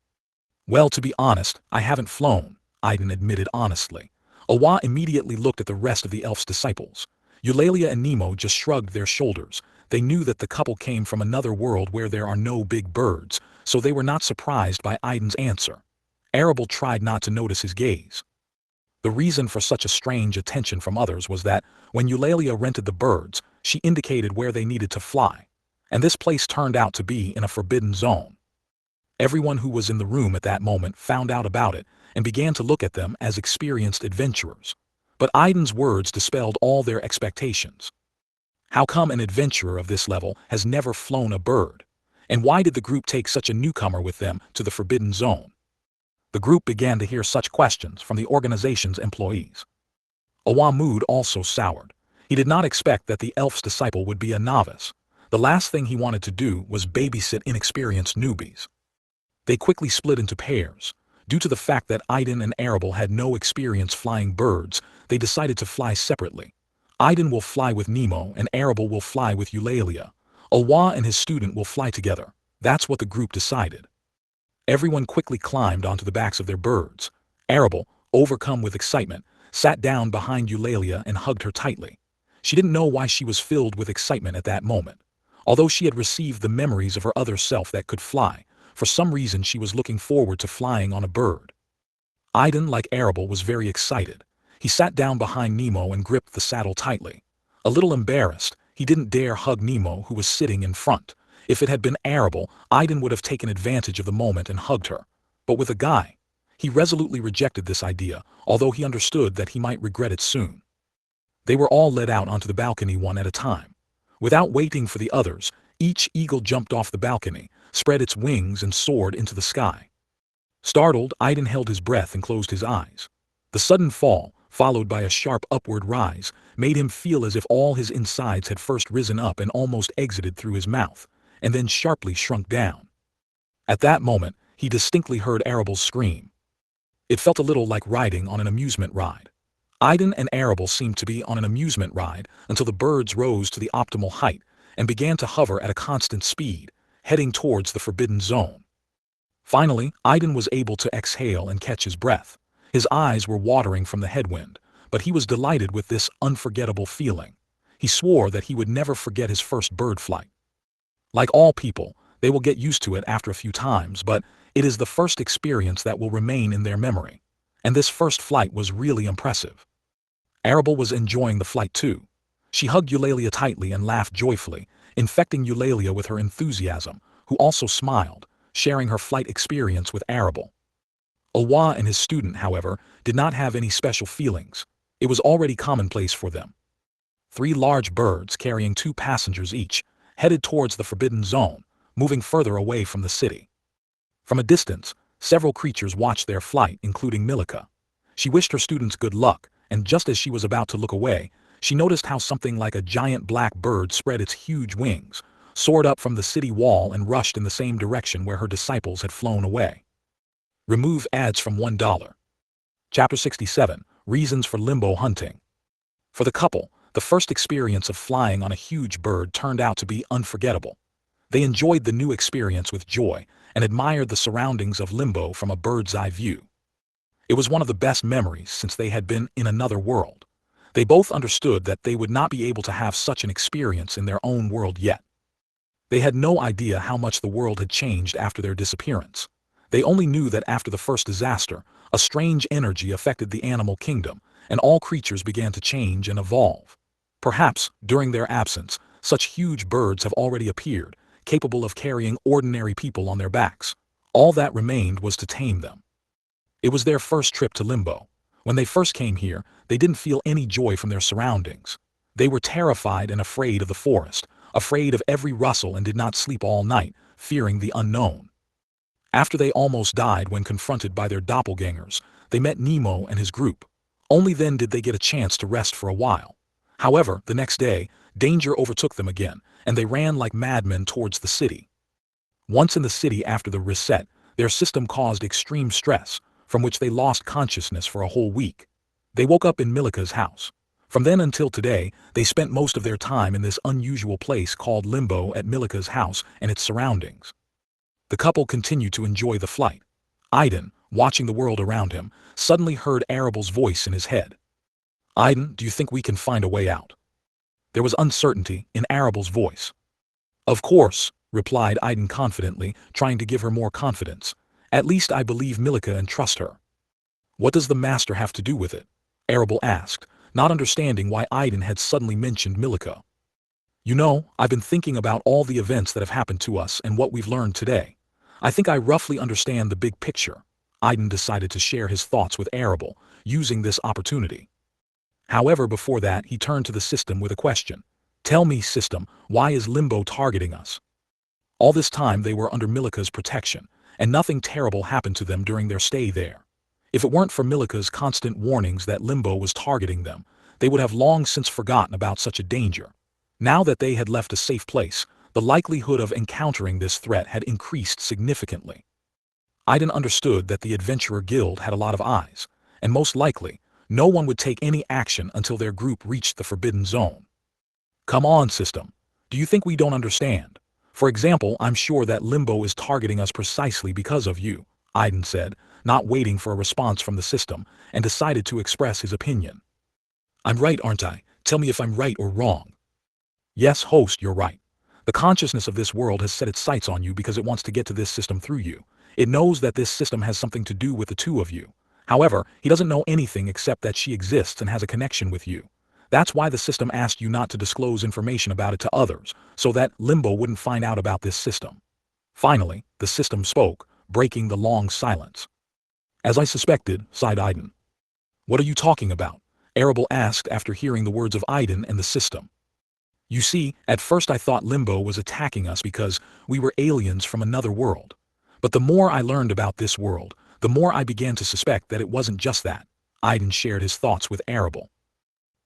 "Well, to be honest, I haven't flown," Aiden admitted honestly. Awa immediately looked at the rest of the elf's disciples. Eulalia and Nemo just shrugged their shoulders. They knew that the couple came from another world where there are no big birds, so they were not surprised by Aiden's answer. Arable tried not to notice his gaze. The reason for such a strange attention from others was that, when Eulalia rented the birds, she indicated where they needed to fly. And this place turned out to be in a forbidden zone. Everyone who was in the room at that moment found out about it and began to look at them as experienced adventurers. But Aiden's words dispelled all their expectations. How come an adventurer of this level has never flown a bird? And why did the group take such a newcomer with them to the forbidden zone? The group began to hear such questions from the organization's employees. Awa's mood also soured. He did not expect that the elf's disciple would be a novice. The last thing he wanted to do was babysit inexperienced newbies. They quickly split into pairs. Due to the fact that Aiden and Arable had no experience flying birds, they decided to fly separately. Aiden will fly with Nemo and Arable will fly with Eulalia. Awa and his student will fly together. That's what the group decided. Everyone quickly climbed onto the backs of their birds. Arable, overcome with excitement, sat down behind Eulalia and hugged her tightly. She didn't know why she was filled with excitement at that moment. Although she had received the memories of her other self that could fly, for some reason she was looking forward to flying on a bird. Aiden, like Arable, was very excited. He sat down behind Nemo and gripped the saddle tightly. A little embarrassed, he didn't dare hug Nemo, who was sitting in front. If it had been Arable, Aiden would have taken advantage of the moment and hugged her. But with a guy, he resolutely rejected this idea, although he understood that he might regret it soon. They were all led out onto the balcony one at a time. Without waiting for the others, each eagle jumped off the balcony, spread its wings and soared into the sky. Startled, Aiden held his breath and closed his eyes. The sudden fall, followed by a sharp upward rise, made him feel as if all his insides had first risen up and almost exited through his mouth, and then sharply shrunk down. At that moment, he distinctly heard Arable's scream. It felt a little like riding on an amusement ride. Aiden and Arable seemed to be on an amusement ride until the birds rose to the optimal height and began to hover at a constant speed, heading towards the forbidden zone. Finally, Aiden was able to exhale and catch his breath. His eyes were watering from the headwind, but he was delighted with this unforgettable feeling. He swore that he would never forget his first bird flight. Like all people, they will get used to it after a few times, but it is the first experience that will remain in their memory. And this first flight was really impressive. Arable was enjoying the flight too. She hugged Eulalia tightly and laughed joyfully, infecting Eulalia with her enthusiasm, who also smiled, sharing her flight experience with Arable. Awa and his student, however, did not have any special feelings. It was already commonplace for them. 3 large birds carrying 2 passengers each headed towards the forbidden zone, moving further away from the city. From a distance, several creatures watched their flight, including Milika. She wished her students good luck, and just as she was about to look away, she noticed how something like a giant black bird spread its huge wings, soared up from the city wall and rushed in the same direction where her disciples had flown away. Remove ads from $1. Chapter 67, Reasons for Limbo Hunting. For the couple, the first experience of flying on a huge bird turned out to be unforgettable. They enjoyed the new experience with joy and admired the surroundings of Limbo from a bird's-eye view. It was one of the best memories since they had been in another world. They both understood that they would not be able to have such an experience in their own world yet. They had no idea how much the world had changed after their disappearance. They only knew that after the first disaster, a strange energy affected the animal kingdom, and all creatures began to change and evolve. Perhaps, during their absence, such huge birds have already appeared, capable of carrying ordinary people on their backs. All that remained was to tame them. It was their first trip to Limbo. When they first came here, they didn't feel any joy from their surroundings. They were terrified and afraid of the forest, afraid of every rustle and did not sleep all night, fearing the unknown. After they almost died when confronted by their doppelgangers, they met Nemo and his group. Only then did they get a chance to rest for a while. However, the next day, danger overtook them again, and they ran like madmen towards the city. Once in the city after the reset, their system caused extreme stress, from which they lost consciousness for a whole week. They woke up in Milika's house. From then until today, they spent most of their time in this unusual place called Limbo at Milika's house and its surroundings. The couple continued to enjoy the flight. Aiden, watching the world around him, suddenly heard Arabel's voice in his head. "Aiden, do you think we can find a way out?" There was uncertainty in Arabel's voice. "Of course," replied Aiden confidently, trying to give her more confidence. "At least I believe Milika and trust her." "What does the master have to do with it?" Arabel asked, not understanding why Aiden had suddenly mentioned Milika. "You know, I've been thinking about all the events that have happened to us and what we've learned today. I think I roughly understand the big picture." Aiden decided to share his thoughts with Arabel, using this opportunity. However, before that, he turned to the system with a question. "Tell me, system, why is Limbo targeting us?" All this time they were under Milika's protection, and nothing terrible happened to them during their stay there. If it weren't for Milika's constant warnings that Limbo was targeting them, they would have long since forgotten about such a danger. Now that they had left a safe place, the likelihood of encountering this threat had increased significantly. Aiden understood that the Adventurer Guild had a lot of eyes, and most likely, no one would take any action until their group reached the Forbidden Zone. "Come on, system. Do you think we don't understand? For example, I'm sure that Limbo is targeting us precisely because of you," Aiden said, not waiting for a response from the system, and decided to express his opinion. "I'm right, aren't I? Tell me if I'm right or wrong." "Yes, host, you're right. The consciousness of this world has set its sights on you because it wants to get to this system through you. It knows that this system has something to do with the two of you. However, he doesn't know anything except that she exists and has a connection with you. That's why the system asked you not to disclose information about it to others, so that Limbo wouldn't find out about this system." Finally, the system spoke, breaking the long silence. "As I suspected," sighed Aiden. "What are you talking about?" Arabel asked after hearing the words of Aiden and the system. "You see, at first I thought Limbo was attacking us because we were aliens from another world. But the more I learned about this world, the more I began to suspect that it wasn't just that." Aiden shared his thoughts with Arabel.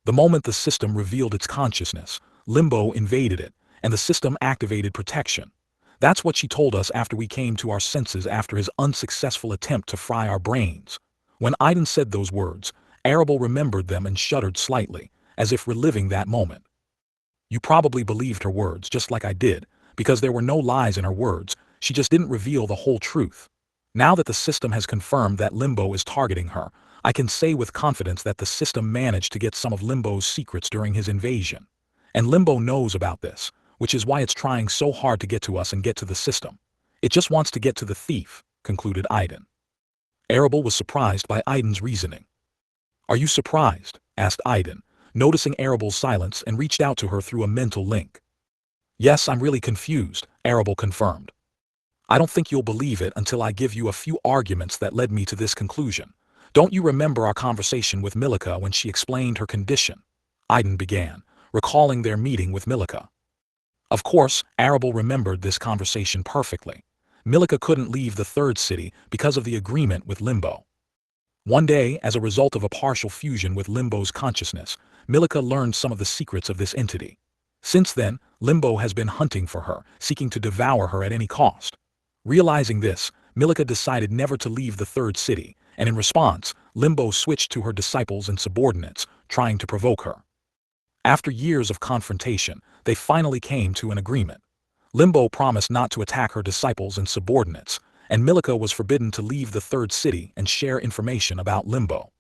The moment the system revealed its consciousness, Limbo invaded it, and the system activated protection. That's what she told us after we came to our senses after his unsuccessful attempt to fry our brains. When Aiden said those words, Arabel remembered them and shuddered slightly, as if reliving that moment. "You probably believed her words, just like I did, because there were no lies in her words, she just didn't reveal the whole truth. Now that the system has confirmed that Limbo is targeting her, I can say with confidence that the system managed to get some of Limbo's secrets during his invasion. And Limbo knows about this, which is why it's trying so hard to get to us and get to the system. It just wants to get to the thief," concluded Aiden. Arabel was surprised by Aiden's reasoning. "Are you surprised?" asked Aiden, noticing Arabel's silence, and reached out to her through a mental link. "Yes, I'm really confused," Arabel confirmed. "I don't think you'll believe it until I give you a few arguments that led me to this conclusion. Don't you remember our conversation with Milika when she explained her condition?" Aiden began, recalling their meeting with Milika. Of course, Arabel remembered this conversation perfectly. Milika couldn't leave the third city because of the agreement with Limbo. One day, as a result of a partial fusion with Limbo's consciousness, Milika learned some of the secrets of this entity. Since then, Limbo has been hunting for her, seeking to devour her at any cost. Realizing this, Milika decided never to leave the third city, and in response, Limbo switched to her disciples and subordinates, trying to provoke her. After years of confrontation, they finally came to an agreement. Limbo promised not to attack her disciples and subordinates, and Milika was forbidden to leave the third city and share information about Limbo.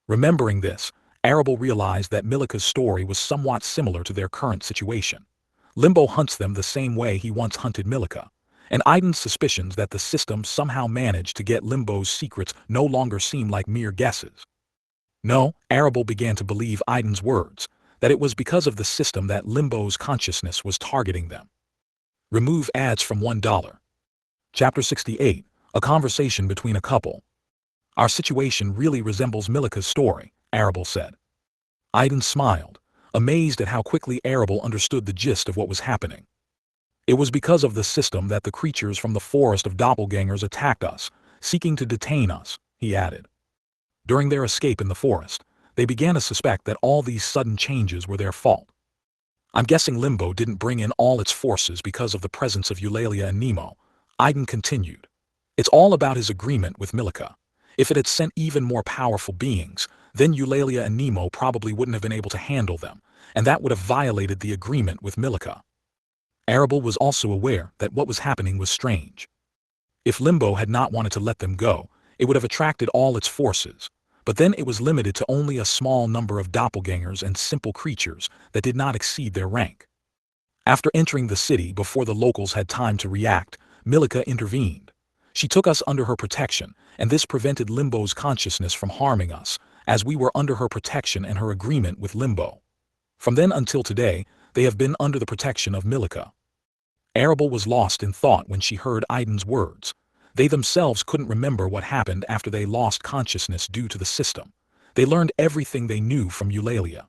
Remembering this, Arabel realized that Milika's story was somewhat similar to their current situation. Limbo hunts them the same way he once hunted Milika, and Aiden's suspicions that the system somehow managed to get Limbo's secrets no longer seem like mere guesses. No, Arabel began to believe Aiden's words, that it was because of the system that Limbo's consciousness was targeting them. Remove ads from $1. Chapter 68, A Conversation Between a Couple. "Our situation really resembles Milika's story," Arabel said. Aiden smiled. amazed at how quickly Arable understood the gist of what was happening. It was because of the system that the creatures from the forest of doppelgangers attacked us, seeking to detain us, he added. During their escape in the forest, they began to suspect that all these sudden changes were their fault. I'm guessing Limbo didn't bring in all its forces because of the presence of Eulalia and Nemo, Aiden continued. It's all about his agreement with Milica. If it had sent even more powerful beings, then Eulalia and Nemo probably wouldn't have been able to handle them, and that would have violated the agreement with Milica. Arable was also aware that what was happening was strange. If Limbo had not wanted to let them go, it would have attracted all its forces, but then it was limited to only a small number of doppelgangers and simple creatures that did not exceed their rank. After entering the city before the locals had time to react, Milica intervened. She took us under her protection, and this prevented Limbo's consciousness from harming us, as we were under her protection and her agreement with Limbo. From then until today, they have been under the protection of Milica. Arable was lost in thought when she heard Aiden's words. They themselves couldn't remember what happened after they lost consciousness due to the system. They learned everything they knew from Eulalia.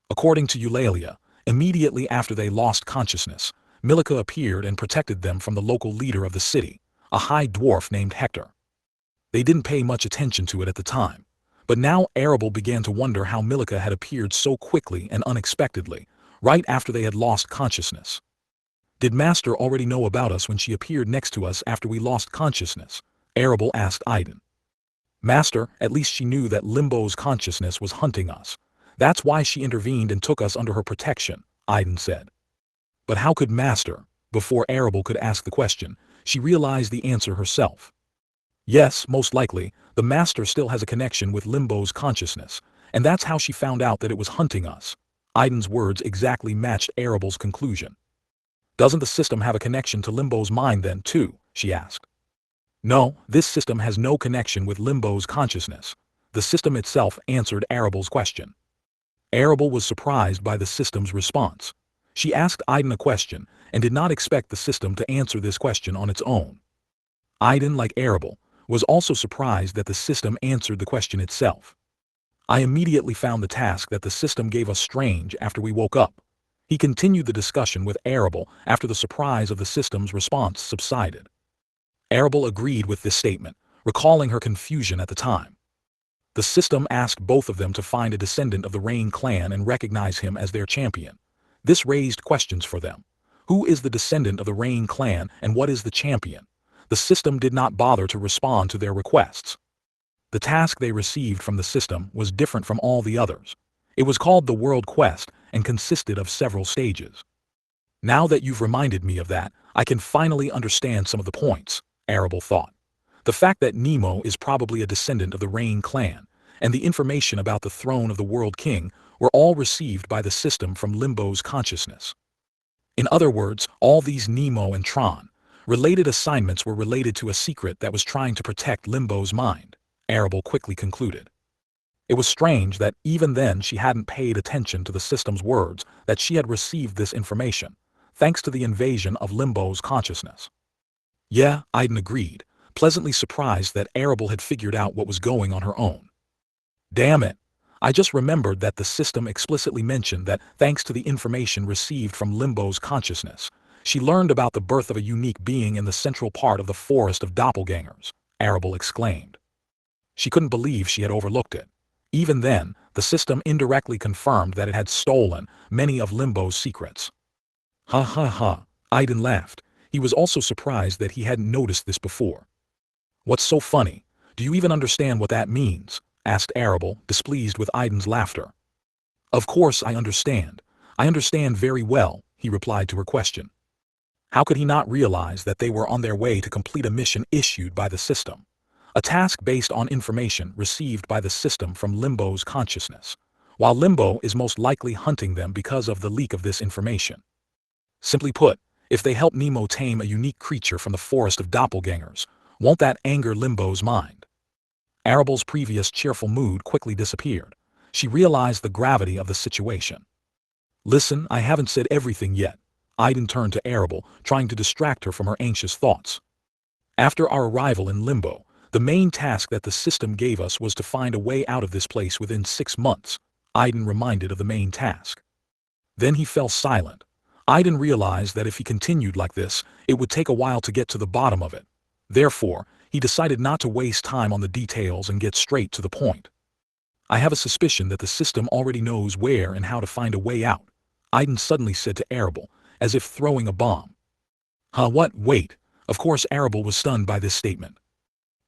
According to Eulalia, immediately after they lost consciousness, Milica appeared and protected them from the local leader of the city, a high dwarf named Hector. They didn't pay much attention to it at the time, but now Arable began to wonder how Milica had appeared so quickly and unexpectedly, right after they had lost consciousness. Did Master already know about us when she appeared next to us after we lost consciousness? Arable asked Aiden. Master, at least she knew that Limbo's consciousness was hunting us. That's why she intervened and took us under her protection, Aiden said. But how could Master? Before Arable could ask the question, she realized the answer herself. Yes, most likely, the Master still has a connection with Limbo's consciousness, and that's how she found out that it was hunting us. Aiden's words exactly matched Arable's conclusion. Doesn't the system have a connection to Limbo's mind then, too? She asked. No, this system has no connection with Limbo's consciousness. The system itself answered Arable's question. Arable was surprised by the system's response. She asked Aiden a question and did not expect the system to answer this question on its own. Aiden, like Arable, was also surprised that the system answered the question itself. I immediately found the task that the system gave us strange after we woke up. He continued the discussion with Arable after the surprise of the system's response subsided. Arable agreed with this statement, recalling her confusion at the time. The system asked both of them to find a descendant of the Rain clan and recognize him as their champion. This raised questions for them. Who is the descendant of the Rain clan and what is the champion? The system did not bother to respond to their requests. The task they received from the system was different from all the others. It was called the World Quest and consisted of several stages. Now that you've reminded me of that, I can finally understand some of the points, Arable thought. The fact that Nemo is probably a descendant of the Rain clan, and the information about the throne of the World King were all received by the system from Limbo's consciousness. In other words, all these Nemo and Tron related assignments were related to a secret that was trying to protect Limbo's mind, Arable quickly concluded. It was strange that even then she hadn't paid attention to the system's words that she had received this information, thanks to the invasion of Limbo's consciousness. Yeah, Aiden agreed, pleasantly surprised that Arable had figured out what was going on her own. Damn it! I just remembered that the system explicitly mentioned that thanks to the information received from Limbo's consciousness, she learned about the birth of a unique being in the central part of the forest of doppelgangers, Arable exclaimed. She couldn't believe she had overlooked it. Even then, the system indirectly confirmed that it had stolen many of Limbo's secrets. Ha ha ha, Aiden laughed. He was also surprised that he hadn't noticed this before. What's so funny? Do you even understand what that means? Asked Arable, displeased with Aiden's laughter. Of course I understand. I understand very well, he replied to her question. How could he not realize that they were on their way to complete a mission issued by the system? A task based on information received by the system from Limbo's consciousness, while Limbo is most likely hunting them because of the leak of this information. Simply put, if they help Nemo tame a unique creature from the forest of doppelgangers, won't that anger Limbo's mind? Arable's previous cheerful mood quickly disappeared. She realized the gravity of the situation. Listen, I haven't said everything yet. Aiden turned to Arable, trying to distract her from her anxious thoughts. After our arrival in Limbo, the main task that the system gave us was to find a way out of this place within 6 months. Aiden reminded of the main task. Then he fell silent. Aiden realized that if he continued like this, it would take a while to get to the bottom of it. Therefore, he decided not to waste time on the details and get straight to the point. I have a suspicion that the system already knows where and how to find a way out, Aiden suddenly said to Arable, as if throwing a bomb. Huh, what? Wait. Of course Arable was stunned by this statement.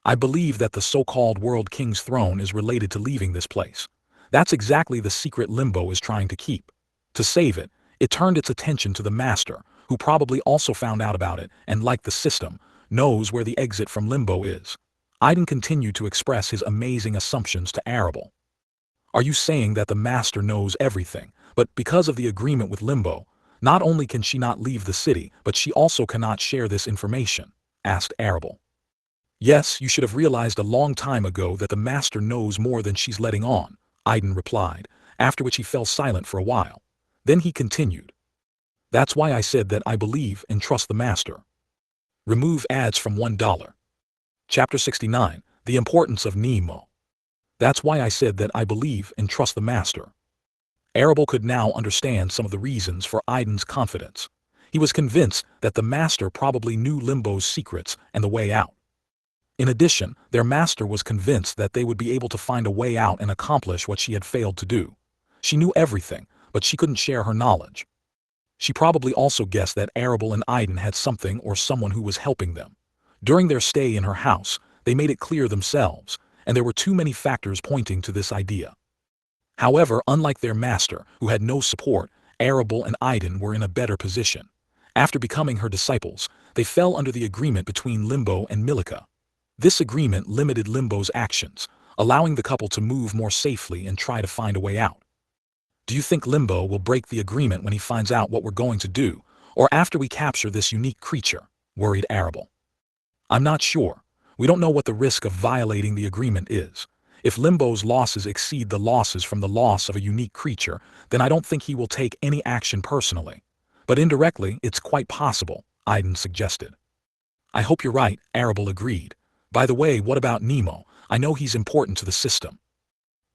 I believe that the so-called World King's throne is related to leaving this place. That's exactly the secret Limbo is trying to keep. To save it, it turned its attention to the Master, who probably also found out about it and, like the system, knows where the exit from Limbo is. Aiden continued to express his amazing assumptions to Arable. Are you saying that the Master knows everything, but because of the agreement with Limbo, not only can she not leave the city, but she also cannot share this information? Asked Arable. Yes, you should have realized a long time ago that the Master knows more than she's letting on, Aiden replied, after which he fell silent for a while. Then he continued. That's why I said that I believe and trust the Master. Remove ads from $1. Chapter 69, The Importance of Nemo. That's why I said that I believe and trust the Master. Arable could now understand some of the reasons for Aiden's confidence. He was convinced that the Master probably knew Limbo's secrets and the way out. In addition, their Master was convinced that they would be able to find a way out and accomplish what she had failed to do. She knew everything, but she couldn't share her knowledge. She probably also guessed that Arable and Aiden had something or someone who was helping them. During their stay in her house, they made it clear themselves, and there were too many factors pointing to this idea. However, unlike their Master, who had no support, Arable and Aiden were in a better position. After becoming her disciples, they fell under the agreement between Limbo and Milika. This agreement limited Limbo's actions, allowing the couple to move more safely and try to find a way out. Do you think Limbo will break the agreement when he finds out what we're going to do, or after we capture this unique creature? Worried Arable. I'm not sure. We don't know what the risk of violating the agreement is. If Limbo's losses exceed the losses from the loss of a unique creature, then I don't think he will take any action personally. But indirectly, it's quite possible, Aiden suggested. I hope you're right, Arable agreed. By the way, what about Nemo? I know he's important to the system.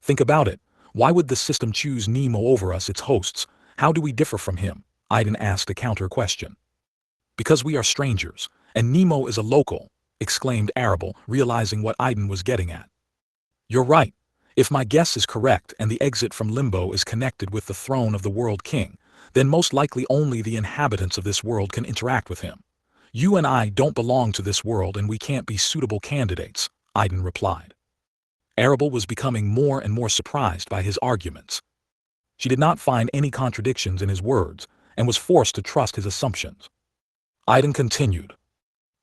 Think about it. Why would the system choose Nemo over us, its hosts? How do we differ from him? Aiden asked a counter question. Because we are strangers, and Nemo is a local, exclaimed Arable, realizing what Aiden was getting at. You're right. If my guess is correct and the exit from Limbo is connected with the throne of the World King, then most likely only the inhabitants of this world can interact with him. You and I don't belong to this world and we can't be suitable candidates, Aiden replied. Arable was becoming more and more surprised by his arguments. She did not find any contradictions in his words and was forced to trust his assumptions. Aiden continued.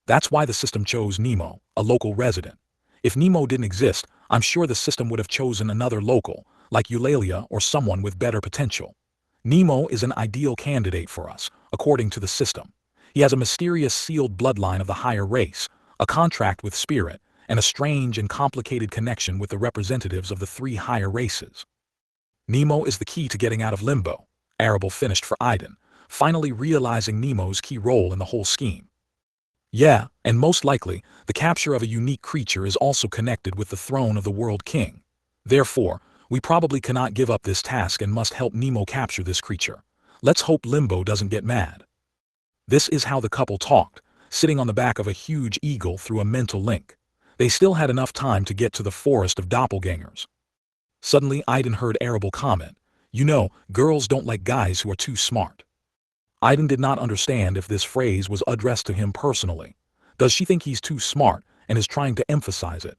That's why the system chose Nemo, a local resident. If Nemo didn't exist, I'm sure the system would have chosen another local, like Eulalia or someone with better potential. Nemo is an ideal candidate for us, according to the system. He has a mysterious sealed bloodline of the higher race, a contract with Spirit, and a strange and complicated connection with the representatives of the three higher races. Nemo is the key to getting out of Limbo, Arable finished for Aiden, finally realizing Nemo's key role in the whole scheme. Yeah, and most likely, the capture of a unique creature is also connected with the throne of the World King. Therefore, we probably cannot give up this task and must help Nemo capture this creature. Let's hope Limbo doesn't get mad. This is how the couple talked, sitting on the back of a huge eagle through a mental link. They still had enough time to get to the forest of doppelgangers. Suddenly, Aiden heard Arable comment, "You know, girls don't like guys who are too smart." Aiden did not understand if this phrase was addressed to him personally. Does she think he's too smart and is trying to emphasize it?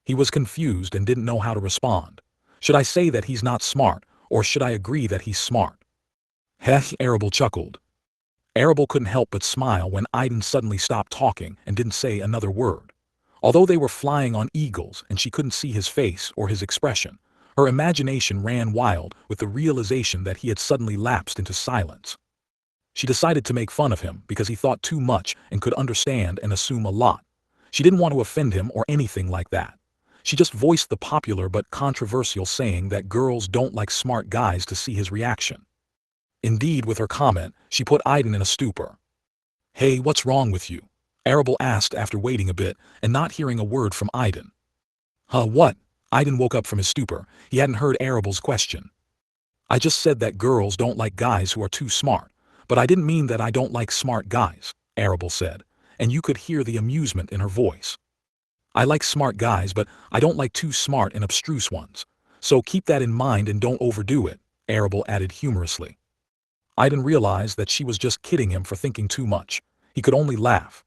He was confused and didn't know how to respond. Should I say that he's not smart, or should I agree that he's smart? Heh, Arable chuckled. Arable couldn't help but smile when Aiden suddenly stopped talking and didn't say another word. Although they were flying on eagles and she couldn't see his face or his expression, her imagination ran wild with the realization that he had suddenly lapsed into silence. She decided to make fun of him because he thought too much and could understand and assume a lot. She didn't want to offend him or anything like that. She just voiced the popular but controversial saying that girls don't like smart guys to see his reaction. Indeed, with her comment, she put Aiden in a stupor. Hey, what's wrong with you? Arable asked after waiting a bit and not hearing a word from Aiden. Huh, what? Aiden woke up from his stupor. He hadn't heard Arable's question. I just said that girls don't like guys who are too smart, but I didn't mean that I don't like smart guys, Arable said, and you could hear the amusement in her voice. I like smart guys, but I don't like too smart and abstruse ones. So keep that in mind and don't overdo it, Arable added humorously. Aiden realized that she was just kidding him for thinking too much. He could only laugh.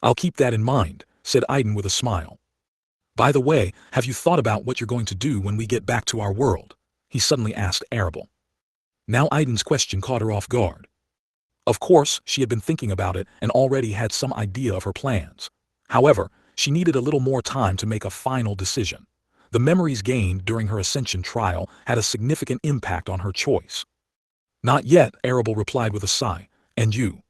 I'll keep that in mind, said Aiden with a smile. By the way, have you thought about what you're going to do when we get back to our world? He suddenly asked Arable. Now Aiden's question caught her off guard. Of course, she had been thinking about it and already had some idea of her plans. However, she needed a little more time to make a final decision. The memories gained during her ascension trial had a significant impact on her choice. Not yet, Arable replied with a sigh. And you?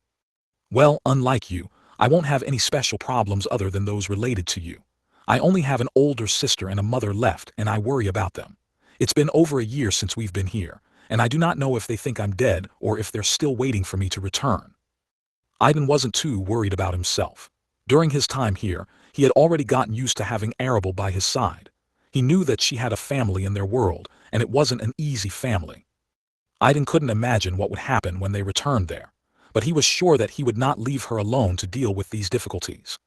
Well, unlike you, I won't have any special problems other than those related to you. I only have an older sister and a mother left, and I worry about them. It's been over a year since we've been here, and I do not know if they think I'm dead or if they're still waiting for me to return. Aiden wasn't too worried about himself. During his time here, he had already gotten used to having Arable by his side. He knew that she had a family in their world, and it wasn't an easy family. Aiden couldn't imagine what would happen when they returned there, but he was sure that he would not leave her alone to deal with these difficulties.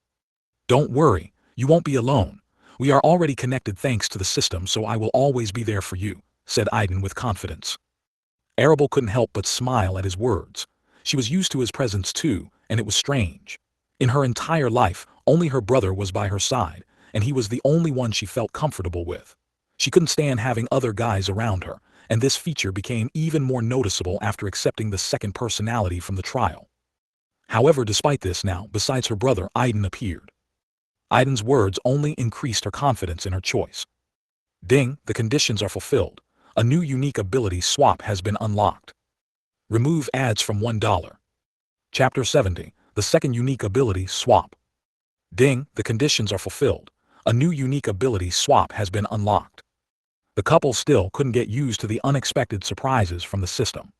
Don't worry, you won't be alone. We are already connected thanks to the system, so I will always be there for you, said Aiden with confidence. Arable couldn't help but smile at his words. She was used to his presence too, and it was strange. In her entire life, only her brother was by her side, and he was the only one she felt comfortable with. She couldn't stand having other guys around her, and this feature became even more noticeable after accepting the second personality from the trial. However, despite this now, besides her brother, Aiden appeared. Aiden's words only increased her confidence in her choice. Ding, the conditions are fulfilled. A new unique ability swap has been unlocked. Remove ads from $1. Chapter 70, the second unique ability swap. Ding, the conditions are fulfilled. A new unique ability swap has been unlocked. The couple still couldn't get used to the unexpected surprises from the system.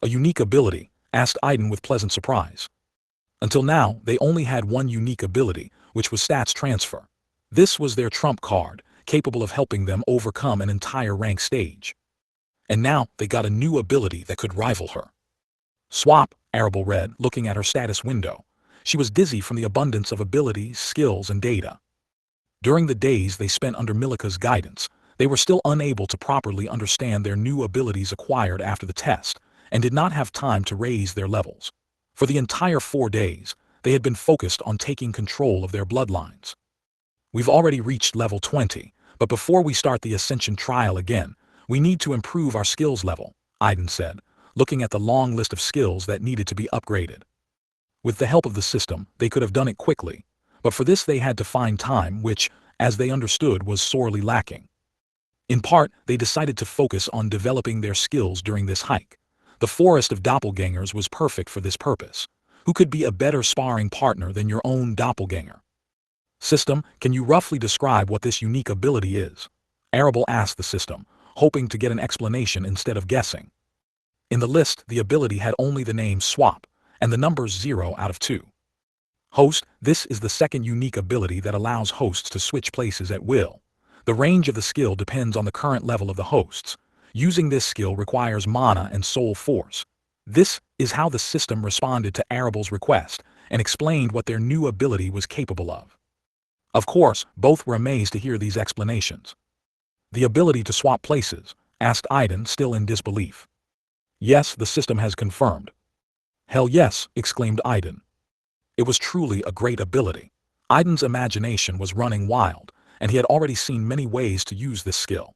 A unique ability? Asked Aiden with pleasant surprise. Until now, they only had one unique ability, which was stats transfer. This was their trump card, capable of helping them overcome an entire rank stage. And now they got a new ability that could rival her. Swap, Arable read, looking at her status window. She was dizzy from the abundance of abilities, skills, and data. During the days they spent under Milika's guidance, they were still unable to properly understand their new abilities acquired after the test, and did not have time to raise their levels. For the entire 4 days, they had been focused on taking control of their bloodlines. We've already reached level 20, but before we start the Ascension trial again, we need to improve our skills level, Aiden said, looking at the long list of skills that needed to be upgraded. With the help of the system, they could have done it quickly, but for this they had to find time which, as they understood, was sorely lacking. In part, they decided to focus on developing their skills during this hike. The forest of doppelgangers was perfect for this purpose. Who could be a better sparring partner than your own doppelganger? System, can you roughly describe what this unique ability is? Arable asked the system, hoping to get an explanation instead of guessing. In the list, the ability had only the name swap, and the numbers 0 out of 2. Host, this is the second unique ability that allows hosts to switch places at will. The range of the skill depends on the current level of the hosts. Using this skill requires mana and soul force. This is how the system responded to Arable's request, and explained what their new ability was capable of. Of course, both were amazed to hear these explanations. The ability to swap places, asked Aiden, still in disbelief. Yes, the system has confirmed. Hell yes, exclaimed Aiden. It was truly a great ability. Aiden's imagination was running wild, and he had already seen many ways to use this skill.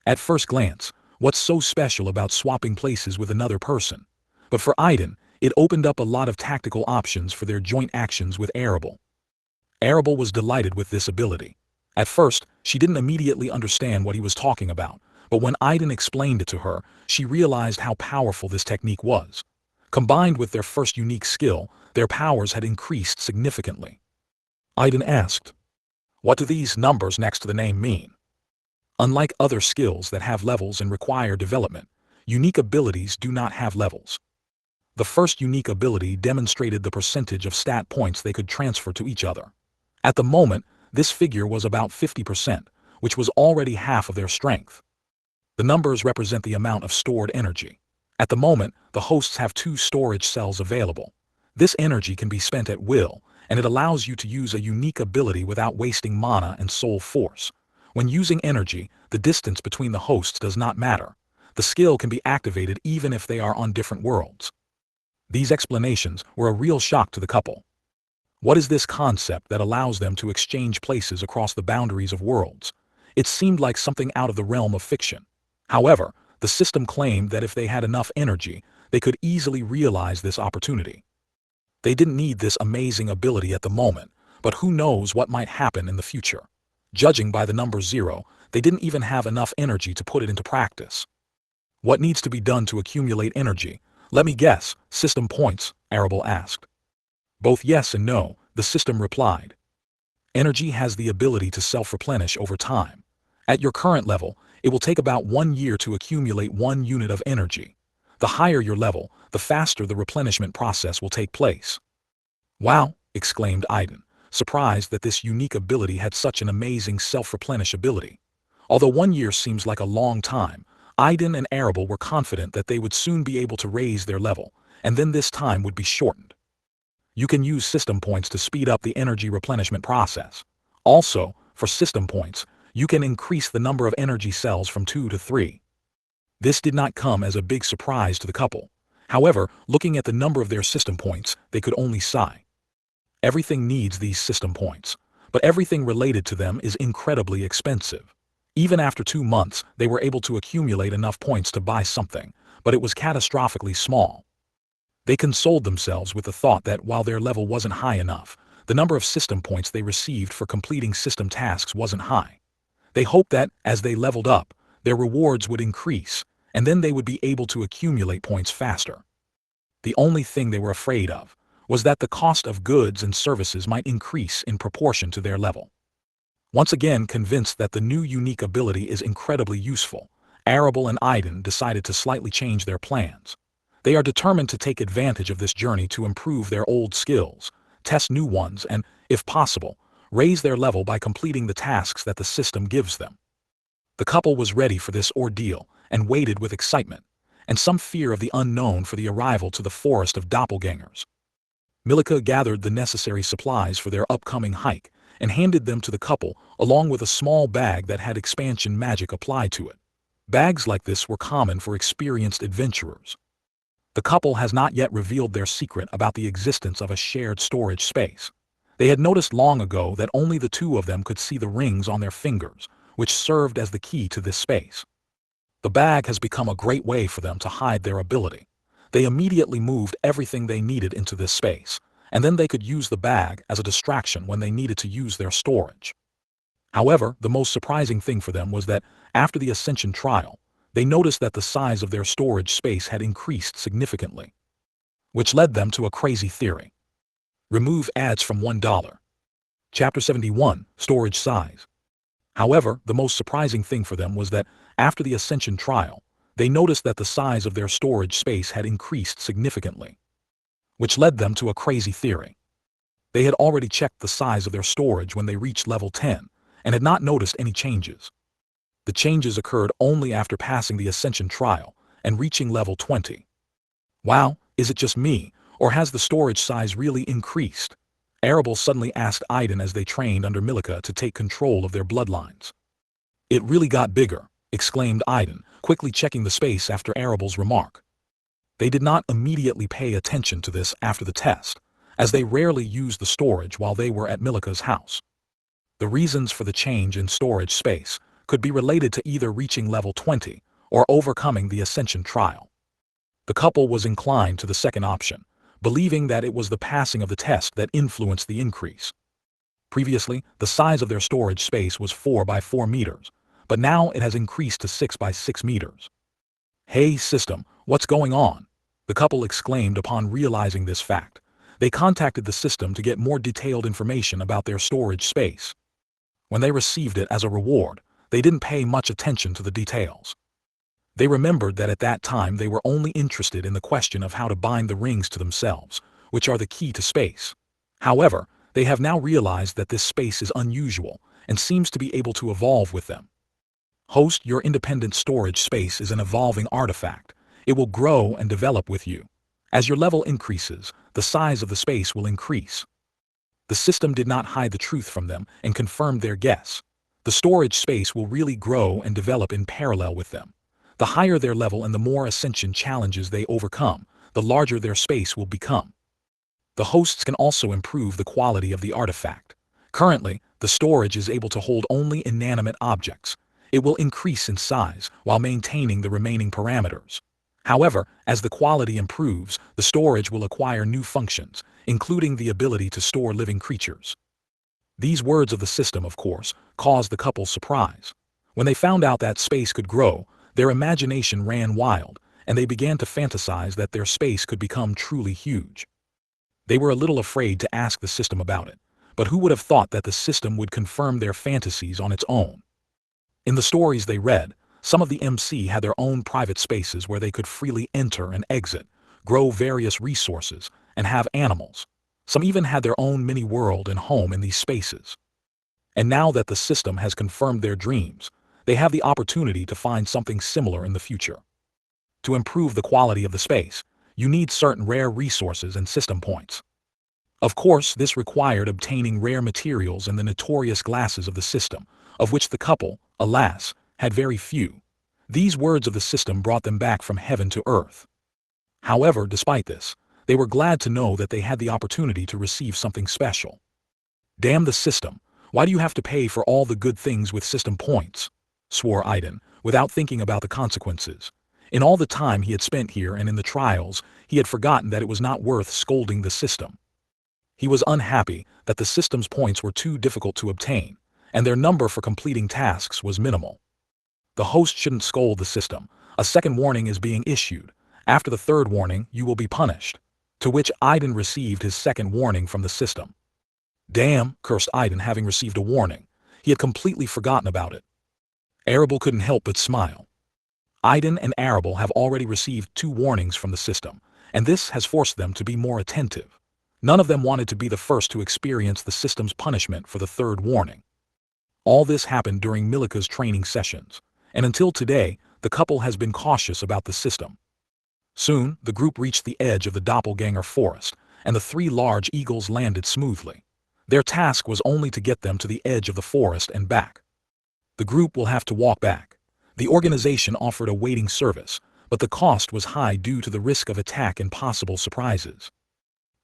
At first glance, what's so special about swapping places with another person? But for Aiden, it opened up a lot of tactical options for their joint actions with Arable. Arable was delighted with this ability. At first, she didn't immediately understand what he was talking about, but when Aiden explained it to her, she realized how powerful this technique was. Combined with their first unique skill, their powers had increased significantly. Aiden asked, "What do these numbers next to the name mean?" Unlike other skills that have levels and require development, unique abilities do not have levels. The first unique ability demonstrated the percentage of stat points they could transfer to each other. At the moment, this figure was about 50%, which was already half of their strength. The numbers represent the amount of stored energy. At the moment, the hosts have 2 storage cells available. This energy can be spent at will, and it allows you to use a unique ability without wasting mana and soul force. When using energy, the distance between the hosts does not matter. The skill can be activated even if they are on different worlds. These explanations were a real shock to the couple. What is this concept that allows them to exchange places across the boundaries of worlds? It seemed like something out of the realm of fiction. However, the system claimed that if they had enough energy, they could easily realize this opportunity. They didn't need this amazing ability at the moment, but who knows what might happen in the future. Judging by the number 0, they didn't even have enough energy to put it into practice. What needs to be done to accumulate energy? Let me guess, system points, Arable asked. Both yes and no, the system replied. Energy has the ability to self-replenish over time. At your current level, it will take about 1 year to accumulate 1 unit of energy. The higher your level, the faster the replenishment process will take place. Wow, exclaimed Aiden, surprised that this unique ability had such an amazing self-replenish ability. Although 1 year seems like a long time, Aiden and Arable were confident that they would soon be able to raise their level, and then this time would be shortened. You can use system points to speed up the energy replenishment process. Also, for system points, you can increase the number of energy cells from 2 to 3. This did not come as a big surprise to the couple. However, looking at the number of their system points, they could only sigh. Everything needs these system points, but everything related to them is incredibly expensive. Even after 2 months, they were able to accumulate enough points to buy something, but it was catastrophically small. They consoled themselves with the thought that while their level wasn't high enough, the number of system points they received for completing system tasks wasn't high. They hoped that, as they leveled up, their rewards would increase, and then they would be able to accumulate points faster. The only thing they were afraid of was that the cost of goods and services might increase in proportion to their level. Once again convinced that the new unique ability is incredibly useful, Arable and Aiden decided to slightly change their plans. They are determined to take advantage of this journey to improve their old skills, test new ones, and, if possible, raise their level by completing the tasks that the system gives them. The couple was ready for this ordeal and waited with excitement and some fear of the unknown for the arrival to the forest of doppelgangers. Milika gathered the necessary supplies for their upcoming hike and handed them to the couple along with a small bag that had expansion magic applied to it. Bags like this were common for experienced adventurers. The couple has not yet revealed their secret about the existence of a shared storage space. They had noticed long ago that only the 2 of them could see the rings on their fingers, which served as the key to this space. The bag has become a great way for them to hide their ability. They immediately moved everything they needed into this space, and then they could use the bag as a distraction when they needed to use their storage. However, the most surprising thing for them was that, after the Ascension trial, they noticed that the size of their storage space had increased significantly, which led them to a crazy theory. Remove ads from $1. Chapter 71, Storage Size. However, the most surprising thing for them was that, after the Ascension trial, they noticed that the size of their storage space had increased significantly, which led them to a crazy theory. They had already checked the size of their storage when they reached level 10, and had not noticed any changes. The changes occurred only after passing the Ascension trial and reaching level 20. Wow, is it just me, or has the storage size really increased? Arable suddenly asked Aiden as they trained under Milika to take control of their bloodlines. It really got bigger, exclaimed Aiden, quickly checking the space after Arable's remark. They did not immediately pay attention to this after the test, as they rarely used the storage while they were at Milika's house. The reasons for the change in storage space could be related to either reaching level 20 or overcoming the Ascension trial. The couple was inclined to the second option, believing that it was the passing of the test that influenced the increase. Previously, the size of their storage space was 4 by 4 meters, but now it has increased to 6 by 6 meters. Hey system, what's going on? The couple exclaimed upon realizing this fact. They contacted the system to get more detailed information about their storage space. When they received it as a reward, they didn't pay much attention to the details. They remembered that at that time they were only interested in the question of how to bind the rings to themselves, which are the key to space. However, they have now realized that this space is unusual and seems to be able to evolve with them. Host, your independent storage space is an evolving artifact. It will grow and develop with you. As your level increases, the size of the space will increase. The system did not hide the truth from them and confirmed their guess. The storage space will really grow and develop in parallel with them. The higher their level and the more ascension challenges they overcome, the larger their space will become. The hosts can also improve the quality of the artifact. Currently, the storage is able to hold only inanimate objects. It will increase in size while maintaining the remaining parameters. However, as the quality improves, the storage will acquire new functions, including the ability to store living creatures. These words of the system, of course, caused the couple surprise. When they found out that space could grow, their imagination ran wild, and they began to fantasize that their space could become truly huge. They were a little afraid to ask the system about it, but who would have thought that the system would confirm their fantasies on its own? In the stories they read, some of the MC had their own private spaces where they could freely enter and exit, grow various resources, and have animals. Some even had their own mini-world and home in these spaces. And now that the system has confirmed their dreams, they have the opportunity to find something similar in the future. To improve the quality of the space, you need certain rare resources and system points. Of course, this required obtaining rare materials and the notorious glasses of the system, of which the couple, alas, had very few. These words of the system brought them back from heaven to earth. However, despite this, they were glad to know that they had the opportunity to receive something special. Damn the system, why do you have to pay for all the good things with system points? Swore Aiden, without thinking about the consequences. In all the time he had spent here and in the trials, he had forgotten that it was not worth scolding the system. He was unhappy that the system's points were too difficult to obtain, and their number for completing tasks was minimal. The host shouldn't scold the system. A second warning is being issued. After the third warning, you will be punished. To which Aiden received his second warning from the system. Damn, cursed Aiden, having received a warning. He had completely forgotten about it. Arable couldn't help but smile. Aiden and Arable have already received 2 warnings from the system, and this has forced them to be more attentive. None of them wanted to be the first to experience the system's punishment for the third warning. All this happened during Milika's training sessions, and until today, the couple has been cautious about the system. Soon, the group reached the edge of the doppelganger forest, and the 3 large eagles landed smoothly. Their task was only to get them to the edge of the forest and back. The group will have to walk back. The organization offered a waiting service, but the cost was high due to the risk of attack and possible surprises.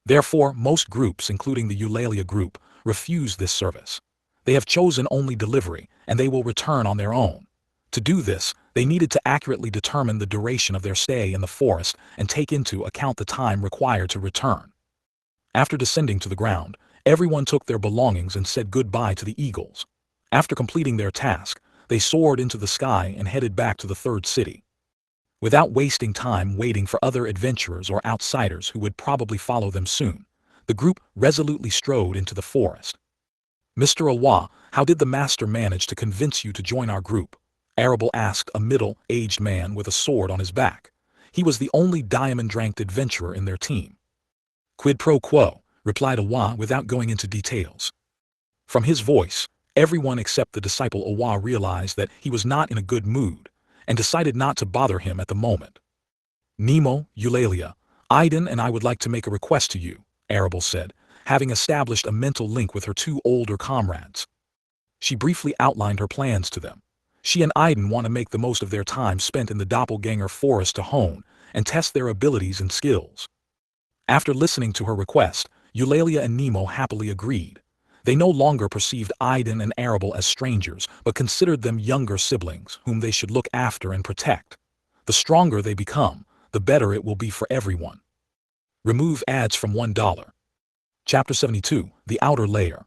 Therefore, most groups, including the Eulalia group, refused this service. They have chosen only delivery, and they will return on their own. To do this, they needed to accurately determine the duration of their stay in the forest and take into account the time required to return. After descending to the ground, everyone took their belongings and said goodbye to the eagles. After completing their task, they soared into the sky and headed back to the third city. Without wasting time waiting for other adventurers or outsiders who would probably follow them soon, the group resolutely strode into the forest. Mr. Awa, how did the master manage to convince you to join our group? Arable asked a middle-aged man with a sword on his back. He was the only diamond-ranked adventurer in their team. Quid pro quo, replied Awa without going into details. From his voice, everyone except the disciple Awa realized that he was not in a good mood, and decided not to bother him at the moment. Nemo, Eulalia, Aiden and I would like to make a request to you, Arable said, having established a mental link with her 2 older comrades. She briefly outlined her plans to them. She and Aiden want to make the most of their time spent in the doppelganger forest to hone and test their abilities and skills. After listening to her request, Eulalia and Nemo happily agreed. They no longer perceived Aiden and Arable as strangers, but considered them younger siblings whom they should look after and protect. The stronger they become, the better it will be for everyone. Remove ads from $1. Chapter 72, The Outer Layer.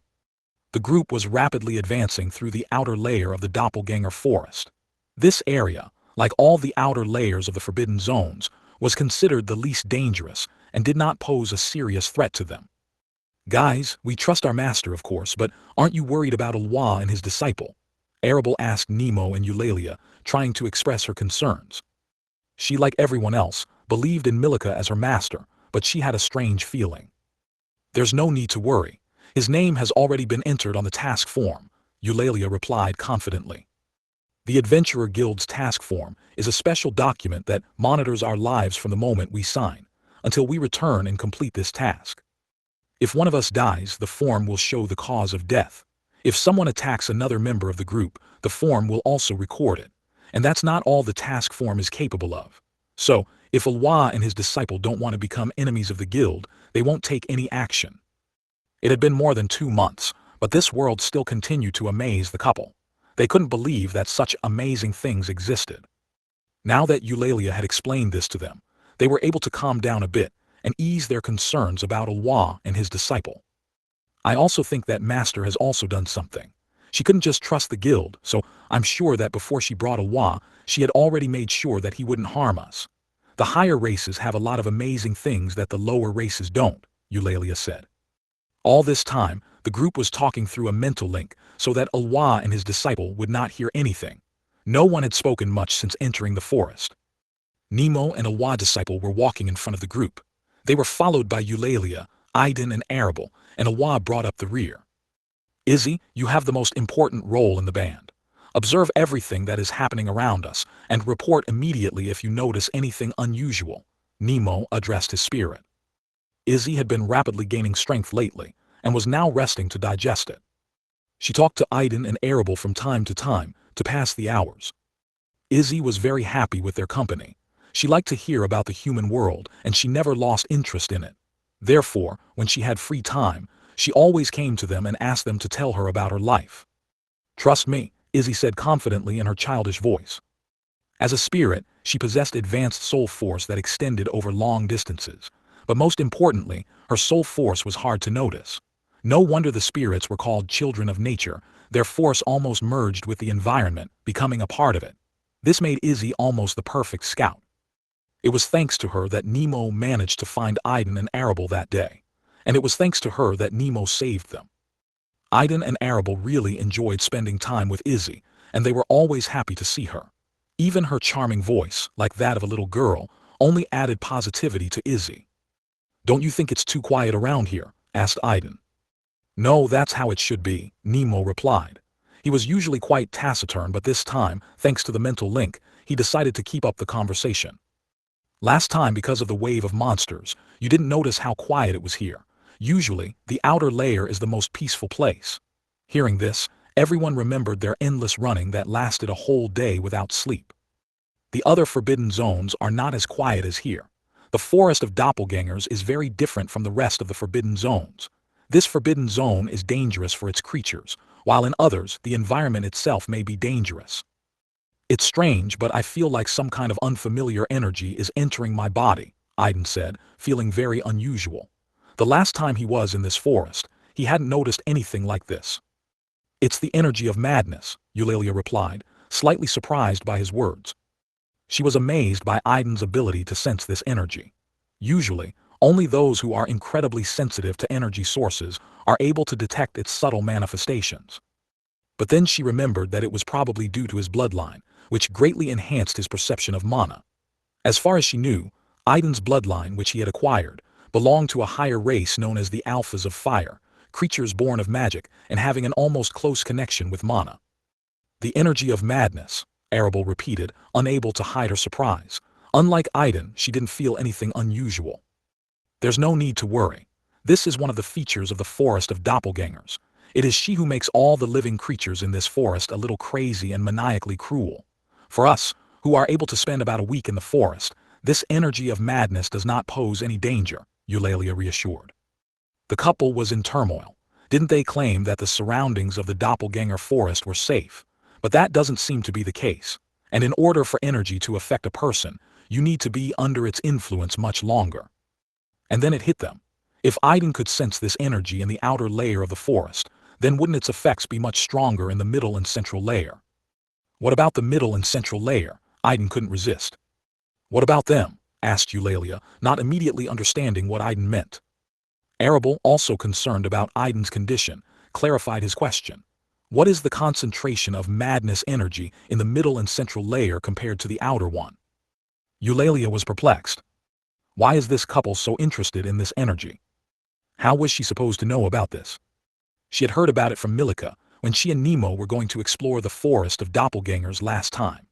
The group was rapidly advancing through the outer layer of the doppelganger forest. This area, like all the outer layers of the forbidden zones, was considered the least dangerous and did not pose a serious threat to them. Guys, we trust our master, of course, but aren't you worried about Alwa and his disciple? Arable asked Nemo and Eulalia, trying to express her concerns. She, like everyone else, believed in Milika as her master, but she had a strange feeling. There's no need to worry. His name has already been entered on the task form, Eulalia replied confidently. The Adventurer Guild's task form is a special document that monitors our lives from the moment we sign, until we return and complete this task. If one of us dies, the form will show the cause of death. If someone attacks another member of the group, the form will also record it. And that's not all the task form is capable of. So, if Alwa and his disciple don't want to become enemies of the guild, they won't take any action. It had been more than 2 months, but this world still continued to amaze the couple. They couldn't believe that such amazing things existed. Now that Eulalia had explained this to them, they were able to calm down a bit and ease their concerns about Alwa and his disciple. I also think that Master has also done something. She couldn't just trust the guild, so I'm sure that before she brought Alwa, she had already made sure that he wouldn't harm us. The higher races have a lot of amazing things that the lower races don't, Eulalia said. All this time, the group was talking through a mental link so that Alwa and his disciple would not hear anything. No one had spoken much since entering the forest. Nemo and Alwa disciple were walking in front of the group. They were followed by Eulalia, Aiden and Arable, and Alwa brought up the rear. Izzy, you have the most important role in the band. Observe everything that is happening around us, and report immediately if you notice anything unusual. Nemo addressed his spirit. Izzy had been rapidly gaining strength lately, and was now resting to digest it. She talked to Aiden and Arable from time to pass the hours. Izzy was very happy with their company. She liked to hear about the human world, and she never lost interest in it. Therefore, when she had free time, she always came to them and asked them to tell her about her life. Trust me, Izzy said confidently in her childish voice. As a spirit, she possessed advanced soul force that extended over long distances. But most importantly, her soul force was hard to notice. No wonder the spirits were called children of nature. Their force almost merged with the environment, becoming a part of it. This made Izzy almost the perfect scout. It was thanks to her that Nemo managed to find Aiden and Arable that day. And it was thanks to her that Nemo saved them. Aiden and Arable really enjoyed spending time with Izzy, and they were always happy to see her. Even her charming voice, like that of a little girl, only added positivity to Izzy. Don't you think it's too quiet around here? Asked Aiden. No, that's how it should be, Nemo replied. He was usually quite taciturn, but this time, thanks to the mental link, he decided to keep up the conversation. Last time, because of the wave of monsters, you didn't notice how quiet it was here. Usually, the outer layer is the most peaceful place. Hearing this, everyone remembered their endless running that lasted a whole day without sleep. The other forbidden zones are not as quiet as here. The forest of doppelgangers is very different from the rest of the forbidden zones. This forbidden zone is dangerous for its creatures, while in others, the environment itself may be dangerous. It's strange, but I feel like some kind of unfamiliar energy is entering my body, Aiden said, feeling very unusual. The last time he was in this forest, he hadn't noticed anything like this. It's the energy of madness, Eulalia replied, slightly surprised by his words. She was amazed by Aiden's ability to sense this energy. Usually, only those who are incredibly sensitive to energy sources are able to detect its subtle manifestations. But then she remembered that it was probably due to his bloodline, which greatly enhanced his perception of mana. As far as she knew, Aiden's bloodline, which he had acquired, belonged to a higher race known as the Alphas of Fire, creatures born of magic and having an almost close connection with mana. The energy of madness, Arable repeated, unable to hide her surprise. Unlike Aiden, she didn't feel anything unusual. There's no need to worry. This is one of the features of the forest of doppelgangers. It is she who makes all the living creatures in this forest a little crazy and maniacally cruel. For us, who are able to spend about a week in the forest, this energy of madness does not pose any danger, Eulalia reassured. The couple was in turmoil. Didn't they claim that the surroundings of the doppelganger forest were safe? But that doesn't seem to be the case. And in order for energy to affect a person, you need to be under its influence much longer. And then it hit them. If Aiden could sense this energy in the outer layer of the forest, then wouldn't its effects be much stronger in the middle and central layer? What about the middle and central layer? Aiden couldn't resist. What about them? Asked Eulalia, not immediately understanding what Aiden meant. Arable, also concerned about Aiden's condition, clarified his question. What is the concentration of madness energy in the middle and central layer compared to the outer one? Eulalia was perplexed. Why is this couple so interested in this energy? How was she supposed to know about this? She had heard about it from Milika, when she and Nemo were going to explore the forest of doppelgangers last time.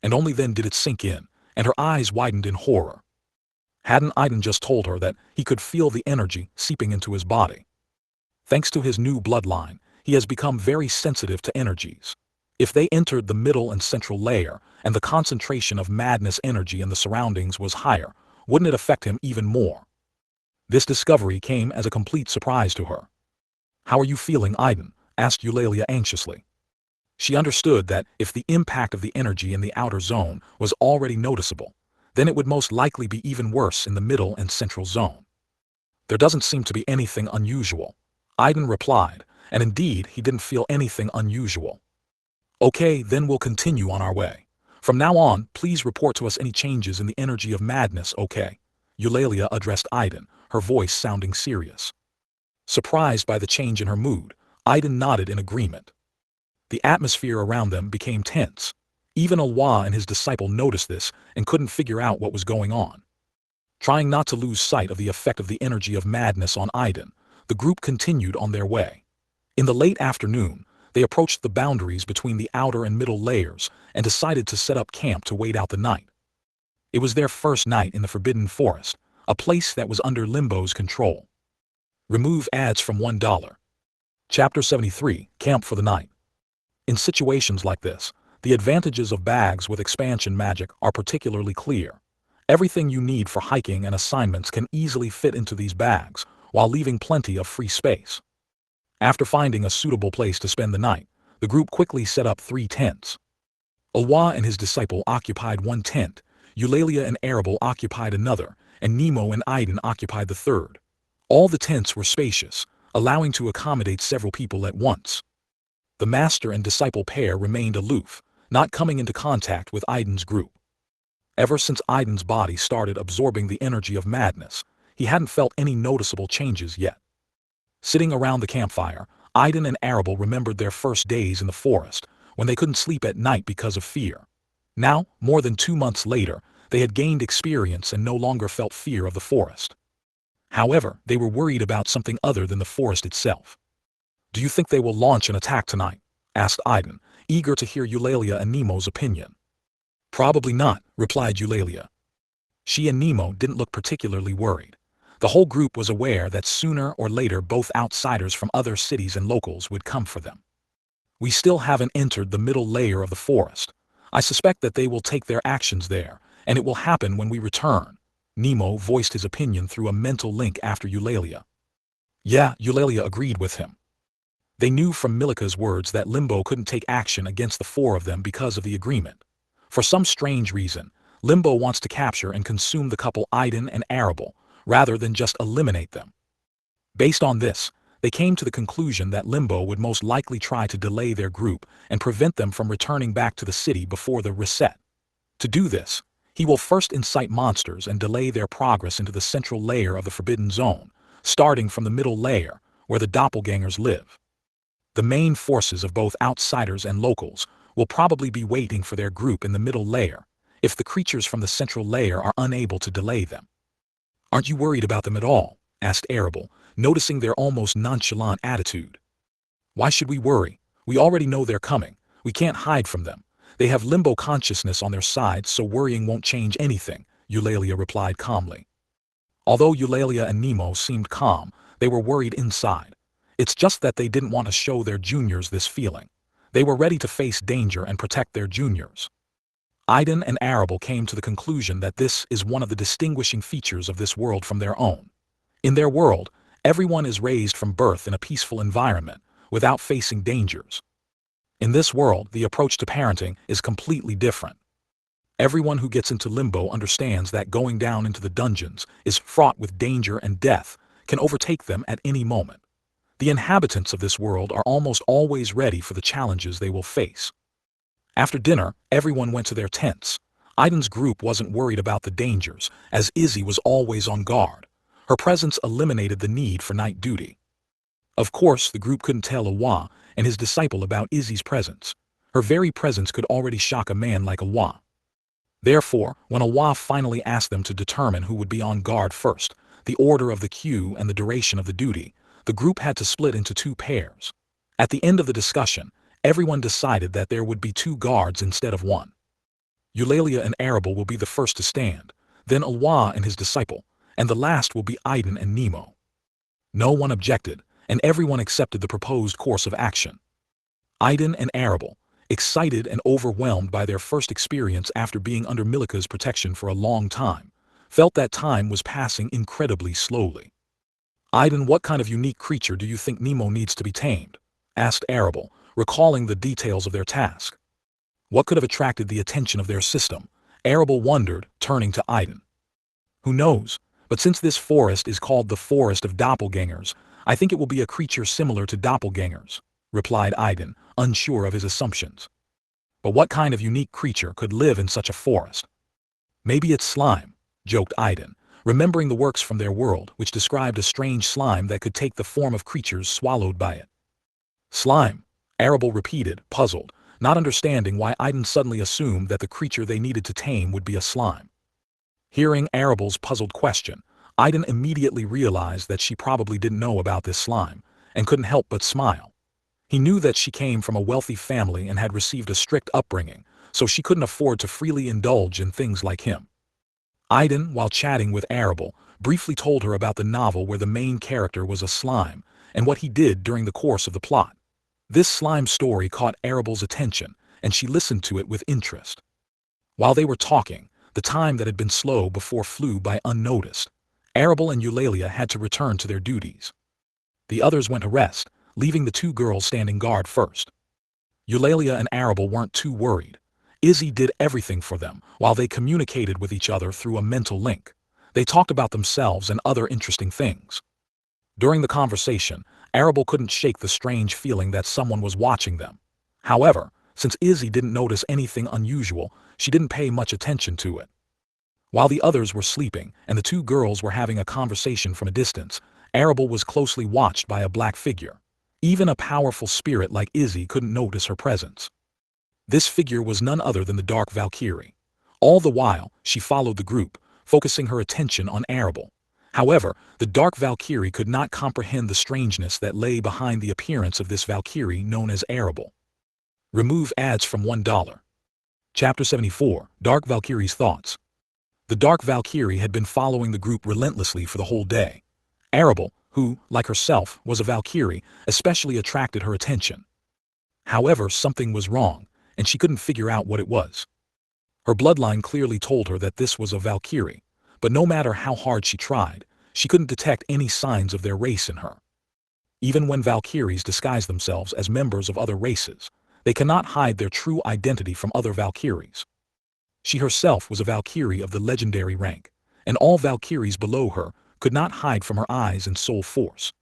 And only then did it sink in, and her eyes widened in horror. Hadn't Aiden just told her that he could feel the energy seeping into his body? Thanks to his new bloodline, he has become very sensitive to energies. If they entered the middle and central layer, and the concentration of madness energy in the surroundings was higher, wouldn't it affect him even more? This discovery came as a complete surprise to her. "How are you feeling, Aiden?" asked Eulalia anxiously. She understood that if the impact of the energy in the outer zone was already noticeable, then it would most likely be even worse in the middle and central zone. "There doesn't seem to be anything unusual," Aiden replied, and indeed he didn't feel anything unusual. "Okay, then we'll continue on our way. From now on, please report to us any changes in the energy of madness, okay?" Eulalia addressed Aiden, her voice sounding serious. Surprised by the change in her mood, Aiden nodded in agreement. The atmosphere around them became tense. Even Awa and his disciple noticed this and couldn't figure out what was going on. Trying not to lose sight of the effect of the energy of madness on Aiden, the group continued on their way. In the late afternoon, they approached the boundaries between the outer and middle layers and decided to set up camp to wait out the night. It was their first night in the Forbidden Forest, a place that was under Limbo's control. Remove ads from $1. Chapter 73, Camp for the Night. In situations like this, the advantages of bags with expansion magic are particularly clear. Everything you need for hiking and assignments can easily fit into these bags, while leaving plenty of free space. After finding a suitable place to spend the night, the group quickly set up 3 tents. Awa and his disciple occupied one tent, Eulalia and Arable occupied another, and Nemo and Aiden occupied the third. All the tents were spacious, allowing to accommodate several people at once. The master and disciple pair remained aloof, not coming into contact with Aiden's group. Ever since Aiden's body started absorbing the energy of madness, he hadn't felt any noticeable changes yet. Sitting around the campfire, Aiden and Arable remembered their first days in the forest, when they couldn't sleep at night because of fear. Now, more than 2 months later, they had gained experience and no longer felt fear of the forest. However, they were worried about something other than the forest itself. "Do you think they will launch an attack tonight?" asked Aiden, eager to hear Eulalia and Nemo's opinion. "Probably not," replied Eulalia. She and Nemo didn't look particularly worried. The whole group was aware that sooner or later both outsiders from other cities and locals would come for them. "We still haven't entered the middle layer of the forest. I suspect that they will take their actions there, and it will happen when we return." Nemo voiced his opinion through a mental link after Eulalia. Yeah, Eulalia agreed with him. They knew from Milika's words that Limbo couldn't take action against the 4 of them because of the agreement. For some strange reason, Limbo wants to capture and consume the couple Aiden and Arable, rather than just eliminate them. Based on this, they came to the conclusion that Limbo would most likely try to delay their group and prevent them from returning back to the city before the reset. To do this, he will first incite monsters and delay their progress into the central layer of the Forbidden Zone, starting from the middle layer, where the doppelgangers live. The main forces of both outsiders and locals will probably be waiting for their group in the middle layer, if the creatures from the central layer are unable to delay them. "Aren't you worried about them at all?" asked Arable, noticing their almost nonchalant attitude. "Why should we worry? We already know they're coming. We can't hide from them. They have Limbo consciousness on their side, so worrying won't change anything," Eulalia replied calmly. Although Eulalia and Nemo seemed calm, they were worried inside. It's just that they didn't want to show their juniors this feeling. They were ready to face danger and protect their juniors. Aiden and Arable came to the conclusion that this is one of the distinguishing features of this world from their own. In their world, everyone is raised from birth in a peaceful environment, without facing dangers. In this world, the approach to parenting is completely different. Everyone who gets into Limbo understands that going down into the dungeons is fraught with danger, and death can overtake them at any moment. The inhabitants of this world are almost always ready for the challenges they will face. After dinner, everyone went to their tents. Aiden's group wasn't worried about the dangers, as Izzy was always on guard. Her presence eliminated the need for night duty. Of course, the group couldn't tell Awa and his disciple about Izzy's presence. Her very presence could already shock a man like Awa. Therefore, when Awa finally asked them to determine who would be on guard first, the order of the queue and the duration of the duty, the group had to split into 2 pairs. At the end of the discussion, everyone decided that there would be 2 guards instead of 1. Eulalia and Arable will be the first to stand, then Alwa and his disciple, and the last will be Aiden and Nemo. No one objected, and everyone accepted the proposed course of action. Aiden and Arable, excited and overwhelmed by their first experience after being under Milika's protection for a long time, felt that time was passing incredibly slowly. "Aiden, what kind of unique creature do you think Nemo needs to be tamed?" asked Arable, recalling the details of their task. What could have attracted the attention of their system? Arable wondered, turning to Aiden. "Who knows? But since this forest is called the Forest of Doppelgangers, I think it will be a creature similar to doppelgangers," replied Aiden, unsure of his assumptions. "But what kind of unique creature could live in such a forest?" "Maybe it's slime," joked Aiden, remembering the works from their world which described a strange slime that could take the form of creatures swallowed by it. "Slime," Arable repeated, puzzled, not understanding why Aiden suddenly assumed that the creature they needed to tame would be a slime. Hearing Arable's puzzled question, Aiden immediately realized that she probably didn't know about this slime, and couldn't help but smile. He knew that she came from a wealthy family and had received a strict upbringing, so she couldn't afford to freely indulge in things like him. Aiden, while chatting with Arable, briefly told her about the novel where the main character was a slime, and what he did during the course of the plot. This slime story caught Arable's attention, and she listened to it with interest. While they were talking, the time that had been slow before flew by unnoticed. Arable and Eulalia had to return to their duties. The others went to rest, leaving the 2 girls standing guard first. Eulalia and Arable weren't too worried. Izzy did everything for them, while they communicated with each other through a mental link. They talked about themselves and other interesting things. During the conversation, Arable couldn't shake the strange feeling that someone was watching them. However, since Izzy didn't notice anything unusual, she didn't pay much attention to it. While the others were sleeping and the 2 girls were having a conversation from a distance, Arable was closely watched by a black figure. Even a powerful spirit like Izzy couldn't notice her presence. This figure was none other than the Dark Valkyrie. All the while, she followed the group, focusing her attention on Arable. However, the Dark Valkyrie could not comprehend the strangeness that lay behind the appearance of this Valkyrie known as Arable. Remove ads from $1. Chapter 74, Dark Valkyrie's Thoughts. The Dark Valkyrie had been following the group relentlessly for the whole day. Arable, who, like herself, was a Valkyrie, especially attracted her attention. However, something was wrong, and she couldn't figure out what it was. Her bloodline clearly told her that this was a Valkyrie, but no matter how hard she tried, she couldn't detect any signs of their race in her. Even when Valkyries disguise themselves as members of other races, they cannot hide their true identity from other Valkyries. She herself was a Valkyrie of the legendary rank, and all Valkyries below her could not hide from her eyes and soul force.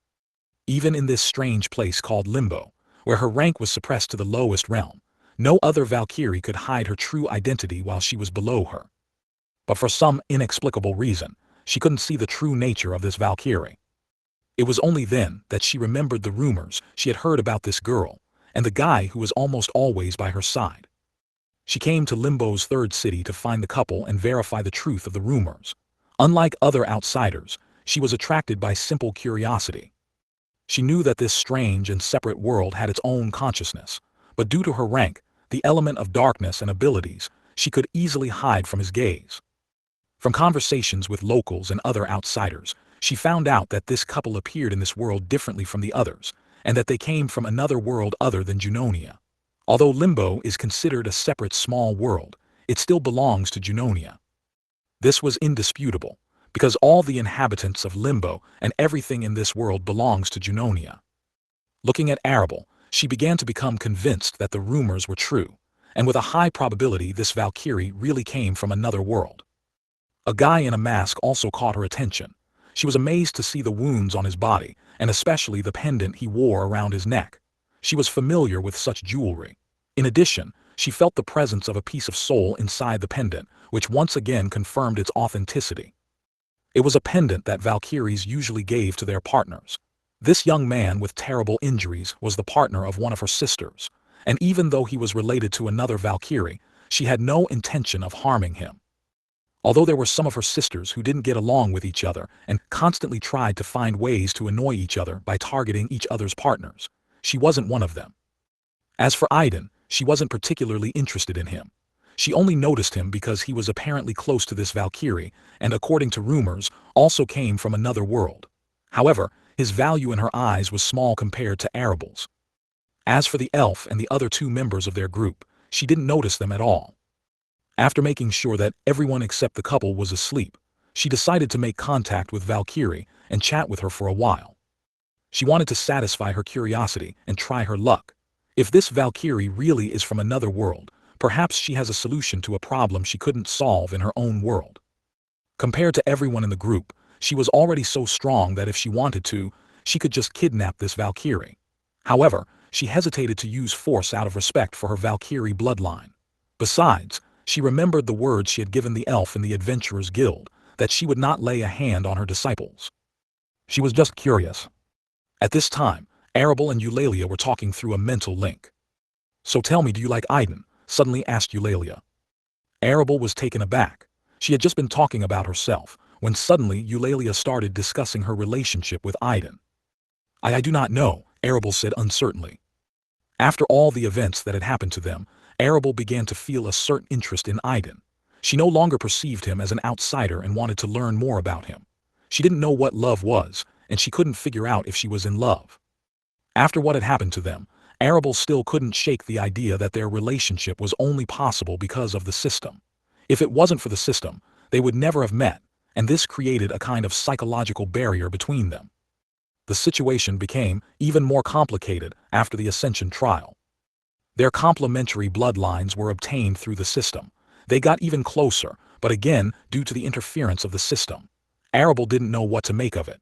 Even in this strange place called Limbo, where her rank was suppressed to the lowest realm, no other Valkyrie could hide her true identity while she was below her. But for some inexplicable reason, she couldn't see the true nature of this Valkyrie. It was only then that she remembered the rumors she had heard about this girl, and the guy who was almost always by her side. She came to Limbo's 3rd city to find the couple and verify the truth of the rumors. Unlike other outsiders, she was attracted by simple curiosity. She knew that this strange and separate world had its own consciousness, but due to her rank, the element of darkness and abilities, she could easily hide from his gaze. From conversations with locals and other outsiders, she found out that this couple appeared in this world differently from the others, and that they came from another world other than Junonia. Although Limbo is considered a separate small world, it still belongs to Junonia. This was indisputable, because all the inhabitants of Limbo and everything in this world belongs to Junonia. Looking at Arable, she began to become convinced that the rumors were true, and with a high probability this Valkyrie really came from another world. A guy in a mask also caught her attention. She was amazed to see the wounds on his body, and especially the pendant he wore around his neck. She was familiar with such jewelry. In addition, she felt the presence of a piece of soul inside the pendant, which once again confirmed its authenticity. It was a pendant that Valkyries usually gave to their partners. This young man with terrible injuries was the partner of one of her sisters, and even though he was related to another Valkyrie, she had no intention of harming him. Although there were some of her sisters who didn't get along with each other and constantly tried to find ways to annoy each other by targeting each other's partners, she wasn't one of them. As for Aiden, she wasn't particularly interested in him. She only noticed him because he was apparently close to this Valkyrie, and according to rumors, also came from another world. However, his value in her eyes was small compared to Arabelle's. As for the elf and the other two members of their group, she didn't notice them at all. After making sure that everyone except the couple was asleep, she decided to make contact with Valkyrie and chat with her for a while. She wanted to satisfy her curiosity and try her luck. If this Valkyrie really is from another world, perhaps she has a solution to a problem she couldn't solve in her own world. Compared to everyone in the group, she was already so strong that if she wanted to, she could just kidnap this Valkyrie. However, she hesitated to use force out of respect for her Valkyrie bloodline. Besides, she remembered the words she had given the elf in the Adventurers Guild, that she would not lay a hand on her disciples. She was just curious. At this time, Arabelle and Eulalia were talking through a mental link. "So tell me, do you like Aiden?" suddenly asked Eulalia. Arabelle was taken aback. She had just been talking about herself, when suddenly Eulalia started discussing her relationship with Aiden. I do not know," Arabelle said uncertainly. After all the events that had happened to them, Arabelle began to feel a certain interest in Aiden. She no longer perceived him as an outsider and wanted to learn more about him. She didn't know what love was, and she couldn't figure out if she was in love. After what had happened to them, Arabelle still couldn't shake the idea that their relationship was only possible because of the system. If it wasn't for the system, they would never have met, and this created a kind of psychological barrier between them. The situation became even more complicated after the Ascension trial. Their complementary bloodlines were obtained through the system. They got even closer, but again, due to the interference of the system, Arabelle didn't know what to make of it.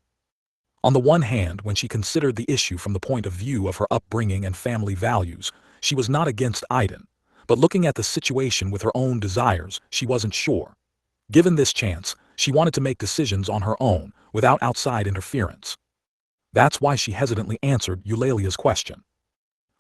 On the one hand, when she considered the issue from the point of view of her upbringing and family values, she was not against Aiden, but looking at the situation with her own desires, she wasn't sure. Given this chance, she wanted to make decisions on her own, without outside interference. That's why she hesitantly answered Eulalia's question.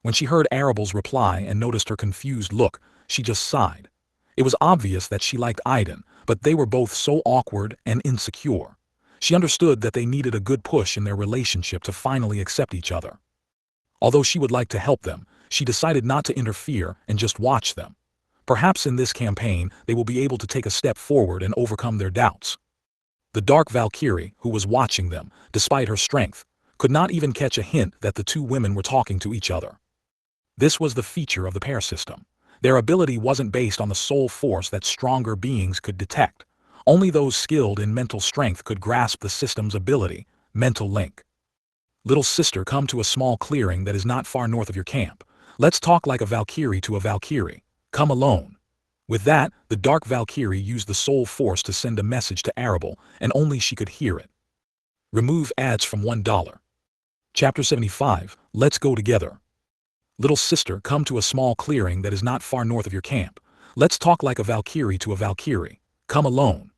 When she heard Arabelle's reply and noticed her confused look, she just sighed. It was obvious that she liked Aiden, but they were both so awkward and insecure. She understood that they needed a good push in their relationship to finally accept each other. Although she would like to help them, she decided not to interfere and just watch them. Perhaps in this campaign they will be able to take a step forward and overcome their doubts. The Dark Valkyrie, who was watching them, despite her strength, could not even catch a hint that the two women were talking to each other. This was the feature of the pair system. Their ability wasn't based on the soul force that stronger beings could detect. Only those skilled in mental strength could grasp the system's ability, mental link. "Little sister, come to a small clearing that is not far north of your camp. Let's talk like a Valkyrie to a Valkyrie. Come alone." With that, the Dark Valkyrie used the soul force to send a message to Arabelle, and only she could hear it. Remove ads from $1. Chapter 75, Let's Go Together. "Little sister, come to a small clearing that is not far north of your camp. Let's talk like a Valkyrie to a Valkyrie. Come alone."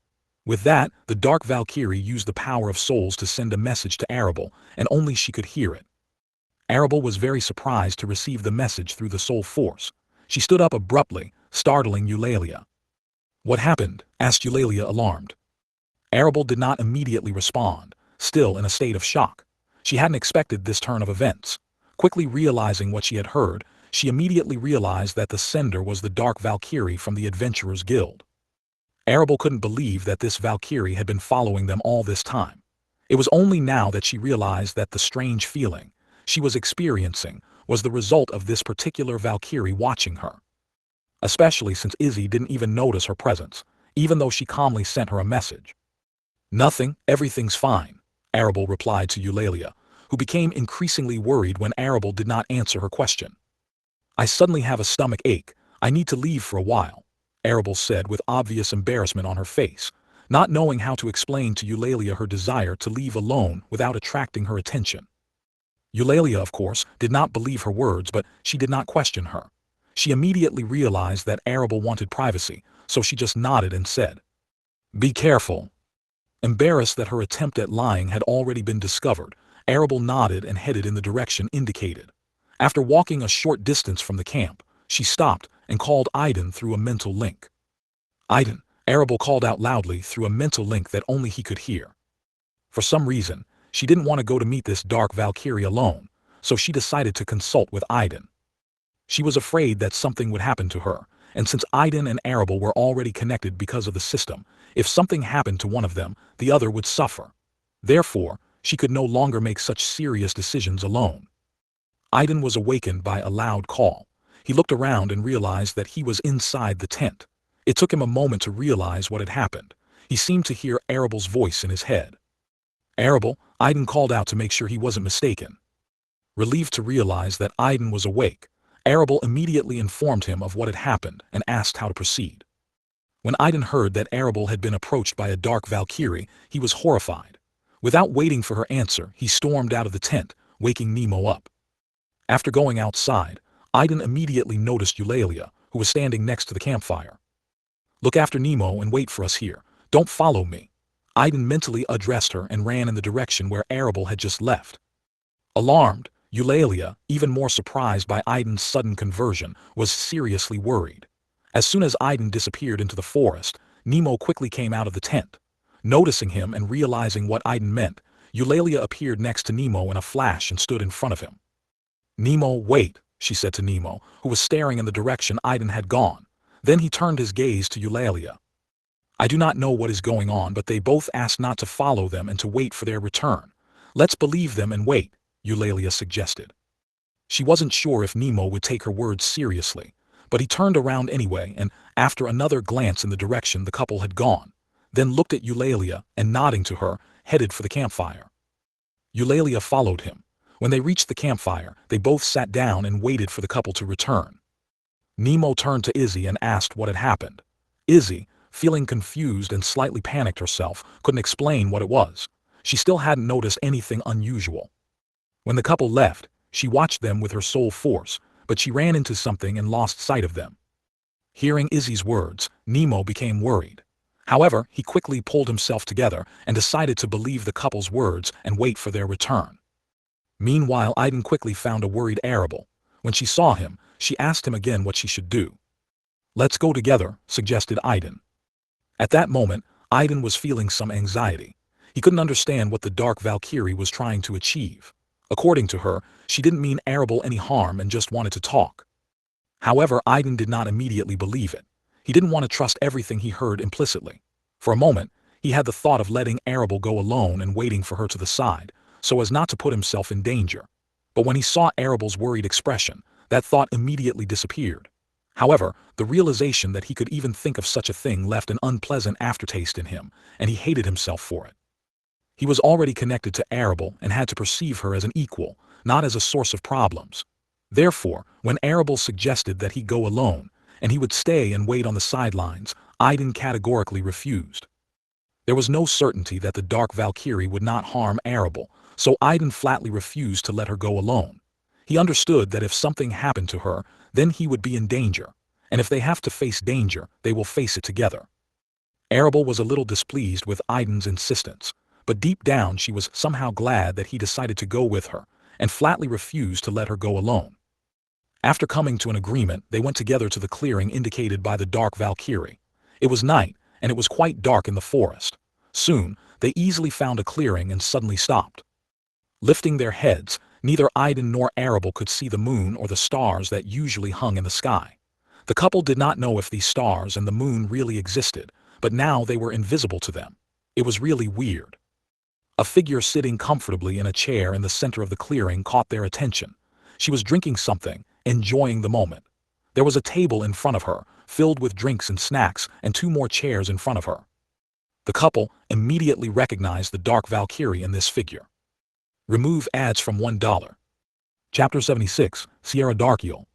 With that, the Dark Valkyrie used the power of souls to send a message to Arabelle, and only she could hear it. Arabelle was very surprised to receive the message through the soul force. She stood up abruptly, startling Eulalia. "What happened?" asked Eulalia, alarmed. Arabelle did not immediately respond, still in a state of shock. She hadn't expected this turn of events. Quickly realizing what she had heard, she immediately realized that the sender was the Dark Valkyrie from the Adventurers Guild. Arabelle couldn't believe that this Valkyrie had been following them all this time. It was only now that she realized that the strange feeling she was experiencing was the result of this particular Valkyrie watching her. Especially since Izzy didn't even notice her presence, even though she calmly sent her a message. "Nothing, everything's fine," Arabelle replied to Eulalia, who became increasingly worried when Arabelle did not answer her question. "I suddenly have a stomach ache. I need to leave for a while," Arabelle said with obvious embarrassment on her face, not knowing how to explain to Eulalia her desire to leave alone without attracting her attention. Eulalia, of course, did not believe her words, but she did not question her. She immediately realized that Arabelle wanted privacy, so she just nodded and said, "Be careful." Embarrassed that her attempt at lying had already been discovered, Arabelle nodded and headed in the direction indicated. After walking a short distance from the camp, she stopped and called Aiden through a mental link. "Aiden," Arabelle called out loudly through a mental link that only he could hear. For some reason, she didn't want to go to meet this Dark Valkyrie alone, so she decided to consult with Aiden. She was afraid that something would happen to her, and since Aiden and Arable were already connected because of the system, if something happened to one of them, the other would suffer. Therefore, she could no longer make such serious decisions alone. Aiden was awakened by a loud call. He looked around and realized that he was inside the tent. It took him a moment to realize what had happened. He seemed to hear Arable's voice in his head. "Arable," Aiden called out to make sure he wasn't mistaken. Relieved to realize that Aiden was awake, Arable immediately informed him of what had happened and asked how to proceed. When Aiden heard that Arable had been approached by a dark Valkyrie, he was horrified. Without waiting for her answer, he stormed out of the tent, waking Nemo up. After going outside, Aiden immediately noticed Eulalia, who was standing next to the campfire. "Look after Nemo and wait for us here. Don't follow me." Aiden mentally addressed her and ran in the direction where Arable had just left. Alarmed, Eulalia, even more surprised by Aiden's sudden conversion, was seriously worried. As soon as Aiden disappeared into the forest, Nemo quickly came out of the tent. Noticing him and realizing what Aiden meant, Eulalia appeared next to Nemo in a flash and stood in front of him. "Nemo, wait," she said to Nemo, who was staring in the direction Aiden had gone. Then he turned his gaze to Eulalia. "I do not know what is going on, but they both asked not to follow them and to wait for their return. Let's believe them and wait," Eulalia suggested. She wasn't sure if Nemo would take her words seriously, but he turned around anyway and, after another glance in the direction the couple had gone, then looked at Eulalia and, nodding to her, headed for the campfire. Eulalia followed him. When they reached the campfire, they both sat down and waited for the couple to return. Nemo turned to Izzy and asked what had happened. Izzy, feeling confused and slightly panicked herself, couldn't explain what it was. She still hadn't noticed anything unusual. When the couple left, she watched them with her soul force, but she ran into something and lost sight of them. Hearing Izzy's words, Nemo became worried. However, he quickly pulled himself together and decided to believe the couple's words and wait for their return. Meanwhile, Aiden quickly found a worried Arable. When she saw him, she asked him again what she should do. "Let's go together," suggested Aiden. At that moment, Aiden was feeling some anxiety. He couldn't understand what the Dark Valkyrie was trying to achieve. According to her, she didn't mean Arable any harm and just wanted to talk. However, Aiden did not immediately believe it. He didn't want to trust everything he heard implicitly. For a moment, he had the thought of letting Arable go alone and waiting for her to the side, so as not to put himself in danger. But when he saw Arable's worried expression, that thought immediately disappeared. However, the realization that he could even think of such a thing left an unpleasant aftertaste in him, and he hated himself for it. He was already connected to Arable and had to perceive her as an equal, not as a source of problems. Therefore, when Arable suggested that he go alone, and he would stay and wait on the sidelines, Aiden categorically refused. There was no certainty that the Dark Valkyrie would not harm Arable, so Aiden flatly refused to let her go alone. He understood that if something happened to her, then he would be in danger, and if they have to face danger, they will face it together. Arable was a little displeased with Aiden's insistence, but deep down she was somehow glad that he decided to go with her, and flatly refused to let her go alone. After coming to an agreement, they went together to the clearing indicated by the Dark Valkyrie. It was night, and it was quite dark in the forest. Soon, they easily found a clearing and suddenly stopped. Lifting their heads, neither Aiden nor Arable could see the moon or the stars that usually hung in the sky. The couple did not know if these stars and the moon really existed, but now they were invisible to them. It was really weird. A figure sitting comfortably in a chair in the center of the clearing caught their attention. She was drinking something, enjoying the moment. There was a table in front of her, filled with drinks and snacks, and 2 more chairs in front of her. The couple immediately recognized the Dark Valkyrie in this figure. Remove ads from $1. Chapter 76, Sierra Darkiel.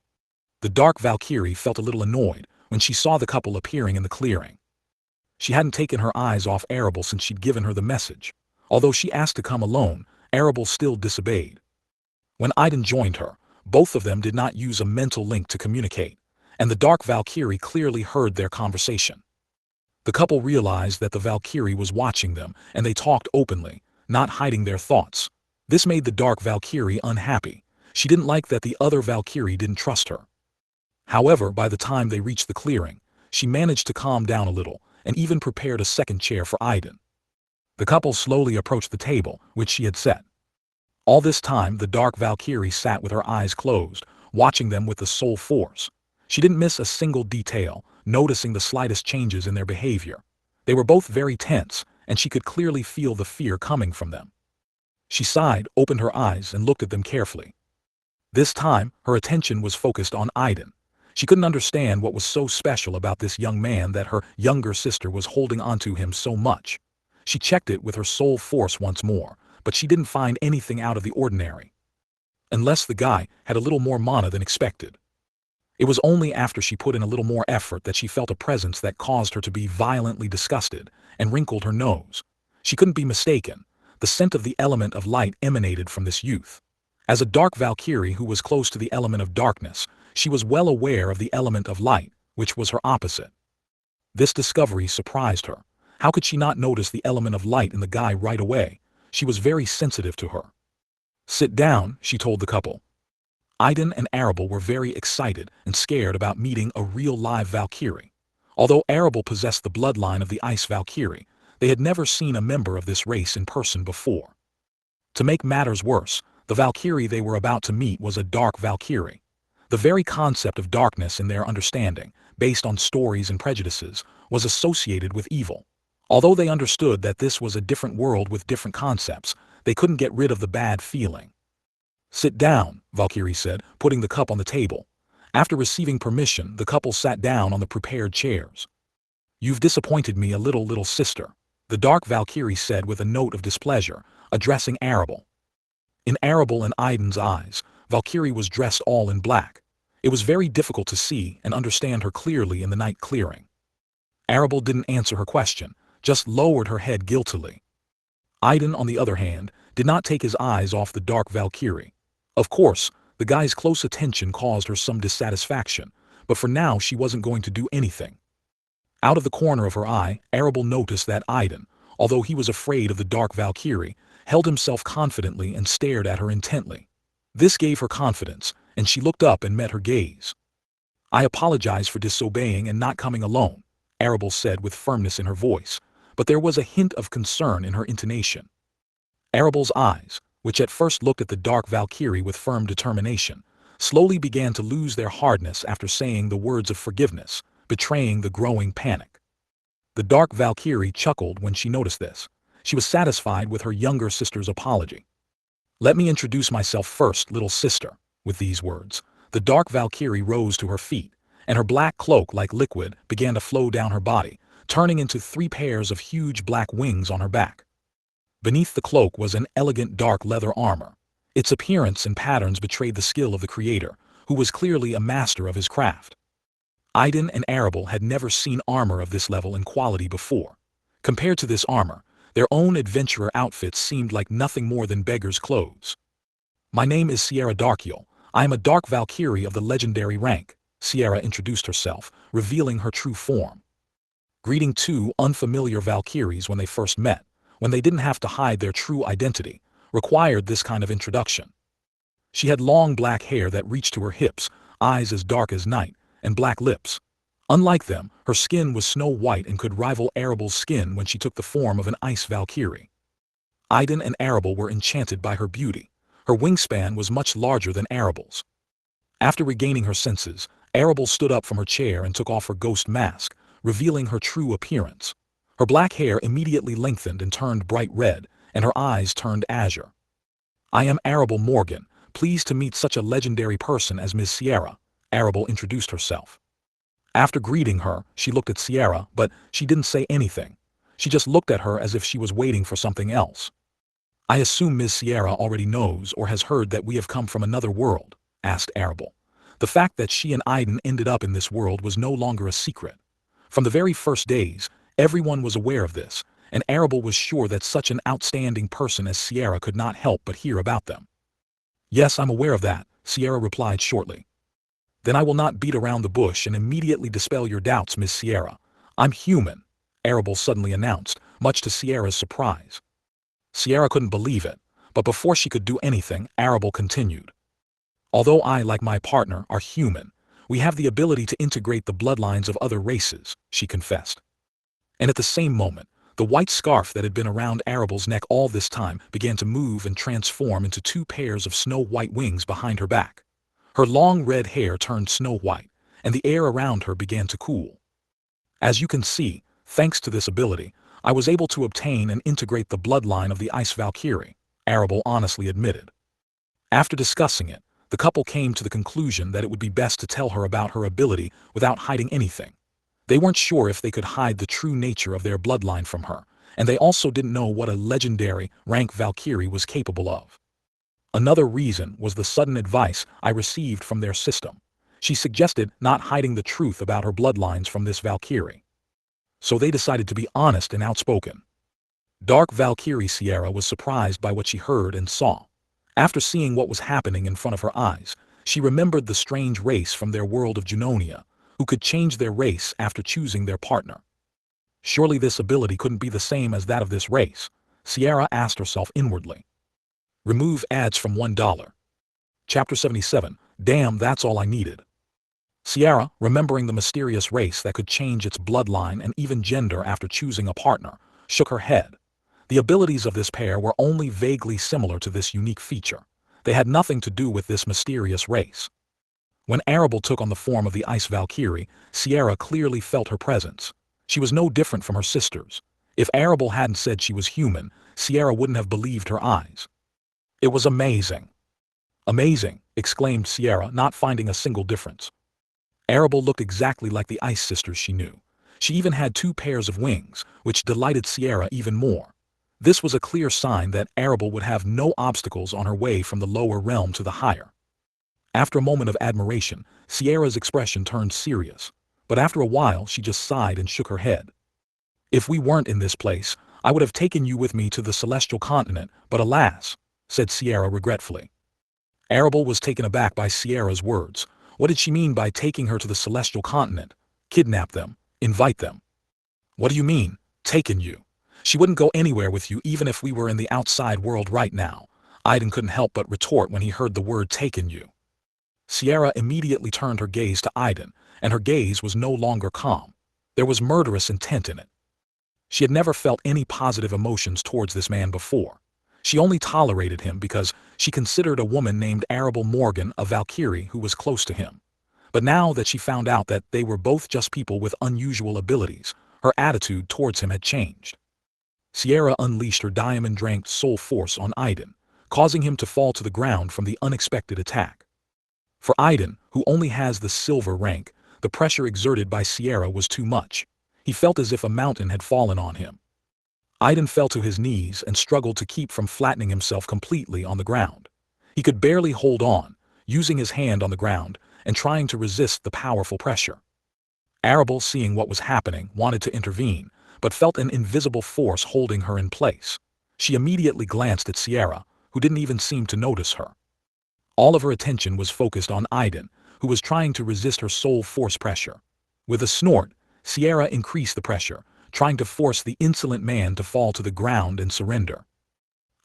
The Dark Valkyrie felt a little annoyed when she saw the couple appearing in the clearing. She hadn't taken her eyes off Arable since she'd given her the message. Although she asked to come alone, Arable still disobeyed. When Aiden joined her, both of them did not use a mental link to communicate, and the Dark Valkyrie clearly heard their conversation. The couple realized that the Valkyrie was watching them, and they talked openly, not hiding their thoughts. This made the Dark Valkyrie unhappy. She didn't like that the other Valkyrie didn't trust her. However, by the time they reached the clearing, she managed to calm down a little, and even prepared a second chair for Aiden. The couple slowly approached the table, which she had set. All this time, the dark Valkyrie sat with her eyes closed, watching them with the soul force. She didn't miss a single detail, noticing the slightest changes in their behavior. They were both very tense, and she could clearly feel the fear coming from them. She sighed, opened her eyes, and looked at them carefully. This time, her attention was focused on Aiden. She couldn't understand what was so special about this young man that her younger sister was holding onto him so much. She checked it with her soul force once more, but she didn't find anything out of the ordinary. Unless the guy had a little more mana than expected. It was only after she put in a little more effort that she felt a presence that caused her to be violently disgusted, and wrinkled her nose. She couldn't be mistaken. The scent of the element of light emanated from this youth. As a dark Valkyrie who was close to the element of darkness, she was well aware of the element of light, which was her opposite. This discovery surprised her. How could she not notice the element of light in the guy right away? She was very sensitive to her. "Sit down," she told the couple. Aiden and Arable were very excited and scared about meeting a real live Valkyrie. Although Arable possessed the bloodline of the Ice Valkyrie, they had never seen a member of this race in person before. To make matters worse, the Valkyrie they were about to meet was a dark Valkyrie. The very concept of darkness in their understanding, based on stories and prejudices, was associated with evil. Although they understood that this was a different world with different concepts, they couldn't get rid of the bad feeling. "Sit down," Valkyrie said, putting the cup on the table. After receiving permission, the couple sat down on the prepared chairs. "You've disappointed me a little sister," the dark Valkyrie said with a note of displeasure, addressing Arable. In Arable and Aiden's eyes, Valkyrie was dressed all in black. It was very difficult to see and understand her clearly in the night clearing. Arable didn't answer her question, just lowered her head guiltily. Aiden, on the other hand, did not take his eyes off the dark Valkyrie. Of course, the guy's close attention caused her some dissatisfaction, but for now she wasn't going to do anything. Out of the corner of her eye, Arable noticed that Aiden, although he was afraid of the dark Valkyrie, held himself confidently and stared at her intently. This gave her confidence, and she looked up and met her gaze. "I apologize for disobeying and not coming alone," Arable said with firmness in her voice, but there was a hint of concern in her intonation. Arable's eyes, which at first looked at the dark Valkyrie with firm determination, slowly began to lose their hardness after saying the words of forgiveness, betraying the growing panic. The dark Valkyrie chuckled when she noticed this. She was satisfied with her younger sister's apology. "Let me introduce myself first, little sister." With these words, the dark Valkyrie rose to her feet, and her black cloak like liquid began to flow down her body, turning into 3 pairs of huge black wings on her back. Beneath the cloak was an elegant dark leather armor. Its appearance and patterns betrayed the skill of the creator, who was clearly a master of his craft. Aiden and Arable had never seen armor of this level and quality before. Compared to this armor, their own adventurer outfits seemed like nothing more than beggar's clothes. "My name is Sierra Darkiel. I am a dark Valkyrie of the legendary rank," Sierra introduced herself, revealing her true form. Greeting two unfamiliar Valkyries when they first met, when they didn't have to hide their true identity, required this kind of introduction. She had long black hair that reached to her hips, eyes as dark as night, and black lips. Unlike them, her skin was snow white and could rival Arable's skin when she took the form of an ice Valkyrie. Aiden and Arable were enchanted by her beauty. Her wingspan was much larger than Arable's. After regaining her senses, Arable stood up from her chair and took off her ghost mask, revealing her true appearance. Her black hair immediately lengthened and turned bright red, and her eyes turned azure. "I am Arable Morgan, pleased to meet such a legendary person as Ms. Sierra," Arable introduced herself. After greeting her, she looked at Sierra, but she didn't say anything. She just looked at her as if she was waiting for something else. "I assume Ms. Sierra already knows or has heard that we have come from another world," asked Arable. The fact that she and Aiden ended up in this world was no longer a secret. From the very first days, everyone was aware of this, and Arable was sure that such an outstanding person as Sierra could not help but hear about them. "Yes, I'm aware of that," Sierra replied shortly. "Then I will not beat around the bush and immediately dispel your doubts, Miss Sierra. I'm human," Arable suddenly announced, much to Sierra's surprise. Sierra couldn't believe it, but before she could do anything, Arable continued. "Although I, like my partner, are human, we have the ability to integrate the bloodlines of other races," she confessed. And at the same moment, The white scarf that had been around Arabelle's neck all this time began to move and transform into two pairs of snow-white wings behind her back. Her long red hair turned snow-white, and the air around her began to cool. As you can see, thanks to this ability, I was able to obtain and integrate the bloodline of the Ice Valkyrie, Arabelle honestly admitted. After discussing it, the couple came to the conclusion that it would be best to tell her about her ability without hiding anything. They weren't sure if they could hide the true nature of their bloodline from her, and they also didn't know what a legendary rank Valkyrie was capable of. Another reason was the sudden advice I received from their system. She suggested not hiding the truth about her bloodlines from this Valkyrie. So they decided to be honest and outspoken. Dark Valkyrie Sierra was surprised by what she heard and saw. After seeing what was happening in front of her eyes, she remembered the strange race from their world of Junonia, who could change their race after choosing their partner. Surely this ability couldn't be the same as that of this race, Sierra asked herself inwardly. Remove ads from $1. Chapter 77. Damn, that's all I needed. Sierra, remembering the mysterious race that could change its bloodline and even gender after choosing a partner, shook her head. The abilities of this pair were only vaguely similar to this unique feature. They had nothing to do with this mysterious race. When Arabelle took on the form of the Ice Valkyrie, Sierra clearly felt her presence. She was no different from her sisters. If Arabelle hadn't said she was human, Sierra wouldn't have believed her eyes. It was amazing. Amazing, exclaimed Sierra, not finding a single difference. Arabelle looked exactly like the Ice Sisters she knew. She even had two pairs of wings, which delighted Sierra even more. This was a clear sign that Arabelle would have no obstacles on her way from the lower realm to the higher. After a moment of admiration, Sierra's expression turned serious, but after a while she just sighed and shook her head. If we weren't in this place, I would have taken you with me to the celestial continent, but alas, said Sierra regretfully. Arabelle was taken aback by Sierra's words. What did she mean by taking her to the celestial continent? Kidnap them, invite them. What do you mean, taken you? She wouldn't go anywhere with you even if we were in the outside world right now. Aiden couldn't help but retort when he heard the word taken you. Sierra immediately turned her gaze to Aiden, and her gaze was no longer calm. There was murderous intent in it. She had never felt any positive emotions towards this man before. She only tolerated him because she considered a woman named Arabelle Morgan a Valkyrie who was close to him. But now that she found out that they were both just people with unusual abilities, her attitude towards him had changed. Sierra unleashed her diamond-drenched soul force on Aiden, causing him to fall to the ground from the unexpected attack. For Aiden, who only has the silver rank, the pressure exerted by Sierra was too much. He felt as if a mountain had fallen on him. Aiden fell to his knees and struggled to keep from flattening himself completely on the ground. He could barely hold on, using his hand on the ground and trying to resist the powerful pressure. Arabelle, seeing what was happening, wanted to intervene, but felt an invisible force holding her in place. She immediately glanced at Sierra, who didn't even seem to notice her. All of her attention was focused on Aiden, who was trying to resist her soul force pressure. With a snort, Sierra increased the pressure, trying to force the insolent man to fall to the ground and surrender.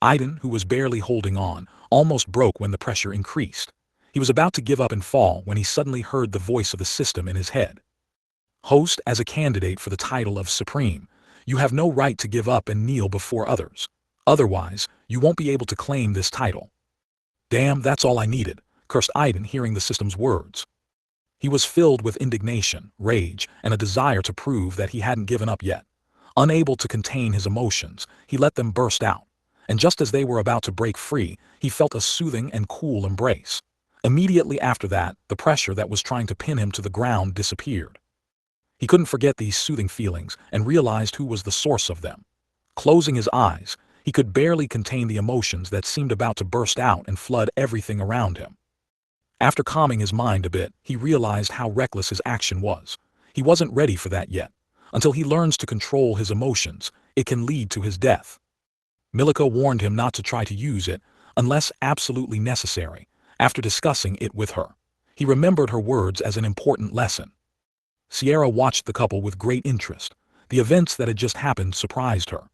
Aiden, who was barely holding on, almost broke when the pressure increased. He was about to give up and fall when he suddenly heard the voice of the system in his head. Host, as a candidate for the title of Supreme, you have no right to give up and kneel before others. Otherwise, you won't be able to claim this title. Damn, that's all I needed, cursed Aiden hearing the system's words. He was filled with indignation, rage, and a desire to prove that he hadn't given up yet. Unable to contain his emotions, he let them burst out. And just as they were about to break free, he felt a soothing and cool embrace. Immediately after that, the pressure that was trying to pin him to the ground disappeared. He couldn't forget these soothing feelings and realized who was the source of them. Closing his eyes, he could barely contain the emotions that seemed about to burst out and flood everything around him. After calming his mind a bit, he realized how reckless his action was. He wasn't ready for that yet. Until he learns to control his emotions, it can lead to his death. Milika warned him not to try to use it, unless absolutely necessary, after discussing it with her. He remembered her words as an important lesson. Sierra watched the couple with great interest. The events that had just happened surprised her.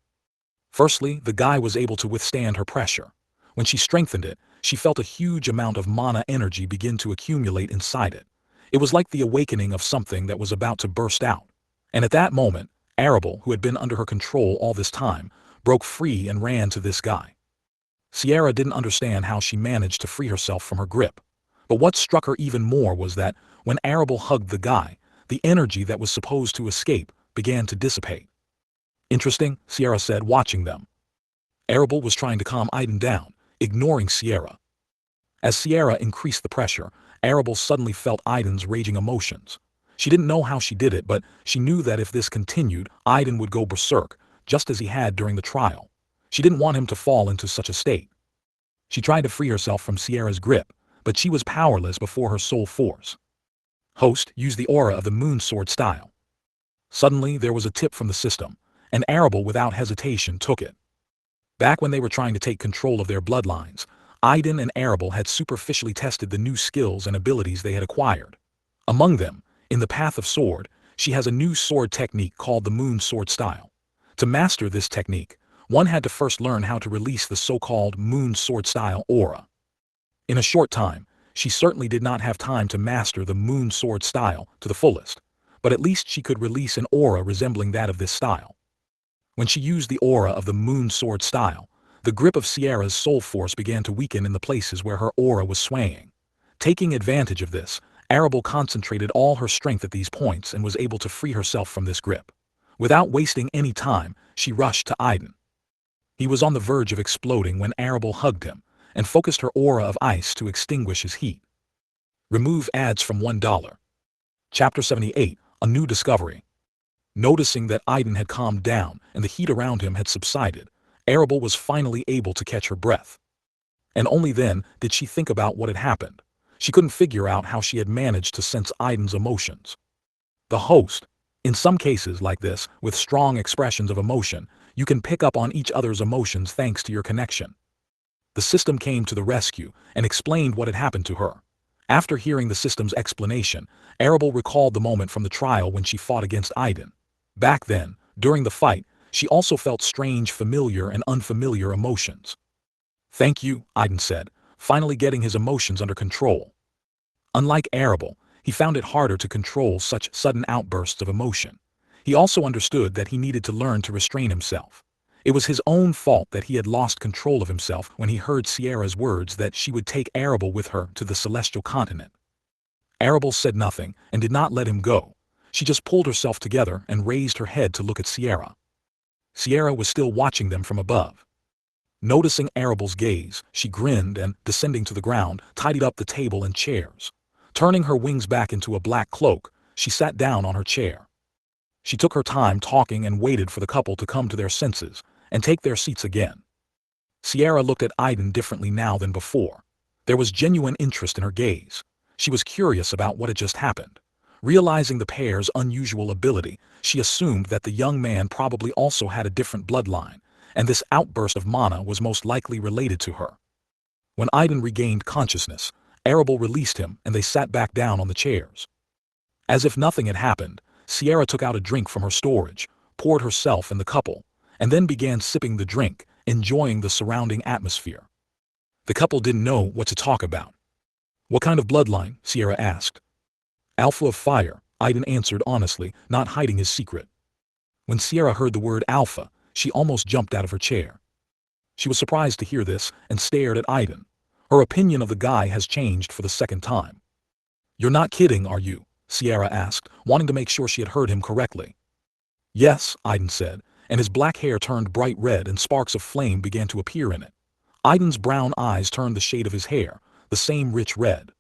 Firstly, the guy was able to withstand her pressure. When she strengthened it, she felt a huge amount of mana energy begin to accumulate inside it. It was like the awakening of something that was about to burst out. And at that moment, Arable, who had been under her control all this time, broke free and ran to this guy. Sierra didn't understand how she managed to free herself from her grip. But what struck her even more was that, when Arable hugged the guy, the energy that was supposed to escape began to dissipate. Interesting, Sierra said, watching them. Arable was trying to calm Aiden down, ignoring Sierra. As Sierra increased the pressure, Arable suddenly felt Aiden's raging emotions. She didn't know how she did it, but she knew that if this continued, Aiden would go berserk, just as he had during the trial. She didn't want him to fall into such a state. She tried to free herself from Sierra's grip, but she was powerless before her soul force. Host used the aura of the moon sword style. Suddenly, there was a tip from the system, and Arable without hesitation took it. Back when they were trying to take control of their bloodlines, Aiden and Arable had superficially tested the new skills and abilities they had acquired. Among them, in the Path of Sword, she has a new sword technique called the Moon Sword Style. To master this technique, one had to first learn how to release the so-called Moon Sword Style aura. In a short time, she certainly did not have time to master the Moon Sword Style to the fullest, but at least she could release an aura resembling that of this style. When she used the aura of the Moon Sword Style, the grip of Sierra's soul force began to weaken in the places where her aura was swaying. Taking advantage of this, Arable concentrated all her strength at these points and was able to free herself from this grip. Without wasting any time, she rushed to Aiden. He was on the verge of exploding when Arable hugged him and focused her aura of ice to extinguish his heat. Remove ads from $1. Chapter 78, A New Discovery. Noticing that Aiden had calmed down and the heat around him had subsided, Arable was finally able to catch her breath. And only then did she think about what had happened. She couldn't figure out how she had managed to sense Aiden's emotions. The host. In some cases like this, with strong expressions of emotion, you can pick up on each other's emotions thanks to your connection. The system came to the rescue and explained what had happened to her. After hearing the system's explanation, Arable recalled the moment from the trial when she fought against Aiden. Back then, during the fight, she also felt strange familiar and unfamiliar emotions. "Thank you," Aiden said, finally getting his emotions under control. Unlike Arable, he found it harder to control such sudden outbursts of emotion. He also understood that he needed to learn to restrain himself. It was his own fault that he had lost control of himself when he heard Sierra's words that she would take Arable with her to the celestial continent. Arable said nothing and did not let him go. She just pulled herself together and raised her head to look at Sierra. Sierra was still watching them from above. Noticing Arable's gaze, she grinned and, descending to the ground, tidied up the table and chairs. Turning her wings back into a black cloak, she sat down on her chair. She took her time talking and waited for the couple to come to their senses and take their seats again. Sierra looked at Aiden differently now than before. There was genuine interest in her gaze. She was curious about what had just happened. Realizing the pair's unusual ability, she assumed that the young man probably also had a different bloodline, and this outburst of mana was most likely related to her. When Aiden regained consciousness, Arable released him and they sat back down on the chairs. As if nothing had happened, Sierra took out a drink from her storage, poured herself and the couple, and then began sipping the drink, enjoying the surrounding atmosphere. The couple didn't know what to talk about. "What kind of bloodline?" Sierra asked. "Alpha of Fire," Aiden answered honestly, not hiding his secret. When Sierra heard the word alpha, she almost jumped out of her chair. She was surprised to hear this and stared at Aiden. Her opinion of the guy has changed for the second time. "You're not kidding, are you?" Sierra asked, wanting to make sure she had heard him correctly. "Yes," Aiden said, and his black hair turned bright red and sparks of flame began to appear in it. Aiden's brown eyes turned the shade of his hair, the same rich red.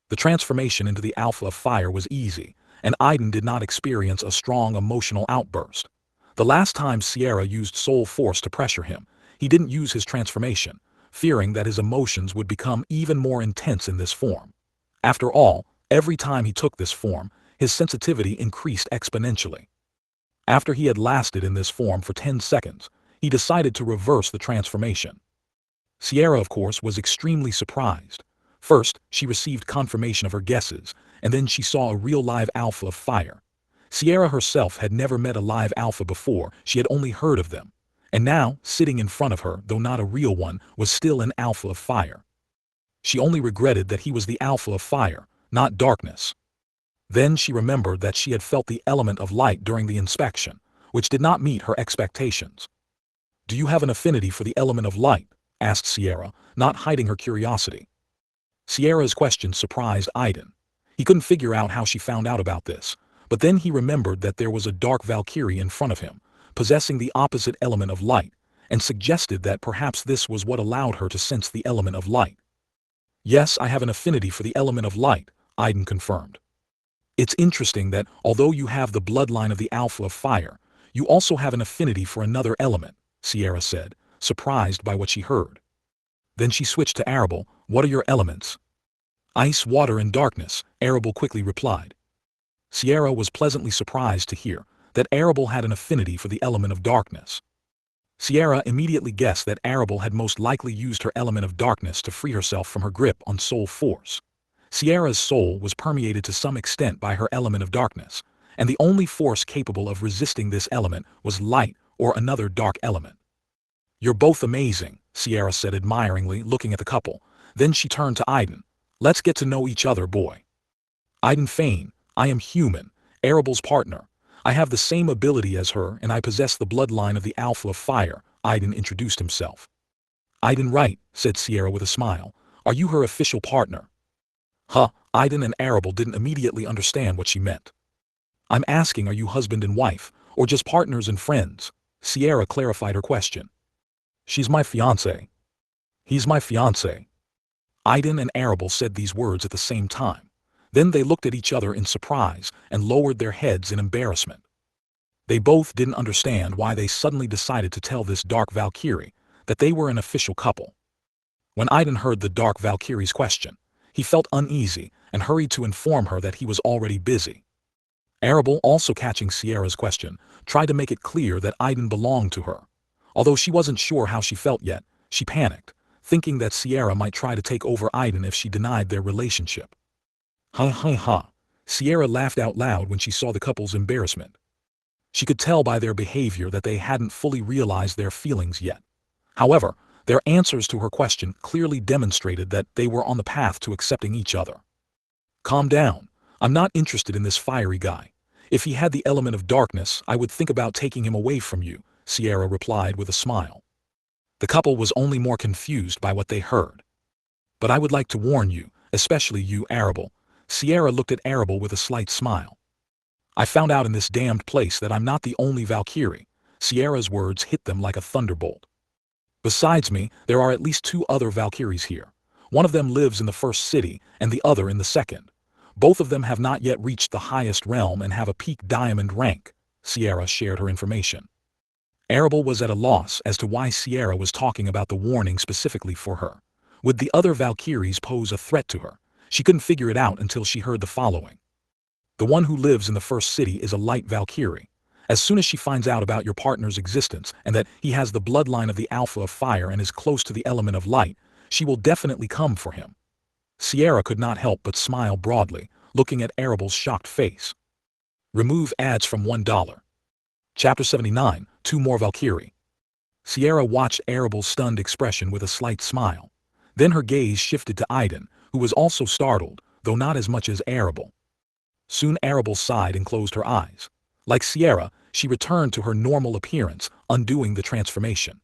The transformation into the Alpha of Fire was easy, and Aiden did not experience a strong emotional outburst. The last time Sierra used soul force to pressure him, he didn't use his transformation, fearing that his emotions would become even more intense in this form. After all, every time he took this form, his sensitivity increased exponentially. After he had lasted in this form for 10 seconds, he decided to reverse the transformation. Sierra, of course, was extremely surprised. First, she received confirmation of her guesses, and then she saw a real live Alpha of Fire. Sierra herself had never met a live Alpha before, she had only heard of them. And now, sitting in front of her, though not a real one, was still an Alpha of Fire. She only regretted that he was the Alpha of Fire, not darkness. Then she remembered that she had felt the element of light during the inspection. which did not meet her expectations. "Do you have an affinity for the element of light?" asked Sierra, not hiding her curiosity. Sierra's question surprised Aiden. He couldn't figure out how she found out about this, but then he remembered that there was a dark Valkyrie in front of him, possessing the opposite element of light, and suggested that perhaps this was what allowed her to sense the element of light. "Yes, I have an affinity for the element of light," Aiden confirmed. "It's interesting that, although you have the bloodline of the alpha of fire, you also have an affinity for another element," Sierra said, surprised by what she heard. Then she switched to Arable. "What are your elements?" "Ice, water, and darkness," Arable quickly replied. Sierra was pleasantly surprised to hear that Arable had an affinity for the element of darkness. Sierra immediately guessed that Arable had most likely used her element of darkness to free herself from her grip on soul force. Sierra's soul was permeated to some extent by her element of darkness, and the only force capable of resisting this element was light or another dark element. "You're both amazing," Sierra said admiringly, looking at the couple. Then she turned to Aiden. "Let's get to know each other, boy." "Aiden Fane, I am human, Arable's partner. I have the same ability as her and I possess the bloodline of the Alpha of Fire," Aiden introduced himself. "Aiden right," said Sierra with a smile. "Are you her official partner?" Aiden and Arable didn't immediately understand what she meant. "I'm asking, are you husband and wife, or just partners and friends?" Sierra clarified her question. "She's my fiancé." "He's my fiancé." Aiden and Arable said these words at the same time. Then they looked at each other in surprise and lowered their heads in embarrassment. They both didn't understand why they suddenly decided to tell this dark Valkyrie that they were an official couple. When Aiden heard the dark Valkyrie's question, he felt uneasy and hurried to inform her that he was already busy. Arable, also catching Sierra's question, tried to make it clear that Aiden belonged to her. Although she wasn't sure how she felt yet, she panicked, thinking that Sierra might try to take over Aiden if she denied their relationship. Ha. Sierra laughed out loud when she saw the couple's embarrassment. She could tell by their behavior that they hadn't fully realized their feelings yet. However, their answers to her question clearly demonstrated that they were on the path to accepting each other. "Calm down. I'm not interested in this fiery guy. If he had the element of darkness, I would think about taking him away from you," Sierra replied with a smile. The couple was only more confused by what they heard. "But I would like to warn you, especially you, Arable." Sierra looked at Arable with a slight smile. "I found out in this damned place that I'm not the only Valkyrie." Sierra's words hit them like a thunderbolt. "Besides me, there are at least 2 other Valkyries here. One of them lives in the first city, and the other in the second. Both of them have not yet reached the highest realm and have a peak diamond rank." Sierra shared her information. Arable was at a loss as to why Sierra was talking about the warning specifically for her. Would the other Valkyries pose a threat to her? She couldn't figure it out until she heard the following. "The one who lives in the first city is a light Valkyrie. As soon as she finds out about your partner's existence and that he has the bloodline of the Alpha of Fire and is close to the element of light, she will definitely come for him." Sierra could not help but smile broadly, looking at Arable's shocked face. Remove ads from $1. Chapter 79, 2 More Valkyrie. Sierra watched Arable's stunned expression with a slight smile. Then her gaze shifted to Aiden, who was also startled, though not as much as Arable. Soon Arable sighed and closed her eyes. Like Sierra, she returned to her normal appearance, undoing the transformation.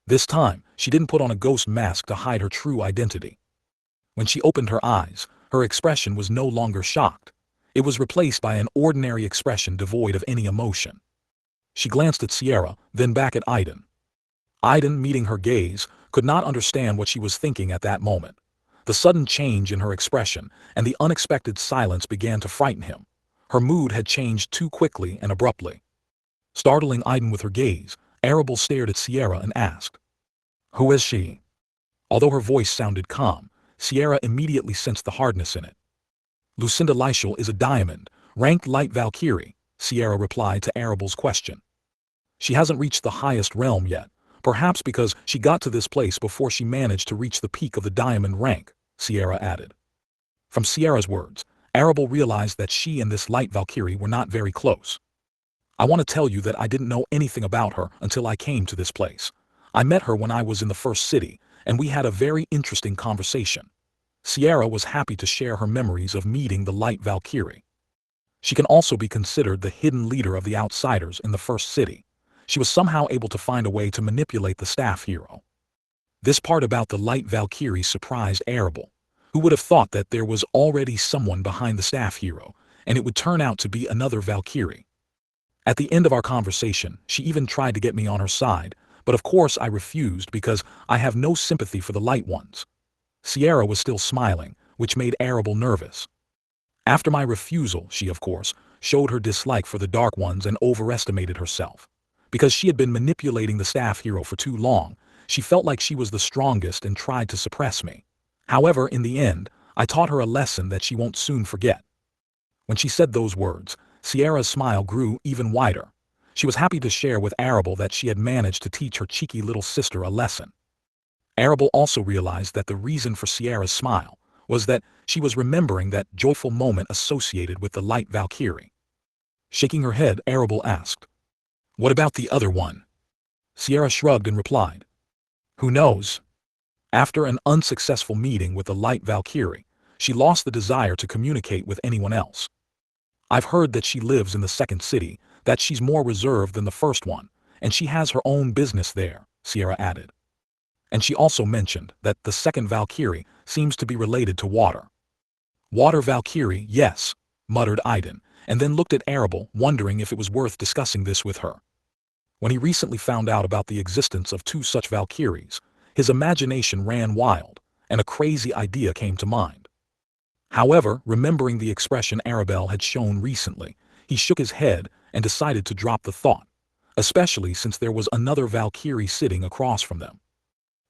This time, she didn't put on a ghost mask to hide her true identity. When she opened her eyes, her expression was no longer shocked. It was replaced by an ordinary expression devoid of any emotion. She glanced at Sierra, then back at Aiden. Aiden, meeting her gaze, could not understand what she was thinking at that moment. The sudden change in her expression and the unexpected silence began to frighten him. Her mood had changed too quickly and abruptly. Startling Aiden with her gaze, Arable stared at Sierra and asked, "Who is she?" Although her voice sounded calm, Sierra immediately sensed the hardness in it. "Lucinda Lyshel is a diamond, ranked light Valkyrie," Sierra replied to Arable's question. "She hasn't reached the highest realm yet, perhaps because she got to this place before she managed to reach the peak of the diamond rank," Sierra added. From Sierra's words, Arable realized that she and this light Valkyrie were not very close. "I want to tell you that I didn't know anything about her until I came to this place. I met her when I was in the first city, and we had a very interesting conversation." Sierra was happy to share her memories of meeting the light Valkyrie. She can also be considered the hidden leader of the outsiders in the first city. She was somehow able to find a way to manipulate the staff hero. This part about the light Valkyrie surprised Arable, who would have thought that there was already someone behind the staff hero, and it would turn out to be another Valkyrie. At the end of our conversation, she even tried to get me on her side, but of course I refused because I have no sympathy for the light ones. Sierra was still smiling, which made Arable nervous. After my refusal, she, of course, showed her dislike for the dark ones and overestimated herself. Because she had been manipulating the staff hero for too long, she felt like she was the strongest and tried to suppress me. However, in the end, I taught her a lesson that she won't soon forget. When she said those words, Sierra's smile grew even wider. She was happy to share with Arable that she had managed to teach her cheeky little sister a lesson. Arable also realized that the reason for Sierra's smile was that she was remembering that joyful moment associated with the light Valkyrie. Shaking her head, Arable asked, "What about the other one?" Sierra shrugged and replied, "Who knows?" After an unsuccessful meeting with the light Valkyrie, she lost the desire to communicate with anyone else. "I've heard that she lives in the second city, that she's more reserved than the first one, and she has her own business there," Sierra added. And she also mentioned that the second Valkyrie seems to be related to water. "Water Valkyrie, yes," muttered Aiden, and then looked at Arable, wondering if it was worth discussing this with her. When he recently found out about the existence of two such Valkyries, his imagination ran wild, and a crazy idea came to mind. However, remembering the expression Arabelle had shown recently, he shook his head and decided to drop the thought, especially since there was another Valkyrie sitting across from them.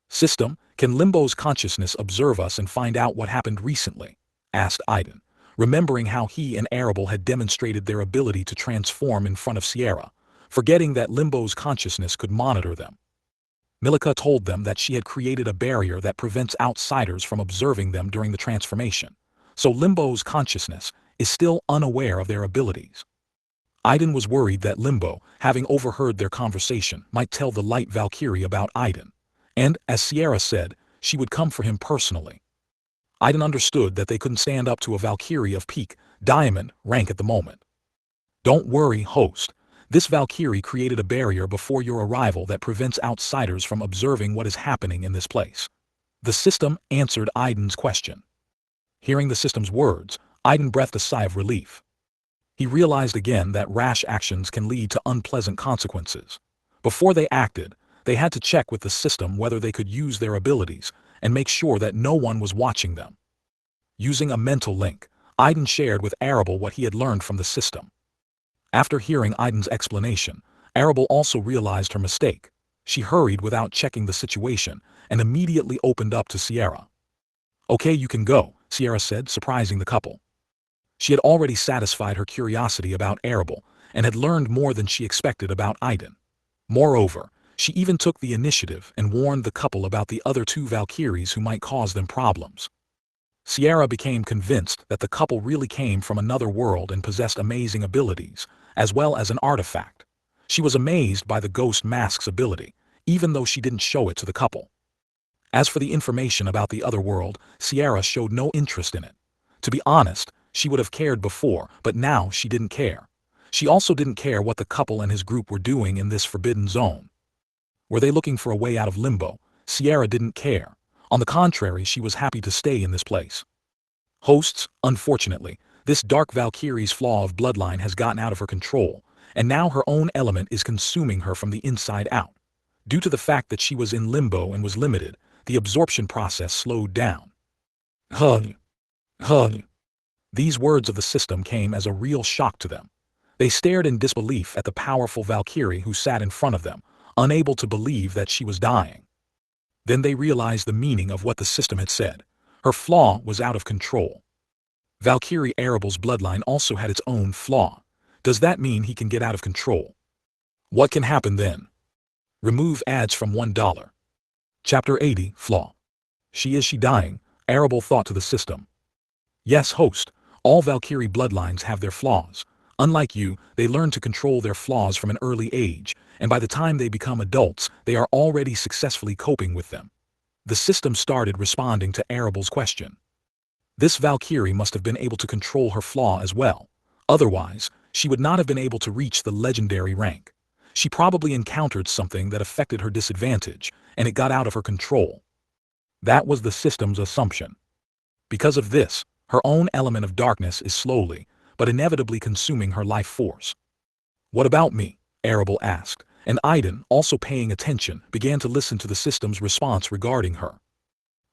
"System, can Limbo's consciousness observe us and find out what happened recently?" asked Aiden, remembering how he and Arable had demonstrated their ability to transform in front of Sierra, forgetting that Limbo's consciousness could monitor them. Milika told them that she had created a barrier that prevents outsiders from observing them during the transformation, so Limbo's consciousness is still unaware of their abilities. Aiden was worried that Limbo, having overheard their conversation, might tell the light Valkyrie about Aiden, and, as Sierra said, she would come for him personally. Aiden understood that they couldn't stand up to a Valkyrie of peak, diamond, rank at the moment. "Don't worry, host. This Valkyrie created a barrier before your arrival that prevents outsiders from observing what is happening in this place." The system answered Aiden's question. Hearing the system's words, Aiden breathed a sigh of relief. He realized again that rash actions can lead to unpleasant consequences. Before they acted, they had to check with the system whether they could use their abilities and make sure that no one was watching them. Using a mental link, Aiden shared with Arable what he had learned from the system. After hearing Aiden's explanation, Arable also realized her mistake. She hurried without checking the situation and immediately opened up to Sierra. "Okay, you can go," Sierra said, surprising the couple. She had already satisfied her curiosity about Arable and had learned more than she expected about Aiden. Moreover, she even took the initiative and warned the couple about the other two Valkyries who might cause them problems. Sierra became convinced that the couple really came from another world and possessed amazing abilities, as well as an artifact. She was amazed by the ghost mask's ability, even though she didn't show it to the couple. As for the information about the other world, Sierra showed no interest in it. To be honest, she would have cared before, but now she didn't care. She also didn't care what the couple and his group were doing in this forbidden zone. Were they looking for a way out of Limbo? Sierra didn't care. On the contrary, she was happy to stay in this place. Hosts, unfortunately, this dark Valkyrie's flaw of bloodline has gotten out of her control, and now her own element is consuming her from the inside out. Due to the fact that she was in Limbo and was limited, the absorption process slowed down. Hug. Hug. These words of the system came as a real shock to them. They stared in disbelief at the powerful Valkyrie who sat in front of them, unable to believe that she was dying. Then they realized the meaning of what the system had said. Her flaw was out of control. Valkyrie Arable's bloodline also had its own flaw. Does that mean he can get out of control? What can happen then? Remove ads from $1. Chapter 80, Flaw. Is she dying? Arable thought to the system. Yes, host. All Valkyrie bloodlines have their flaws. Unlike you, they learn to control their flaws from an early age, and by the time they become adults, they are already successfully coping with them. The system started responding to Arable's question. This Valkyrie must have been able to control her flaw as well. Otherwise, she would not have been able to reach the legendary rank. She probably encountered something that affected her disadvantage, and it got out of her control. That was the system's assumption. Because of this, her own element of darkness is slowly, but inevitably consuming her life force. "What about me?" Arable asked, and Aiden, also paying attention, began to listen to the system's response regarding her.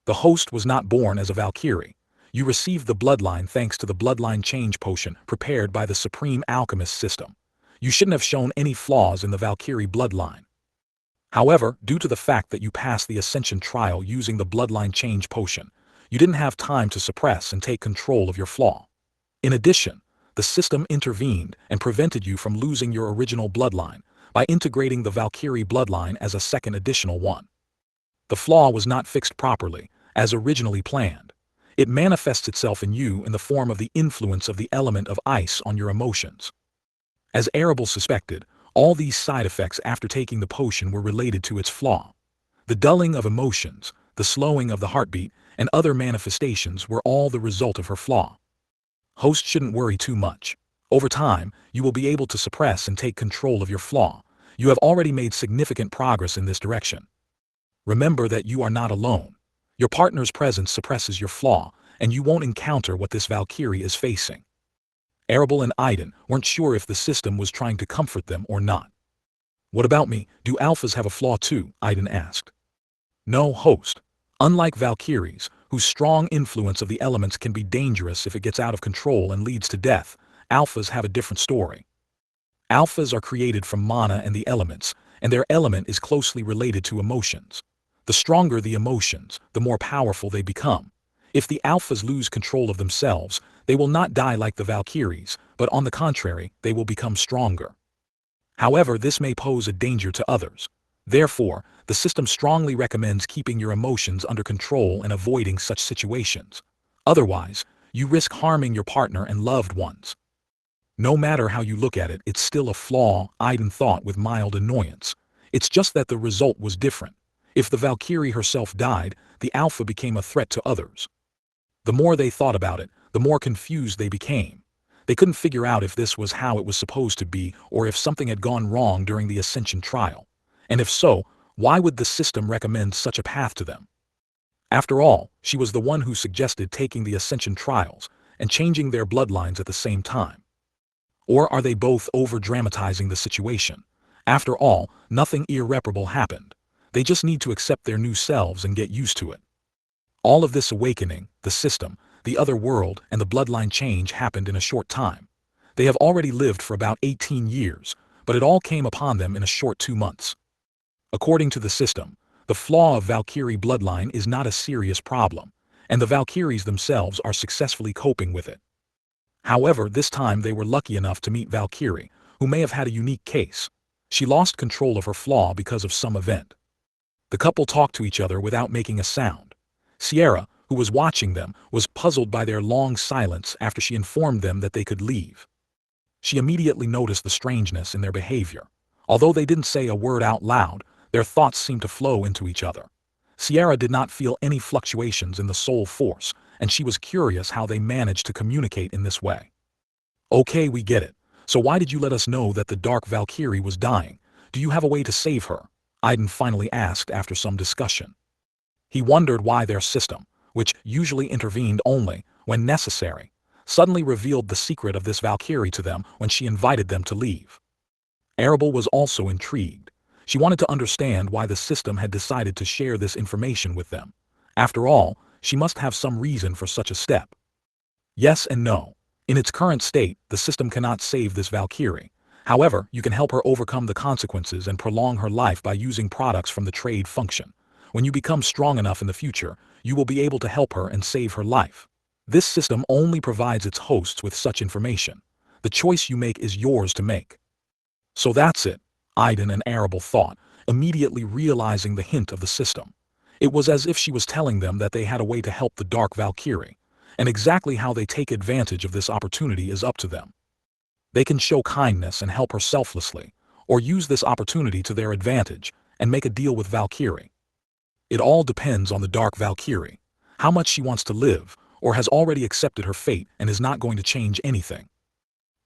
The host was not born as a Valkyrie. You received the bloodline thanks to the bloodline change potion prepared by the Supreme Alchemist system. You shouldn't have shown any flaws in the Valkyrie bloodline. However, due to the fact that you passed the Ascension trial using the bloodline change potion, you didn't have time to suppress and take control of your flaw. In addition, the system intervened and prevented you from losing your original bloodline by integrating the Valkyrie bloodline as a second additional one. The flaw was not fixed properly, as originally planned. It manifests itself in you in the form of the influence of the element of ice on your emotions. As Arable suspected, all these side effects after taking the potion were related to its flaw. The dulling of emotions, the slowing of the heartbeat, and other manifestations were all the result of her flaw. Host shouldn't worry too much. Over time, you will be able to suppress and take control of your flaw. You have already made significant progress in this direction. Remember that you are not alone. Your partner's presence suppresses your flaw, and you won't encounter what this Valkyrie is facing. Arable and Aiden weren't sure if the system was trying to comfort them or not. "What about me? Do alphas have a flaw too?" Aiden asked. "No, host. Unlike Valkyries, whose strong influence of the elements can be dangerous if it gets out of control and leads to death, alphas have a different story. Alphas are created from mana and the elements, and their element is closely related to emotions. The stronger the emotions, the more powerful they become. If the alphas lose control of themselves, they will not die like the Valkyries, but on the contrary, they will become stronger. However, this may pose a danger to others. Therefore, the system strongly recommends keeping your emotions under control and avoiding such situations. Otherwise, you risk harming your partner and loved ones." "No matter how you look at it, it's still a flaw," Aiden thought with mild annoyance. "It's just that the result was different. If the Valkyrie herself died, the alpha became a threat to others." The more they thought about it, the more confused they became. They couldn't figure out if this was how it was supposed to be or if something had gone wrong during the Ascension trial. And if so, why would the system recommend such a path to them? After all, she was the one who suggested taking the Ascension trials and changing their bloodlines at the same time. Or are they both over-dramatizing the situation? After all, nothing irreparable happened. They just need to accept their new selves and get used to it. All of this awakening, the system, the other world, and the bloodline change happened in a short time. They have already lived for about 18 years, but it all came upon them in a short 2 months. According to the system, the flaw of Valkyrie bloodline is not a serious problem, and the Valkyries themselves are successfully coping with it. However, this time they were lucky enough to meet Valkyrie, who may have had a unique case. She lost control of her flaw because of some event. The couple talked to each other without making a sound. Sierra, who was watching them, was puzzled by their long silence after she informed them that they could leave. She immediately noticed the strangeness in their behavior. Although they didn't say a word out loud, their thoughts seemed to flow into each other. Sierra did not feel any fluctuations in the soul force, and she was curious how they managed to communicate in this way. "Okay, we get it. So why did you let us know that the Dark Valkyrie was dying? Do you have a way to save her?" Aiden finally asked after some discussion. He wondered why their system, which usually intervened only when necessary, suddenly revealed the secret of this Valkyrie to them when she invited them to leave. Arable was also intrigued. She wanted to understand why the system had decided to share this information with them. After all, she must have some reason for such a step. Yes and no. In its current state, the system cannot save this Valkyrie. However, you can help her overcome the consequences and prolong her life by using products from the trade function. When you become strong enough in the future, you will be able to help her and save her life. This system only provides its hosts with such information. The choice you make is yours to make. So that's it, Aiden and Arable thought, immediately realizing the hint of the system. It was as if she was telling them that they had a way to help the Dark Valkyrie, and exactly how they take advantage of this opportunity is up to them. They can show kindness and help her selflessly, or use this opportunity to their advantage and make a deal with Valkyrie. It all depends on the Dark Valkyrie, how much she wants to live, or has already accepted her fate and is not going to change anything.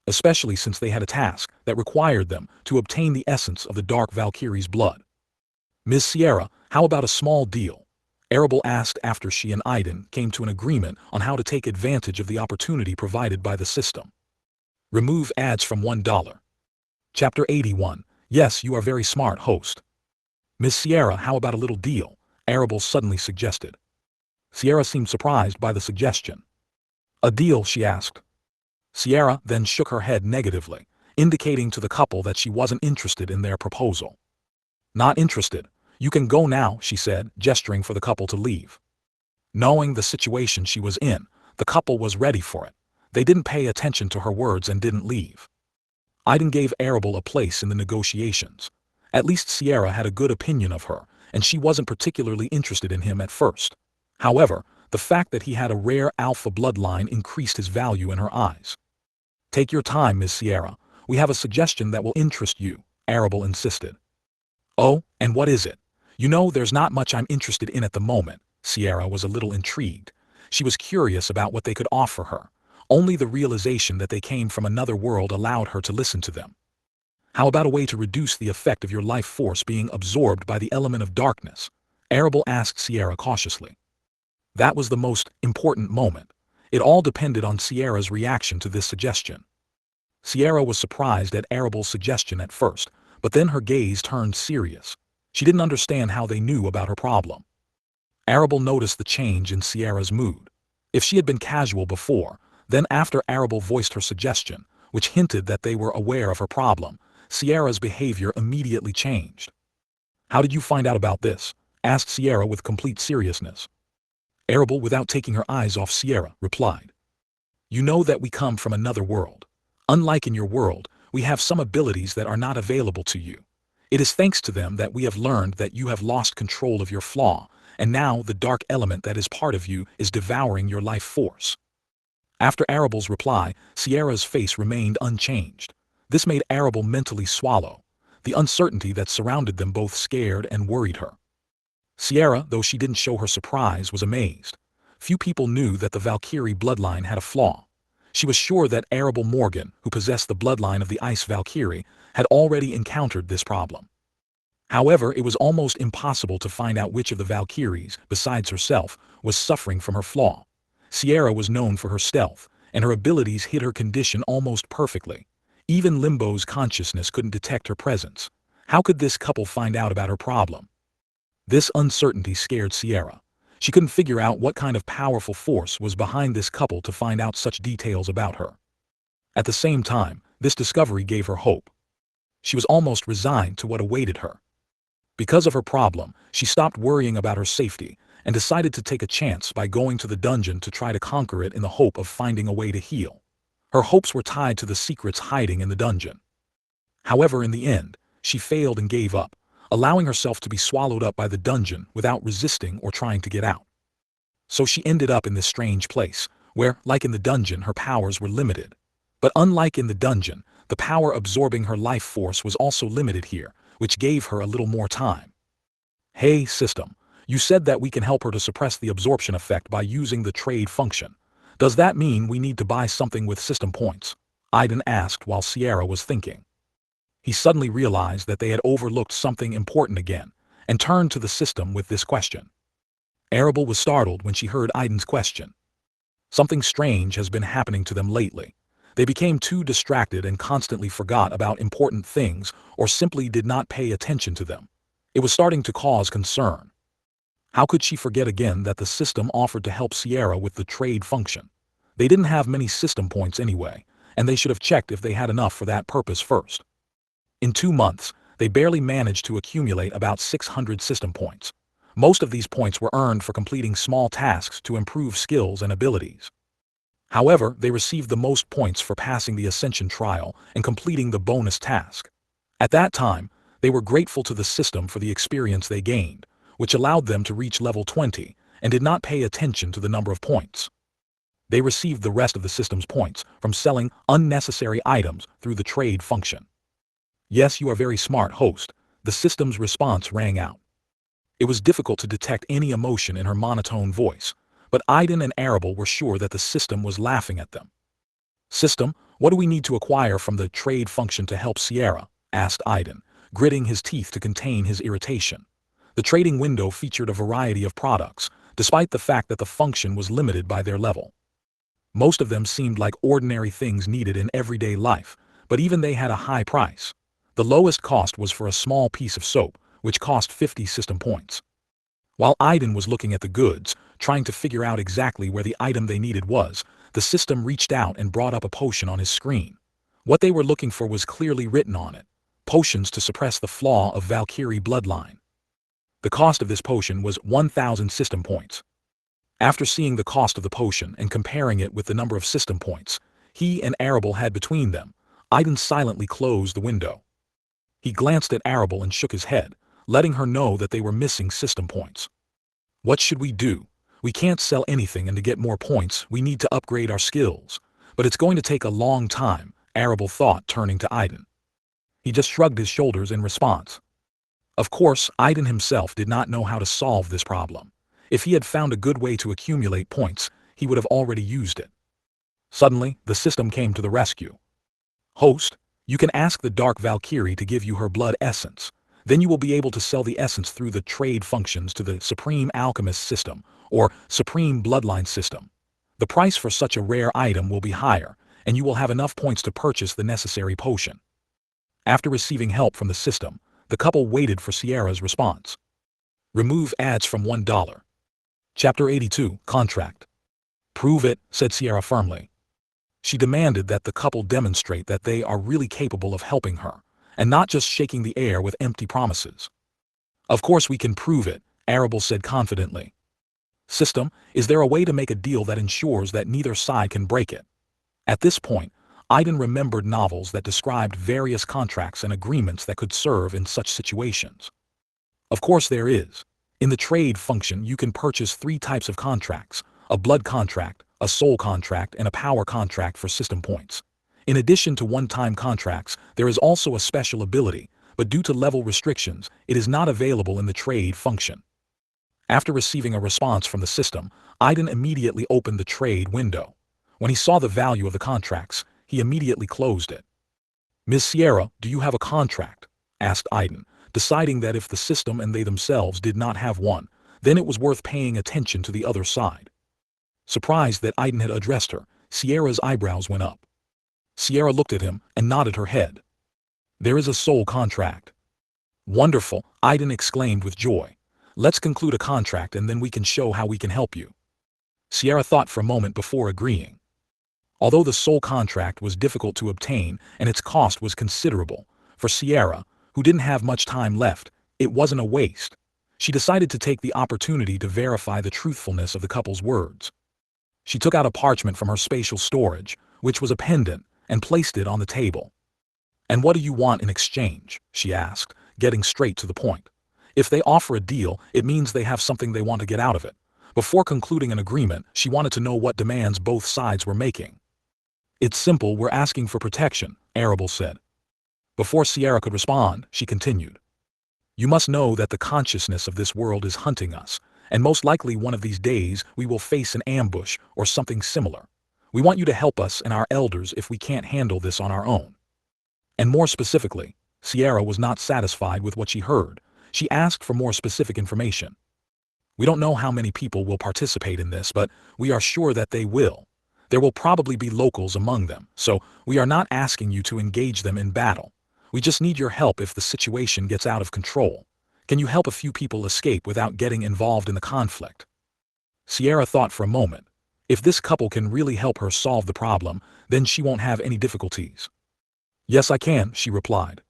especially since they had a task that required them to obtain the essence of the Dark Valkyrie's blood. "Ms. Sierra, how about a small deal?" Arable asked after she and Aiden came to an agreement on how to take advantage of the opportunity provided by the system. Remove ads from $1. Chapter 81. Yes, you are very smart, host. "Ms. Sierra, how about a little deal?" Arable suddenly suggested. Sierra seemed surprised by the suggestion. "A deal?" she asked. Sierra then shook her head negatively, indicating to the couple that she wasn't interested in their proposal. "Not interested. You can go now," she said, gesturing for the couple to leave. Knowing the situation she was in, the couple was ready for it. They didn't pay attention to her words and didn't leave. Aiden gave Arable a place in the negotiations. At least Sierra had a good opinion of her, and she wasn't particularly interested in him at first. However, the fact that he had a rare alpha bloodline increased his value in her eyes. "Take your time, Ms. Sierra. We have a suggestion that will interest you," Arable insisted. "Oh, and what is it?" "You know, there's not much I'm interested in at the moment." Sierra was a little intrigued. She was curious about what they could offer her. Only the realization that they came from another world allowed her to listen to them. "How about a way to reduce the effect of your life force being absorbed by the element of darkness?" Arable asked Sierra cautiously. That was the most important moment. It all depended on Sierra's reaction to this suggestion. Sierra was surprised at Arable's suggestion at first, but then her gaze turned serious. She didn't understand how they knew about her problem. Arable noticed the change in Sierra's mood. If she had been casual before, then after Arable voiced her suggestion, which hinted that they were aware of her problem, Sierra's behavior immediately changed. "How did you find out about this?" asked Sierra with complete seriousness. Arable, without taking her eyes off Sierra, replied, "You know that we come from another world. Unlike in your world, we have some abilities that are not available to you. It is thanks to them that we have learned that you have lost control of your flaw, and now the dark element that is part of you is devouring your life force." After Arable's reply, Sierra's face remained unchanged. This made Arable mentally swallow. The uncertainty that surrounded them both scared and worried her. Sierra, though she didn't show her surprise, was amazed. Few people knew that the Valkyrie bloodline had a flaw. She was sure that Arable Morgan, who possessed the bloodline of the Ice Valkyrie, had already encountered this problem. However, it was almost impossible to find out which of the Valkyries, besides herself, was suffering from her flaw. Sierra was known for her stealth, and her abilities hid her condition almost perfectly. Even Limbo's consciousness couldn't detect her presence. How could this couple find out about her problem? This uncertainty scared Sierra. She couldn't figure out what kind of powerful force was behind this couple to find out such details about her. At the same time, this discovery gave her hope. She was almost resigned to what awaited her. Because of her problem, she stopped worrying about her safety and decided to take a chance by going to the dungeon to try to conquer it in the hope of finding a way to heal. Her hopes were tied to the secrets hiding in the dungeon. However, in the end, she failed and gave up, allowing herself to be swallowed up by the dungeon without resisting or trying to get out. So she ended up in this strange place, where, like in the dungeon, her powers were limited. But unlike in the dungeon, the power absorbing her life force was also limited here, which gave her a little more time. "Hey, system, you said that we can help her to suppress the absorption effect by using the trade function. Does that mean we need to buy something with system points?" Aiden asked while Sierra was thinking. He suddenly realized that they had overlooked something important again, and turned to the system with this question. Arable was startled when she heard Aiden's question. Something strange has been happening to them lately. They became too distracted and constantly forgot about important things or simply did not pay attention to them. It was starting to cause concern. How could she forget again that the system offered to help Sierra with the trade function? They didn't have many system points anyway, and they should have checked if they had enough for that purpose first. In 2 months, they barely managed to accumulate about 600 system points. Most of these points were earned for completing small tasks to improve skills and abilities. However, they received the most points for passing the Ascension trial and completing the bonus task. At that time, they were grateful to the system for the experience they gained, which allowed them to reach level 20, and did not pay attention to the number of points. They received the rest of the system's points from selling unnecessary items through the trade function. "Yes, you are very smart, host," the system's response rang out. It was difficult to detect any emotion in her monotone voice, but Aiden and Arable were sure that the system was laughing at them. "System, "What do we need to acquire from the trade function to help Sierra?" asked Aiden, gritting his teeth to contain his irritation. The trading window featured a variety of products, despite the fact that the function was limited by their level. Most of them seemed like ordinary things needed in everyday life, but even they had a high price. The lowest cost was for a small piece of soap, which cost 50 system points. While Aiden was looking at the goods, trying to figure out exactly where the item they needed was, the system reached out and brought up a potion on his screen. What they were looking for was clearly written on it: potions to suppress the flaw of Valkyrie bloodline. The cost of this potion was 1,000 system points. After seeing the cost of the potion and comparing it with the number of system points he and Arable had between them, Aiden silently closed the window. He glanced at Arable and shook his head, letting her know that they were missing system points. "What should we do? We can't sell anything, and to get more points we need to upgrade our skills. But it's going to take a long time," Arable thought, turning to Aiden. He just shrugged his shoulders in response. Of course, Aiden himself did not know how to solve this problem. If he had found a good way to accumulate points, he would have already used it. Suddenly, the system came to the rescue. "Host, you can ask the Dark Valkyrie to give you her blood essence. Then you will be able to sell the essence through the trade functions to the Supreme Alchemist system, or Supreme Bloodline system. The price for such a rare item will be higher, and you will have enough points to purchase the necessary potion." After receiving help from the system, the couple waited for Sierra's response. Remove ads from $1. Chapter 82, Contract. "Prove it," said Sierra firmly. She demanded that the couple demonstrate that they are really capable of helping her, and not just shaking the air with empty promises. "Of course we can prove it," Arable said confidently. "System, is there a way to make a deal that ensures that neither side can break it?" At this point, Aiden remembered novels that described various contracts and agreements that could serve in such situations. Of course there is. In the trade function you can purchase 3 types of contracts: a blood contract, a soul contract, and a power contract for system points. In addition to one-time contracts, there is also a special ability, but due to level restrictions, it is not available in the trade function. After receiving a response from the system, Aiden immediately opened the trade window. When he saw the value of the contracts, he immediately closed it. "Ms. Sierra, do you have a contract?" asked Aiden, deciding that if the system and they themselves did not have one, then it was worth paying attention to the other side. Surprised that Aiden had addressed her, Sierra's eyebrows went up. Sierra looked at him and nodded her head. "There is a soul contract." "Wonderful," Aiden exclaimed with joy. "Let's conclude a contract and then we can show how we can help you." Sierra thought for a moment before agreeing. Although the soul contract was difficult to obtain and its cost was considerable, for Sierra, who didn't have much time left, it wasn't a waste. She decided to take the opportunity to verify the truthfulness of the couple's words. She took out a parchment from her spatial storage, which was a pendant, and placed it on the table. "And what do you want in exchange?" she asked, getting straight to the point. If they offer a deal, it means they have something they want to get out of it. Before concluding an agreement, she wanted to know what demands both sides were making. "It's simple, we're asking for protection," Arable said. Before Sierra could respond, she continued. "You must know that the consciousness of this world is hunting us, and most likely one of these days we will face an ambush or something similar. We want you to help us and our elders if we can't handle this on our own." And more specifically, Sierra was not satisfied with what she heard. She asked for more specific information. "We don't know how many people will participate in this, but we are sure that they will. There will probably be locals among them, so we are not asking you to engage them in battle. We just need your help if the situation gets out of control. Can you help a few people escape without getting involved in the conflict?" Sierra thought for a moment. If this couple can really help her solve the problem, then she won't have any difficulties. "Yes, I can," she replied.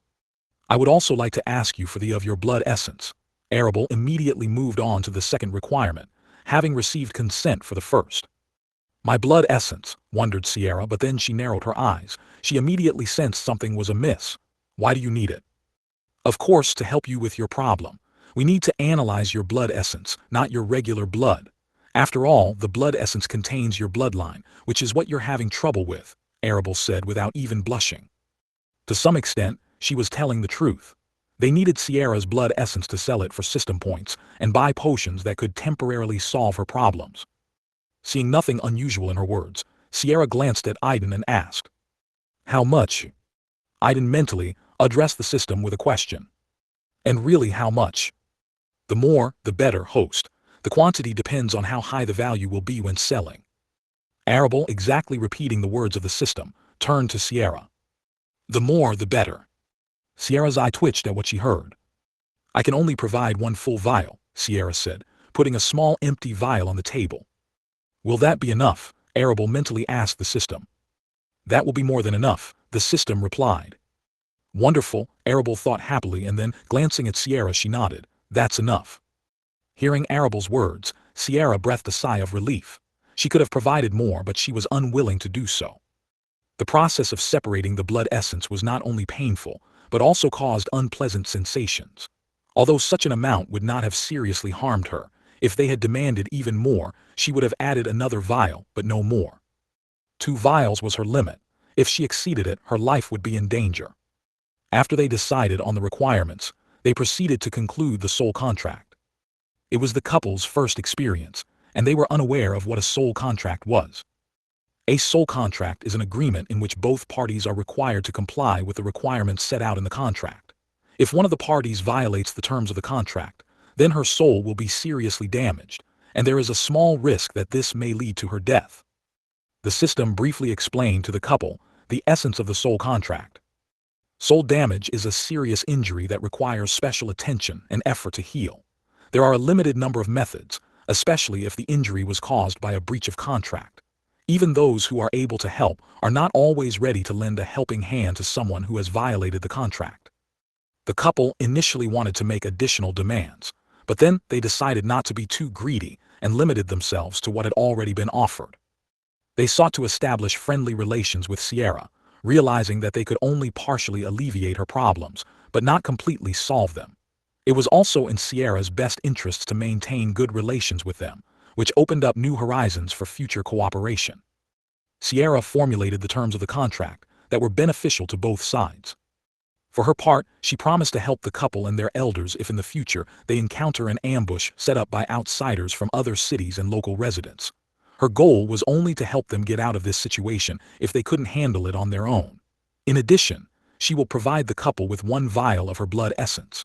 "I would also like to ask you for the of your blood essence." Arable immediately moved on to the second requirement, having received consent for the first. "My blood essence," wondered Sierra, but then she narrowed her eyes. She immediately sensed something was amiss. "Why do you need it?" "Of course, to help you with your problem. We need to analyze your blood essence, not your regular blood. After all, the blood essence contains your bloodline, which is what you're having trouble with," Arable said without even blushing. To some extent, she was telling the truth. They needed Sierra's blood essence to sell it for system points and buy potions that could temporarily solve her problems. Seeing nothing unusual in her words, Sierra glanced at Aiden and asked, How much? Aiden mentally addressed the system with a question. And really how much? The more, the better, host. The quantity depends on how high the value will be when selling. Arable, exactly repeating the words of the system, turned to Sierra. The more, the better. Sierra's eye twitched at what she heard. I can only provide one full vial, Sierra said, putting a small empty vial on the table. Will that be enough? Arable mentally asked the system. That will be more than enough, the system replied. Wonderful, Arable thought happily, and then, glancing at Sierra, she nodded. That's enough. Hearing Arable's words, Sierra breathed a sigh of relief. She could have provided more, but she was unwilling to do so. The process of separating the blood essence was not only painful, but also caused unpleasant sensations. Although such an amount would not have seriously harmed her, if they had demanded even more, she would have added another vial, but no more. 2 vials was her limit. If she exceeded it, her life would be in danger. After they decided on the requirements, they proceeded to conclude the soul contract. It was the couple's first experience, and they were unaware of what a soul contract was. A soul contract is an agreement in which both parties are required to comply with the requirements set out in the contract. If one of the parties violates the terms of the contract, then her soul will be seriously damaged, and there is a small risk that this may lead to her death. The system briefly explained to the couple the essence of the soul contract. Soul damage is a serious injury that requires special attention and effort to heal. There are a limited number of methods, especially if the injury was caused by a breach of contract. Even those who are able to help are not always ready to lend a helping hand to someone who has violated the contract. The couple initially wanted to make additional demands, but then they decided not to be too greedy and limited themselves to what had already been offered. They sought to establish friendly relations with Sierra, realizing that they could only partially alleviate her problems, but not completely solve them. It was also in Sierra's best interests to maintain good relations with them, which opened up new horizons for future cooperation. Sierra formulated the terms of the contract that were beneficial to both sides. For her part, she promised to help the couple and their elders if in the future they encounter an ambush set up by outsiders from other cities and local residents. Her goal was only to help them get out of this situation if they couldn't handle it on their own. In addition, she will provide the couple with 1 vial of her blood essence.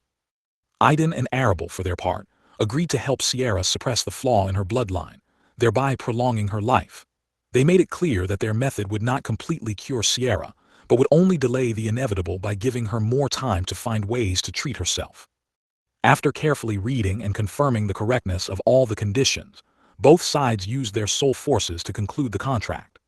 Aiden and Arable, for their part, agreed to help Sierra suppress the flaw in her bloodline, thereby prolonging her life. They made it clear that their method would not completely cure Sierra, but would only delay the inevitable by giving her more time to find ways to treat herself. After carefully reading and confirming the correctness of all the conditions, both sides used their soul forces to conclude the contract.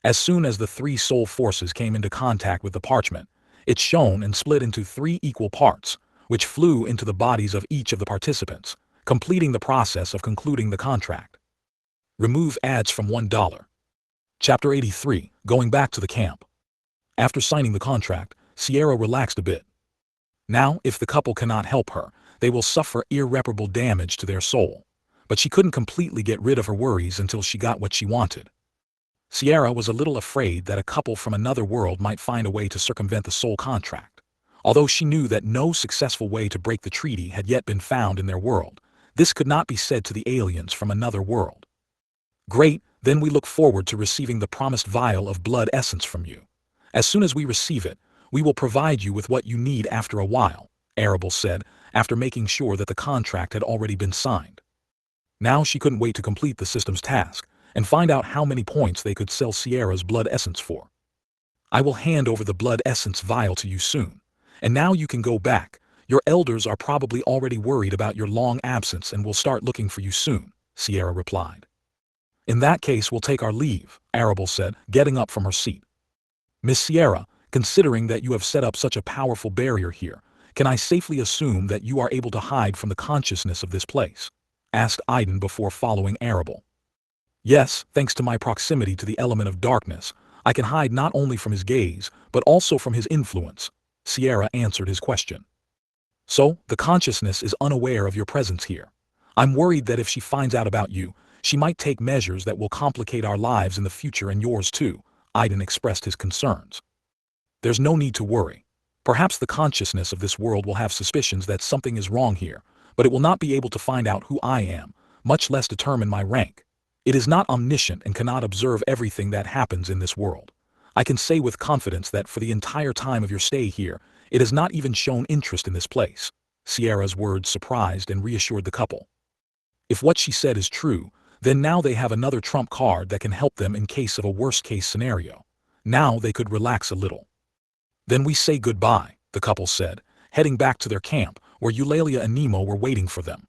As soon as the 3 soul forces came into contact with the parchment, it shone and split into 3 equal parts, which flew into the bodies of each of the participants, completing the process of concluding the contract. Remove ads from $1. Chapter 83, Going Back to the Camp. After signing the contract, Sierra relaxed a bit. Now, if the couple cannot help her, they will suffer irreparable damage to their soul. But she couldn't completely get rid of her worries until she got what she wanted. Sierra was a little afraid that a couple from another world might find a way to circumvent the soul contract. Although she knew that no successful way to break the treaty had yet been found in their world, this could not be said to the aliens from another world. Great, then we look forward to receiving the promised vial of blood essence from you. As soon as we receive it, we will provide you with what you need after a while, Arable said, after making sure that the contract had already been signed. Now she couldn't wait to complete the system's task and find out how many points they could sell Sierra's blood essence for. I will hand over the blood essence vial to you soon. And now you can go back. Your elders are probably already worried about your long absence and will start looking for you soon, Sierra replied. In that case, we'll take our leave, Arable said, getting up from her seat. Miss Sierra, considering that you have set up such a powerful barrier here, can I safely assume that you are able to hide from the consciousness of this place? Asked Aiden before following Arable. Yes, thanks to my proximity to the element of darkness, I can hide not only from his gaze, but also from his influence, Sierra answered his question. So, the consciousness is unaware of your presence here. I'm worried that if she finds out about you, she might take measures that will complicate our lives in the future and yours too, Aiden expressed his concerns. There's no need to worry. Perhaps the consciousness of this world will have suspicions that something is wrong here, but it will not be able to find out who I am, much less determine my rank. It is not omniscient and cannot observe everything that happens in this world. I can say with confidence that for the entire time of your stay here, it has not even shown interest in this place. Sierra's words surprised and reassured the couple. If what she said is true, then now they have another trump card that can help them in case of a worst-case scenario. Now they could relax a little. Then we say goodbye, the couple said, heading back to their camp, where Eulalia and Nemo were waiting for them.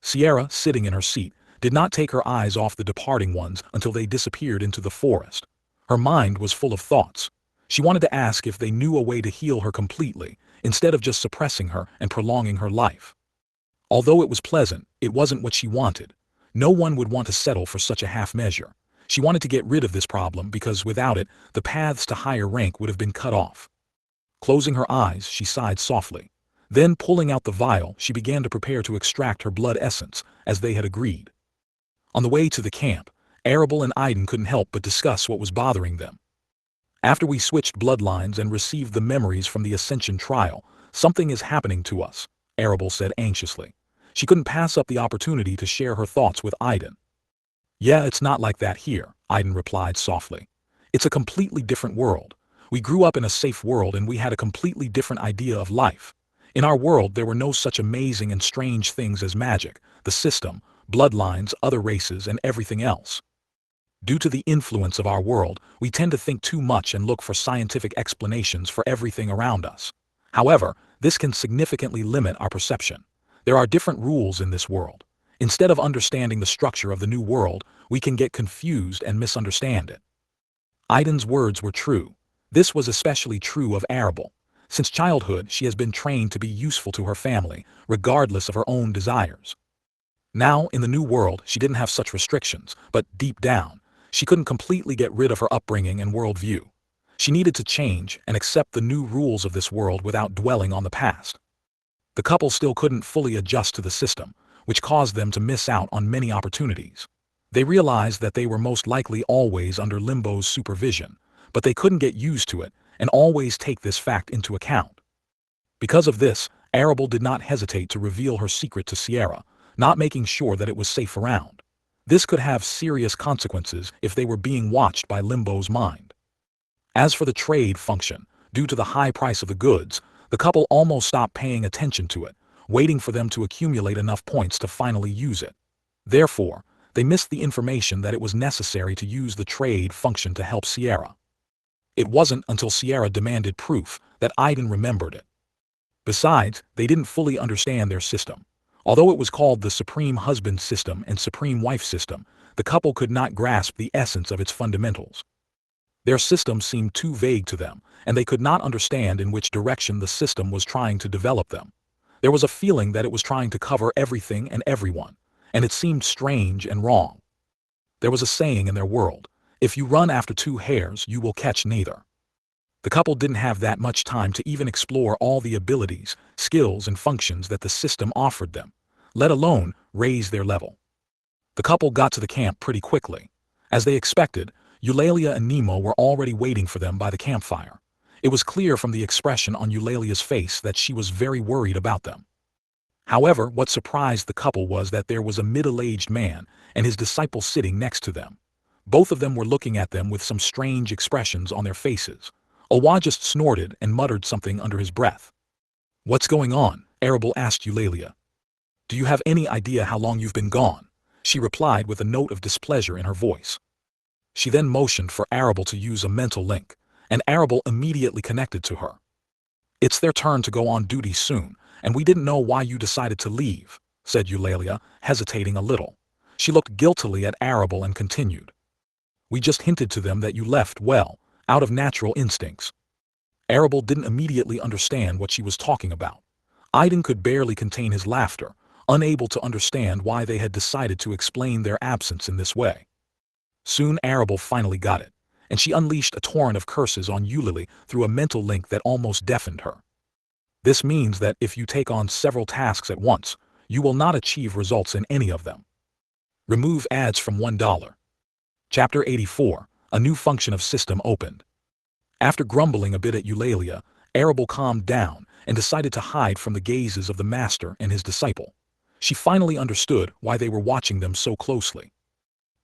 Sierra, sitting in her seat, did not take her eyes off the departing ones until they disappeared into the forest. Her mind was full of thoughts. She wanted to ask if they knew a way to heal her completely, instead of just suppressing her and prolonging her life. Although it was pleasant, it wasn't what she wanted. No one would want to settle for such a half measure. She wanted to get rid of this problem because without it, the paths to higher rank would have been cut off. Closing her eyes, she sighed softly. Then, pulling out the vial, she began to prepare to extract her blood essence, as they had agreed. On the way to the camp, Arable and Aiden couldn't help but discuss what was bothering them. After we switched bloodlines and received the memories from the Ascension trial, something is happening to us, Arable said anxiously. She couldn't pass up the opportunity to share her thoughts with Aiden. Yeah, it's not like that here, Aiden replied softly. It's a completely different world. We grew up in a safe world and we had a completely different idea of life. In our world there were no such amazing and strange things as magic, the system, bloodlines, other races, and everything else. Due to the influence of our world, we tend to think too much and look for scientific explanations for everything around us. However, this can significantly limit our perception. There are different rules in this world. Instead of understanding the structure of the new world, we can get confused and misunderstand it. Aiden's words were true. This was especially true of Arable. Since childhood, she has been trained to be useful to her family, regardless of her own desires. Now, in the new world, she didn't have such restrictions, but deep down, she couldn't completely get rid of her upbringing and worldview. She needed to change and accept the new rules of this world without dwelling on the past. The couple still couldn't fully adjust to the system, which caused them to miss out on many opportunities. They realized that they were most likely always under Limbo's supervision, but they couldn't get used to it and always take this fact into account. Because of this, Arable did not hesitate to reveal her secret to Sierra, not making sure that it was safe around. This could have serious consequences if they were being watched by Limbo's mind. As for the trade function, due to the high price of the goods, the couple almost stopped paying attention to it, waiting for them to accumulate enough points to finally use it. Therefore, they missed the information that it was necessary to use the trade function to help Sierra. It wasn't until Sierra demanded proof that Aiden remembered it. Besides, they didn't fully understand their system. Although it was called the Supreme Husband System and Supreme Wife System, the couple could not grasp the essence of its fundamentals. Their system seemed too vague to them, and they could not understand in which direction the system was trying to develop them. There was a feeling that it was trying to cover everything and everyone, and it seemed strange and wrong. There was a saying in their world, if you run after two hares, you will catch neither. The couple didn't have that much time to even explore all the abilities, skills, and functions that the system offered them, let alone raise their level. The couple got to the camp pretty quickly. As they expected, Eulalia and Nemo were already waiting for them by the campfire. It was clear from the expression on Eulalia's face that she was very worried about them. However, what surprised the couple was that there was a middle-aged man and his disciple sitting next to them. Both of them were looking at them with some strange expressions on their faces. Owa just snorted and muttered something under his breath. What's going on? Arable asked Eulalia. Do you have any idea how long you've been gone? She replied with a note of displeasure in her voice. She then motioned for Arable to use a mental link, and Arable immediately connected to her. It's their turn to go on duty soon, and we didn't know why you decided to leave, said Eulalia, hesitating a little. She looked guiltily at Arable and continued. We just hinted to them that you left, well, out of natural instincts. Arable didn't immediately understand what she was talking about. Aiden could barely contain his laughter, unable to understand why they had decided to explain their absence in this way. Soon Arable finally got it, and she unleashed a torrent of curses on Eulalie through a mental link that almost deafened her. This means that if you take on several tasks at once, you will not achieve results in any of them. Remove ads from $1. Chapter 84, a new function of system opened. After grumbling a bit at Eulalia, Arable calmed down and decided to hide from the gazes of the master and his disciple. She finally understood why they were watching them so closely.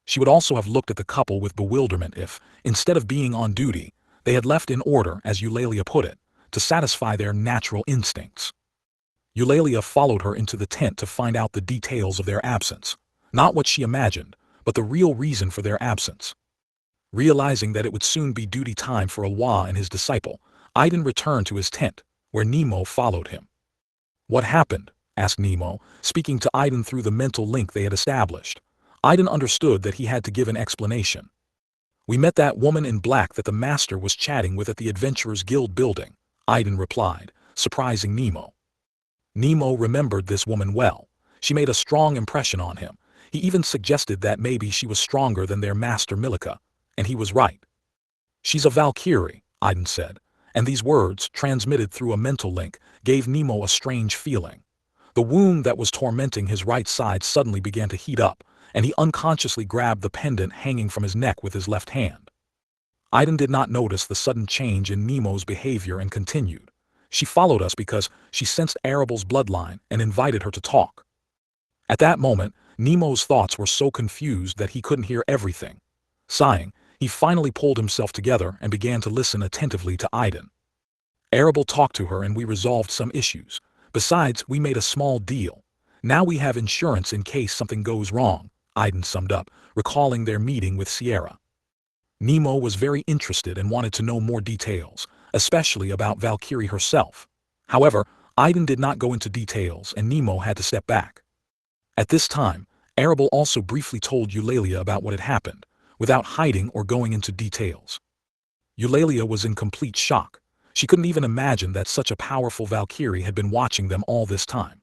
She would also have looked at the couple with bewilderment if, instead of being on duty, They had left in order, as Eulalia put it, to satisfy their natural instincts. Eulalia followed her into the tent to find out the details of their absence. Not what she imagined, but the real reason for their absence. Realizing that it would soon be duty time for Awa and his disciple, Aiden returned to his tent, where Nemo followed him. "What happened?" asked Nemo, speaking to Aiden through the mental link they had established. Aiden understood that he had to give an explanation. "We met that woman in black that the master was chatting with at the Adventurers Guild building," Aiden replied, surprising Nemo. Nemo remembered this woman well. She made a strong impression on him. He even suggested that maybe she was stronger than their master Milica, and he was right. "She's a Valkyrie," Aiden said, and these words, transmitted through a mental link, gave Nemo a strange feeling. The wound that was tormenting his right side suddenly began to heat up, and he unconsciously grabbed the pendant hanging from his neck with his left hand. Aiden did not notice the sudden change in Nemo's behavior and continued. "She followed us because she sensed Arabelle's bloodline and invited her to talk." At that moment, Nemo's thoughts were so confused that he couldn't hear everything. Sighing, he finally pulled himself together and began to listen attentively to Aiden. "Arabelle talked to her and we resolved some issues. Besides, we made a small deal. Now we have insurance in case something goes wrong," Aiden summed up, recalling their meeting with Sierra. Nemo was very interested and wanted to know more details, especially about Valkyrie herself. However, Aiden did not go into details and Nemo had to step back. At this time, Arabelle also briefly told Eulalia about what had happened, without hiding or going into details. Eulalia was in complete shock. She couldn't even imagine that such a powerful Valkyrie had been watching them all this time.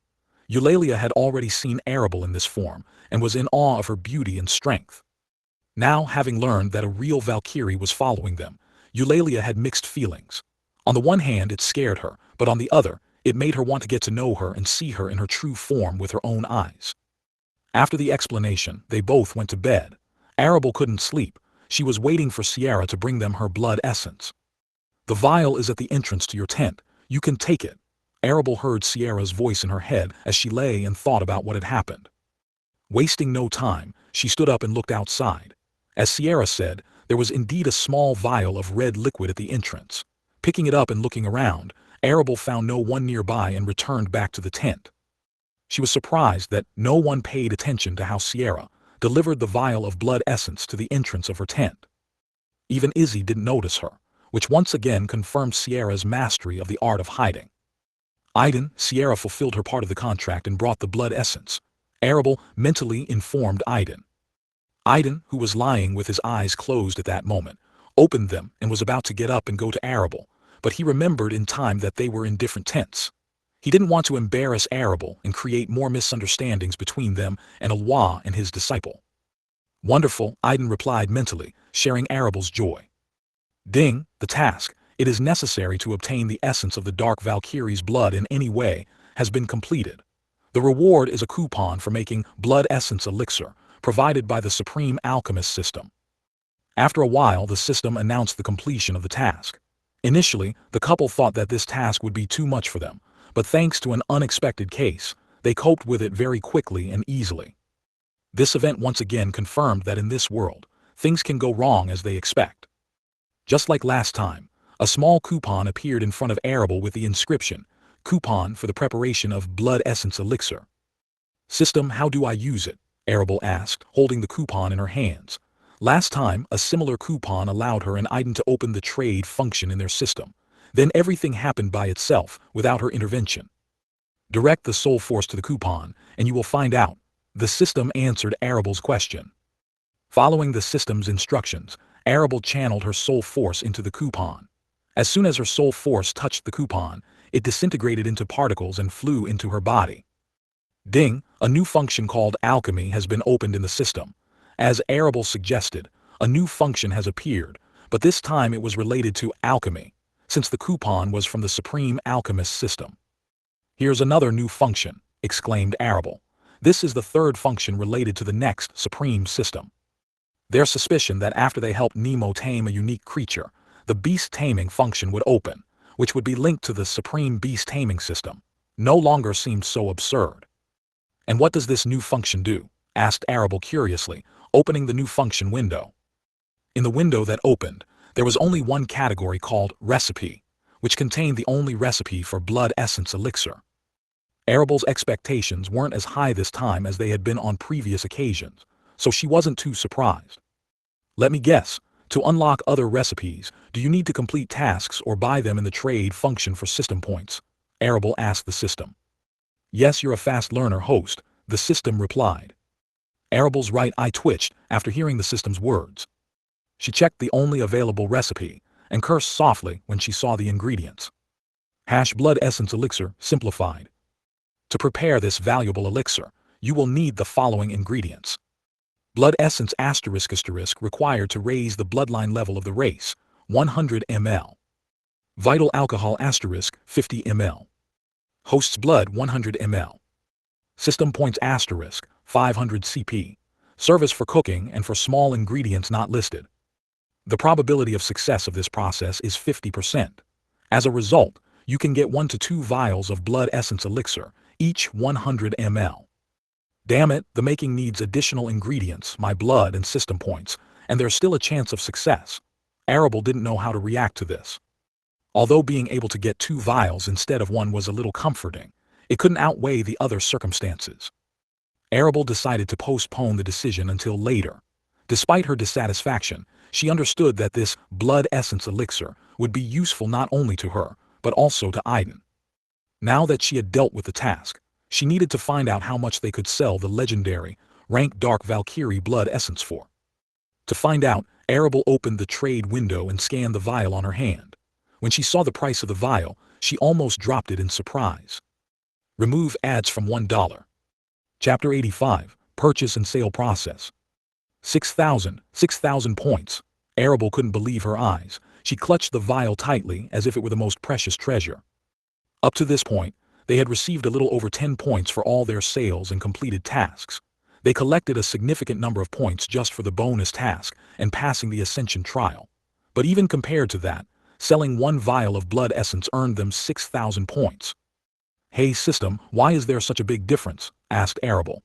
Eulalia had already seen Arabelle in this form, and was in awe of her beauty and strength. Now, having learned that a real Valkyrie was following them, Eulalia had mixed feelings. On the one hand, it scared her, but on the other, it made her want to get to know her and see her in her true form with her own eyes. After the explanation, they both went to bed. Arabelle couldn't sleep. She was waiting for Sierra to bring them her blood essence. "The vial is at the entrance to your tent. You can take it." Arabelle heard Sierra's voice in her head as she lay and thought about what had happened. Wasting no time, she stood up and looked outside. As Sierra said, there was indeed a small vial of red liquid at the entrance. Picking it up and looking around, Arabelle found no one nearby and returned back to the tent. She was surprised that no one paid attention to how Sierra delivered the vial of blood essence to the entrance of her tent. Even Izzy didn't notice her, which once again confirmed Sierra's mastery of the art of hiding. Aiden, Sierra fulfilled her part of the contract and brought the blood essence. Arabelle mentally informed Aiden. Aiden, who was lying with his eyes closed at that moment, opened them and was about to get up and go to Arabelle, but he remembered in time that they were in different tents. He didn't want to embarrass Arabelle and create more misunderstandings between them and Awa and his disciple. "Wonderful," Aiden replied mentally, sharing Arabelle's joy. "Ding, the task, it is necessary to obtain the essence of the Dark Valkyrie's blood in any way, has been completed. The reward is a coupon for making blood essence elixir, provided by the Supreme Alchemist system." After a while, the system announced the completion of the task. Initially, the couple thought that this task would be too much for them, but thanks to an unexpected case, they coped with it very quickly and easily. This event once again confirmed that in this world, things can go wrong as they expect. Just like last time, a small coupon appeared in front of Arabelle with the inscription, "Coupon for the preparation of blood essence elixir." "System, how do I use it?" Arabelle asked, holding the coupon in her hands. Last time, a similar coupon allowed her and Aiden to open the trade function in their system. Then everything happened by itself, without her intervention. "Direct the soul force to the coupon, and you will find out." The system answered Arabelle's question. Following the system's instructions, Arabelle channeled her soul force into the coupon. As soon as her soul force touched the coupon, it disintegrated into particles and flew into her body. Ding, a new function called alchemy has been opened in the system. As Arabelle suggested, a new function has appeared, but this time it was related to alchemy, since the coupon was from the Supreme Alchemist system. "Here's another new function," exclaimed Arabelle. "This is the third function related to the next Supreme system." Their suspicion that after they helped Nemo tame a unique creature, the beast taming function would open, which would be linked to the Supreme Beast Taming system, no longer seemed so absurd. "And what does this new function do?" asked Arabelle curiously, opening the new function window. In the window that opened, There was only one category called Recipe, which contained the only recipe for blood essence elixir. Arabelle's expectations weren't as high this time as they had been on previous occasions, so she wasn't too surprised. Let me guess, to unlock other recipes, do you need to complete tasks or buy them in the trade function for system points? Arabelle asked the system. Yes, you're a fast learner, host, the system replied. Arabelle's right eye twitched after hearing the system's words. She checked the only available recipe and cursed softly when she saw the ingredients. Blood essence elixir simplified. To prepare this valuable elixir, you will need the following ingredients. Blood essence ** required to raise the bloodline level of the race, 100 ml. Vital alcohol * 50 ml. Host's blood 100 ml. System points * 500 CP. Service for cooking and for small ingredients not listed. The probability of success of this process is 50%. As a result, you can get 1 to 2 vials of blood essence elixir, each 100 ml. Damn it, the making needs additional ingredients, my blood and system points, and there's still a chance of success. Arabelle didn't know how to react to this. Although being able to get 2 vials instead of 1 was a little comforting, it couldn't outweigh the other circumstances. Arabelle decided to postpone the decision until later. Despite her dissatisfaction, she understood that this blood essence elixir would be useful not only to her, but also to Aiden. Now that she had dealt with the task, she needed to find out how much they could sell the legendary, rank Dark Valkyrie blood essence for. To find out, Arabelle opened the trade window and scanned the vial on her hand. When she saw the price of the vial, she almost dropped it in surprise. Remove ads from $1. Chapter 85, Purchase and Sale Process. 6,000 points. Arabelle couldn't believe her eyes. She clutched the vial tightly as if it were the most precious treasure. Up to this point, they had received a little over 10 points for all their sales and completed tasks. They collected a significant number of points just for the bonus task and passing the Ascension trial. But even compared to that, selling 1 vial of blood essence earned them 6,000 points. Hey system, why is there such a big difference? Asked Arabelle.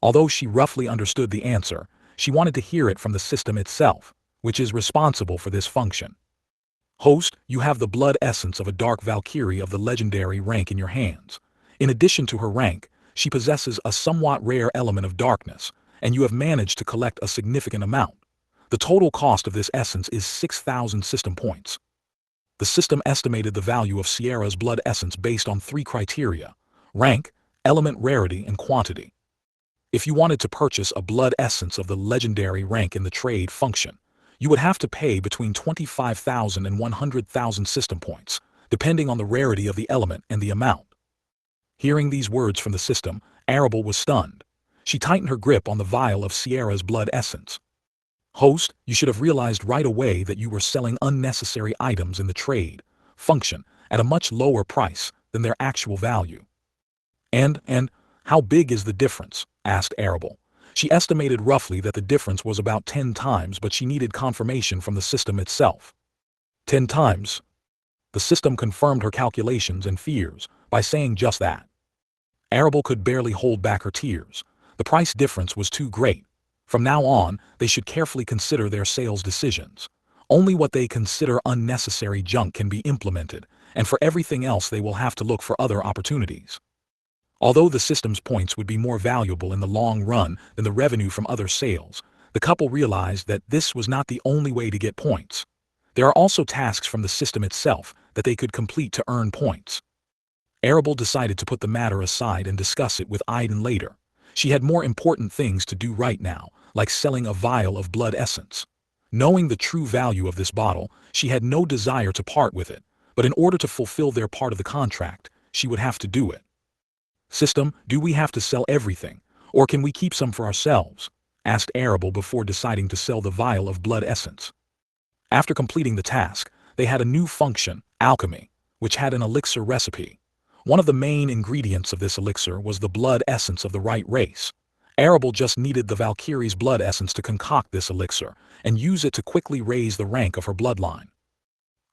Although she roughly understood the answer, she wanted to hear it from the system itself, which is responsible for this function. Host, you have the blood essence of a Dark Valkyrie of the legendary rank in your hands. In addition to her rank, she possesses a somewhat rare element of darkness, and you have managed to collect a significant amount. The total cost of this essence is 6,000 system points. The system estimated the value of Sierra's blood essence based on 3 criteria: rank, element rarity, and quantity. If you wanted to purchase a blood essence of the legendary rank in the trade function, you would have to pay between 25,000 and 100,000 system points, depending on the rarity of the element and the amount. Hearing these words from the system, Arabelle was stunned. She tightened her grip on the vial of Sierra's blood essence. Host, you should have realized right away that you were selling unnecessary items in the trade function at a much lower price than their actual value. And how big is the difference? Asked Arabelle. She estimated roughly that the difference was about 10 times, but she needed confirmation from the system itself. 10 times? The system confirmed her calculations and fears by saying just that. Arabelle could barely hold back her tears. The price difference was too great. From now on, they should carefully consider their sales decisions. Only what they consider unnecessary junk can be implemented, and for everything else they will have to look for other opportunities. Although the system's points would be more valuable in the long run than the revenue from other sales, the couple realized that this was not the only way to get points. There are also tasks from the system itself that they could complete to earn points. Arabelle decided to put the matter aside and discuss it with Aiden later. She had more important things to do right now, like selling a vial of blood essence. Knowing the true value of this bottle, she had no desire to part with it, but in order to fulfill their part of the contract, she would have to do it. System, do we have to sell everything, or can we keep some for ourselves? Asked Arabelle before deciding to sell the vial of blood essence. After completing the task, they had a new function, alchemy, which had an elixir recipe. One of the main ingredients of this elixir was the blood essence of the right race. Arabelle just needed the Valkyrie's blood essence to concoct this elixir and use it to quickly raise the rank of her bloodline.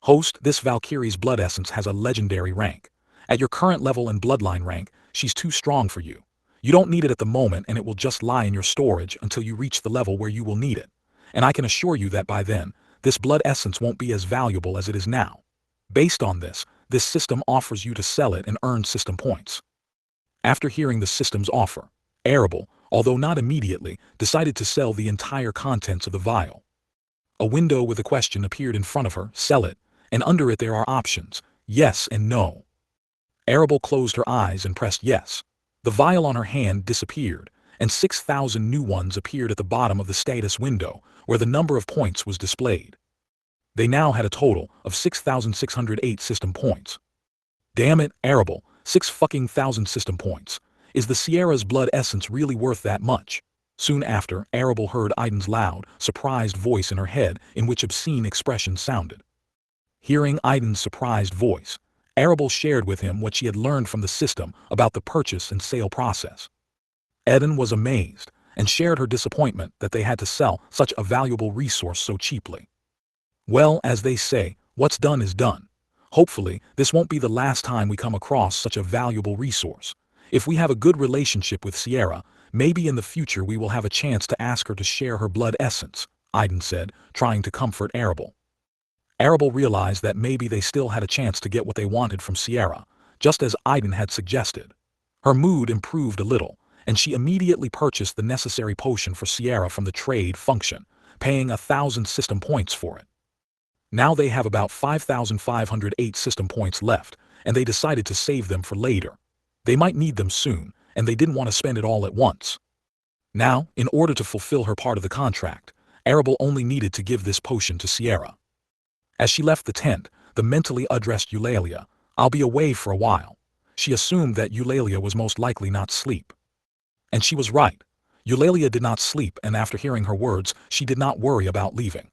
Host, this Valkyrie's blood essence has a legendary rank. At your current level and bloodline rank, she's too strong for you. You don't need it at the moment, and it will just lie in your storage until you reach the level where you will need it. And I can assure you that by then, this blood essence won't be as valuable as it is now. Based on this, this system offers you to sell it and earn system points. After hearing the system's offer, Arable, although not immediately, decided to sell the entire contents of the vial. A window with a question appeared in front of her, sell it, and under it there are options, yes and no. Arable closed her eyes and pressed yes. The vial on her hand disappeared, and 6,000 new ones appeared at the bottom of the status window, where the number of points was displayed. They now had a total of 6,608 system points. Damn it, Arable, 6,000 system points. Is the Sierra's blood essence really worth that much? Soon after, Arable heard Aiden's loud, surprised voice in her head in which obscene expressions sounded. Hearing Aiden's surprised voice, Arable shared with him what she had learned from the system about the purchase and sale process. Eden was amazed and shared her disappointment that they had to sell such a valuable resource so cheaply. Well, as they say, what's done is done. Hopefully, this won't be the last time we come across such a valuable resource. If we have a good relationship with Sierra, maybe in the future we will have a chance to ask her to share her blood essence, Aiden said, trying to comfort Arable. Arable realized that maybe they still had a chance to get what they wanted from Sierra, just as Aiden had suggested. Her mood improved a little, and she immediately purchased the necessary potion for Sierra from the trade function, paying 1,000 system points for it. Now they have about 5,508 system points left, and they decided to save them for later. They might need them soon, and they didn't want to spend it all at once. Now, in order to fulfill her part of the contract, Arable only needed to give this potion to Sierra. As she left the tent, the mentally addressed Eulalia, "I'll be away for a while." She assumed that Eulalia was most likely not asleep. And she was right. Eulalia did not sleep, and after hearing her words, she did not worry about leaving.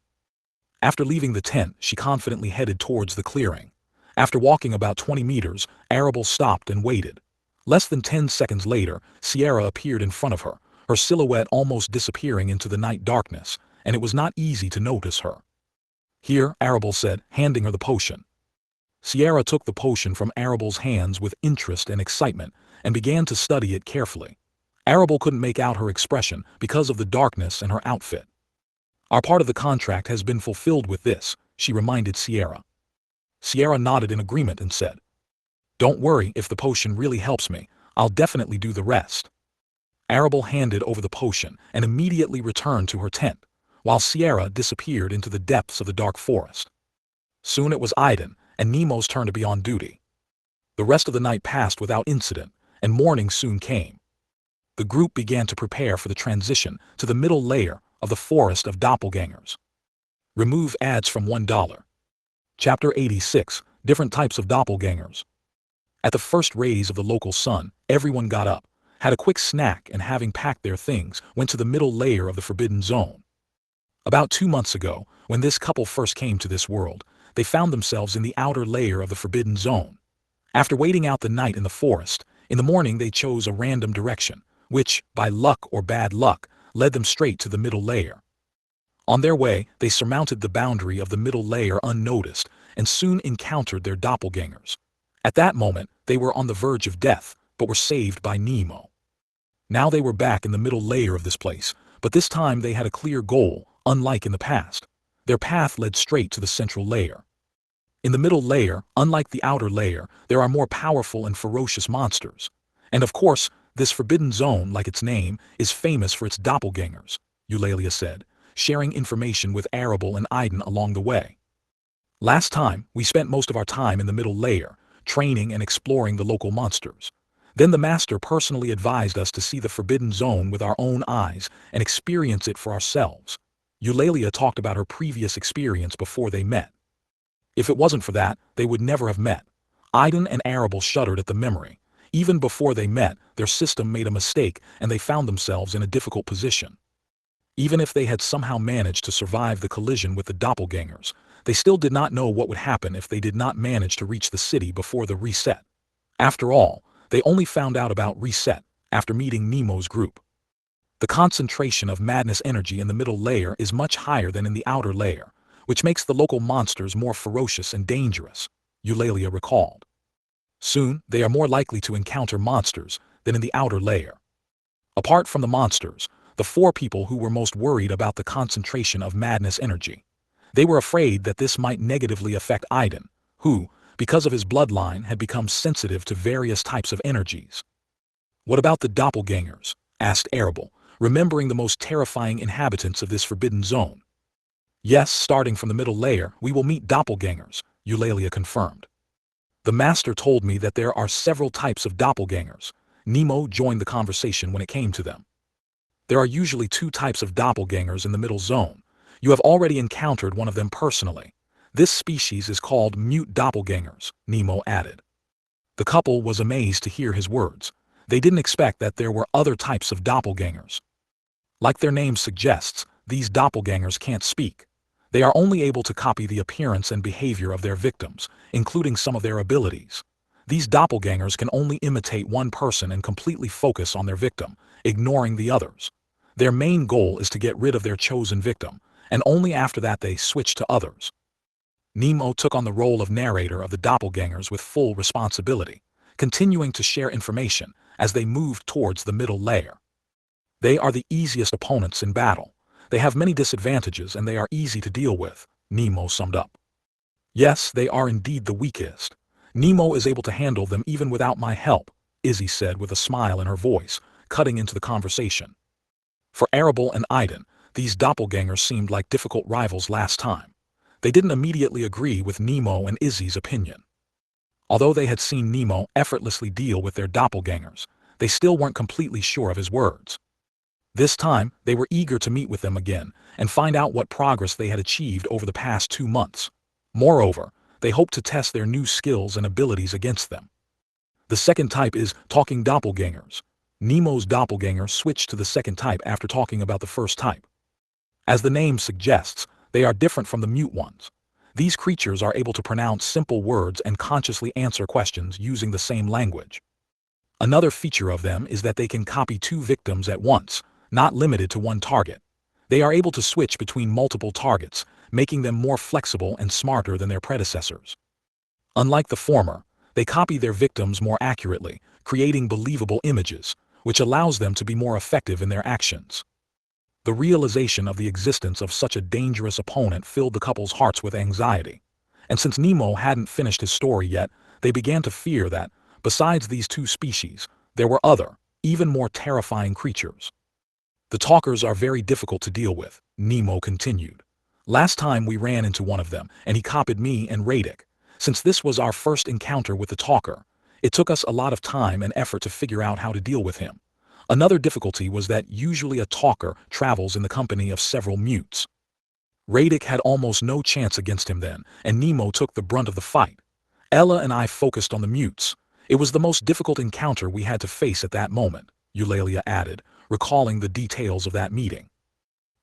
After leaving the tent, she confidently headed towards the clearing. After walking about 20 meters, Arable stopped and waited. Less than 10 seconds later, Sierra appeared in front of her, her silhouette almost disappearing into the night darkness, and it was not easy to notice her. "Here," Arable said, handing her the potion. Sierra took the potion from Arable's hands with interest and excitement and began to study it carefully. Arable couldn't make out her expression because of the darkness and her outfit. "Our part of the contract has been fulfilled with this," she reminded Sierra. Sierra nodded in agreement and said, "Don't worry, if the potion really helps me, I'll definitely do the rest." Arable handed over the potion and immediately returned to her tent, while Sierra disappeared into the depths of the dark forest. Soon it was Aiden and Nemo's turn to be on duty. The rest of the night passed without incident, and morning soon came. The group began to prepare for the transition to the middle layer of the forest of doppelgangers. Remove ads from $1. Chapter 86, Different Types of Doppelgangers. At the first rays of the local sun, everyone got up, had a quick snack, and having packed their things, went to the middle layer of the Forbidden Zone. About 2 months ago, when this couple first came to this world, they found themselves in the outer layer of the Forbidden Zone. After waiting out the night in the forest, in the morning they chose a random direction, which, by luck or bad luck, led them straight to the middle layer. On their way, they surmounted the boundary of the middle layer unnoticed, and soon encountered their doppelgangers. At that moment, they were on the verge of death, but were saved by Nemo. Now they were back in the middle layer of this place, but this time they had a clear goal, unlike in the past. Their path led straight to the central layer. In the middle layer, unlike the outer layer, there are more powerful and ferocious monsters. And of course, this Forbidden Zone, like its name, is famous for its doppelgangers, Eulalia said, sharing information with Arable and Aiden along the way. "Last time, we spent most of our time in the middle layer, training and exploring the local monsters. Then the master personally advised us to see the Forbidden Zone with our own eyes and experience it for ourselves." Eulalia talked about her previous experience before they met. If it wasn't for that, they would never have met. Aiden and Arable shuddered at the memory. Even before they met, their system made a mistake and they found themselves in a difficult position. Even if they had somehow managed to survive the collision with the doppelgangers, they still did not know what would happen if they did not manage to reach the city before the reset. After all, they only found out about reset after meeting Nemo's group. The concentration of madness energy in the middle layer is much higher than in the outer layer, which makes the local monsters more ferocious and dangerous, Eulalia recalled. Soon, they are more likely to encounter monsters than in the outer layer. Apart from the monsters, the 4 people who were most worried about the concentration of madness energy, They were afraid that this might negatively affect Aiden, who, because of his bloodline, had become sensitive to various types of energies. "What about the doppelgangers?" asked Arable, remembering the most terrifying inhabitants of this forbidden zone. "Yes, starting from the middle layer, we will meet doppelgangers," Eulalia confirmed. "The master told me that there are several types of doppelgangers." Nemo joined the conversation when it came to them. "There are usually two types of doppelgangers in the middle zone. You have already encountered one of them personally. This species is called mute doppelgangers," Nemo added. The couple was amazed to hear his words. They didn't expect that there were other types of doppelgangers. Like their name suggests, these doppelgangers can't speak. They are only able to copy the appearance and behavior of their victims, including some of their abilities. These doppelgangers can only imitate one person and completely focus on their victim, ignoring the others. Their main goal is to get rid of their chosen victim, and only after that they switch to others. Nemo took on the role of narrator of the doppelgangers with full responsibility, continuing to share information as they moved towards the middle layer. "They are the easiest opponents in battle. They have many disadvantages and they are easy to deal with," Nemo summed up. "Yes, they are indeed the weakest. Nemo is able to handle them even without my help," Izzy said with a smile in her voice, cutting into the conversation. For Arable and Aiden, these doppelgangers seemed like difficult rivals last time. They didn't immediately agree with Nemo and Izzy's opinion. Although they had seen Nemo effortlessly deal with their doppelgangers, they still weren't completely sure of his words. This time, they were eager to meet with them again and find out what progress they had achieved over the past 2 months. Moreover, they hoped to test their new skills and abilities against them. The second type is talking doppelgangers. Nemo's doppelganger switched to the second type after talking about the first type. As the name suggests, they are different from the mute ones. These creatures are able to pronounce simple words and consciously answer questions using the same language. Another feature of them is that they can copy two victims at once, not limited to one target. They are able to switch between multiple targets, making them more flexible and smarter than their predecessors. Unlike the former, they copy their victims more accurately, creating believable images, which allows them to be more effective in their actions. The realization of the existence of such a dangerous opponent filled the couple's hearts with anxiety. And since Nemo hadn't finished his story yet, they began to fear that, besides these two species, there were other, even more terrifying creatures. "The talkers are very difficult to deal with," Nemo continued. "Last time we ran into one of them, and he copied me and Radic. Since this was our first encounter with the talker, it took us a lot of time and effort to figure out how to deal with him. Another difficulty was that usually a talker travels in the company of several mutes. Radic had almost no chance against him then, and Nemo took the brunt of the fight. Ella and I focused on the mutes. It was the most difficult encounter we had to face at that moment," Eulalia added, recalling the details of that meeting.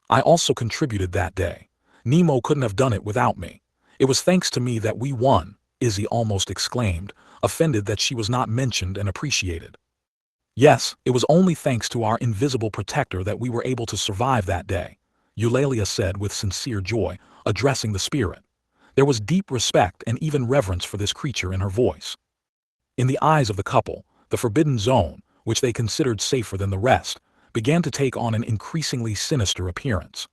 "I also contributed that day. Nemo couldn't have done it without me. It was thanks to me that we won," Izzy almost exclaimed, offended that she was not mentioned and appreciated. "Yes, it was only thanks to our invisible protector that we were able to survive that day," Eulalia said with sincere joy, addressing the spirit. There was deep respect and even reverence for this creature in her voice. In the eyes of the couple, the forbidden zone, which they considered safer than the rest, began to take on an increasingly sinister appearance.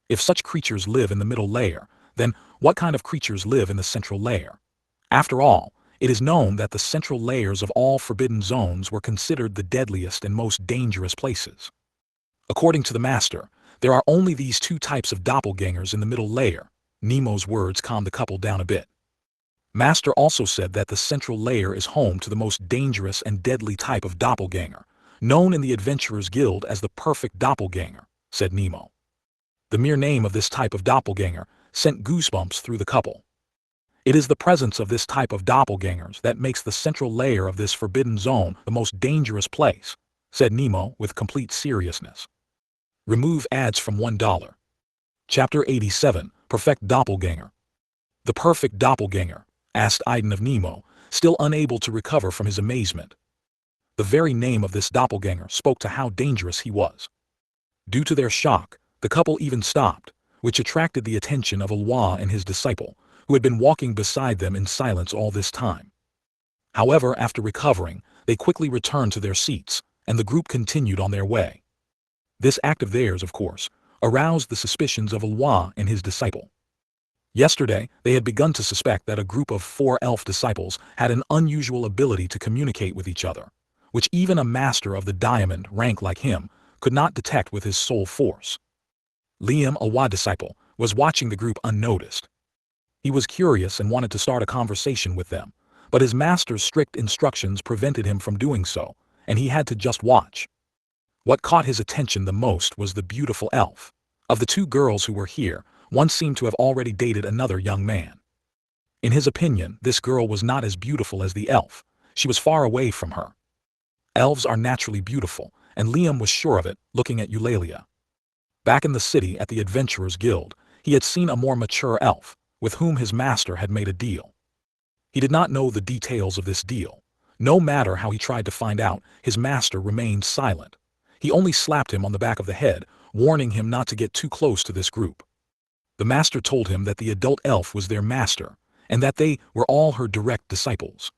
If such creatures live in the middle layer, then what kind of creatures live in the central layer? After all, it is known that the central layers of all forbidden zones were considered the deadliest and most dangerous places. According to the master, there are only these two types of doppelgangers in the middle layer. Nemo's words calmed the couple down a bit. Master also said that the central layer is home to the most dangerous and deadly type of doppelganger, known in the Adventurers Guild as the perfect doppelganger, said Nemo. The mere name of this type of doppelganger sent goosebumps through the couple. It is the presence of this type of doppelgangers that makes the central layer of this forbidden zone the most dangerous place, said Nemo with complete seriousness. Remove ads from $1. Chapter 87, Perfect Doppelganger. "The perfect doppelganger?" asked Aiden of Nemo, still unable to recover from his amazement. The very name of this doppelganger spoke to how dangerous he was. Due to their shock, the couple even stopped, which attracted the attention of Ulwa and his disciple, who had been walking beside them in silence all this time. However, after recovering, they quickly returned to their seats, and the group continued on their way. This act of theirs, of course, aroused the suspicions of Ulwa and his disciple. Yesterday, they had begun to suspect that a group of 4 elf disciples had an unusual ability to communicate with each other, which even a master of the diamond rank like him could not detect with his soul force. Liam, a Wa disciple, was watching the group unnoticed. He was curious and wanted to start a conversation with them, but his master's strict instructions prevented him from doing so, and he had to just watch. What caught his attention the most was the beautiful elf. Of the 2 girls who were here, one seemed to have already dated another young man. In his opinion, this girl was not as beautiful as the elf. She was far away from her. Elves are naturally beautiful, and Liam was sure of it, looking at Eulalia. Back in the city at the Adventurers Guild, he had seen a more mature elf, with whom his master had made a deal. He did not know the details of this deal. No matter how he tried to find out, his master remained silent. He only slapped him on the back of the head, warning him not to get too close to this group. The master told him that the adult elf was their master, and that they were all her direct disciples.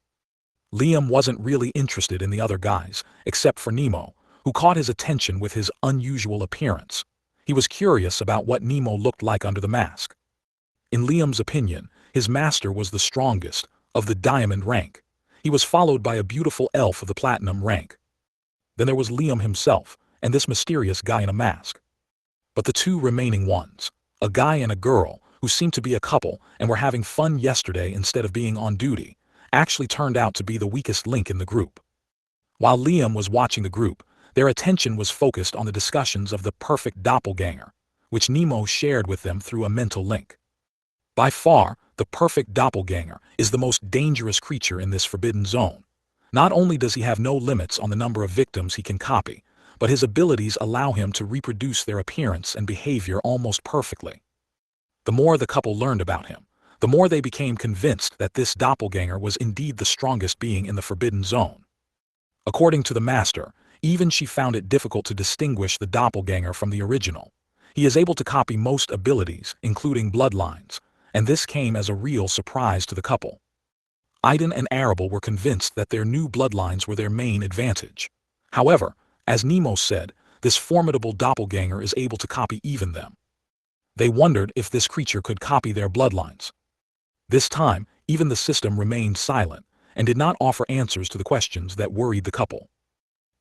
Liam wasn't really interested in the other guys, except for Nemo, who caught his attention with his unusual appearance. He was curious about what Nemo looked like under the mask. In Liam's opinion, his master was the strongest, of the diamond rank. He was followed by a beautiful elf of the platinum rank. Then there was Liam himself, and this mysterious guy in a mask. But the 2 remaining ones, a guy and a girl, who seemed to be a couple and were having fun yesterday instead of being on duty, actually turned out to be the weakest link in the group. While Liam was watching the group, their attention was focused on the discussions of the perfect doppelganger, which Nemo shared with them through a mental link. By far, the perfect doppelganger is the most dangerous creature in this forbidden zone. Not only does he have no limits on the number of victims he can copy, but his abilities allow him to reproduce their appearance and behavior almost perfectly. The more the couple learned about him, the more they became convinced that this doppelganger was indeed the strongest being in the forbidden zone. According to the master, even she found it difficult to distinguish the doppelganger from the original. He is able to copy most abilities, including bloodlines, and this came as a real surprise to the couple. Aiden and Arable were convinced that their new bloodlines were their main advantage. However, as Nemo said, this formidable doppelganger is able to copy even them. They wondered if this creature could copy their bloodlines. This time, even the system remained silent, and did not offer answers to the questions that worried the couple.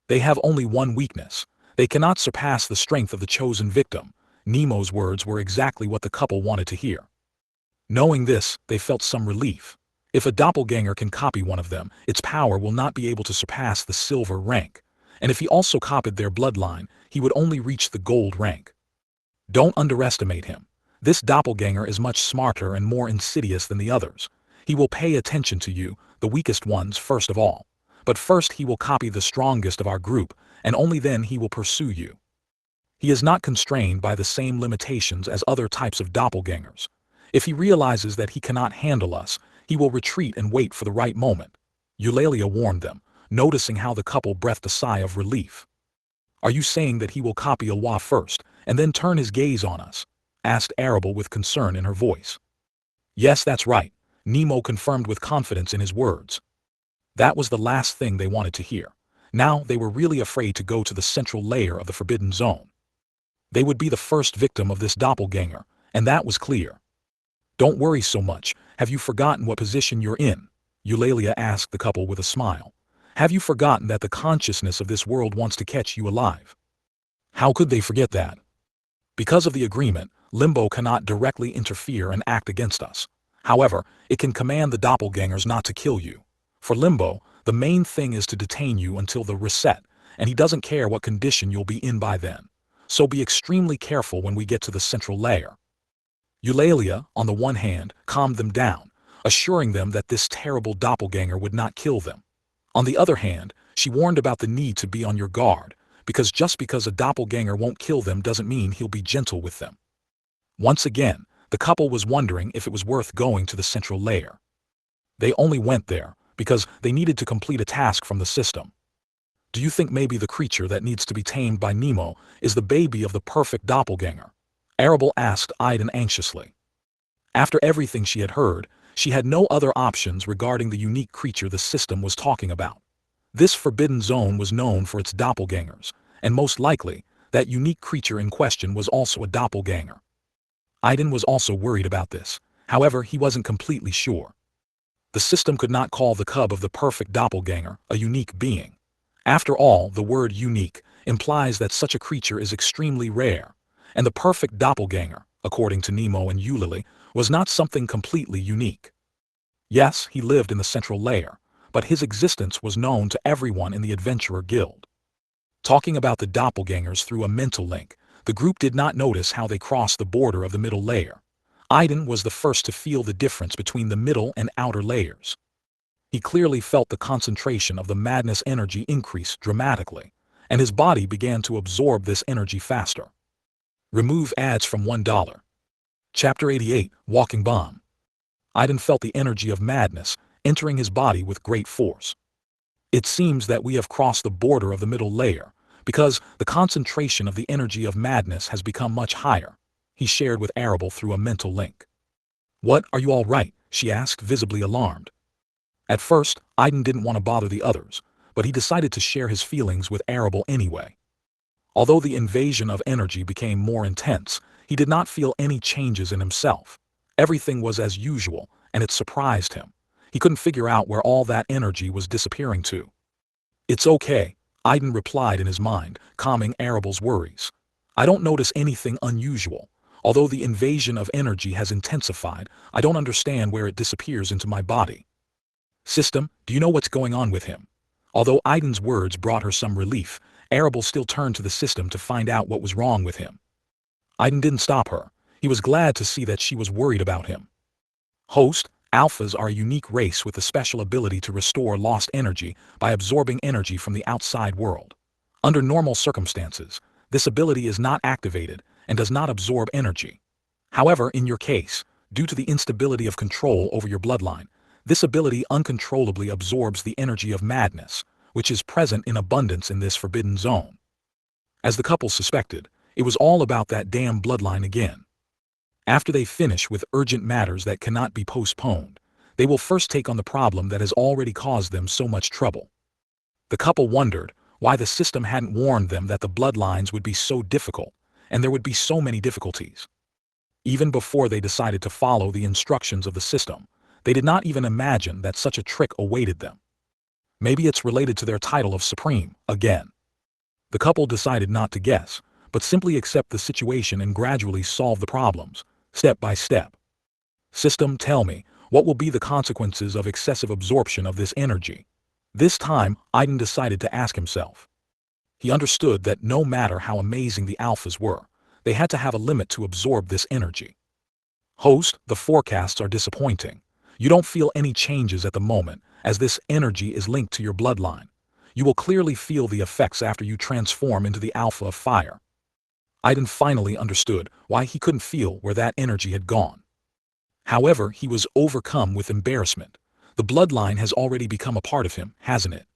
They have only one weakness. They cannot surpass the strength of the chosen victim. Nemo's words were exactly what the couple wanted to hear. Knowing this, they felt some relief. If a doppelganger can copy one of them, its power will not be able to surpass the silver rank, and if he also copied their bloodline, he would only reach the gold rank. Don't underestimate him. This doppelganger is much smarter and more insidious than the others. He will pay attention to you, the weakest ones first of all. But first he will copy the strongest of our group, and only then he will pursue you. He is not constrained by the same limitations as other types of doppelgangers. If he realizes that he cannot handle us, he will retreat and wait for the right moment. Eulalia warned them, noticing how the couple breathed a sigh of relief. Are you saying that he will copy Ilwa first, and then turn his gaze on us? Asked Arable with concern in her voice. Yes, that's right, Nemo confirmed with confidence in his words. That was the last thing they wanted to hear. Now they were really afraid to go to the central layer of the forbidden zone. They would be the first victim of this doppelganger, and that was clear. Don't worry so much. Have you forgotten what position you're in? Eulalia asked the couple with a smile. Have you forgotten that the consciousness of this world wants to catch you alive? How could they forget that? Because of the agreement, Limbo cannot directly interfere and act against us. However, it can command the doppelgangers not to kill you. For Limbo, the main thing is to detain you until the reset, and he doesn't care what condition you'll be in by then. So be extremely careful when we get to the central layer. Eulalia, on the one hand, calmed them down, assuring them that this terrible doppelganger would not kill them. On the other hand, she warned about the need to be on your guard, because just because a doppelganger won't kill them doesn't mean he'll be gentle with them. Once again, the couple was wondering if it was worth going to the central layer. They only went there because they needed to complete a task from the system. Do you think maybe the creature that needs to be tamed by Nemo is the baby of the perfect doppelganger? Arable asked Aiden anxiously. After everything she had heard, she had no other options regarding the unique creature the system was talking about. This forbidden zone was known for its doppelgangers, and most likely, that unique creature in question was also a doppelganger. Aiden was also worried about this. However, he wasn't completely sure. The system could not call the cub of the perfect doppelganger a unique being. After all, the word unique implies that such a creature is extremely rare, and the perfect doppelganger, according to Nemo and Eulalie, was not something completely unique. Yes, he lived in the central layer, but his existence was known to everyone in the Adventurer Guild. Talking about the doppelgangers through a mental link, the group did not notice how they crossed the border of the middle layer. Aiden was the first to feel the difference between the middle and outer layers. He clearly felt the concentration of the madness energy increase dramatically, and his body began to absorb this energy faster. Remove ads from $1. Chapter 88, Walking Bomb. Aiden felt the energy of madness entering his body with great force. It seems that we have crossed the border of the middle layer, because the concentration of the energy of madness has become much higher, he shared with Arable through a mental link. What, are you all right? She asked, visibly alarmed. At first, Aiden didn't want to bother the others, but he decided to share his feelings with Arable anyway. Although the invasion of energy became more intense, he did not feel any changes in himself. Everything was as usual, and it surprised him. He couldn't figure out where all that energy was disappearing to. It's okay, Aiden replied in his mind, calming Arable's worries. I don't notice anything unusual. Although the invasion of energy has intensified, I don't understand where it disappears into my body. System, do you know what's going on with him? Although Aiden's words brought her some relief, Arable still turned to the system to find out what was wrong with him. Aiden didn't stop her. He was glad to see that she was worried about him. Host, alphas are a unique race with the special ability to restore lost energy by absorbing energy from the outside world. Under normal circumstances, this ability is not activated and does not absorb energy. However, in your case, due to the instability of control over your bloodline, this ability uncontrollably absorbs the energy of madness, which is present in abundance in this forbidden zone. As the couple suspected, it was all about that damn bloodline again. After they finish with urgent matters that cannot be postponed, they will first take on the problem that has already caused them so much trouble. The couple wondered why the system hadn't warned them that the bloodlines would be so difficult, and there would be so many difficulties. Even before they decided to follow the instructions of the system, they did not even imagine that such a trick awaited them. Maybe it's related to their title of Supreme, again. The couple decided not to guess, but simply accept the situation and gradually solve the problems, step by step. System, tell me, what will be the consequences of excessive absorption of this energy? This time, Aiden decided to ask himself. He understood that no matter how amazing the alphas were, they had to have a limit to absorb this energy. Host, the forecasts are disappointing. You don't feel any changes at the moment, as this energy is linked to your bloodline. You will clearly feel the effects after you transform into the alpha of fire. Aiden finally understood why he couldn't feel where that energy had gone. However, he was overcome with embarrassment. The bloodline has already become a part of him, hasn't it?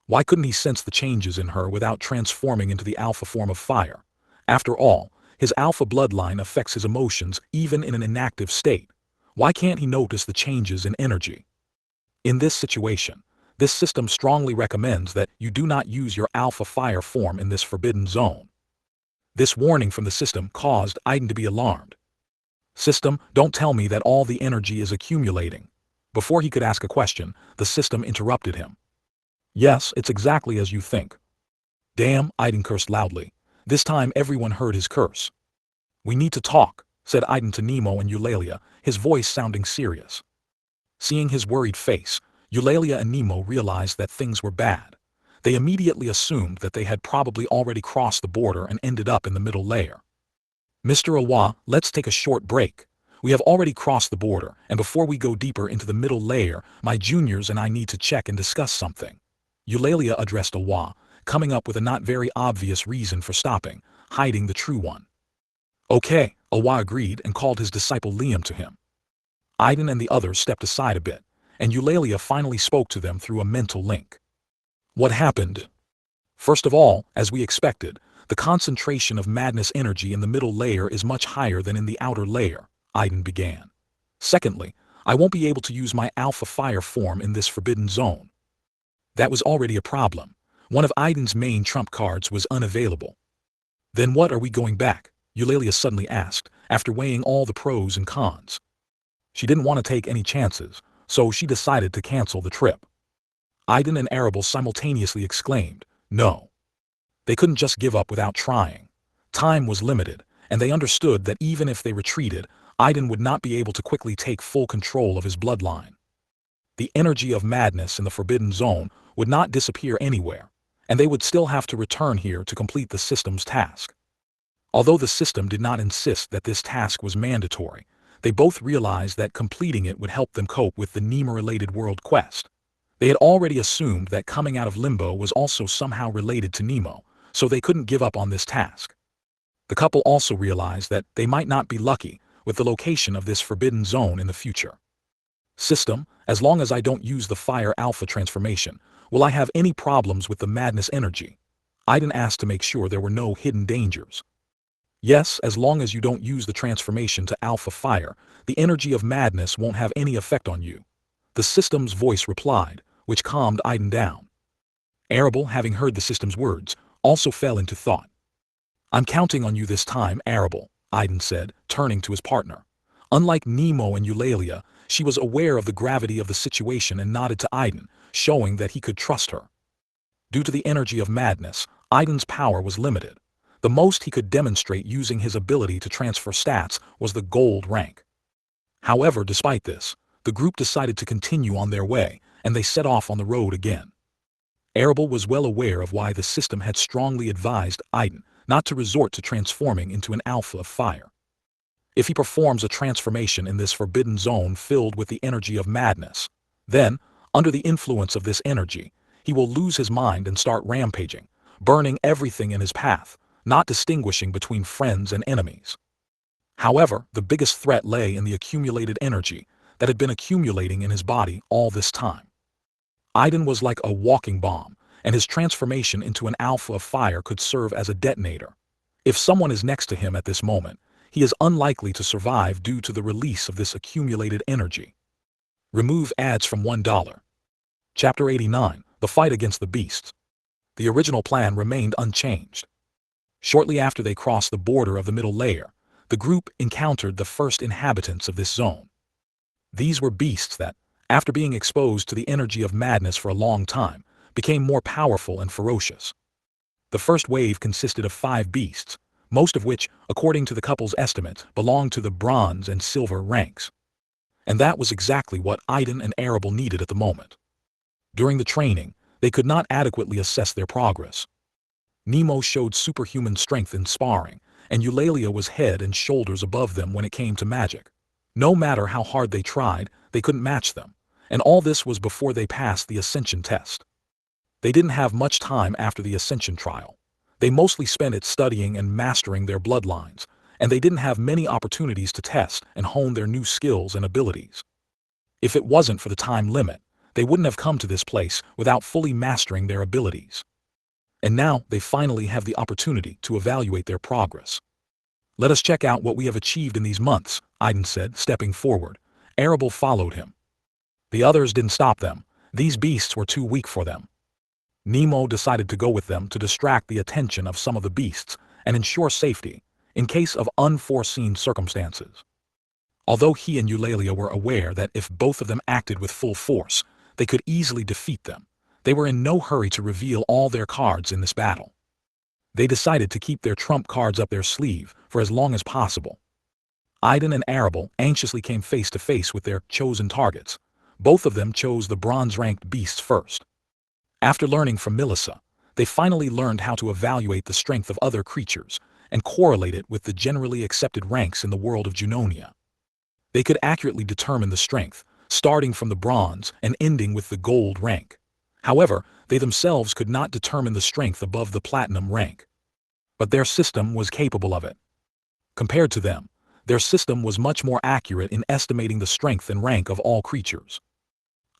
Why couldn't he sense the changes in her without transforming into the alpha form of fire? After all, his alpha bloodline affects his emotions even in an inactive state. Why can't he notice the changes in energy? In this situation, this system strongly recommends that you do not use your alpha fire form in this forbidden zone. This warning from the system caused Aiden to be alarmed. System, don't tell me that all the energy is accumulating. Before he could ask a question, the system interrupted him. Yes, it's exactly as you think. Damn, Aiden cursed loudly. This time everyone heard his curse. We need to talk, said Aiden to Nemo and Eulalie, his voice sounding serious. Seeing his worried face, Eulalie and Nemo realized that things were bad. They immediately assumed that they had probably already crossed the border and ended up in the middle layer. Mr. Awa, let's take a short break. We have already crossed the border, and before we go deeper into the middle layer, my juniors and I need to check and discuss something. Eulalie addressed Awa, coming up with a not very obvious reason for stopping, hiding the true one. Okay, Awa agreed and called his disciple Liam to him. Aiden and the others stepped aside a bit, and Eulalie finally spoke to them through a mental link. What happened? First of all, as we expected, the concentration of madness energy in the middle layer is much higher than in the outer layer, Aiden began. Secondly, I won't be able to use my alpha fire form in this forbidden zone. That was already a problem. One of Aiden's main trump cards was unavailable. Then what are we going back? Eulalie suddenly asked, after weighing all the pros and cons. She didn't want to take any chances, so she decided to cancel the trip. Aiden and Arable simultaneously exclaimed, "No." They couldn't just give up without trying. Time was limited, and they understood that even if they retreated, Aiden would not be able to quickly take full control of his bloodline. The energy of madness in the Forbidden Zone would not disappear anywhere, and they would still have to return here to complete the system's task. Although the system did not insist that this task was mandatory, they both realized that completing it would help them cope with the Nemo-related world quest. They had already assumed that coming out of Limbo was also somehow related to Nemo, so they couldn't give up on this task. The couple also realized that they might not be lucky with the location of this forbidden zone in the future. System, as long as I don't use the Fire Alpha transformation, will I have any problems with the madness energy? Aiden asked to make sure there were no hidden dangers. Yes, as long as you don't use the transformation to Alpha Fire, the energy of madness won't have any effect on you. The system's voice replied, which calmed Aiden down. Arable, having heard the system's words, also fell into thought. "I'm counting on you this time, Arable," Aiden said, turning to his partner. Unlike Nemo and Eulalia, she was aware of the gravity of the situation and nodded to Aiden, showing that he could trust her. Due to the energy of madness, Aiden's power was limited. The most he could demonstrate using his ability to transfer stats was the gold rank. However, despite this, the group decided to continue on their way, and they set off on the road again. Arable was well aware of why the system had strongly advised Aiden not to resort to transforming into an alpha of fire. If he performs a transformation in this forbidden zone filled with the energy of madness, then, under the influence of this energy, he will lose his mind and start rampaging, burning everything in his path, not distinguishing between friends and enemies. However, the biggest threat lay in the accumulated energy that had been accumulating in his body all this time. Aiden was like a walking bomb, and his transformation into an alpha of fire could serve as a detonator. If someone is next to him at this moment, he is unlikely to survive due to the release of this accumulated energy. Remove ads from $1. Chapter 89, The Fight Against the Beasts. The original plan remained unchanged. Shortly after they crossed the border of the middle layer, the group encountered the first inhabitants of this zone. These were beasts that, after being exposed to the energy of madness for a long time, became more powerful and ferocious. The first wave consisted of 5 beasts, most of which, according to the couple's estimate, belonged to the bronze and silver ranks. And that was exactly what Aiden and Arable needed at the moment. During the training, they could not adequately assess their progress. Nemo showed superhuman strength in sparring, and Eulalia was head and shoulders above them when it came to magic. No matter how hard they tried, they couldn't match them, and all this was before they passed the Ascension test. They didn't have much time after the Ascension trial. They mostly spent it studying and mastering their bloodlines, and they didn't have many opportunities to test and hone their new skills and abilities. If it wasn't for the time limit, they wouldn't have come to this place without fully mastering their abilities. And now they finally have the opportunity to evaluate their progress. "Let us check out what we have achieved in these months," Aiden said, stepping forward. Arable followed him. The others didn't stop them. These beasts were too weak for them. Nemo decided to go with them to distract the attention of some of the beasts and ensure safety, in case of unforeseen circumstances. Although he and Eulalia were aware that if both of them acted with full force, they could easily defeat them, they were in no hurry to reveal all their cards in this battle. They decided to keep their trump cards up their sleeve for as long as possible. Aiden and Arable anxiously came face to face with their chosen targets. Both of them chose the bronze-ranked beasts first. After learning from Melissa, they finally learned how to evaluate the strength of other creatures and correlate it with the generally accepted ranks in the world of Junonia. They could accurately determine the strength, starting from the bronze and ending with the gold rank. However, they themselves could not determine the strength above the platinum rank. But their system was capable of it. Compared to them, their system was much more accurate in estimating the strength and rank of all creatures.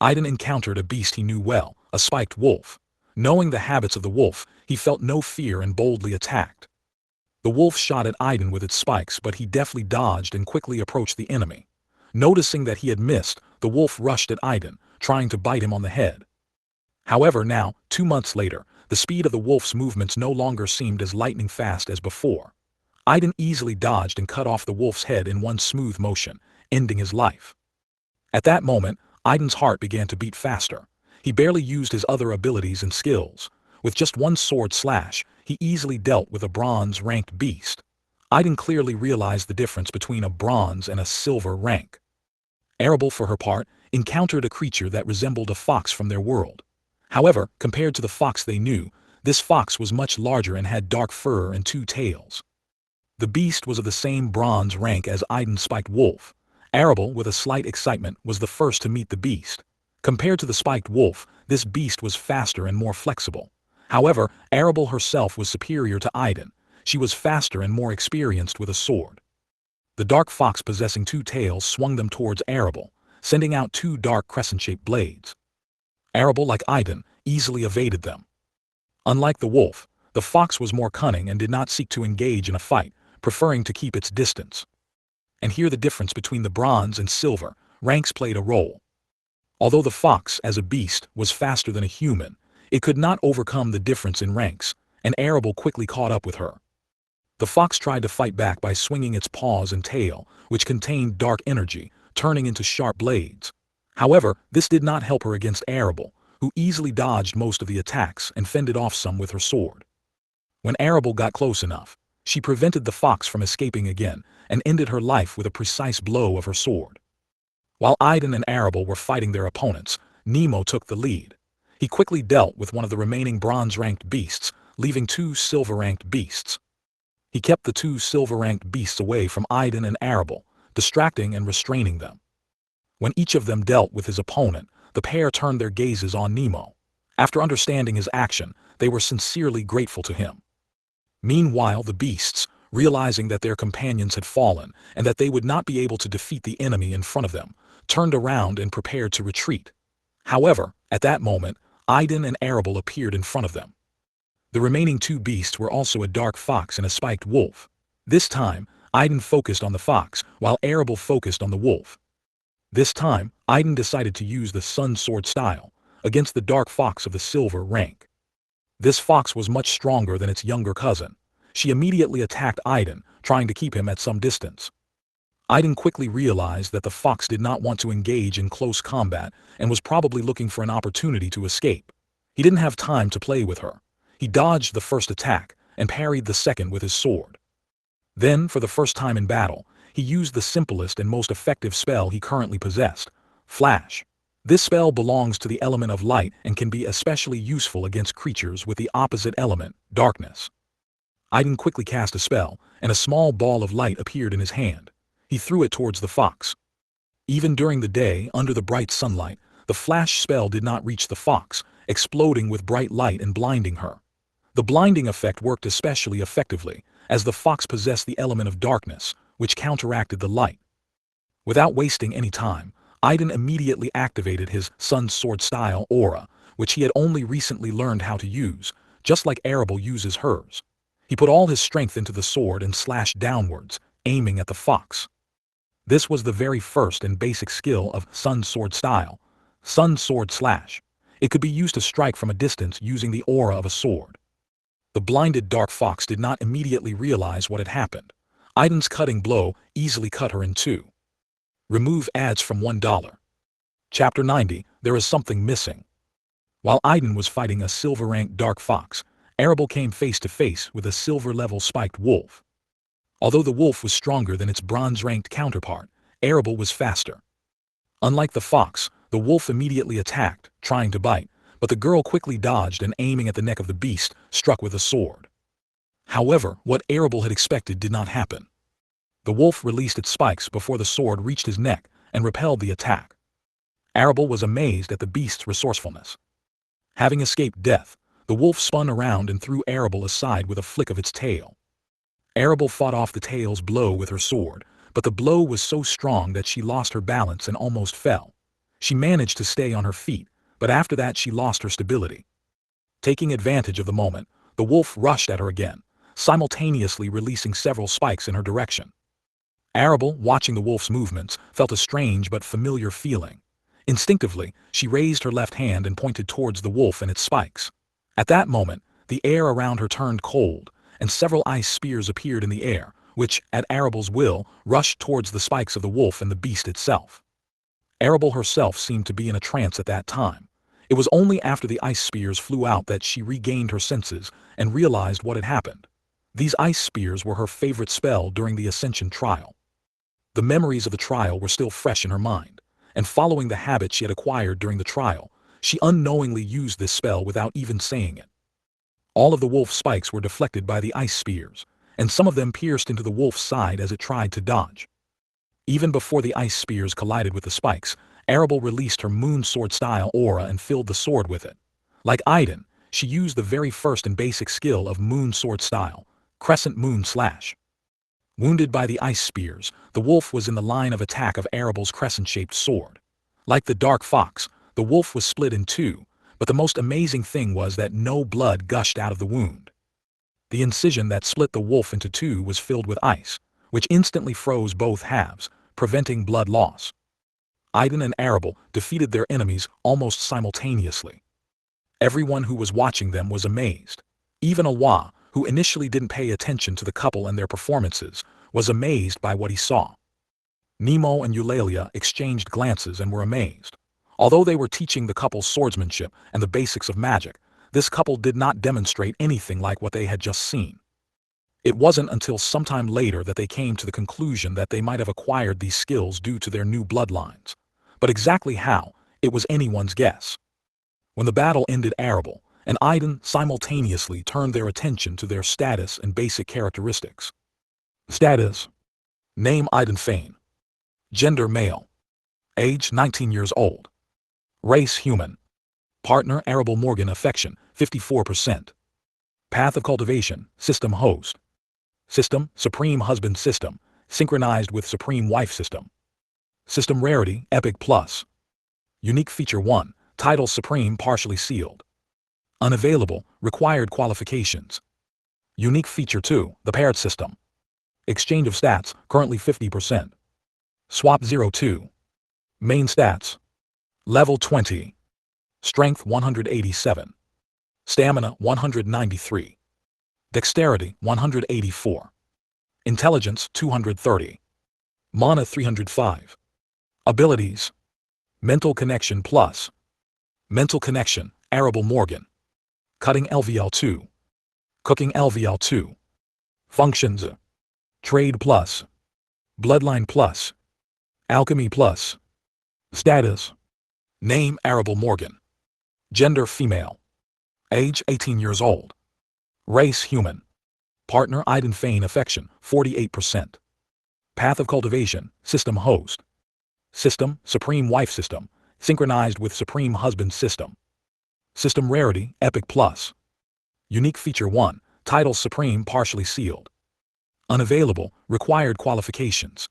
Aiden encountered a beast he knew well, a spiked wolf. Knowing the habits of the wolf, he felt no fear and boldly attacked. The wolf shot at Aiden with its spikes, but he deftly dodged and quickly approached the enemy. Noticing that he had missed, the wolf rushed at Aiden, trying to bite him on the head. However, now, 2 months later, the speed of the wolf's movements no longer seemed as lightning fast as before. Aiden easily dodged and cut off the wolf's head in one smooth motion, ending his life. At that moment, Aiden's heart began to beat faster. He barely used his other abilities and skills. With just one sword slash, he easily dealt with a bronze-ranked beast. Aiden clearly realized the difference between a bronze and a silver rank. Arable, for her part, encountered a creature that resembled a fox from their world. However, compared to the fox they knew, this fox was much larger and had dark fur and two tails. The beast was of the same bronze rank as Aiden's spiked wolf. Arable, with a slight excitement, was the first to meet the beast. Compared to the spiked wolf, this beast was faster and more flexible. However, Arable herself was superior to Aiden. She was faster and more experienced with a sword. The dark fox possessing two tails swung them towards Arable, sending out two dark crescent-shaped blades. Arable, like Aiden, easily evaded them. Unlike the wolf, the fox was more cunning and did not seek to engage in a fight, preferring to keep its distance. And here the difference between the bronze and silver ranks played a role. Although the fox, as a beast, was faster than a human, it could not overcome the difference in ranks, and Arable quickly caught up with her. The fox tried to fight back by swinging its paws and tail, which contained dark energy, turning into sharp blades. However, this did not help her against Arable, who easily dodged most of the attacks and fended off some with her sword. When Arable got close enough, she prevented the fox from escaping again and ended her life with a precise blow of her sword. While Aiden and Arable were fighting their opponents, Nemo took the lead. He quickly dealt with one of the remaining bronze-ranked beasts, leaving two silver-ranked beasts. He kept the two silver-ranked beasts away from Aiden and Arable, distracting and restraining them. When each of them dealt with his opponent, the pair turned their gazes on Nemo. After understanding his action, they were sincerely grateful to him. Meanwhile, the beasts, realizing that their companions had fallen and that they would not be able to defeat the enemy in front of them, turned around and prepared to retreat. However, at that moment, Aiden and Arable appeared in front of them. The remaining two beasts were also a dark fox and a spiked wolf. This time, Aiden focused on the fox, while Arable focused on the wolf. This time, Aiden decided to use the sun sword style against the dark fox of the silver rank. This fox was much stronger than its younger cousin. She immediately attacked Aiden, trying to keep him at some distance. Aiden quickly realized that the fox did not want to engage in close combat and was probably looking for an opportunity to escape. He didn't have time to play with her. He dodged the first attack and parried the second with his sword. Then, for the first time in battle, he used the simplest and most effective spell he currently possessed, Flash. This spell belongs to the element of light and can be especially useful against creatures with the opposite element, darkness. Aiden quickly cast a spell, and a small ball of light appeared in his hand. He threw it towards the fox. Even during the day, under the bright sunlight, the flash spell did not reach the fox, exploding with bright light and blinding her. The blinding effect worked especially effectively, as the fox possessed the element of darkness, which counteracted the light. Without wasting any time, Aiden immediately activated his sun sword style aura, which he had only recently learned how to use, just like Arable uses hers. He put all his strength into the sword and slashed downwards, aiming at the fox. This was the very first and basic skill of sun sword style, sun sword slash. It could be used to strike from a distance using the aura of a sword. The blinded dark fox did not immediately realize what had happened. Aiden's cutting blow easily cut her in two. Remove ads from $1. Chapter 90, There is Something Missing. While Aiden was fighting a silver-ranked dark fox, Arable came face to face with a silver-level spiked wolf. Although the wolf was stronger than its bronze-ranked counterpart, Arable was faster. Unlike the fox, the wolf immediately attacked, trying to bite, but the girl quickly dodged and aiming at the neck of the beast, struck with a sword. However, what Arable had expected did not happen. The wolf released its spikes before the sword reached his neck and repelled the attack. Arable was amazed at the beast's resourcefulness. Having escaped death, the wolf spun around and threw Arable aside with a flick of its tail. Arable fought off the tail's blow with her sword, but the blow was so strong that she lost her balance and almost fell. She managed to stay on her feet, but after that she lost her stability. Taking advantage of the moment, the wolf rushed at her again, simultaneously releasing several spikes in her direction. Arable, watching the wolf's movements, felt a strange but familiar feeling. Instinctively, she raised her left hand and pointed towards the wolf and its spikes. At that moment, the air around her turned cold, and several ice spears appeared in the air, which, at Arable's will, rushed towards the spikes of the wolf and the beast itself. Arable herself seemed to be in a trance at that time. It was only after the ice spears flew out that she regained her senses and realized what had happened. These ice spears were her favorite spell during the Ascension trial. The memories of the trial were still fresh in her mind, and following the habit she had acquired during the trial, she unknowingly used this spell without even saying it. All of the wolf spikes were deflected by the ice spears, and some of them pierced into the wolf's side as it tried to dodge. Even before the ice spears collided with the spikes, Arable released her moon sword style aura and filled the sword with it. Like Aiden, she used the very first and basic skill of moon sword style, Crescent Moon Slash. Wounded by the ice spears, the wolf was in the line of attack of Arable's crescent-shaped sword. Like the dark fox, the wolf was split in two, but the most amazing thing was that no blood gushed out of the wound. The incision that split the wolf into two was filled with ice, which instantly froze both halves, preventing blood loss. Aiden and Arable defeated their enemies almost simultaneously. Everyone who was watching them was amazed. Even Awa, who initially didn't pay attention to the couple and their performances, was amazed by what he saw. Nemo and Eulalia exchanged glances and were amazed. Although they were teaching the couple swordsmanship and the basics of magic, this couple did not demonstrate anything like what they had just seen. It wasn't until sometime later that they came to the conclusion that they might have acquired these skills due to their new bloodlines. But exactly how, it was anyone's guess. When the battle ended, Arable and Aiden simultaneously turned their attention to their status and basic characteristics. Status: name Aiden Fane. Gender male. Age 19 years old. Race human. Partner Arable Morgan. Affection 54%. Path of cultivation system host. System Supreme Husband System, synchronized with Supreme Wife System. System rarity Epic Plus. Unique feature 1, title Supreme partially sealed. Unavailable, required qualifications. Unique feature 2, the paired system. Exchange of stats, currently 50%. Swap 02. Main stats. Level 20. Strength 187. Stamina 193. Dexterity 184. Intelligence 230. Mana 305. Abilities. Mental Connection Plus. Mental Connection, Arable Morgan. Cutting LVL 2. Cooking LVL 2. Functions: Trade Plus. Bloodline Plus. Alchemy Plus. Status: name Arable Morgan. Gender female. Age 18 years old. Race human. Partner Aiden Fane. Affection 48%. Path of cultivation system host. System Supreme Wife System, synchronized with Supreme Husband System. System rarity Epic Plus. Unique feature 1, title Supreme partially sealed. Unavailable, required qualifications.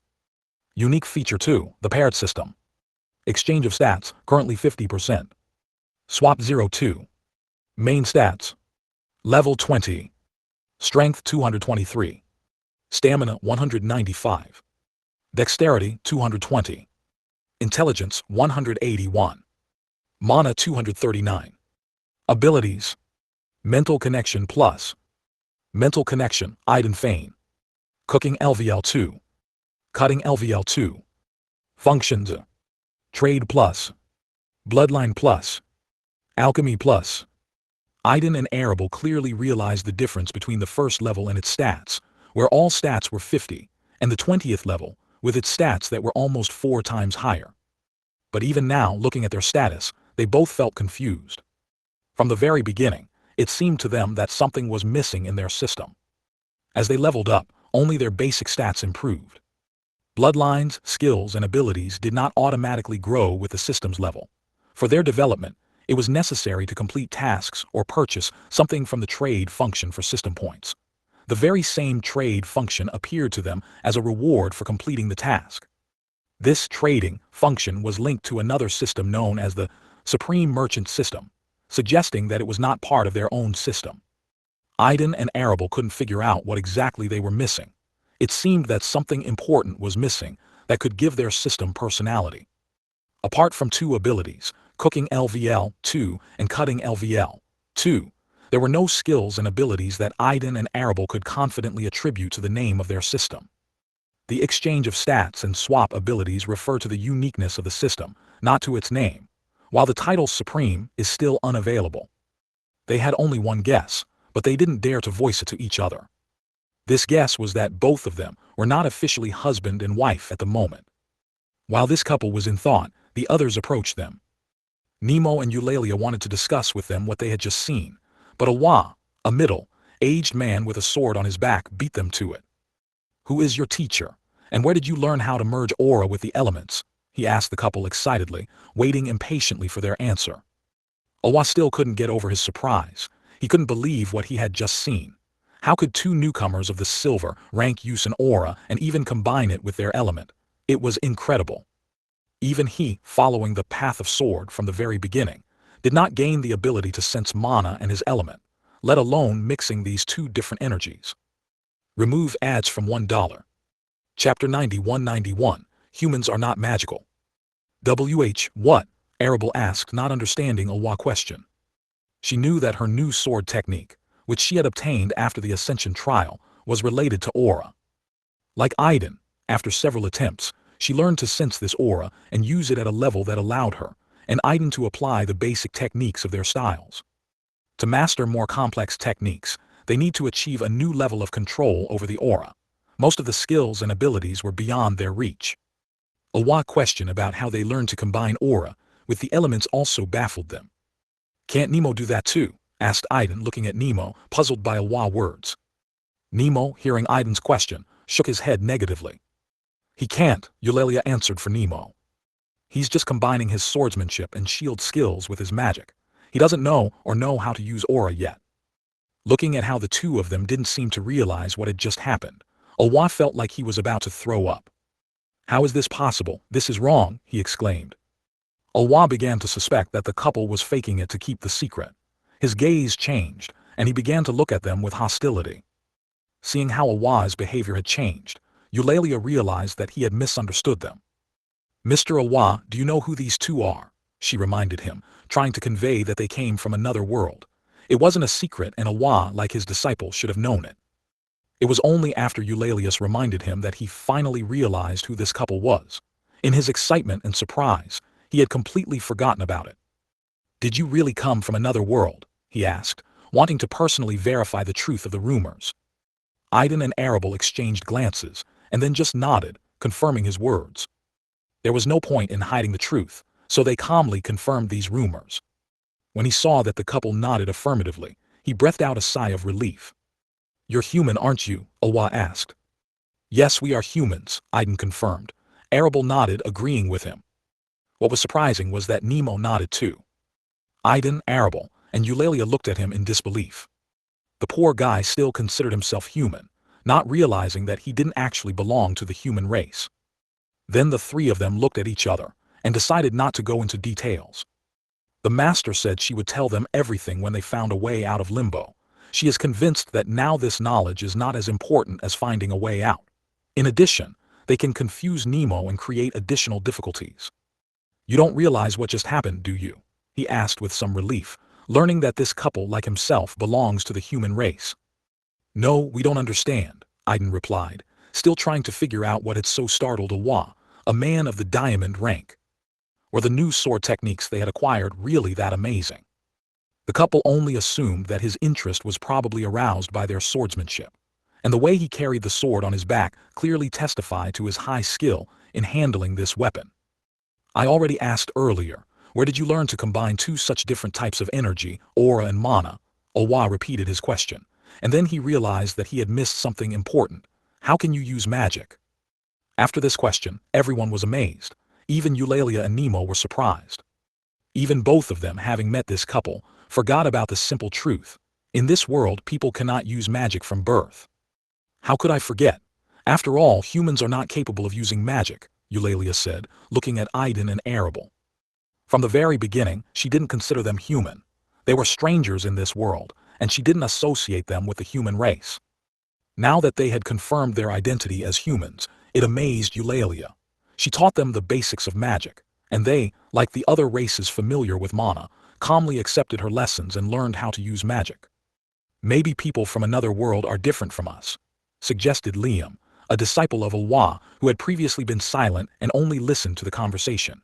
Unique feature 2, the paired system. Exchange of stats, currently 50%. Swap 02. Main stats. Level 20. Strength 223. Stamina 195. Dexterity 220. Intelligence 181. Mana 239. Abilities: Mental Connection Plus. Mental Connection, Aiden Fane. Cooking LVL 2. Cutting LVL 2. Functions: Trade Plus. Bloodline Plus. Alchemy Plus. Aiden and Arable clearly realized the difference between the first level and its stats, where all stats were 50, and the 20th level, with its stats that were almost 4 times higher. But even now, looking at their status, they both felt confused. From the very beginning, it seemed to them that something was missing in their system. As they leveled up, only their basic stats improved. Bloodlines, skills, and abilities did not automatically grow with the system's level. For their development, it was necessary to complete tasks or purchase something from the trade function for system points. The very same trade function appeared to them as a reward for completing the task. This trading function was linked to another system known as the Supreme Merchant System, suggesting that it was not part of their own system. Aiden and Arable couldn't figure out what exactly they were missing. It seemed that something important was missing that could give their system personality. Apart from 2 abilities, Cooking LVL 2 and Cutting LVL 2, there were no skills and abilities that Aiden and Arable could confidently attribute to the name of their system. The exchange of stats and swap abilities refer to the uniqueness of the system, not to its name, while the title Supreme is still unavailable. They had only one guess, but they didn't dare to voice it to each other. This guess was that both of them were not officially husband and wife at the moment. While this couple was in thought, the others approached them. Nemo and Eulalia wanted to discuss with them what they had just seen, but Awa, a middle-aged man with a sword on his back, beat them to it. "Who is your teacher, and where did you learn how to merge aura with the elements?" he asked the couple excitedly, waiting impatiently for their answer. Awa still couldn't get over his surprise. He couldn't believe what he had just seen. How could two newcomers of the silver rank use an aura and even combine it with their element? It was incredible. Even he, following the path of sword from the very beginning, did not gain the ability to sense mana and his element, let alone mixing these two different energies. Remove ads from $1. Chapter 9191, Humans Are Not Magical. What? Arable asked, not understanding Awa's question. She knew that her new sword technique, which she had obtained after the Ascension trial, was related to aura. Like Aiden, after several attempts, she learned to sense this aura and use it at a level that allowed her and Aiden to apply the basic techniques of their styles. To master more complex techniques, they need to achieve a new level of control over the aura. Most of the skills and abilities were beyond their reach. Awa's question about how they learned to combine aura with the elements also baffled them. "Can't Nemo do that too?" asked Aiden, looking at Nemo, puzzled by Awa's words. Nemo, hearing Aiden's question, shook his head negatively. "He can't," Eulalia answered for Nemo. "He's just combining his swordsmanship and shield skills with his magic. He doesn't know how to use aura yet." Looking at how the two of them didn't seem to realize what had just happened, Awa felt like he was about to throw up. "How is this possible? This is wrong," he exclaimed. Awa began to suspect that the couple was faking it to keep the secret. His gaze changed, and he began to look at them with hostility. Seeing how Awa's behavior had changed, Eulalia realized that he had misunderstood them. "Mr. Awa, do you know who these two are?" she reminded him, trying to convey that they came from another world. It wasn't a secret, and Awa, like his disciple, should have known it. It was only after Eulalius reminded him that he finally realized who this couple was. In his excitement and surprise, he had completely forgotten about it. "Did you really come from another world?" he asked, wanting to personally verify the truth of the rumors. Aiden and Arable exchanged glances, and then just nodded, confirming his words. There was no point in hiding the truth, so they calmly confirmed these rumors. When he saw that the couple nodded affirmatively, he breathed out a sigh of relief. "You're human, aren't you?" Awa asked. "Yes, we are humans," Aiden confirmed. Arable nodded, agreeing with him. What was surprising was that Nemo nodded too. Aiden, Arable, and Eulalia looked at him in disbelief. The poor guy still considered himself human, not realizing that he didn't actually belong to the human race. Then the three of them looked at each other and decided not to go into details. The master said she would tell them everything when they found a way out of limbo. She is convinced that now this knowledge is not as important as finding a way out. In addition, they can confuse Nemo and create additional difficulties. "You don't realize what just happened, do you?" he asked with some relief, learning that this couple, like himself, belongs to the human race. "No, we don't understand," Aiden replied, still trying to figure out what had so startled Awa, a man of the diamond rank. Were the new sword techniques they had acquired really that amazing? The couple only assumed that his interest was probably aroused by their swordsmanship, and the way he carried the sword on his back clearly testified to his high skill in handling this weapon. "I already asked earlier, where did you learn to combine two such different types of energy, aura and mana?" Awa repeated his question, and then he realized that he had missed something important. "How can you use magic?" After this question, everyone was amazed. Even Eulalia and Nemo were surprised. Even both of them, having met this couple, forgot about the simple truth. In this world, people cannot use magic from birth. "How could I forget? After all, humans are not capable of using magic," Eulalia said, looking at Aiden and Arable. From the very beginning, she didn't consider them human. They were strangers in this world, and she didn't associate them with the human race. Now that they had confirmed their identity as humans, it amazed Eulalia. She taught them the basics of magic, and they, like the other races familiar with mana, calmly accepted her lessons and learned how to use magic. "Maybe people from another world are different from us," suggested Liam, a disciple of Awa who had previously been silent and only listened to the conversation.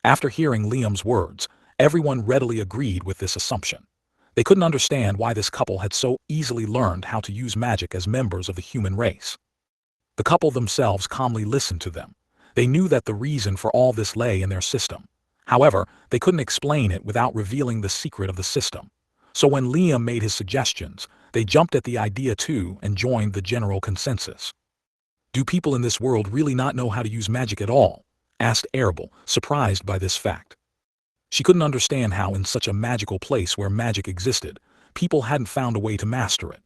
After hearing Liam's words, everyone readily agreed with this assumption. They couldn't understand why this couple had so easily learned how to use magic as members of the human race. The couple themselves calmly listened to them. They knew that the reason for all this lay in their system. However, they couldn't explain it without revealing the secret of the system. So when Liam made his suggestions, they jumped at the idea too and joined the general consensus. Do people in this world really not know how to use magic at all? Asked Arable, surprised by this fact. She couldn't understand how in such a magical place where magic existed, people hadn't found a way to master it.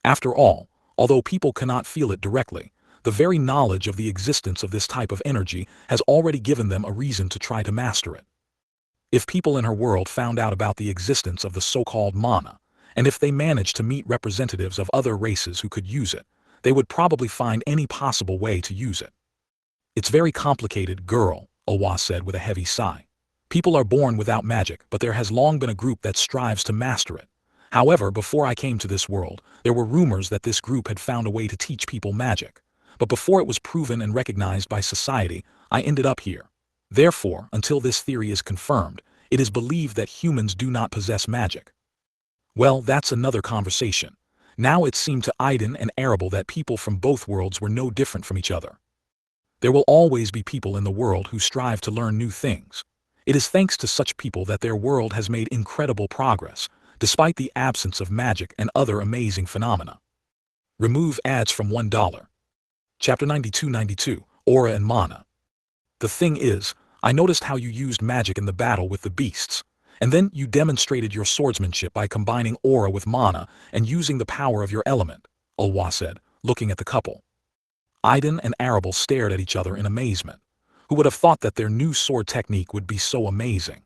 After all, although people cannot feel it directly, the very knowledge of the existence of this type of energy has already given them a reason to try to master it. If people in her world found out about the existence of the so-called mana, and if they managed to meet representatives of other races who could use it, they would probably find any possible way to use it. It's very complicated, girl, Awa said with a heavy sigh. People are born without magic, but there has long been a group that strives to master it. However, before I came to this world, there were rumors that this group had found a way to teach people magic. But before it was proven and recognized by society, I ended up here. Therefore, until this theory is confirmed, it is believed that humans do not possess magic. Well, that's another conversation. Now it seemed to Aiden and Arable that people from both worlds were no different from each other. There will always be people in the world who strive to learn new things. It is thanks to such people that their world has made incredible progress, despite the absence of magic and other amazing phenomena. Remove ads from $1. Chapter 92-92, Aura and Mana. The thing is, I noticed how you used magic in the battle with the beasts, and then you demonstrated your swordsmanship by combining aura with mana and using the power of your element, Awa said, looking at the couple. Aiden and Arable stared at each other in amazement. Who would have thought that their new sword technique would be so amazing?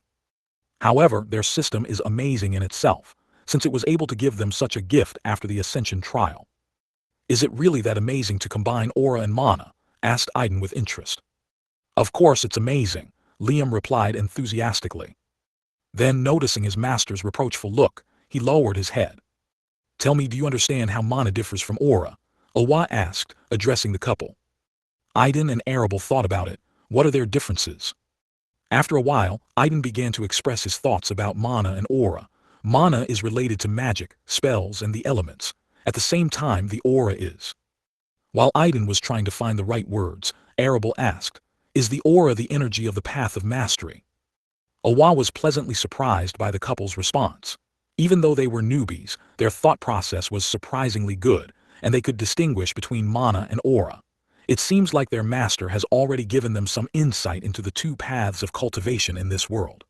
However, their system is amazing in itself, since it was able to give them such a gift after the Ascension trial. Is it really that amazing to combine aura and mana? Asked Aiden with interest. Of course it's amazing, Liam replied enthusiastically. Then, noticing his master's reproachful look, he lowered his head. Tell me, do you understand how mana differs from aura? Awa asked, addressing the couple. Aiden and Arable thought about it. What are their differences? After a while, Aiden began to express his thoughts about mana and aura. Mana is related to magic, spells, and the elements. At the same time, the aura is. While Aiden was trying to find the right words, Arable asked, is the aura the energy of the path of mastery? Awa was pleasantly surprised by the couple's response. Even though they were newbies, their thought process was surprisingly good, and they could distinguish between mana and aura. It seems like their master has already given them some insight into the two paths of cultivation in this world.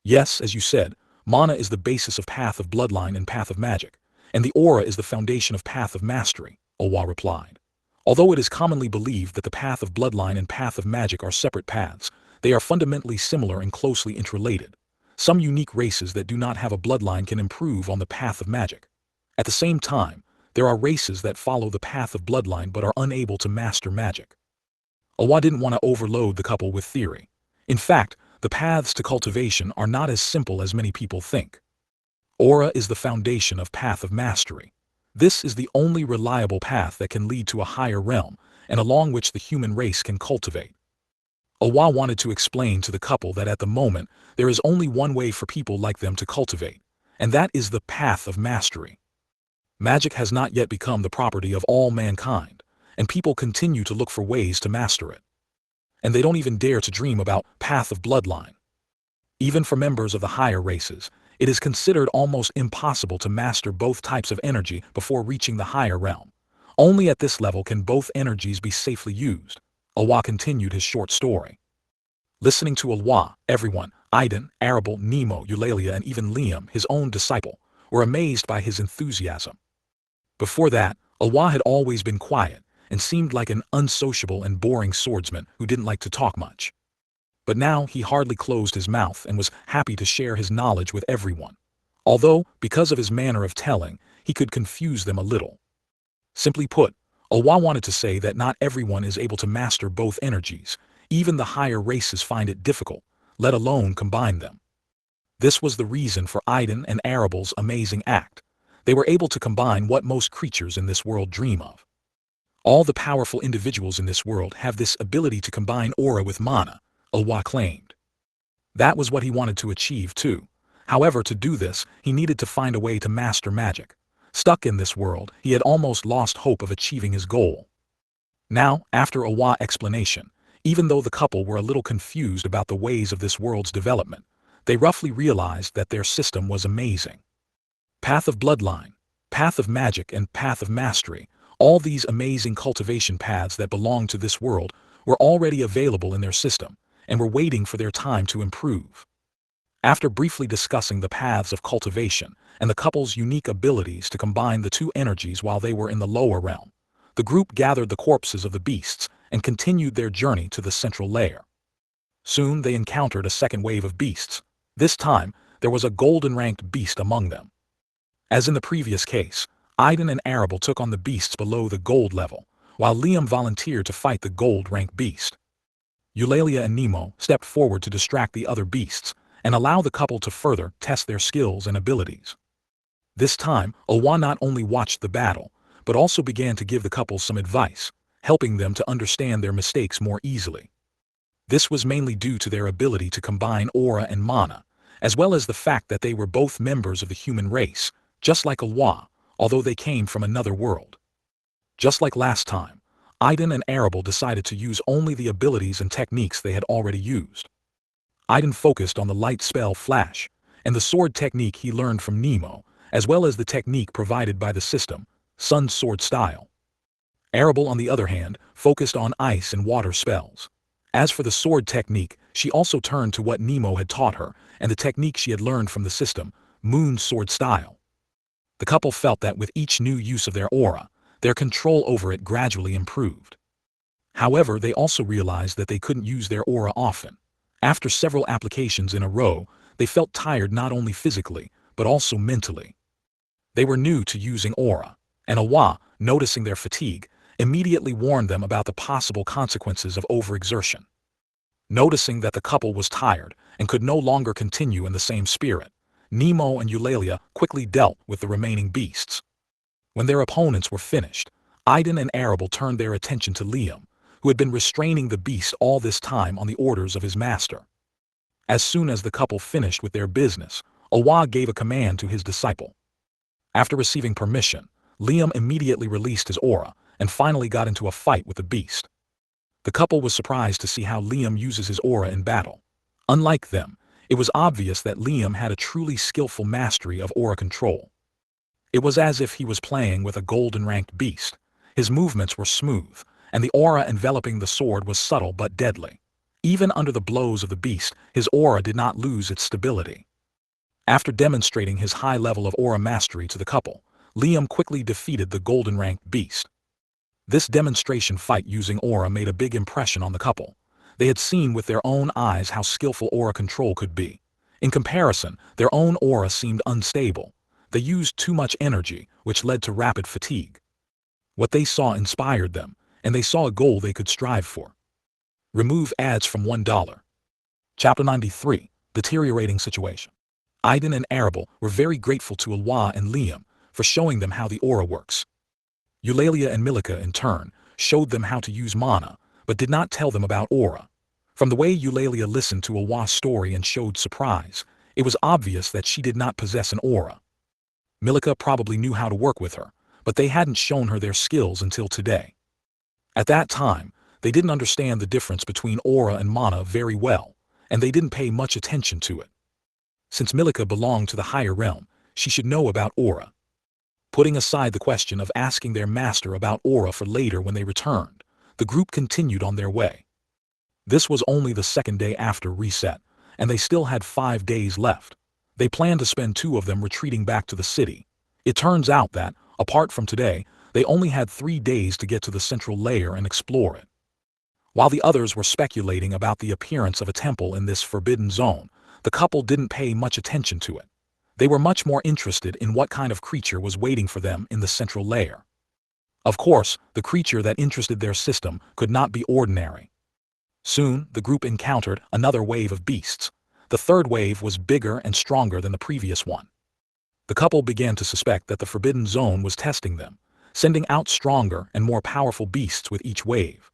Yes, as you said, mana is the basis of path of bloodline and path of magic, and the aura is the foundation of path of mastery, Awa replied. Although it is commonly believed that the path of bloodline and path of magic are separate paths, they are fundamentally similar and closely interrelated. Some unique races that do not have a bloodline can improve on the path of magic. At the same time, there are races that follow the path of bloodline but are unable to master magic. Awa didn't want to overload the couple with theory. In fact, the paths to cultivation are not as simple as many people think. Aura is the foundation of path of mastery. This is the only reliable path that can lead to a higher realm, and along which the human race can cultivate. Awa wanted to explain to the couple that at the moment, there is only one way for people like them to cultivate, and that is the path of mastery. Magic has not yet become the property of all mankind, and people continue to look for ways to master it. And they don't even dare to dream about path of bloodline. Even for members of the higher races, it is considered almost impossible to master both types of energy before reaching the higher realm. Only at this level can both energies be safely used. Awa continued his short story. Listening to Awa, everyone, Aiden, Arable, Nemo, Eulalia, and even Liam, his own disciple, were amazed by his enthusiasm. Before that, Awa had always been quiet and seemed like an unsociable and boring swordsman who didn't like to talk much. But now he hardly closed his mouth and was happy to share his knowledge with everyone. Although, because of his manner of telling, he could confuse them a little. Simply put, Awa wanted to say that not everyone is able to master both energies. Even the higher races find it difficult, let alone combine them. This was the reason for Aiden and Arable's amazing act. They were able to combine what most creatures in this world dream of. All the powerful individuals in this world have this ability to combine aura with mana, Ilwa claimed. That was what he wanted to achieve too. However, to do this, he needed to find a way to master magic. Stuck in this world, he had almost lost hope of achieving his goal. Now, after Ilwa's explanation, even though the couple were a little confused about the ways of this world's development, they roughly realized that their system was amazing. Path of Bloodline, Path of Magic and Path of Mastery, all these amazing cultivation paths that belong to this world were already available in their system, and were waiting for their time to improve. After briefly discussing the paths of cultivation and the couple's unique abilities to combine the two energies while they were in the lower realm, the group gathered the corpses of the beasts and continued their journey to the central lair. Soon they encountered a second wave of beasts. This time, there was a golden-ranked beast among them. As in the previous case, Aiden and Arable took on the beasts below the gold level, while Liam volunteered to fight the gold-ranked beast. Eulalia and Nemo stepped forward to distract the other beasts and allow the couple to further test their skills and abilities. This time, Ilwa not only watched the battle, but also began to give the couple some advice, helping them to understand their mistakes more easily. This was mainly due to their ability to combine aura and mana, as well as the fact that they were both members of the human race, just like Ilwa, although they came from another world. Just like last time, Aiden and Arable decided to use only the abilities and techniques they had already used. Aiden focused on the light spell Flash, and the sword technique he learned from Nemo, as well as the technique provided by the system, Sun Sword Style. Arable, on the other hand, focused on ice and water spells. As for the sword technique, she also turned to what Nemo had taught her, and the technique she had learned from the system, Moon Sword Style. The couple felt that with each new use of their aura, their control over it gradually improved. However, they also realized that they couldn't use their aura often. After several applications in a row, they felt tired not only physically, but also mentally. They were new to using aura, and Ilwa, noticing their fatigue, immediately warned them about the possible consequences of overexertion. Noticing that the couple was tired and could no longer continue in the same spirit, Nemo and Eulalia quickly dealt with the remaining beasts. When their opponents were finished, Aiden and Arable turned their attention to Liam, who had been restraining the beast all this time on the orders of his master. As soon as the couple finished with their business, Ilwa gave a command to his disciple. After receiving permission, Liam immediately released his aura and finally got into a fight with the beast. The couple was surprised to see how Liam uses his aura in battle. Unlike them, it was obvious that Liam had a truly skillful mastery of aura control. It was as if he was playing with a golden-ranked beast. His movements were smooth, and the aura enveloping the sword was subtle but deadly. Even under the blows of the beast, his aura did not lose its stability. After demonstrating his high level of aura mastery to the couple, Liam quickly defeated the golden-ranked beast. This demonstration fight using aura made a big impression on the couple. They had seen with their own eyes how skillful aura control could be. In comparison, their own aura seemed unstable. They used too much energy, which led to rapid fatigue. What they saw inspired them, and they saw a goal they could strive for. Remove ads from $1. Chapter 93, Deteriorating Situation. Aiden and Arable were very grateful to Ilwa and Liam for showing them how the aura works. Eulalia and Milika, in turn, showed them how to use mana, but did not tell them about aura. From the way Eulalia listened to Ilwa's story and showed surprise, it was obvious that she did not possess an aura. Milika probably knew how to work with her, but they hadn't shown her their skills until today. At that time, they didn't understand the difference between aura and mana very well, and they didn't pay much attention to it. Since Milika belonged to the higher realm, she should know about aura. Putting aside the question of asking their master about aura for later when they returned, the group continued on their way. This was only the second day after reset, and they still had 5 days left. They planned to spend 2 of them retreating back to the city. It turns out that, apart from today, they only had 3 days to get to the central lair and explore it. While the others were speculating about the appearance of a temple in this forbidden zone, the couple didn't pay much attention to it. They were much more interested in what kind of creature was waiting for them in the central lair. Of course, the creature that interested their system could not be ordinary. Soon, the group encountered another wave of beasts. The third wave was bigger and stronger than the previous one. The couple began to suspect that the forbidden zone was testing them, sending out stronger and more powerful beasts with each wave.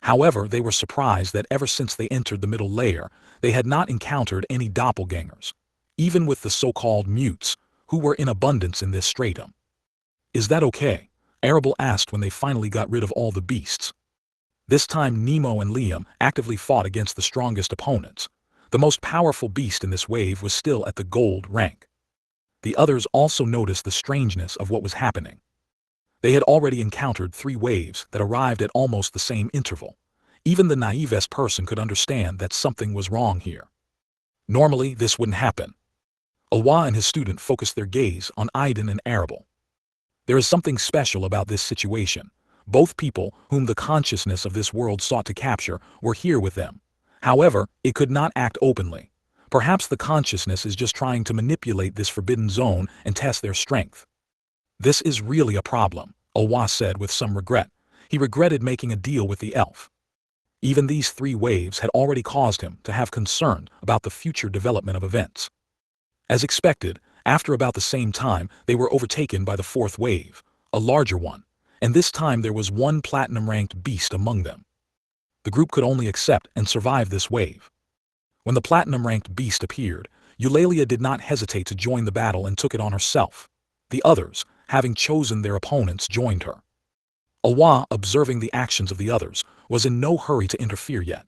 However, they were surprised that ever since they entered the middle layer, they had not encountered any doppelgangers, even with the so-called mutes, who were in abundance in this stratum. "Is that okay?" Arable asked when they finally got rid of all the beasts. This time Nemo and Liam actively fought against the strongest opponents. The most powerful beast in this wave was still at the gold rank. The others also noticed the strangeness of what was happening. They had already encountered 3 waves that arrived at almost the same interval. Even the naivest person could understand that something was wrong here. Normally, this wouldn't happen. Awa and his student focused their gaze on Aiden and Arable. There is something special about this situation. Both people, whom the consciousness of this world sought to capture, were here with them. However, it could not act openly. Perhaps the consciousness is just trying to manipulate this forbidden zone and test their strength. "This is really a problem," Awa said with some regret. He regretted making a deal with the elf. Even these 3 waves had already caused him to have concern about the future development of events. As expected, after about the same time, they were overtaken by the 4th wave, a larger one, and this time there was 1 platinum-ranked beast among them. The group could only accept and survive this wave. When the platinum-ranked beast appeared, Eulalia did not hesitate to join the battle and took it on herself. The others, having chosen their opponents, joined her. Awa, observing the actions of the others, was in no hurry to interfere yet.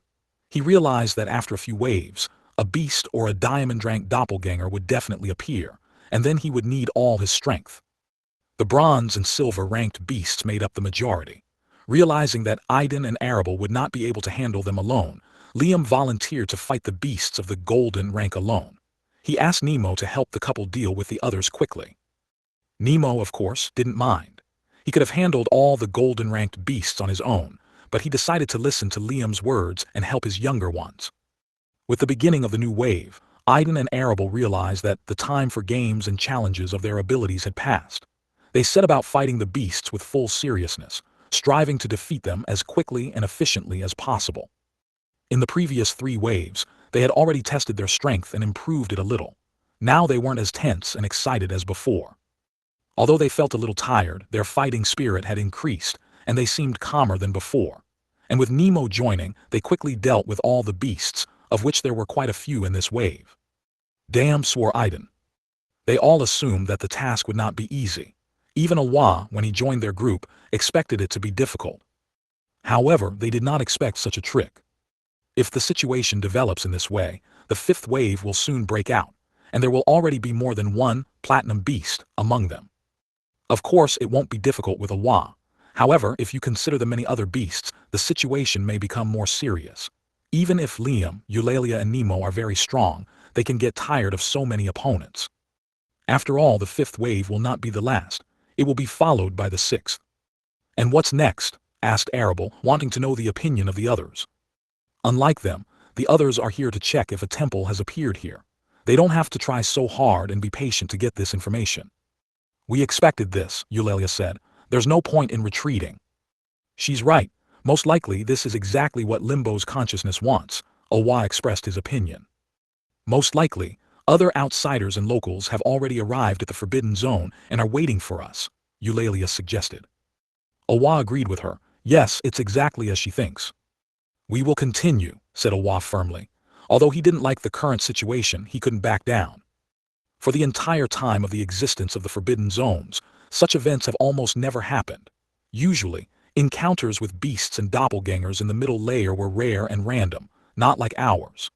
He realized that after a few waves, a beast or a diamond-rank doppelganger would definitely appear, and then he would need all his strength. The bronze and silver-ranked beasts made up the majority. Realizing that Aiden and Arable would not be able to handle them alone, Liam volunteered to fight the beasts of the golden rank alone. He asked Nemo to help the couple deal with the others quickly. Nemo, of course, didn't mind. He could have handled all the golden-ranked beasts on his own, but he decided to listen to Liam's words and help his younger ones. With the beginning of the new wave, Aiden and Arable realized that the time for games and challenges of their abilities had passed. They set about fighting the beasts with full seriousness, striving to defeat them as quickly and efficiently as possible. In the previous 3 waves, they had already tested their strength and improved it a little. Now they weren't as tense and excited as before. Although they felt a little tired, their fighting spirit had increased, and they seemed calmer than before. And with Nemo joining, they quickly dealt with all the beasts, of which there were quite a few in this wave. "Damn," swore Aiden. They all assumed that the task would not be easy. Even Awa, when he joined their group, expected it to be difficult. However, they did not expect such a trick. If the situation develops in this way, the 5th wave will soon break out, and there will already be more than 1 platinum beast among them. Of course, it won't be difficult with Awa. However, if you consider the many other beasts, the situation may become more serious. Even if Liam, Eulalia and Nemo are very strong, they can get tired of so many opponents. After all, the 5th wave will not be the last. It will be followed by the 6th. "And what's next?" asked Arable, wanting to know the opinion of the others. Unlike them, the others are here to check if a temple has appeared here. They don't have to try so hard and be patient to get this information. "We expected this," Eulalia said. "There's no point in retreating." "She's right. Most likely this is exactly what Limbo's consciousness wants," Awa expressed his opinion. "Most likely, other outsiders and locals have already arrived at the Forbidden Zone and are waiting for us," Eulalia suggested. Awa agreed with her. "Yes, it's exactly as she thinks." "We will continue," said Awa firmly. Although he didn't like the current situation, he couldn't back down. For the entire time of the existence of the Forbidden Zones, such events have almost never happened. Usually, encounters with beasts and doppelgangers in the middle layer were rare and random, not like ours.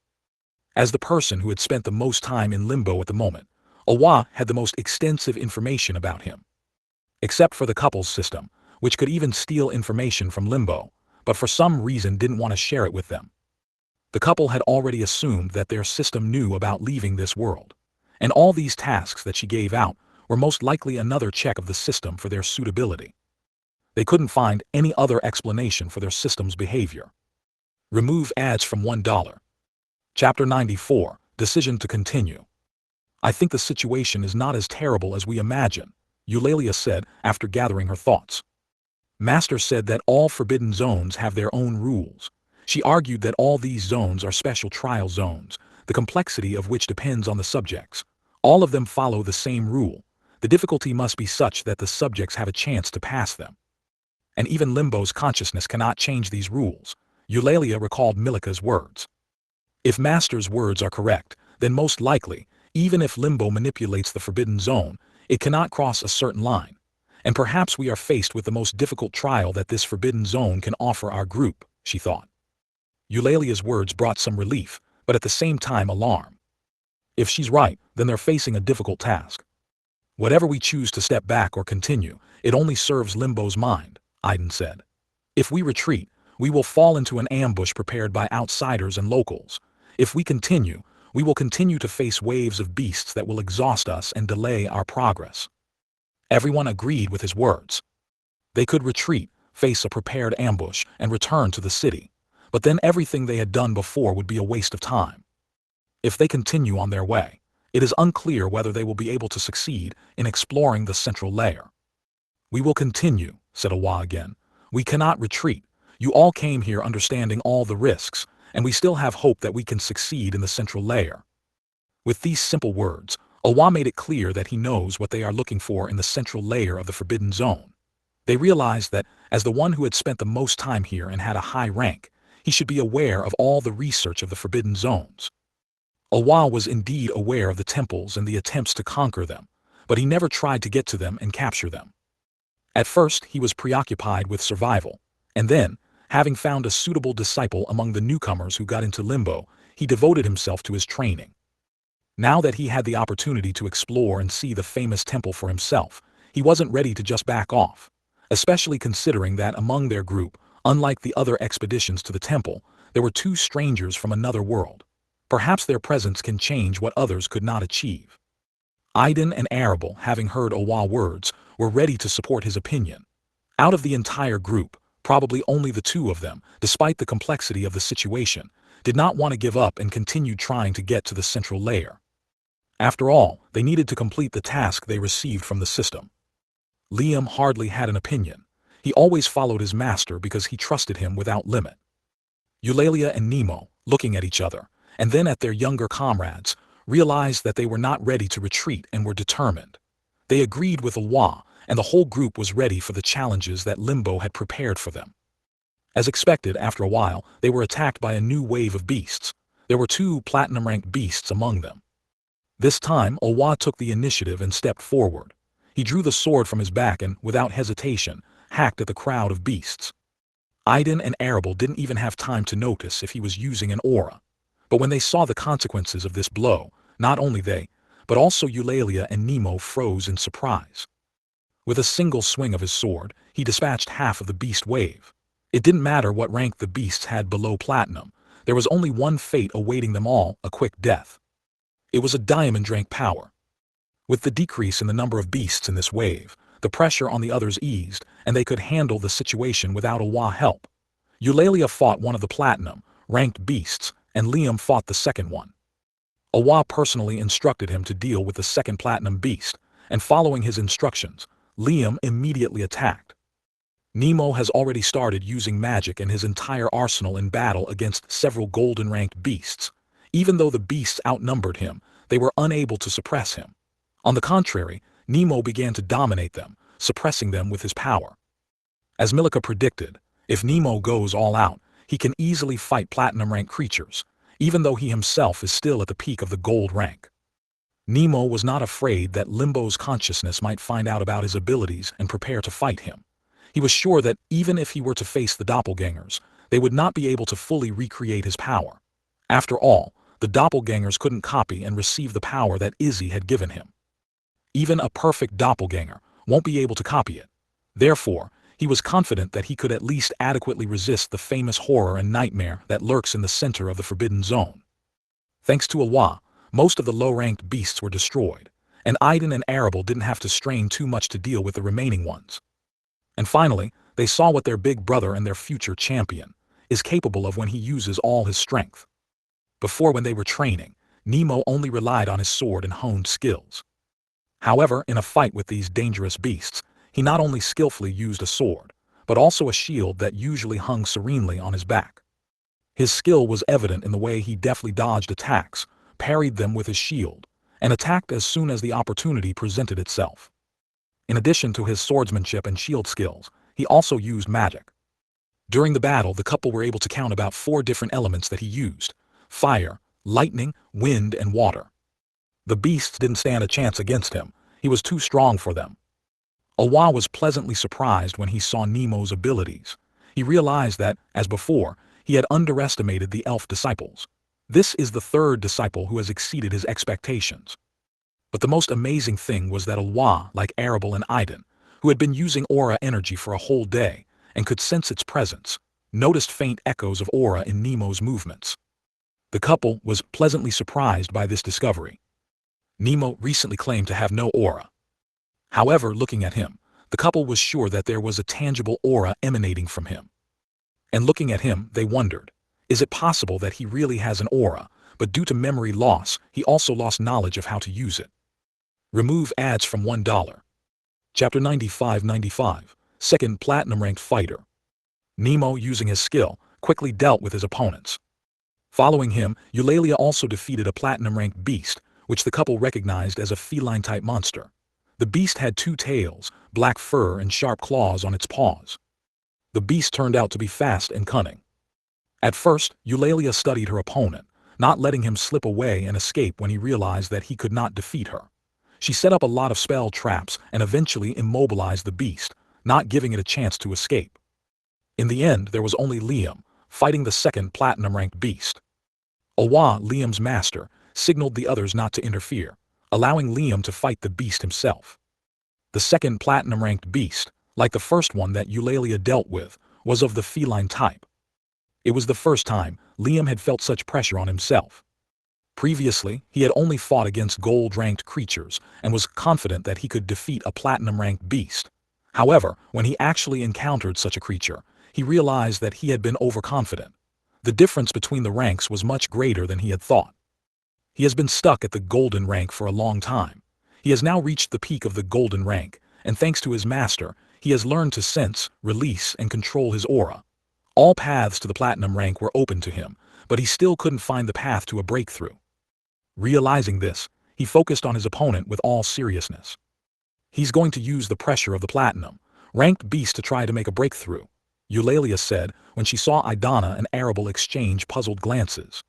As the person who had spent the most time in Limbo at the moment, Awa had the most extensive information about him. Except for the couples system, which could even steal information from Limbo, but for some reason didn't want to share it with them. The couple had already assumed that their system knew about leaving this world, and all these tasks that she gave out were most likely another check of the system for their suitability. They couldn't find any other explanation for their system's behavior. Remove ads from $1. Chapter 94, Decision to Continue. "I think the situation is not as terrible as we imagine," Eulalia said after gathering her thoughts. "Master said that all Forbidden Zones have their own rules. She argued that all these zones are special trial zones, the complexity of which depends on the subjects. All of them follow the same rule. The difficulty must be such that the subjects have a chance to pass them. And even Limbo's consciousness cannot change these rules. Eulalia recalled Milika's words. If Master's words are correct, then most likely, even if Limbo manipulates the forbidden zone, it cannot cross a certain line. And perhaps we are faced with the most difficult trial that this forbidden zone can offer our group, she thought. Eulalia's words brought some relief, but at the same time alarm. If she's right, then they're facing a difficult task. Whatever we choose to step back or continue, it only serves Limbo's mind, Aiden said. If we retreat, we will fall into an ambush prepared by outsiders and locals. If we continue, we will continue to face waves of beasts that will exhaust us and delay our progress. Everyone agreed with his words. They could retreat, face a prepared ambush, and return to the city. But then everything they had done before would be a waste of time. If they continue on their way, it is unclear whether they will be able to succeed in exploring the central layer. We will continue, said Awa again. We cannot retreat. You all came here understanding all the risks, and we still have hope that we can succeed in the central layer. With these simple words, Awa made it clear that he knows what they are looking for in the central layer of the Forbidden Zone. They realized that, as the one who had spent the most time here and had a high rank, he should be aware of all the research of the Forbidden Zones. Awa was indeed aware of the temples and the attempts to conquer them, but he never tried to get to them and capture them. At first, he was preoccupied with survival, and then, having found a suitable disciple among the newcomers who got into Limbo, he devoted himself to his training. Now that he had the opportunity to explore and see the famous temple for himself, he wasn't ready to just back off, especially considering that among their group, unlike the other expeditions to the temple, there were two strangers from another world. Perhaps their presence can change what others could not achieve. Aiden and Arable, having heard Awa's words, were ready to support his opinion. Out of the entire group, probably only the two of them, despite the complexity of the situation, did not want to give up and continued trying to get to the central layer. After all, they needed to complete the task they received from the system. Liam hardly had an opinion. He always followed his master because he trusted him without limit. Eulalia and Nemo, looking at each other, and then at their younger comrades, realized that they were not ready to retreat and were determined. They agreed with Awa, and the whole group was ready for the challenges that Limbo had prepared for them. As expected, after a while, they were attacked by a new wave of beasts. There were 2 platinum-ranked beasts among them. This time, Awa took the initiative and stepped forward. He drew the sword from his back and, without hesitation, hacked at the crowd of beasts. Aiden and Arable didn't even have time to notice if he was using an aura. But when they saw the consequences of this blow, not only they, but also Eulalia and Nemo froze in surprise. With a single swing of his sword, he dispatched half of the beast wave. It didn't matter what rank the beasts had below platinum. There was only one fate awaiting them all, a quick death. It was a diamond rank power. With the decrease in the number of beasts in this wave, the pressure on the others eased, and they could handle the situation without Awa help. Eulalia fought one of the platinum-ranked beasts, and Liam fought the second one. Awa personally instructed him to deal with the second platinum beast, and following his instructions, Liam immediately attacked. Nemo has already started using magic and his entire arsenal in battle against several golden-ranked beasts. Even though the beasts outnumbered him, they were unable to suppress him. On the contrary, Nemo began to dominate them, suppressing them with his power. As Milika predicted, if Nemo goes all out, he can easily fight platinum-rank creatures, even though he himself is still at the peak of the gold rank. Nemo was not afraid that Limbo's consciousness might find out about his abilities and prepare to fight him. He was sure that even if he were to face the doppelgangers, they would not be able to fully recreate his power. After all, the doppelgangers couldn't copy and receive the power that Izzy had given him. Even a perfect doppelganger won't be able to copy it. Therefore, he was confident that he could at least adequately resist the famous horror and nightmare that lurks in the center of the Forbidden Zone. Thanks to Awa, most of the low-ranked beasts were destroyed, and Aiden and Arable didn't have to strain too much to deal with the remaining ones. And finally, they saw what their big brother and their future champion is capable of when he uses all his strength. Before, when they were training, Nemo only relied on his sword and honed skills. However, in a fight with these dangerous beasts, he not only skillfully used a sword, but also a shield that usually hung serenely on his back. His skill was evident in the way he deftly dodged attacks, parried them with his shield, and attacked as soon as the opportunity presented itself. In addition to his swordsmanship and shield skills, he also used magic. During the battle, the couple were able to count about 4 different elements that he used: fire, lightning, wind, and water. The beasts didn't stand a chance against him. He was too strong for them. Awa was pleasantly surprised when he saw Nemo's abilities. He realized that, as before, he had underestimated the elf disciples. This is the 3rd disciple who has exceeded his expectations. But the most amazing thing was that Awa, like Arable and Aiden, who had been using aura energy for a whole day and could sense its presence, noticed faint echoes of aura in Nemo's movements. The couple was pleasantly surprised by this discovery. Nemo recently claimed to have no aura. However, looking at him, the couple was sure that there was a tangible aura emanating from him. And looking at him, they wondered, is it possible that he really has an aura, but due to memory loss, he also lost knowledge of how to use it? Remove ads from $1. Chapter 9595, Second Platinum Ranked Fighter. Nemo, using his skill, quickly dealt with his opponents. Following him, Eulalia also defeated a platinum-ranked beast, which the couple recognized as a feline-type monster. The beast had 2 tails, black fur, and sharp claws on its paws. The beast turned out to be fast and cunning. At first, Eulalia studied her opponent, not letting him slip away and escape when he realized that he could not defeat her. She set up a lot of spell traps and eventually immobilized the beast, not giving it a chance to escape. In the end, there was only Liam, fighting the 2nd platinum-ranked beast. Awa, Liam's master, signaled the others not to interfere, allowing Liam to fight the beast himself. The 2nd platinum-ranked beast, like the first one that Eulalia dealt with, was of the feline type. It was the first time Liam had felt such pressure on himself. Previously, he had only fought against gold-ranked creatures and was confident that he could defeat a platinum-ranked beast. However, when he actually encountered such a creature, he realized that he had been overconfident. The difference between the ranks was much greater than he had thought. He has been stuck at the golden rank for a long time. He has now reached the peak of the golden rank, and thanks to his master, he has learned to sense, release, and control his aura. All paths to the platinum rank were open to him, but he still couldn't find the path to a breakthrough. Realizing this, he focused on his opponent with all seriousness. He's going to use the pressure of the platinum-ranked beast to try to make a breakthrough, Eulalia said when she saw Idana and Arable exchange puzzled glances.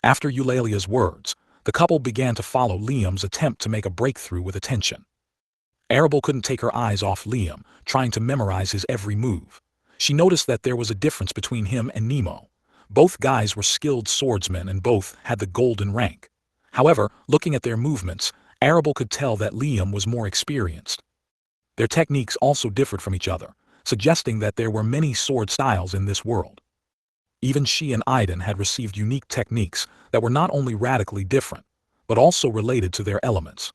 After Eulalia's words, the couple began to follow Liam's attempt to make a breakthrough with attention. Arable couldn't take her eyes off Liam, trying to memorize his every move. She noticed that there was a difference between him and Nemo. Both guys were skilled swordsmen and both had the golden rank. However, looking at their movements, Arable could tell that Liam was more experienced. Their techniques also differed from each other, suggesting that there were many sword styles in this world. Even she and Aiden had received unique techniques that were not only radically different, but also related to their elements.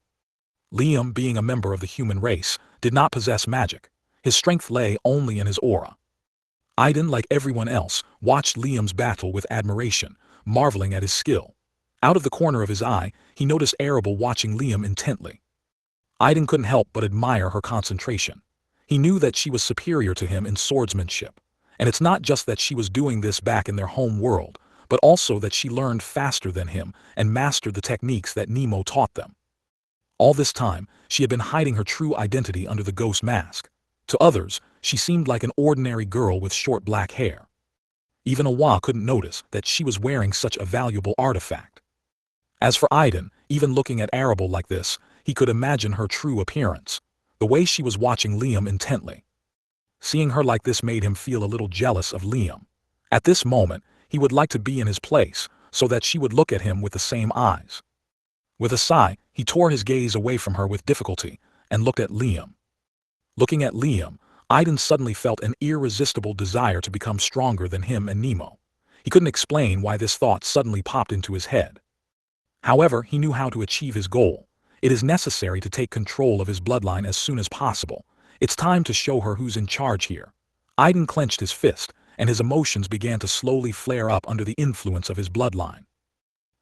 Liam, being a member of the human race, did not possess magic. His strength lay only in his aura. Aiden, like everyone else, watched Liam's battle with admiration, marveling at his skill. Out of the corner of his eye, he noticed Arable watching Liam intently. Aiden couldn't help but admire her concentration. He knew that she was superior to him in swordsmanship. And it's not just that she was doing this back in their home world, but also that she learned faster than him and mastered the techniques that Nemo taught them. All this time, she had been hiding her true identity under the ghost mask. To others, she seemed like an ordinary girl with short black hair. Even Awa couldn't notice that she was wearing such a valuable artifact. As for Aiden, even looking at Arable like this, he could imagine her true appearance, the way she was watching Liam intently. Seeing her like this made him feel a little jealous of Liam. At this moment, he would like to be in his place, so that she would look at him with the same eyes. With a sigh, he tore his gaze away from her with difficulty, and looked at Liam. Looking at Liam, Aiden suddenly felt an irresistible desire to become stronger than him and Nemo. He couldn't explain why this thought suddenly popped into his head. However, he knew how to achieve his goal. It is necessary to take control of his bloodline as soon as possible. It's time to show her who's in charge here. Aiden clenched his fist, and his emotions began to slowly flare up under the influence of his bloodline.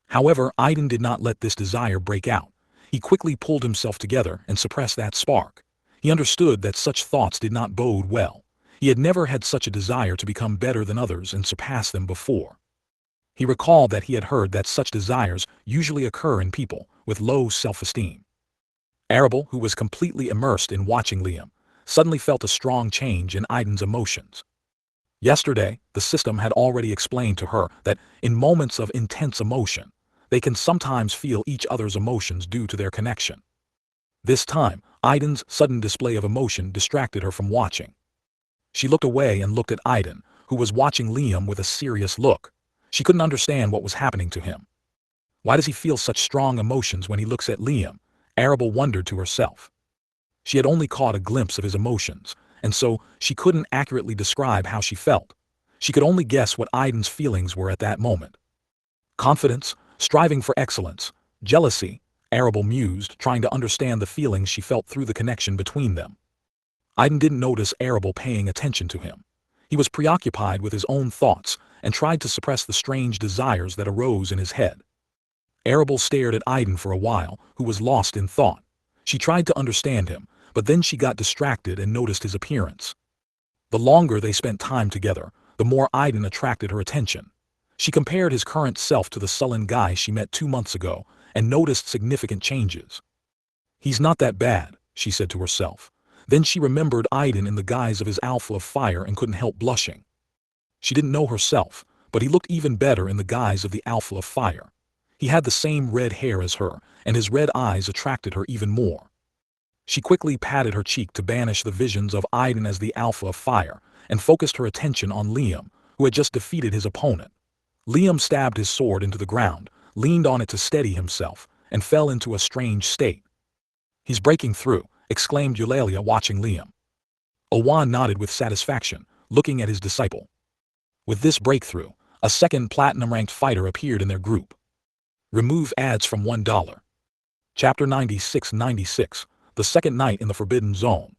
However, Aiden did not let this desire break out. He quickly pulled himself together and suppressed that spark. He understood that such thoughts did not bode well. He had never had such a desire to become better than others and surpass them before. He recalled that he had heard that such desires usually occur in people with low self-esteem. Arable, who was completely immersed in watching Liam, suddenly felt a strong change in Aiden's emotions. Yesterday, the system had already explained to her that in moments of intense emotion, they can sometimes feel each other's emotions due to their connection. This time, Aiden's sudden display of emotion distracted her from watching. She looked away and looked at Aiden, who was watching Liam with a serious look. She couldn't understand what was happening to him. Why does he feel such strong emotions when he looks at Liam? Arable wondered to herself. She had only caught a glimpse of his emotions, and so she couldn't accurately describe how she felt. She could only guess what Aiden's feelings were at that moment. Confidence, striving for excellence, jealousy, Arable mused, trying to understand the feelings she felt through the connection between them. Aiden didn't notice Arable paying attention to him. He was preoccupied with his own thoughts and tried to suppress the strange desires that arose in his head. Arable stared at Aiden for a while, who was lost in thought. She tried to understand him, but then she got distracted and noticed his appearance. The longer they spent time together, the more Aiden attracted her attention. She compared his current self to the sullen guy she met 2 months ago and noticed significant changes. He's not that bad, she said to herself. Then she remembered Aiden in the guise of his alpha of fire and couldn't help blushing. She didn't know herself, but he looked even better in the guise of the alpha of fire. He had the same red hair as her, and his red eyes attracted her even more. She quickly patted her cheek to banish the visions of Aiden as the alpha of fire, and focused her attention on Liam, who had just defeated his opponent. Liam stabbed his sword into the ground, leaned on it to steady himself, and fell into a strange state. He's breaking through, exclaimed Eulalia watching Liam. Owan nodded with satisfaction, looking at his disciple. With this breakthrough, a second platinum-ranked fighter appeared in their group. Remove ads from $1. Chapter 96-96, the second night in the Forbidden Zone.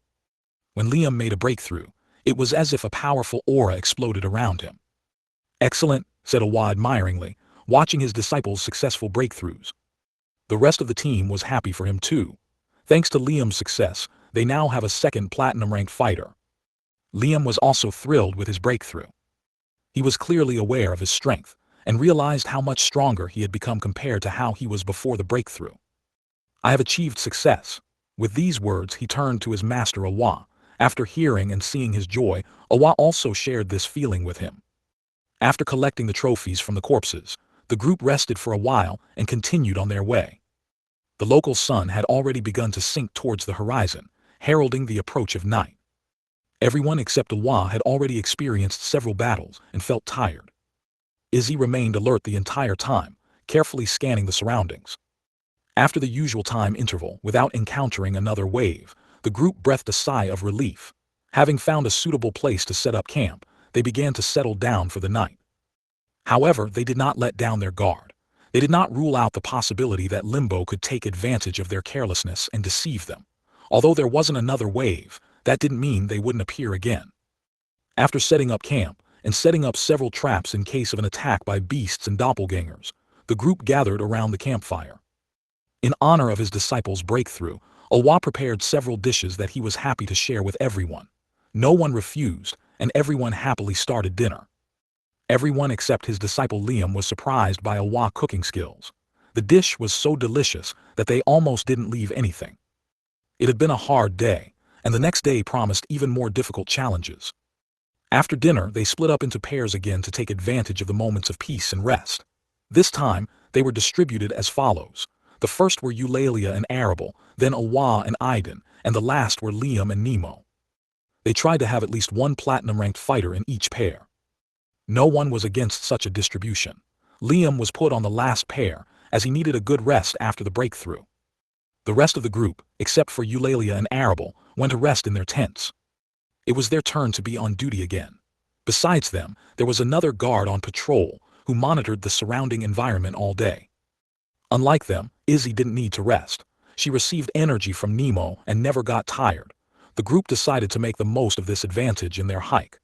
When Liam made a breakthrough, it was as if a powerful aura exploded around him. Excellent, said Awa admiringly, watching his disciples' successful breakthroughs. The rest of the team was happy for him too. Thanks to Liam's success, they now have a second platinum-ranked fighter. Liam was also thrilled with his breakthrough. He was clearly aware of his strength, and realized how much stronger he had become compared to how he was before the breakthrough. I have achieved success. With these words he turned to his master Awa. After hearing and seeing his joy, Awa also shared this feeling with him. After collecting the trophies from the corpses, the group rested for a while and continued on their way. The local sun had already begun to sink towards the horizon, heralding the approach of night. Everyone except Awa had already experienced several battles and felt tired. Izzy remained alert the entire time, carefully scanning the surroundings. After the usual time interval, without encountering another wave, the group breathed a sigh of relief. Having found a suitable place to set up camp, they began to settle down for the night. However, they did not let down their guard. They did not rule out the possibility that Limbo could take advantage of their carelessness and deceive them. Although there wasn't another wave, that didn't mean they wouldn't appear again. After setting up camp, and setting up several traps in case of an attack by beasts and doppelgangers, the group gathered around the campfire. In honor of his disciples' breakthrough, Awa prepared several dishes that he was happy to share with everyone. No one refused, and everyone happily started dinner. Everyone except his disciple Liam was surprised by Awa's cooking skills. The dish was so delicious that they almost didn't leave anything. It had been a hard day, and the next day promised even more difficult challenges. After dinner, they split up into pairs again to take advantage of the moments of peace and rest. This time, they were distributed as follows. The first were Eulalia and Arable, then Awa and Aiden, and the last were Liam and Nemo. They tried to have at least one platinum-ranked fighter in each pair. No one was against such a distribution. Liam was put on the last pair, as he needed a good rest after the breakthrough. The rest of the group, except for Eulalia and Arable, went to rest in their tents. It was their turn to be on duty again. Besides them, there was another guard on patrol, who monitored the surrounding environment all day. Unlike them, Izzy didn't need to rest. She received energy from Nemo and never got tired. The group decided to make the most of this advantage in their hike.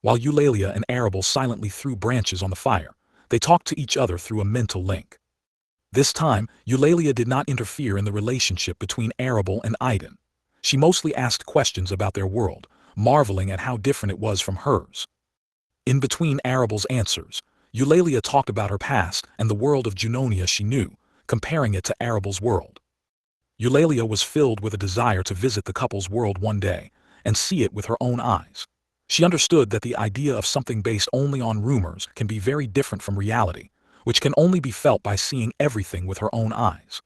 While Eulalia and Arable silently threw branches on the fire, they talked to each other through a mental link. This time, Eulalia did not interfere in the relationship between Arable and Aiden. She mostly asked questions about their world, marveling at how different it was from hers. In between Arable's answers, Eulalia talked about her past and the world of Junonia she knew, comparing it to Arabelle's world. Eulalia was filled with a desire to visit the couple's world one day and see it with her own eyes. She understood that the idea of something based only on rumors can be very different from reality, which can only be felt by seeing everything with her own eyes.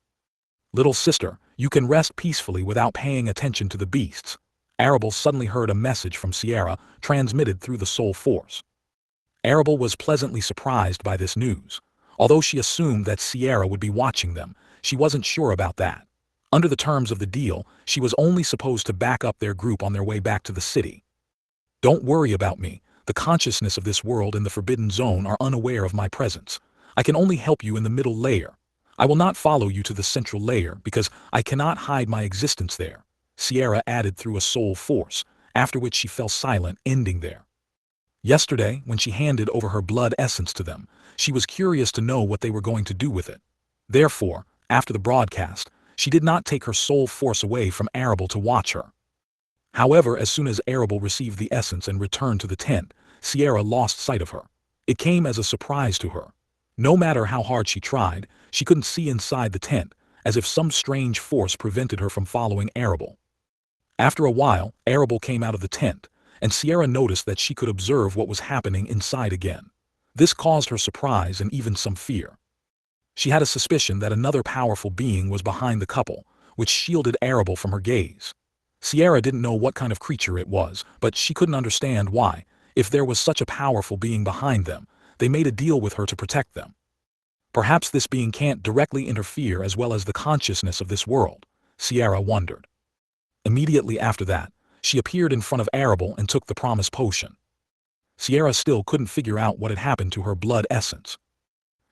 "Little sister, you can rest peacefully without paying attention to the beasts." Arabelle suddenly heard a message from Sierra transmitted through the soul force. Arabelle was pleasantly surprised by this news. Although she assumed that Sierra would be watching them, she wasn't sure about that. Under the terms of the deal, she was only supposed to back up their group on their way back to the city. "Don't worry about me. The consciousness of this world and the Forbidden Zone are unaware of my presence. I can only help you in the middle layer. I will not follow you to the central layer because I cannot hide my existence there," Sierra added through a soul force, after which she fell silent, ending there. Yesterday, when she handed over her blood essence to them, she was curious to know what they were going to do with it. Therefore, after the broadcast, she did not take her soul force away from Arabelle to watch her. However, as soon as Arabelle received the essence and returned to the tent, Sierra lost sight of her. It came as a surprise to her. No matter how hard she tried, she couldn't see inside the tent, as if some strange force prevented her from following Arabelle. After a while, Arabelle came out of the tent, and Sierra noticed that she could observe what was happening inside again. This caused her surprise and even some fear. She had a suspicion that another powerful being was behind the couple, which shielded Arabelle from her gaze. Sierra didn't know what kind of creature it was, but she couldn't understand why, if there was such a powerful being behind them, they made a deal with her to protect them. Perhaps this being can't directly interfere as well as the consciousness of this world, Sierra wondered. Immediately after that, she appeared in front of Arabelle and took the promised potion. Sierra still couldn't figure out what had happened to her blood essence.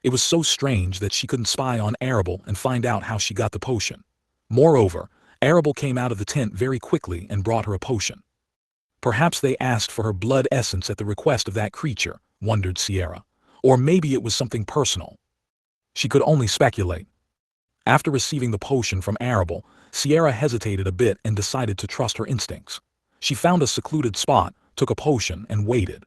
It was so strange that she couldn't spy on Arabelle and find out how she got the potion. Moreover, Arabelle came out of the tent very quickly and brought her a potion. Perhaps they asked for her blood essence at the request of that creature, wondered Sierra. Or maybe it was something personal. She could only speculate. After receiving the potion from Arabelle, Sierra hesitated a bit and decided to trust her instincts. She found a secluded spot, took a potion, and waited.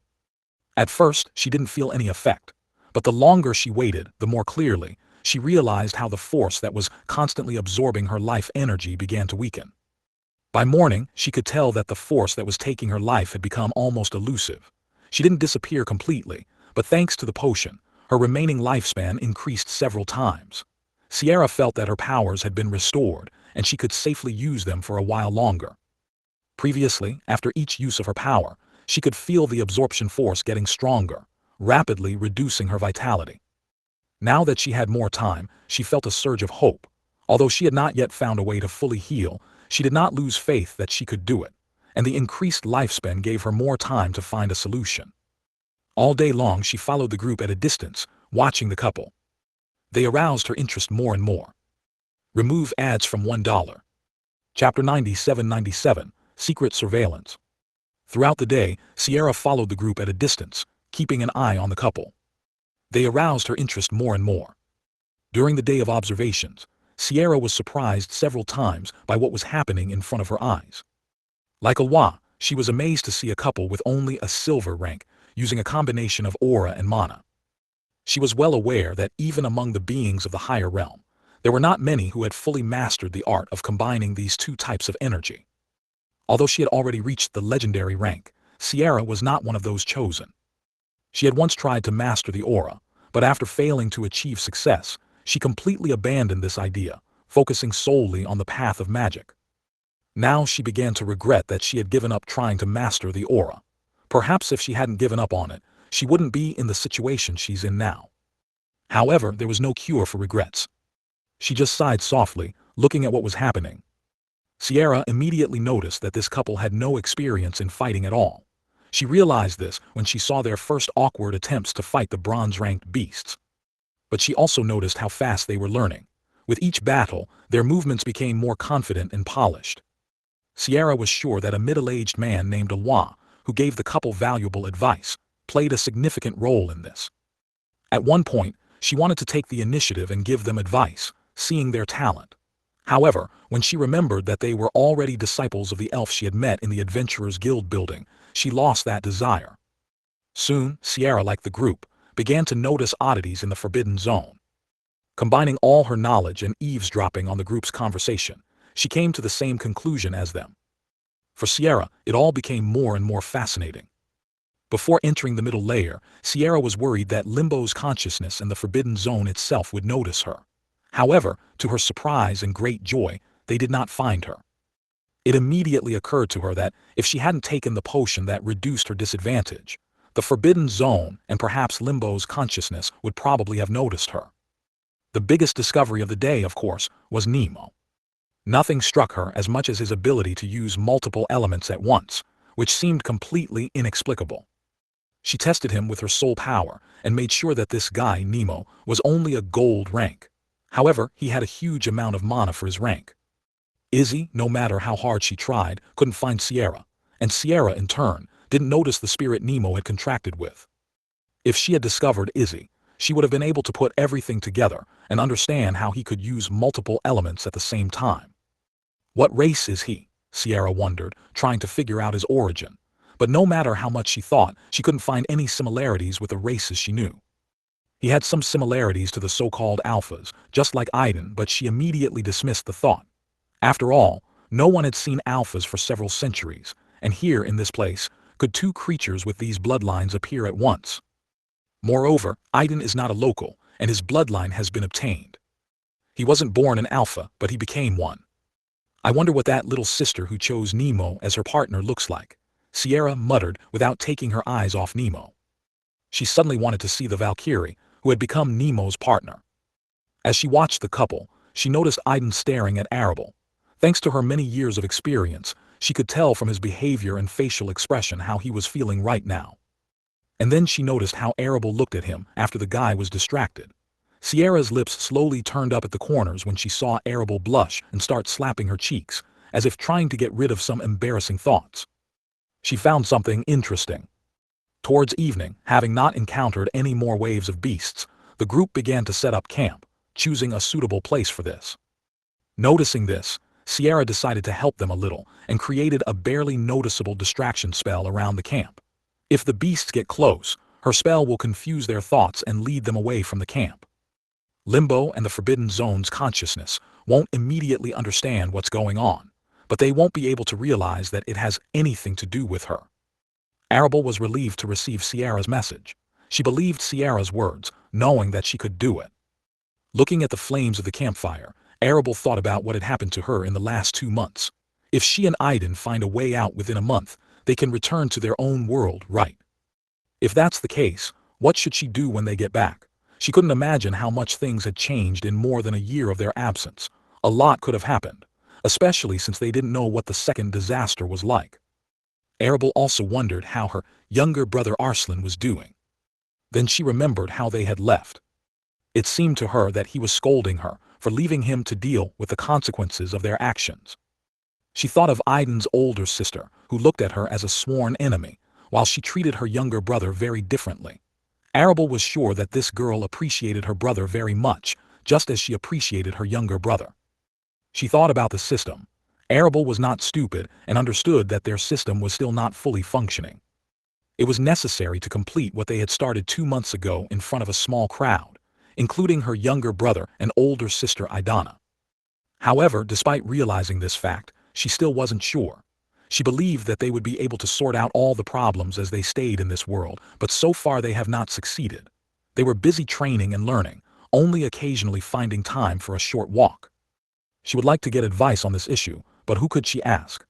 At first, she didn't feel any effect, but the longer she waited, the more clearly, she realized how the force that was constantly absorbing her life energy began to weaken. By morning, she could tell that the force that was taking her life had become almost elusive. She didn't disappear completely, but thanks to the potion, her remaining lifespan increased several times. Sierra felt that her powers had been restored, and she could safely use them for a while longer. Previously, after each use of her power, she could feel the absorption force getting stronger, rapidly reducing her vitality. Now that she had more time, she felt a surge of hope. Although she had not yet found a way to fully heal, she did not lose faith that she could do it, and the increased lifespan gave her more time to find a solution. All day long she followed the group at a distance, watching the couple. They aroused her interest more and more. Remove ads from $1. Chapter 9797, Secret Surveillance. Throughout the day, Sierra followed the group at a distance, keeping an eye on the couple. They aroused her interest more and more. During the day of observations, Sierra was surprised several times by what was happening in front of her eyes. Like Alwa, she was amazed to see a couple with only a silver rank, using a combination of aura and mana. She was well aware that even among the beings of the higher realm, there were not many who had fully mastered the art of combining these two types of energy. Although she had already reached the legendary rank, Sierra was not one of those chosen. She had once tried to master the aura, but after failing to achieve success, she completely abandoned this idea, focusing solely on the path of magic. Now she began to regret that she had given up trying to master the aura. Perhaps if she hadn't given up on it, she wouldn't be in the situation she's in now. However, there was no cure for regrets. She just sighed softly, looking at what was happening. Sierra immediately noticed that this couple had no experience in fighting at all. She realized this when she saw their first awkward attempts to fight the bronze-ranked beasts. But she also noticed how fast they were learning. With each battle, their movements became more confident and polished. Sierra was sure that a middle-aged man named Alwa, who gave the couple valuable advice, played a significant role in this. At one point, she wanted to take the initiative and give them advice, seeing their talent. However, when she remembered that they were already disciples of the elf she had met in the Adventurers Guild building, she lost that desire. Soon, Sierra, like the group, began to notice oddities in the forbidden zone. Combining all her knowledge and eavesdropping on the group's conversation, she came to the same conclusion as them. For Sierra, it all became more and more fascinating. Before entering the middle layer, Sierra was worried that Limbo's consciousness and the forbidden zone itself would notice her. However, to her surprise and great joy, they did not find her. It immediately occurred to her that if she hadn't taken the potion that reduced her disadvantage, the forbidden zone and perhaps Limbo's consciousness would probably have noticed her. The biggest discovery of the day, of course, was Nemo. Nothing struck her as much as his ability to use multiple elements at once, which seemed completely inexplicable. She tested him with her soul power and made sure that this guy, Nemo, was only a gold rank. However, he had a huge amount of mana for his rank. Izzy, no matter how hard she tried, couldn't find Sierra, and Sierra, in turn, didn't notice the spirit Nemo had contracted with. If she had discovered Izzy, she would have been able to put everything together and understand how he could use multiple elements at the same time. What race is he? Sierra wondered, trying to figure out his origin. But no matter how much she thought, she couldn't find any similarities with the races she knew. He had some similarities to the so-called alphas, just like Aiden, but she immediately dismissed the thought. After all, no one had seen alphas for several centuries, and here in this place, could two creatures with these bloodlines appear at once? Moreover, Aiden is not a local, and his bloodline has been obtained. He wasn't born an alpha, but he became one. I wonder what that little sister who chose Nemo as her partner looks like, Sierra muttered without taking her eyes off Nemo. She suddenly wanted to see the Valkyrie, who had become Nemo's partner. As she watched the couple, she noticed Aiden staring at Arable. Thanks to her many years of experience, she could tell from his behavior and facial expression how he was feeling right now. And then she noticed how Arable looked at him after the guy was distracted. Sierra's lips slowly turned up at the corners when she saw Arable blush and start slapping her cheeks, as if trying to get rid of some embarrassing thoughts. She found something interesting. Towards evening, having not encountered any more waves of beasts, the group began to set up camp, choosing a suitable place for this. Noticing this, Sierra decided to help them a little and created a barely noticeable distraction spell around the camp. If the beasts get close, her spell will confuse their thoughts and lead them away from the camp. Limbo and the Forbidden Zone's consciousness won't immediately understand what's going on, but they won't be able to realize that it has anything to do with her. Arable was relieved to receive Sierra's message. She believed Sierra's words, knowing that she could do it. Looking at the flames of the campfire, Arable thought about what had happened to her in the last 2 months. If she and Aiden find a way out within a month, they can return to their own world, right? If that's the case, what should she do when they get back? She couldn't imagine how much things had changed in more than a year of their absence. A lot could have happened, especially since they didn't know what the second disaster was like. Arable also wondered how her younger brother Arslan was doing. Then she remembered how they had left. It seemed to her that he was scolding her for leaving him to deal with the consequences of their actions. She thought of Aiden's older sister, who looked at her as a sworn enemy, while she treated her younger brother very differently. Arable was sure that this girl appreciated her brother very much, just as she appreciated her younger brother. She thought about the system. Arable was not stupid and understood that their system was still not fully functioning. It was necessary to complete what they had started 2 months ago in front of a small crowd, including her younger brother and older sister Idana. However, despite realizing this fact, she still wasn't sure. She believed that they would be able to sort out all the problems as they stayed in this world, but so far they have not succeeded. They were busy training and learning, only occasionally finding time for a short walk. She would like to get advice on this issue, but who could she ask?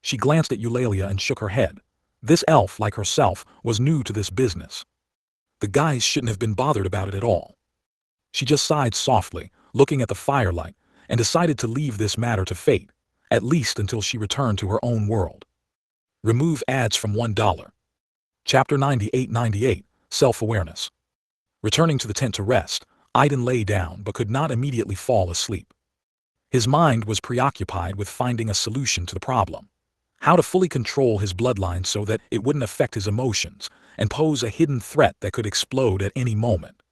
She glanced at Eulalia and shook her head. This elf, like herself, was new to this business. The guys shouldn't have been bothered about it at all. She just sighed softly, looking at the firelight, and decided to leave this matter to fate, at least until she returned to her own world. Remove ads from $1. Chapter 98-98, Self-Awareness. Returning to the tent to rest, Aiden lay down but could not immediately fall asleep. His mind was preoccupied with finding a solution to the problem. How to fully control his bloodline so that it wouldn't affect his emotions and pose a hidden threat that could explode at any moment.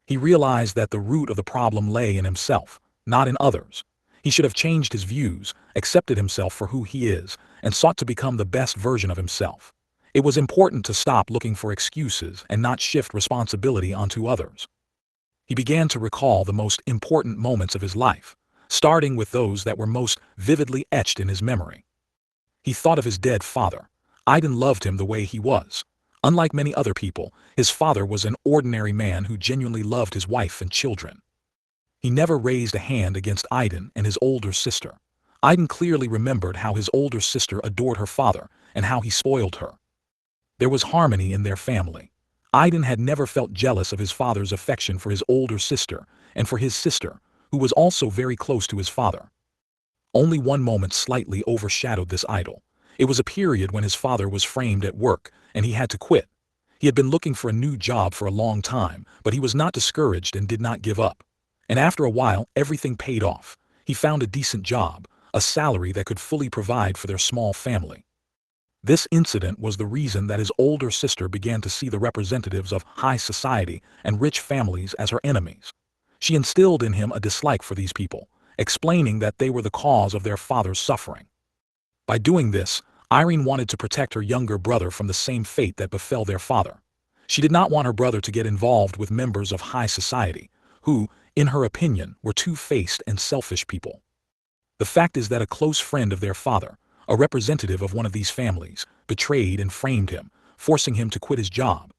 He realized that the root of the problem lay in himself, not in others. He should have changed his views, accepted himself for who he is, and sought to become the best version of himself. It was important to stop looking for excuses and not shift responsibility onto others. He began to recall the most important moments of his life, starting with those that were most vividly etched in his memory. He thought of his dead father. Aiden loved him the way he was. Unlike many other people, his father was an ordinary man who genuinely loved his wife and children. He never raised a hand against Aiden and his older sister. Aiden clearly remembered how his older sister adored her father and how he spoiled her. There was harmony in their family. Aiden had never felt jealous of his father's affection for his older sister and for his sister, who was also very close to his father. Only one moment slightly overshadowed this idol. It was a period when his father was framed at work and he had to quit. He had been looking for a new job for a long time, but he was not discouraged and did not give up. And after a while, everything paid off. He found a decent job, a salary that could fully provide for their small family. This incident was the reason that his older sister began to see the representatives of high society and rich families as her enemies. She instilled in him a dislike for these people, explaining that they were the cause of their father's suffering. By doing this, Irene wanted to protect her younger brother from the same fate that befell their father. She did not want her brother to get involved with members of high society, who, in her opinion, were two-faced and selfish people. The fact is that a close friend of their father, a representative of one of these families, betrayed and framed him, forcing him to quit his job.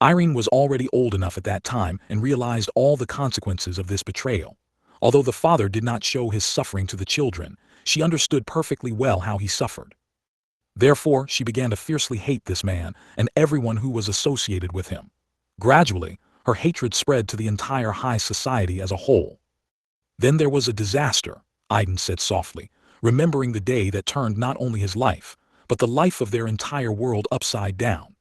Irene was already old enough at that time and realized all the consequences of this betrayal. Although the father did not show his suffering to the children, she understood perfectly well how he suffered. Therefore, she began to fiercely hate this man and everyone who was associated with him. Gradually, her hatred spread to the entire high society as a whole. Then there was a disaster, Aiden said softly, remembering the day that turned not only his life, but the life of their entire world upside down.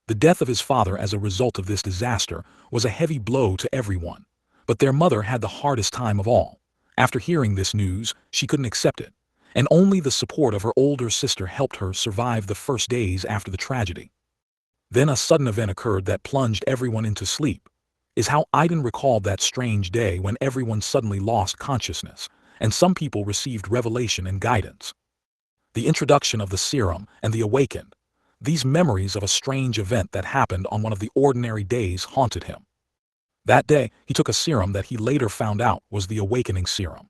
The death of his father as a result of this disaster was a heavy blow to everyone, but their mother had the hardest time of all. After hearing this news, she couldn't accept it, and only the support of her older sister helped her survive the first days after the tragedy. Then a sudden event occurred that plunged everyone into sleep, is how Aiden recalled that strange day when everyone suddenly lost consciousness, and some people received revelation and guidance. The introduction of the serum and the awakened. These memories of a strange event that happened on one of the ordinary days haunted him. That day, he took a serum that he later found out was the awakening serum.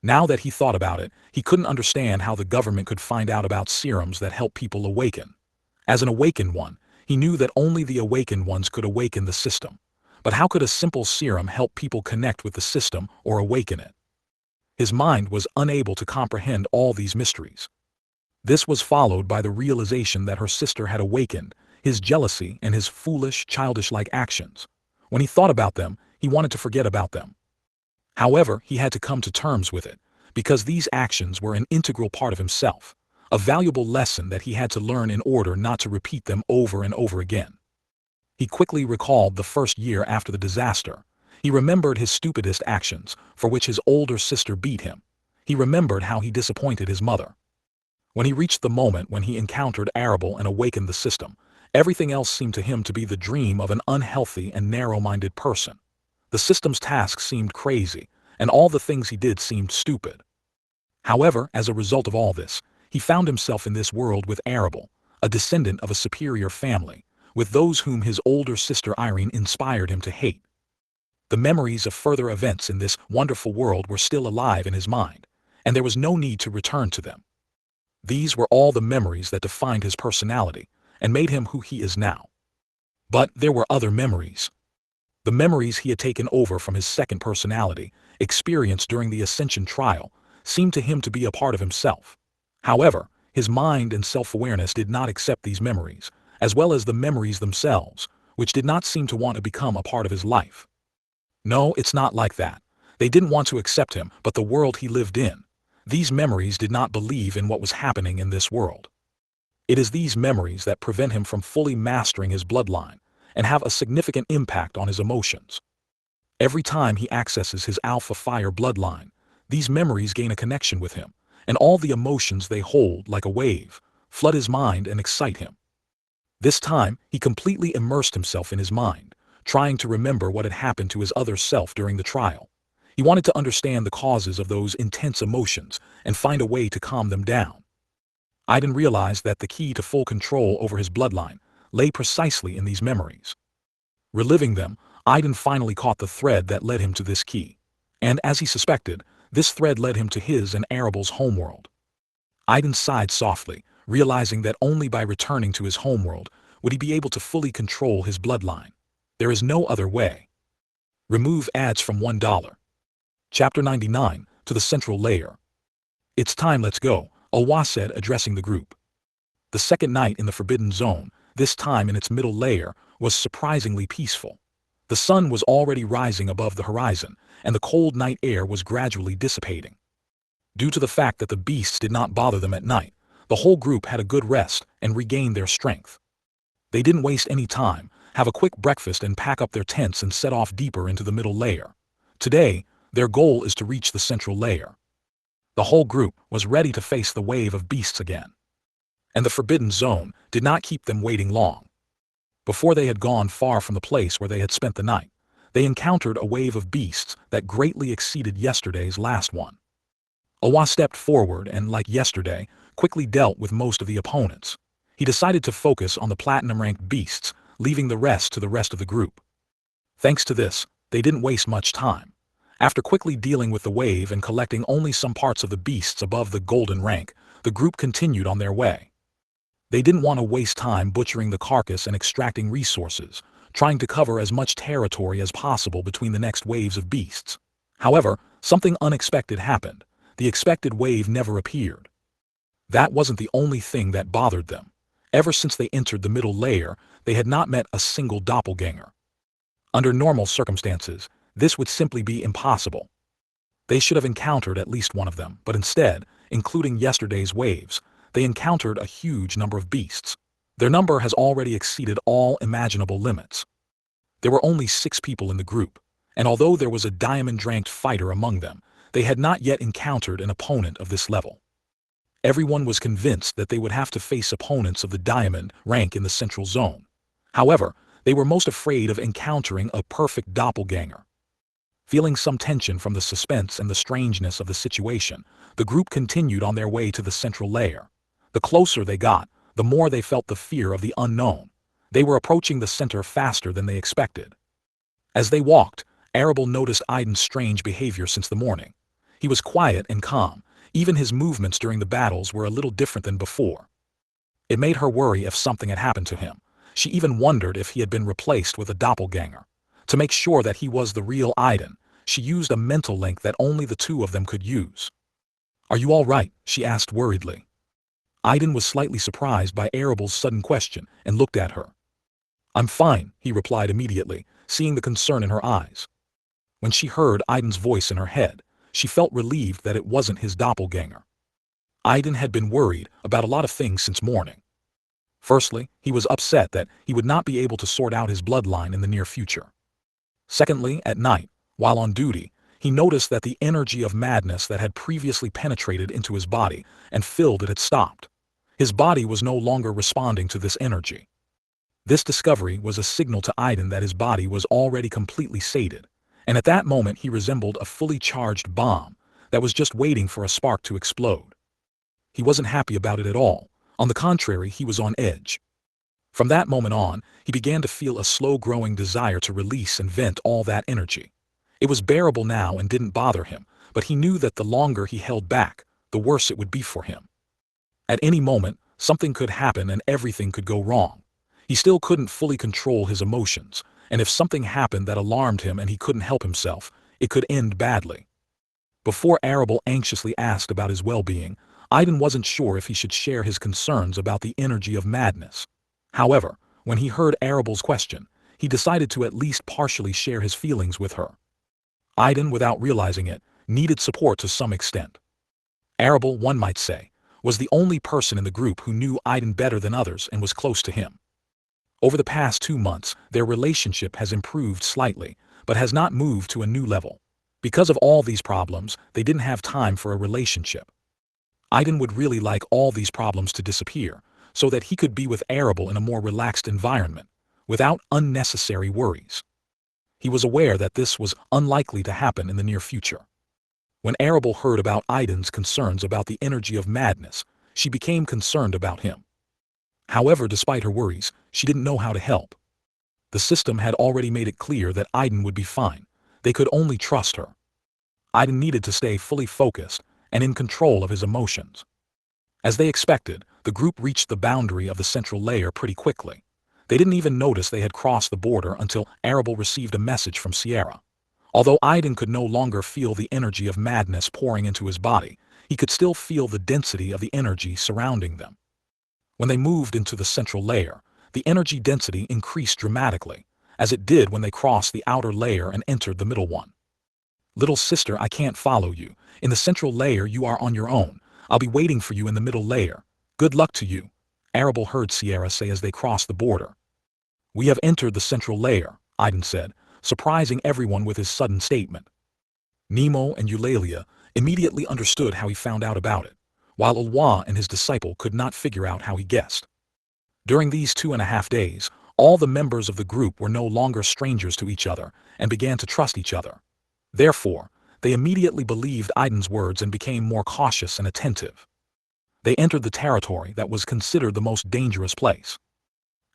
Now that he thought about it, he couldn't understand how the government could find out about serums that help people awaken. As an awakened one, he knew that only the awakened ones could awaken the system. But how could a simple serum help people connect with the system or awaken it? His mind was unable to comprehend all these mysteries. This was followed by the realization that her sister had awakened, his jealousy and his foolish, childish-like actions. When he thought about them, he wanted to forget about them. However, he had to come to terms with it, because these actions were an integral part of himself, a valuable lesson that he had to learn in order not to repeat them over and over again. He quickly recalled the first year after the disaster. He remembered his stupidest actions, for which his older sister beat him. He remembered how he disappointed his mother. When he reached the moment when he encountered Arable and awakened the system, everything else seemed to him to be the dream of an unhealthy and narrow-minded person. The system's tasks seemed crazy, and all the things he did seemed stupid. However, as a result of all this, he found himself in this world with Arable, a descendant of a superior family, with those whom his older sister Irene inspired him to hate. The memories of further events in this wonderful world were still alive in his mind, and there was no need to return to them. These were all the memories that defined his personality and made him who he is now. But there were other memories. The memories he had taken over from his second personality, experienced during the Ascension trial, seemed to him to be a part of himself. However, his mind and self-awareness did not accept these memories, as well as the memories themselves, which did not seem to want to become a part of his life. No, it's not like that. They didn't want to accept him, but the world he lived in. These memories did not believe in what was happening in this world. It is these memories that prevent him from fully mastering his bloodline and have a significant impact on his emotions. Every time he accesses his Alpha Fire bloodline, these memories gain a connection with him, and all the emotions they hold, like a wave, flood his mind and excite him. This time, he completely immersed himself in his mind, trying to remember what had happened to his other self during the trial. He wanted to understand the causes of those intense emotions and find a way to calm them down. Aiden realized that the key to full control over his bloodline lay precisely in these memories. Reliving them, Aiden finally caught the thread that led him to this key. And as he suspected, this thread led him to his and Arabel's homeworld. Aiden sighed softly, realizing that only by returning to his homeworld would he be able to fully control his bloodline. There is no other way. Remove ads from $1. Chapter 99, to the central layer. It's time, let's go, Awa said, addressing the group. The second night in the Forbidden Zone, this time in its middle layer, was surprisingly peaceful. The sun was already rising above the horizon, and the cold night air was gradually dissipating. Due to the fact that the beasts did not bother them at night, the whole group had a good rest and regained their strength. They didn't waste any time, have a quick breakfast and pack up their tents and set off deeper into the middle layer. Today, their goal is to reach the central layer. The whole group was ready to face the wave of beasts again. And the Forbidden Zone did not keep them waiting long. Before they had gone far from the place where they had spent the night, they encountered a wave of beasts that greatly exceeded yesterday's last one. Awa stepped forward and, like yesterday, quickly dealt with most of the opponents. He decided to focus on the platinum-ranked beasts, leaving the rest to the rest of the group. Thanks to this, they didn't waste much time. After quickly dealing with the wave and collecting only some parts of the beasts above the golden rank, the group continued on their way. They didn't want to waste time butchering the carcass and extracting resources, trying to cover as much territory as possible between the next waves of beasts. However, something unexpected happened. The expected wave never appeared. That wasn't the only thing that bothered them. Ever since they entered the middle layer, they had not met a single doppelganger. Under normal circumstances, this would simply be impossible. They should have encountered at least one of them, but instead, including yesterday's waves, they encountered a huge number of beasts. Their number has already exceeded all imaginable limits. There were only 6 people in the group, and although there was a diamond-ranked fighter among them, they had not yet encountered an opponent of this level. Everyone was convinced that they would have to face opponents of the diamond rank in the central zone. However, they were most afraid of encountering a perfect doppelganger. Feeling some tension from the suspense and the strangeness of the situation, the group continued on their way to the central layer. The closer they got, the more they felt the fear of the unknown. They were approaching the center faster than they expected. As they walked, Arabel noticed Aiden's strange behavior since the morning. He was quiet and calm. Even his movements during the battles were a little different than before. It made her worry if something had happened to him. She even wondered if he had been replaced with a doppelganger. To make sure that he was the real Aiden, she used a mental link that only the two of them could use. "Are you all right?" she asked worriedly. Aiden was slightly surprised by Arabel's sudden question and looked at her. "I'm fine," he replied immediately, seeing the concern in her eyes. When she heard Aiden's voice in her head, she felt relieved that it wasn't his doppelganger. Aiden had been worried about a lot of things since morning. Firstly, he was upset that he would not be able to sort out his bloodline in the near future. Secondly, at night, while on duty, he noticed that the energy of madness that had previously penetrated into his body and filled it had stopped. His body was no longer responding to this energy. This discovery was a signal to Aiden that his body was already completely sated, and at that moment he resembled a fully charged bomb that was just waiting for a spark to explode. He wasn't happy about it at all. On the contrary, he was on edge. From that moment on, he began to feel a slow-growing desire to release and vent all that energy. It was bearable now and didn't bother him, but he knew that the longer he held back, the worse it would be for him. At any moment, something could happen and everything could go wrong. He still couldn't fully control his emotions, and if something happened that alarmed him and he couldn't help himself, it could end badly. Before Arabel anxiously asked about his well-being, Aiden wasn't sure if he should share his concerns about the energy of madness. However, when he heard Arabel's question, he decided to at least partially share his feelings with her. Aiden, without realizing it, needed support to some extent. Arabel, one might say, was the only person in the group who knew Aiden better than others and was close to him. Over the past 2 months, their relationship has improved slightly, but has not moved to a new level. Because of all these problems, they didn't have time for a relationship. Aiden would really like all these problems to disappear, so that he could be with Arabel in a more relaxed environment, without unnecessary worries. He was aware that this was unlikely to happen in the near future. When Arabel heard about Aiden's concerns about the energy of madness, she became concerned about him. However, despite her worries, she didn't know how to help. The system had already made it clear that Aiden would be fine. They could only trust her. Aiden needed to stay fully focused and in control of his emotions. As they expected, the group reached the boundary of the central layer pretty quickly. They didn't even notice they had crossed the border until Arable received a message from Sierra. Although Aiden could no longer feel the energy of madness pouring into his body, he could still feel the density of the energy surrounding them. When they moved into the central layer, the energy density increased dramatically, as it did when they crossed the outer layer and entered the middle one. "Little sister, I can't follow you. In the central layer you are on your own. I'll be waiting for you in the middle layer. Good luck to you," Arable heard Sierra say as they crossed the border. "We have entered the central layer," Aiden said, surprising everyone with his sudden statement. Nemo and Eulalia immediately understood how he found out about it, while Ulwa and his disciple could not figure out how he guessed. During these 2.5 days, all the members of the group were no longer strangers to each other and began to trust each other. Therefore, they immediately believed Aiden's words and became more cautious and attentive. They entered the territory that was considered the most dangerous place.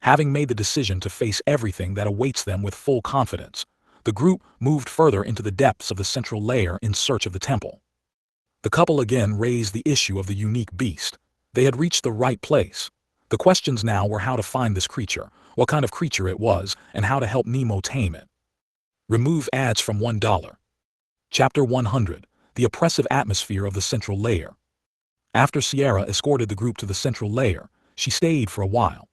Having made the decision to face everything that awaits them with full confidence, the group moved further into the depths of the central layer in search of the temple. The couple again raised the issue of the unique beast. They had reached the right place. The questions now were how to find this creature, what kind of creature it was, and how to help Nemo tame it. Remove ads from $1. Chapter 100, The Oppressive Atmosphere of the Central Layer. After Sierra escorted the group to the central layer, she stayed for a while.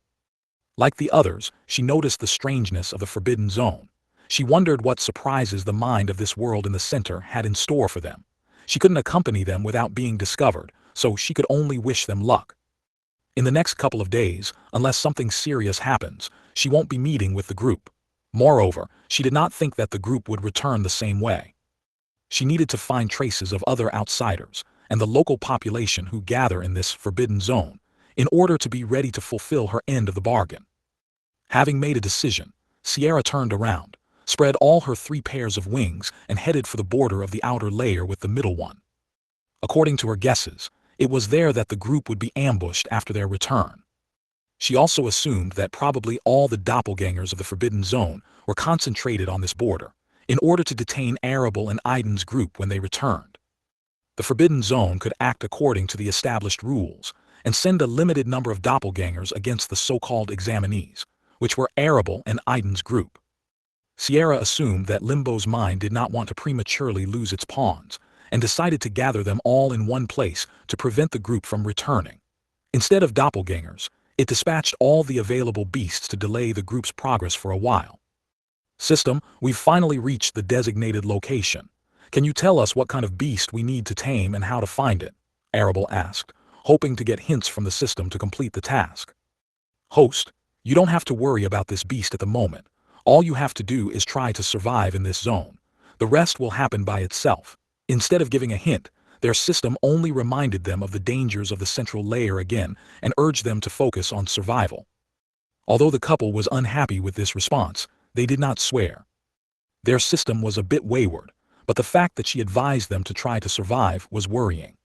Like the others, she noticed the strangeness of the Forbidden Zone. She wondered what surprises the mind of this world in the center had in store for them. She couldn't accompany them without being discovered, so she could only wish them luck. In the next couple of days, unless something serious happens, she won't be meeting with the group. Moreover, she did not think that the group would return the same way. She needed to find traces of other outsiders and the local population who gather in this Forbidden Zone in order to be ready to fulfill her end of the bargain. Having made a decision, Sierra turned around, spread all her 3 pairs of wings, and headed for the border of the outer layer with the middle one. According to her guesses, it was there that the group would be ambushed after their return. She also assumed that probably all the doppelgangers of the Forbidden Zone were concentrated on this border, in order to detain Arable and Aiden's group when they returned. The Forbidden Zone could act according to the established rules, and send a limited number of doppelgangers against the so-called examinees, which were Arable and Aiden's group. Sierra assumed that Limbo's mind did not want to prematurely lose its pawns, and decided to gather them all in one place to prevent the group from returning. Instead of doppelgangers, it dispatched all the available beasts to delay the group's progress for a while. "System, we've finally reached the designated location. Can you tell us what kind of beast we need to tame and how to find it?" Arable asked, hoping to get hints from the system to complete the task. "Host, you don't have to worry about this beast at the moment. All you have to do is try to survive in this zone. The rest will happen by itself." Instead of giving a hint, their system only reminded them of the dangers of the central layer again and urged them to focus on survival. Although the couple was unhappy with this response, they did not swear. Their system was a bit wayward, but the fact that she advised them to try to survive was worrying.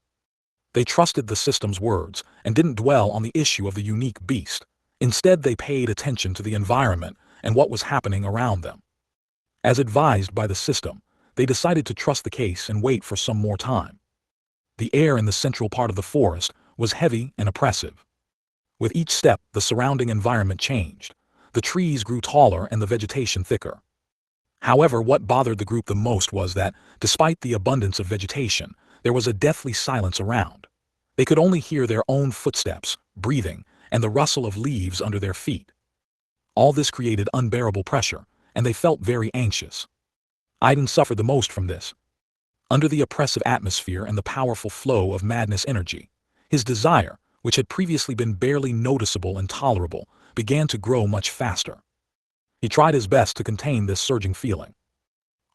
They trusted the system's words and didn't dwell on the issue of the unique beast. Instead, they paid attention to the environment and what was happening around them. As advised by the system, they decided to trust the case and wait for some more time. The air in the central part of the forest was heavy and oppressive. With each step, the surrounding environment changed. The trees grew taller and the vegetation thicker. However, what bothered the group the most was that, despite the abundance of vegetation, there was a deathly silence around. They could only hear their own footsteps, breathing, and the rustle of leaves under their feet. All this created unbearable pressure, and they felt very anxious. Aiden suffered the most from this. Under the oppressive atmosphere and the powerful flow of madness energy, his desire, which had previously been barely noticeable and tolerable, began to grow much faster. He tried his best to contain this surging feeling.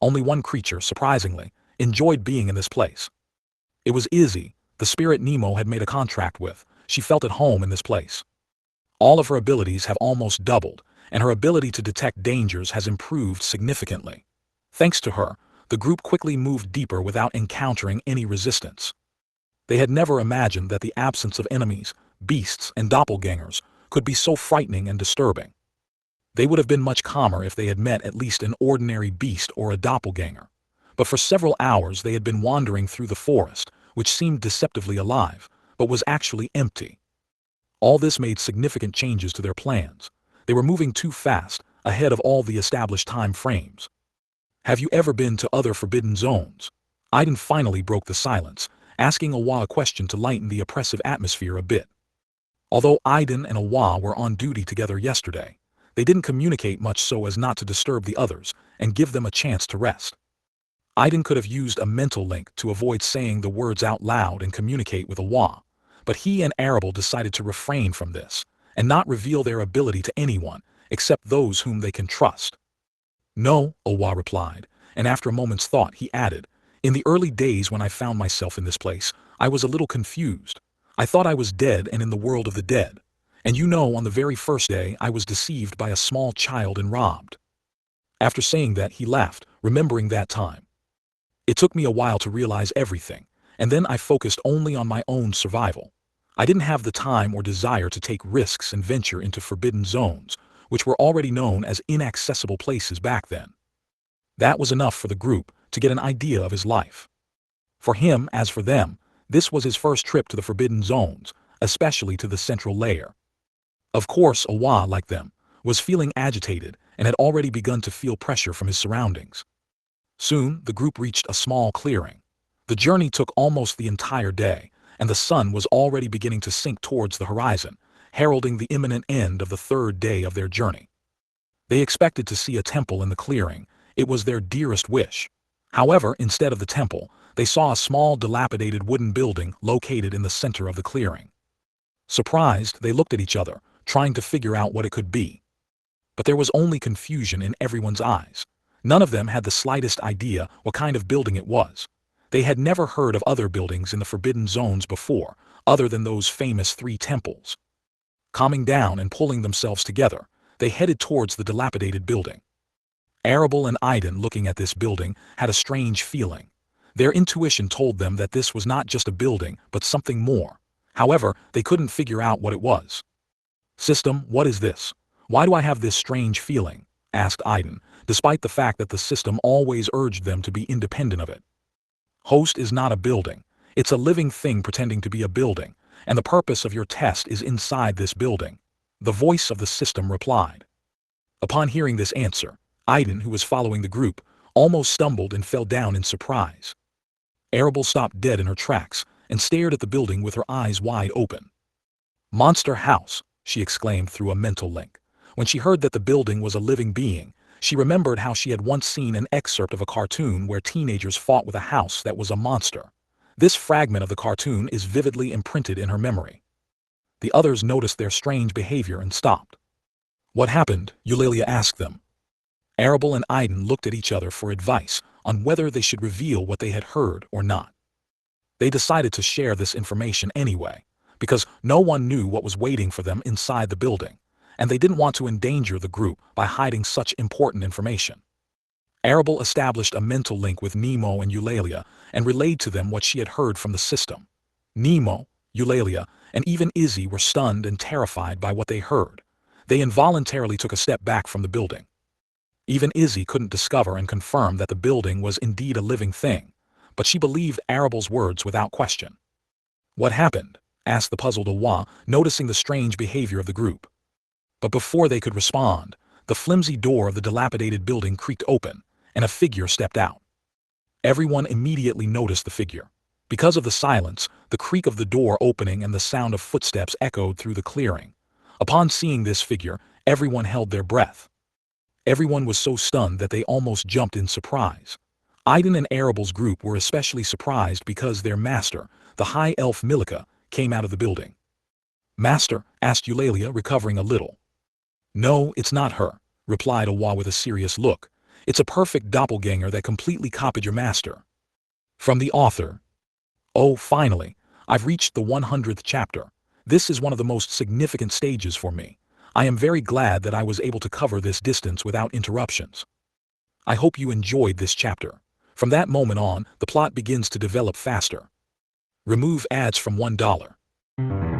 Only one creature, surprisingly, enjoyed being in this place. It was Izzy, the spirit Nemo had made a contract with. She felt at home in this place. All of her abilities have almost doubled, and her ability to detect dangers has improved significantly. Thanks to her, the group quickly moved deeper without encountering any resistance. They had never imagined that the absence of enemies, beasts, and doppelgangers could be so frightening and disturbing. They would have been much calmer if they had met at least an ordinary beast or a doppelganger. But for several hours they had been wandering through the forest, which seemed deceptively alive, but was actually empty. All this made significant changes to their plans. They were moving too fast, ahead of all the established time frames. Have you ever been to other forbidden zones? Aiden finally broke the silence, asking Awa a question to lighten the oppressive atmosphere a bit. Although Aiden and Awa were on duty together yesterday, they didn't communicate much so as not to disturb the others and give them a chance to rest. Aiden could have used a mental link to avoid saying the words out loud and communicate with Awa, but he and Arable decided to refrain from this and not reveal their ability to anyone except those whom they can trust. No, Awa replied, and after a moment's thought he added, in the early days when I found myself in this place, I was a little confused. I thought I was dead and in the world of the dead. And you know, on the very first day I was deceived by a small child and robbed. After saying that he laughed, remembering that time. It took me a while to realize everything, and then I focused only on my own survival. I didn't have the time or desire to take risks and venture into forbidden zones, which were already known as inaccessible places back then. That was enough for the group to get an idea of his life. For him, as for them, this was his first trip to the forbidden zones, especially to the central layer. Of course, Awa, like them, was feeling agitated and had already begun to feel pressure from his surroundings. Soon, the group reached a small clearing. The journey took almost the entire day, and the sun was already beginning to sink towards the horizon, heralding the imminent end of the third day of their journey. They expected to see a temple in the clearing. It was their dearest wish. However, instead of the temple, they saw a small dilapidated wooden building located in the center of the clearing. Surprised, they looked at each other, trying to figure out what it could be. But there was only confusion in everyone's eyes. None of them had the slightest idea what kind of building it was. They had never heard of other buildings in the forbidden zones before, other than those famous 3 temples. Calming down and pulling themselves together, they headed towards the dilapidated building. Arable and Aiden, looking at this building, had a strange feeling. Their intuition told them that this was not just a building, but something more. However, they couldn't figure out what it was. System, what is this? Why do I have this strange feeling? Asked Aiden, despite the fact that the system always urged them to be independent of it. Host is not a building. It's a living thing pretending to be a building, and the purpose of your test is inside this building. The voice of the system replied. Upon hearing this answer, Aiden, who was following the group, almost stumbled and fell down in surprise. Arable stopped dead in her tracks and stared at the building with her eyes wide open. Monster House, she exclaimed through a mental link. When she heard that the building was a living being, she remembered how she had once seen an excerpt of a cartoon where teenagers fought with a house that was a monster. This fragment of the cartoon is vividly imprinted in her memory. The others noticed their strange behavior and stopped. What happened? Eulalia asked them. Arable and Aiden looked at each other for advice on whether they should reveal what they had heard or not. They decided to share this information anyway, because no one knew what was waiting for them inside the building, and they didn't want to endanger the group by hiding such important information. Arable established a mental link with Nemo and Eulalia and relayed to them what she had heard from the system. Nemo, Eulalia, and even Izzy were stunned and terrified by what they heard. They involuntarily took a step back from the building. Even Izzy couldn't discover and confirm that the building was indeed a living thing, but she believed Arable's words without question. What happened? Asked the puzzled Awa, noticing the strange behavior of the group. But before they could respond, the flimsy door of the dilapidated building creaked open, and a figure stepped out. Everyone immediately noticed the figure. Because of the silence, the creak of the door opening and the sound of footsteps echoed through the clearing. Upon seeing this figure, everyone held their breath. Everyone was so stunned that they almost jumped in surprise. Aiden and Arable's group were especially surprised because their master, the high elf Milika, came out of the building. Master? Asked Eulalia, recovering a little. No, it's not her, replied Awa with a serious look. It's a perfect doppelganger that completely copied your master. From the author. Oh, finally, I've reached the 100th chapter. This is one of the most significant stages for me. I am very glad that I was able to cover this distance without interruptions. I hope you enjoyed this chapter. From that moment on, the plot begins to develop faster. Remove ads from $1.